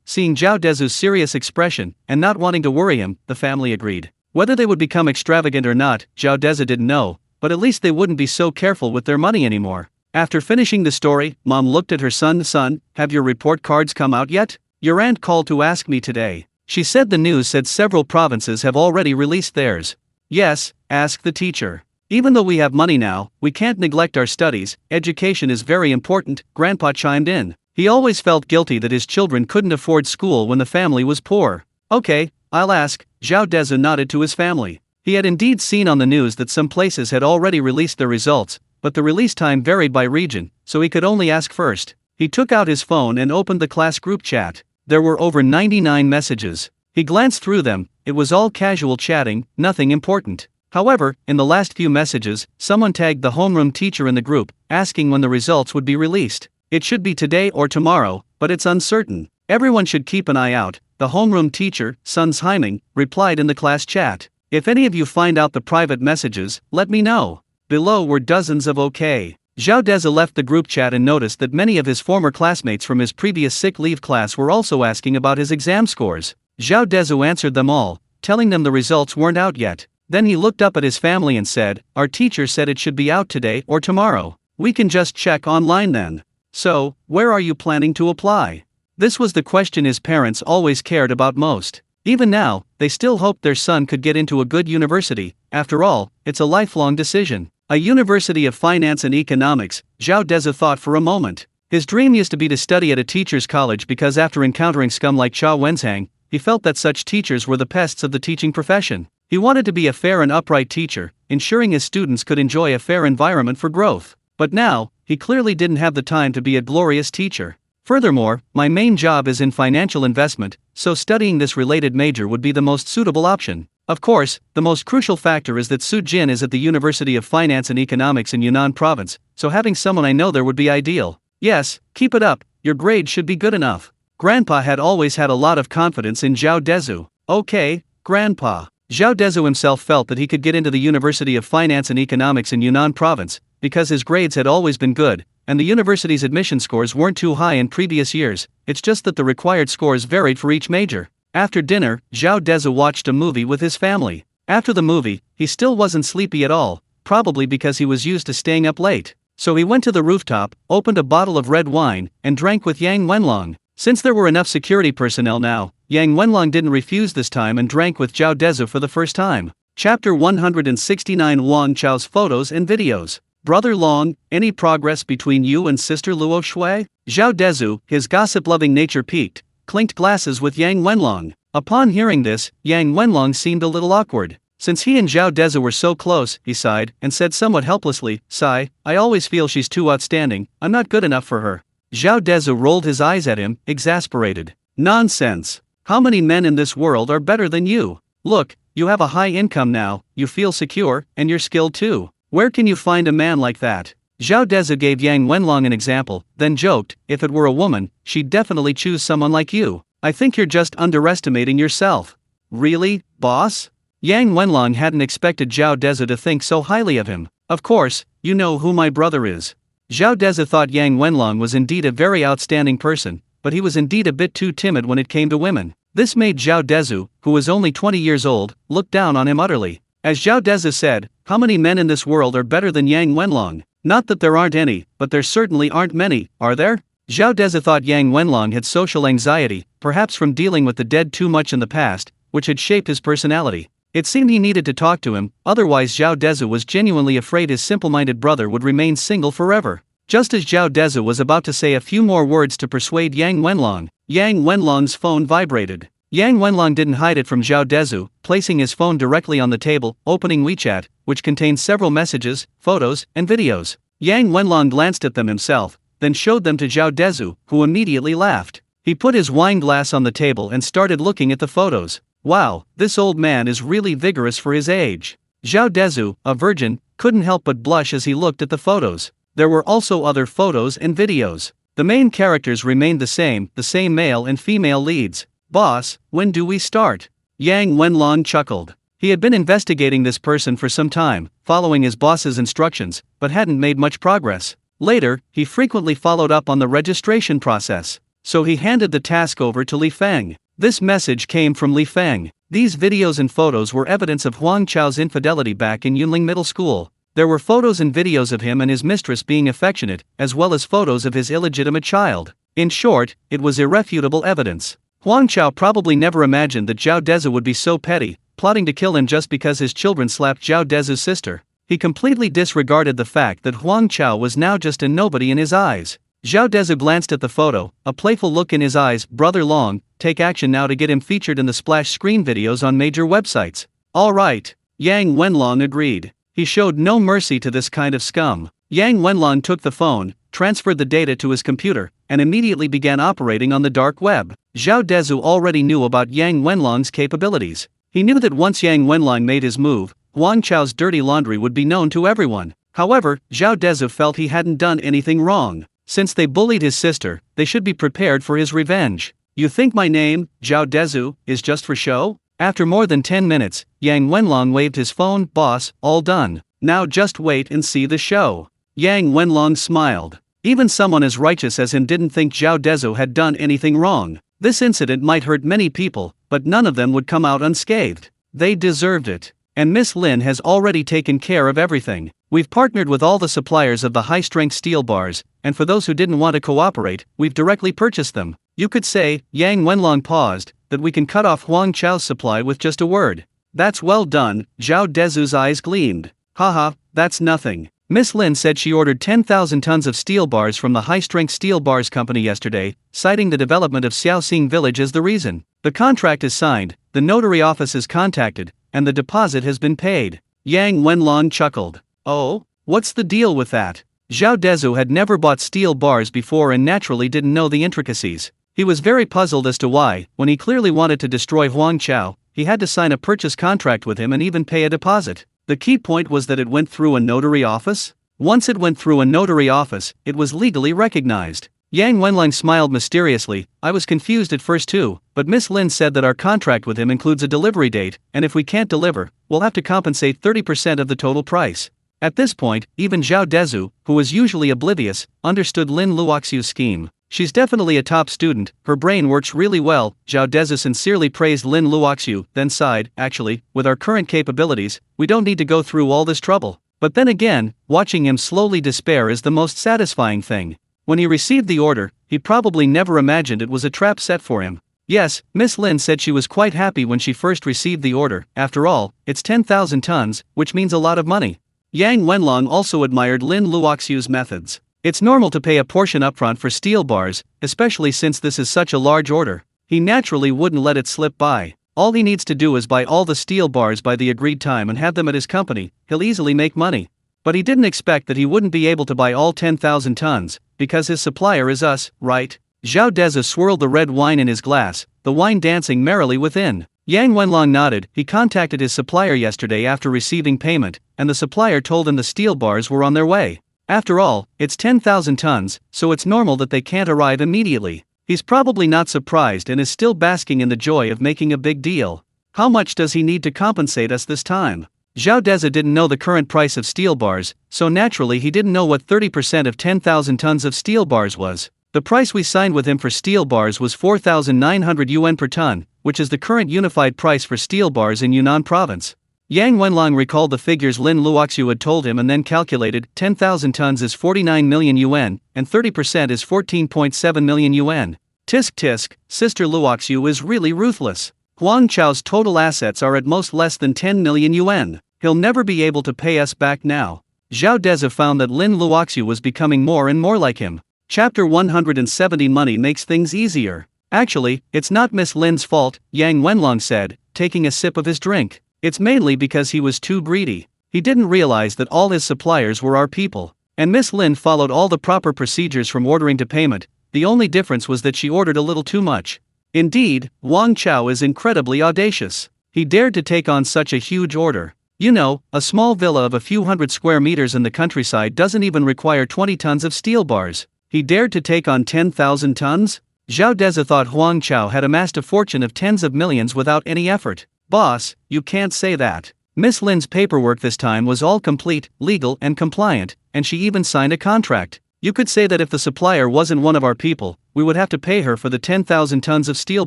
Seeing Zhao Dezhu's serious expression, and not wanting to worry him, the family agreed. Whether they would become extravagant or not, Zhao Dezhu didn't know, but at least they wouldn't be so careful with their money anymore. After finishing the story, Mom looked at her son. "Son, have your report cards come out yet? Your aunt called to ask me today. She said the news said several provinces have already released theirs." "Yes," asked the teacher. "Even though we have money now, we can't neglect our studies. Education is very important," Grandpa chimed in. He always felt guilty that his children couldn't afford school when the family was poor. "Okay, I'll ask," Zhao Dezhu nodded to his family. He had indeed seen on the news that some places had already released their results, but the release time varied by region, so he could only ask first. He took out his phone and opened the class group chat. There were over 99 messages. He glanced through them. It was all casual chatting, nothing important. However, in the last few messages, someone tagged the homeroom teacher in the group, asking when the results would be released. "It should be today or tomorrow, but it's uncertain. Everyone should keep an eye out," the homeroom teacher, Sun Haiming, replied in the class chat. "If any of you find out the private messages, let me know." Below were dozens of OK. Zhao Dezhu left the group chat and noticed that many of his former classmates from his previous sick leave class were also asking about his exam scores. Zhao Dezhu answered them all, telling them the results weren't out yet. Then he looked up at his family and said, "Our teacher said it should be out today or tomorrow. We can just check online then. So, where are you planning to apply?" This was the question his parents always cared about most. Even now, they still hoped their son could get into a good university. After all, it's a lifelong decision. A university of finance and economics, Zhao Dezhu thought for a moment. His dream used to be to study at a teacher's college because after encountering scum like Cha Wenzhang, he felt that such teachers were the pests of the teaching profession. He wanted to be a fair and upright teacher, ensuring his students could enjoy a fair environment for growth. But now, he clearly didn't have the time to be a glorious teacher. Furthermore, my main job is in financial investment, so studying this related major would be the most suitable option. Of course, the most crucial factor is that Su Jin is at the University of Finance and Economics in Yunnan Province, so having someone I know there would be ideal. Yes, keep it up, your grade should be good enough. Grandpa had always had a lot of confidence in Zhao Dezhu. Okay, Grandpa. Zhao Dezhu himself felt that he could get into the University of Finance and Economics in Yunnan Province, because his grades had always been good, and the university's admission scores weren't too high in previous years. It's just that the required scores varied for each major. After dinner, Zhao Dezhu watched a movie with his family. After the movie, he still wasn't sleepy at all, probably because he was used to staying up late. So he went to the rooftop, opened a bottle of red wine, and drank with Yang Wenlong. Since there were enough security personnel now, Yang Wenlong didn't refuse this time and drank with Zhao Dezhu for the first time. Chapter 169 Wang Chao's photos and videos. Brother Long, any progress between you and Sister Luo Shui? Zhao Dezhu, his gossip-loving nature piqued, clinked glasses with Yang Wenlong. Upon hearing this, Yang Wenlong seemed a little awkward. Since he and Zhao Dezhu were so close, he sighed, and said somewhat helplessly, "Sigh, I always feel she's too outstanding, I'm not good enough for her." Zhao Dezhu rolled his eyes at him, exasperated. "Nonsense! How many men in this world are better than you? Look, you have a high income now, you feel secure, and you're skilled too. Where can you find a man like that?" Zhao Dezhu gave Yang Wenlong an example, then joked, "If it were a woman, she'd definitely choose someone like you. I think you're just underestimating yourself." "Really, boss?" Yang Wenlong hadn't expected Zhao Dezhu to think so highly of him. "Of course, you know who my brother is." Zhao Dezhu thought Yang Wenlong was indeed a very outstanding person, but he was indeed a bit too timid when it came to women. This made Zhao Dezhu, who was only 20 years old, look down on him utterly. As Zhao Dezhu said, "How many men in this world are better than Yang Wenlong? Not that there aren't any, but there certainly aren't many, are there?" Zhao Dezhu thought Yang Wenlong had social anxiety, perhaps from dealing with the dead too much in the past, which had shaped his personality. It seemed he needed to talk to him, otherwise Zhao Dezhu was genuinely afraid his simple-minded brother would remain single forever. Just as Zhao Dezhu was about to say a few more words to persuade Yang Wenlong's phone vibrated. Yang Wenlong didn't hide it from Zhao Dezhu, placing his phone directly on the table, opening WeChat, which contained several messages, photos, and videos. Yang Wenlong glanced at them himself, then showed them to Zhao Dezhu, who immediately laughed. He put his wine glass on the table and started looking at the photos. "Wow, this old man is really vigorous for his age." Zhao Dezhu, a virgin, couldn't help but blush as he looked at the photos. There were also other photos and videos. The main characters remained the same male and female leads. "Boss, when do we start?" Yang Wenlong chuckled. He had been investigating this person for some time, following his boss's instructions, but hadn't made much progress. Later, he frequently followed up on the registration process. So he handed the task over to Li Feng. This message came from Li Feng. These videos and photos were evidence of Huang Chao's infidelity back in Yunling Middle School. There were photos and videos of him and his mistress being affectionate, as well as photos of his illegitimate child. In short, it was irrefutable evidence. Huang Chao probably never imagined that Zhao Dezhu would be so petty, plotting to kill him just because his children slapped Zhao Dezhu's sister. He completely disregarded the fact that Huang Chao was now just a nobody in his eyes. Zhao Dezhu glanced at the photo, a playful look in his eyes. "Brother Long, take action now to get him featured in the splash screen videos on major websites." "All right," Yang Wenlong agreed. He showed no mercy to this kind of scum. Yang Wenlong took the phone, transferred the data to his computer, and immediately began operating on the dark web. Zhao Dezhu already knew about Yang Wenlong's capabilities. He knew that once Yang Wenlong made his move, Huang Chao's dirty laundry would be known to everyone. However, Zhao Dezhu felt he hadn't done anything wrong. Since they bullied his sister, they should be prepared for his revenge. "You think my name, Zhao Dezhu, is just for show?" After more than 10 minutes, Yang Wenlong waved his phone. "Boss, all done. Now just wait and see the show." Yang Wenlong smiled. Even someone as righteous as him didn't think Zhao Dezhu had done anything wrong. This incident might hurt many people, but none of them would come out unscathed. They deserved it. "And Miss Lin has already taken care of everything. We've partnered with all the suppliers of the high-strength steel bars, and for those who didn't want to cooperate, we've directly purchased them. You could say," Yang Wenlong paused, "that we can cut off Huang Chao's supply with just a word." "That's well done," Zhao Dezhu's eyes gleamed. "Haha, that's nothing. Miss Lin said she ordered 10,000 tons of steel bars from the high-strength steel bars company yesterday, citing the development of Xiaoxing village as the reason. The contract is signed, the notary office is contacted, and the deposit has been paid." Yang Wenlong chuckled. "Oh, what's the deal with that?" Zhao Dezhu had never bought steel bars before and naturally didn't know the intricacies. He was very puzzled as to why, when he clearly wanted to destroy Huang Chao, he had to sign a purchase contract with him and even pay a deposit. The key point was that it went through a notary office? Once it went through a notary office, it was legally recognized. Yang Wenlong smiled mysteriously. "I was confused at first too, but Miss Lin said that our contract with him includes a delivery date, and if we can't deliver, we'll have to compensate 30% of the total price." At this point, even Zhao Dezhu, who was usually oblivious, understood Lin Luoxiu's scheme. "She's definitely a top student, her brain works really well." Zhao Dezhu sincerely praised Lin Luoxiu, then sighed, "Actually, with our current capabilities, we don't need to go through all this trouble." But then again, watching him slowly despair is the most satisfying thing. When he received the order, he probably never imagined it was a trap set for him. Yes, Miss Lin said she was quite happy when she first received the order. After all, it's 10,000 tons, which means a lot of money. Yang Wenlong also admired Lin Luoxiu's methods. It's normal to pay a portion upfront for steel bars, especially since this is such a large order. He naturally wouldn't let it slip by. All he needs to do is buy all the steel bars by the agreed time and have them at his company. He'll easily make money. But he didn't expect that he wouldn't be able to buy all 10,000 tons, because his supplier is us, right? Zhao Dezhu swirled the red wine in his glass, the wine dancing merrily within. Yang Wenlong nodded. He contacted his supplier yesterday after receiving payment, and the supplier told him the steel bars were on their way. After all, it's 10,000 tons, so it's normal that they can't arrive immediately. He's probably not surprised and is still basking in the joy of making a big deal. How much does he need to compensate us this time? Zhao Dezhu didn't know the current price of steel bars, so naturally he didn't know what 30% of 10,000 tons of steel bars was. The price we signed with him for steel bars was 4,900 yuan per ton, which is the current unified price for steel bars in Yunnan province. Yang Wenlong recalled the figures Lin Luoxiu had told him and then calculated. 10,000 tons is 49 million yuan, and 30% is 14.7 million yuan. Tisk tisk, Sister Luoxiu is really ruthless. Huang Chao's total assets are at most less than 10 million yuan. He'll never be able to pay us back now. Zhao Dezhu found that Lin Luoxiu was becoming more and more like him. Chapter 170. Money makes things easier. Actually, it's not Miss Lin's fault, Yang Wenlong said, taking a sip of his drink. It's mainly because he was too greedy. He didn't realize that all his suppliers were our people. And Miss Lin followed all the proper procedures from ordering to payment. The only difference was that she ordered a little too much. Indeed, Wang Chao is incredibly audacious. He dared to take on such a huge order. You know, a small villa of a few hundred square meters in the countryside doesn't even require 20 tons of steel bars. He dared to take on 10,000 tons? Zhao Dezhu thought Huang Chao had amassed a fortune of tens of millions without any effort. Boss, you can't say that. Miss Lin's paperwork this time was all complete, legal and compliant, and she even signed a contract. You could say that if the supplier wasn't one of our people, we would have to pay her for the 10,000 tons of steel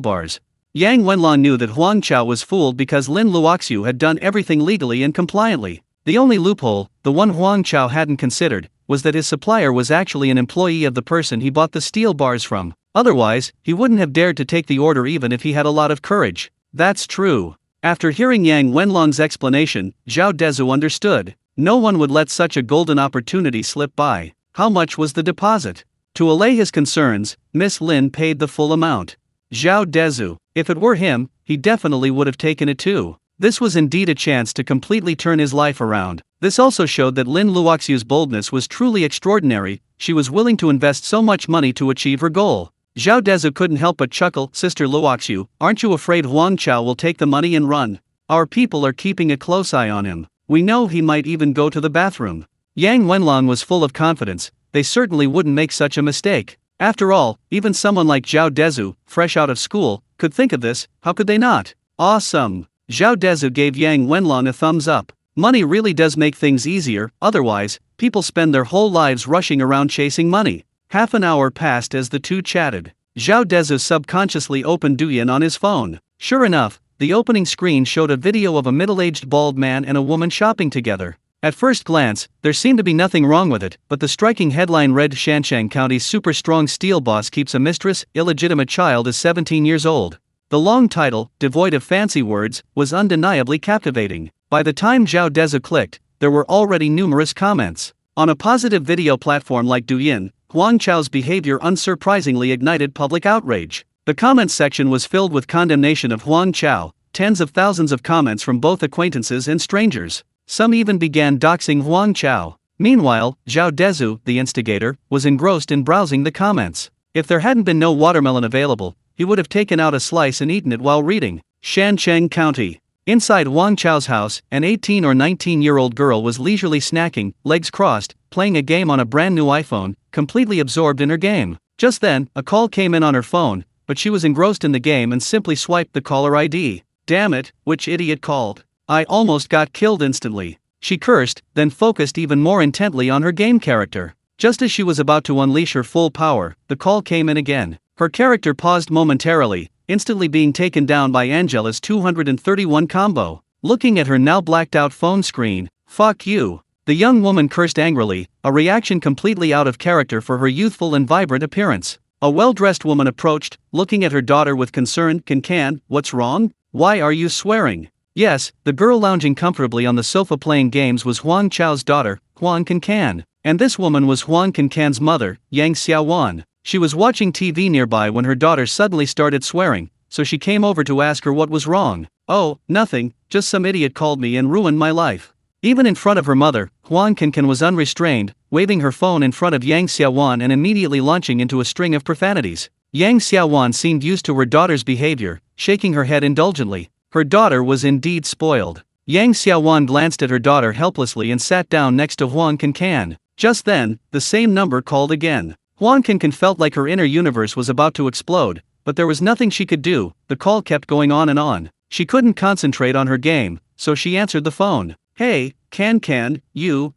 bars. Yang Wenlong knew that Huang Chao was fooled because Lin Luoxiu had done everything legally and compliantly. The only loophole, the one Huang Chao hadn't considered, was that his supplier was actually an employee of the person he bought the steel bars from. Otherwise, he wouldn't have dared to take the order even if he had a lot of courage. That's true. After hearing Yang Wenlong's explanation, Zhao Dezhu understood. No one would let such a golden opportunity slip by. How much was the deposit? To allay his concerns, Miss Lin paid the full amount. Zhao Dezhu, if it were him, he definitely would have taken it too. This was indeed a chance to completely turn his life around. This also showed that Lin Luoxiu's boldness was truly extraordinary. She was willing to invest so much money to achieve her goal. Zhao Dezhu couldn't help but chuckle. Sister Luoxiu, aren't you afraid Huang Chao will take the money and run? Our people are keeping a close eye on him. We know he might even go to the bathroom. Yang Wenlong was full of confidence. They certainly wouldn't make such a mistake. After all, even someone like Zhao Dezhu, fresh out of school, could think of this. How could they not? Awesome. Zhao Dezhu gave Yang Wenlong a thumbs up. Money really does make things easier, otherwise, people spend their whole lives rushing around chasing money. Half an hour passed as the two chatted. Zhao Dezhu subconsciously opened Douyin on his phone. Sure enough, the opening screen showed a video of a middle-aged bald man and a woman shopping together. At first glance, there seemed to be nothing wrong with it, but the striking headline read Shanshang County's super strong steel boss keeps a mistress, illegitimate child is 17 years old. The long title, devoid of fancy words, was undeniably captivating. By the time Zhao Dezhu clicked, there were already numerous comments. On a positive video platform like Douyin, Huang Chao's behavior unsurprisingly ignited public outrage. The comments section was filled with condemnation of Huang Chao, tens of thousands of comments from both acquaintances and strangers. Some even began doxing Huang Chao. Meanwhile, Zhao Dezhu, the instigator, was engrossed in browsing the comments. If there hadn't been no watermelon available, he would have taken out a slice and eaten it while reading. Shanshang County. Inside Huang Chao's house, an 18 or 19-year-old girl was leisurely snacking, legs crossed, playing a game on a brand new iPhone, completely absorbed in her game. Just then, a call came in on her phone, but she was engrossed in the game and simply swiped the caller ID. Damn it, which idiot called? I almost got killed instantly. She cursed, then focused even more intently on her game character. Just as she was about to unleash her full power, the call came in again. Her character paused momentarily, instantly being taken down by Angela's 231 combo. Looking at her now blacked out phone screen, fuck you. The young woman cursed angrily, a reaction completely out of character for her youthful and vibrant appearance. A well-dressed woman approached, looking at her daughter with concern. Can, what's wrong? Why are you swearing? Yes, the girl lounging comfortably on the sofa playing games was Huang Chao's daughter, Huang Can. And this woman was Huang Can's mother, Yang Xiaowan. She was watching TV nearby when her daughter suddenly started swearing. so she came over to ask her what was wrong. "Oh, nothing, just some idiot called me and ruined my life." Even in front of her mother, Huang Kankan was unrestrained, waving her phone in front of Yang Xiaowan and immediately launching into a string of profanities. Yang Xiaowan seemed used to her daughter's behavior, shaking her head indulgently. Her daughter was indeed spoiled. Yang Xiaowan glanced at her daughter helplessly and sat down next to Huang Kankan. Just then, the same number called again. Huang Kankan felt like her inner universe was about to explode, but there was nothing she could do. The call kept going on and on. She couldn't concentrate on her game, so she answered the phone. "Hey, Kankan, you."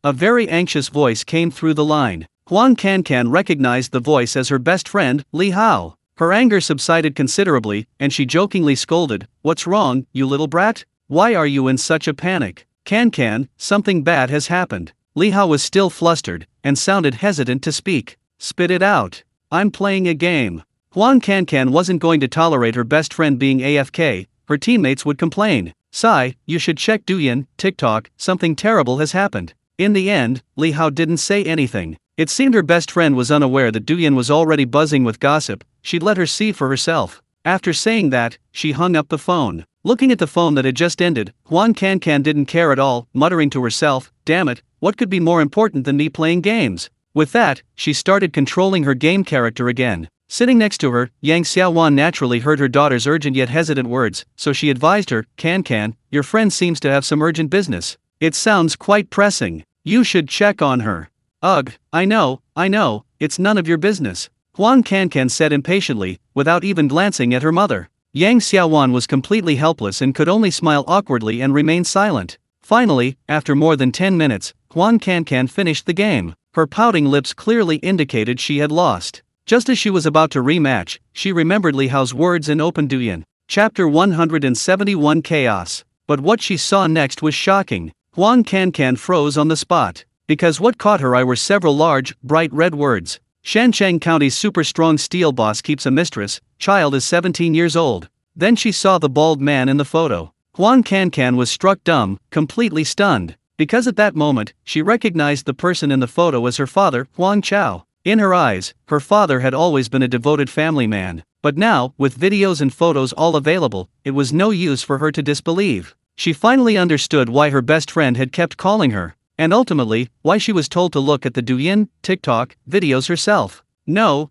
A very anxious voice came through the line. Huang Kankan recognized the voice as her best friend, Li Hao. Her anger subsided considerably, and she jokingly scolded, "What's wrong, you little brat? Why are you in such a panic?" "Kankan, something bad has happened." Li Hao was still flustered, and sounded hesitant to speak. "Spit it out. I'm playing a game." Huang Kankan wasn't going to tolerate her best friend being AFK, her teammates would complain. "Sai, you should check Douyin, TikTok, something terrible has happened." In the end, Li Hao didn't say anything. It seemed her best friend was unaware that Douyin was already buzzing with gossip. She'd let her see for herself. After saying that, she hung up the phone. Looking at the phone that had just ended, Huang Kankan didn't care at all, muttering to herself, "Damn it, what could be more important than me playing games?" With that, she started controlling her game character again. Sitting next to her, Yang Xiaowan naturally heard her daughter's urgent yet hesitant words, so she advised her, "Kankan, your friend seems to have some urgent business. It sounds quite pressing. You should check on her." "Ugh, I know, it's none of your business," Huang Kankan said impatiently, without even glancing at her mother. Yang Xiaowan was completely helpless and could only smile awkwardly and remain silent. Finally, after more than 10 minutes, Huang Kankan finished the game. Her pouting lips clearly indicated she had lost. Just as she was about to rematch, she remembered Li Hao's words and opened Douyin. Chapter 171 Chaos. But what she saw next was shocking. Huang Kankan froze on the spot. Because what caught her eye were several large, bright red words. Shancheng County's super strong steel boss keeps a mistress, child is 17 years old. Then she saw the bald man in the photo. Huang Kankan was struck dumb, completely stunned. Because at that moment, she recognized the person in the photo as her father, Huang Chao. In her eyes, her father had always been a devoted family man. But now, with videos and photos all available, it was no use for her to disbelieve. She finally understood why her best friend had kept calling her. And ultimately, why she was told to look at the Douyin, TikTok, videos herself. No,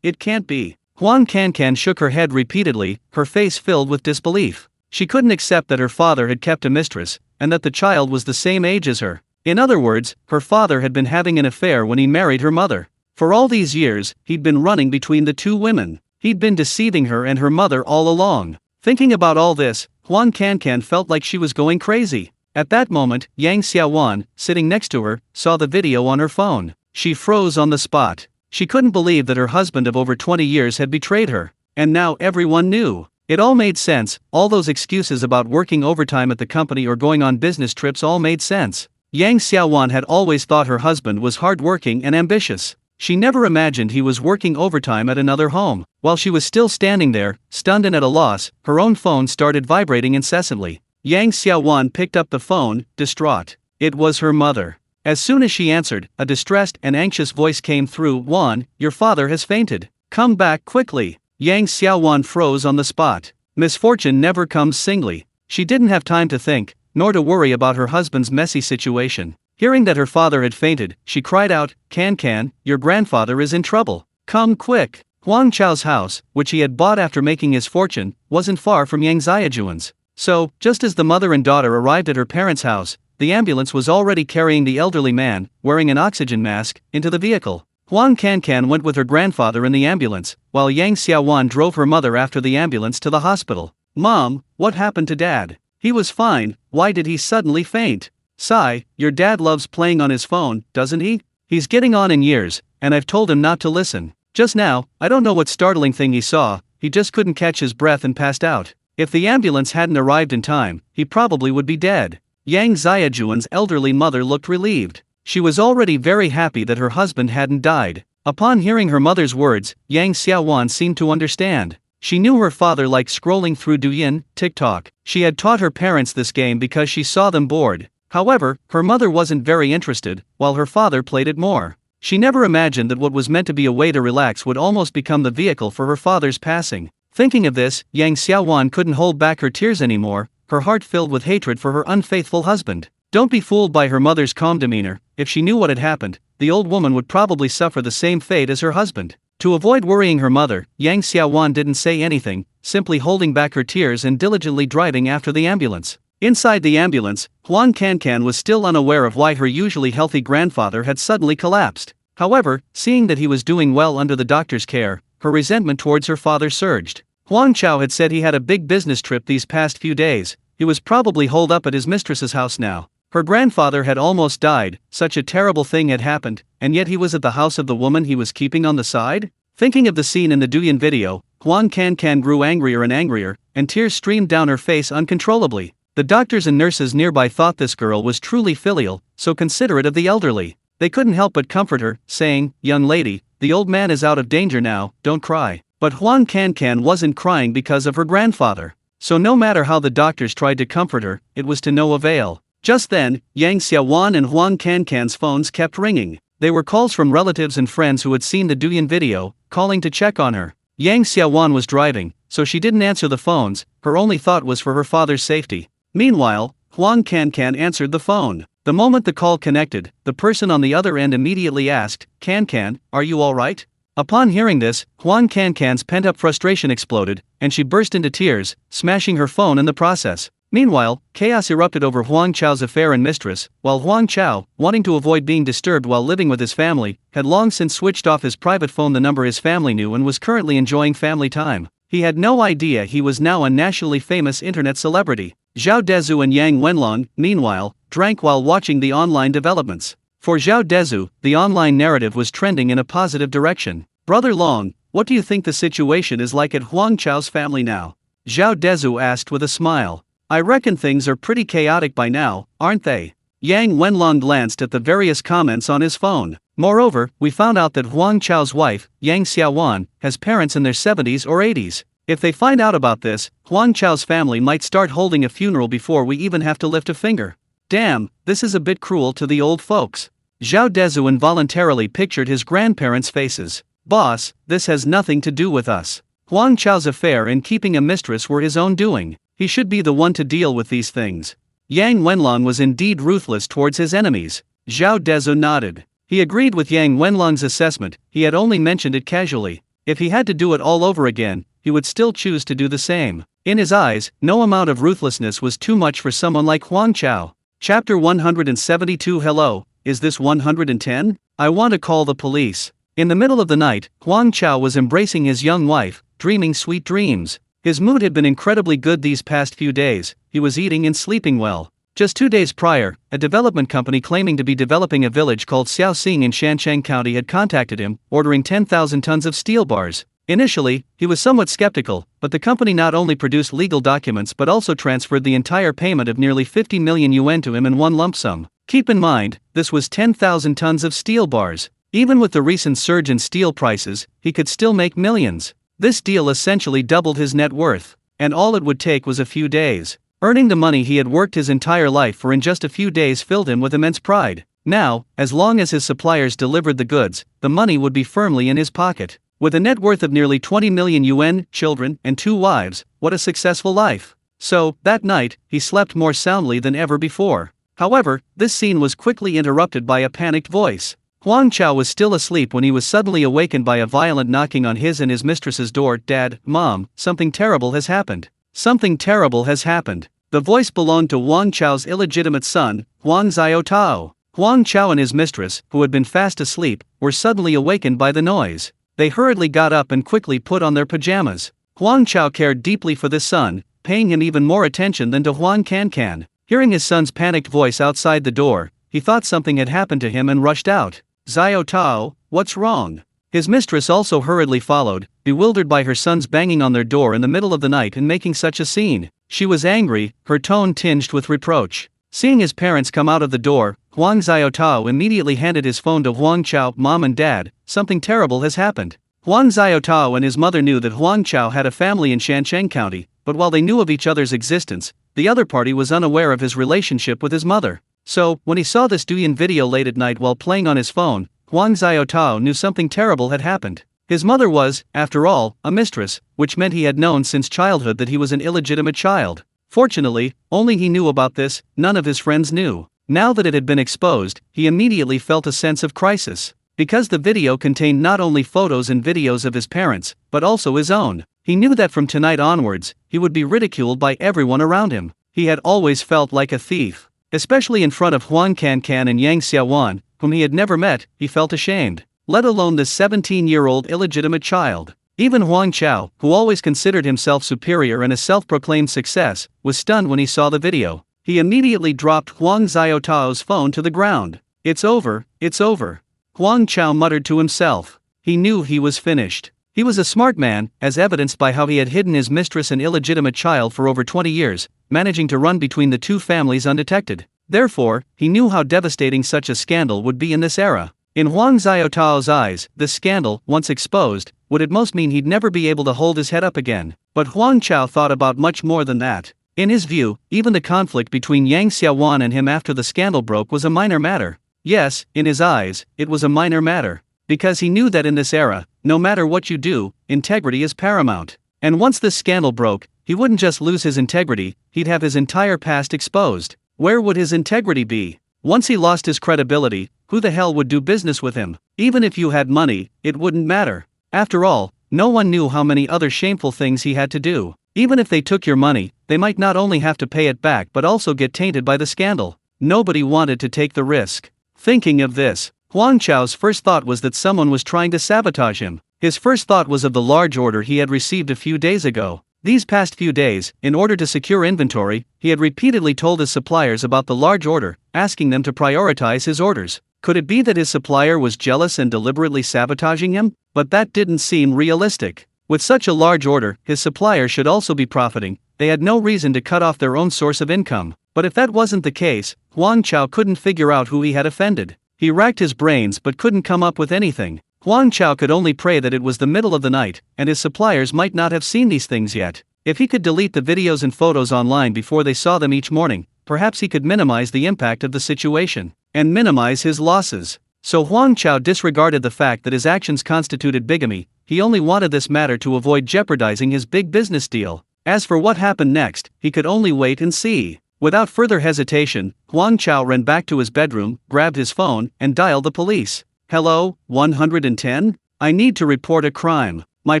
it can't be. Huang Kankan shook her head repeatedly, her face filled with disbelief. She couldn't accept that her father had kept a mistress, and that the child was the same age as her. In other words, her father had been having an affair when he married her mother. For all these years, he'd been running between the two women. He'd been deceiving her and her mother all along. Thinking about all this, Huang Kankan felt like she was going crazy. At that moment, Yang Xiaowan, sitting next to her, saw the video on her phone. She froze on the spot. She couldn't believe that her husband of over 20 years had betrayed her. And now everyone knew. It all made sense. All those excuses about working overtime at the company or going on business trips all made sense. Yang Xiaowan had always thought her husband was hardworking and ambitious. She never imagined he was working overtime at another home. While she was still standing there, stunned and at a loss, her own phone started vibrating incessantly. Yang Xiaowan picked up the phone, distraught. It was her mother. As soon as she answered, a distressed and anxious voice came through. "Wan, your father has fainted. Come back quickly." Yang Xiaowan froze on the spot. Misfortune never comes singly. She didn't have time to think, nor to worry about her husband's messy situation. Hearing that her father had fainted, she cried out, "Kankan, your grandfather is in trouble. Come quick." Huang Chao's house, which he had bought after making his fortune, wasn't far from Yang Xiaojuan's. So, just as the mother and daughter arrived at her parents' house, the ambulance was already carrying the elderly man, wearing an oxygen mask, into the vehicle. Huang Kankan went with her grandfather in the ambulance, while Yang Xiaowan drove her mother after the ambulance to the hospital. "Mom, what happened to Dad? He was fine, why did he suddenly faint?" "Sai, your dad loves playing on his phone, doesn't he? He's getting on in years, and I've told him not to listen. Just now, I don't know what startling thing he saw, he just couldn't catch his breath and passed out. If the ambulance hadn't arrived in time, he probably would be dead." Yang Xiaojuan's elderly mother looked relieved. She was already very happy that her husband hadn't died. Upon hearing her mother's words, Yang Xiaowan seemed to understand. She knew her father liked scrolling through Douyin, TikTok. She had taught her parents this game because she saw them bored. However, her mother wasn't very interested, while her father played it more. She never imagined that what was meant to be a way to relax would almost become the vehicle for her father's passing. Thinking of this, Yang Xiaowan couldn't hold back her tears anymore, her heart filled with hatred for her unfaithful husband. Don't be fooled by her mother's calm demeanor. If she knew what had happened, the old woman would probably suffer the same fate as her husband. To avoid worrying her mother, Yang Xiaowan didn't say anything, simply holding back her tears and diligently driving after the ambulance. Inside the ambulance, Huang Cancan was still unaware of why her usually healthy grandfather had suddenly collapsed. However, seeing that he was doing well under the doctor's care, her resentment towards her father surged. Huang Chao had said he had a big business trip these past few days. He was probably holed up at his mistress's house now. Her grandfather had almost died, such a terrible thing had happened, and yet he was at the house of the woman he was keeping on the side? Thinking of the scene in the Douyin video, Huang Cancan grew angrier, and tears streamed down her face uncontrollably. The doctors and nurses nearby thought this girl was truly filial, so considerate of the elderly. They couldn't help but comfort her, saying, "Young lady, the old man is out of danger now, don't cry." But Huang Cancan wasn't crying because of her grandfather. So no matter how the doctors tried to comfort her, it was to no avail. Just then, Yang Xiaowan and Huang Cancan's phones kept ringing. They were calls from relatives and friends who had seen the Douyin video, calling to check on her. Yang Xiaowan was driving, so she didn't answer the phones. Her only thought was for her father's safety. Meanwhile, Huang Cancan answered the phone. The moment the call connected, the person on the other end immediately asked, "Cancan, are you all right?" Upon hearing this, Huang Cancan's pent-up frustration exploded, and she burst into tears, smashing her phone in the process. Meanwhile, chaos erupted over Huang Chao's affair and mistress, while Huang Chao, wanting to avoid being disturbed while living with his family, had long since switched off his private phone, the number his family knew, and was currently enjoying family time. He had no idea he was now a nationally famous internet celebrity. Zhao Dezhu and Yang Wenlong, meanwhile, drank while watching the online developments. For Zhao Dezhu, the online narrative was trending in a positive direction. "Brother Long, what do you think the situation is like at Huang Chao's family now?" Zhao Dezhu asked with a smile. "I reckon things are pretty chaotic by now, aren't they?" Yang Wenlong glanced at the various comments on his phone. "Moreover, we found out that Huang Chao's wife, Yang Xiaowan, has parents in their 70s or 80s. If they find out about this, Huang Chao's family might start holding a funeral before we even have to lift a finger. Damn, this is a bit cruel to the old folks." Zhao Dezhu involuntarily pictured his grandparents' faces. "Boss, this has nothing to do with us. Huang Chao's affair and keeping a mistress were his own doing. He should be the one to deal with these things." Yang Wenlong was indeed ruthless towards his enemies. Zhao Dezhu nodded. He agreed with Yang Wenlong's assessment. He had only mentioned it casually. If he had to do it all over again, he would still choose to do the same. In his eyes, no amount of ruthlessness was too much for someone like Huang Chao. Chapter 172. Hello, is this 110? I want to call the police. In the middle of the night, Huang Chao was embracing his young wife, dreaming sweet dreams. His mood had been incredibly good these past few days. He was eating and sleeping well. Just 2 days prior, a development company claiming to be developing a village called Xiaoxing in Shancheng County had contacted him, ordering 10,000 tons of steel bars. Initially, he was somewhat skeptical, but the company not only produced legal documents but also transferred the entire payment of nearly 50 million yuan to him in one lump sum. Keep in mind, this was 10,000 tons of steel bars. Even with the recent surge in steel prices, he could still make millions. This deal essentially doubled his net worth, and all it would take was a few days. Earning the money he had worked his entire life for in just a few days filled him with immense pride. Now, as long as his suppliers delivered the goods, the money would be firmly in his pocket. With a net worth of nearly 20 million yuan, children, and 2 wives, what a successful life. So, that night, he slept more soundly than ever before. However, this scene was quickly interrupted by a panicked voice. Huang Chao was still asleep when he was suddenly awakened by a violent knocking on his and his mistress's door. "Dad, Mom, something terrible has happened. Something terrible has happened." The voice belonged to Huang Chao's illegitimate son, Huang Xiaotao. Huang Chao and his mistress, who had been fast asleep, were suddenly awakened by the noise. They hurriedly got up and quickly put on their pajamas. Huang Chao cared deeply for this son, paying him even more attention than to Huang Cancan. Hearing his son's panicked voice outside the door, he thought something had happened to him and rushed out. "Xiao Tao, what's wrong?" His mistress also hurriedly followed, bewildered by her sons banging on their door in the middle of the night and making such a scene. She was angry, her tone tinged with reproach. Seeing his parents come out of the door, Huang Xiaotao immediately handed his phone to Huang Chao. "Mom and Dad, something terrible has happened." Huang Xiaotao and his mother knew that Huang Chao had a family in Shancheng County, but while they knew of each other's existence, the other party was unaware of his relationship with his mother. So, when he saw this Douyin video late at night while playing on his phone, Huang Xiaotao knew something terrible had happened. His mother was, after all, a mistress, which meant he had known since childhood that he was an illegitimate child. Fortunately, only he knew about this, none of his friends knew. Now that it had been exposed, he immediately felt a sense of crisis. Because the video contained not only photos and videos of his parents, but also his own. He knew that from tonight onwards, he would be ridiculed by everyone around him. He had always felt like a thief. Especially in front of Huang Cancan and Yang Xiaowan, whom he had never met, he felt ashamed. Let alone this 17-year-old illegitimate child. Even Huang Chao, who always considered himself superior and a self-proclaimed success, was stunned when he saw the video. He immediately dropped Huang Xiaotao's phone to the ground. It's over, it's over. Huang Chao muttered to himself. He knew he was finished. He was a smart man, as evidenced by how he had hidden his mistress and illegitimate child for over 20 years, managing to run between the two families undetected. Therefore, he knew how devastating such a scandal would be in this era. In Huang Xiaotao's eyes, this scandal, once exposed, would at most mean he'd never be able to hold his head up again. But Huang Chao thought about much more than that. In his view, even the conflict between Yang Xiaowan and him after the scandal broke was a minor matter. Yes, in his eyes, it was a minor matter. Because he knew that in this era, no matter what you do, integrity is paramount. And once this scandal broke, he wouldn't just lose his integrity, he'd have his entire past exposed. Where would his integrity be? Once he lost his credibility, who the hell would do business with him? Even if you had money, it wouldn't matter. After all, no one knew how many other shameful things he had to do. Even if they took your money, they might not only have to pay it back but also get tainted by the scandal. Nobody wanted to take the risk. Thinking of this, Huang Chao's first thought was that someone was trying to sabotage him. His first thought was of the large order he had received a few days ago. These past few days, in order to secure inventory, he had repeatedly told his suppliers about the large order, asking them to prioritize his orders. Could it be that his supplier was jealous and deliberately sabotaging him? But that didn't seem realistic. With such a large order, his supplier should also be profiting. They had no reason to cut off their own source of income. But if that wasn't the case, Huang Chao couldn't figure out who he had offended. He racked his brains but couldn't come up with anything. Huang Chao could only pray that it was the middle of the night, and his suppliers might not have seen these things yet. If he could delete the videos and photos online before they saw them each morning, perhaps he could minimize the impact of the situation, and minimize his losses. So Huang Chao disregarded the fact that his actions constituted bigamy. He only wanted this matter to avoid jeopardizing his big business deal. As for what happened next, he could only wait and see. Without further hesitation, Huang Chao ran back to his bedroom, grabbed his phone, and dialed the police. Hello, 110? I need to report a crime. My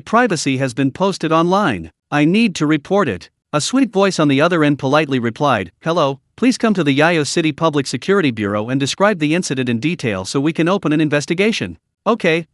privacy has been posted online. I need to report it. A sweet voice on the other end politely replied, Hello, please come to the Yayo City Public Security Bureau and describe the incident in detail so we can open an investigation. Okay,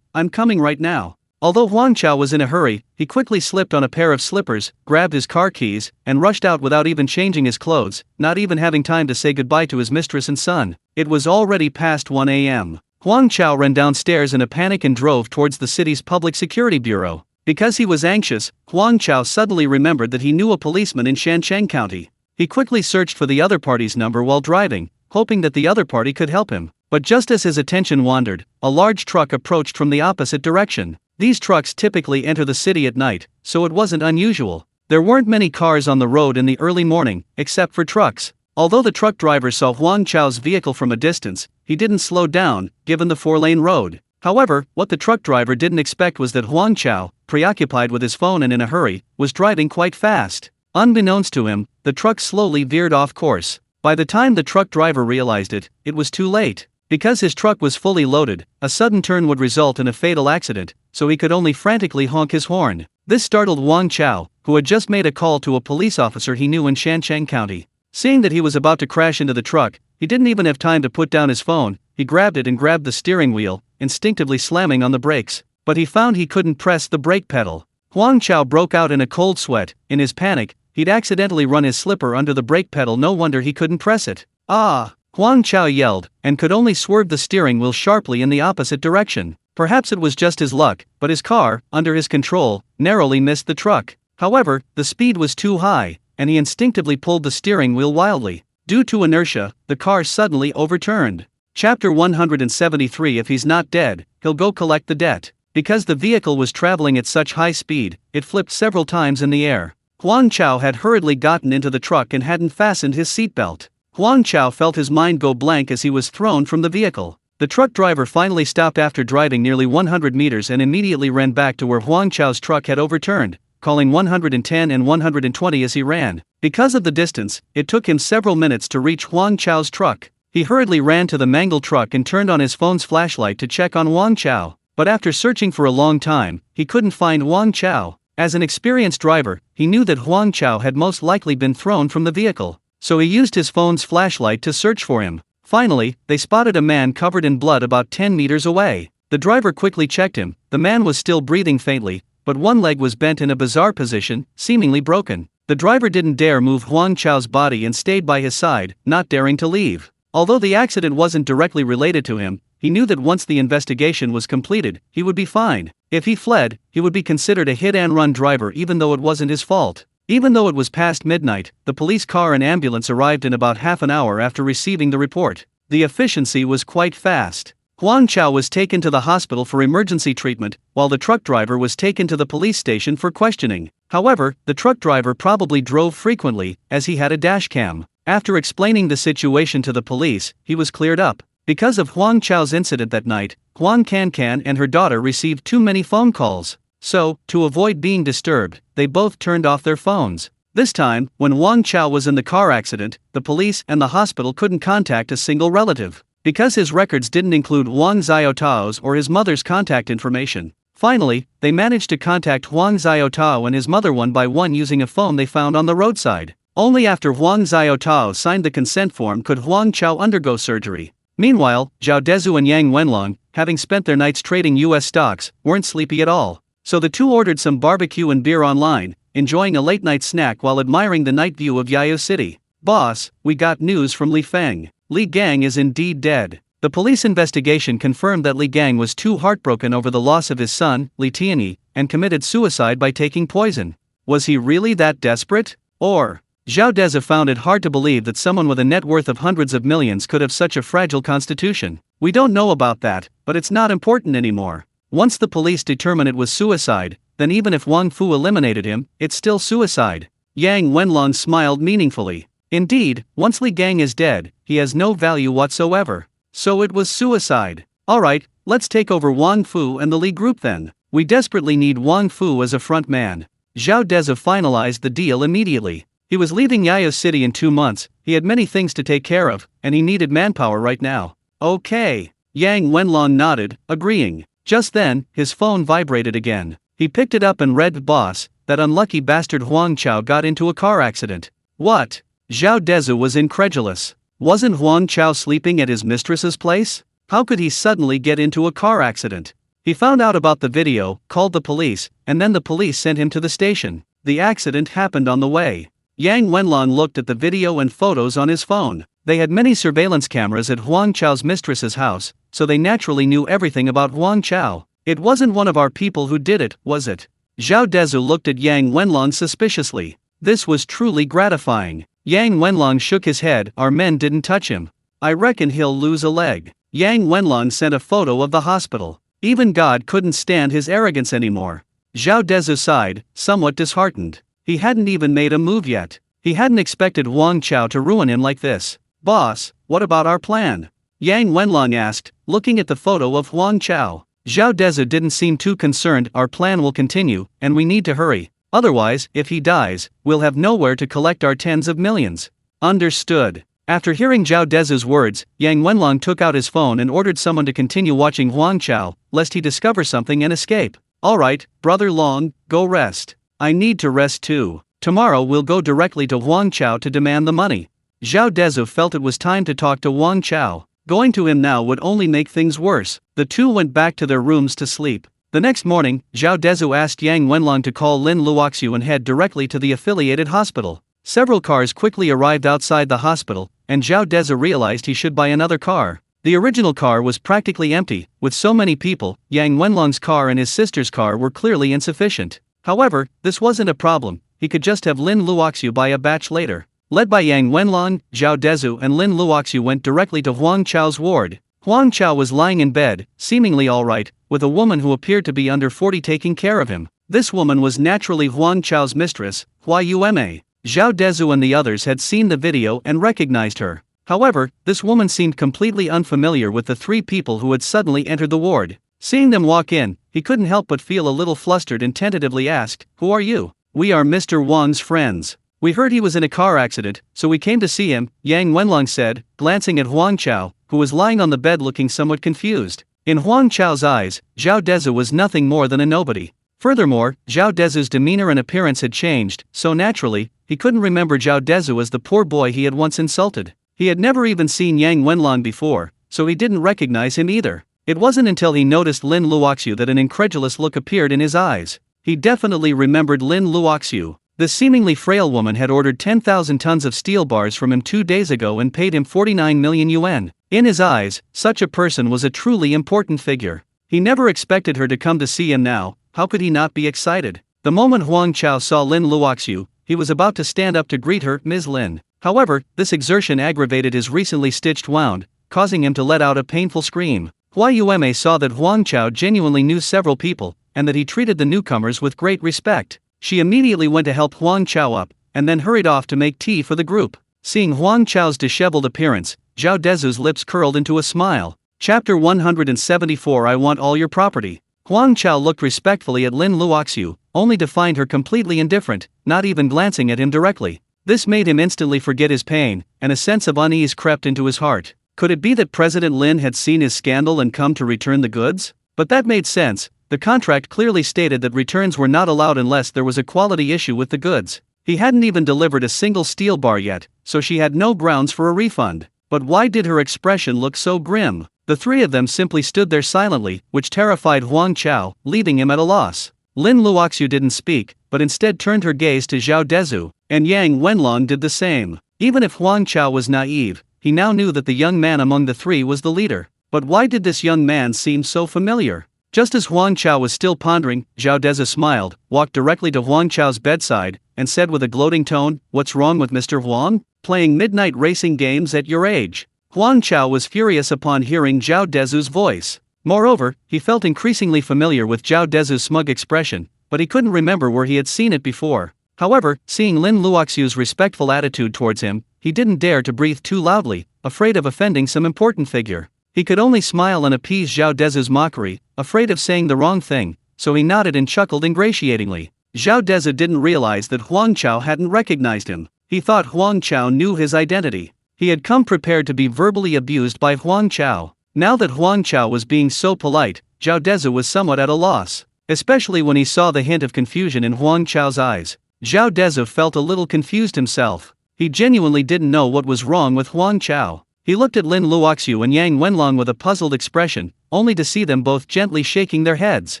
I'm coming right now. Although Huang Chao was in a hurry, he quickly slipped on a pair of slippers, grabbed his car keys, and rushed out without even changing his clothes, not even having time to say goodbye to his mistress and son. It was already past 1 a.m. Huang Chao ran downstairs in a panic and drove towards the city's public security bureau. Because he was anxious, Huang Chao suddenly remembered that he knew a policeman in Shancheng County. He quickly searched for the other party's number while driving, hoping that the other party could help him. But just as his attention wandered, a large truck approached from the opposite direction. These trucks typically enter the city at night, so it wasn't unusual. There weren't many cars on the road in the early morning, except for trucks. Although the truck driver saw Huang Chao's vehicle from a distance, he didn't slow down, given the 4-lane road. However, what the truck driver didn't expect was that Huang Chao, preoccupied with his phone and in a hurry, was driving quite fast. Unbeknownst to him, the truck slowly veered off course. By the time the truck driver realized it, it was too late. Because his truck was fully loaded, a sudden turn would result in a fatal accident, so he could only frantically honk his horn. This startled Huang Chao, who had just made a call to a police officer he knew in Shancheng County. Seeing that he was about to crash into the truck, he didn't even have time to put down his phone. He grabbed it and grabbed the steering wheel, instinctively slamming on the brakes. But he found he couldn't press the brake pedal. Huang Chao broke out in a cold sweat. In his panic, he'd accidentally run his slipper under the brake pedal. No wonder he couldn't press it. Ah! Huang Chao yelled, and could only swerve the steering wheel sharply in the opposite direction. Perhaps it was just his luck, but his car, under his control, narrowly missed the truck. However, the speed was too high, and he instinctively pulled the steering wheel wildly. Due to inertia, the car suddenly overturned. Chapter 173. If he's not dead, he'll go collect the debt. Because the vehicle was traveling at such high speed, it flipped several times in the air. Huang Chao had hurriedly gotten into the truck and hadn't fastened his seatbelt. Huang Chao felt his mind go blank as he was thrown from the vehicle. The truck driver finally stopped after driving nearly 100 meters and immediately ran back to where Huang Chao's truck had overturned, calling 110 and 120 as he ran. Because of the distance, it took him several minutes to reach Huang Chao's truck. He hurriedly ran to the mangled truck and turned on his phone's flashlight to check on Huang Chao. But after searching for a long time, he couldn't find Huang Chao. As an experienced driver, he knew that Huang Chao had most likely been thrown from the vehicle, so he used his phone's flashlight to search for him. Finally, they spotted a man covered in blood about 10 meters away. The driver quickly checked him. The man was still breathing faintly, but one leg was bent in a bizarre position, seemingly broken. The driver didn't dare move Huang Chao's body and stayed by his side, not daring to leave. Although the accident wasn't directly related to him, he knew that once the investigation was completed, he would be fine. If he fled, he would be considered a hit-and-run driver even though it wasn't his fault. Even though it was past midnight, the police car and ambulance arrived in about half an hour after receiving the report. The efficiency was quite fast. Huang Chao was taken to the hospital for emergency treatment, while the truck driver was taken to the police station for questioning. However, the truck driver probably drove frequently, as he had a dashcam. After explaining the situation to the police, he was cleared up. Because of Huang Chao's incident that night, Huang Cancan and her daughter received too many phone calls. So, to avoid being disturbed, they both turned off their phones. This time, when Huang Chao was in the car accident, the police and the hospital couldn't contact a single relative, because his records didn't include Huang Xiaotao's or his mother's contact information. Finally, they managed to contact Huang Xiaotao and his mother one by one using a phone they found on the roadside. Only after Huang Xiaotao signed the consent form could Huang Chao undergo surgery. Meanwhile, Zhao Dezhu and Yang Wenlong, having spent their nights trading US stocks, weren't sleepy at all. So the two ordered some barbecue and beer online, enjoying a late-night snack while admiring the night view of Yao City. "Boss, we got news from Li Feng. Li Gang is indeed dead." The police investigation confirmed that Li Gang was too heartbroken over the loss of his son, Li Tianyi, and committed suicide by taking poison. Was he really that desperate? Or, Zhao Dezhu found it hard to believe that someone with a net worth of hundreds of millions could have such a fragile constitution. "We don't know about that, but it's not important anymore. Once the police determine it was suicide, then even if Wang Fu eliminated him, it's still suicide." Yang Wenlong smiled meaningfully. Indeed, once Li Gang is dead, he has no value whatsoever. So it was suicide. Alright, let's take over Wang Fu and the Li group then. We desperately need Wang Fu as a front man. Zhao Dezhu finalized the deal immediately. He was leaving Yao City in 2 months, he had many things to take care of, and he needed manpower right now. Okay. Yang Wenlong nodded, agreeing. Just then, his phone vibrated again. He picked it up and read, "Boss, that unlucky bastard Huang Chao got into a car accident." What? Zhao Dezhu was incredulous. Wasn't Huang Chao sleeping at his mistress's place? How could he suddenly get into a car accident? He found out about the video, called the police, and then the police sent him to the station. The accident happened on the way. Yang Wenlong looked at the video and photos on his phone. They had many surveillance cameras at Huang Chao's mistress's house, so they naturally knew everything about Huang Chao. It wasn't one of our people who did it, was it? Zhao Dezhu looked at Yang Wenlong suspiciously. This was truly gratifying. Yang Wenlong shook his head. "Our men didn't touch him. I reckon he'll lose a leg." Yang Wenlong sent a photo of the hospital. Even God couldn't stand his arrogance anymore. Zhao Dezhu sighed, somewhat disheartened. He hadn't even made a move yet. He hadn't expected Huang Chao to ruin him like this. "Boss, what about our plan?" Yang Wenlong asked, looking at the photo of Huang Chao. Zhao Dezhu didn't seem too concerned. "Our plan will continue, and we need to hurry. Otherwise, if he dies, we'll have nowhere to collect our tens of millions." Understood. After hearing Zhao Dezhu's words, Yang Wenlong took out his phone and ordered someone to continue watching Huang Chao, lest he discover something and escape. "Alright, Brother Long, go rest. I need to rest too. Tomorrow we'll go directly to Huang Chao to demand the money." Zhao Dezhu felt it was time to talk to Huang Chao. Going to him now would only make things worse. The two went back to their rooms to sleep. The next morning, Zhao Dezhu asked Yang Wenlong to call Lin Luoxiu and head directly to the affiliated hospital. Several cars quickly arrived outside the hospital, and Zhao Dezhu realized he should buy another car. The original car was practically empty. With so many people, Yang Wenlong's car and his sister's car were clearly insufficient. However, this wasn't a problem. He could just have Lin Luoxiu buy a batch later. Led by Yang Wenlong, Zhao Dezhu and Lin Luoxiu went directly to Huang Chao's ward. Huang Chao was lying in bed, seemingly alright, with a woman who appeared to be under 40 taking care of him. This woman was naturally Huang Chao's mistress, Hua Yuma. Zhao Dezhu and the others had seen the video and recognized her. However, this woman seemed completely unfamiliar with the three people who had suddenly entered the ward. Seeing them walk in, he couldn't help but feel a little flustered and tentatively asked, "Who are you?" "We are Mr. Wang's friends. We heard he was in a car accident, so we came to see him," Yang Wenlong said, glancing at Huang Chao, who was lying on the bed looking somewhat confused. In Huang Chao's eyes, Zhao Dezhu was nothing more than a nobody. Furthermore, Zhao Dezhu's demeanor and appearance had changed, so naturally, he couldn't remember Zhao Dezhu as the poor boy he had once insulted. He had never even seen Yang Wenlong before, so he didn't recognize him either. It wasn't until he noticed Lin Luoxiu that an incredulous look appeared in his eyes. He definitely remembered Lin Luoxiu. The seemingly frail woman had ordered 10,000 tons of steel bars from him 2 days ago and paid him 49 million yuan. In his eyes, such a person was a truly important figure. He never expected her to come to see him now. How could he not be excited? The moment Huang Chao saw Lin Luoxiu, he was about to stand up to greet her, "Ms. Lin." However, this exertion aggravated his recently stitched wound, causing him to let out a painful scream. Hua Yueme saw that Huang Chao genuinely knew several people, and that he treated the newcomers with great respect. She immediately went to help Huang Chao up, and then hurried off to make tea for the group. Seeing Huang Chao's disheveled appearance, Zhao Dezhu's lips curled into a smile. Chapter 174 I Want All Your Property. Huang Chao looked respectfully at Lin Luoxiu, only to find her completely indifferent, not even glancing at him directly. This made him instantly forget his pain, and a sense of unease crept into his heart. Could it be that President Lin had seen his scandal and come to return the goods? But that made sense. The contract clearly stated that returns were not allowed unless there was a quality issue with the goods. He hadn't even delivered a single steel bar yet, so she had no grounds for a refund. But why did her expression look so grim? The three of them simply stood there silently, which terrified Huang Chao, leaving him at a loss. Lin Luoxiu didn't speak, but instead turned her gaze to Zhao Dezhu, and Yang Wenlong did the same. Even if Huang Chao was naive, he now knew that the young man among the three was the leader. But why did this young man seem so familiar? Just as Huang Chao was still pondering, Zhao Dezhu smiled, walked directly to Huang Chao's bedside, and said with a gloating tone, "What's wrong with Mr. Huang? Playing midnight racing games at your age?" Huang Chao was furious upon hearing Zhao Dezhu's voice. Moreover, he felt increasingly familiar with Zhao Dezhu's smug expression, but he couldn't remember where he had seen it before. However, seeing Lin Luoxiu's respectful attitude towards him, he didn't dare to breathe too loudly, afraid of offending some important figure. He could only smile and appease Zhao Dezhu's mockery, afraid of saying the wrong thing, so he nodded and chuckled ingratiatingly. Zhao Dezhu didn't realize that Huang Chao hadn't recognized him. He thought Huang Chao knew his identity. He had come prepared to be verbally abused by Huang Chao. Now that Huang Chao was being so polite, Zhao Dezhu was somewhat at a loss, especially when he saw the hint of confusion in Huang Chao's eyes. Zhao Dezhu felt a little confused himself. He genuinely didn't know what was wrong with Huang Chao. He looked at Lin Luoxiu and Yang Wenlong with a puzzled expression, only to see them both gently shaking their heads.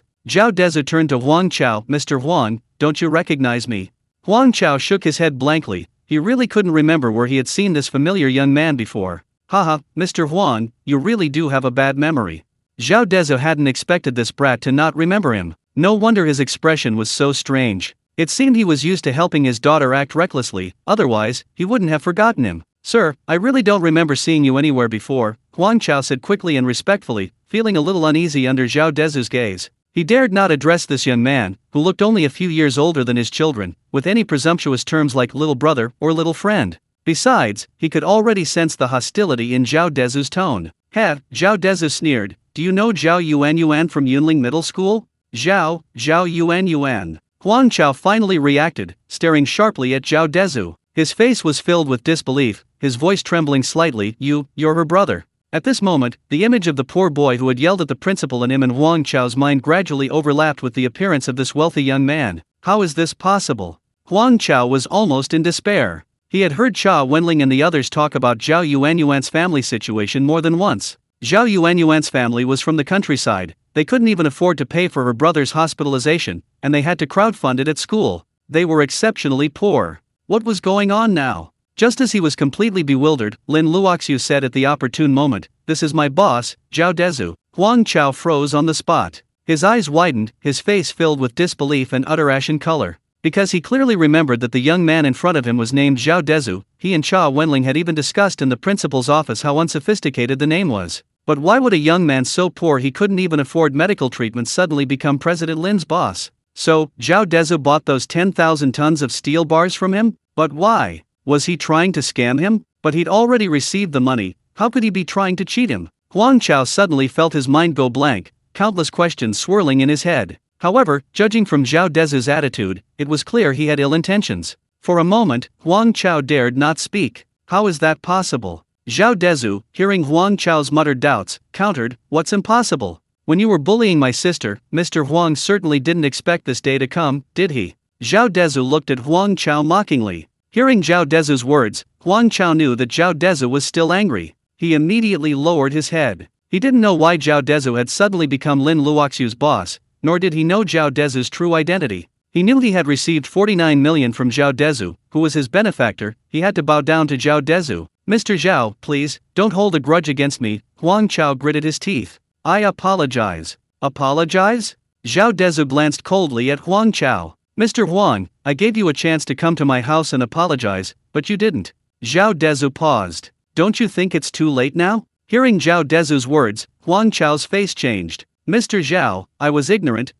Zhao Dezhu turned to Huang Chao, "Mr. Huang, don't you recognize me?" Huang Chao shook his head blankly. He really couldn't remember where he had seen this familiar young man before. "Haha, Mr. Huang, you really do have a bad memory." Zhao Dezhu hadn't expected this brat to not remember him. No wonder his expression was so strange. It seemed he was used to helping his daughter act recklessly, otherwise, he wouldn't have forgotten him. "Sir, I really don't remember seeing you anywhere before," Huang Chao said quickly and respectfully, feeling a little uneasy under Zhao Dezhu's gaze. He dared not address this young man, who looked only a few years older than his children, with any presumptuous terms like little brother or little friend. Besides, he could already sense the hostility in Zhao Dezhu's tone. Zhao Dezhu sneered, "Do you know Zhao Yuan from Yunling Middle School?" Zhao Yuan. Huang Chao finally reacted, staring sharply at Zhao Dezhu. His face was filled with disbelief, his voice trembling slightly. You're her brother." At this moment, the image of the poor boy who had yelled at the principal and him in Huang Chao's mind gradually overlapped with the appearance of this wealthy young man. How is this possible? Huang Chao was almost in despair. He had heard Cha Wenling and the others talk about Zhao Yuan's family situation more than once. Zhao Yuan's family was from the countryside. They couldn't even afford to pay for her brother's hospitalization, and they had to crowdfund it at school. They were exceptionally poor. What was going on now? Just as he was completely bewildered, Lin Luoxiu said at the opportune moment, "This is my boss, Zhao Dezhu." Huang Chao froze on the spot. His eyes widened, his face filled with disbelief and utter ashen color. Because he clearly remembered that the young man in front of him was named Zhao Dezhu, he and Cha Wenling had even discussed in the principal's office how unsophisticated the name was. But why would a young man so poor he couldn't even afford medical treatment suddenly become President Lin's boss? So, Zhao Dezhu bought those 10,000 tons of steel bars from him? But why? Was he trying to scam him? But he'd already received the money, how could he be trying to cheat him? Huang Chao suddenly felt his mind go blank, countless questions swirling in his head. However, judging from Zhao Dezhu's attitude, it was clear he had ill intentions. For a moment, Huang Chao dared not speak. How is that possible? Zhao Dezhu, hearing Huang Chao's muttered doubts, countered, "What's impossible? When you were bullying my sister, Mr. Huang certainly didn't expect this day to come, did he?" Zhao Dezhu looked at Huang Chao mockingly. Hearing Zhao Dezhu's words, Huang Chao knew that Zhao Dezhu was still angry. He immediately lowered his head. He didn't know why Zhao Dezhu had suddenly become Lin Luoxiu's boss, nor did he know Zhao Dezhu's true identity. He knew he had received 49 million from Zhao Dezhu, who was his benefactor. He had to bow down to Zhao Dezhu. "Mr. Zhao, please, don't hold a grudge against me," Huang Chao gritted his teeth. "I apologize." "Apologize?" Zhao Dezhu glanced coldly at Huang Chao. "Mr. Huang, I gave you a chance to come to my house and apologize, but you didn't." Zhao Dezhu paused. "Don't you think it's too late now?" Hearing Zhao Dezhu's words, Huang Chao's face changed. "Mr. Zhao, I was ignorant.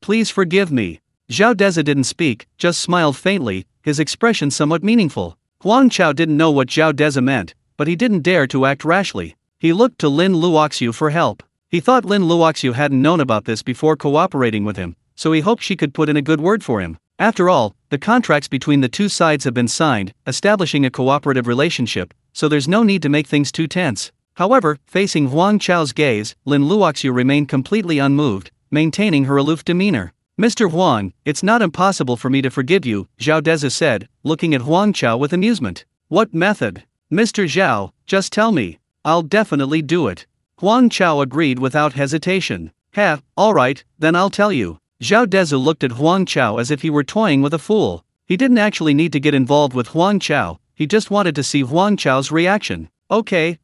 Please forgive me." Zhao Dezhu didn't speak, just smiled faintly, his expression somewhat meaningful. Huang Chao didn't know what Zhao Dezhu meant, but he didn't dare to act rashly. He looked to Lin Luoxiu for help. He thought Lin Luoxiu hadn't known about this before cooperating with him, so he hoped she could put in a good word for him. After all, the contracts between the two sides have been signed, establishing a cooperative relationship, so there's no need to make things too tense. However, facing Huang Chao's gaze, Lin Luoxiu remained completely unmoved, maintaining her aloof demeanor. "Mr. Huang, it's not impossible for me to forgive you," Zhao Dezhu said, looking at Huang Chao with amusement. "What method?" "Mr. Zhao, just tell me. I'll definitely do it." Huang Chao agreed without hesitation. Alright, then I'll tell you." Zhao Dezhu looked at Huang Chao as if he were toying with a fool. He didn't actually need to get involved with Huang Chao, he just wanted to see Huang Chao's reaction. Okay.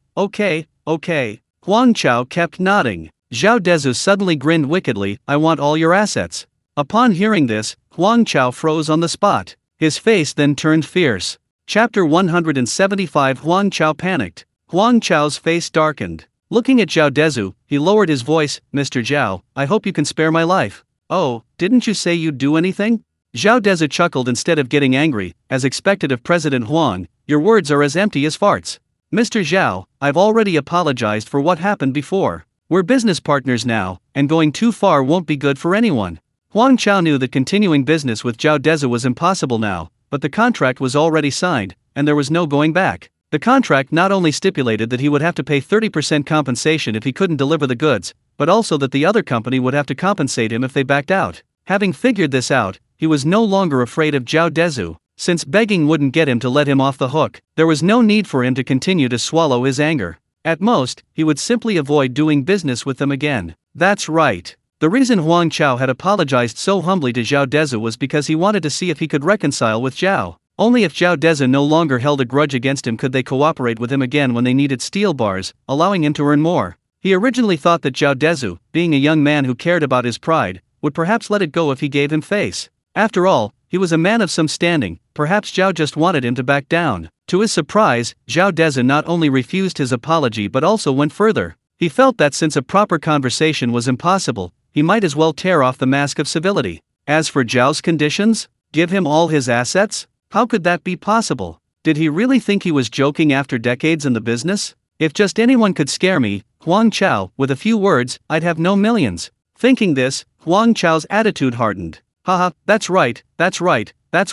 Huang Chao kept nodding. Zhao Dezhu suddenly grinned wickedly, "I want all your assets." Upon hearing this, Huang Chao froze on the spot. His face then turned fierce. Chapter 175 Huang Chao panicked. Huang Chao's face darkened. Looking at Zhao Dezhu, he lowered his voice, "Mr. Zhao, I hope you can spare my life." "Oh, didn't you say you'd do anything?" Zhao Dezhu chuckled instead of getting angry, as expected of President Huang. "Your words are as empty as farts. Mr. Zhao, I've already apologized for what happened before. We're business partners now, and going too far won't be good for anyone." Huang Chao knew that continuing business with Zhao Dezhu was impossible now, but the contract was already signed, and there was no going back. The contract not only stipulated that he would have to pay 30% compensation if he couldn't deliver the goods, but also that the other company would have to compensate him if they backed out. Having figured this out, he was no longer afraid of Zhao Dezhu. Since begging wouldn't get him to let him off the hook, there was no need for him to continue to swallow his anger. At most, he would simply avoid doing business with them again. That's right. The reason Huang Chao had apologized so humbly to Zhao Dezhu was because he wanted to see if he could reconcile with Zhao. Only if Zhao Dezhu no longer held a grudge against him could they cooperate with him again when they needed steel bars, allowing him to earn more. He originally thought that Zhao Dezhu, being a young man who cared about his pride, would perhaps let it go if he gave him face. After all, he was a man of some standing, perhaps Zhao just wanted him to back down. To his surprise, Zhao Dezhu not only refused his apology but also went further. He felt that since a proper conversation was impossible, he might as well tear off the mask of civility. As for Zhao's conditions, give him all his assets? How could that be possible? Did he really think he was joking after decades in the business? If just anyone could scare me, Huang Chao, with a few words, I'd have no millions. Thinking this, Huang Chao's attitude hardened. Haha, that's right, that's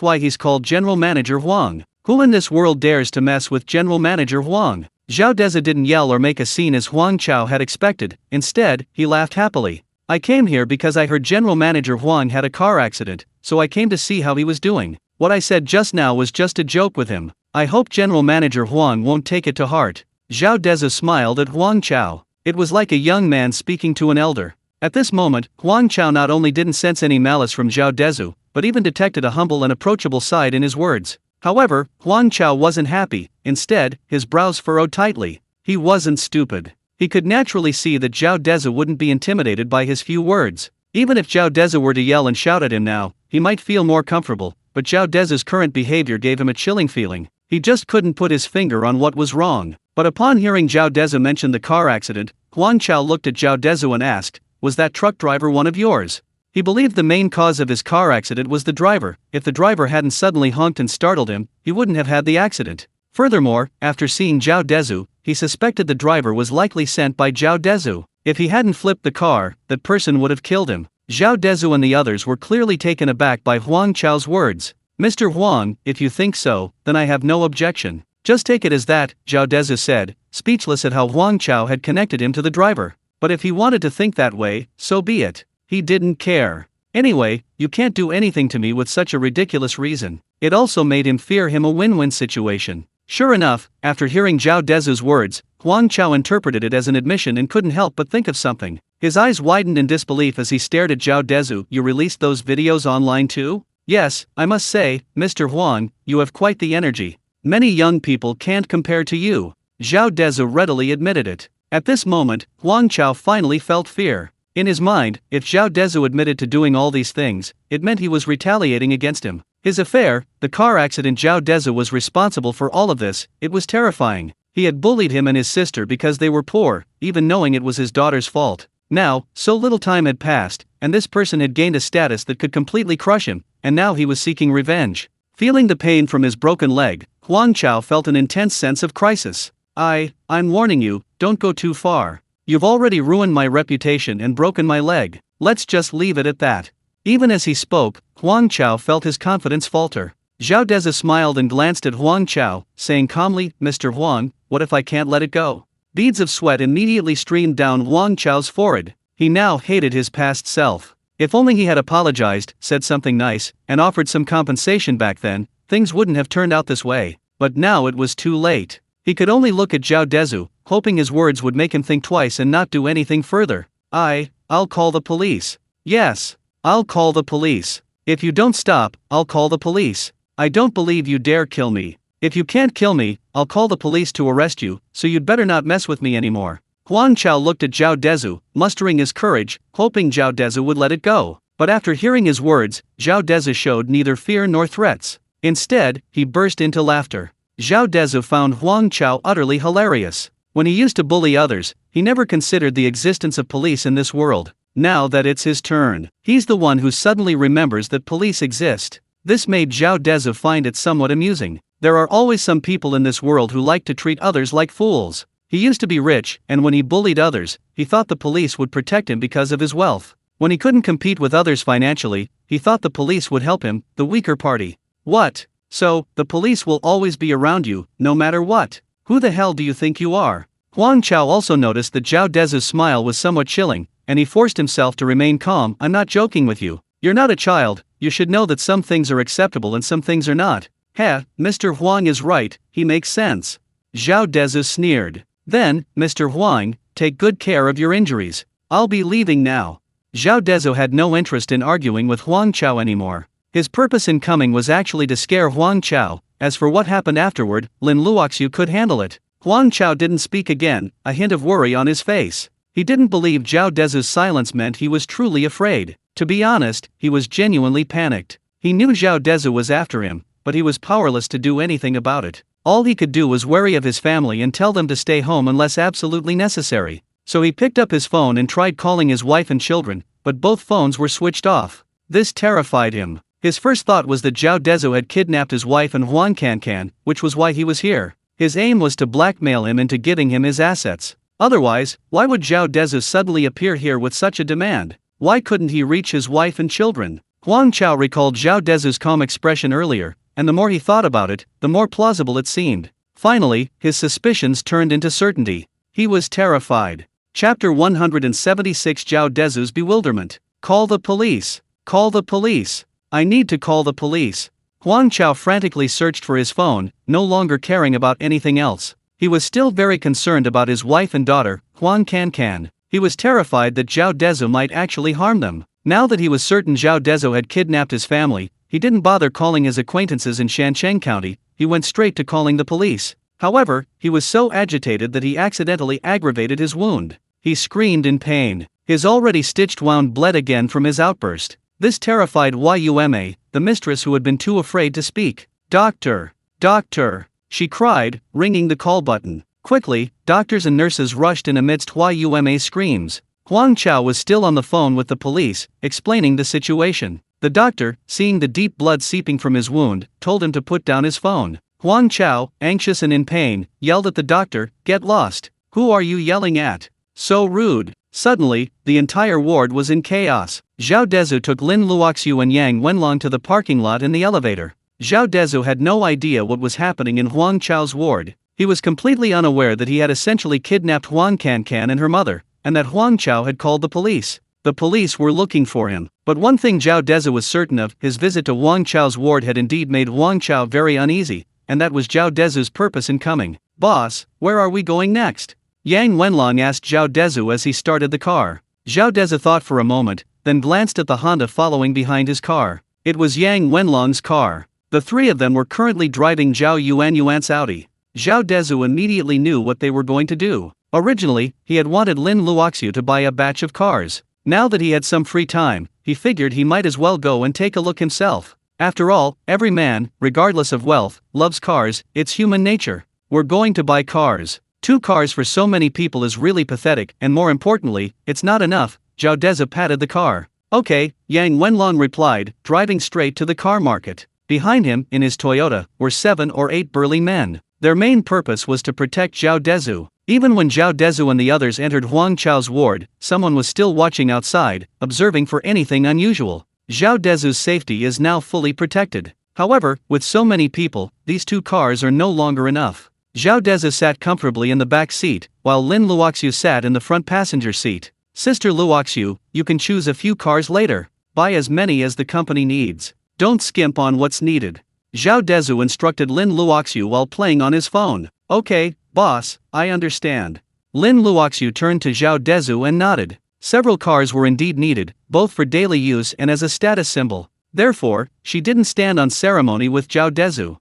why he's called General Manager Huang. Who in this world dares to mess with General Manager Huang? Zhao Dezhu didn't yell or make a scene as Huang Chao had expected, instead, he laughed happily. I came here because I heard General Manager Huang had a car accident, so I came to see how he was doing. What I said just now was just a joke with him. I hope General Manager Huang won't take it to heart. Zhao Dezhu smiled at Huang Chao. It was like a young man speaking to an elder. At this moment, Huang Chao not only didn't sense any malice from Zhao Dezhu, but even detected a humble and approachable side in his words. However, Huang Chao wasn't happy. Instead, his brows furrowed tightly. He wasn't stupid. He could naturally see that Zhao Dezhu wouldn't be intimidated by his few words. Even if Zhao Dezhu were to yell and shout at him now, he might feel more comfortable, but Zhao Dezhu's current behavior gave him a chilling feeling. He just couldn't put his finger on what was wrong. But upon hearing Zhao Dezhu mention the car accident, Huang Chao looked at Zhao Dezhu and asked, "Was that truck driver one of yours?" He believed the main cause of his car accident was the driver. If the driver hadn't suddenly honked and startled him, he wouldn't have had the accident. Furthermore, after seeing Zhao Dezhu, he suspected the driver was likely sent by Zhao Dezhu. If he hadn't flipped the car, that person would have killed him. Zhao Dezhu and the others were clearly taken aback by Huang Chao's words. Mr. Huang, if you think so, then I have no objection. Just take it as that, Zhao Dezhu said, speechless at how Huang Chao had connected him to the driver. But if he wanted to think that way, so be it. He didn't care. Anyway, you can't do anything to me with such a ridiculous reason. It also made him fear him a win-win situation. Sure enough, after hearing Zhao Dezhu's words, Huang Chao interpreted it as an admission and couldn't help but think of something. His eyes widened in disbelief as he stared at Zhao Dezhu. You released those videos online too? Yes, I must say, Mr. Huang, you have quite the energy. Many young people can't compare to you. Zhao Dezhu readily admitted it. At this moment, Huang Chao finally felt fear. In his mind, if Zhao Dezhu admitted to doing all these things, it meant he was retaliating against him. His affair, the car accident, Zhao Dezhu was responsible for all of this. It was terrifying. He had bullied him and his sister because they were poor, even knowing it was his daughter's fault. Now, so little time had passed, and this person had gained a status that could completely crush him, and now he was seeking revenge. Feeling the pain from his broken leg, Huang Chao felt an intense sense of crisis. I'm warning you, don't go too far. You've already ruined my reputation and broken my leg. Let's just leave it at that. Even as he spoke, Huang Chao felt his confidence falter. Zhao Dezhu smiled and glanced at Huang Chao, saying calmly, Mr. Huang, what if I can't let it go? Beads of sweat immediately streamed down Huang Chao's forehead. He now hated his past self. If only he had apologized, said something nice, and offered some compensation back then, things wouldn't have turned out this way. But now it was too late. He could only look at Zhao Dezhu, hoping his words would make him think twice and not do anything further. I'll call the police. Yes, I'll call the police. If you don't stop, I'll call the police. I don't believe you dare kill me. If you can't kill me, I'll call the police to arrest you, so you'd better not mess with me anymore. Huang Chao looked at Zhao Dezhu, mustering his courage, hoping Zhao Dezhu would let it go. But after hearing his words, Zhao Dezhu showed neither fear nor threats. Instead, he burst into laughter. Zhao Dezhu found Huang Chao utterly hilarious. When he used to bully others, he never considered the existence of police in this world. Now that it's his turn, he's the one who suddenly remembers that police exist. This made Zhao Dezhu find it somewhat amusing. There are always some people in this world who like to treat others like fools. He used to be rich, and when he bullied others, he thought the police would protect him because of his wealth. When he couldn't compete with others financially, he thought the police would help him, the weaker party. What? So, the police will always be around you, no matter what? Who the hell do you think you are? Huang Chao also noticed that Zhao Dezhu's smile was somewhat chilling, and he forced himself to remain calm. I'm not joking with you. You're not a child, you should know that some things are acceptable and some things are not. Mr. Huang is right, he makes sense. Zhao Dezhu sneered. Then, Mr. Huang, take good care of your injuries. I'll be leaving now. Zhao Dezhu had no interest in arguing with Huang Chao anymore. His purpose in coming was actually to scare Huang Chao. As for what happened afterward, Lin Luoxiu could handle it. Huang Chao didn't speak again, a hint of worry on his face. He didn't believe Zhao Dezhu's silence meant he was truly afraid. To be honest, he was genuinely panicked. He knew Zhao Dezhu was after him, but he was powerless to do anything about it. All he could do was worry of his family and tell them to stay home unless absolutely necessary. So he picked up his phone and tried calling his wife and children, but both phones were switched off. This terrified him. His first thought was that Zhao Dezhu had kidnapped his wife and Huang Cancan, which was why he was here. His aim was to blackmail him into giving him his assets. Otherwise, why would Zhao Dezhu suddenly appear here with such a demand? Why couldn't he reach his wife and children? Huang Chao recalled Zhao Dezhu's calm expression earlier, and the more he thought about it, the more plausible it seemed. Finally, his suspicions turned into certainty. He was terrified. Chapter 176 Zhao Dezhu's bewilderment. Call the police. Call the police. I need to call the police. Huang Chao frantically searched for his phone, no longer caring about anything else. He was still very concerned about his wife and daughter, Huang Cancan. He was terrified that Zhao Dezhu might actually harm them. Now that he was certain Zhao Dezhu had kidnapped his family, he didn't bother calling his acquaintances in Shancheng County, he went straight to calling the police. However, he was so agitated that he accidentally aggravated his wound. He screamed in pain. His already stitched wound bled again from his outburst. This terrified Yuma, the mistress who had been too afraid to speak. Doctor! Doctor! She cried, ringing the call button. Quickly, doctors and nurses rushed in amidst Yuma's screams. Huang Chao was still on the phone with the police, explaining the situation. The doctor, seeing the deep blood seeping from his wound, told him to put down his phone. Huang Chao, anxious and in pain, yelled at the doctor, "Get lost! Who are you yelling at? So rude!" Suddenly, the entire ward was in chaos. Zhao Dezhu took Lin Luoxiu and Yang Wenlong to the parking lot in the elevator. Zhao Dezhu had no idea what was happening in Huang Chao's ward. He was completely unaware that he had essentially kidnapped Huang Cancan and her mother, and that Huang Chao had called the police. The police were looking for him. But one thing Zhao Dezhu was certain of: his visit to Huang Chao's ward had indeed made Huang Chao very uneasy, and that was Zhao Dezhu's purpose in coming. "Boss, where are we going next?" Yang Wenlong asked Zhao Dezhu as he started the car. Zhao Dezhu thought for a moment, then glanced at the Honda following behind his car. It was Yang Wenlong's car. The three of them were currently driving Zhao Yuan's Audi. Zhao Dezhu immediately knew what they were going to do. Originally, he had wanted Lin Luoxiu to buy a batch of cars. Now that he had some free time, he figured he might as well go and take a look himself. After all, every man, regardless of wealth, loves cars. It's human nature. "We're going to buy cars. 2 cars for so many people is really pathetic, and more importantly, it's not enough." Zhao Dezhu patted the car. "Okay," Yang Wenlong replied, driving straight to the car market. Behind him, in his Toyota, were 7 or 8 burly men. Their main purpose was to protect Zhao Dezhu. Even when Zhao Dezhu and the others entered Huang Chao's ward, someone was still watching outside, observing for anything unusual. Zhao Dezhu's safety is now fully protected. However, with so many people, these 2 cars are no longer enough. Zhao Dezhu sat comfortably in the back seat, while Lin Luoxiu sat in the front passenger seat. "Sister Luoxiu, you can choose a few cars later. Buy as many as the company needs. Don't skimp on what's needed," Zhao Dezhu instructed Lin Luoxiu while playing on his phone. "Okay, boss, I understand." Lin Luoxiu turned to Zhao Dezhu and nodded. Several cars were indeed needed, both for daily use and as a status symbol. Therefore, she didn't stand on ceremony with Zhao Dezhu.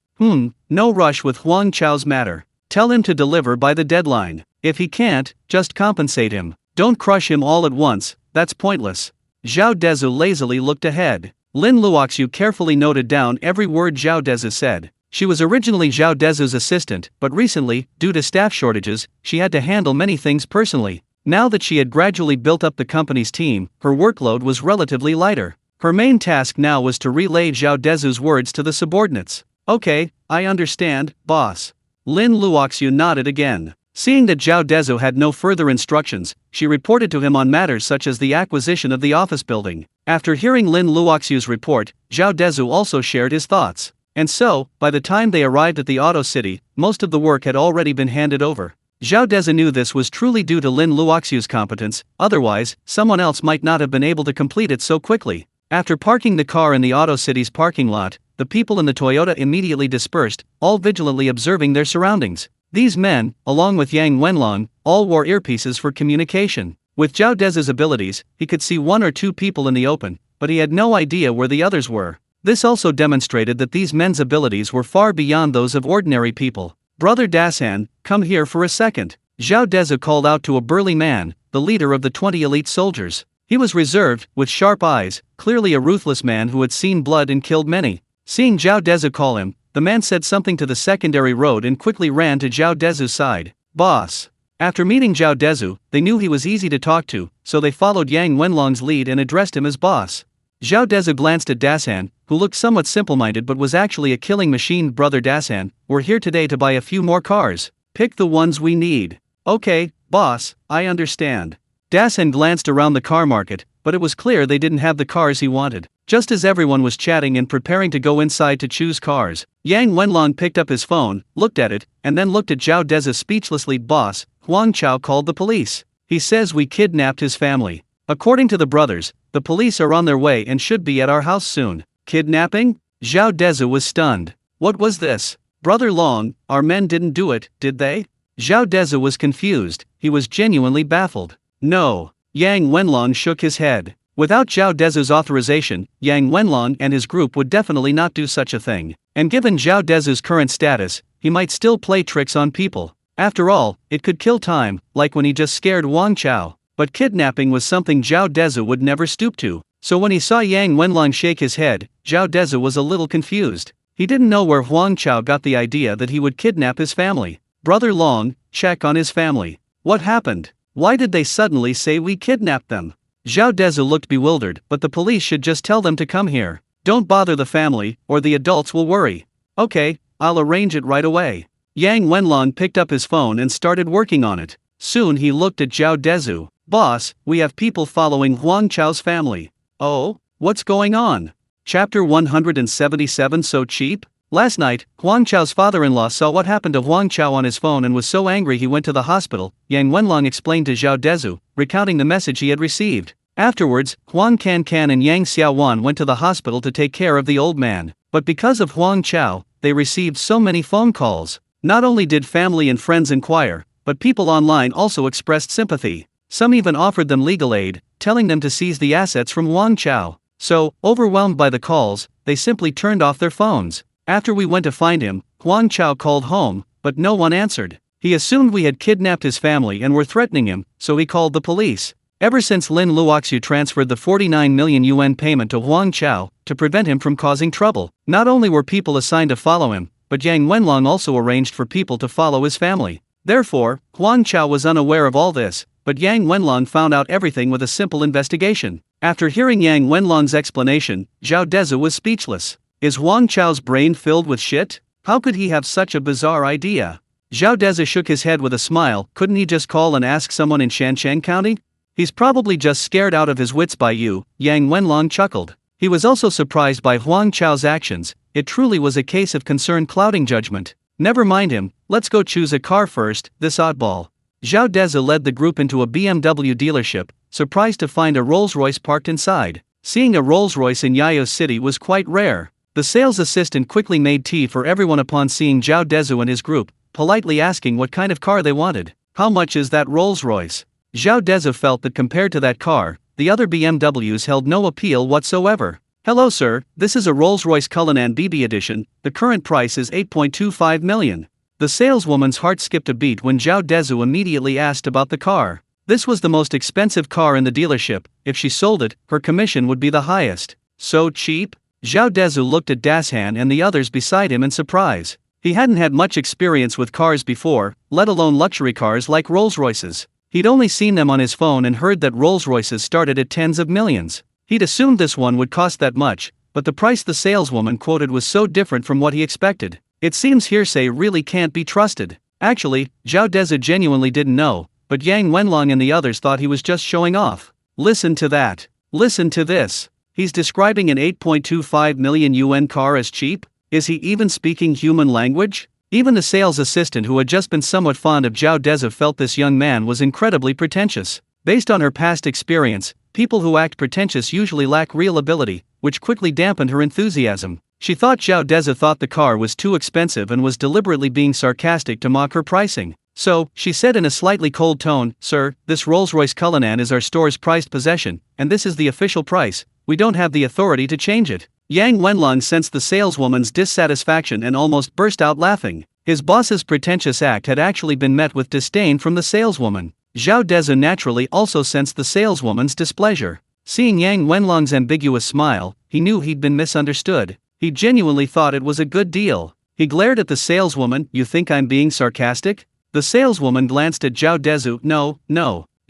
No rush with Huang Chao's matter. Tell him to deliver by the deadline. If he can't, just compensate him. Don't crush him all at once, that's pointless. Zhao Dezhu lazily looked ahead. Lin Luoxiu carefully noted down every word Zhao Dezhu said. She was originally Zhao Dezhu's assistant, but recently, due to staff shortages, she had to handle many things personally. Now that she had gradually built up the company's team, her workload was relatively lighter. Her main task now was to relay Zhao Dezhu's words to the subordinates. "Okay, I understand, boss." Lin Luoxiu nodded again. Seeing that Zhao Dezhu had no further instructions, she reported to him on matters such as the acquisition of the office building. After hearing Lin Luoxiu's report, Zhao Dezhu also shared his thoughts. And so, by the time they arrived at the Auto City, most of the work had already been handed over. Zhao Dezhu knew this was truly due to Lin Luoxiu's competence, otherwise, someone else might not have been able to complete it so quickly. After parking the car in the Auto City's parking lot, the people in the Toyota immediately dispersed, all vigilantly observing their surroundings. These men, along with Yang Wenlong, all wore earpieces for communication. With Zhao Dezhu's abilities, he could see 1 or 2 people in the open, but he had no idea where the others were. This also demonstrated that these men's abilities were far beyond those of ordinary people. "Brother Dasan, come here for a second." Zhao Dezhu called out to a burly man, the leader of the 20 elite soldiers. He was reserved, with sharp eyes, clearly a ruthless man who had seen blood and killed many. Seeing Zhao Dezhu call him, the man said something to the secondary road and quickly ran to Zhao Dezhu's side. "Boss." After meeting Zhao Dezhu, they knew he was easy to talk to, so they followed Yang Wenlong's lead and addressed him as boss. Zhao Dezhu glanced at Dasan, who looked somewhat simple-minded but was actually a killing machine. "Brother Dasan, we're here today to buy a few more cars. Pick the ones we need." "Okay, boss, I understand." Dasan glanced around the car market, but it was clear they didn't have the cars he wanted. Just as everyone was chatting and preparing to go inside to choose cars, Yang Wenlong picked up his phone, looked at it, and then looked at Zhao Dezhu speechlessly. "Boss, Huang Chao called the police. He says we kidnapped his family. According to the brothers, the police are on their way and should be at our house soon." "Kidnapping?" Zhao Dezhu was stunned. "What was this? Brother Long, our men didn't do it, did they?" Zhao Dezhu was confused, he was genuinely baffled. "No." Yang Wenlong shook his head. Without Zhao Dezhu's authorization, Yang Wenlong and his group would definitely not do such a thing. And given Zhao Dezhu's current status, he might still play tricks on people. After all, it could kill time, like when he just scared Huang Chao. But kidnapping was something Zhao Dezhu would never stoop to. So when he saw Yang Wenlong shake his head, Zhao Dezhu was a little confused. He didn't know where Huang Chao got the idea that he would kidnap his family. "Brother Long, check on his family. What happened? Why did they suddenly say we kidnapped them?" Zhao Dezhu looked bewildered, "But the police should just tell them to come here. Don't bother the family, or the adults will worry." "Okay, I'll arrange it right away. Yang Wenlong picked up his phone and started working on it. Soon he looked at Zhao Dezhu. Boss, we have people following Huang Chao's family. Oh? What's going on? Chapter 177. So cheap? Last night, Huang Chao's father-in-law saw what happened to Huang Chao on his phone and was so angry he went to the hospital, Yang Wenlong explained to Zhao Dezhu, recounting the message he had received. Afterwards, Huang Can and Yang Xiaowan went to the hospital to take care of the old man. But because of Huang Chao, they received so many phone calls. Not only did family and friends inquire, but people online also expressed sympathy. Some even offered them legal aid, telling them to seize the assets from Huang Chao. So, overwhelmed by the calls, they simply turned off their phones. After we went to find him, Huang Chao called home, but no one answered. He assumed we had kidnapped his family and were threatening him, so he called the police. Ever since Lin Luoxiu transferred the 49 million yuan payment to Huang Chao, to prevent him from causing trouble, not only were people assigned to follow him, but Yang Wenlong also arranged for people to follow his family. Therefore, Huang Chao was unaware of all this, but Yang Wenlong found out everything with a simple investigation. After hearing Yang Wenlong's explanation, Zhao Dezhu was speechless. Is Huang Chao's brain filled with shit? How could he have such a bizarre idea? Zhao Dezhu shook his head with a smile. Couldn't he just call and ask someone in Shancheng County? He's probably just scared out of his wits by you, Yang Wenlong chuckled. He was also surprised by Huang Chao's actions. It truly was a case of concern clouding judgment. Never mind him, let's go choose a car first, this oddball. Zhao Dezhu led the group into a BMW dealership, surprised to find a Rolls-Royce parked inside. Seeing a Rolls-Royce in Yayo City was quite rare. The sales assistant quickly made tea for everyone upon seeing Zhao Dezhu and his group, politely asking what kind of car they wanted. How much is that Rolls-Royce? Zhao Dezhu felt that compared to that car, the other BMWs held no appeal whatsoever. Hello sir, this is a Rolls-Royce Cullinan BB edition, the current price is 8.25 million. The saleswoman's heart skipped a beat when Zhao Dezhu immediately asked about the car. This was the most expensive car in the dealership. If she sold it, her commission would be the highest. So cheap? Zhao Dezhu looked at Dashan and the others beside him in surprise. He hadn't had much experience with cars before, let alone luxury cars like Rolls-Royces. He'd only seen them on his phone and heard that Rolls-Royces started at tens of millions. He'd assumed this one would cost that much, but the price the saleswoman quoted was so different from what he expected. It seems hearsay really can't be trusted. Actually, Zhao Dezhu genuinely didn't know, but Yang Wenlong and the others thought he was just showing off. Listen to that. Listen to this. He's describing an 8.25 million yuan car as cheap? Is he even speaking human language? Even the sales assistant who had just been somewhat fond of Zhao Dezhu felt this young man was incredibly pretentious. Based on her past experience, people who act pretentious usually lack real ability, which quickly dampened her enthusiasm. She thought Zhao Dezhu thought the car was too expensive and was deliberately being sarcastic to mock her pricing. So, she said in a slightly cold tone, "Sir, this Rolls-Royce Cullinan is our store's prized possession, and this is the official price. We don't have the authority to change it." Yang Wenlong sensed the saleswoman's dissatisfaction and almost burst out laughing. His boss's pretentious act had actually been met with disdain from the saleswoman. Zhao Dezhu naturally also sensed the saleswoman's displeasure. Seeing Yang Wenlong's ambiguous smile, he knew he'd been misunderstood. He genuinely thought it was a good deal. He glared at the saleswoman. "You think I'm being sarcastic?" The saleswoman glanced at Zhao Dezhu. No.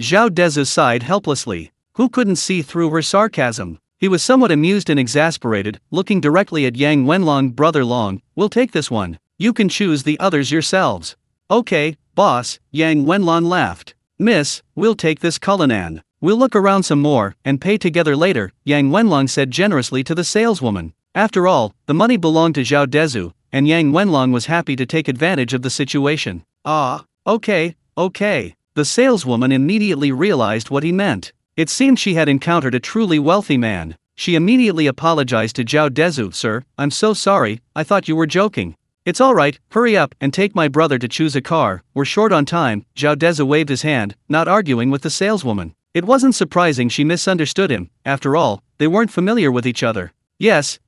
Zhao Dezhu sighed helplessly. Who couldn't see through her sarcasm? He was somewhat amused and exasperated, looking directly at Yang Wenlong. "Brother Long, we'll take this one. You can choose the others yourselves." "Okay, boss," Yang Wenlong laughed. "Miss, we'll take this Cullinan. We'll look around some more, and pay together later," Yang Wenlong said generously to the saleswoman. After all, the money belonged to Zhao Dezhu, and Yang Wenlong was happy to take advantage of the situation. Okay. The saleswoman immediately realized what he meant. It seemed she had encountered a truly wealthy man. She immediately apologized to Zhao Dezhu. "Sir, I'm so sorry, I thought you were joking." "It's alright, hurry up and take my brother to choose a car, we're short on time." Zhao Dezhu waved his hand, not arguing with the saleswoman. It wasn't surprising she misunderstood him. After all, they weren't familiar with each other. Yes,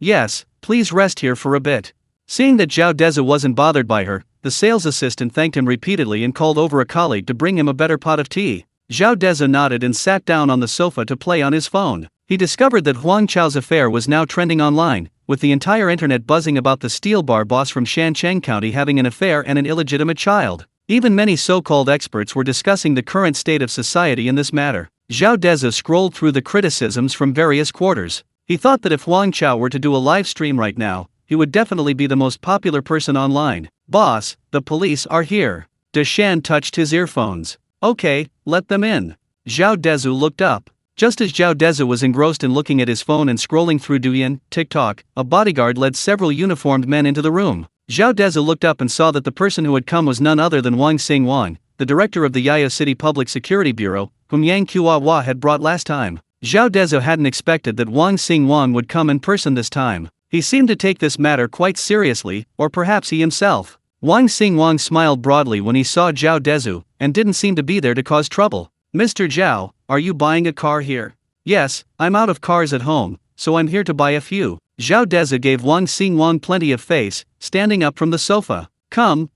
please rest here for a bit." Seeing that Zhao Dezhu wasn't bothered by her, the sales assistant thanked him repeatedly and called over a colleague to bring him a better pot of tea. Zhao Dezhu nodded and sat down on the sofa to play on his phone. He discovered that Huang Chao's affair was now trending online, with the entire internet buzzing about the steel bar boss from Shancheng County having an affair and an illegitimate child. Even many so-called experts were discussing the current state of society in this matter. Zhao Dezhu scrolled through the criticisms from various quarters. He thought that if Huang Chao were to do a live stream right now, he would definitely be the most popular person online. Boss, the police are here. Deshan touched his earphones. Okay, let them in. Zhao Dezhu looked up. Just as Zhao Dezhu was engrossed in looking at his phone and scrolling through Douyin, TikTok, a bodyguard led several uniformed men into the room. Zhao Dezhu looked up and saw that the person who had come was none other than Wang Xingwang, the director of the Yaya City Public Security Bureau, whom Yang Qiuhua had brought last time. Zhao Dezhu hadn't expected that Wang Xingwang would come in person this time. He seemed to take this matter quite seriously, or perhaps he himself. Wang Xingwang smiled broadly when he saw Zhao Dezhu, and didn't seem to be there to cause trouble. Mr. Zhao, are you buying a car here? Yes, I'm out of cars at home, so I'm here to buy a few. Zhao Dezhu gave Wang Xingwang plenty of face, standing up from the sofa. Come,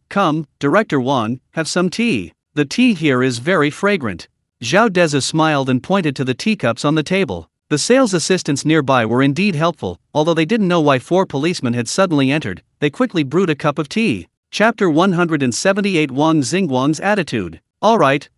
Director Wang, have some tea. The tea here is very fragrant. Zhao Dezhu smiled and pointed to the teacups on the table. The sales assistants nearby were indeed helpful, although they didn't know why 4 policemen had suddenly entered. They quickly brewed a cup of tea. Chapter 178 Wang Xingwang's attitude. Alright.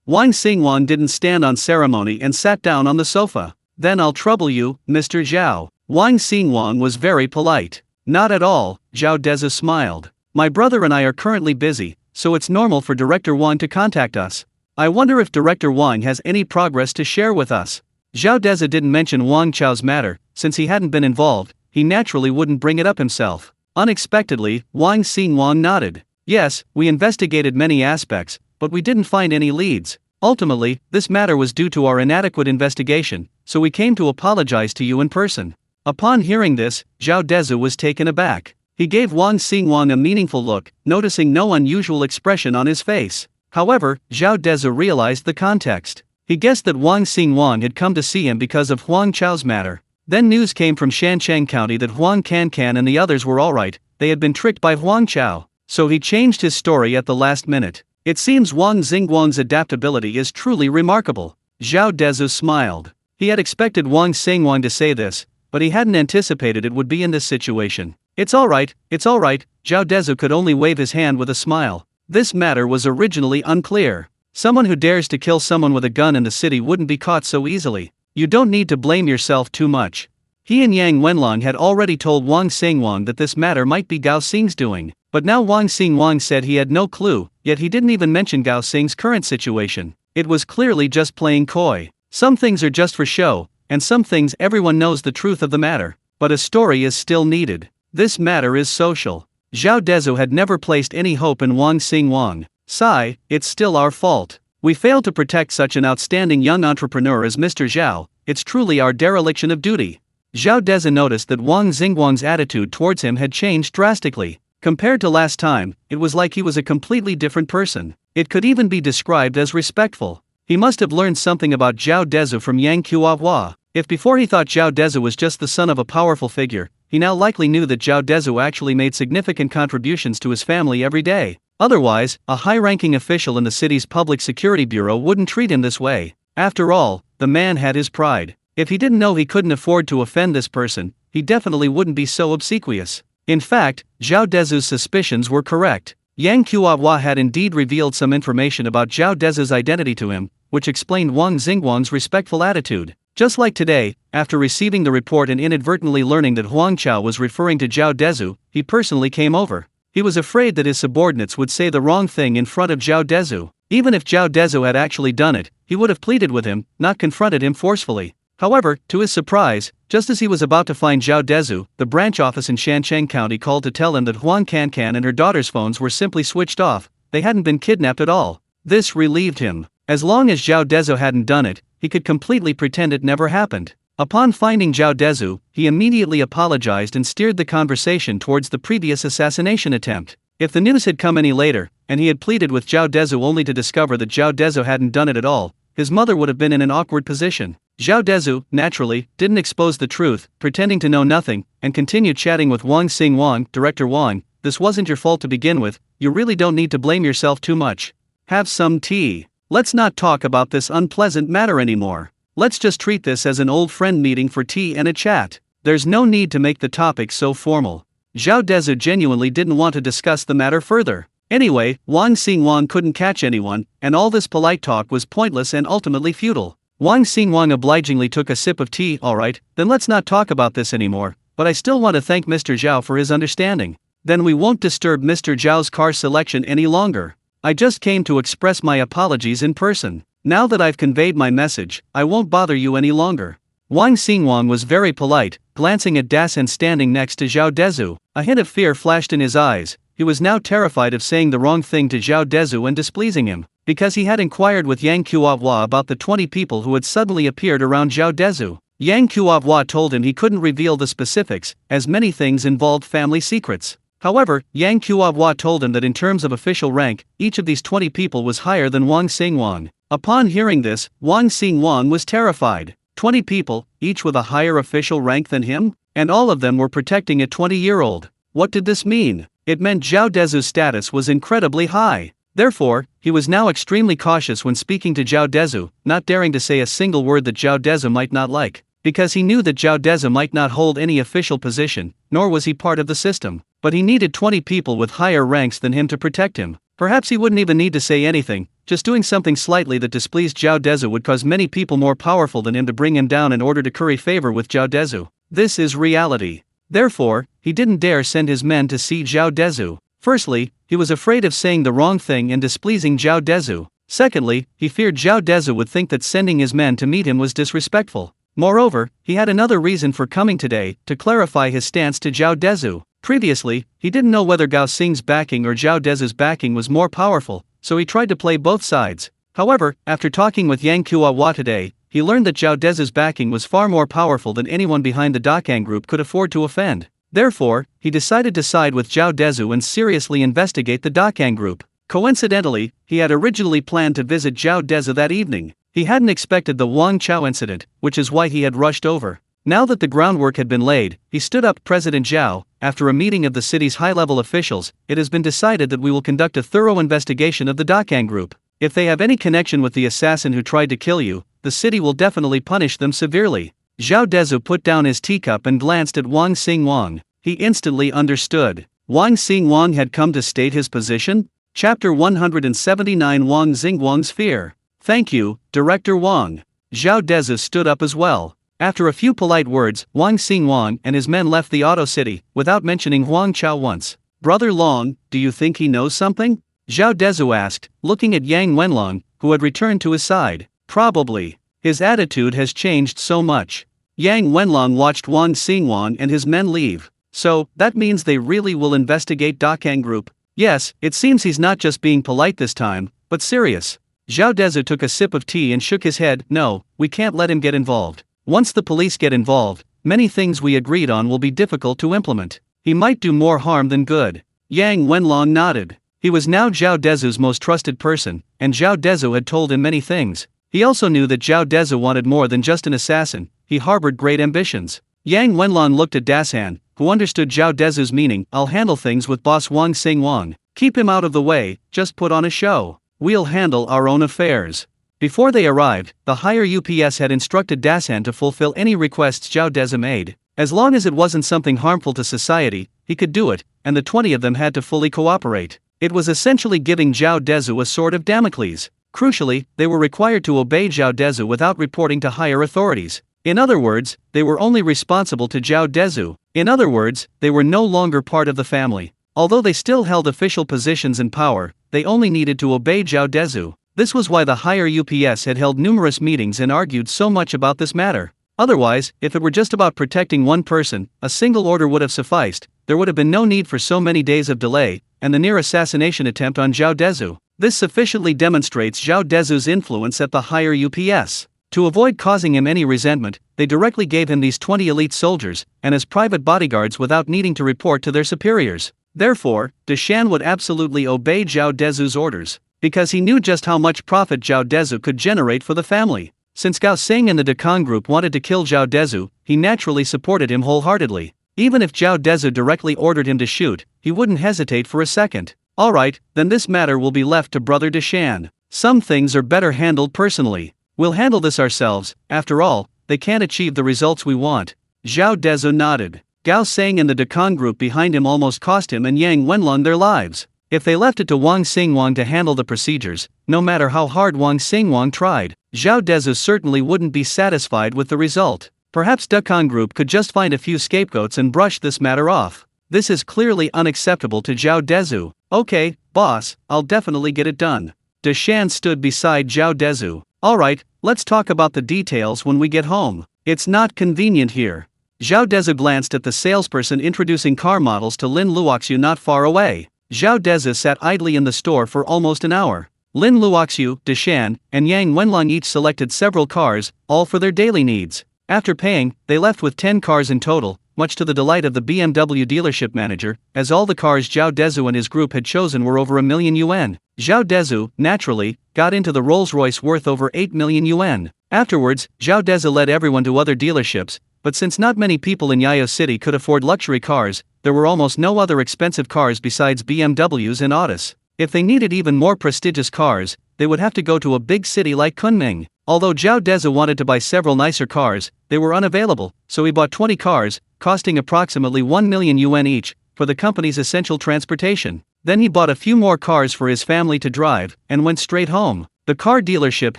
Wang Xingwang didn't stand on ceremony and sat down on the sofa. Then I'll trouble you, Mr. Zhao. Wang Xingwang was very polite. Not at all, Zhao Dezhu smiled. My brother and I are currently busy, so it's normal for Director Wang to contact us. I wonder if Director Wang has any progress to share with us. Zhao Dezhu didn't mention Wang Chao's matter, since he hadn't been involved, he naturally wouldn't bring it up himself. Unexpectedly, Wang Xingwang nodded. Yes, we investigated many aspects, but we didn't find any leads. Ultimately, this matter was due to our inadequate investigation, so we came to apologize to you in person. Upon hearing this, Zhao Dezhu was taken aback. He gave Wang Xingwang a meaningful look, noticing no unusual expression on his face. However, Zhao Dezhu realized the context. He guessed that Wang Xingwang had come to see him because of Huang Chao's matter. Then news came from Shancheng County that Huang Cancan and the others were alright, they had been tricked by Huang Chao. So he changed his story at the last minute. It seems Wang Xingwang's adaptability is truly remarkable. Zhao Dezhu smiled. He had expected Wang Xingwang to say this, but he hadn't anticipated it would be in this situation. It's alright, Zhao Dezhu could only wave his hand with a smile. This matter was originally unclear. Someone who dares to kill someone with a gun in the city wouldn't be caught so easily. You don't need to blame yourself too much. He and Yang Wenlong had already told Wang Xingwang that this matter might be Gao Xing's doing, but now Wang Xingwang said he had no clue, yet he didn't even mention Gao Xing's current situation. It was clearly just playing coy. Some things are just for show, and some things everyone knows the truth of the matter, but a story is still needed. This matter is social. Zhao Dezhu had never placed any hope in Wang Xingwang. Sigh, it's still our fault. We failed to protect such an outstanding young entrepreneur as Mr. Zhao, it's truly our dereliction of duty. Zhao Dezhu noticed that Wang Xingwang's attitude towards him had changed drastically. Compared to last time, it was like he was a completely different person. It could even be described as respectful. He must have learned something about Zhao Dezhu from Yang Qiuhua. If before he thought Zhao Dezhu was just the son of a powerful figure, he now likely knew that Zhao Dezhu actually made significant contributions to his family every day. Otherwise, a high-ranking official in the city's public security bureau wouldn't treat him this way. After all, the man had his pride. If he didn't know he couldn't afford to offend this person, he definitely wouldn't be so obsequious. In fact, Zhao Dezhu's suspicions were correct. Yang Qiuhua had indeed revealed some information about Zhao Dezhu's identity to him, which explained Wang Xingwang's respectful attitude. Just like today, after receiving the report and inadvertently learning that Huang Chao was referring to Zhao Dezhu, he personally came over. He was afraid that his subordinates would say the wrong thing in front of Zhao Dezhu. Even if Zhao Dezhu had actually done it, he would have pleaded with him, not confronted him forcefully. However, to his surprise, just as he was about to find Zhao Dezhu, the branch office in Shancheng County called to tell him that Huang Cancan and her daughter's phones were simply switched off, they hadn't been kidnapped at all. This relieved him. As long as Zhao Dezhu hadn't done it, he could completely pretend it never happened. Upon finding Zhao Dezhu, he immediately apologized and steered the conversation towards the previous assassination attempt. If the news had come any later, and he had pleaded with Zhao Dezhu only to discover that Zhao Dezhu hadn't done it at all, his mother would have been in an awkward position. Zhao Dezhu, naturally, didn't expose the truth, pretending to know nothing, and continued chatting with Wang Xingwang. Director Wang, this wasn't your fault to begin with, you really don't need to blame yourself too much. Have some tea. Let's not talk about this unpleasant matter anymore. Let's just treat this as an old friend meeting for tea and a chat. There's no need to make the topic so formal. Zhao Dezhu genuinely didn't want to discuss the matter further. Anyway, Wang Xingwang couldn't catch anyone, and all this polite talk was pointless and ultimately futile. Wang Xingwang obligingly took a sip of tea. Alright, then let's not talk about this anymore. but I still want to thank Mr. Zhao for his understanding. Then we won't disturb Mr. Zhao's car selection any longer. I just came to express my apologies in person. Now that I've conveyed my message, I won't bother you any longer." Wang Xingwang was very polite, glancing at Dasan standing next to Zhao Dezhu. A hint of fear flashed in his eyes. He was now terrified of saying the wrong thing to Zhao Dezhu and displeasing him, because he had inquired with Yang Kuo-hua about the 20 people who had suddenly appeared around Zhao Dezhu. Yang Kuo-hua told him he couldn't reveal the specifics, as many things involved family secrets. However, Yang Kuo-hua told him that in terms of official rank, each of these 20 people was higher than Wang Xingwang. Upon hearing this, Wang Xingwang was terrified. 20 people, each with a higher official rank than him? And all of them were protecting a 20-year-old. What did this mean? It meant Zhao Dezhu's status was incredibly high. Therefore, he was now extremely cautious when speaking to Zhao Dezhu, not daring to say a single word that Zhao Dezhu might not like, because he knew that Zhao Dezhu might not hold any official position, nor was he part of the system. But he needed 20 people with higher ranks than him to protect him. Perhaps he wouldn't even need to say anything, just doing something slightly that displeased Zhao Dezhu would cause many people more powerful than him to bring him down in order to curry favor with Zhao Dezhu. This is reality. Therefore, he didn't dare send his men to see Zhao Dezhu. Firstly, he was afraid of saying the wrong thing and displeasing Zhao Dezhu. Secondly, he feared Zhao Dezhu would think that sending his men to meet him was disrespectful. Moreover, he had another reason for coming today, to clarify his stance to Zhao Dezhu. Previously, he didn't know whether Gao Xing's backing or Zhao Dezhu's backing was more powerful, so he tried to play both sides. However, after talking with Yang Kuo-hua today, he learned that Zhao Dezhu's backing was far more powerful than anyone behind the Dakang group could afford to offend. Therefore, he decided to side with Zhao Dezhu and seriously investigate the Dakang group. Coincidentally, he had originally planned to visit Zhao Dezhu that evening. He hadn't expected the Wang Chao incident, which is why he had rushed over. Now that the groundwork had been laid, he stood up. President Zhao, after a meeting of the city's high-level officials, it has been decided that we will conduct a thorough investigation of the Dakang group. If they have any connection with the assassin who tried to kill you, the city will definitely punish them severely. Zhao Dezhu put down his teacup and glanced at Wang Xingwang. He instantly understood. Wang Xingwang had come to state his position? Chapter 179 Wang Xingwang's Fear. Thank you, Director Wang. Zhao Dezhu stood up as well. After a few polite words, Wang Xingwang and his men left the auto city, without mentioning Huang Chao once. Brother Long, do you think he knows something? Zhao Dezhu asked, looking at Yang Wenlong, who had returned to his side. Probably. His attitude has changed so much. Yang Wenlong watched Wang Xingwang and his men leave. So, that means they really will investigate Dakang group? Yes, it seems he's not just being polite this time, but serious. Zhao Dezhu took a sip of tea and shook his head. No, we can't let him get involved. Once the police get involved, many things we agreed on will be difficult to implement. He might do more harm than good. Yang Wenlong nodded. He was now Zhao Dezhu's most trusted person, and Zhao Dezhu had told him many things. He also knew that Zhao Dezhu wanted more than just an assassin, he harbored great ambitions. Yang Wenlong looked at Dasan, who understood Zhao Dezhu's meaning. I'll handle things with boss Wang Xingwang. Keep him out of the way, just put on a show. We'll handle our own affairs. Before they arrived, the higher UPS had instructed Dasan to fulfill any requests Zhao Dezhu made. As long as it wasn't something harmful to society, he could do it, and the 20 of them had to fully cooperate. It was essentially giving Zhao Dezhu a sword of Damocles. Crucially, they were required to obey Zhao Dezhu without reporting to higher authorities. In other words, they were only responsible to Zhao Dezhu. In other words, they were no longer part of the family. Although they still held official positions and power, they only needed to obey Zhao Dezhu. This was why the higher UPS had held numerous meetings and argued so much about this matter. Otherwise, if it were just about protecting one person, a single order would have sufficed. There would have been no need for so many days of delay, and the near assassination attempt on Zhao Dezhu. This sufficiently demonstrates Zhao Dezhu's influence at the higher UPS. To avoid causing him any resentment, they directly gave him these 20 elite soldiers, and as private bodyguards without needing to report to their superiors. Therefore, Deshan would absolutely obey Zhao Dezhu's orders, because he knew just how much profit Zhao Dezhu could generate for the family. Since Gao Xing and the Dakang group wanted to kill Zhao Dezhu, he naturally supported him wholeheartedly. Even if Zhao Dezhu directly ordered him to shoot, he wouldn't hesitate for a second. Alright, then this matter will be left to Brother Deshan. Some things are better handled personally. We'll handle this ourselves. After all, they can't achieve the results we want. Zhao Dezhu nodded. Gao Xing and the Dakang group behind him almost cost him and Yang Wenlong their lives. If they left it to Wang Xingwang to handle the procedures, no matter how hard Wang Xingwang tried, Zhao Dezhu certainly wouldn't be satisfied with the result. Perhaps Dukhan Group could just find a few scapegoats and brush this matter off. This is clearly unacceptable to Zhao Dezhu. Okay, boss, I'll definitely get it done. Deshan stood beside Zhao Dezhu. Alright, let's talk about the details when we get home. It's not convenient here. Zhao Dezhu glanced at the salesperson introducing car models to Lin Luoxiu not far away. Zhao Dezhu sat idly in the store for almost an hour. Lin Luoxiu, Deshan, and Yang Wenlong each selected several cars, all for their daily needs. After paying, they left with 10 cars in total, much to the delight of the BMW dealership manager, as all the cars Zhao Dezhu and his group had chosen were over 1 million yuan. Zhao Dezhu, naturally, got into the Rolls-Royce worth over 8 million yuan. Afterwards, Zhao Dezhu led everyone to other dealerships, but since not many people in Yayo City could afford luxury cars, there were almost no other expensive cars besides BMWs and Audis. If they needed even more prestigious cars, they would have to go to a big city like Kunming. Although Zhao Dezhu wanted to buy several nicer cars, they were unavailable, so he bought 20 cars, costing approximately 1 million yuan each, for the company's essential transportation. Then he bought a few more cars for his family to drive, and went straight home. The car dealership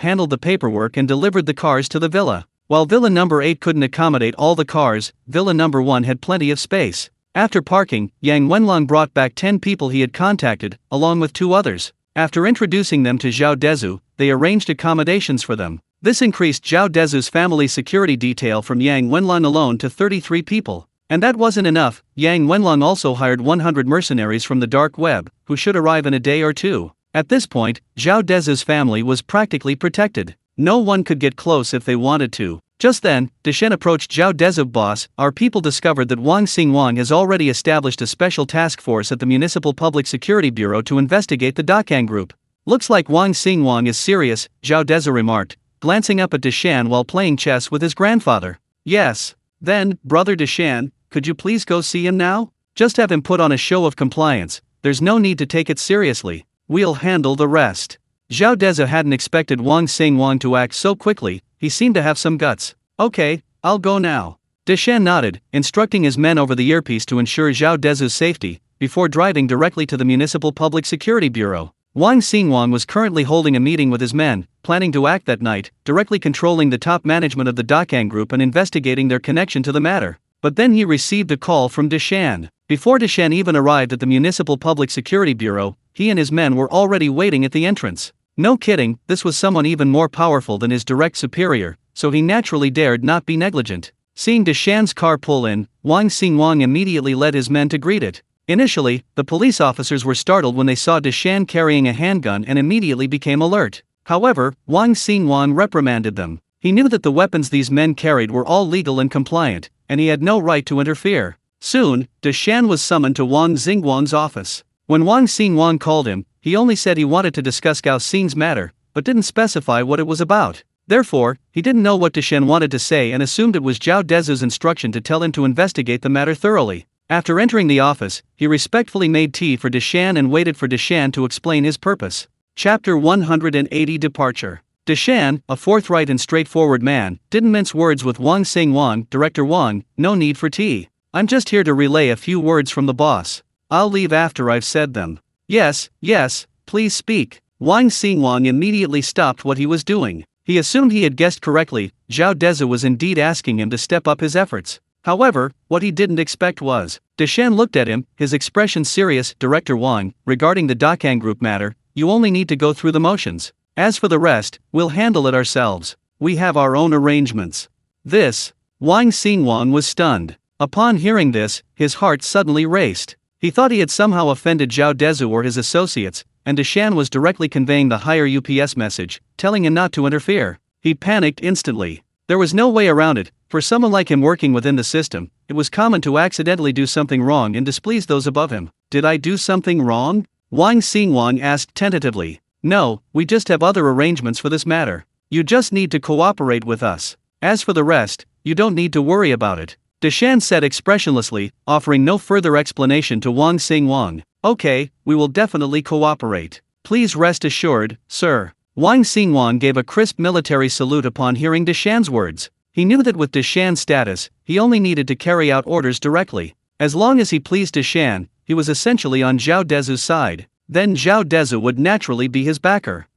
handled the paperwork and delivered the cars to the villa. While Villa number 8 couldn't accommodate all the cars, Villa number 1 had plenty of space. After parking, Yang Wenlong brought back 10 people he had contacted, along with 2 others. After introducing them to Zhao Dezhu, they arranged accommodations for them. This increased Zhao Dezhu's family security detail from Yang Wenlong alone to 33 people. And that wasn't enough, Yang Wenlong also hired 100 mercenaries from the dark web, who should arrive in a day or two. At this point, Zhao Dezhu's family was practically protected. No one could get close if they wanted to. Just then, Deshen approached Zhao Dezhu. Boss, our people discovered that Wang Xingwang has already established a special task force at the Municipal Public Security Bureau to investigate the Dakang Group. Looks like Wang Xingwang is serious, Zhao Dezhu remarked, glancing up at Deshan while playing chess with his grandfather. Yes. Then, brother Deshan, could you please go see him now? Just have him put on a show of compliance, there's no need to take it seriously. We'll handle the rest. Zhao Dezhu hadn't expected Wang Xingwang to act so quickly, he seemed to have some guts. Okay, I'll go now. Deshan nodded, instructing his men over the earpiece to ensure Zhao Dezhu's safety, before driving directly to the Municipal Public Security Bureau. Wang Xingwang was currently holding a meeting with his men, planning to act that night, directly controlling the top management of the Dakang Group and investigating their connection to the matter. But then he received a call from Deshan. Before Deshan even arrived at the Municipal Public Security Bureau, he and his men were already waiting at the entrance. No kidding, this was someone even more powerful than his direct superior, so he naturally dared not be negligent. Seeing Deshan's car pull in, Wang Xingwang immediately led his men to greet it. Initially, the police officers were startled when they saw Deshan carrying a handgun and immediately became alert. However, Wang Xingwang reprimanded them. He knew that the weapons these men carried were all legal and compliant, and he had no right to interfere. Soon, Deshan was summoned to Wang Xingwang's office. When Wang Xingwang called him, he only said he wanted to discuss Gao Xing's matter, but didn't specify what it was about. Therefore, he didn't know what Deshan wanted to say and assumed it was Zhao Dezhu's instruction to tell him to investigate the matter thoroughly. After entering the office, he respectfully made tea for Deshan and waited for Deshan to explain his purpose. Chapter 180 Departure. Deshan, a forthright and straightforward man, didn't mince words with Wang Xingwang. Director Wang, no need for tea. I'm just here to relay a few words from the boss. I'll leave after I've said them. Yes, please speak. Wang Xingwang immediately stopped what he was doing. He assumed he had guessed correctly, Zhao Dezhu was indeed asking him to step up his efforts. However, what he didn't expect was, Deshan looked at him, his expression serious. Director Wang, regarding the Dakang Group matter, you only need to go through the motions. As for the rest, we'll handle it ourselves. We have our own arrangements. Wang Xingwang was stunned. Upon hearing this, his heart suddenly raced. He thought he had somehow offended Zhao Dezhu or his associates, and Deshan was directly conveying the higher UPS message, telling him not to interfere. He panicked instantly. There was no way around it. For someone like him working within the system, it was common to accidentally do something wrong and displease those above him. Did I do something wrong? Wang Xingwang asked tentatively. No, we just have other arrangements for this matter. You just need to cooperate with us. As for the rest, you don't need to worry about it. Deshan said expressionlessly, offering no further explanation to Wang Xingwang. Okay, we will definitely cooperate. Please rest assured, sir. Wang Xingwang gave a crisp military salute upon hearing Deshan's words. He knew that with Deshan's status, he only needed to carry out orders directly. As long as he pleased Deshan, he was essentially on Zhao Dezhu's side. Then Zhao Dezhu would naturally be his backer.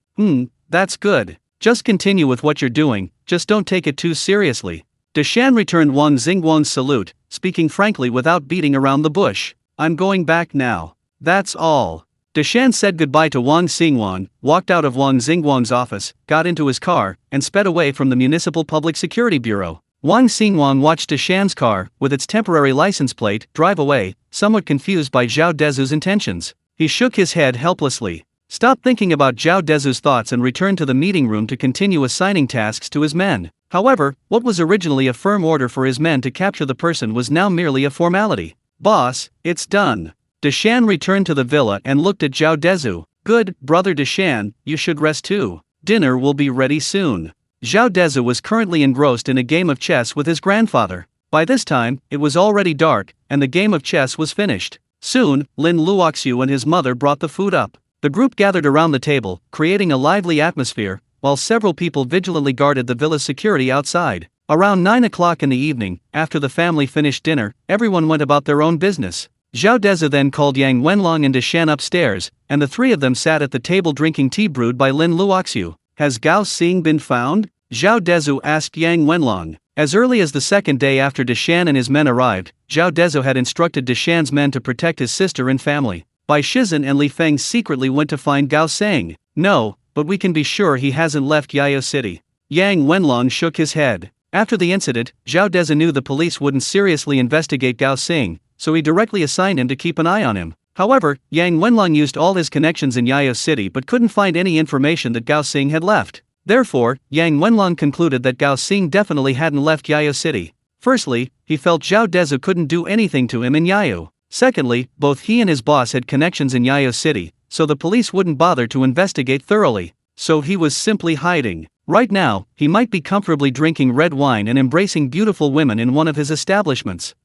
That's good. Just continue with what you're doing, just don't take it too seriously. Deshan returned Wang Xingguang's salute, speaking frankly without beating around the bush. I'm going back now. That's all. Deshan said goodbye to Wang Xingguang, walked out of Wang Xingguang's office, got into his car, and sped away from the Municipal Public Security Bureau. Wang Xingguang watched Deshan's car, with its temporary license plate, drive away, somewhat confused by Zhao Dezhu's intentions. He shook his head helplessly. Stop thinking about Zhao Dezhu's thoughts and returned to the meeting room to continue assigning tasks to his men. However, what was originally a firm order for his men to capture the person was now merely a formality. Boss, it's done. Deshan returned to the villa and looked at Zhao Dezhu. Good, brother Deshan, you should rest too. Dinner will be ready soon. Zhao Dezhu was currently engrossed in a game of chess with his grandfather. By this time, it was already dark, and the game of chess was finished. Soon, Lin Luoxiu and his mother brought the food up. The group gathered around the table, creating a lively atmosphere, while several people vigilantly guarded the villa's security outside. Around 9 o'clock in the evening, after the family finished dinner, everyone went about their own business. Zhao Dezhu then called Yang Wenlong and Deshan upstairs, and the three of them sat at the table drinking tea brewed by Lin Luoxiu. Has Gao Xing been found? Zhao Dezhu asked Yang Wenlong. As early as the second day after Deshan and his men arrived, Zhao Dezhu had instructed Deshan's men to protect his sister and family. Bai Shizhen and Li Feng secretly went to find Gao Xing. No, but we can be sure he hasn't left Yao City. Yang Wenlong shook his head. After the incident, Zhao Dezhu knew the police wouldn't seriously investigate Gao Xing, so he directly assigned him to keep an eye on him. However, Yang Wenlong used all his connections in Yao City but couldn't find any information that Gao Xing had left. Therefore, Yang Wenlong concluded that Gao Xing definitely hadn't left Yao City. Firstly, he felt Zhao Dezhu couldn't do anything to him in Yao. Secondly, both he and his boss had connections in Yao City, so the police wouldn't bother to investigate thoroughly. So he was simply hiding. Right now, he might be comfortably drinking red wine and embracing beautiful women in one of his establishments.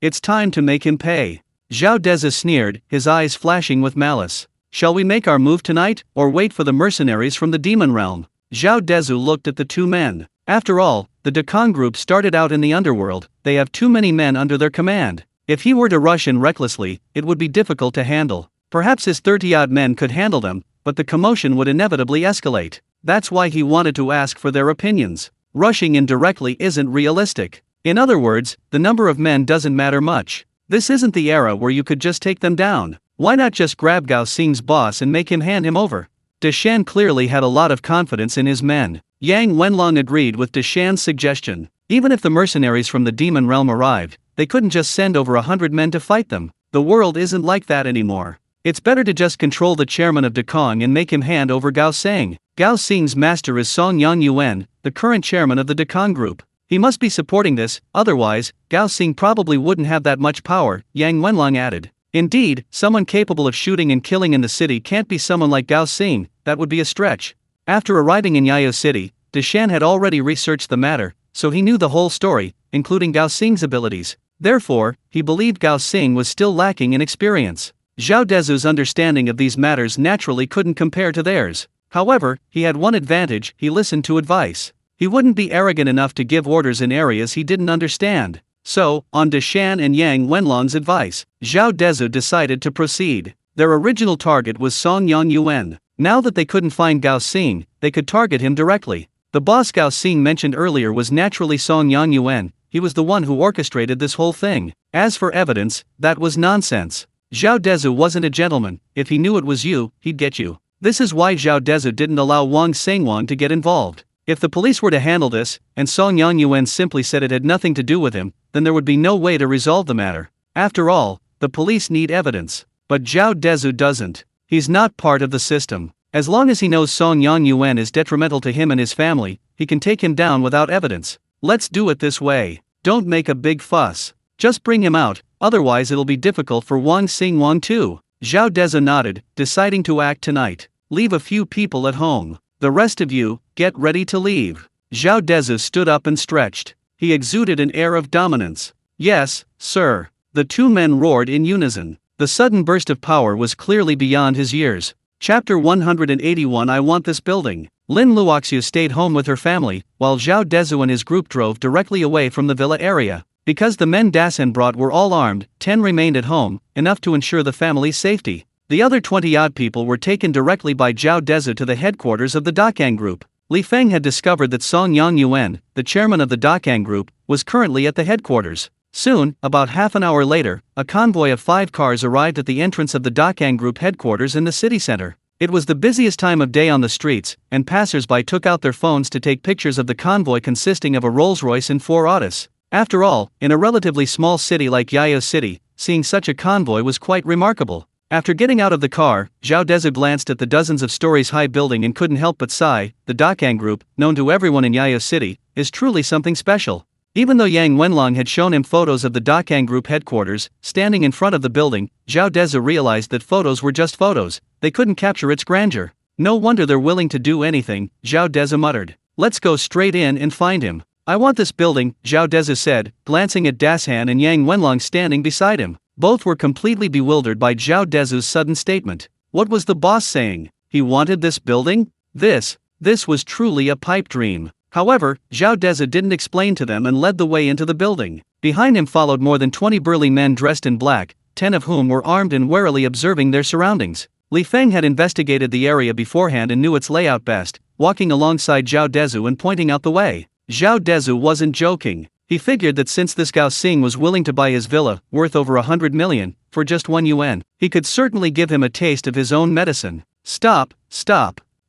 It's time to make him pay. Zhao Dezhu sneered, his eyes flashing with malice. Shall we make our move tonight, or wait for the mercenaries from the demon realm? Zhao Dezhu looked at the two men. After all, the Dekong group started out in the underworld, they have too many men under their command. If he were to rush in recklessly, it would be difficult to handle. Perhaps his 30-odd men could handle them, but the commotion would inevitably escalate. That's why he wanted to ask for their opinions. Rushing in directly isn't realistic. In other words, the number of men doesn't matter much. This isn't the era where you could just take them down. Why not just grab Gao Xing's boss and make him hand him over? Deshan clearly had a lot of confidence in his men. Yang Wenlong agreed with Deshan's suggestion. Even if the mercenaries from the demon realm arrived, they couldn't just send over 100 men to fight them. The world isn't like that anymore. It's better to just control the chairman of Dekong and make him hand over Gao Xing. Gao Xing's master is Song Yang Yuan, the current chairman of the Dekong group. He must be supporting this, otherwise, Gao Xing probably wouldn't have that much power, Yang Wenlong added. Indeed, someone capable of shooting and killing in the city can't be someone like Gao Xing, that would be a stretch. After arriving in Yao City, Deshan had already researched the matter, so he knew the whole story, including Gao Xing's abilities. Therefore, he believed Gao Xing was still lacking in experience. Zhao Dezhu's understanding of these matters naturally couldn't compare to theirs. However, he had one advantage: he listened to advice. He wouldn't be arrogant enough to give orders in areas he didn't understand. So, on Deshan and Yang Wenlong's advice, Zhao Dezhu decided to proceed. Their original target was Song Yang Yuan. Now that they couldn't find Gao Xing, they could target him directly. The boss Gao Xing mentioned earlier was naturally Song Yang Yuan. He was the one who orchestrated this whole thing. As for evidence, that was nonsense. Zhao Dezhu wasn't a gentleman. If he knew it was you, he'd get you. This is why Zhao Dezhu didn't allow Wang Xingguang to get involved. If the police were to handle this, and Song Yang Yuan simply said it had nothing to do with him, then there would be no way to resolve the matter. After all, the police need evidence. But Zhao Dezhu doesn't. He's not part of the system. As long as he knows Song Yang Yuan is detrimental to him and his family, he can take him down without evidence. Let's do it this way. Don't make a big fuss. Just bring him out, otherwise it'll be difficult for Wang Xingguang too. Zhao Dezhu nodded, deciding to act tonight. Leave a few people at home. The rest of you, get ready to leave. Zhao Dezhu stood up and stretched. He exuded an air of dominance. Yes, sir. The two men roared in unison. The sudden burst of power was clearly beyond his years. Chapter 181. I want this building. Lin Luoxiu stayed home with her family, while Zhao Dezhu and his group drove directly away from the villa area. Because the men Dasan brought were all armed, 10 remained at home, enough to ensure the family's safety. The other 20-odd people were taken directly by Zhao Dezhu to the headquarters of the Dakang group. Li Feng had discovered that Song Yangyuan, the chairman of the Dakang Group, was currently at the headquarters. Soon, about half an hour later, a convoy of 5 cars arrived at the entrance of the Dakang Group headquarters in the city center. It was the busiest time of day on the streets, and passers-by took out their phones to take pictures of the convoy consisting of a Rolls-Royce and 4 Autos. After all, in a relatively small city like Yaya City, seeing such a convoy was quite remarkable. After getting out of the car, Zhao Dezhu glanced at the dozens of stories high building and couldn't help but sigh. The Dakang Group, known to everyone in Yaya City, is truly something special. Even though Yang Wenlong had shown him photos of the Dakang Group headquarters, standing in front of the building, Zhao Dezhu realized that photos were just photos, they couldn't capture its grandeur. No wonder they're willing to do anything, Zhao Dezhu muttered. Let's go straight in and find him. I want this building, Zhao Dezhu said, glancing at Dashan and Yang Wenlong standing beside him. Both were completely bewildered by Zhao Dezhu's sudden statement. What was the boss saying? He wanted this building? This was truly a pipe dream. However, Zhao Dezhu didn't explain to them and led the way into the building. Behind him followed more than 20 burly men dressed in black, 10 of whom were armed and warily observing their surroundings. Li Feng had investigated the area beforehand and knew its layout best, walking alongside Zhao Dezhu and pointing out the way. Zhao Dezhu wasn't joking. He figured that since this Gao Xing was willing to buy his villa, worth over 100 million, for just 1 yuan, he could certainly give him a taste of his own medicine. Stop.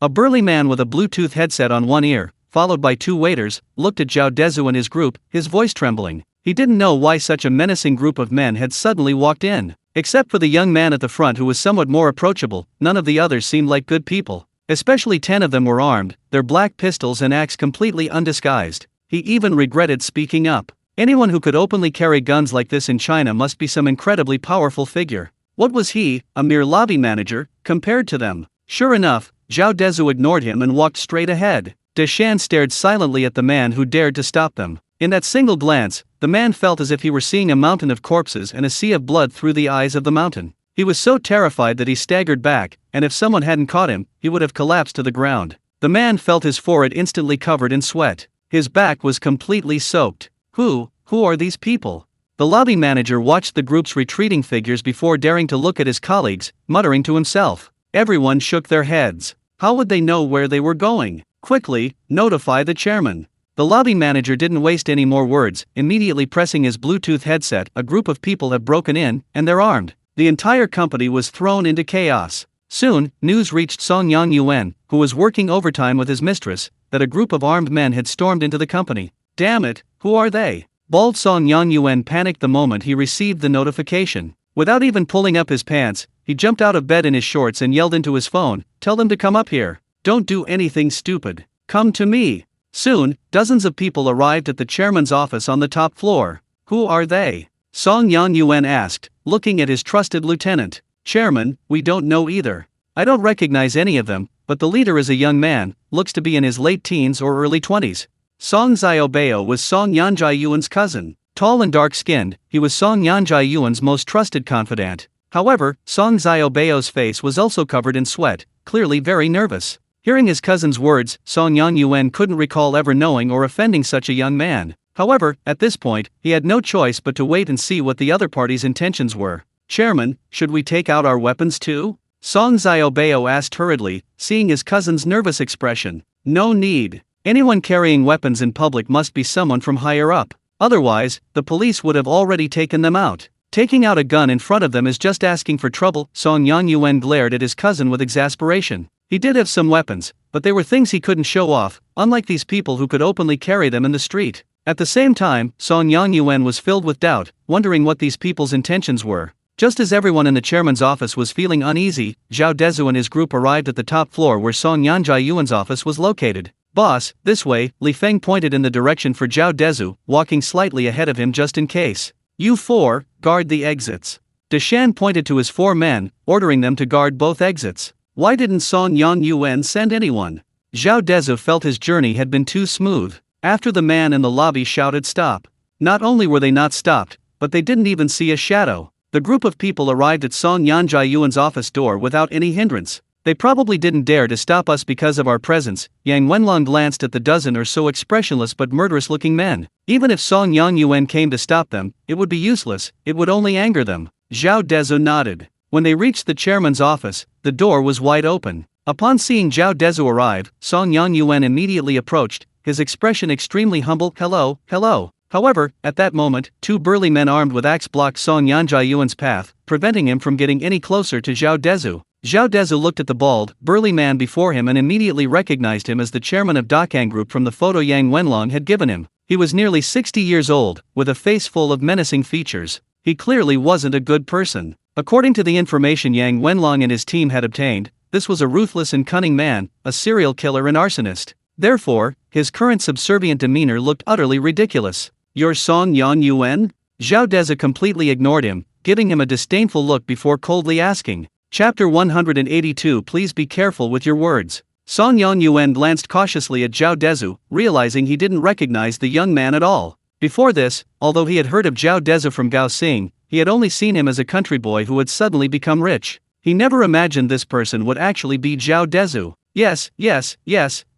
A burly man with a Bluetooth headset on one ear, followed by 2 waiters, looked at Zhao Dezhu and his group, his voice trembling. He didn't know why such a menacing group of men had suddenly walked in. Except for the young man at the front who was somewhat more approachable, none of the others seemed like good people. Especially 10 of them were armed, their black pistols and axe completely undisguised. He even regretted speaking up. Anyone who could openly carry guns like this in China must be some incredibly powerful figure. What was he, a mere lobby manager, compared to them? Sure enough, Zhao Dezhu ignored him and walked straight ahead. Deshan stared silently at the man who dared to stop them. In that single glance, the man felt as if he were seeing a mountain of corpses and a sea of blood through the eyes of the mountain. He was so terrified that he staggered back, and if someone hadn't caught him, he would have collapsed to the ground. The man felt his forehead instantly covered in sweat. His back was completely soaked. Who are these people? The lobby manager watched the group's retreating figures before daring to look at his colleagues, muttering to himself. Everyone shook their heads. How would they know where they were going? Quickly, notify the chairman. The lobby manager didn't waste any more words, immediately pressing his Bluetooth headset. A group of people have broken in, and they're armed. The entire company was thrown into chaos. Soon, news reached Song Yangyuan, who was working overtime with his mistress, that a group of armed men had stormed into the company. Damn it, who are they? Bald Song Yangyuan panicked the moment he received the notification. Without even pulling up his pants, he jumped out of bed in his shorts and yelled into his phone, "Tell them to come up here. Don't do anything stupid. Come to me." Soon, dozens of people arrived at the chairman's office on the top floor. Who are they? Song Yangyuan asked, looking at his trusted lieutenant. Chairman, we don't know either. I don't recognize any of them, but the leader is a young man, looks to be in his late teens or early 20s. Song Xiaobao was Song Yanjiayuan's cousin. Tall and dark-skinned, he was Song Yanjiayuan's most trusted confidant. However, Song Xiaobao's face was also covered in sweat, clearly very nervous. Hearing his cousin's words, Song Yangyuan couldn't recall ever knowing or offending such a young man. However, at this point, he had no choice but to wait and see what the other party's intentions were. Chairman, should we take out our weapons too? Song Xiaobao asked hurriedly, seeing his cousin's nervous expression. No need. Anyone carrying weapons in public must be someone from higher up. Otherwise, the police would have already taken them out. Taking out a gun in front of them is just asking for trouble. Song Yangyuan glared at his cousin with exasperation. He did have some weapons, but they were things he couldn't show off, unlike these people who could openly carry them in the street. At the same time, Song Yangyuan was filled with doubt, wondering what these people's intentions were. Just as everyone in the chairman's office was feeling uneasy, Zhao Dezhu and his group arrived at the top floor where Song Yanjiayuan's office was located. Boss, this way, Li Feng pointed in the direction for Zhao Dezhu, walking slightly ahead of him just in case. You 4, guard the exits. Deshan pointed to his 4 men, ordering them to guard both exits. Why didn't Song Yangyuan send anyone? Zhao Dezhu felt his journey had been too smooth. After the man in the lobby shouted stop. Not only were they not stopped, but they didn't even see a shadow. The group of people arrived at Song Yanjiayuan's office door without any hindrance. They probably didn't dare to stop us because of our presence. Yang Wenlong glanced at the dozen or so expressionless but murderous-looking men. Even if Song Yangyuan came to stop them, it would be useless, it would only anger them. Zhao Dezhu nodded. When they reached the chairman's office, the door was wide open. Upon seeing Zhao Dezhu arrive, Song Yuan immediately approached, his expression extremely humble. Hello, hello. However, at that moment, two burly men armed with axe blocked Song Yuan's path, preventing him from getting any closer to Zhao Dezhu. Zhao Dezhu looked at the bald, burly man before him and immediately recognized him as the chairman of Dakang Group from the photo Yang Wenlong had given him. He was nearly 60 years old, with a face full of menacing features. He clearly wasn't a good person. According to the information Yang Wenlong and his team had obtained, this was a ruthless and cunning man, a serial killer and arsonist. Therefore, his current subservient demeanor looked utterly ridiculous. "You're Song Yuan?" Zhao Dezhu completely ignored him, giving him a disdainful look before coldly asking. Chapter 182. Please be careful with your words. Song Yuan glanced cautiously at Zhao Dezhu, realizing he didn't recognize the young man at all. Before this, although he had heard of Zhao Dezhu from Gao Xing, he had only seen him as a country boy who had suddenly become rich. He never imagined this person would actually be Zhao Dezhu. Yes,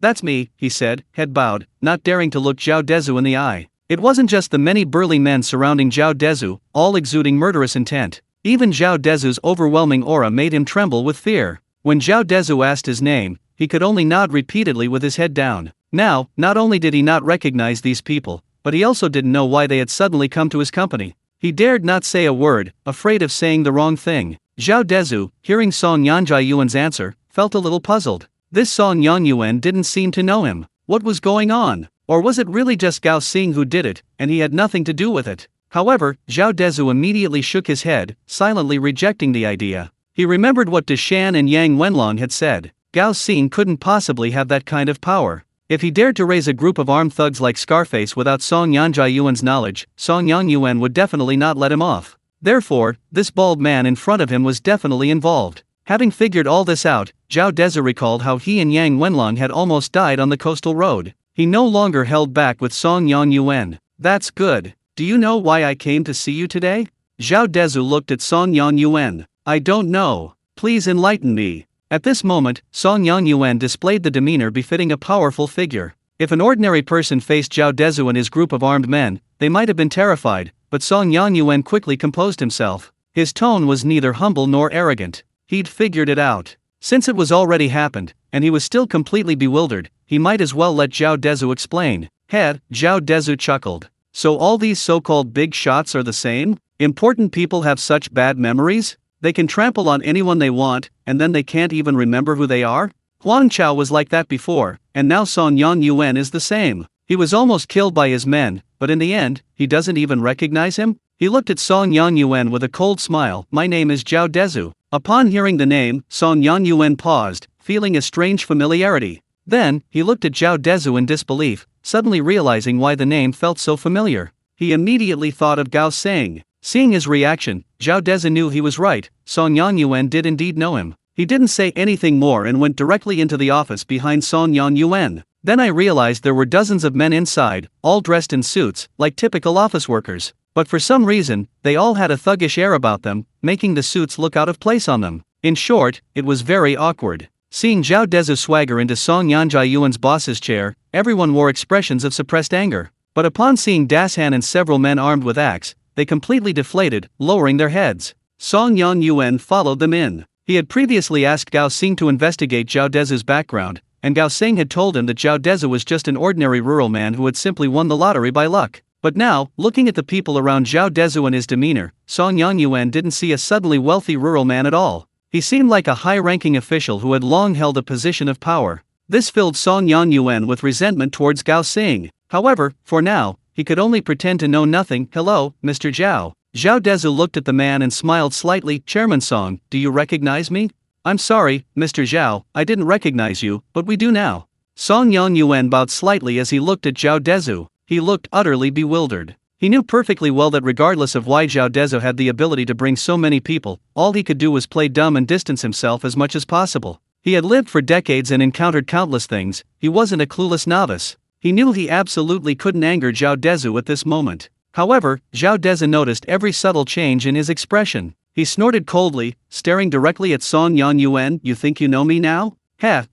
that's me," he said, head bowed, not daring to look Zhao Dezhu in the eye. It wasn't just the many burly men surrounding Zhao Dezhu, all exuding murderous intent. Even Zhao Dezhu's overwhelming aura made him tremble with fear. When Zhao Dezhu asked his name, he could only nod repeatedly with his head down. Now, not only did he not recognize these people, but he also didn't know why they had suddenly come to his company. He dared not say a word, afraid of saying the wrong thing. Zhao Dezhu, hearing Song Yuan's answer, felt a little puzzled. This Song Yuan didn't seem to know him. What was going on? Or was it really just Gao Xing who did it, and he had nothing to do with it? However, Zhao Dezhu immediately shook his head, silently rejecting the idea. He remembered what Deshan and Yang Wenlong had said. Gao Xing couldn't possibly have that kind of power. If he dared to raise a group of armed thugs like Scarface without Song Yuan's knowledge, Song Yuan would definitely not let him off. Therefore, this bald man in front of him was definitely involved. Having figured all this out, Zhao Dezhu recalled how he and Yang Wenlong had almost died on the coastal road. He no longer held back with Song Yuan. "That's good. Do you know why I came to see you today?" Zhao Dezhu looked at Song Yuan. "I don't know. Please enlighten me." At this moment, Song Yuan displayed the demeanor befitting a powerful figure. If an ordinary person faced Zhao Dezhu and his group of armed men, they might have been terrified, but Song Yuan quickly composed himself. His tone was neither humble nor arrogant. He'd figured it out. Since it was already happened, and he was still completely bewildered, he might as well let Zhao Dezhu explain. Zhao Dezhu chuckled. "So all these so-called big shots are the same? Important people have such bad memories? They can trample on anyone they want, and then they can't even remember who they are? Huang Chao was like that before, and now Song Yuan is the same. He was almost killed by his men, but in the end, he doesn't even recognize him?" He looked at Song Yuan with a cold smile. "My name is Zhao Dezhu." Upon hearing the name, Song Yuan paused, feeling a strange familiarity. Then, he looked at Zhao Dezhu in disbelief, suddenly realizing why the name felt so familiar. He immediately thought of Gao Xing. Seeing his reaction, Zhao Dezhu knew he was right. Song Yuan did indeed know him. He didn't say anything more and went directly into the office behind Song Yuan. Then I realized there were dozens of men inside, all dressed in suits, like typical office workers. But for some reason, they all had a thuggish air about them, making the suits look out of place on them. In short, it was very awkward. Seeing Zhao Dezhu swagger into Song Yuan's boss's chair, everyone wore expressions of suppressed anger. But upon seeing Dashan and several men armed with axe, they completely deflated, lowering their heads. Song Yuan followed them in. He had previously asked Gao Xing to investigate Zhao Dezhu's background, and Gao Xing had told him that Zhao Dezhu was just an ordinary rural man who had simply won the lottery by luck. But now, looking at the people around Zhao Dezhu and his demeanor, Song Yuan didn't see a suddenly wealthy rural man at all. He seemed like a high-ranking official who had long held a position of power. This filled Song Yuan with resentment towards Gao Xing. However, for now, he could only pretend to know nothing. "Hello, Mr. Zhao." Zhao Dezhu looked at the man and smiled slightly. "Chairman Song, do you recognize me?" "I'm sorry, Mr. Zhao, I didn't recognize you, but we do now." Song Yuan bowed slightly as he looked at Zhao Dezhu. He looked utterly bewildered. He knew perfectly well that regardless of why Zhao Dezhu had the ability to bring so many people, all he could do was play dumb and distance himself as much as possible. He had lived for decades and encountered countless things. He wasn't a clueless novice. He knew he absolutely couldn't anger Zhao Dezhu at this moment. However, Zhao Dezhu noticed every subtle change in his expression. He snorted coldly, staring directly at Song Yuan. "You think you know me now?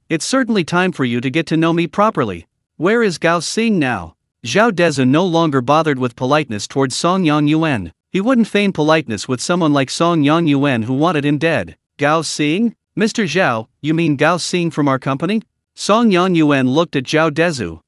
It's certainly time for you to get to know me properly. Where is Gao Xing now?" Zhao Dezhu no longer bothered with politeness towards Song Yuan. He wouldn't feign politeness with someone like Song Yuan who wanted him dead. "Gao Xing? Mr. Zhao, you mean Gao Xing from our company? Song Yuan looked at Zhao Dezhu.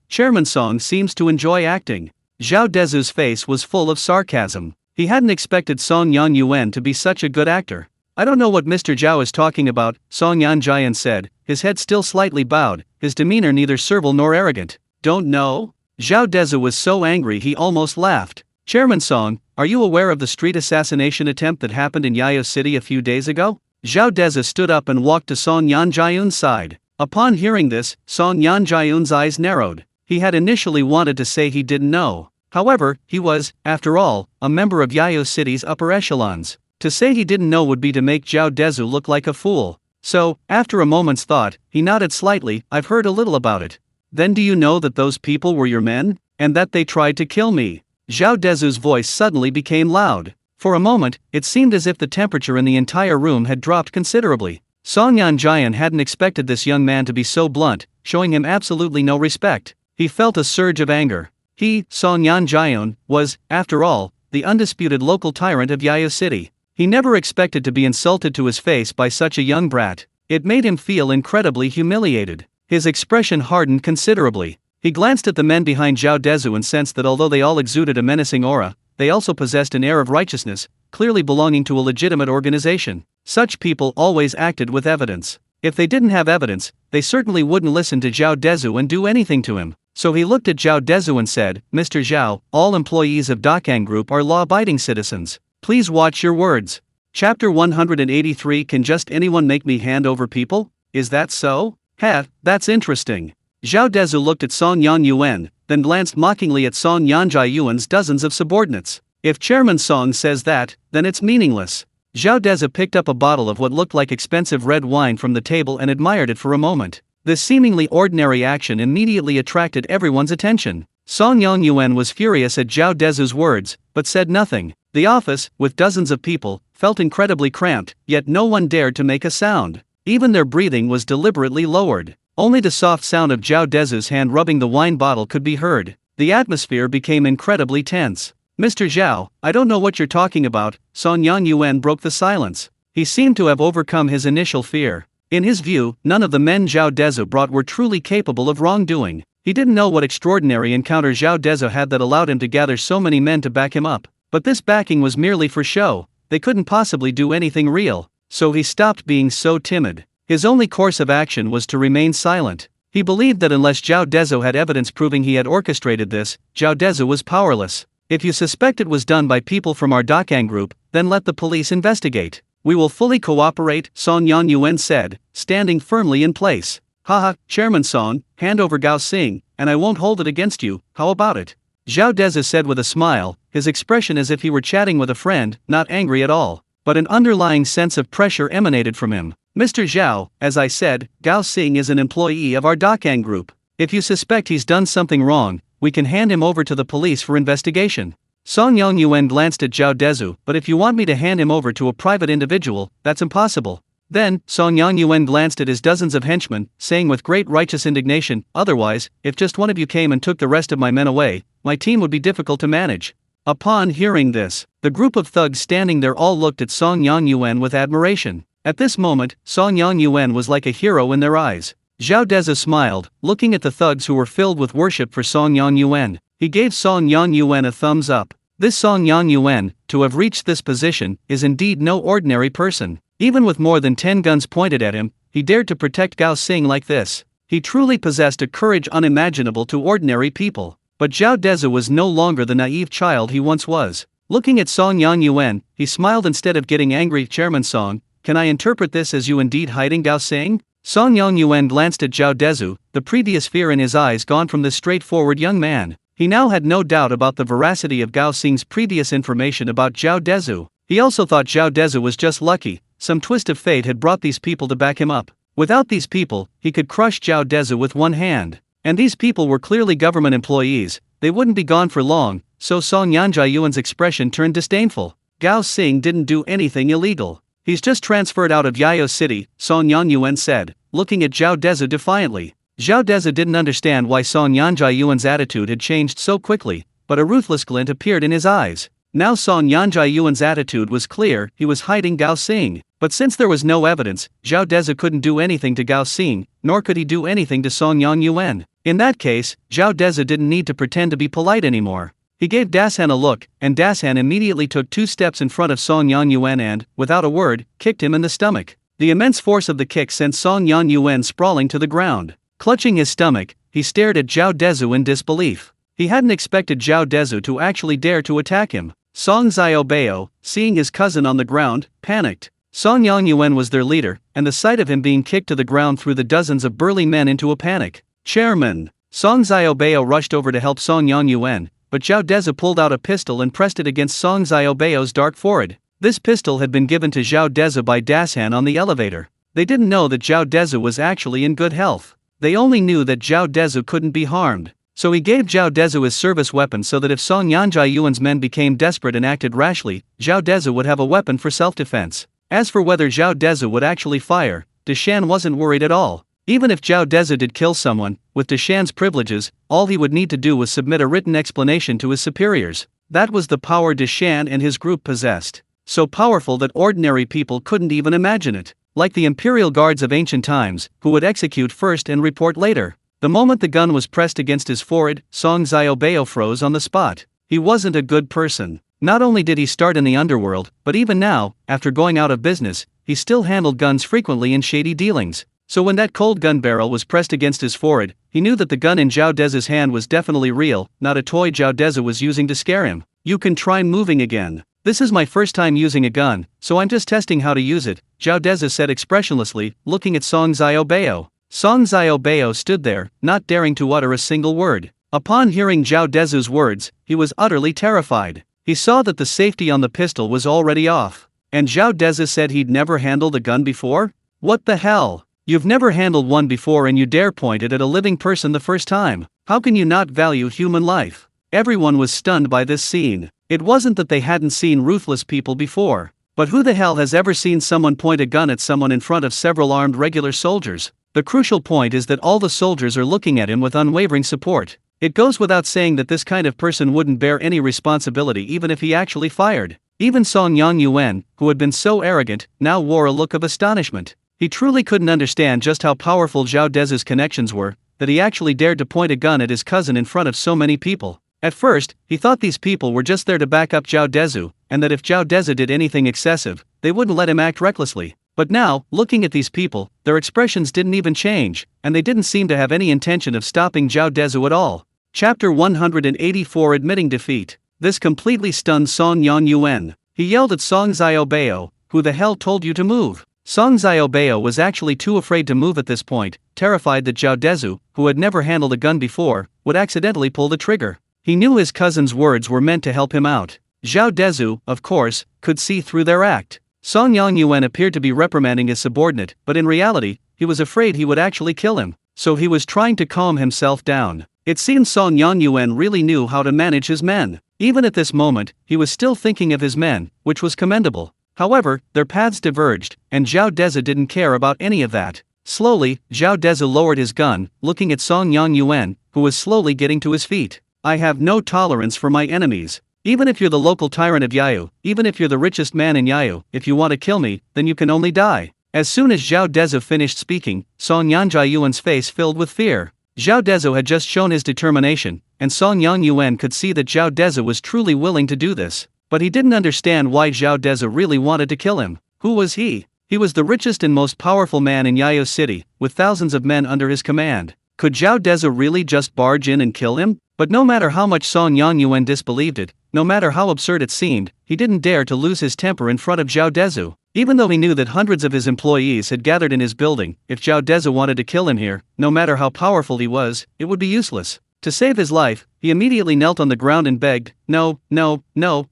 Chairman Song seems to enjoy acting. Zhao Dezhu's face was full of sarcasm. He hadn't expected Song Yuan to be such a good actor. I don't know what Mr. Zhao is talking about, Song Yanjian said, his head still slightly bowed, his demeanor neither servile nor arrogant. Don't know? Zhao Dezhu was so angry he almost laughed. Chairman Song, are you aware of the street assassination attempt that happened in Yayo City a few days ago? Zhao Dezhu stood up and walked to Song Yanjian's side. Upon hearing this, Song Yanjian's eyes narrowed. He had initially wanted to say he didn't know. However, he was, after all, a member of Yayo City's upper echelons. To say he didn't know would be to make Zhao Dezhu look like a fool. So, after a moment's thought, he nodded slightly. I've heard a little about it. Then do you know that those people were your men? And that they tried to kill me? Zhao Dezhu's voice suddenly became loud. For a moment, it seemed as if the temperature in the entire room had dropped considerably. Song Yanjian hadn't expected this young man to be so blunt, showing him absolutely no respect. He felt a surge of anger. He, Song Yanjian, was, after all, the undisputed local tyrant of Yayo City. He never expected to be insulted to his face by such a young brat. It made him feel incredibly humiliated. His expression hardened considerably. He glanced at the men behind Zhao Dezhu and sensed that although they all exuded a menacing aura, they also possessed an air of righteousness, clearly belonging to a legitimate organization. Such people always acted with evidence. If they didn't have evidence, they certainly wouldn't listen to Zhao Dezhu and do anything to him. So he looked at Zhao Dezhu and said, Mr. Zhao, all employees of Dakang Group are law-abiding citizens. Please watch your words. Chapter 183. Can just anyone make me hand over people? Is that so? That's interesting. Zhao Dezhu looked at Song Yuan, then glanced mockingly at Song Yanjian's dozens of subordinates. If Chairman Song says that, then it's meaningless. Zhao Dezhu picked up a bottle of what looked like expensive red wine from the table and admired it for a moment. This seemingly ordinary action immediately attracted everyone's attention. Song Yuan was furious at Zhao Dezhu's words, but said nothing. The office, with dozens of people, felt incredibly cramped, yet no one dared to make a sound. Even their breathing was deliberately lowered. Only the soft sound of Zhao Dezhu's hand rubbing the wine bottle could be heard. The atmosphere became incredibly tense. Mr. Zhao, I don't know what you're talking about, Song Yuan broke the silence. He seemed to have overcome his initial fear. In his view, none of the men Zhao Dezhu brought were truly capable of wrongdoing. He didn't know what extraordinary encounter Zhao Dezhu had that allowed him to gather so many men to back him up. But this backing was merely for show. They couldn't possibly do anything real. So he stopped being so timid. His only course of action was to remain silent. He believed that unless Zhao Dezhu had evidence proving he had orchestrated this, Zhao Dezhu was powerless. If you suspect it was done by people from our Dakang Group, then let the police investigate. We will fully cooperate, Song Yuan said, standing firmly in place. Haha, Chairman Song, hand over Gao Xing, and I won't hold it against you, how about it? Zhao Dezhu said with a smile, his expression as if he were chatting with a friend, not angry at all. But an underlying sense of pressure emanated from him. Mr. Zhao, as I said, Gao Xing is an employee of our Dakang Group. If you suspect he's done something wrong, we can hand him over to the police for investigation. Song Yuan glanced at Zhao Dezhu, but if you want me to hand him over to a private individual, that's impossible. Then, Song Yuan glanced at his dozens of henchmen, saying with great righteous indignation, otherwise, if just one of you came and took the rest of my men away, my team would be difficult to manage. Upon hearing this, the group of thugs standing there all looked at Song Yuan with admiration. At this moment, Song Yuan was like a hero in their eyes. Zhao Dezhu smiled, looking at the thugs who were filled with worship for Song Yuan. He gave Song Yuan a thumbs up. This Song Yuan, to have reached this position, is indeed no ordinary person. Even with more than 10 guns pointed at him, he dared to protect Gao Xing like this. He truly possessed a courage unimaginable to ordinary people. But Zhao Dezhu was no longer the naive child he once was. Looking at Song Yuan, he smiled instead of getting angry. Chairman Song, can I interpret this as you indeed hiding Gao Xing? Song Yuan glanced at Zhao Dezhu, the previous fear in his eyes gone from this straightforward young man. He now had no doubt about the veracity of Gao Xing's previous information about Zhao Dezhu. He also thought Zhao Dezhu was just lucky. Some twist of fate had brought these people to back him up. Without these people, he could crush Zhao Dezhu with one hand. And these people were clearly government employees. They wouldn't be gone for long, so Song Yanjian's expression turned disdainful. Gao Xing didn't do anything illegal. He's just transferred out of Yayo City, Song Yuan said, looking at Zhao Dezhu defiantly. Zhao Dezhu didn't understand why Song Yanjian's attitude had changed so quickly, but a ruthless glint appeared in his eyes. Now Song Yanjai-yuan's attitude was clear, he was hiding Gao Xing. But since there was no evidence, Zhao Dezhu couldn't do anything to Gao Xing, nor could he do anything to Song Yangyuan. In that case, Zhao Dezhu didn't need to pretend to be polite anymore. He gave Dashan a look, and Dashan immediately took 2 steps in front of Song Yangyuan and, without a word, kicked him in the stomach. The immense force of the kick sent Song Yangyuan sprawling to the ground. Clutching his stomach, he stared at Zhao Dezhu in disbelief. He hadn't expected Zhao Dezhu to actually dare to attack him. Song Xiaobao, seeing his cousin on the ground, panicked. Song Yangyuan was their leader, and the sight of him being kicked to the ground threw the dozens of burly men into a panic. Chairman! Song Xiaobao rushed over to help Song Yangyuan, but Zhao Dezhu pulled out a pistol and pressed it against Song Xiaobao's dark forehead. This pistol had been given to Zhao Dezhu by Dashan on the elevator. They didn't know that Zhao Dezhu was actually in good health. They only knew that Zhao Dezhu couldn't be harmed. So he gave Zhao Dezhu his service weapon so that if Song Yanjai-yuan's men became desperate and acted rashly, Zhao Dezhu would have a weapon for self-defense. As for whether Zhao Dezhu would actually fire, Dashan wasn't worried at all. Even if Zhao Dezhu did kill someone, with Dashan's privileges, all he would need to do was submit a written explanation to his superiors. That was the power Dashan and his group possessed. So powerful that ordinary people couldn't even imagine it. Like the imperial guards of ancient times, who would execute first and report later. The moment the gun was pressed against his forehead, Song Xiaobao froze on the spot. He wasn't a good person. Not only did he start in the underworld, but even now, after going out of business, he still handled guns frequently in shady dealings. So when that cold gun barrel was pressed against his forehead, he knew that the gun in Zhao Dezhu's hand was definitely real, not a toy Zhao Dezhu was using to scare him. You can try moving again. This is my first time using a gun, so I'm just testing how to use it, Zhao Dezhu said expressionlessly, looking at Song Xiaobao. Song Xiaobao stood there, not daring to utter a single word. Upon hearing Zhao Dezhu's words, he was utterly terrified. He saw that the safety on the pistol was already off. And Zhao Dezhu said he'd never handled a gun before? What the hell? You've never handled one before and you dare point it at a living person the first time. How can you not value human life? Everyone was stunned by this scene. It wasn't that they hadn't seen ruthless people before. But who the hell has ever seen someone point a gun at someone in front of several armed regular soldiers? The crucial point is that all the soldiers are looking at him with unwavering support. It goes without saying that this kind of person wouldn't bear any responsibility even if he actually fired. Even Song Yangyuan, who had been so arrogant, now wore a look of astonishment. He truly couldn't understand just how powerful Zhao Dezhu's connections were, that he actually dared to point a gun at his cousin in front of so many people. At first, he thought these people were just there to back up Zhao Dezhu, and that if Zhao Dezhu did anything excessive, they wouldn't let him act recklessly. But now, looking at these people, their expressions didn't even change, and they didn't seem to have any intention of stopping Zhao Dezhu at all. Chapter 184 Admitting Defeat. This completely stunned Song Yangyuan. He yelled at Song Xiaobao, "Who the hell told you to move?" Song Xiaobao was actually too afraid to move at this point, terrified that Zhao Dezhu, who had never handled a gun before, would accidentally pull the trigger. He knew his cousin's words were meant to help him out. Zhao Dezhu, of course, could see through their act. Song Yangyuan appeared to be reprimanding his subordinate, but in reality, he was afraid he would actually kill him, so he was trying to calm himself down. It seemed Song Yangyuan really knew how to manage his men. Even at this moment, he was still thinking of his men, which was commendable. However, their paths diverged, and Zhao Dezhu didn't care about any of that. Slowly, Zhao Dezhu lowered his gun, looking at Song Yangyuan, who was slowly getting to his feet. I have no tolerance for my enemies. Even if you're the local tyrant of Yayu, even if you're the richest man in Yayu, if you want to kill me, then you can only die. As soon as Zhao Dezhu finished speaking, Song Yanjai-yuan's face filled with fear. Zhao Dezhu had just shown his determination, and Song Yangyuan could see that Zhao Dezhu was truly willing to do this. But he didn't understand why Zhao Dezhu really wanted to kill him. Who was he? He was the richest and most powerful man in Yayu City, with thousands of men under his command. Could Zhao Dezhu really just barge in and kill him? But no matter how much Song Yangyuan disbelieved it, no matter how absurd it seemed, he didn't dare to lose his temper in front of Zhao Dezhu. Even though he knew that hundreds of his employees had gathered in his building, if Zhao Dezhu wanted to kill him here, no matter how powerful he was, it would be useless. To save his life, he immediately knelt on the ground and begged, No, Mr.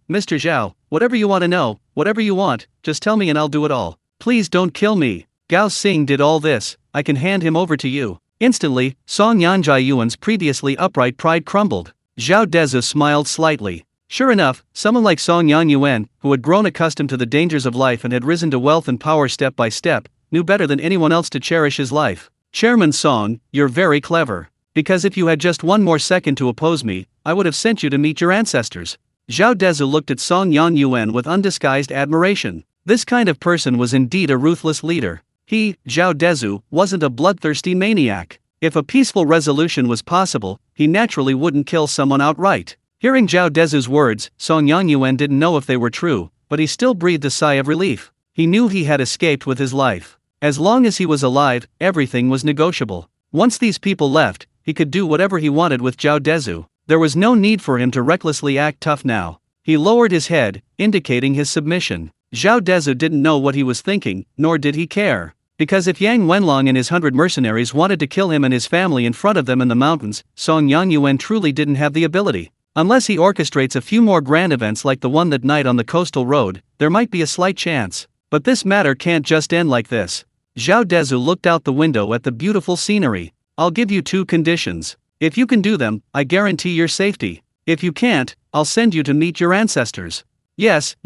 Zhao, whatever you want to know, whatever you want, just tell me and I'll do it all. Please don't kill me. Gao Xing did all this, I can hand him over to you. Instantly, Song Yanjai-yuan's previously upright pride crumbled. Zhao Dezhu smiled slightly. Sure enough, someone like Song Yangyuan, who had grown accustomed to the dangers of life and had risen to wealth and power step by step, knew better than anyone else to cherish his life. Chairman Song, you're very clever. Because if you had just one more second to oppose me, I would have sent you to meet your ancestors. Zhao Dezhu looked at Song Yuan with undisguised admiration. This kind of person was indeed a ruthless leader. He, Zhao Dezhu, wasn't a bloodthirsty maniac. If a peaceful resolution was possible, he naturally wouldn't kill someone outright. Hearing Zhao Dezhu's words, Song Yuan didn't know if they were true, but he still breathed a sigh of relief. He knew he had escaped with his life. As long as he was alive, everything was negotiable. Once these people left, he could do whatever he wanted with Zhao Dezhu. There was no need for him to recklessly act tough now. He lowered his head, indicating his submission. Zhao Dezhu didn't know what he was thinking, nor did he care. Because if Yang Wenlong and his 100 mercenaries wanted to kill him and his family in front of them in the mountains, Song Yuan truly didn't have the ability. Unless he orchestrates a few more grand events like the one that night on the coastal road, there might be a slight chance. But this matter can't just end like this. Zhao Dezhu looked out the window at the beautiful scenery. I'll give you 2 conditions. If you can do them, I guarantee your safety. If you can't, I'll send you to meet your ancestors. Yes,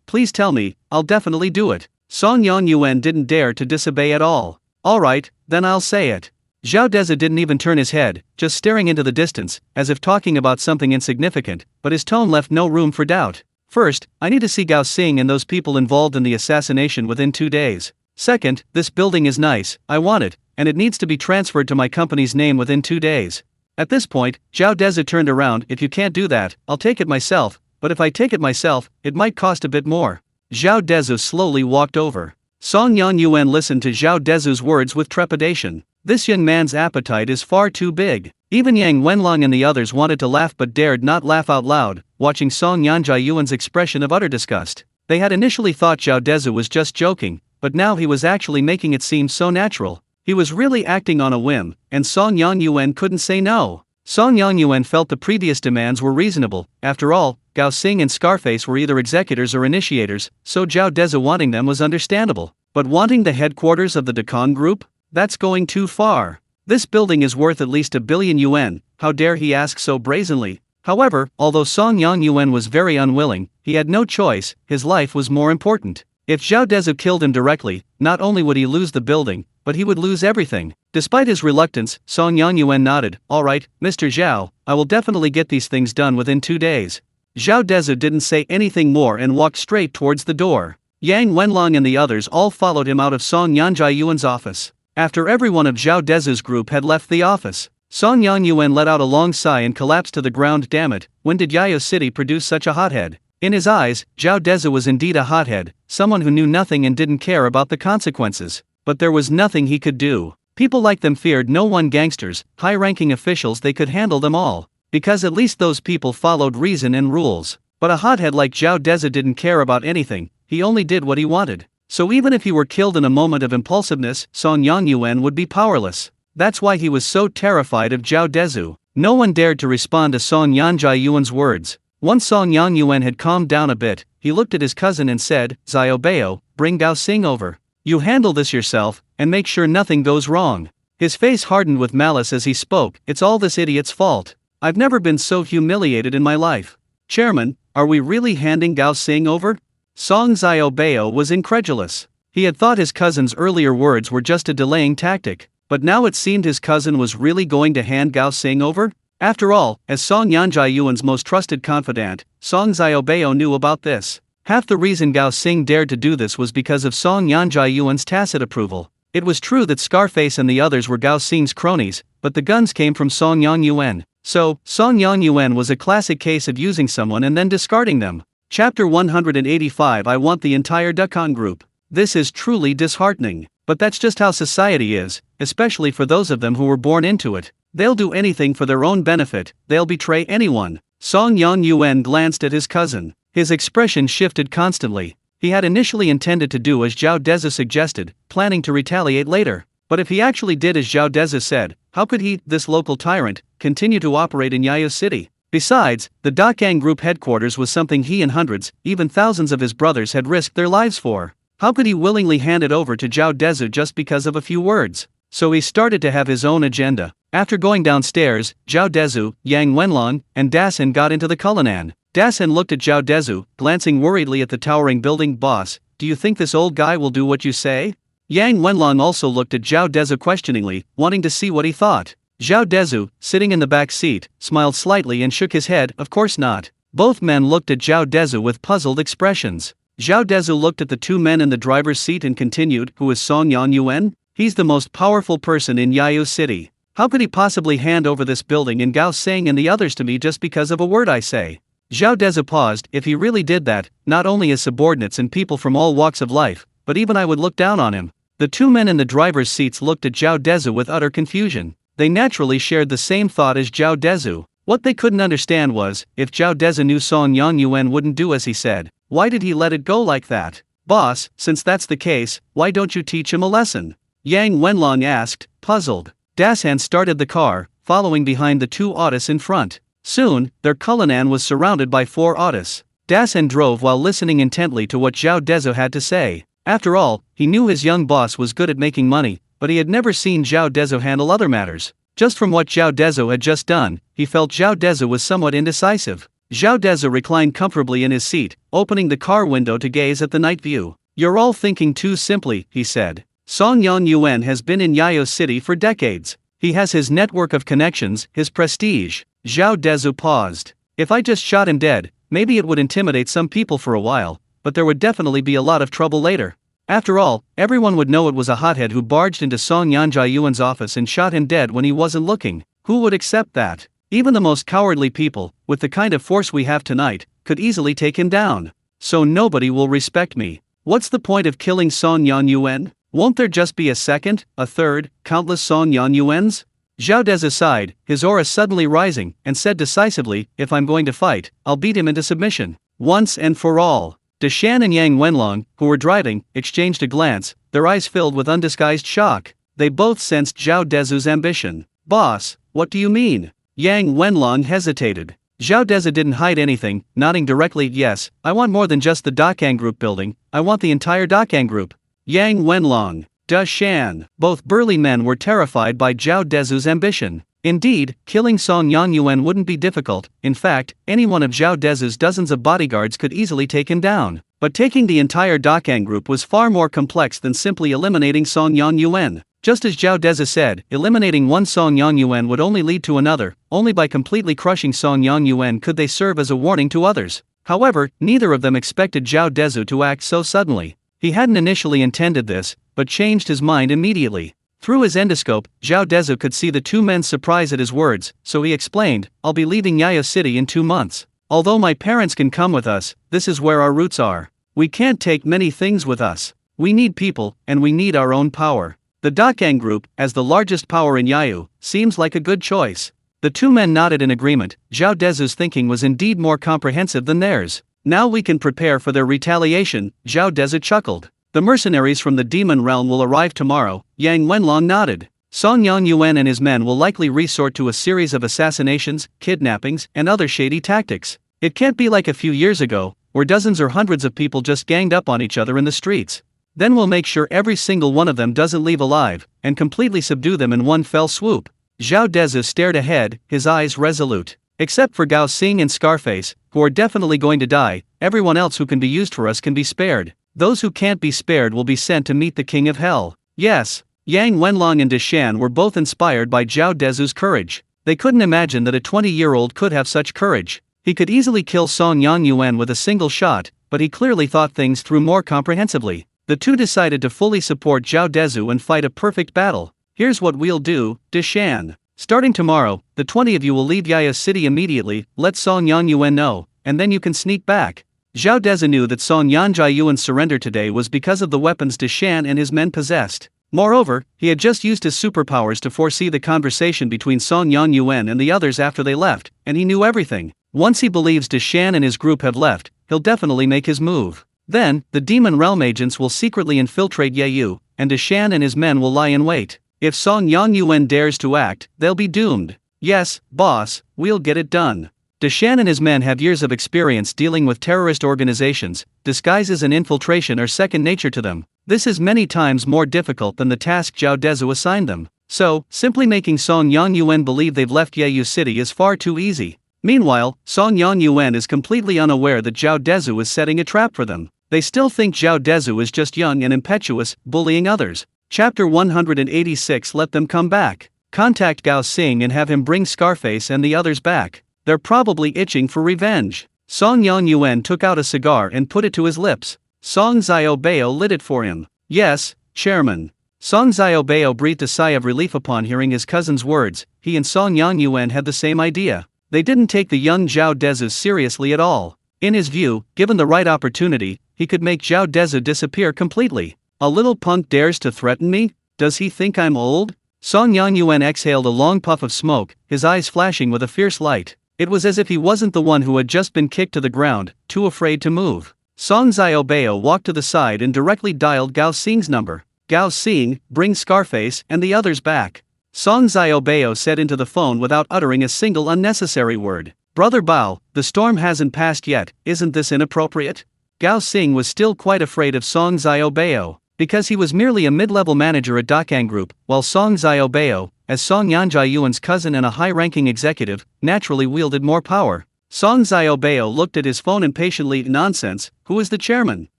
please tell me, I'll definitely do it. Song Yuan didn't dare to disobey at all. Alright, then I'll say it. Zhao Dezhu didn't even turn his head, just staring into the distance, as if talking about something insignificant, but his tone left no room for doubt. First, I need to see Gao Xing and those people involved in the assassination within 2 days. Second, this building is nice, I want it, and it needs to be transferred to my company's name within 2 days. At this point, Zhao Dezhu turned around. If you can't do that, I'll take it myself, but if I take it myself, it might cost a bit more. Zhao Dezhu slowly walked over. Song Yuan listened to Zhao Dezhu's words with trepidation. This young man's appetite is far too big. Even Yang Wenlong and the others wanted to laugh but dared not laugh out loud, watching Song Yuan's expression of utter disgust. They had initially thought Zhao Dezhu was just joking, but now he was actually making it seem so natural. He was really acting on a whim, and Song Yuan couldn't say no. Song Yuan felt the previous demands were reasonable. After all, Gao Xing and Scarface were either executors or initiators, so Zhao Dezhu wanting them was understandable. But wanting the headquarters of the Dekong group? That's going too far. This building is worth at least 1 billion yuan, how dare he ask so brazenly? However, although Song Yuan was very unwilling, he had no choice, his life was more important. If Zhao Dezhu killed him directly, not only would he lose the building, but he would lose everything. Despite his reluctance, Song Yuan nodded. Alright, Mr. Zhao, I will definitely get these things done within 2 days. Zhao Dezhu didn't say anything more and walked straight towards the door. Yang Wenlong and the others all followed him out of Song Yuan's office. After everyone of Zhao Dezhu's group had left the office, Song Yuan let out a long sigh and collapsed to the ground. Damn it, when did Yayo City produce such a hothead? In his eyes, Zhao Dezhu was indeed a hothead, someone who knew nothing and didn't care about the consequences. But there was nothing he could do. People like them feared no one. Gangsters, high-ranking officials, they could handle them all. Because at least those people followed reason and rules. But a hothead like Zhao Dezhu didn't care about anything, he only did what he wanted. So even if he were killed in a moment of impulsiveness, Song Yuan would be powerless. That's why he was so terrified of Zhao Dezhu. No one dared to respond to Song Yuan's words. Once Song Yuan had calmed down a bit, he looked at his cousin and said, Zhao Bao, bring Gao Xing over. You handle this yourself, and make sure nothing goes wrong. His face hardened with malice as he spoke. It's all this idiot's fault. I've never been so humiliated in my life. Chairman, are we really handing Gao Xing over? Song Zhao Bao was incredulous. He had thought his cousin's earlier words were just a delaying tactic, but now it seemed his cousin was really going to hand Gao Xing over? After all, as Song Yuan's most trusted confidant, Song Zhao Bao knew about this. Half the reason Gao Xing dared to do this was because of Song Yuan's tacit approval. It was true that Scarface and the others were Gao Xing's cronies, but the guns came from Song Yuan. So, Song Yuan was a classic case of using someone and then discarding them. Chapter 185. I want the entire Dekong group. This is truly disheartening. But that's just how society is, especially for those of them who were born into it. They'll do anything for their own benefit, they'll betray anyone. Song Yuan glanced at his cousin. His expression shifted constantly. He had initially intended to do as Zhao Dezhu suggested, planning to retaliate later. But if he actually did as Zhao Dezhu said, how could he, this local tyrant, continue to operate in Yayo City? Besides, the Dekong Group headquarters was something he and hundreds, even thousands of his brothers had risked their lives for. How could he willingly hand it over to Zhao Dezhu just because of a few words? So he started to have his own agenda. After going downstairs, Zhao Dezhu, Yang Wenlong, and Dasan got into the Cullinan. Dasan looked at Zhao Dezhu, glancing worriedly at the towering building. Boss, do you think this old guy will do what you say? Yang Wenlong also looked at Zhao Dezhu questioningly, wanting to see what he thought. Zhao Dezhu, sitting in the back seat, smiled slightly and shook his head. Of course not. Both men looked at Zhao Dezhu with puzzled expressions. Zhao Dezhu looked at the two men in the driver's seat and continued, "Who is Song Yuan? He's the most powerful person in Yayu City. How could he possibly hand over this building and Gao Sing and the others to me just because of a word I say?" Zhao Dezhu paused. If he really did that, not only his subordinates and people from all walks of life, but even I would look down on him. The two men in the driver's seats looked at Zhao Dezhu with utter confusion. They naturally shared the same thought as Zhao Dezhu. What they couldn't understand was, if Zhao Dezhu knew Song Yuan wouldn't do as he said, why did he let it go like that? "Boss, since that's the case, why don't you teach him a lesson?" Yang Wenlong asked, puzzled. Dasan started the car, following behind the two autos in front. Soon, their Cullinan was surrounded by 4 autos. Dasan drove while listening intently to what Zhao Dezhu had to say. After all, he knew his young boss was good at making money, but he had never seen Zhao Dezhu handle other matters. Just from what Zhao Dezhu had just done, he felt Zhao Dezhu was somewhat indecisive. Zhao Dezhu reclined comfortably in his seat, opening the car window to gaze at the night view. "You're all thinking too simply," he said. "Song Yuan has been in Yayo City for decades. He has his network of connections, his prestige." Zhao Dezhu paused. "If I just shot him dead, maybe it would intimidate some people for a while, but there would definitely be a lot of trouble later. After all, everyone would know it was a hothead who barged into Song Yuan's office and shot him dead when he wasn't looking. Who would accept that? Even the most cowardly people, with the kind of force we have tonight, could easily take him down. So nobody will respect me. What's the point of killing Song Yuan? Won't there just be a second, a third, countless Song Yuans?" Zhao Dezhu sighed, his aura suddenly rising, and said decisively, "If I'm going to fight, I'll beat him into submission. Once and for all." Deshan and Yang Wenlong, who were driving, exchanged a glance, their eyes filled with undisguised shock. They both sensed Zhao Dezhu's ambition. "Boss, what do you mean?" Yang Wenlong hesitated. Zhao Dezhu didn't hide anything, nodding directly, "Yes, I want more than just the Dakang Group building, I want the entire Dakang Group." Yang Wenlong, Deshan, both burly men were terrified by Zhao Dezhu's ambition. Indeed, killing Song Yuan wouldn't be difficult. In fact, any one of Zhao Dezhu's dozens of bodyguards could easily take him down. But taking the entire Dakang Group was far more complex than simply eliminating Song Yuan. Just as Zhao Dezhu said, eliminating one Song Yuan would only lead to another. Only by completely crushing Song Yuan could they serve as a warning to others. However, neither of them expected Zhao Dezhu to act so suddenly. He hadn't initially intended this, but changed his mind immediately. Through his endoscope, Zhao Dezhu could see the two men's surprise at his words, so he explained, "I'll be leaving Yayo City in 2 months. Although my parents can come with us, this is where our roots are. We can't take many things with us. We need people, and we need our own power. The Dakang Group, as the largest power in Yayu, seems like a good choice." The two men nodded in agreement. Zhao Dezhu's thinking was indeed more comprehensive than theirs. "Now we can prepare for their retaliation," Zhao Dezhu chuckled. "The mercenaries from the demon realm will arrive tomorrow." Yang Wenlong nodded. Song Yuan and his men will likely resort to a series of assassinations, kidnappings, and other shady tactics. It can't be like a few years ago, where dozens or hundreds of people just ganged up on each other in the streets. Then we'll make sure every single one of them doesn't leave alive, and completely subdue them in one fell swoop. Zhao Dezhu stared ahead, his eyes resolute. "Except for Gao Sing and Scarface, who are definitely going to die, everyone else who can be used for us can be spared. Those who can't be spared will be sent to meet the King of Hell." Yes. Yang Wenlong and Deshan were both inspired by Zhao Dezhu's courage. They couldn't imagine that a 20-year-old could have such courage. He could easily kill Song Yuan with a single shot, but he clearly thought things through more comprehensively. The two decided to fully support Zhao Dezhu and fight a perfect battle. "Here's what we'll do, Deshan. Starting tomorrow, the 20 of you will leave Yayo City immediately, let Song Yuan know, and then you can sneak back." Zhao Dezhu knew that Song Yuan's surrender today was because of the weapons Deshan and his men possessed. Moreover, he had just used his superpowers to foresee the conversation between Song Yuan and the others after they left, and he knew everything. Once he believes Deshan and his group have left, he'll definitely make his move. Then, the Demon Realm agents will secretly infiltrate Yayu, and Deshan and his men will lie in wait. If Song Yuan dares to act, they'll be doomed. "Yes, boss, we'll get it done." Deshan and his men have years of experience dealing with terrorist organizations. Disguises and infiltration are second nature to them. This is many times more difficult than the task Zhao Dezhu assigned them. So, simply making Song Yuan believe they've left Yayu City is far too easy. Meanwhile, Song Yuan is completely unaware that Zhao Dezhu is setting a trap for them. They still think Zhao Dezhu is just young and impetuous, bullying others. Chapter 186. Let them come back. Contact Gao Sing and have him bring Scarface and the others back. They're probably itching for revenge. Song Yangyuan took out a cigar and put it to his lips. Song Xiaobao lit it for him. Yes, Chairman. Song Xiaobao breathed a sigh of relief upon hearing his cousin's words. He and Song Yangyuan had the same idea. They didn't take the young Zhao Dezhu seriously at all. In his view, given the right opportunity, he could make Zhao Dezhu disappear completely. A little punk dares to threaten me? Does he think I'm old? Song Yangyuan exhaled a long puff of smoke, his eyes flashing with a fierce light. It was as if he wasn't the one who had just been kicked to the ground, too afraid to move. Song Xiaobao walked to the side and directly dialed Gao Xing's number. Gao Xing, bring Scarface and the others back. Song Xiaobao said into the phone without uttering a single unnecessary word. Brother Bao, the storm hasn't passed yet, isn't this inappropriate? Gao Xing was still quite afraid of Song Xiaobao, because he was merely a mid-level manager at Dakang Group, while Song Xiaobao, as Song Yanjiayuan's cousin and a high-ranking executive, naturally wielded more power. Song Xiaobao looked at his phone impatiently. Nonsense, who is the chairman?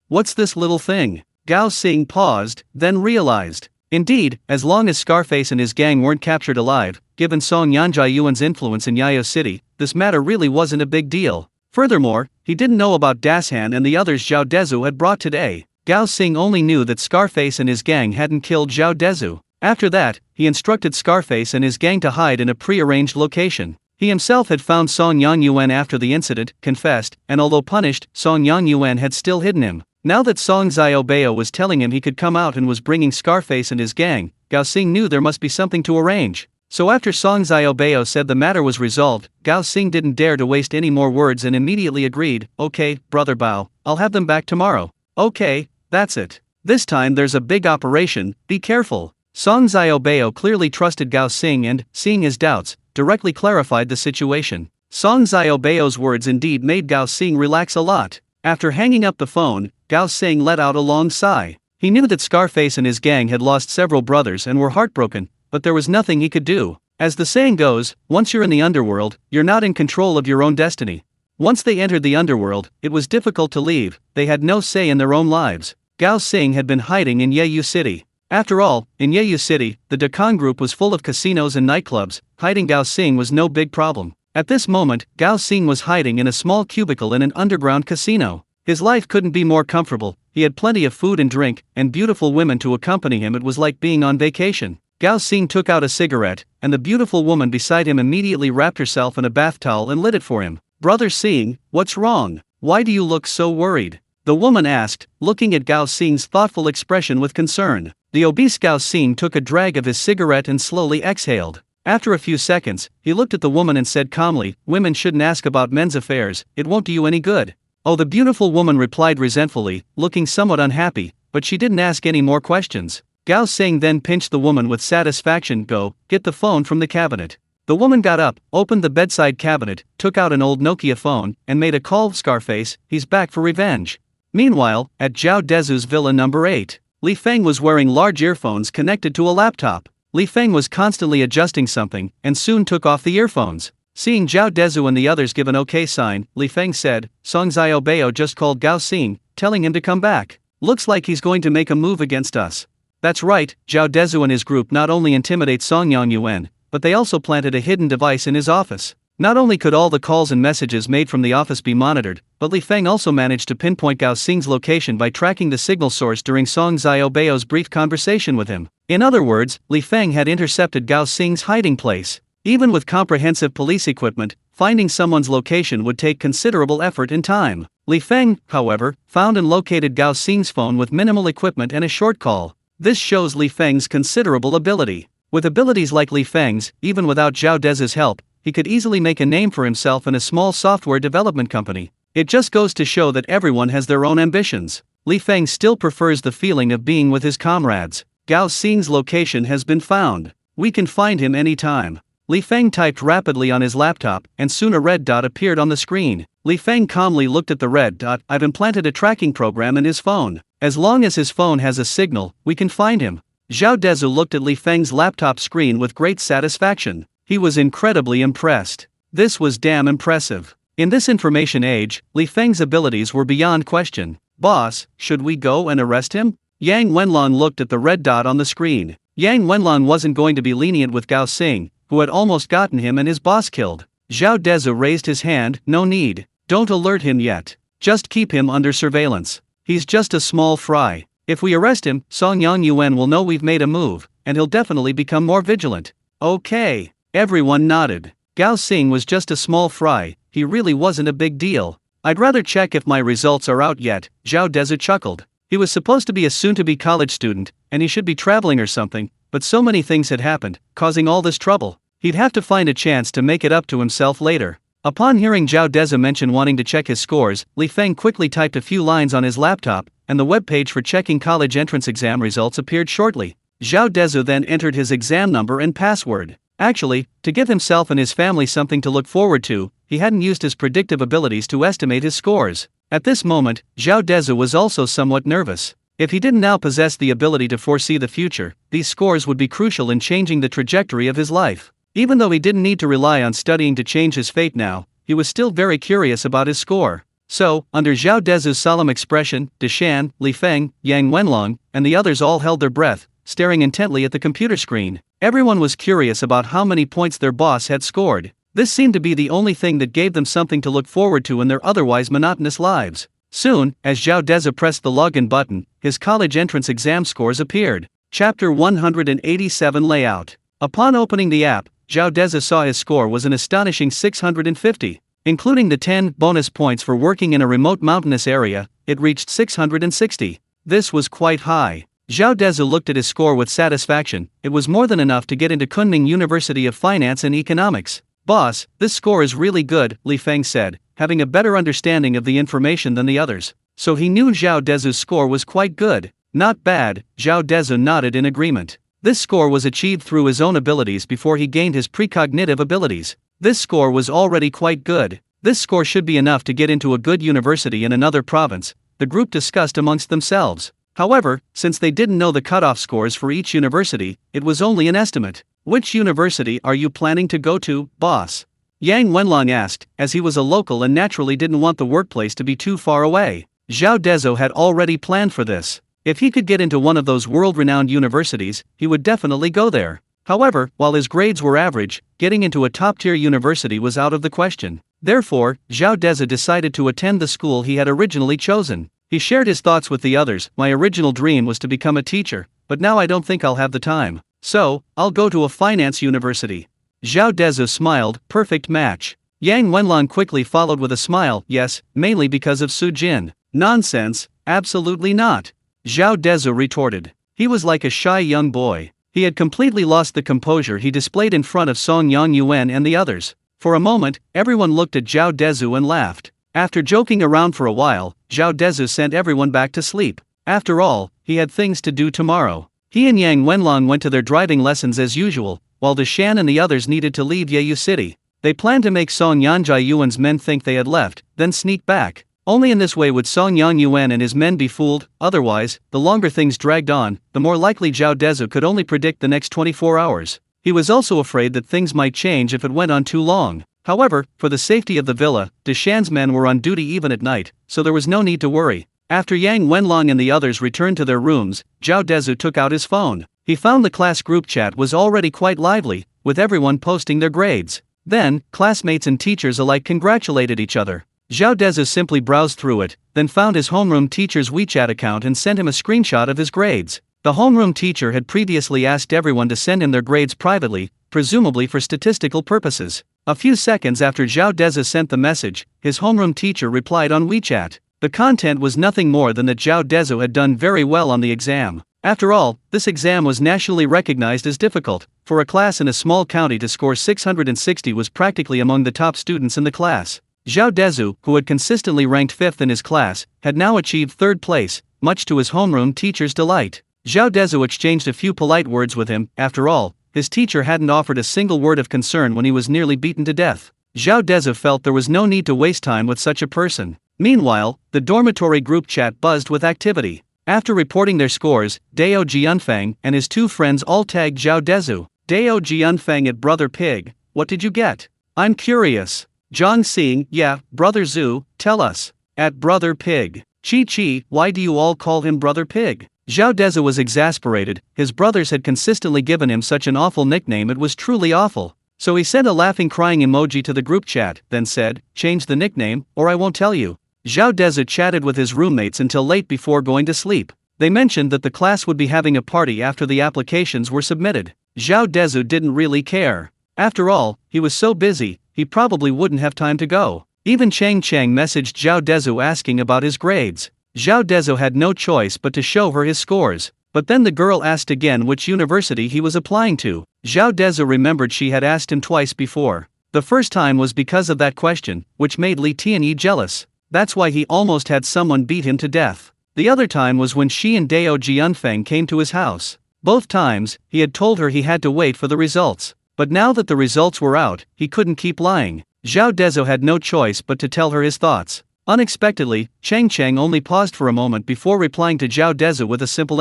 What's this little thing? Gao Xing paused, then realized. Indeed, as long as Scarface and his gang weren't captured alive, given Song Yanjiayuan's influence in Yayo City, this matter really wasn't a big deal. Furthermore, he didn't know about Dashan and the others Zhao Dezhu had brought today. Gao Xing only knew that Scarface and his gang hadn't killed Zhao Dezhu. After that, he instructed Scarface and his gang to hide in a pre-arranged location. He himself had found Song Yangyuan after the incident, confessed, and although punished, Song Yangyuan had still hidden him. Now that Song Xiaobao was telling him he could come out and was bringing Scarface and his gang, Gao Xing knew there must be something to arrange. So after Song Xiaobao said the matter was resolved, Gao Xing didn't dare to waste any more words and immediately agreed. Okay, Brother Bao, I'll have them back tomorrow. Okay, that's it. This time there's a big operation, be careful. Song Xiaobao clearly trusted Gao Xing and, seeing his doubts, directly clarified the situation. Song Xiaobao's words indeed made Gao Xing relax a lot. After hanging up the phone, Gao Xing let out a long sigh. He knew that Scarface and his gang had lost several brothers and were heartbroken, but there was nothing he could do. As the saying goes, once you're in the underworld, you're not in control of your own destiny. Once they entered the underworld, it was difficult to leave. They had no say in their own lives. Gao Xing had been hiding in Yayu City. After all, in Yayu City, the Dakang Group was full of casinos and nightclubs. Hiding Gao Xing was no big problem. At this moment, Gao Xing was hiding in a small cubicle in an underground casino. His life couldn't be more comfortable. He had plenty of food and drink, and beautiful women to accompany him. It was like being on vacation. Gao Xing took out a cigarette, and the beautiful woman beside him immediately wrapped herself in a bath towel and lit it for him. Brother Xing, what's wrong? Why do you look so worried? The woman asked, looking at Gao Xing's thoughtful expression with concern. The obese Gao Xing took a drag of his cigarette and slowly exhaled. After a few seconds, he looked at the woman and said calmly, women shouldn't ask about men's affairs, it won't do you any good. Oh, the beautiful woman replied resentfully, looking somewhat unhappy, but she didn't ask any more questions. Gao Xing then pinched the woman with satisfaction. Go, get the phone from the cabinet. The woman got up, opened the bedside cabinet, took out an old Nokia phone, and made a call. Scarface, he's back for revenge. Meanwhile, at Zhao Dezhu's villa number 8, Li Feng was wearing large earphones connected to a laptop. Li Feng was constantly adjusting something, and soon took off the earphones. Seeing Zhao Dezhu and the others give an okay sign, Li Feng said, Song Xiaobao just called Gao Xing, telling him to come back. Looks like he's going to make a move against us. That's right, Zhao Dezhu and his group not only intimidate Song Yangyuan, but they also planted a hidden device in his office. Not only could all the calls and messages made from the office be monitored, but Li Feng also managed to pinpoint Gao Xing's location by tracking the signal source during Song Xiaobao's brief conversation with him. In other words, Li Feng had intercepted Gao Xing's hiding place. Even with comprehensive police equipment, finding someone's location would take considerable effort and time. Li Feng, however, found and located Gao Xing's phone with minimal equipment and a short call. This shows Li Feng's considerable ability. With abilities like Li Feng's, even without Zhao Dezhu's help, he could easily make a name for himself in a small software development company. It just goes to show that everyone has their own ambitions. Li Feng still prefers the feeling of being with his comrades. Gao Xing's location has been found. We can find him anytime. Li Feng typed rapidly on his laptop, and soon a red dot appeared on the screen. Li Feng calmly looked at the red dot. I've implanted a tracking program in his phone. As long as his phone has a signal, we can find him. Zhao Dezhu looked at Li Feng's laptop screen with great satisfaction. He was incredibly impressed. This was damn impressive. In this information age, Li Feng's abilities were beyond question. Boss, should we go and arrest him? Yang Wenlong looked at the red dot on the screen. Yang Wenlong wasn't going to be lenient with Gao Xing, who had almost gotten him and his boss killed. Zhao Dezhu raised his hand, no need. Don't alert him yet. Just keep him under surveillance. He's just a small fry. If we arrest him, Song Yang Yuan will know we've made a move, and he'll definitely become more vigilant. Okay. Everyone nodded. Gao Xing was just a small fry, he really wasn't a big deal. I'd rather check if my results are out yet, Zhao Dezhu chuckled. He was supposed to be a soon-to-be college student, and he should be traveling or something, but so many things had happened, causing all this trouble. He'd have to find a chance to make it up to himself later. Upon hearing Zhao Dezhu mention wanting to check his scores, Li Feng quickly typed a few lines on his laptop, and the webpage for checking college entrance exam results appeared shortly. Zhao Dezhu then entered his exam number and password. Actually, to give himself and his family something to look forward to, he hadn't used his predictive abilities to estimate his scores. At this moment, Zhao Dezhu was also somewhat nervous. If he didn't now possess the ability to foresee the future, these scores would be crucial in changing the trajectory of his life. Even though he didn't need to rely on studying to change his fate now, he was still very curious about his score. So, under Zhao Dezhu's solemn expression, Deshan, Li Feng, Yang Wenlong, and the others all held their breath, staring intently at the computer screen. Everyone was curious about how many points their boss had scored. This seemed to be the only thing that gave them something to look forward to in their otherwise monotonous lives. Soon, as Zhao Dezhu pressed the login button, his college entrance exam scores appeared. Chapter 187 Layout. Upon opening the app, Zhao Dezhu saw his score was an astonishing 650. Including the 10 bonus points for working in a remote mountainous area, it reached 660. This was quite high. Zhao Dezhu looked at his score with satisfaction. It was more than enough to get into Kunming University of Finance and Economics. Boss, this score is really good, Li Feng said, having a better understanding of the information than the others. So he knew Zhao Dezhu's score was quite good. Not bad, Zhao Dezhu nodded in agreement. This score was achieved through his own abilities before he gained his precognitive abilities. This score was already quite good. This score should be enough to get into a good university in another province, the group discussed amongst themselves. However, since they didn't know the cutoff scores for each university, it was only an estimate. Which university are you planning to go to, boss? Yang Wenlong asked, as he was a local and naturally didn't want the workplace to be too far away. Zhao Dezhu had already planned for this. If he could get into one of those world-renowned universities, he would definitely go there. However, while his grades were average, getting into a top-tier university was out of the question. Therefore, Zhao Dezhu decided to attend the school he had originally chosen. He shared his thoughts with the others. My original dream was to become a teacher, but now I don't think I'll have the time. So, I'll go to a finance university. Zhao Dezhu smiled, perfect match. Yang Wenlong quickly followed with a smile, yes, mainly because of Su Jin. Nonsense, absolutely not. Zhao Dezhu retorted. He was like a shy young boy. He had completely lost the composure he displayed in front of Song Yang Yuan and the others. For a moment, everyone looked at Zhao Dezhu and laughed. After joking around for a while, Zhao Dezhu sent everyone back to sleep. After all, he had things to do tomorrow. He and Yang Wenlong went to their driving lessons as usual, while Deshan and the others needed to leave Yeyu City. They planned to make Song Yanjia Yuan's men think they had left, then sneak back. Only in this way would Song Yang Yuan and his men be fooled. Otherwise, the longer things dragged on, the more likely Zhao Dezhu could only predict the next 24 hours. He was also afraid that things might change if it went on too long. However, for the safety of the villa, Deshan's men were on duty even at night, so there was no need to worry. After Yang Wenlong and the others returned to their rooms, Zhao Dezhu took out his phone. He found the class group chat was already quite lively, with everyone posting their grades. Then, classmates and teachers alike congratulated each other. Zhao Dezhu simply browsed through it, then found his homeroom teacher's WeChat account and sent him a screenshot of his grades. The homeroom teacher had previously asked everyone to send him their grades privately, presumably for statistical purposes. A few seconds after Zhao Dezhu sent the message, his homeroom teacher replied on WeChat. The content was nothing more than that Zhao Dezhu had done very well on the exam. After all, this exam was nationally recognized as difficult. For a class in a small county to score 660 was practically among the top students in the class. Zhao Dezhu, who had consistently ranked 5th in his class, had now achieved 3rd place, much to his homeroom teacher's delight. Zhao Dezhu exchanged a few polite words with him. After all, his teacher hadn't offered a single word of concern when he was nearly beaten to death. Zhao Dezhu felt there was no need to waste time with such a person. Meanwhile, the dormitory group chat buzzed with activity. After reporting their scores, Dao Jianfeng and his 2 friends all tagged Zhao Dezhu. Dao Jianfeng at Brother Pig, what did you get? I'm curious. Zhang Xing, yeah, Brother Zhu, tell us. At Brother Pig. Chi, why do you all call him Brother Pig? Zhao Dezhu was exasperated. His brothers had consistently given him such an awful nickname, it was truly awful. So he sent a laughing crying emoji to the group chat, then said, "Change the nickname, or I won't tell you." Zhao Dezhu chatted with his roommates until late before going to sleep. They mentioned that the class would be having a party after the applications were submitted. Zhao Dezhu didn't really care. After all, he was so busy, he probably wouldn't have time to go. Even Chang Chang messaged Zhao Dezhu asking about his grades. Zhao Dezhu had no choice but to show her his scores. But then the girl asked again which university he was applying to. Zhao Dezhu remembered she had asked him twice before. The first time was because of that question, which made Li Tianyi jealous. That's why he almost had someone beat him to death. The other time was when she and Dao Jianfeng came to his house. Both times, he had told her he had to wait for the results. But now that the results were out, he couldn't keep lying. Zhao Dezhu had no choice but to tell her his thoughts. Unexpectedly, Chang Chang only paused for a moment before replying to Zhao Dezhu with a simple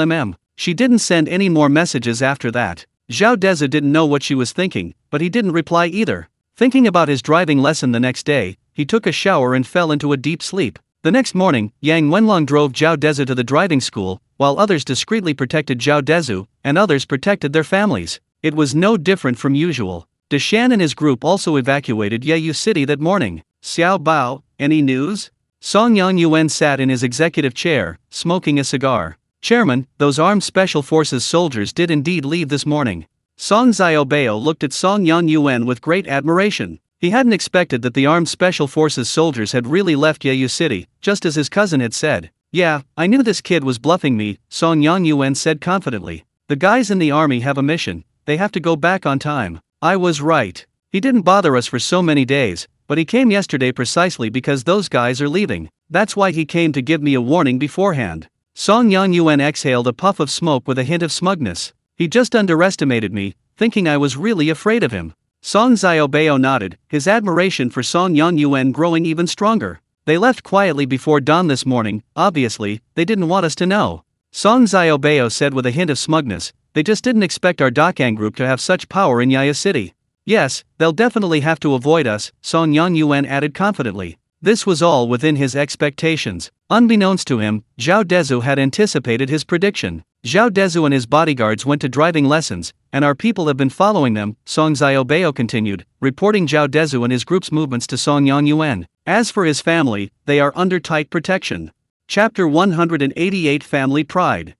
She didn't send any more messages after that. Zhao Dezhu didn't know what she was thinking, but he didn't reply either. Thinking about his driving lesson the next day, he took a shower and fell into a deep sleep. The next morning, Yang Wenlong drove Zhao Dezhu to the driving school, while others discreetly protected Zhao Dezhu, and others protected their families. It was no different from usual. Deshan and his group also evacuated Yeyu City that morning. Xiao Bao, any news? Song Yang sat in his executive chair, smoking a cigar. Chairman, those armed special forces soldiers did indeed leave this morning. Song Xiaobao looked at Song Yang with great admiration. He hadn't expected that the armed special forces soldiers had really left Yeyu City, just as his cousin had said. Yeah, I knew this kid was bluffing me, Song Yang said confidently. The guys in the army have a mission, they have to go back on time. I was right. He didn't bother us for so many days, but he came yesterday precisely because those guys are leaving. That's why he came to give me a warning beforehand. Song Yang exhaled a puff of smoke with a hint of smugness. He just underestimated me, thinking I was really afraid of him. Song Xiaobao nodded, his admiration for Song Yang growing even stronger. They left quietly before dawn this morning, obviously, they didn't want us to know. Song Xiaobao said with a hint of smugness, they just didn't expect our Dakang group to have such power in Yeyu City. Yes, they'll definitely have to avoid us, Song Yang added confidently. This was all within his expectations. Unbeknownst to him, Zhao Dezhu had anticipated his prediction. Zhao Dezhu and his bodyguards went to driving lessons, and our people have been following them, Song Xiaobao continued, reporting Zhao Dezhu and his group's movements to Song Yang. As for his family, they are under tight protection. Chapter 188 Family Pride.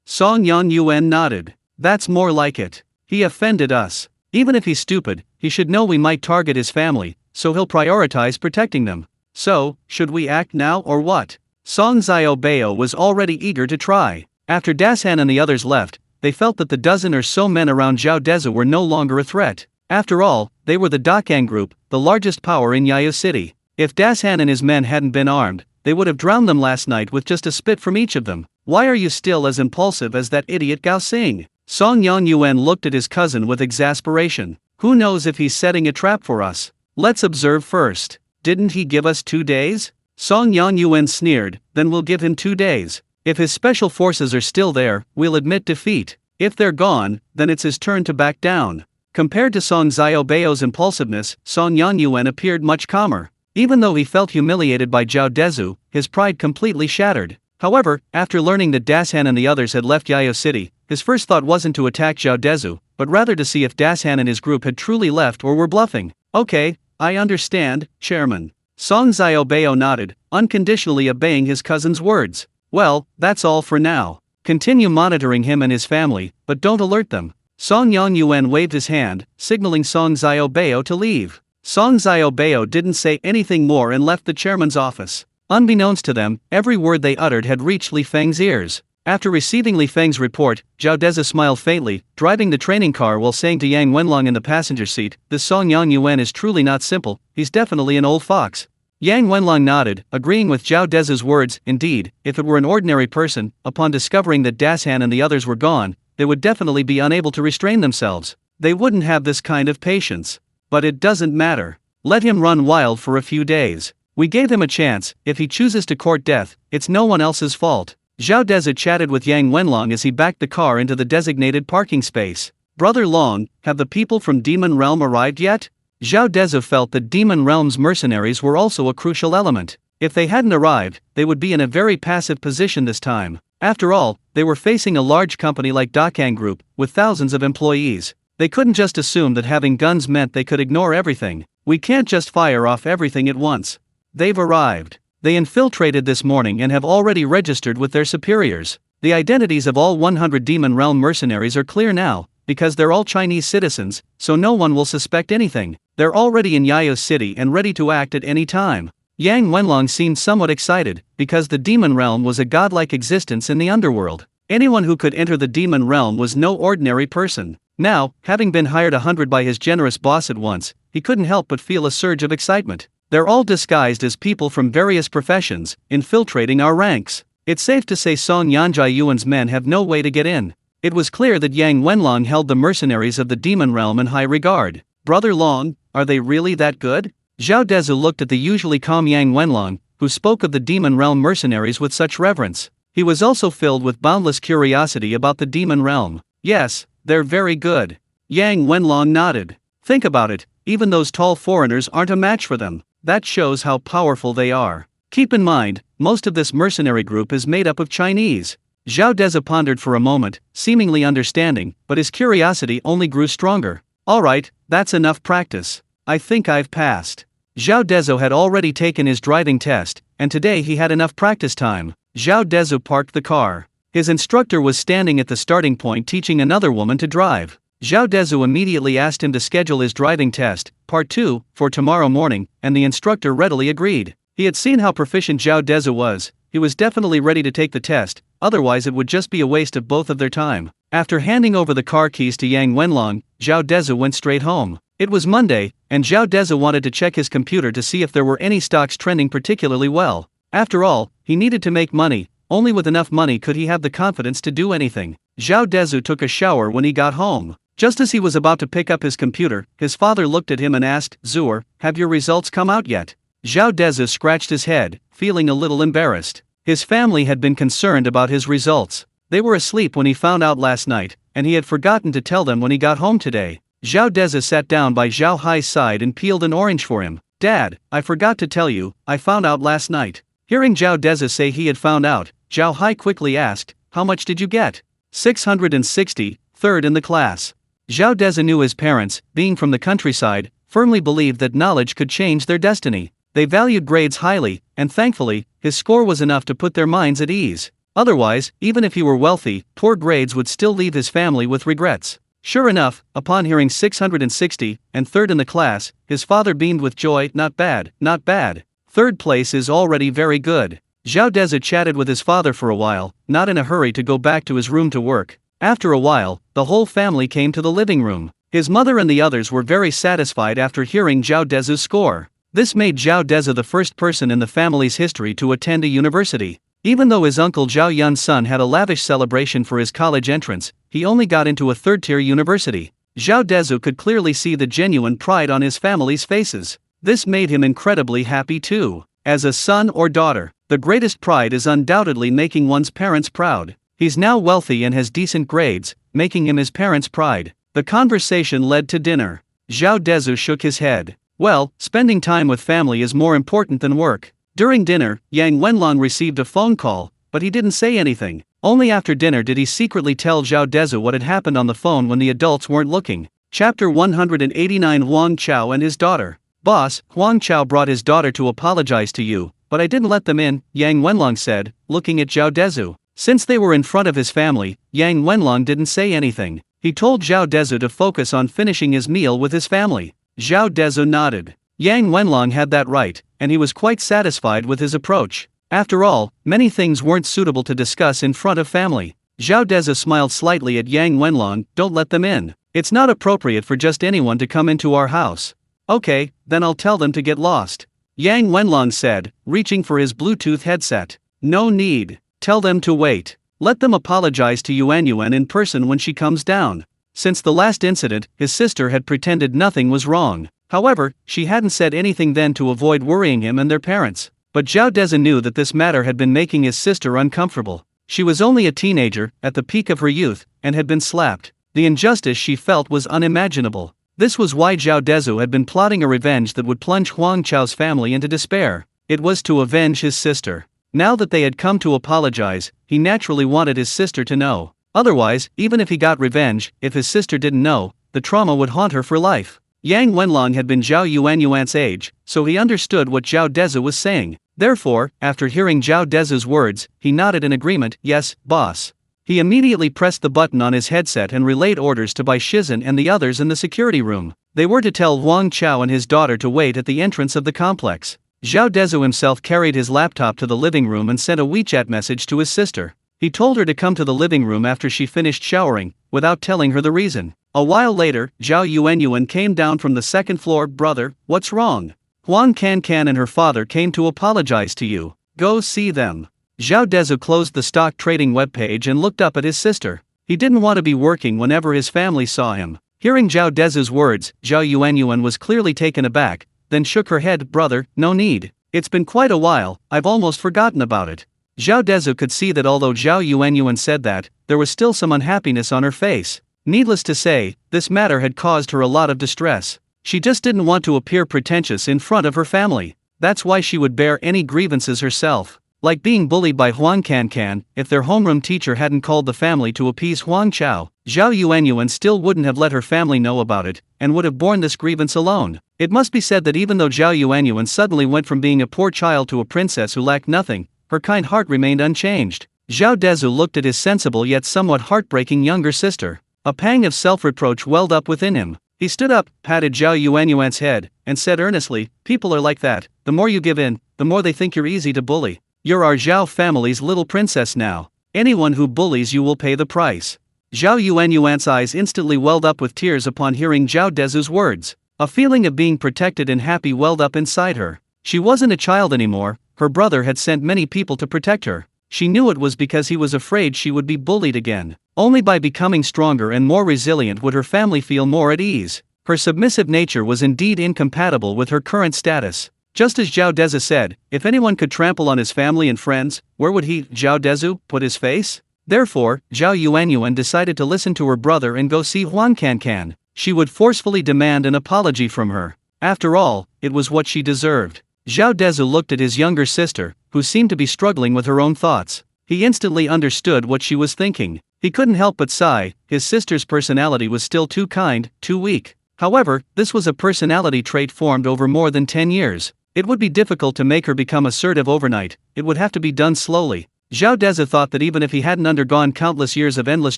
Song Yang nodded. That's more like it. He offended us. Even if he's stupid, he should know we might target his family, so he'll prioritize protecting them. So, should we act now or what? Song Xiaobao was already eager to try. After Dashan and the others left, they felt that the dozen or so men around Zhao Dezhu were no longer a threat. After all, they were the Dakang group, the largest power in Yeyu City. If Dashan and his men hadn't been armed, they would have drowned them last night with just a spit from each of them. Why are you still as impulsive as that idiot Gao Xing? Song Yang looked at his cousin with exasperation. Who knows if he's setting a trap for us? Let's observe first. Didn't he give us 2 days? Song Yang sneered, then we'll give him 2 days. If his special forces are still there, we'll admit defeat. If they're gone, then it's his turn to back down. Compared to Song Xiaobao's impulsiveness, Song Yang appeared much calmer. Even though he felt humiliated by Zhao Dezhu, his pride completely shattered. However, after learning that Dashan and the others had left Yeyu City, his first thought wasn't to attack Zhao Dezhu, but rather to see if Dashan and his group had truly left or were bluffing. Okay, I understand, Chairman. Song Xiaobao nodded, unconditionally obeying his cousin's words. Well, that's all for now. Continue monitoring him and his family, but don't alert them. Song Yang waved his hand, signaling Song Xiaobao to leave. Song Xiaobao didn't say anything more and left the chairman's office. Unbeknownst to them, every word they uttered had reached Li Feng's ears. After receiving Li Feng's report, Zhao Dezhu smiled faintly, driving the training car while saying to Yang Wenlong in the passenger seat, "This Song Yang is truly not simple, he's definitely an old fox." Yang Wenlong nodded, agreeing with Zhao Dezhu's words. Indeed, if it were an ordinary person, upon discovering that Dashan and the others were gone, they would definitely be unable to restrain themselves. They wouldn't have this kind of patience. But it doesn't matter. Let him run wild for a few days. We gave him a chance. If he chooses to court death, it's no one else's fault. Zhao Dezhu chatted with Yang Wenlong as he backed the car into the designated parking space. Brother Long, have the people from Demon Realm arrived yet? Zhao Dezhu felt that Demon Realm's mercenaries were also a crucial element. If they hadn't arrived, they would be in a very passive position this time. After all, they were facing a large company like Dakang Group, with thousands of employees. They couldn't just assume that having guns meant they could ignore everything. We can't just fire off everything at once. They've arrived. They infiltrated this morning and have already registered with their superiors. The identities of all 100 Demon Realm mercenaries are clear now, because they're all Chinese citizens, so no one will suspect anything. They're already in Yayo City and ready to act at any time. Yang Wenlong seemed somewhat excited, because the Demon Realm was a godlike existence in the underworld. Anyone who could enter the Demon Realm was no ordinary person. Now, having been hired 100 by his generous boss at once, he couldn't help but feel a surge of excitement. They're all disguised as people from various professions, infiltrating our ranks. It's safe to say Song Yanjai Yuan's men have no way to get in. It was clear that Yang Wenlong held the mercenaries of the Demon Realm in high regard. Brother Long, are they really that good? Zhao Dezhu looked at the usually calm Yang Wenlong, who spoke of the Demon Realm mercenaries with such reverence. He was also filled with boundless curiosity about the Demon Realm. Yes, they're very good. Yang Wenlong nodded. Think about it, even those tall foreigners aren't a match for them. That shows how powerful they are. Keep in mind, most of this mercenary group is made up of Chinese. Zhao Dezhu pondered for a moment, seemingly understanding, but his curiosity only grew stronger. Alright, that's enough practice. I think I've passed. Zhao Dezhu had already taken his driving test, and today he had enough practice time. Zhao Dezhu parked the car. His instructor was standing at the starting point teaching another woman to drive. Zhao Dezhu immediately asked him to schedule his driving test, part 2, for tomorrow morning, and the instructor readily agreed. He had seen how proficient Zhao Dezhu was. He was definitely ready to take the test, otherwise it would just be a waste of both of their time. After handing over the car keys to Yang Wenlong, Zhao Dezhu went straight home. It was Monday, and Zhao Dezhu wanted to check his computer to see if there were any stocks trending particularly well. After all, he needed to make money. Only with enough money could he have the confidence to do anything. Zhao Dezhu took a shower when he got home. Just as he was about to pick up his computer, his father looked at him and asked, "Zuer, have your results come out yet?" Zhao Dezhu scratched his head, feeling a little embarrassed. His family had been concerned about his results. They were asleep when he found out last night, and he had forgotten to tell them when he got home today. Zhao Dezhu sat down by Zhao Hai's side and peeled an orange for him. "Dad, I forgot to tell you, I found out last night." Hearing Zhao Dezhu say he had found out, Zhao Hai quickly asked, "How much did you get?" 660, third in the class. Zhao Dezhu knew his parents, being from the countryside, firmly believed that knowledge could change their destiny. They valued grades highly, and thankfully, his score was enough to put their minds at ease. Otherwise, even if he were wealthy, poor grades would still leave his family with regrets. Sure enough, upon hearing 660, and third in the class, his father beamed with joy. "Not bad, not bad. Third place is already very good." Zhao Dezhu chatted with his father for a while, not in a hurry to go back to his room to work. After a while, the whole family came to the living room. His mother and the others were very satisfied after hearing Zhao Dezhu's score. This made Zhao Dezhu the first person in the family's history to attend a university. Even though his uncle Zhao Yun's son had a lavish celebration for his college entrance, he only got into a third-tier university. Zhao Dezhu could clearly see the genuine pride on his family's faces. This made him incredibly happy too. As a son or daughter, the greatest pride is undoubtedly making one's parents proud. He's now wealthy and has decent grades, making him his parents' pride. The conversation led to dinner. Zhao Dezhu shook his head. Well, spending time with family is more important than work. During dinner, Yang Wenlong received a phone call, but he didn't say anything. Only after dinner did he secretly tell Zhao Dezhu what had happened on the phone when the adults weren't looking. Chapter 189. Huang Chao and his daughter. "Boss, Huang Chao brought his daughter to apologize to you, but I didn't let them in," Yang Wenlong said, looking at Zhao Dezhu. Since they were in front of his family, Yang Wenlong didn't say anything. He told Zhao Dezhu to focus on finishing his meal with his family. Zhao Dezhu nodded. Yang Wenlong had that right, and he was quite satisfied with his approach. After all, many things weren't suitable to discuss in front of family. Zhao Dezhu smiled slightly at Yang Wenlong. "Don't let them in. It's not appropriate for just anyone to come into our house." "Okay, then I'll tell them to get lost," Yang Wenlong said, reaching for his Bluetooth headset. "No need. Tell them to wait. Let them apologize to Yuan Yuan in person when she comes down." Since the last incident, his sister had pretended nothing was wrong. However, she hadn't said anything then to avoid worrying him and their parents. But Zhao Dezhu knew that this matter had been making his sister uncomfortable. She was only a teenager, at the peak of her youth, and had been slapped. The injustice she felt was unimaginable. This was why Zhao Dezhu had been plotting a revenge that would plunge Huang Chao's family into despair. It was to avenge his sister. Now that they had come to apologize, he naturally wanted his sister to know. Otherwise, even if he got revenge, if his sister didn't know, the trauma would haunt her for life. Yang Wenlong had been Zhao Yuanyuan's age, so he understood what Zhao Dezhu was saying. Therefore, after hearing Zhao Dezhu's words, he nodded in agreement. Yes, boss. He immediately pressed the button on his headset and relayed orders to Bai Shizhen and the others in the security room. They were to tell Huang Chao and his daughter to wait at the entrance of the complex. Zhao Dezhu himself carried his laptop to the living room and sent a WeChat message to his sister. He told her to come to the living room after she finished showering, without telling her the reason. A while later, Zhao Yuanyuan came down from the second floor. Brother, what's wrong? Huang Cancan and her father came to apologize to you. Go see them. Zhao Dezhu closed the stock trading webpage and looked up at his sister. He didn't want to be working whenever his family saw him. Hearing Zhao Dezhu's words, Zhao Yuanyuan was clearly taken aback, then shook her head. Brother, no need. It's been quite a while, I've almost forgotten about it. Zhao Dezhu could see that although Zhao Yuanyuan said that, there was still some unhappiness on her face. Needless to say, this matter had caused her a lot of distress. She just didn't want to appear pretentious in front of her family. That's why she would bear any grievances herself. Like being bullied by Huang Cancan, if their homeroom teacher hadn't called the family to appease Huang Chao, Zhao Yuanyuan still wouldn't have let her family know about it, and would have borne this grievance alone. It must be said that even though Zhao Yuanyuan suddenly went from being a poor child to a princess who lacked nothing, her kind heart remained unchanged. Zhao Dezhu looked at his sensible yet somewhat heartbreaking younger sister. A pang of self-reproach welled up within him. He stood up, patted Zhao Yuanyuan's head, and said earnestly, people are like that. The more you give in, the more they think you're easy to bully. You're our Zhao family's little princess now. Anyone who bullies you will pay the price. Zhao Yuanyuan's eyes instantly welled up with tears upon hearing Zhao Dezhu's words. A feeling of being protected and happy welled up inside her. She wasn't a child anymore. Her brother had sent many people to protect her. She knew it was because he was afraid she would be bullied again. Only by becoming stronger and more resilient would her family feel more at ease. Her submissive nature was indeed incompatible with her current status. Just as Zhao Dezhu said, if anyone could trample on his family and friends, where would he, Zhao Dezhu, put his face? Therefore, Zhao Yuanyuan decided to listen to her brother and go see Huang Cancan. She would forcefully demand an apology from her. After all, it was what she deserved. Zhao Dezhu looked at his younger sister, who seemed to be struggling with her own thoughts. He instantly understood what she was thinking. He couldn't help but sigh. His sister's personality was still too kind, too weak. However, this was a personality trait formed over more than 10 years. It would be difficult to make her become assertive overnight. It would have to be done slowly. Zhao Dezhu thought that even if he hadn't undergone countless years of endless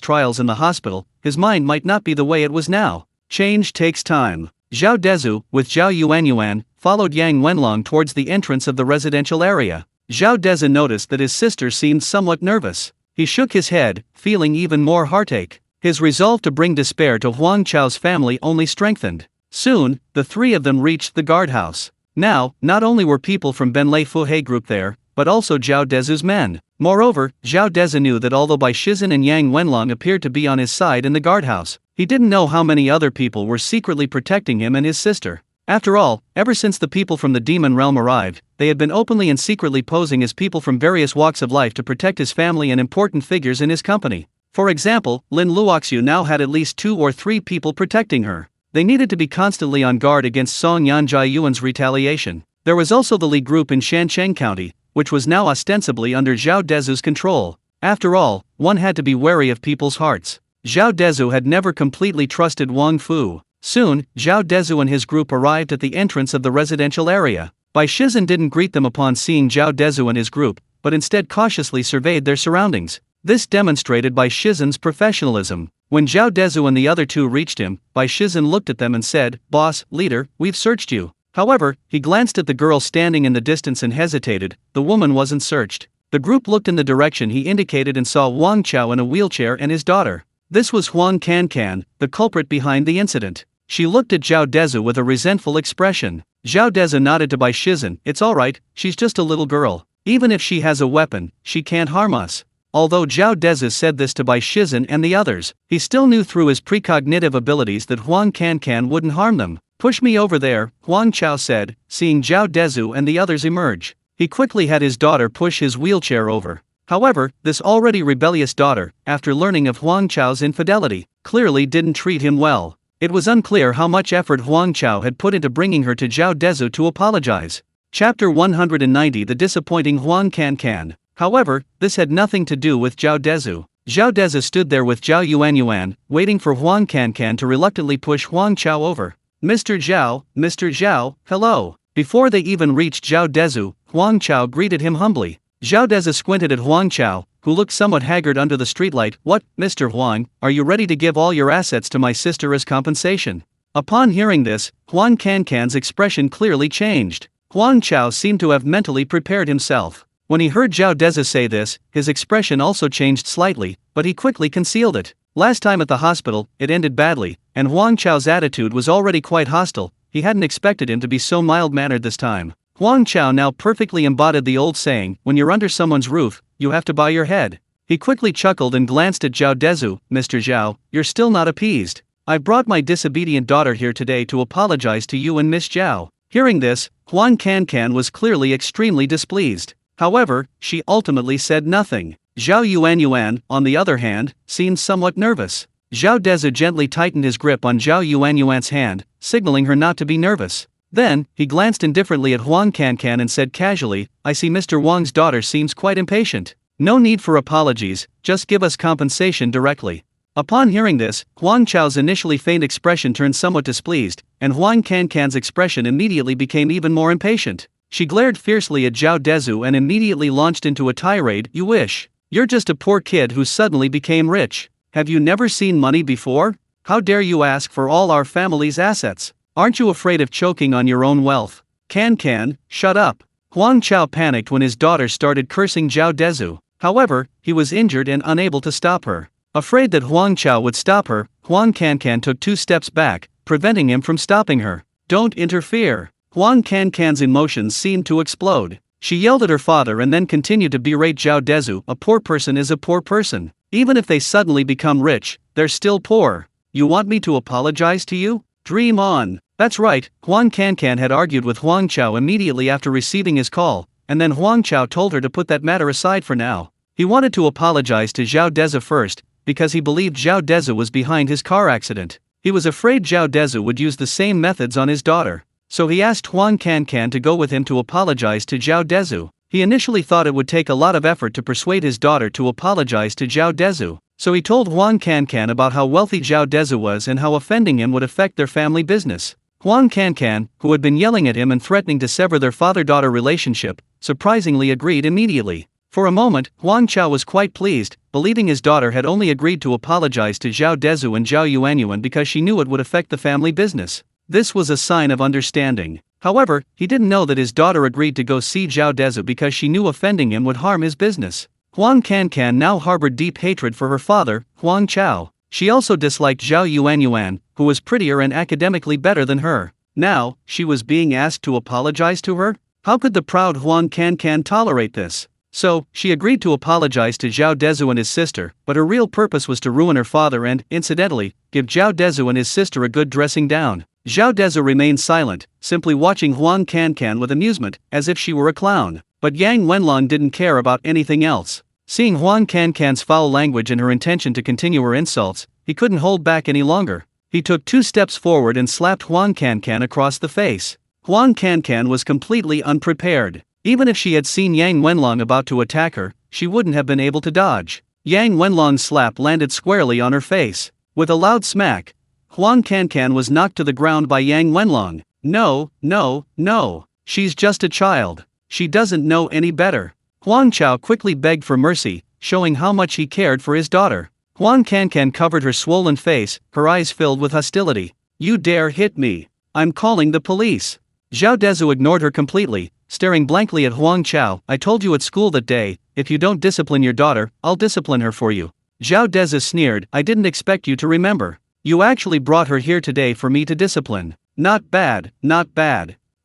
trials in the hospital, his mind might not be the way it was now. Change takes time. Zhao Dezhu, with Zhao Yuanyuan, followed Yang Wenlong towards the entrance of the residential area. Zhao Dezhu noticed that his sister seemed somewhat nervous. He shook his head, feeling even more heartache. His resolve to bring despair to Huang Chao's family only strengthened. Soon, the three of them reached the guardhouse. Now, not only were people from Benlei Fuhei group there, but also Zhao Dezhu's men. Moreover, Zhao Dezhu knew that although Bai Shizhen and Yang Wenlong appeared to be on his side in the guardhouse, he didn't know how many other people were secretly protecting him and his sister. After all, ever since the people from the demon realm arrived, they had been openly and secretly posing as people from various walks of life to protect his family and important figures in his company. For example, Lin Luoxiu now had at least 2 or 3 people protecting her. They needed to be constantly on guard against Song Yanjai Yuan's retaliation. There was also the Li group in Shancheng County, which was now ostensibly under Zhao Dezhu's control. After all, one had to be wary of people's hearts. Zhao Dezhu had never completely trusted Wang Fu. Soon, Zhao Dezhu and his group arrived at the entrance of the residential area. Bai Shizhen didn't greet them upon seeing Zhao Dezhu and his group, but instead cautiously surveyed their surroundings. This demonstrated Bai Shizhen's professionalism. When Zhao Dezhu and the other two reached him, Bai Shizhen looked at them and said, "Boss, leader, we've searched you." However, he glanced at the girl standing in the distance and hesitated. The woman wasn't searched. The group looked in the direction he indicated and saw Wang Chao in a wheelchair and his daughter. This was Huang Cancan, the culprit behind the incident. She looked at Zhao Dezhu with a resentful expression. Zhao Dezhu nodded to Bai Shizhen. "It's alright, she's just a little girl. Even if she has a weapon, she can't harm us." Although Zhao Dezhu said this to Bai Shizhen and the others, he still knew through his precognitive abilities that Huang Cancan wouldn't harm them. "Push me over there," Huang Chao said, seeing Zhao Dezhu and the others emerge. He quickly had his daughter push his wheelchair over. However, this already rebellious daughter, after learning of Huang Chao's infidelity, clearly didn't treat him well. It was unclear how much effort Huang Chao had put into bringing her to Zhao Dezhu to apologize. Chapter 190: The disappointing Huang Cancan. However, this had nothing to do with Zhao Dezhu. Zhao Dezhu stood there with Zhao Yuanyuan, waiting for Huang Cancan to reluctantly push Huang Chao over. Mr. Zhao, hello. Before they even reached Zhao Dezhu, Huang Chao greeted him humbly. Zhao Dezhu squinted at Huang Chao, who looked somewhat haggard under the streetlight. What, Mr. Huang, are you ready to give all your assets to my sister as compensation? Upon hearing this, Huang Cancan's expression clearly changed. Huang Chao seemed to have mentally prepared himself. When he heard Zhao Dezhu say this, his expression also changed slightly, but he quickly concealed it. Last time at the hospital, it ended badly, and Huang Chao's attitude was already quite hostile. He hadn't expected him to be so mild-mannered this time. Huang Chao now perfectly embodied the old saying, when you're under someone's roof, you have to bow your head. He quickly chuckled and glanced at Zhao Dezhu. Mr. Zhao, you're still not appeased. I brought my disobedient daughter here today to apologize to you and Miss Zhao. Hearing this, Huang Cancan was clearly extremely displeased. However, she ultimately said nothing. Zhao Yuanyuan, on the other hand, seemed somewhat nervous. Zhao Dezhu gently tightened his grip on Zhao Yuanyuan's hand, signaling her not to be nervous. Then, he glanced indifferently at Huang Cancan and said casually, I see Mr. Wang's daughter seems quite impatient. No need for apologies, just give us compensation directly. Upon hearing this, Huang Chao's initially feigned expression turned somewhat displeased, and Huang Cancan's expression immediately became even more impatient. She glared fiercely at Zhao Dezhu and immediately launched into a tirade. You wish. You're just a poor kid who suddenly became rich. Have you never seen money before? How dare you ask for all our family's assets? Aren't you afraid of choking on your own wealth? Can, shut up. Huang Chao panicked when his daughter started cursing Zhao Dezhu. However, he was injured and unable to stop her. Afraid that Huang Chao would stop her, Huang Cancan took 2 steps back, preventing him from stopping her. Don't interfere. Huang Cancan's emotions seemed to explode. She yelled at her father and then continued to berate Zhao Dezhu. A poor person is a poor person. Even if they suddenly become rich, they're still poor. You want me to apologize to you? Dream on. That's right, Huang Cancan had argued with Huang Chao immediately after receiving his call, and then Huang Chao told her to put that matter aside for now. He wanted to apologize to Zhao Dezhu first, because he believed Zhao Dezhu was behind his car accident. He was afraid Zhao Dezhu would use the same methods on his daughter. So he asked Huang Cancan to go with him to apologize to Zhao Dezhu. He initially thought it would take a lot of effort to persuade his daughter to apologize to Zhao Dezhu. So he told Huang Cancan about how wealthy Zhao Dezhu was and how offending him would affect their family business. Huang Cancan, who had been yelling at him and threatening to sever their father-daughter relationship, surprisingly agreed immediately. For a moment, Huang Chao was quite pleased, believing his daughter had only agreed to apologize to Zhao Dezhu and Zhao Yuanyuan because she knew it would affect the family business. This was a sign of understanding. However, he didn't know that his daughter agreed to go see Zhao Dezhu because she knew offending him would harm his business. Huang Cancan now harbored deep hatred for her father, Huang Chao. She also disliked Zhao Yuanyuan, who was prettier and academically better than her. Now, she was being asked to apologize to her? How could the proud Huang Cancan tolerate this? So, she agreed to apologize to Zhao Dezhu and his sister, but her real purpose was to ruin her father and, incidentally, give Zhao Dezhu and his sister a good dressing down. Zhao Dezhu remained silent, simply watching Huang Cancan with amusement, as if she were a clown. But Yang Wenlong didn't care about anything else. Seeing Huang Cancan's foul language and her intention to continue her insults, he couldn't hold back any longer. He took 2 steps forward and slapped Huang Cancan across the face. Huang Cancan was completely unprepared. Even if she had seen Yang Wenlong about to attack her, she wouldn't have been able to dodge. Yang Wenlong's slap landed squarely on her face. With a loud smack, Huang Cancan was knocked to the ground by Yang Wenlong. No. She's just a child. She doesn't know any better. Huang Chao quickly begged for mercy, showing how much he cared for his daughter. Huang Cancan covered her swollen face, her eyes filled with hostility. You dare hit me. I'm calling the police. Zhao Dezhu ignored her completely, staring blankly at Huang Chao. I told you at school that day, if you don't discipline your daughter, I'll discipline her for you. Zhao Dezhu sneered. I didn't expect you to remember. You actually brought her here today for me to discipline. Not bad.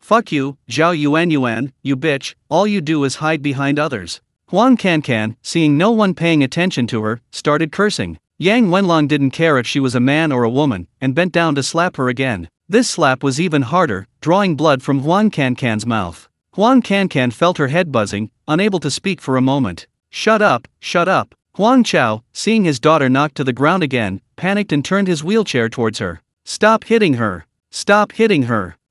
Fuck you, Zhao Yuanyuan, you bitch, all you do is hide behind others. Huang Cancan, seeing no one paying attention to her, started cursing. Yang Wenlong didn't care if she was a man or a woman, and bent down to slap her again. This slap was even harder, drawing blood from Huang Cancan's mouth. Huang Cancan felt her head buzzing, unable to speak for a moment. Shut up. Huang Chao, seeing his daughter knocked to the ground again, panicked and turned his wheelchair towards her. Stop hitting her.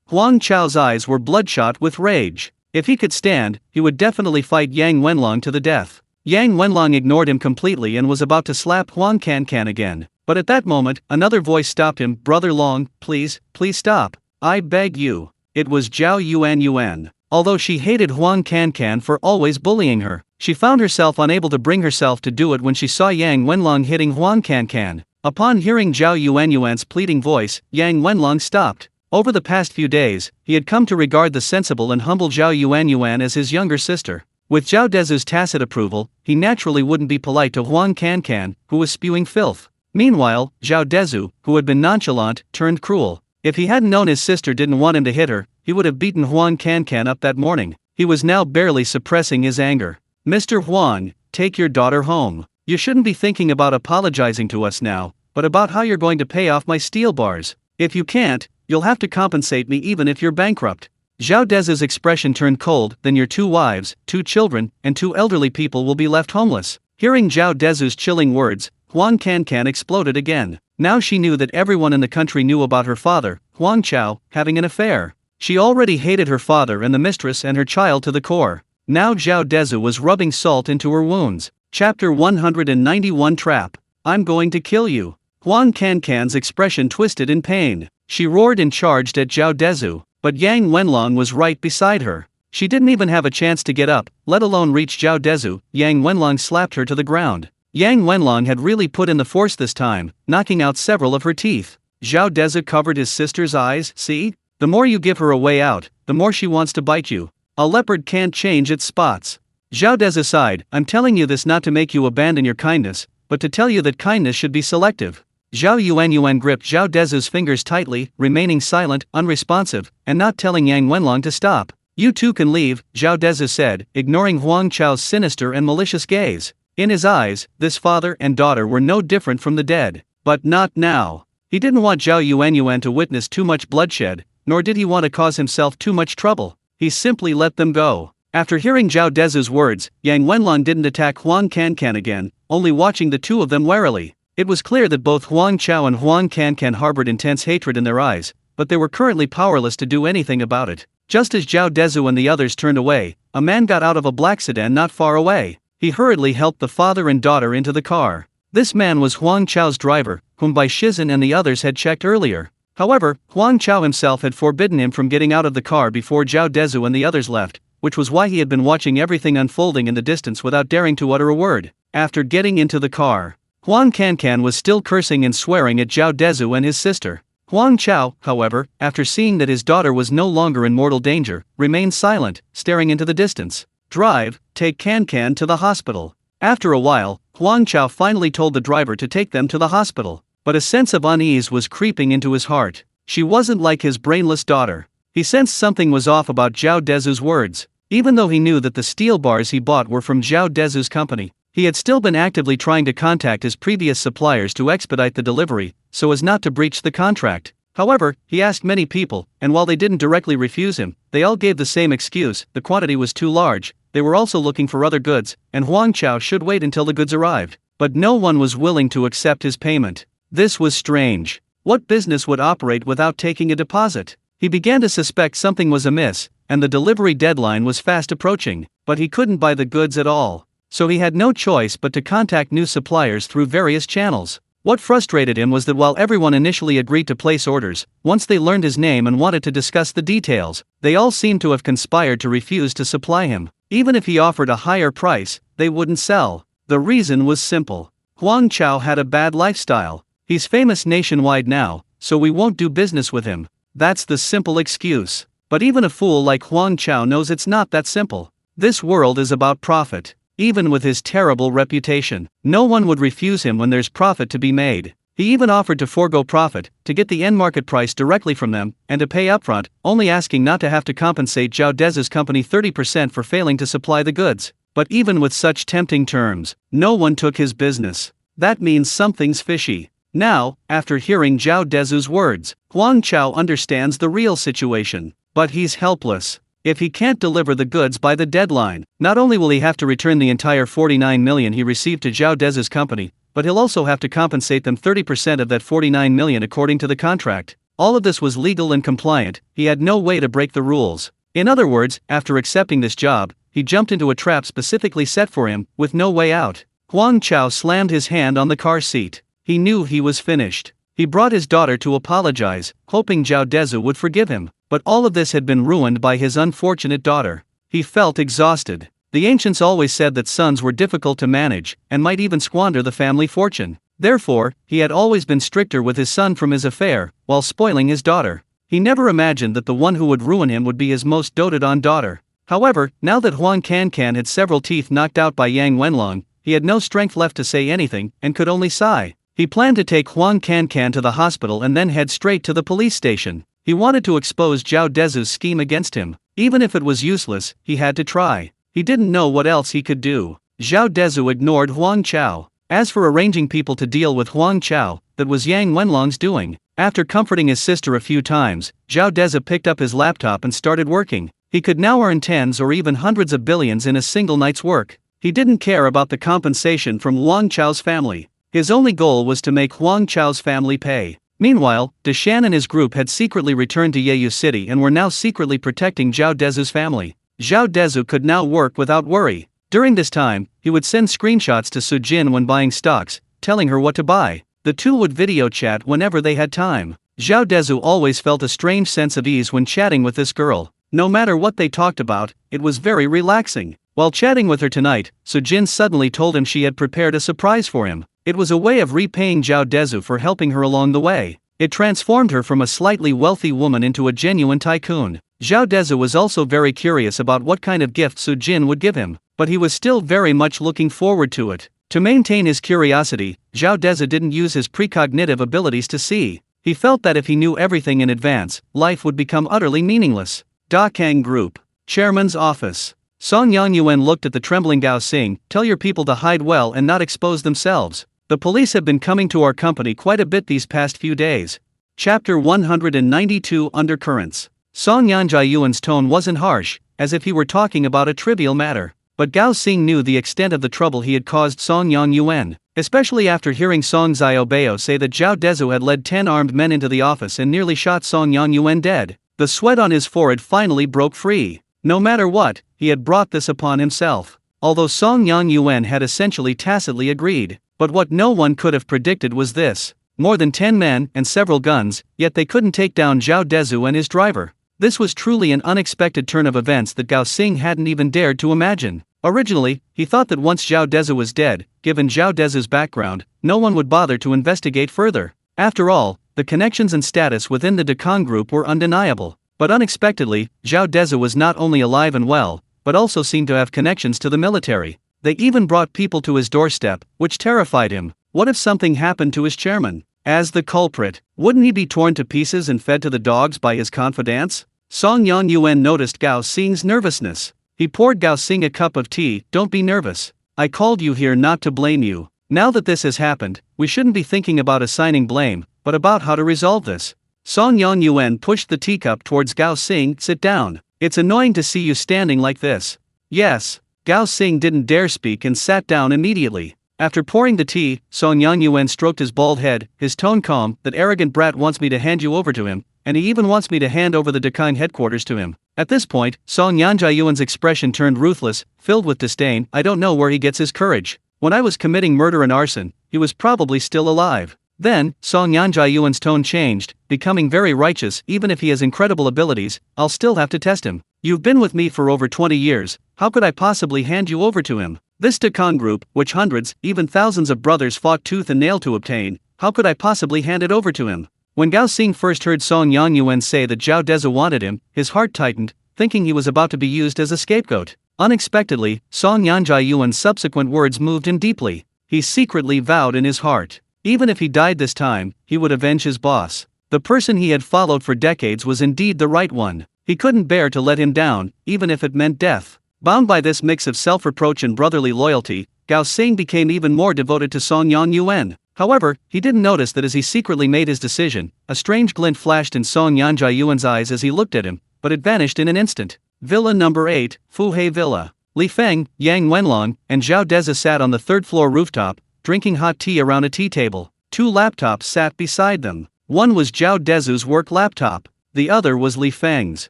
Huang Chao's eyes were bloodshot with rage. If he could stand, he would definitely fight Yang Wenlong to the death. Yang Wenlong ignored him completely and was about to slap Huang Cancan again. But at that moment, another voice stopped him. Brother Long, please stop. I beg you. It was Zhao Yuan. Although she hated Huang Cancan for always bullying her, she found herself unable to bring herself to do it when she saw Yang Wenlong hitting Huang Cancan. Upon hearing Zhao Yuan's pleading voice, Yang Wenlong stopped. Over the past few days, he had come to regard the sensible and humble Zhao Yuan as his younger sister. With Zhao Dezhu's tacit approval, he naturally wouldn't be polite to Huang Cancan, who was spewing filth. Meanwhile, Zhao Dezhu, who had been nonchalant, turned cruel. If he hadn't known his sister didn't want him to hit her, he would have beaten Huang Cancan up that morning. He was now barely suppressing his anger. Mr. Huang, take your daughter home. You shouldn't be thinking about apologizing to us now, but about how you're going to pay off my steel bars. If you can't, you'll have to compensate me even if you're bankrupt. Zhao Dezhu's expression turned cold. Then your 2 wives, 2 children, and 2 elderly people will be left homeless. Hearing Zhao Dezhu's chilling words, Huang Cancan exploded again. Now she knew that everyone in the country knew about her father, Huang Chao, having an affair. She already hated her father and the mistress and her child to the core. Now Zhao Dezhu was rubbing salt into her wounds. Chapter 191 Trap. I'm going to kill you. Huang Cancan's expression twisted in pain. She roared and charged at Zhao Dezhu, but Yang Wenlong was right beside her. She didn't even have a chance to get up, let alone reach Zhao Dezhu. Yang Wenlong slapped her to the ground. Yang Wenlong had really put in the force this time, knocking out several of her teeth. Zhao Dezhu covered his sister's eyes. See? The more you give her a way out, the more she wants to bite you. A leopard can't change its spots. Zhao Dezhu sighed. I'm telling you this not to make you abandon your kindness, but to tell you that kindness should be selective. Zhao Yuan gripped Zhao Dezhu's fingers tightly, remaining silent, unresponsive, and not telling Yang Wenlong to stop. You two can leave, Zhao Dezhu said, ignoring Huang Chao's sinister and malicious gaze. In his eyes, this father and daughter were no different from the dead. But not now. He didn't want Zhao Yuan to witness too much bloodshed, nor did he want to cause himself too much trouble. He simply let them go. After hearing Zhao Dezhu's words, Yang Wenlong didn't attack Huang Cancan again, only watching the two of them warily. It was clear that both Huang Chao and Huang Cancan harbored intense hatred in their eyes, but they were currently powerless to do anything about it. Just as Zhao Dezhu and the others turned away, a man got out of a black sedan not far away. He hurriedly helped the father and daughter into the car. This man was Huang Chao's driver, whom Bai Shizhen and the others had checked earlier. However, Huang Chao himself had forbidden him from getting out of the car before Zhao Dezhu and the others left, which was why he had been watching everything unfolding in the distance without daring to utter a word. After getting into the car, Huang Cancan was still cursing and swearing at Zhao Dezhu and his sister. Huang Chao, however, after seeing that his daughter was no longer in mortal danger, remained silent, staring into the distance. Drive, take Cancan to the hospital. After a while, Huang Chao finally told the driver to take them to the hospital, but a sense of unease was creeping into his heart. She wasn't like his brainless daughter. He sensed something was off about Zhao Dezhu's words. Even though he knew that the steel bars he bought were from Zhao Dezhu's company, he had still been actively trying to contact his previous suppliers to expedite the delivery, so as not to breach the contract. However, he asked many people, and while they didn't directly refuse him, they all gave the same excuse: the quantity was too large, they were also looking for other goods, and Huang Chao should wait until the goods arrived. But no one was willing to accept his payment. This was strange. What business would operate without taking a deposit? He began to suspect something was amiss, and the delivery deadline was fast approaching, but he couldn't buy the goods at all. So he had no choice but to contact new suppliers through various channels. What frustrated him was that while everyone initially agreed to place orders, once they learned his name and wanted to discuss the details, they all seemed to have conspired to refuse to supply him. Even if he offered a higher price, they wouldn't sell. The reason was simple. Huang Chao had a bad lifestyle. He's famous nationwide now, so we won't do business with him. That's the simple excuse. But even a fool like Huang Chao knows it's not that simple. This world is about profit. Even with his terrible reputation, no one would refuse him when there's profit to be made. He even offered to forego profit, to get the end market price directly from them, and to pay upfront, only asking not to have to compensate Zhao Dezhu's company 30% for failing to supply the goods. But even with such tempting terms, no one took his business. That means something's fishy. Now, after hearing Zhao Dezhu's words, Huang Chao understands the real situation. But he's helpless. If he can't deliver the goods by the deadline, not only will he have to return the entire 49 million he received to Zhao Dezhu's company, but he'll also have to compensate them 30% of that 49 million according to the contract. All of this was legal and compliant. He had no way to break the rules. In other words, after accepting this job, he jumped into a trap specifically set for him, with no way out. Huang Chao slammed his hand on the car seat. He knew he was finished. He brought his daughter to apologize, hoping Zhao Dezhu would forgive him, but all of this had been ruined by his unfortunate daughter. He felt exhausted. The ancients always said that sons were difficult to manage, and might even squander the family fortune. Therefore, he had always been stricter with his son from his affair, while spoiling his daughter. He never imagined that the one who would ruin him would be his most doted-on daughter. However, now that Huang Cancan had several teeth knocked out by Yang Wenlong, he had no strength left to say anything, and could only sigh. He planned to take Huang Cancan to the hospital and then head straight to the police station. He wanted to expose Zhao Dezhu's scheme against him. Even if it was useless, he had to try. He didn't know what else he could do. Zhao Dezhu ignored Huang Chao. As for arranging people to deal with Huang Chao, that was Yang Wenlong's doing. After comforting his sister a few times, Zhao Dezhu picked up his laptop and started working. He could now earn tens or even hundreds of billions in a single night's work. He didn't care about the compensation from Huang Chao's family. His only goal was to make Huang Chao's family pay. Meanwhile, Deshan and his group had secretly returned to Yeyu City and were now secretly protecting Zhao Dezhu's family. Zhao Dezhu could now work without worry. During this time, he would send screenshots to Su Jin when buying stocks, telling her what to buy. The two would video chat whenever they had time. Zhao Dezhu always felt a strange sense of ease when chatting with this girl. No matter what they talked about, it was very relaxing. While chatting with her tonight, Su Jin suddenly told him she had prepared a surprise for him. It was a way of repaying Zhao Dezhu for helping her along the way. It transformed her from a slightly wealthy woman into a genuine tycoon. Zhao Dezhu was also very curious about what kind of gift Su Jin would give him, but he was still very much looking forward to it. To maintain his curiosity, Zhao Dezhu didn't use his precognitive abilities to see. He felt that if he knew everything in advance, life would become utterly meaningless. Da Kang Group. Chairman's Office. Song Yangyuan looked at the trembling Gao Xing. Tell your people to hide well and not expose themselves. The police have been coming to our company quite a bit these past few days. Chapter 192 Undercurrents. Song Yangyuan's tone wasn't harsh, as if he were talking about a trivial matter. But Gao Xing knew the extent of the trouble he had caused Song Yangyuan, especially after hearing Song Xiaobao say that Zhao Dezhu had led 10 armed men into the office and nearly shot Song Yangyuan dead. The sweat on his forehead finally broke free. No matter what, he had brought this upon himself. Although Song Yangyuan had essentially tacitly agreed. But what no one could have predicted was this. More than 10 men and several guns, yet they couldn't take down Zhao Dezhu and his driver. This was truly an unexpected turn of events that Gao Xing hadn't even dared to imagine. Originally, he thought that once Zhao Dezhu was dead, given Zhao Dezhu's background, no one would bother to investigate further. After all, the connections and status within the Dekong group were undeniable. But unexpectedly, Zhao Dezhu was not only alive and well, but also seemed to have connections to the military. They even brought people to his doorstep, which terrified him. What if something happened to his chairman? As the culprit, wouldn't he be torn to pieces and fed to the dogs by his confidants? Song Yangyuan noticed Gao Xing's nervousness. He poured Gao Xing a cup of tea. Don't be nervous. I called you here not to blame you. Now that this has happened, we shouldn't be thinking about assigning blame, but about how to resolve this. Song Yangyuan pushed the teacup towards Gao Xing. Sit down. It's annoying to see you standing like this. Yes. Gao Xing didn't dare speak and sat down immediately. After pouring the tea, Song Yangyuan stroked his bald head, his tone calm. That arrogant brat wants me to hand you over to him, and he even wants me to hand over the Dekong headquarters to him. At this point, Song Yangyuan's expression turned ruthless, filled with disdain. I don't know where he gets his courage. When I was committing murder and arson, he was probably still alive. Then, Song Yangyuan's tone changed, becoming very righteous. Even if he has incredible abilities, I'll still have to test him. You've been with me for over 20 years, how could I possibly hand you over to him? This Dekong group, which hundreds, even thousands of brothers fought tooth and nail to obtain, how could I possibly hand it over to him? When Gao Xing first heard Song Yangyuan say that Zhao Dezhu wanted him, his heart tightened, thinking he was about to be used as a scapegoat. Unexpectedly, Song Yangyuan's subsequent words moved him deeply. He secretly vowed in his heart. Even if he died this time, he would avenge his boss. The person he had followed for decades was indeed the right one. He couldn't bear to let him down, even if it meant death. Bound by this mix of self-reproach and brotherly loyalty, Gao Xing became even more devoted to Song Yangyuan. However, he didn't notice that as he secretly made his decision, a strange glint flashed in Song Yangyuan's eyes as he looked at him, but it vanished in an instant. Villa number 8, Fuhei Villa. Li Feng, Yang Wenlong, and Zhao Dezhu sat on the third-floor rooftop, drinking hot tea around a tea table. Two laptops sat beside them. One was Zhao Dezhu's work laptop. The other was Li Feng's.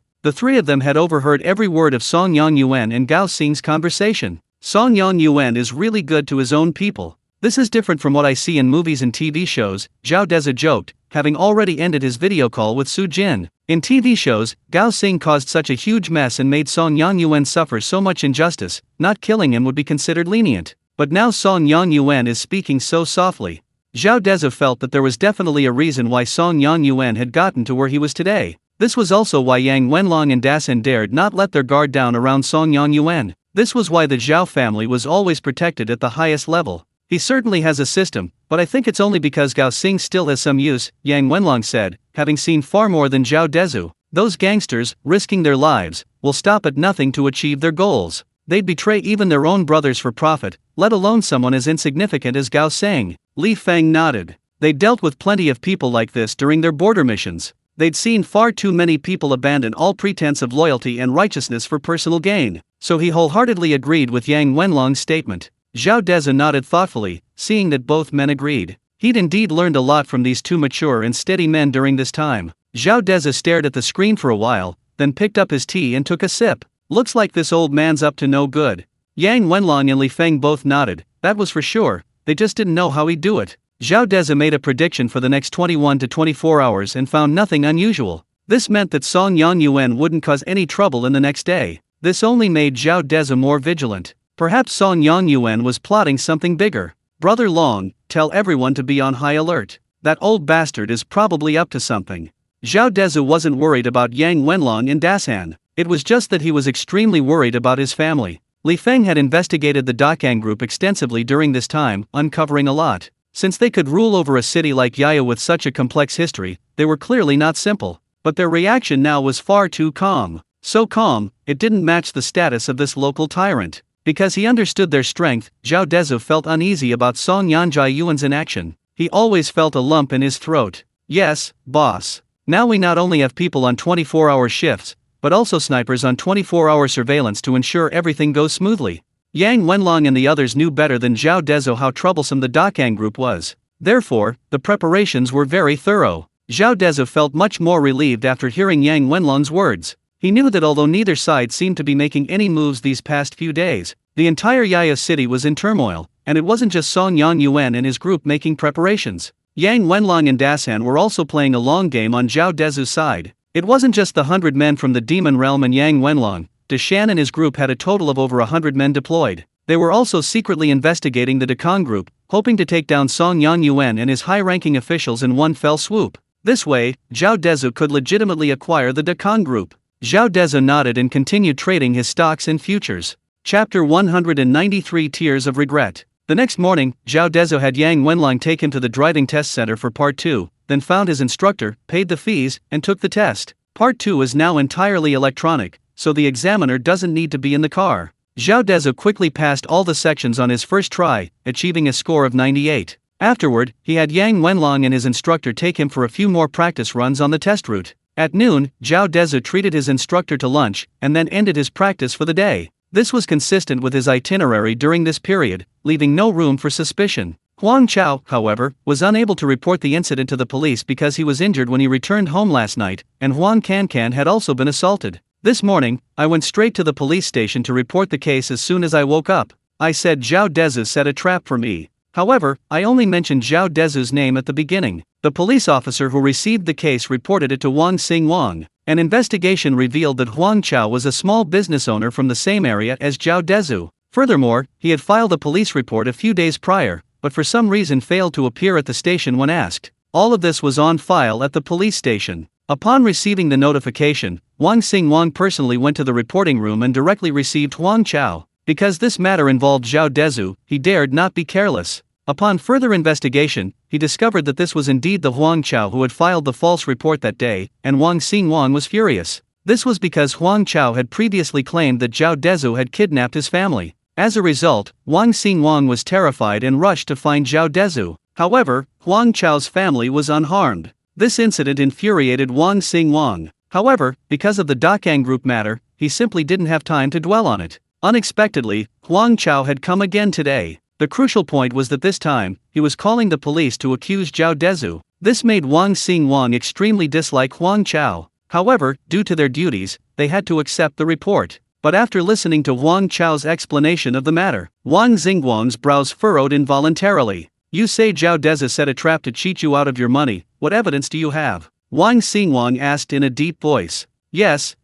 The three of them had overheard every word of Song Yang-yuan and Gao Xing's conversation. Song Yang-yuan is really good to his own people. This is different from what I see in movies and TV shows, Zhao Dezhu joked, having already ended his video call with Su Jin. In TV shows, Gao Xing caused such a huge mess and made Song Yang-yuan suffer so much injustice, not killing him would be considered lenient. But now Song Yang-yuan is speaking so softly. Zhao Dezhu felt that there was definitely a reason why Song Yang-yuan had gotten to where he was today. This was also why Yang Wenlong and Dasan dared not let their guard down around Song Yang-yuan. This was why the Zhao family was always protected at the highest level. He certainly has a system, but I think it's only because Gao Xing still has some use, Yang Wenlong said, having seen far more than Zhao Dezhu. Those gangsters, risking their lives, will stop at nothing to achieve their goals. They'd betray even their own brothers for profit, let alone someone as insignificant as Gao Xing. Li Feng nodded. They'd dealt with plenty of people like this during their border missions. They'd seen far too many people abandon all pretense of loyalty and righteousness for personal gain, so he wholeheartedly agreed with Yang Wenlong's statement. Zhao Dezhu nodded thoughtfully, seeing that both men agreed. He'd indeed learned a lot from these two mature and steady men during this time. Zhao Dezhu stared at the screen for a while, then picked up his tea and took a sip. Looks like this old man's up to no good. Yang Wenlong and Li Feng both nodded, that was for sure, they just didn't know how he'd do it. Zhao Dezhu made a prediction for the next 21 to 24 hours and found nothing unusual. This meant that Song Yang-yuan wouldn't cause any trouble in the next day. This only made Zhao Dezhu more vigilant. Perhaps Song Yang-yuan was plotting something bigger. Brother Long, tell everyone to be on high alert. That old bastard is probably up to something. Zhao Dezhu wasn't worried about Yang Wenlong and Dasan. It was just that he was extremely worried about his family. Li Feng had investigated the Dakang group extensively during this time, uncovering a lot. Since they could rule over a city like Yaya with such a complex history, they were clearly not simple. But their reaction now was far too calm. So calm, it didn't match the status of this local tyrant. Because he understood their strength, Zhao Dezhu felt uneasy about Song Yang-yuan's inaction. He always felt a lump in his throat. Yes, boss. Now we not only have people on 24-hour shifts, but also snipers on 24-hour surveillance to ensure everything goes smoothly. Yang Wenlong and the others knew better than Zhao Dezhu how troublesome the Dakang group was. Therefore, the preparations were very thorough. Zhao Dezhu felt much more relieved after hearing Yang Wenlong's words. He knew that although neither side seemed to be making any moves these past few days, the entire Yaya city was in turmoil, and it wasn't just Song Yang-yuan and his group making preparations. Yang Wenlong and Dasan were also playing a long game on Zhao Dezhu's side. It wasn't just the 100 men from the Demon Realm and Yang Wenlong. Deshan and his group had a total of over 100 men deployed. They were also secretly investigating the Dakang group, hoping to take down Song Yang-yuan and his high-ranking officials in one fell swoop. This way, Zhao Dezhu could legitimately acquire the Dakang group. Zhao Dezhu nodded and continued trading his stocks and futures. Chapter 193 Tears of Regret. The next morning, Zhao Dezhu had Yang Wenlong take him to the driving test center for Part 2, then found his instructor, paid the fees, and took the test. Part 2 is now entirely electronic, so the examiner doesn't need to be in the car. Zhao Dezhu quickly passed all the sections on his first try, achieving a score of 98. Afterward, he had Yang Wenlong and his instructor take him for a few more practice runs on the test route. At noon, Zhao Dezhu treated his instructor to lunch, and then ended his practice for the day. This was consistent with his itinerary during this period, leaving no room for suspicion. Huang Chao, however, was unable to report the incident to the police because he was injured when he returned home last night, and Huang Cancan had also been assaulted. This morning, I went straight to the police station to report the case as soon as I woke up. I said Zhao Dezhu set a trap for me. However, I only mentioned Zhao Dezhu's name at the beginning. The police officer who received the case reported it to Wang Xing Wang. An investigation revealed that Huang Chao was a small business owner from the same area as Zhao Dezhu. Furthermore, he had filed a police report a few days prior, but for some reason failed to appear at the station when asked. All of this was on file at the police station. Upon receiving the notification, Wang Xing Wang personally went to the reporting room and directly received Huang Chao. Because this matter involved Zhao Dezhu, he dared not be careless. Upon further investigation, he discovered that this was indeed the Huang Chao who had filed the false report that day, and Wang Xing Wang was furious. This was because Huang Chao had previously claimed that Zhao Dezhu had kidnapped his family. As a result, Wang Xing Wang was terrified and rushed to find Zhao Dezhu. However, Huang Chao's family was unharmed. This incident infuriated Wang Xing Wang. However, because of the Dakang group matter, he simply didn't have time to dwell on it. Unexpectedly, Huang Chao had come again today. The crucial point was that this time, he was calling the police to accuse Zhao Dezhu. This made Wang Xing Wang extremely dislike Huang Chao. However, due to their duties, they had to accept the report. But after listening to Wang Chao's explanation of the matter, Wang Xingguang's brows furrowed involuntarily. You say Zhao Dezhu set a trap to cheat you out of your money, what evidence do you have? Wang Xingguang asked in a deep voice. Yes,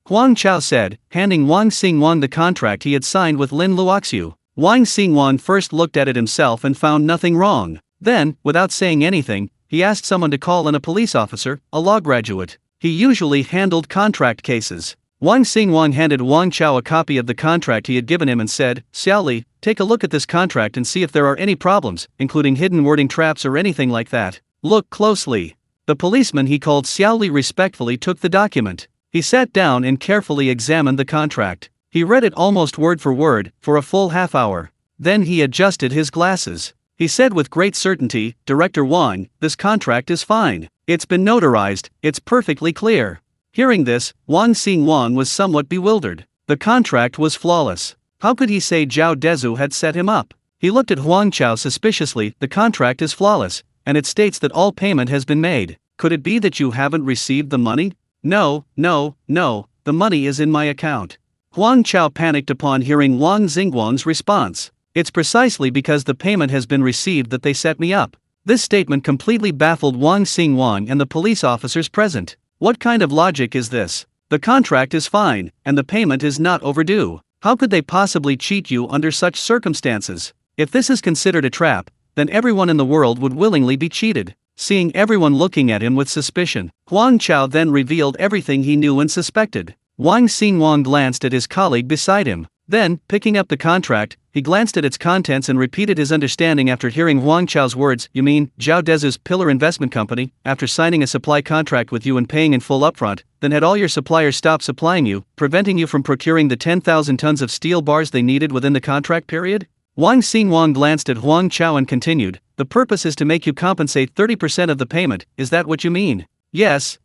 Huang Chao said, handing Wang Xingguang the contract he had signed with Lin Luoxiu. Wang Xingguang first looked at it himself and found nothing wrong. Then, without saying anything, he asked someone to call in a police officer, a law graduate. He usually handled contract cases. Wang Xingguang handed Wang Chao a copy of the contract he had given him and said, Xiao Li, take a look at this contract and see if there are any problems, including hidden wording traps or anything like that. Look closely. The policeman he called Xiao Li respectfully took the document. He sat down and carefully examined the contract. He read it almost word for word, for a full half hour. Then he adjusted his glasses. He said with great certainty, Director Wang, this contract is fine. It's been notarized, it's perfectly clear. Hearing this, Wang Xingguang was somewhat bewildered. The contract was flawless. How could he say Zhao Dezhu had set him up? He looked at Huang Chao suspiciously. The contract is flawless, and it states that all payment has been made. Could it be that you haven't received the money? No, the money is in my account. Huang Chao panicked upon hearing Wang Xingguang's response. It's precisely because the payment has been received that they set me up. This statement completely baffled Wang Xingguang and the police officers present. What kind of logic is this? The contract is fine, and the payment is not overdue. How could they possibly cheat you under such circumstances? If this is considered a trap, then everyone in the world would willingly be cheated. Seeing everyone looking at him with suspicion, Huang Chao then revealed everything he knew and suspected. Wang Xingguang glanced at his colleague beside him. Then, picking up the contract, he glanced at its contents and repeated his understanding after hearing Huang Chao's words. You mean, Zhao Dezhu's Pillar Investment Company, after signing a supply contract with you and paying in full upfront, then had all your suppliers stop supplying you, preventing you from procuring the 10,000 tons of steel bars they needed within the contract period? Wang Xingguang glanced at Huang Chao and continued, the purpose is to make you compensate 30% of the payment, is that what you mean? Yes.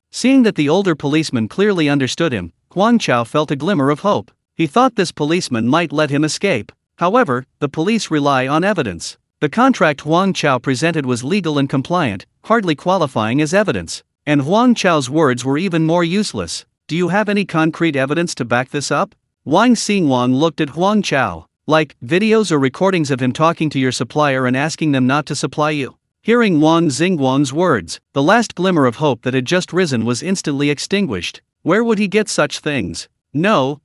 Seeing that the older policeman clearly understood him, Huang Chao felt a glimmer of hope. He thought this policeman might let him escape. However, the police rely on evidence. The contract Huang Chao presented was legal and compliant, hardly qualifying as evidence. And Huang Chao's words were even more useless. Do you have any concrete evidence to back this up? Wang Xingguang looked at Huang Chao. Like, videos or recordings of him talking to your supplier and asking them not to supply you? Hearing Wang Xingguang's words, the last glimmer of hope that had just risen was instantly extinguished. Where would he get such things? No,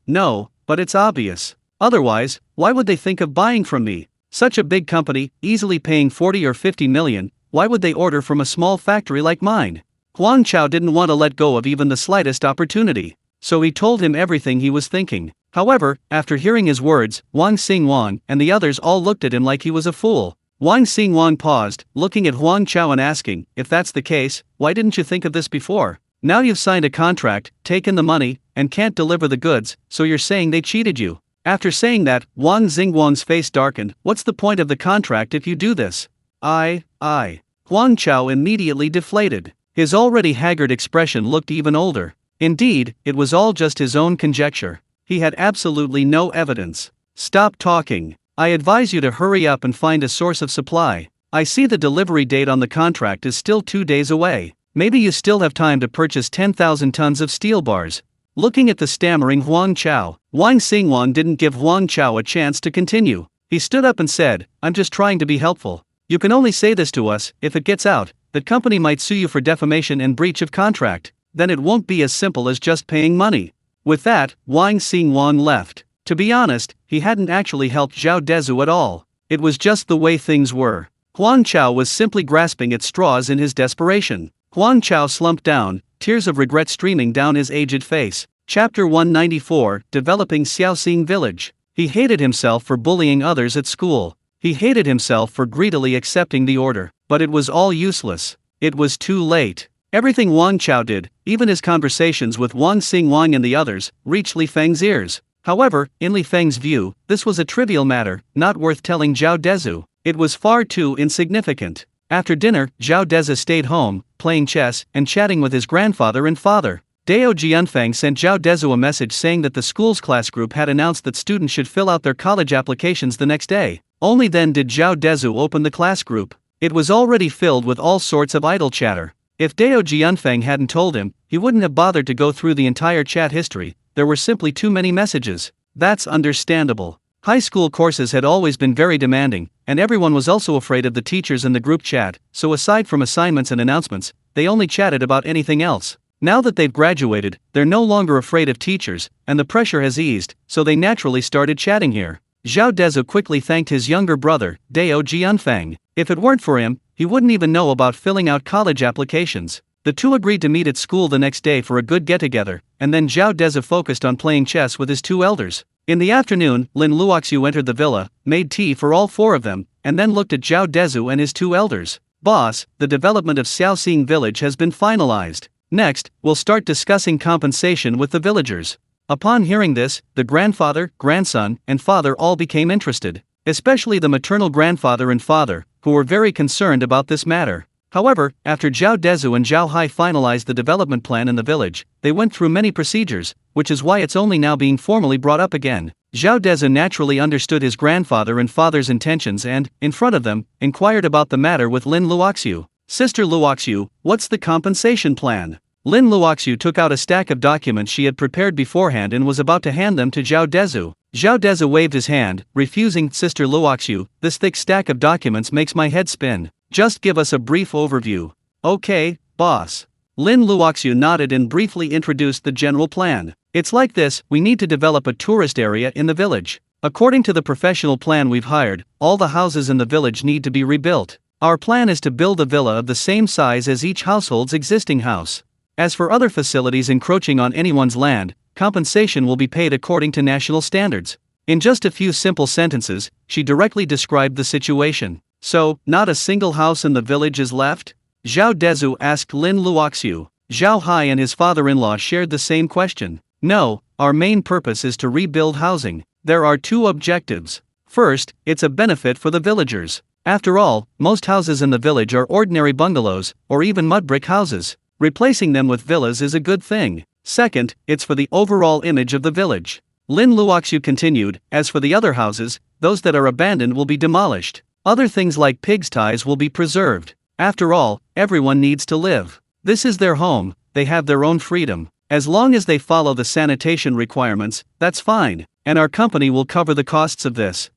but it's obvious. Otherwise, why would they think of buying from me? Such a big company, easily paying 40 or 50 million, why would they order from a small factory like mine? Huang Chao didn't want to let go of even the slightest opportunity. So he told him everything he was thinking. However, after hearing his words, Wang Xingguang and the others all looked at him like he was a fool. Wang Xingguang paused, looking at Huang Chao and asking, if that's the case, why didn't you think of this before? Now you've signed a contract, taken the money, and can't deliver the goods, so you're saying they cheated you. After saying that, Wang Xingguang's face darkened. What's the point of the contract if you do this? Huang Chao immediately deflated. His already haggard expression looked even older. Indeed, it was all just his own conjecture. He had absolutely no evidence. Stop talking. I advise you to hurry up and find a source of supply. I see the delivery date on the contract is still 2 days away. Maybe you still have time to purchase 10,000 tons of steel bars. Looking at the stammering Huang Chao, Wang Xingguang didn't give Huang Chao a chance to continue. He stood up and said, I'm just trying to be helpful. You can only say this to us. If it gets out, the company might sue you for defamation and breach of contract. Then it won't be as simple as just paying money. With that, Wang Xingguang left. To be honest, he hadn't actually helped Zhao Dezhu at all. It was just the way things were. Huang Chao was simply grasping at straws in his desperation. Huang Chao slumped down, tears of regret streaming down his aged face. Chapter 194, Developing Xiaoxing Village. He hated himself for bullying others at school. He hated himself for greedily accepting the order. But it was all useless. It was too late. Everything Huang Chao did, even his conversations with Wang Xingguang and the others, reached Li Feng's ears. However, in Li Feng's view, this was a trivial matter, not worth telling Zhao Dezhu. It was far too insignificant. After dinner, Zhao Dezhu stayed home, playing chess and chatting with his grandfather and father. Dao Jianfeng sent Zhao Dezhu a message saying that the school's class group had announced that students should fill out their college applications the next day. Only then did Zhao Dezhu open the class group. It was already filled with all sorts of idle chatter. If Dao Jianfeng hadn't told him, he wouldn't have bothered to go through the entire chat history. There were simply too many messages. That's understandable. High school courses had always been very demanding, and everyone was also afraid of the teachers in the group chat, so aside from assignments and announcements, they only chatted about anything else. Now that they've graduated, they're no longer afraid of teachers, and the pressure has eased, so they naturally started chatting here. Zhao Dezhu quickly thanked his younger brother, Dao Jianfeng. If it weren't for him, he wouldn't even know about filling out college applications. The two agreed to meet at school the next day for a good get-together, and then Zhao Dezhu focused on playing chess with his two elders. In the afternoon, Lin Luoxiu entered the villa, made tea for all four of them, and then looked at Zhao Dezhu and his two elders. Boss, the development of Xiaoxing village has been finalized. Next, we'll start discussing compensation with the villagers. Upon hearing this, the grandfather, grandson, and father all became interested, especially the maternal grandfather and father, who were very concerned about this matter. However, after Zhao Dezhu and Zhao Hai finalized the development plan in the village, they went through many procedures, which is why it's only now being formally brought up again. Zhao Dezhu naturally understood his grandfather and father's intentions and, in front of them, inquired about the matter with Lin Luoxiu. Sister Luoxiu, what's the compensation plan? Lin Luoxiu took out a stack of documents she had prepared beforehand and was about to hand them to Zhao Dezhu. Zhao Dezhu waved his hand, refusing. Sister Luoxiu, this thick stack of documents makes my head spin. Just give us a brief overview. Okay, boss. Lin Luoxiu nodded and briefly introduced the general plan. It's like this: we need to develop a tourist area in the village. According to the professional plan we've hired, all the houses in the village need to be rebuilt. Our plan is to build a villa of the same size as each household's existing house. As for other facilities encroaching on anyone's land, compensation will be paid according to national standards. In just a few simple sentences, she directly described the situation. So, not a single house in the village is left? Zhao Dezhu asked Lin Luoxiu. Zhao Hai and his father-in-law shared the same question. No, our main purpose is to rebuild housing. There are two objectives. First, it's a benefit for the villagers. After all, most houses in the village are ordinary bungalows, or even mud brick houses. Replacing them with villas is a good thing. Second, it's for the overall image of the village. Lin Luoxiu continued, as for the other houses, those that are abandoned will be demolished. Other things like pigsties will be preserved. After all, everyone needs to live. This is their home, they have their own freedom. As long as they follow the sanitation requirements, that's fine, and our company will cover the costs of this.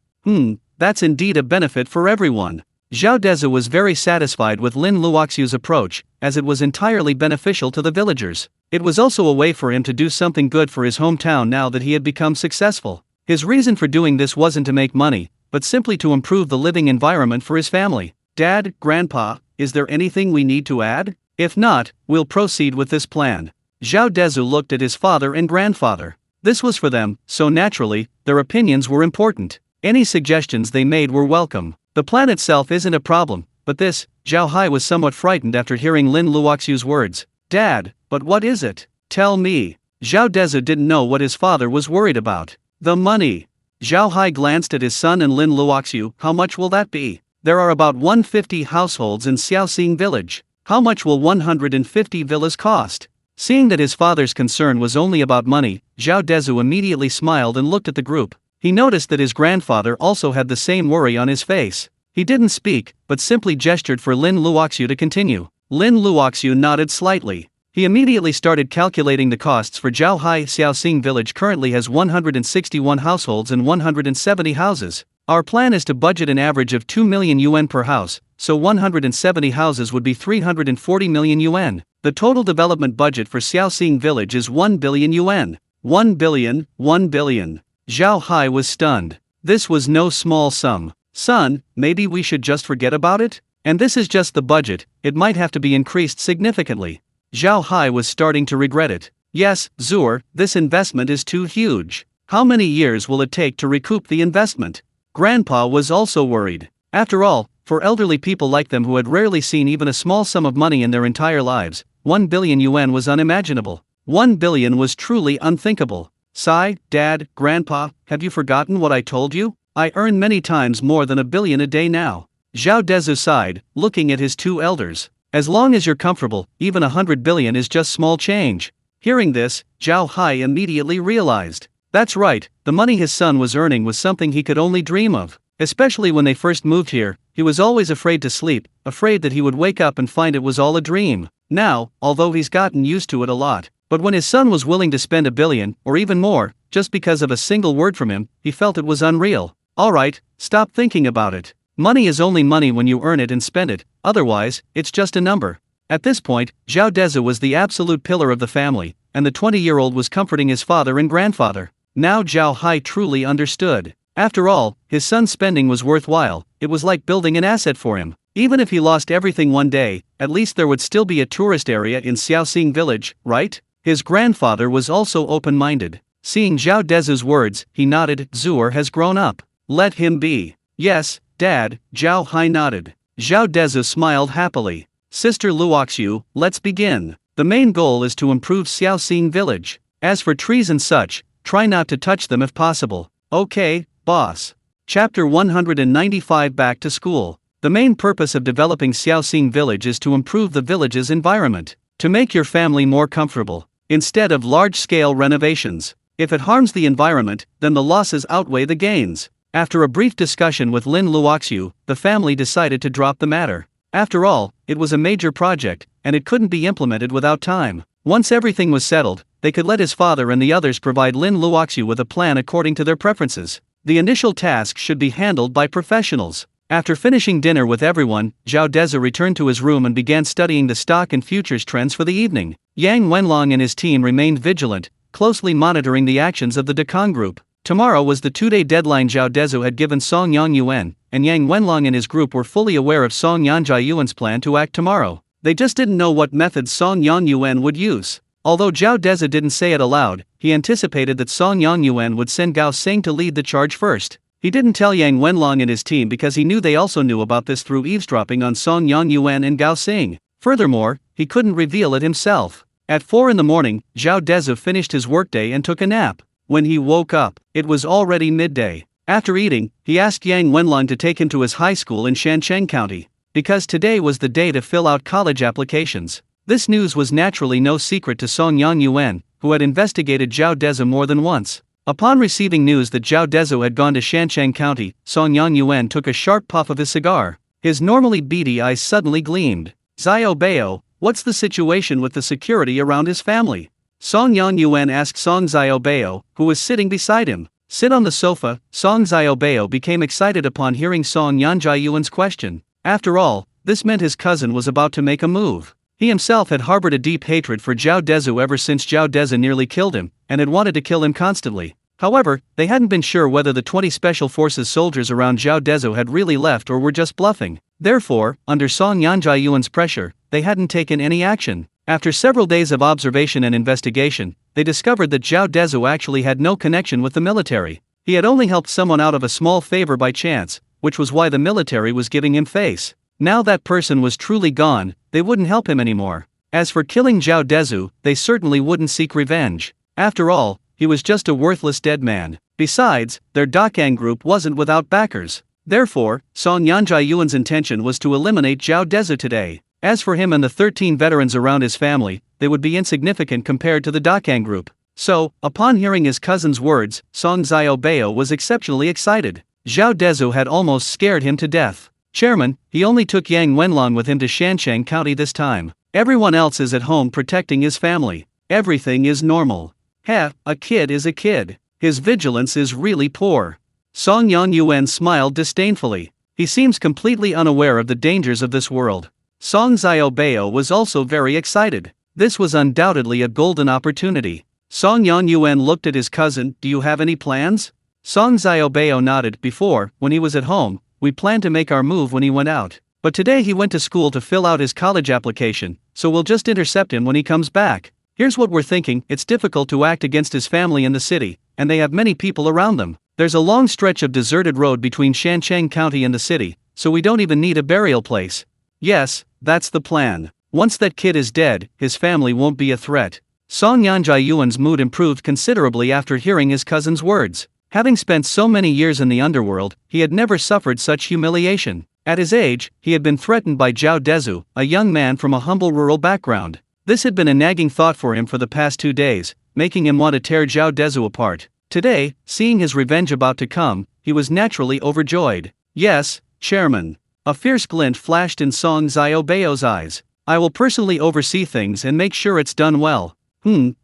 That's indeed a benefit for everyone. Zhao Dezhu was very satisfied with Lin Luoxiu's approach, as it was entirely beneficial to the villagers. It was also a way for him to do something good for his hometown now that he had become successful. His reason for doing this wasn't to make money, but simply to improve the living environment for his family. Dad, Grandpa, is there anything we need to add? If not, we'll proceed with this plan. Zhao Dezhu looked at his father and grandfather. This was for them, so naturally, their opinions were important. Any suggestions they made were welcome. The plan itself isn't a problem, but this, Zhao Hai was somewhat frightened after hearing Lin Luoxiu's words. Dad, but what is it? Tell me. Zhao Dezhu didn't know what his father was worried about. The money. Zhao Hai glanced at his son and Lin Luoxiu. How much will that be? There are about 150 households in Xiaoxing village. How much will 150 villas cost? Seeing that his father's concern was only about money, Zhao Dezhu immediately smiled and looked at the group. He noticed that his grandfather also had the same worry on his face. He didn't speak, but simply gestured for Lin Luoxiu to continue. Lin Luoxiu nodded slightly. He immediately started calculating the costs for Zhao Hai. Xiaoxing village currently has 161 households and 170 houses. Our plan is to budget an average of 2 million yuan per house, so 170 houses would be 340 million yuan. The total development budget for Xiaoxing village is 1 billion yuan. 1 billion, 1 billion. Zhao Hai was stunned. This was no small sum. Son, maybe we should just forget about it? And this is just the budget, it might have to be increased significantly. Zhao Hai was starting to regret it. Yes, Zur, this investment is too huge. How many years will it take to recoup the investment? Grandpa was also worried. After all, for elderly people like them who had rarely seen even a small sum of money in their entire lives, 1 billion yuan was unimaginable. 1 billion was truly unthinkable. Sigh, Dad, Grandpa, have you forgotten what I told you? I earn many times more than 1 billion a day now. Zhao Dezhu sighed, looking at his two elders. As long as you're comfortable, even 100 billion is just small change. Hearing this, Zhao Hai immediately realized. That's right, the money his son was earning was something he could only dream of. Especially when they first moved here, he was always afraid to sleep, afraid that he would wake up and find it was all a dream. Now, although he's gotten used to it a lot, but when his son was willing to spend $1 billion, or even more, just because of a single word from him, he felt it was unreal. Alright, stop thinking about it. Money is only money when you earn it and spend it, otherwise, it's just a number. At this point, Zhao Dezhu was the absolute pillar of the family, and the 20-year-old was comforting his father and grandfather. Now Zhao Hai truly understood. After all, his son's spending was worthwhile. It was like building an asset for him. Even if he lost everything one day, at least there would still be a tourist area in Xiaoxing village, right? His grandfather was also open-minded. Seeing Zhao Dezhu's words, he nodded. Zuer has grown up. Let him be. Yes, Dad, Zhao Hai nodded. Zhao Dezhu smiled happily. Sister Luoxiu, let's begin. The main goal is to improve Xiaoxing village. As for trees and such, try not to touch them if possible. Okay, boss. Chapter 195 Back to School. The main purpose of developing Xiaoxing village is to improve the village's environment, to make your family more comfortable, instead of large-scale renovations. If it harms the environment, then the losses outweigh the gains. After a brief discussion with Lin Luoxiu, the family decided to drop the matter. After all, it was a major project, and it couldn't be implemented without time. Once everything was settled, they could let his father and the others provide Lin Luoxiu with a plan according to their preferences. The initial task should be handled by professionals. After finishing dinner with everyone, Zhao Dezhu returned to his room and began studying the stock and futures trends for the evening. Yang Wenlong and his team remained vigilant, closely monitoring the actions of the Dekong group. Tomorrow was the 2-day deadline Zhao Dezhu had given Song Yangyuan, and Yang Wenlong and his group were fully aware of Song Yangyuan's plan to act tomorrow. They just didn't know what methods Song Yangyuan would use. Although Zhao Dezhu didn't say it aloud, he anticipated that Song Yangyuan would send Gao Sing to lead the charge first. He didn't tell Yang Wenlong and his team because he knew they also knew about this through eavesdropping on Song Yangyuan and Gao Sing. Furthermore, he couldn't reveal it himself. At 4 in the morning, Zhao Dezhu finished his workday and took a nap. When he woke up, it was already midday. After eating, he asked Yang Wenlong to take him to his high school in Shancheng County, because today was the day to fill out college applications. This news was naturally no secret to Song Yangyuan, who had investigated Zhao Dezhu more than once. Upon receiving news that Zhao Dezhu had gone to Shancheng County, Song Yangyuan took a sharp puff of his cigar. His normally beady eyes suddenly gleamed. Xiao Bao, what's the situation with the security around his family? Song Yangyuan asked Song Xiaobao, who was sitting beside him. Sit on the sofa. Song Xiaobao became excited upon hearing Song Yangyuan's question. After all, this meant his cousin was about to make a move. He himself had harbored a deep hatred for Zhao Dezhu ever since Zhao Dezhu nearly killed him, and had wanted to kill him constantly. However, they hadn't been sure whether the 20 Special Forces soldiers around Zhao Dezhu had really left or were just bluffing. Therefore, under Song Yangyuan's pressure, they hadn't taken any action. After several days of observation and investigation, they discovered that Zhao Dezhu actually had no connection with the military. He had only helped someone out of a small favor by chance, which was why the military was giving him face. Now that person was truly gone, they wouldn't help him anymore. As for killing Zhao Dezhu, they certainly wouldn't seek revenge. After all, he was just a worthless dead man. Besides, their Dakang group wasn't without backers. Therefore, Song Yangyuan's intention was to eliminate Zhao Dezhu today. As for him and the 13 veterans around his family, they would be insignificant compared to the Dakang group. So, upon hearing his cousin's words, Song Xiaobao was exceptionally excited. Zhao Dezhu had almost scared him to death. Chairman, he only took Yang Wenlong with him to Shancheng County this time. Everyone else is at home protecting his family. Everything is normal. Heh, a kid is a kid. His vigilance is really poor. Song Yangyuan smiled disdainfully. He seems completely unaware of the dangers of this world. Song Xiaobao was also very excited. This was undoubtedly a golden opportunity. Song Yangyuan looked at his cousin. Do you have any plans? Song Xiaobao nodded. Before, when he was at home, we planned to make our move when he went out. But today he went to school to fill out his college application, so we'll just intercept him when he comes back. Here's what we're thinking. It's difficult to act against his family in the city, and they have many people around them. There's a long stretch of deserted road between Shancheng County and the city, so we don't even need a burial place. Yes, that's the plan. Once that kid is dead, his family won't be a threat. Song Yangyuan's mood improved considerably after hearing his cousin's words. Having spent so many years in the underworld, he had never suffered such humiliation. At his age, he had been threatened by Zhao Dezhu, a young man from a humble rural background. This had been a nagging thought for him for the past 2 days, making him want to tear Zhao Dezhu apart. Today, seeing his revenge about to come, he was naturally overjoyed. Yes, Chairman. A fierce glint flashed in Song Ziobeo's eyes. I will personally oversee things and make sure it's done well.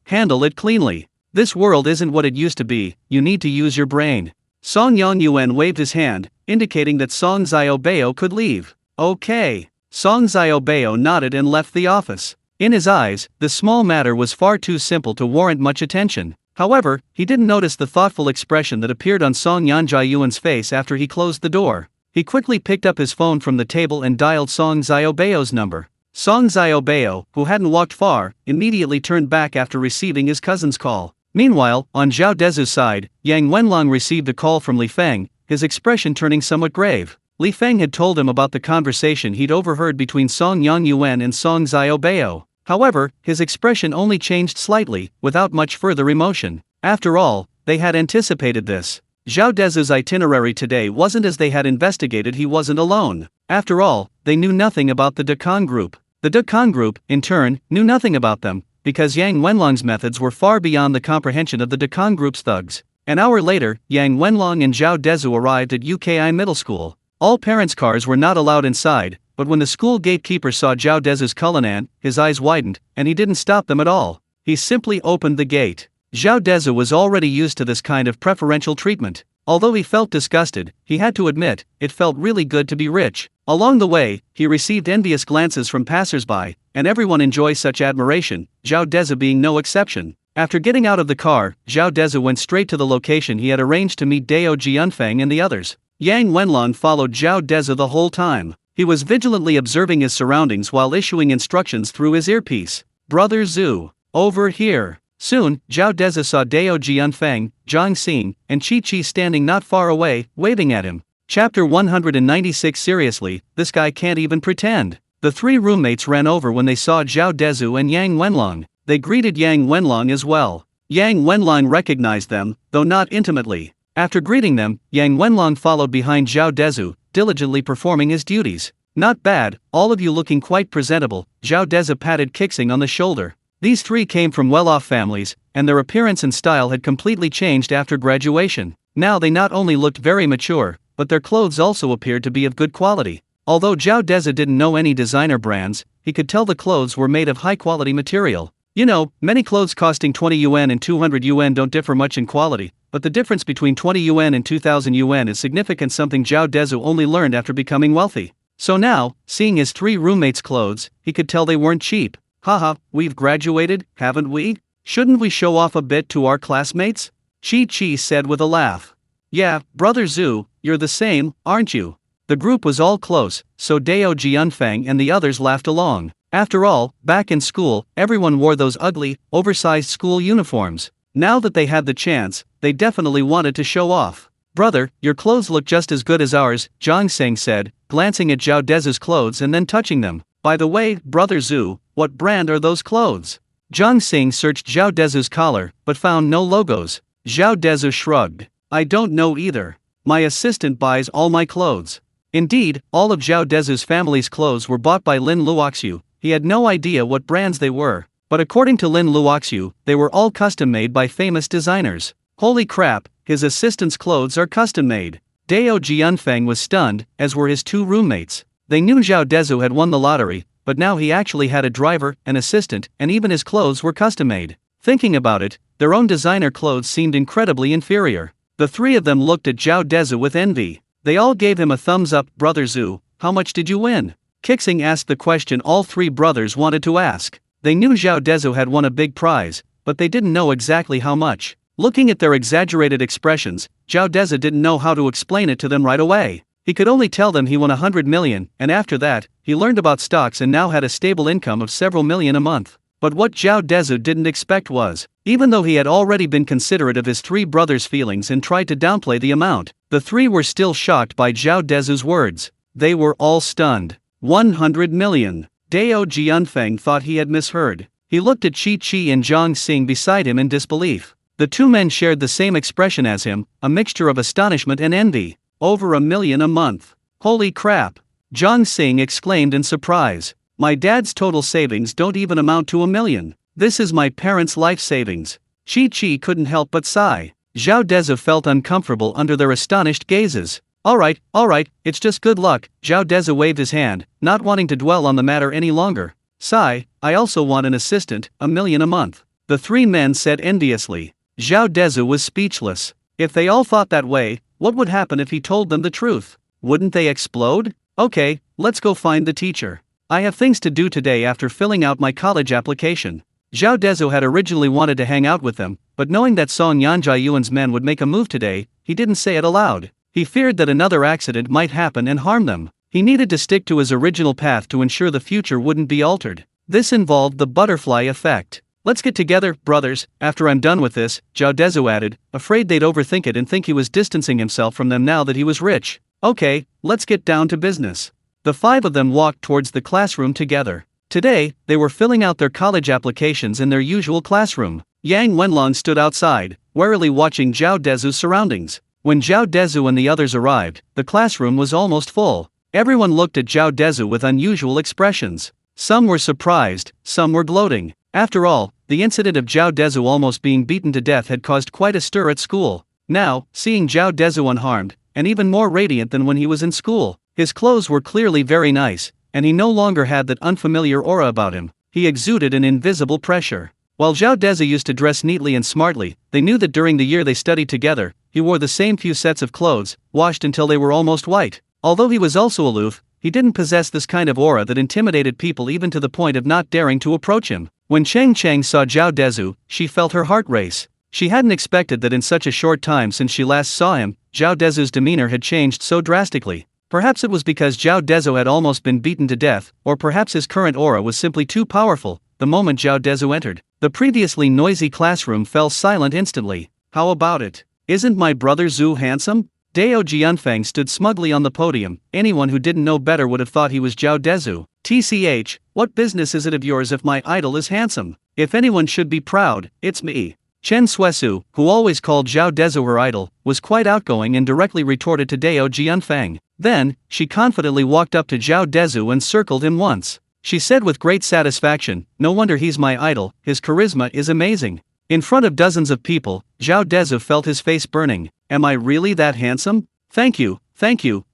Handle it cleanly. This world isn't what it used to be, you need to use your brain. Song Yongyuan waved his hand, indicating that Song Ziobeo could leave. Okay. Song Ziobeo nodded and left the office. In his eyes, the small matter was far too simple to warrant much attention. However, he didn't notice the thoughtful expression that appeared on Song Yanjiayuan's face after he closed the door. He quickly picked up his phone from the table and dialed Song Ziobeo's number. Song Ziobeo, who hadn't walked far, immediately turned back after receiving his cousin's call. Meanwhile, on Zhao Dezhu's side, Yang Wenlong received a call from Li Feng, his expression turning somewhat grave. Li Feng had told him about the conversation he'd overheard between Song Yongyuan and Song Ziobeo. However, his expression only changed slightly, without much further emotion. After all, they had anticipated this. Zhao Dezhu's itinerary today wasn't as they had investigated. He wasn't alone. After all, they knew nothing about the Dekong Group. The Dekong Group, in turn, knew nothing about them, because Yang Wenlong's methods were far beyond the comprehension of the Dekong Group's thugs. An hour later, Yang Wenlong and Zhao Dezhu arrived at UKI Middle School. All parents' cars were not allowed inside, but when the school gatekeeper saw Zhao Dezhu's Cullinan, his eyes widened, and he didn't stop them at all. He simply opened the gate. Zhao Dezhu was already used to this kind of preferential treatment. Although he felt disgusted, he had to admit, it felt really good to be rich. Along the way, he received envious glances from passers-by, and everyone enjoys such admiration, Zhao Dezhu being no exception. After getting out of the car, Zhao Dezhu went straight to the location he had arranged to meet Dao Jianfeng and the others. Yang Wenlong followed Zhao Dezhu the whole time. He was vigilantly observing his surroundings while issuing instructions through his earpiece. Brother Zhu, over here. Soon, Zhao Dezhu saw Dao Jianfeng, Zhang Xing, and Qi Qi standing not far away, waving at him. Chapter 196. Seriously, this guy can't even pretend. The three roommates ran over when they saw Zhao Dezhu and Yang Wenlong. They greeted Yang Wenlong as well. Yang Wenlong recognized them, though not intimately. After greeting them, Yang Wenlong followed behind Zhao Dezhu, diligently performing his duties. Not bad, all of you looking quite presentable, Zhao Dezhu patted Kixing on the shoulder. These three came from well-off families, and their appearance and style had completely changed after graduation. Now they not only looked very mature, but their clothes also appeared to be of good quality. Although Zhao Dezhu didn't know any designer brands, he could tell the clothes were made of high-quality material. You know, many clothes costing 20 yuan and 200 yuan don't differ much in quality, but the difference between 20 yuan and 2000 yuan is significant, something Zhao Dezhu only learned after becoming wealthy. So now, seeing his three roommates' clothes, he could tell they weren't cheap. Haha, we've graduated, haven't we? Shouldn't we show off a bit to our classmates? Qi Qi said with a laugh. Yeah, Brother Zhu, you're the same, aren't you? The group was all close, so Dao Jianfeng and the others laughed along. After all, back in school, everyone wore those ugly, oversized school uniforms. Now that they had the chance, they definitely wanted to show off. Brother, your clothes look just as good as ours, Zhang Xing said, glancing at Zhao Dezhu's clothes and then touching them. By the way, Brother Zhu, what brand are those clothes? Zhang Xing searched Zhao Dezhu's collar, but found no logos. Zhao Dezhu shrugged. I don't know either. My assistant buys all my clothes. Indeed, all of Zhao Dezhu's family's clothes were bought by Lin Luoxiu. He had no idea what brands they were, but according to Lin Luoxiu, they were all custom-made by famous designers. Holy crap, his assistant's clothes are custom-made. Dao Jianfeng was stunned, as were his two roommates. They knew Zhao Dezhu had won the lottery, but now he actually had a driver, an assistant, and even his clothes were custom-made. Thinking about it, their own designer clothes seemed incredibly inferior. The three of them looked at Zhao Dezhu with envy. They all gave him a thumbs up. Brother Zhu, how much did you win? Kixing asked the question all three brothers wanted to ask. They knew Zhao Dezhu had won a big prize, but they didn't know exactly how much. Looking at their exaggerated expressions, Zhao Dezhu didn't know how to explain it to them right away. He could only tell them he won 100 million, and after that, he learned about stocks and now had a stable income of several million a month. But what Zhao Dezhu didn't expect was, even though he had already been considerate of his three brothers' feelings and tried to downplay the amount, the three were still shocked by Zhao Dezhu's words. They were all stunned. 100 million. Dao Jianfeng thought he had misheard. He looked at Qi Qi and Zhang Xing beside him in disbelief. The two men shared the same expression as him, a mixture of astonishment and envy. Over 1 million a month. Holy crap! Zhang Xing exclaimed in surprise. My dad's total savings don't even amount to 1 million. This is my parents' life savings. Qi Qi couldn't help but sigh. Zhao Dezhu felt uncomfortable under their astonished gazes. Alright, it's just good luck, Zhao Dezhu waved his hand, not wanting to dwell on the matter any longer. Sigh, I also want an assistant, $1 million a month. The three men said enviously. Zhao Dezhu was speechless. If they all thought that way, what would happen if he told them the truth? Wouldn't they explode? Okay, let's go find the teacher. I have things to do today after filling out my college application. Zhao Dezhu had originally wanted to hang out with them, but knowing that Song Yanjiayuan's men would make a move today, he didn't say it aloud. He feared that another accident might happen and harm them. He needed to stick to his original path to ensure the future wouldn't be altered. This involved the butterfly effect. Let's get together, brothers, after I'm done with this, Zhao Dezhu added, afraid they'd overthink it and think he was distancing himself from them now that he was rich. Okay, let's get down to business. The five of them walked towards the classroom together. Today, they were filling out their college applications in their usual classroom. Yang Wenlong stood outside, warily watching Zhao Dezhu's surroundings. When Zhao Dezhu and the others arrived, the classroom was almost full. Everyone looked at Zhao Dezhu with unusual expressions. Some were surprised, some were gloating. After all, the incident of Zhao Dezhu almost being beaten to death had caused quite a stir at school. Now, seeing Zhao Dezhu unharmed, and even more radiant than when he was in school, his clothes were clearly very nice, and he no longer had that unfamiliar aura about him. He exuded an invisible pressure. While Zhao Dezhu used to dress neatly and smartly, they knew that during the year they studied together, he wore the same few sets of clothes, washed until they were almost white. Although he was also aloof, he didn't possess this kind of aura that intimidated people even to the point of not daring to approach him. When Cheng Cheng saw Zhao Dezhu, she felt her heart race. She hadn't expected that in such a short time since she last saw him, Zhao Dezhu's demeanor had changed so drastically. Perhaps it was because Zhao Dezhu had almost been beaten to death, or perhaps his current aura was simply too powerful. The moment Zhao Dezhu entered, the previously noisy classroom fell silent instantly. How about it? Isn't my brother Zhu handsome? Dao Jianfeng stood smugly on the podium. Anyone who didn't know better would have thought he was Zhao Dezhu. TCH, what business is it of yours if my idol is handsome? If anyone should be proud, it's me. Chen Suesu, who always called Zhao Dezhu her idol, was quite outgoing and directly retorted to Dao Jianfeng. Then, she confidently walked up to Zhao Dezhu and circled him once. She said with great satisfaction, no wonder he's my idol, his charisma is amazing. In front of dozens of people, Zhao Dezhu felt his face burning. Am I really that handsome? Thank you,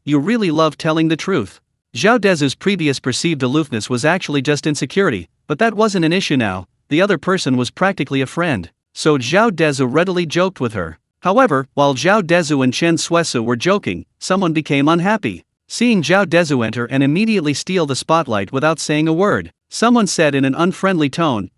you really love telling the truth. Zhao Dezhu's previous perceived aloofness was actually just insecurity, but that wasn't an issue now. The other person was practically a friend. So Zhao Dezhu readily joked with her. However, while Zhao Dezhu and Chen Suesu were joking, someone became unhappy. Seeing Zhao Dezhu enter and immediately steal the spotlight without saying a word, someone said in an unfriendly tone,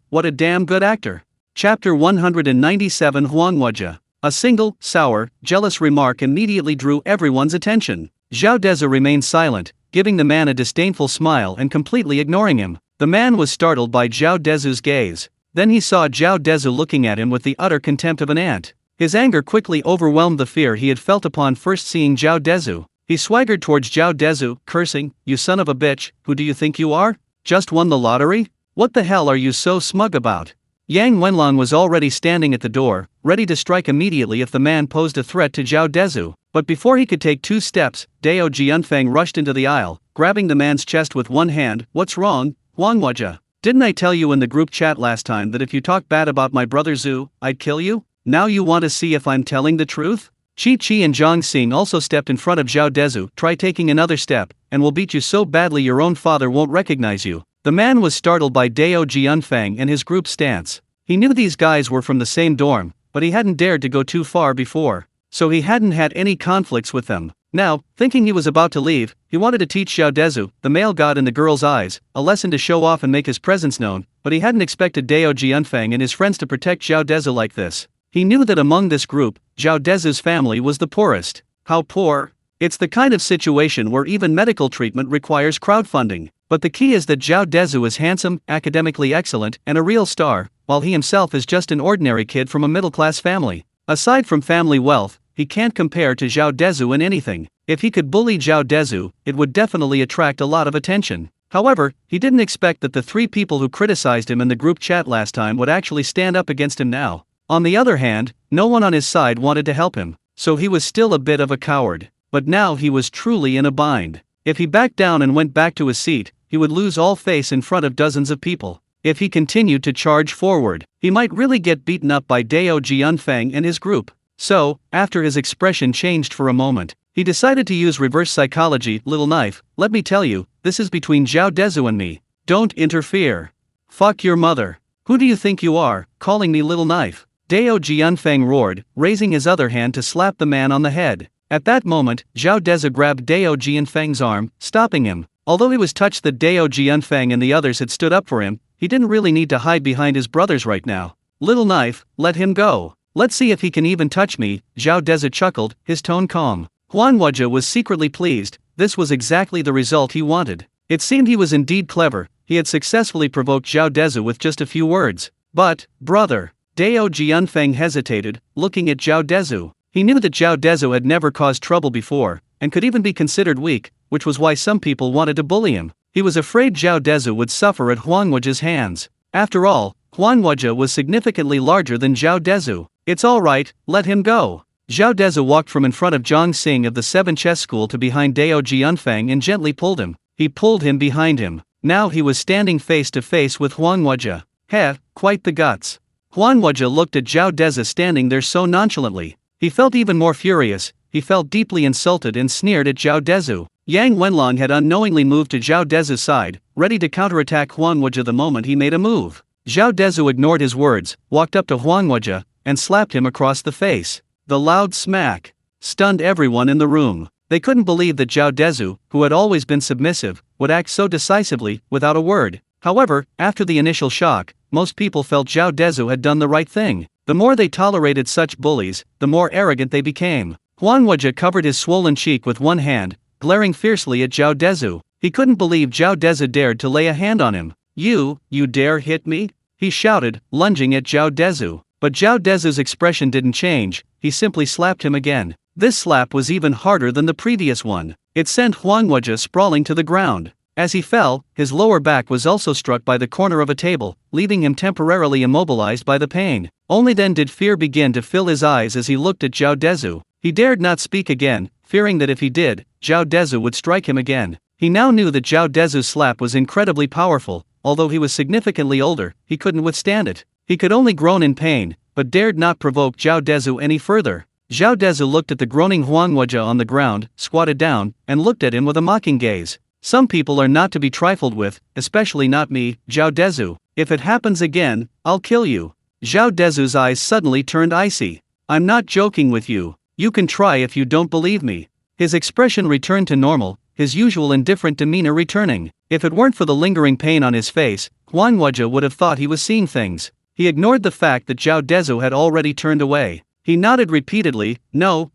what a damn good actor. Chapter 197 Huanghuaja. A single, sour, jealous remark immediately drew everyone's attention. Zhao Dezhu remained silent, giving the man a disdainful smile and completely ignoring him. The man was startled by Zhao Dezhu's gaze. Then he saw Zhao Dezhu looking at him with the utter contempt of an ant. His anger quickly overwhelmed the fear he had felt upon first seeing Zhao Dezhu. He swaggered towards Zhao Dezhu, cursing, "You son of a bitch, who do you think you are? Just won the lottery? What the hell are you so smug about?" Yang Wenlong was already standing at the door, ready to strike immediately if the man posed a threat to Zhao Dezhu. But before he could take 2 steps, Dao Jianfeng rushed into the aisle, grabbing the man's chest with one hand. "What's wrong, Huanghuaja? Didn't I tell you in the group chat last time that if you talk bad about my brother Zhu, I'd kill you? Now you want to see if I'm telling the truth?" Chi Chi and Zhang Xing also stepped in front of Zhao Dezhu. "Try taking another step, and we'll beat you so badly your own father won't recognize you." The man was startled by Dao Jianfeng and his group's stance. He knew these guys were from the same dorm, but he hadn't dared to go too far before, so he hadn't had any conflicts with them. Now, thinking he was about to leave, he wanted to teach Zhao Dezhu, the male god in the girl's eyes, a lesson to show off and make his presence known, but he hadn't expected Dao Jianfeng and his friends to protect Zhao Dezhu like this. He knew that among this group, Zhao Dezhu's family was the poorest. How poor? It's the kind of situation where even medical treatment requires crowdfunding. But the key is that Zhao Dezhu is handsome, academically excellent, and a real star, while he himself is just an ordinary kid from a middle-class family. Aside from family wealth, he can't compare to Zhao Dezhu in anything. If he could bully Zhao Dezhu, it would definitely attract a lot of attention. However, he didn't expect that the 3 people who criticized him in the group chat last time would actually stand up against him now. On the other hand, no one on his side wanted to help him, so he was still a bit of a coward. But now he was truly in a bind. If he backed down and went back to his seat, he would lose all face in front of dozens of people. If he continued to charge forward, he might really get beaten up by Dao Jianfeng and his group. So, after his expression changed for a moment, he decided to use reverse psychology. Little knife, let me tell you, this is between Zhao Dezhu and me. Don't interfere. Fuck your mother. Who do you think you are, calling me little knife? Dao Jianfeng roared, raising his other hand to slap the man on the head. At that moment, Zhao Dezhu grabbed Dao Jianfeng's arm, stopping him. Although he was touched that Dao Jianfeng and the others had stood up for him, he didn't really need to hide behind his brothers right now. Little knife, let him go. Let's see if he can even touch me, Zhao Dezhu chuckled, his tone calm. Huanhuaja was secretly pleased. This was exactly the result he wanted. It seemed he was indeed clever. He had successfully provoked Zhao Dezhu with just a few words. But, brother, Dao Jianfeng hesitated, looking at Zhao Dezhu. He knew that Zhao Dezhu had never caused trouble before, and could even be considered weak, which was why some people wanted to bully him. He was afraid Zhao Dezhu would suffer at Huanhuaja's hands. After all, Huanhuaja was significantly larger than Zhao Dezhu. It's alright, let him go. Zhao Dezhu walked from in front of Zhang Xing of the 7 chess school to behind Dao Jianfeng and gently pulled him. He pulled him behind him. Now he was standing face to face with Huanhuaja. Heh, quite the guts. Huanhuaja looked at Zhao Dezhu standing there so nonchalantly. He felt even more furious. He felt deeply insulted and sneered at Zhao Dezhu. Yang Wenlong had unknowingly moved to Zhao Dezhu's side, ready to counterattack Huanhuaja the moment he made a move. Zhao Dezhu ignored his words, walked up to Huanhuaja, and slapped him across the face. The loud smack stunned everyone in the room. They couldn't believe that Zhao Dezhu, who had always been submissive, would act so decisively, without a word. However, after the initial shock, most people felt Zhao Dezhu had done the right thing. The more they tolerated such bullies, the more arrogant they became. Huanhuaja covered his swollen cheek with one hand, glaring fiercely at Zhao Dezhu. He couldn't believe Zhao Dezhu dared to lay a hand on him. You dare hit me? He shouted, lunging at Zhao Dezhu. But Zhao Dezhu's expression didn't change. He simply slapped him again. This slap was even harder than the previous one. It sent Huanhuaja sprawling to the ground. As he fell, his lower back was also struck by the corner of a table, leaving him temporarily immobilized by the pain. Only then did fear begin to fill his eyes as he looked at Zhao Dezhu. He dared not speak again, fearing that if he did, Zhao Dezhu would strike him again. He now knew that Zhao Dezhu's slap was incredibly powerful. Although he was significantly older, he couldn't withstand it. He could only groan in pain, but dared not provoke Zhao Dezhu any further. Zhao Dezhu looked at the groaning Huanhuaja on the ground, squatted down, and looked at him with a mocking gaze. Some people are not to be trifled with, especially not me, Zhao Dezhu. If it happens again, I'll kill you. Zhao Dezhu's eyes suddenly turned icy. I'm not joking with you. You can try if you don't believe me. His expression returned to normal, his usual indifferent demeanor returning. If it weren't for the lingering pain on his face, Huanhuaja would have thought he was seeing things. He ignored the fact that Zhao Dezhu had already turned away. He nodded repeatedly, no,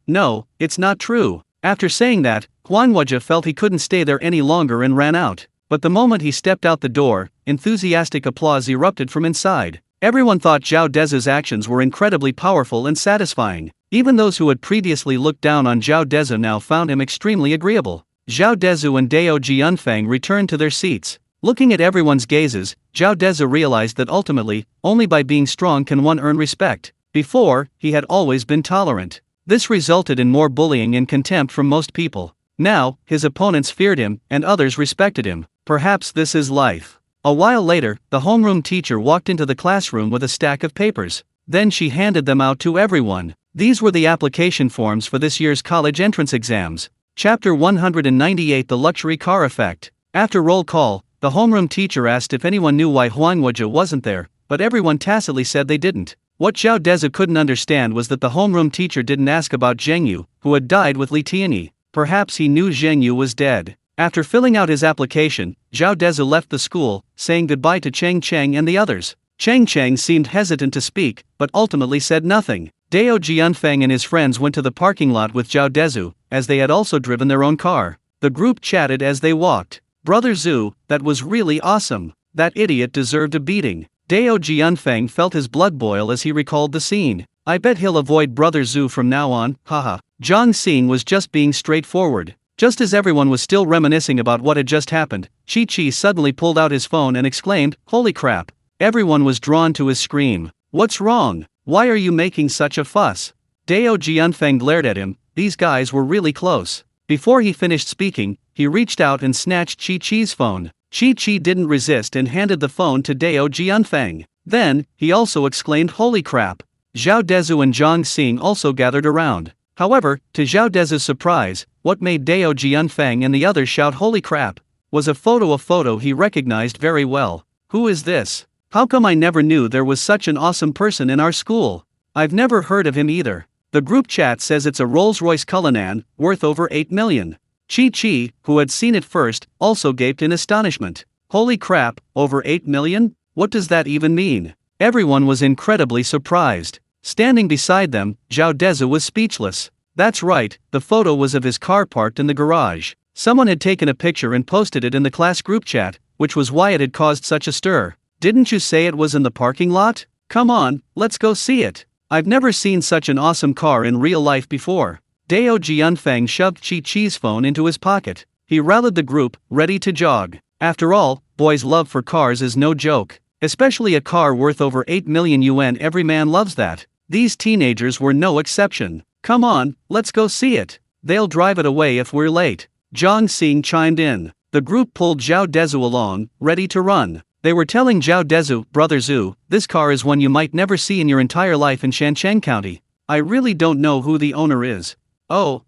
it's not true. After saying that, Huanhuaja felt he couldn't stay there any longer and ran out. But the moment he stepped out the door, enthusiastic applause erupted from inside. Everyone thought Zhao Dezhu's actions were incredibly powerful and satisfying. Even those who had previously looked down on Zhao Dezhu now found him extremely agreeable. Zhao Dezhu and Dao Jianfeng returned to their seats. Looking at everyone's gazes, Zhao Dezhu realized that ultimately, only by being strong can one earn respect. Before, he had always been tolerant. This resulted in more bullying and contempt from most people. Now, his opponents feared him, and others respected him. Perhaps this is life. A while later, the homeroom teacher walked into the classroom with a stack of papers. Then she handed them out to everyone. These were the application forms for this year's college entrance exams. Chapter 198: The Luxury Car Effect. After roll call, the homeroom teacher asked if anyone knew why Huanhuaja wasn't there, but everyone tacitly said they didn't. What Zhao Dezhu couldn't understand was that the homeroom teacher didn't ask about Zhengyu, who had died with Li Tianyi. Perhaps he knew Zhengyu was dead. After filling out his application, Zhao Dezhu left the school, saying goodbye to Cheng Cheng and the others. Cheng Cheng seemed hesitant to speak, but ultimately said nothing. Dao Jianfeng and his friends went to the parking lot with Zhao Dezhu, as they had also driven their own car. The group chatted as they walked. Brother Zhu, that was really awesome. That idiot deserved a beating. Dao Jianfeng felt his blood boil as he recalled the scene. I bet he'll avoid Brother Zhu from now on, haha. Zhang Xing was just being straightforward. Just as everyone was still reminiscing about what had just happened, Chi suddenly pulled out his phone and exclaimed, "Holy crap." Everyone was drawn to his scream. What's wrong? Why are you making such a fuss? Dao Jianfeng glared at him. These guys were really close. Before he finished speaking, he reached out and snatched Chi-Chi's phone. Chi-Chi didn't resist and handed the phone to Dao Jianfeng. Then, he also exclaimed, "Holy crap." Zhao Dezhu and Zhang Xing also gathered around. However, to Zhao Dezhu's surprise, what made Dao Jianfeng and the others shout "Holy crap!" was a photo he recognized very well. Who is this? How come I never knew there was such an awesome person in our school? I've never heard of him either. The group chat says it's a Rolls-Royce Cullinan, worth over 8 million. Chi, who had seen it first, also gaped in astonishment. Holy crap, over 8 million? What does that even mean? Everyone was incredibly surprised. Standing beside them, Zhao Dezhu was speechless. That's right, the photo was of his car parked in the garage. Someone had taken a picture and posted it in the class group chat, which was why it had caused such a stir. Didn't you say it was in the parking lot? Come on, let's go see it. I've never seen such an awesome car in real life before. Dao Jianfeng shoved Chi-Chi's phone into his pocket. He rallied the group, ready to jog. After all, boys' love for cars is no joke. Especially a car worth over 8 million yuan. Every man loves that. These teenagers were no exception. Come on, let's go see it. They'll drive it away if we're late. Zhang Xing chimed in. The group pulled Zhao Dezhu along, ready to run. They were telling Zhao Dezhu, "Brother Zhu, this car is one you might never see in your entire life in Shancheng County. I really don't know who the owner is." Oh,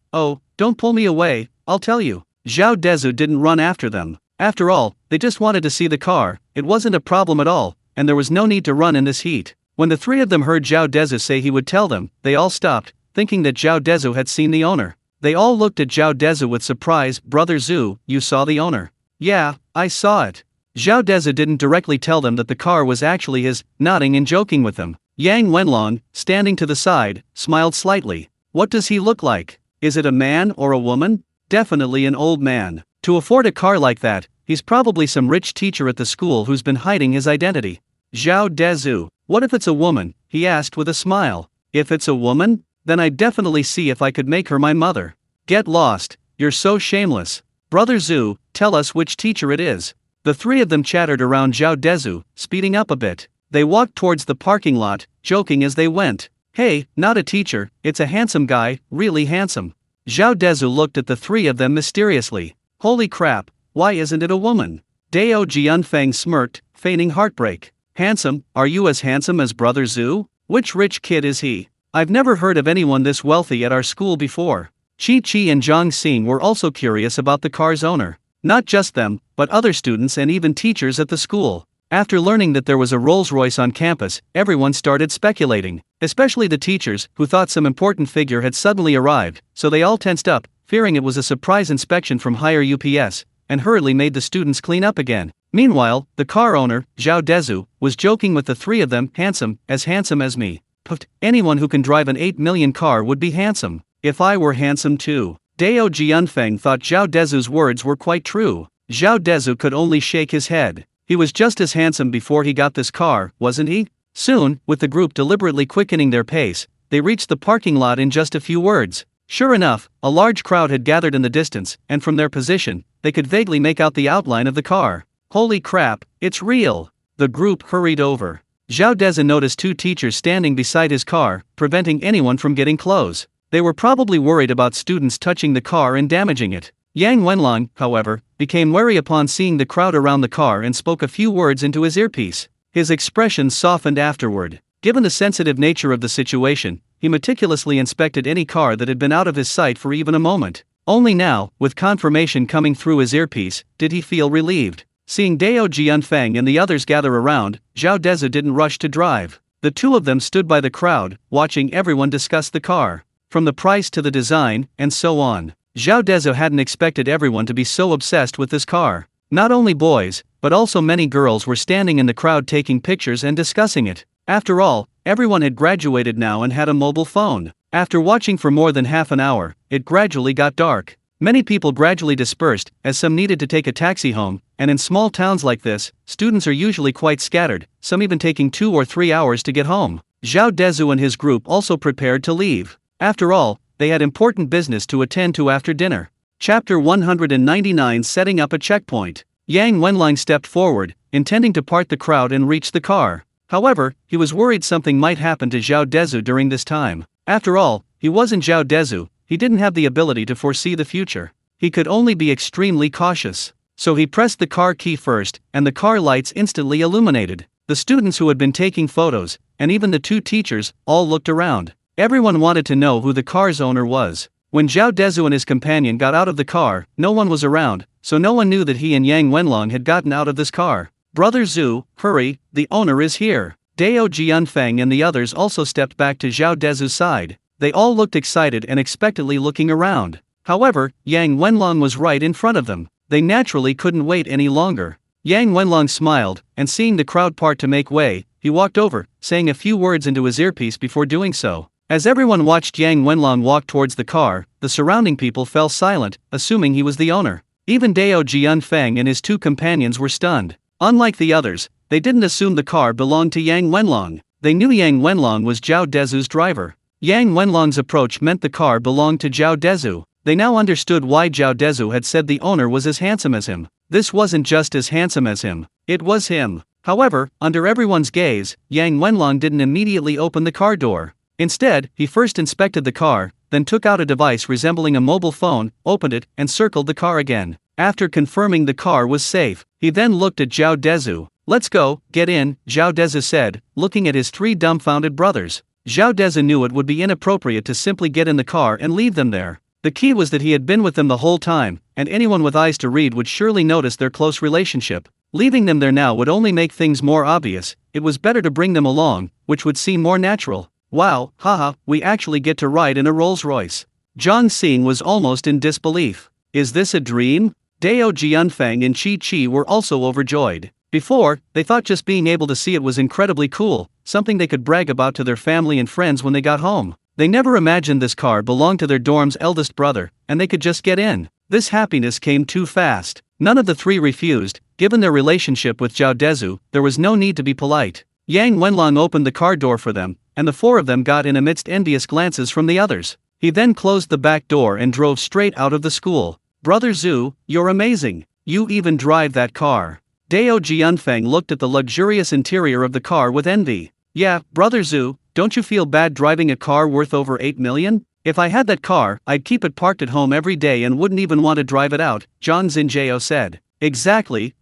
don't pull me away, I'll tell you. Zhao Dezhu didn't run after them. After all, they just wanted to see the car. It wasn't a problem at all, and there was no need to run in this heat. When the three of them heard Zhao Dezhu say he would tell them, they all stopped, thinking that Zhao Dezhu had seen the owner. They all looked at Zhao Dezhu with surprise. "Brother Zhu, you saw the owner?" "Yeah, I saw it." Zhao Dezhu didn't directly tell them that the car was actually his, nodding and joking with them. Yang Wenlong, standing to the side, smiled slightly. "What does he look like? Is it a man or a woman?" "Definitely an old man. To afford a car like that, he's probably some rich teacher at the school who's been hiding his identity." Zhao Dezhu, "What if it's a woman?" he asked with a smile. "If it's a woman? Then I'd definitely see if I could make her my mother." "Get lost, you're so shameless. Brother Zhu, tell us which teacher it is." The three of them chattered around Zhao Dezhu, speeding up a bit. They walked towards the parking lot, joking as they went. "Hey, not a teacher, it's a handsome guy, really handsome." Zhao Dezhu looked at the three of them mysteriously. "Holy crap, why isn't it a woman?" Dao Jianfeng smirked, feigning heartbreak. "Handsome, are you as handsome as Brother Zhu? Which rich kid is he? I've never heard of anyone this wealthy at our school before." Chi and Zhang Xing were also curious about the car's owner. Not just them, but other students and even teachers at the school. After learning that there was a Rolls-Royce on campus, everyone started speculating, especially the teachers, who thought some important figure had suddenly arrived, so they all tensed up, fearing it was a surprise inspection from higher UPS, and hurriedly made the students clean up again. Meanwhile, the car owner, Zhao Dezhu, was joking with the three of them. handsome as me. Pfft, anyone who can drive an 8 million car would be handsome. If I were handsome too. Dao Jianfeng thought Zhao Dezhu's words were quite true. Zhao Dezhu could only shake his head. He was just as handsome before he got this car, wasn't he? Soon, with the group deliberately quickening their pace, they reached the parking lot in just a few words. Sure enough, a large crowd had gathered in the distance, and from their position, they could vaguely make out the outline of the car. "Holy crap, it's real!" The group hurried over. Zhao Dezhu noticed two teachers standing beside his car, preventing anyone from getting close. They were probably worried about students touching the car and damaging it. Yang Wenlong, however, became wary upon seeing the crowd around the car and spoke a few words into his earpiece. His expression softened afterward. Given the sensitive nature of the situation, he meticulously inspected any car that had been out of his sight for even a moment. Only now, with confirmation coming through his earpiece, did he feel relieved. Seeing Dao Jianfeng and the others gather around, Zhao Dezhu didn't rush to drive. The two of them stood by the crowd, watching everyone discuss the car. From the price to the design, and so on. Zhao Dezhu hadn't expected everyone to be so obsessed with this car. Not only boys, but also many girls were standing in the crowd taking pictures and discussing it. After all, everyone had graduated now and had a mobile phone. After watching for more than half an hour, it gradually got dark. Many people gradually dispersed, as some needed to take a taxi home, and in small towns like this, students are usually quite scattered, some even taking 2 or 3 hours to get home. Zhao Dezhu and his group also prepared to leave. After all, they had important business to attend to after dinner. Chapter 199 Setting up a checkpoint. Yang Wenlong stepped forward, intending to part the crowd and reach the car. However, he was worried something might happen to Zhao Dezhu during this time. After all, he wasn't Zhao Dezhu, he didn't have the ability to foresee the future. He could only be extremely cautious. So he pressed the car key first, and the car lights instantly illuminated. The students who had been taking photos, and even the two teachers, all looked around. Everyone wanted to know who the car's owner was. When Zhao Dezhu and his companion got out of the car, no one was around, so no one knew that he and Yang Wenlong had gotten out of this car. "Brother Zhu, hurry, the owner is here." Dao Jianfeng and the others also stepped back to Zhao Dezhu's side. They all looked excited and expectantly looking around. However, Yang Wenlong was right in front of them. They naturally couldn't wait any longer. Yang Wenlong smiled, and seeing the crowd part to make way, he walked over, saying a few words into his earpiece before doing so. As everyone watched Yang Wenlong walk towards the car, the surrounding people fell silent, assuming he was the owner. Even Dao Jianfeng and his two companions were stunned. Unlike the others, they didn't assume the car belonged to Yang Wenlong. They knew Yang Wenlong was Zhao Dezhu's driver. Yang Wenlong's approach meant the car belonged to Zhao Dezhu. They now understood why Zhao Dezhu had said the owner was as handsome as him. This wasn't just as handsome as him, it was him. However, under everyone's gaze, Yang Wenlong didn't immediately open the car door. Instead, he first inspected the car, then took out a device resembling a mobile phone, opened it, and circled the car again. After confirming the car was safe, he then looked at Zhao Dezhu. "Let's go, get in," Zhao Dezhu said, looking at his three dumbfounded brothers. Zhao Dezhu knew it would be inappropriate to simply get in the car and leave them there. The key was that he had been with them the whole time, and anyone with eyes to read would surely notice their close relationship. Leaving them there now would only make things more obvious. It was better to bring them along, which would seem more natural. "Wow, haha, we actually get to ride in a Rolls-Royce." Zhang Xing was almost in disbelief. "Is this a dream?" Dao Jianfeng and Qi Qi were also overjoyed. Before, they thought just being able to see it was incredibly cool, something they could brag about to their family and friends when they got home. They never imagined this car belonged to their dorm's eldest brother, and they could just get in. This happiness came too fast. None of the three refused. Given their relationship with Zhao Dezhu, there was no need to be polite. Yang Wenlong opened the car door for them, and the four of them got in amidst envious glances from the others. He then closed the back door and drove straight out of the school. "Brother Zhu, you're amazing. You even drive that car." Dao Jianfeng looked at the luxurious interior of the car with envy. "Yeah, Brother Zhu, don't you feel bad driving a car worth over 8 million? If I had that car, I'd keep it parked at home every day and wouldn't even want to drive it out," Zhang Xinjiao said. Exactly.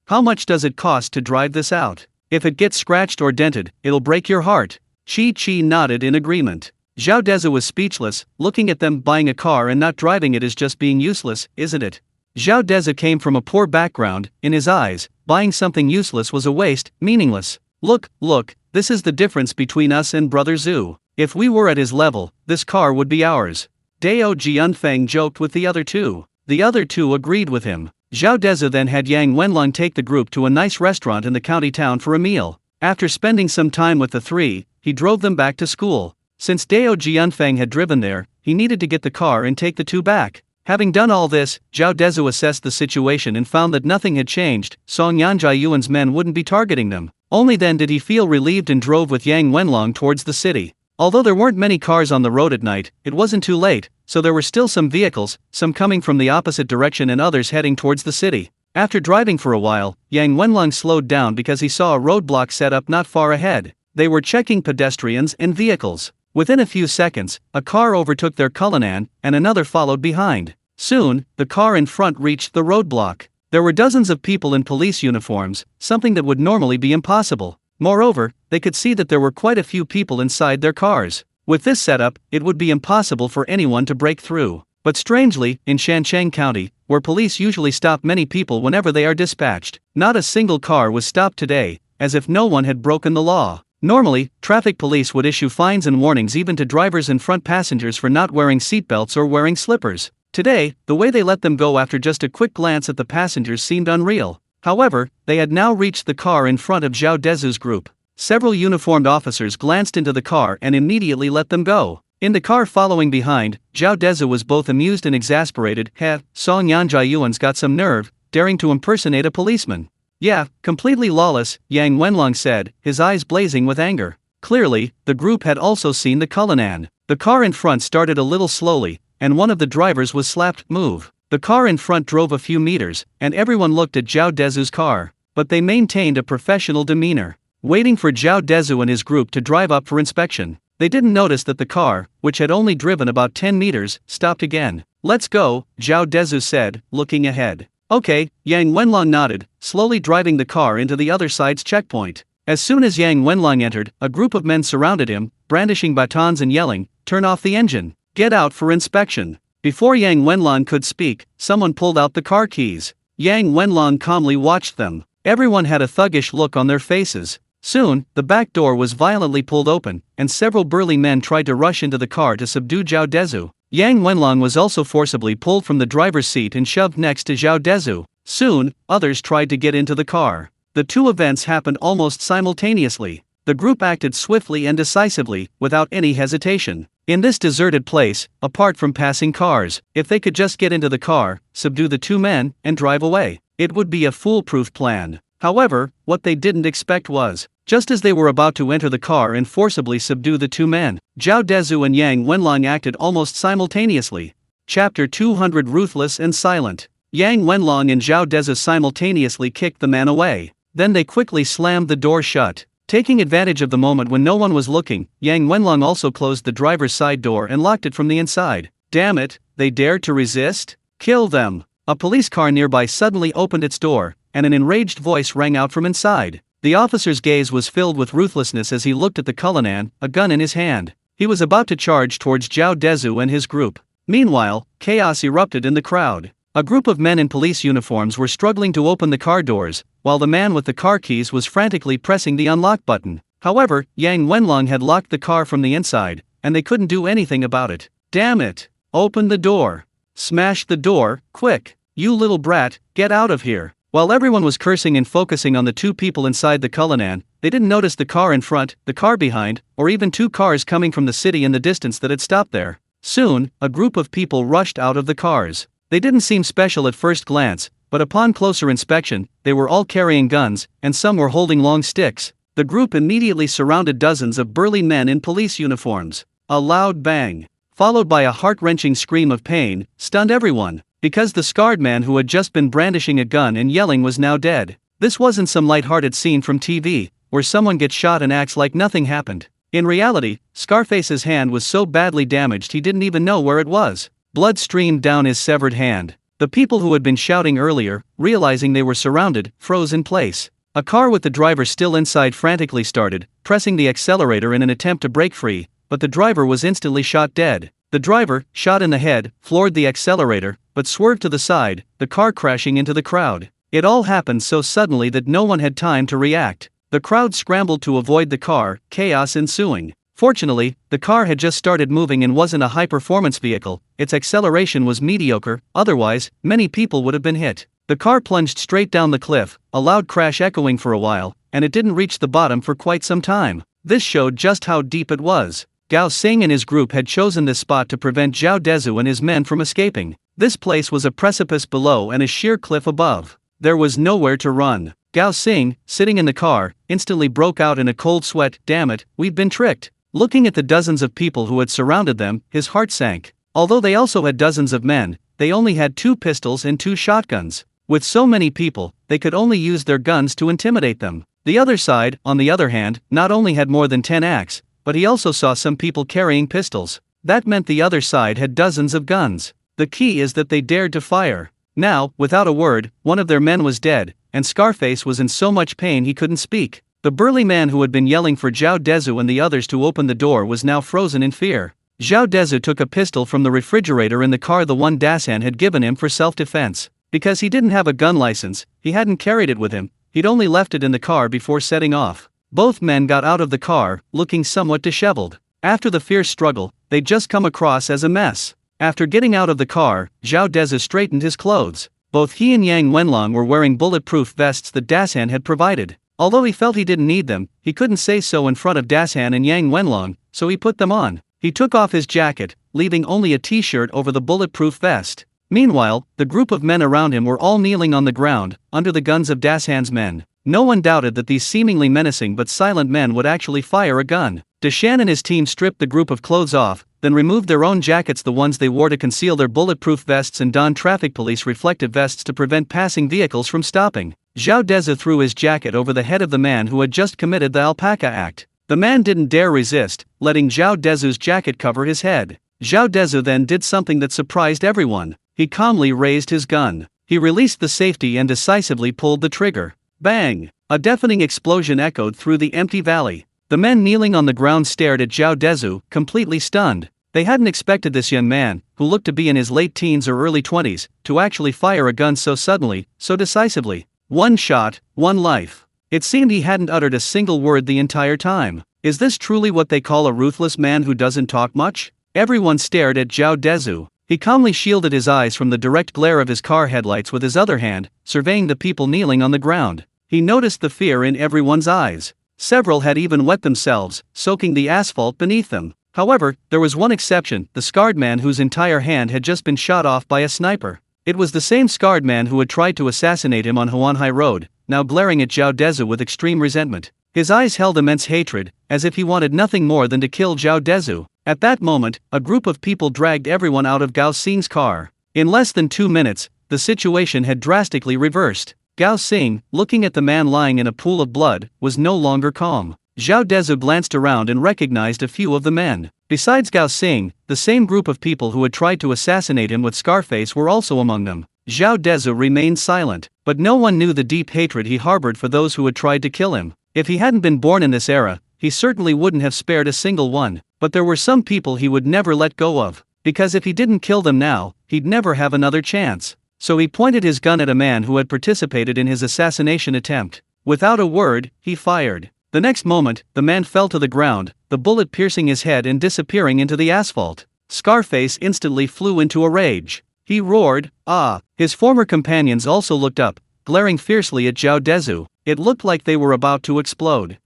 How much does it cost to drive this out? If it gets scratched or dented, it'll break your heart." Qi Qi nodded in agreement. Zhao Dezhu was speechless, looking at them. Buying a car and not driving it is just being useless, isn't it? Zhao Dezhu came from a poor background. In his eyes, buying something useless was a waste, meaningless. Look, this is the difference between us and Brother Zhu. If we were at his level, this car would be ours." Dao Jianfeng joked with the other two. The other two agreed with him. Zhao Dezhu then had Yang Wenlong take the group to a nice restaurant in the county town for a meal. After spending some time with the three, he drove them back to school. Since Dao Jianfeng had driven there, he needed to get the car and take the two back. Having done all this, Zhao Dezhu assessed the situation and found that nothing had changed. Song Yanjai Yuan's men wouldn't be targeting them. Only then did he feel relieved and drove with Yang Wenlong towards the city. Although there weren't many cars on the road at night, it wasn't too late, so there were still some vehicles, some coming from the opposite direction and others heading towards the city. After driving for a while, Yang Wenlong slowed down because he saw a roadblock set up not far ahead. They were checking pedestrians and vehicles. Within a few seconds, a car overtook their Cullinan, and another followed behind. Soon, the car in front reached the roadblock. There were dozens of people in police uniforms, something that would normally be impossible. Moreover, they could see that there were quite a few people inside their cars. With this setup, it would be impossible for anyone to break through. But strangely, in Shancheng County, where police usually stop many people whenever they are dispatched, not a single car was stopped today, as if no one had broken the law. Normally, traffic police would issue fines and warnings even to drivers and front passengers for not wearing seatbelts or wearing slippers. Today, the way they let them go after just a quick glance at the passengers seemed unreal. However, they had now reached the car in front of Zhao Dezhu's group. Several uniformed officers glanced into the car and immediately let them go. In the car following behind, Zhao Dezhu was both amused and exasperated. Song Yanjai Yuan's got some nerve, daring to impersonate a policeman. "Yeah, completely lawless," Yang Wenlong said, his eyes blazing with anger. Clearly, the group had also seen the Cullinan. The car in front started a little slowly, and one of the drivers was slapped. "Move." The car in front drove a few meters, and everyone looked at Zhao Dezhu's car. But they maintained a professional demeanor, waiting for Zhao Dezhu and his group to drive up for inspection. They didn't notice that the car, which had only driven about 10 meters, stopped again. "Let's go," Zhao Dezhu said, looking ahead. Okay, Yang Wenlong nodded, slowly driving the car into the other side's checkpoint. As soon as Yang Wenlong entered, a group of men surrounded him, brandishing batons and yelling, "Turn off the engine! Get out for inspection!" Before Yang Wenlong could speak, someone pulled out the car keys. Yang Wenlong calmly watched them. Everyone had a thuggish look on their faces. Soon, the back door was violently pulled open, and several burly men tried to rush into the car to subdue Zhao Dezhu. Yang Wenlong was also forcibly pulled from the driver's seat and shoved next to Zhao Dezhu. Soon, others tried to get into the car. The two events happened almost simultaneously. The group acted swiftly and decisively, without any hesitation. In this deserted place, apart from passing cars, if they could just get into the car, subdue the two men, and drive away, it would be a foolproof plan. However, what they didn't expect was, just as they were about to enter the car and forcibly subdue the two men, Zhao Dezhu and Yang Wenlong acted almost simultaneously. Chapter 200 Ruthless and Silent. Yang Wenlong and Zhao Dezhu simultaneously kicked the man away. Then they quickly slammed the door shut. Taking advantage of the moment when no one was looking, Yang Wenlong also closed the driver's side door and locked it from the inside. Damn it, they dared to resist? Kill them! A police car nearby suddenly opened its door, and an enraged voice rang out from inside. The officer's gaze was filled with ruthlessness as he looked at the Cullinan, a gun in his hand. He was about to charge towards Zhao Dezhu and his group. Meanwhile, chaos erupted in the crowd. A group of men in police uniforms were struggling to open the car doors, while the man with the car keys was frantically pressing the unlock button. However, Yang Wenlong had locked the car from the inside, and they couldn't do anything about it. Damn it! Open the door! Smash the door, quick! You little brat, get out of here! While everyone was cursing and focusing on the two people inside the Cullinan, they didn't notice the car in front, the car behind, or even two cars coming from the city in the distance that had stopped there. Soon, a group of people rushed out of the cars. They didn't seem special at first glance, but upon closer inspection, they were all carrying guns, and some were holding long sticks. The group immediately surrounded dozens of burly men in police uniforms. A loud bang, followed by a heart-wrenching scream of pain, stunned everyone, because the scarred man who had just been brandishing a gun and yelling was now dead. This wasn't some light-hearted scene from TV, where someone gets shot and acts like nothing happened. In reality, Scarface's hand was so badly damaged he didn't even know where it was. Blood streamed down his severed hand. The people who had been shouting earlier, realizing they were surrounded, froze in place. A car with the driver still inside frantically started, pressing the accelerator in an attempt to break free, but the driver was instantly shot dead. The driver, shot in the head, floored the accelerator, but swerved to the side, the car crashing into the crowd. It all happened so suddenly that no one had time to react. The crowd scrambled to avoid the car, chaos ensuing. Fortunately, the car had just started moving and wasn't a high-performance vehicle. Its acceleration was mediocre, otherwise, many people would have been hit. The car plunged straight down the cliff, a loud crash echoing for a while, and it didn't reach the bottom for quite some time. This showed just how deep it was. Gao Xing and his group had chosen this spot to prevent Zhao Dezhu and his men from escaping. This place was a precipice below and a sheer cliff above. There was nowhere to run. Gao Xing, sitting in the car, instantly broke out in a cold sweat. Damn it, we've been tricked. Looking at the dozens of people who had surrounded them, his heart sank. Although they also had dozens of men, they only had 2 pistols and 2 shotguns. With so many people, they could only use their guns to intimidate them. The other side, on the other hand, not only had more than 10 axes, but he also saw some people carrying pistols. That meant the other side had dozens of guns. The key is that they dared to fire. Now, without a word, one of their men was dead, and Scarface was in so much pain he couldn't speak. The burly man who had been yelling for Zhao Dezhu and the others to open the door was now frozen in fear. Zhao Dezhu took a pistol from the refrigerator in the car the one Dasan had given him for self-defense. Because he didn't have a gun license, he hadn't carried it with him, he'd only left it in the car before setting off. Both men got out of the car, looking somewhat disheveled. After the fierce struggle, they'd just come across as a mess. After getting out of the car, Zhao Dezhu straightened his clothes. Both he and Yang Wenlong were wearing bulletproof vests that Dasan had provided. Although he felt he didn't need them, he couldn't say so in front of Dasan and Yang Wenlong, so he put them on. He took off his jacket, leaving only a t-shirt over the bulletproof vest. Meanwhile, the group of men around him were all kneeling on the ground, under the guns of Dasan's men. No one doubted that these seemingly menacing but silent men would actually fire a gun. Dashan and his team stripped the group of clothes off, then removed their own jackets, the ones they wore to conceal their bulletproof vests, and donned traffic police reflective vests to prevent passing vehicles from stopping. Zhao Dezhu threw his jacket over the head of the man who had just committed the alpaca act. The man didn't dare resist, letting Zhao Dezhu's jacket cover his head. Zhao Dezhu then did something that surprised everyone. He calmly raised his gun. He released the safety and decisively pulled the trigger. Bang! A deafening explosion echoed through the empty valley. The men kneeling on the ground stared at Zhao Dezhu, completely stunned. They hadn't expected this young man, who looked to be in his late teens or early 20s, to actually fire a gun so suddenly, so decisively. One shot, one life. It seemed he hadn't uttered a single word the entire time. Is this truly what they call a ruthless man who doesn't talk much? Everyone stared at Zhao Dezhu. He calmly shielded his eyes from the direct glare of his car headlights with his other hand, surveying the people kneeling on the ground. He noticed the fear in everyone's eyes. Several had even wet themselves, soaking the asphalt beneath them. However, there was one exception, the scarred man whose entire hand had just been shot off by a sniper. It was the same scarred man who had tried to assassinate him on Huanhai Road, now glaring at Zhao Dezhu with extreme resentment. His eyes held immense hatred, as if he wanted nothing more than to kill Zhao Dezhu. At that moment, a group of people dragged everyone out of Gao Xing's car. In less than 2 minutes, the situation had drastically reversed. Gao Xing, looking at the man lying in a pool of blood, was no longer calm. Zhao Dezhu glanced around and recognized a few of the men. Besides Gao Xing, the same group of people who had tried to assassinate him with Scarface were also among them. Zhao Dezhu remained silent, but no one knew the deep hatred he harbored for those who had tried to kill him. If he hadn't been born in this era, he certainly wouldn't have spared a single one. But there were some people he would never let go of, because if he didn't kill them now, he'd never have another chance. So he pointed his gun at a man who had participated in his assassination attempt. Without a word, he fired. The next moment, the man fell to the ground, the bullet piercing his head and disappearing into the asphalt. Scarface instantly flew into a rage. He roared, "Ah!" His former companions also looked up, glaring fiercely at Zhao Dezhu. It looked like they were about to explode.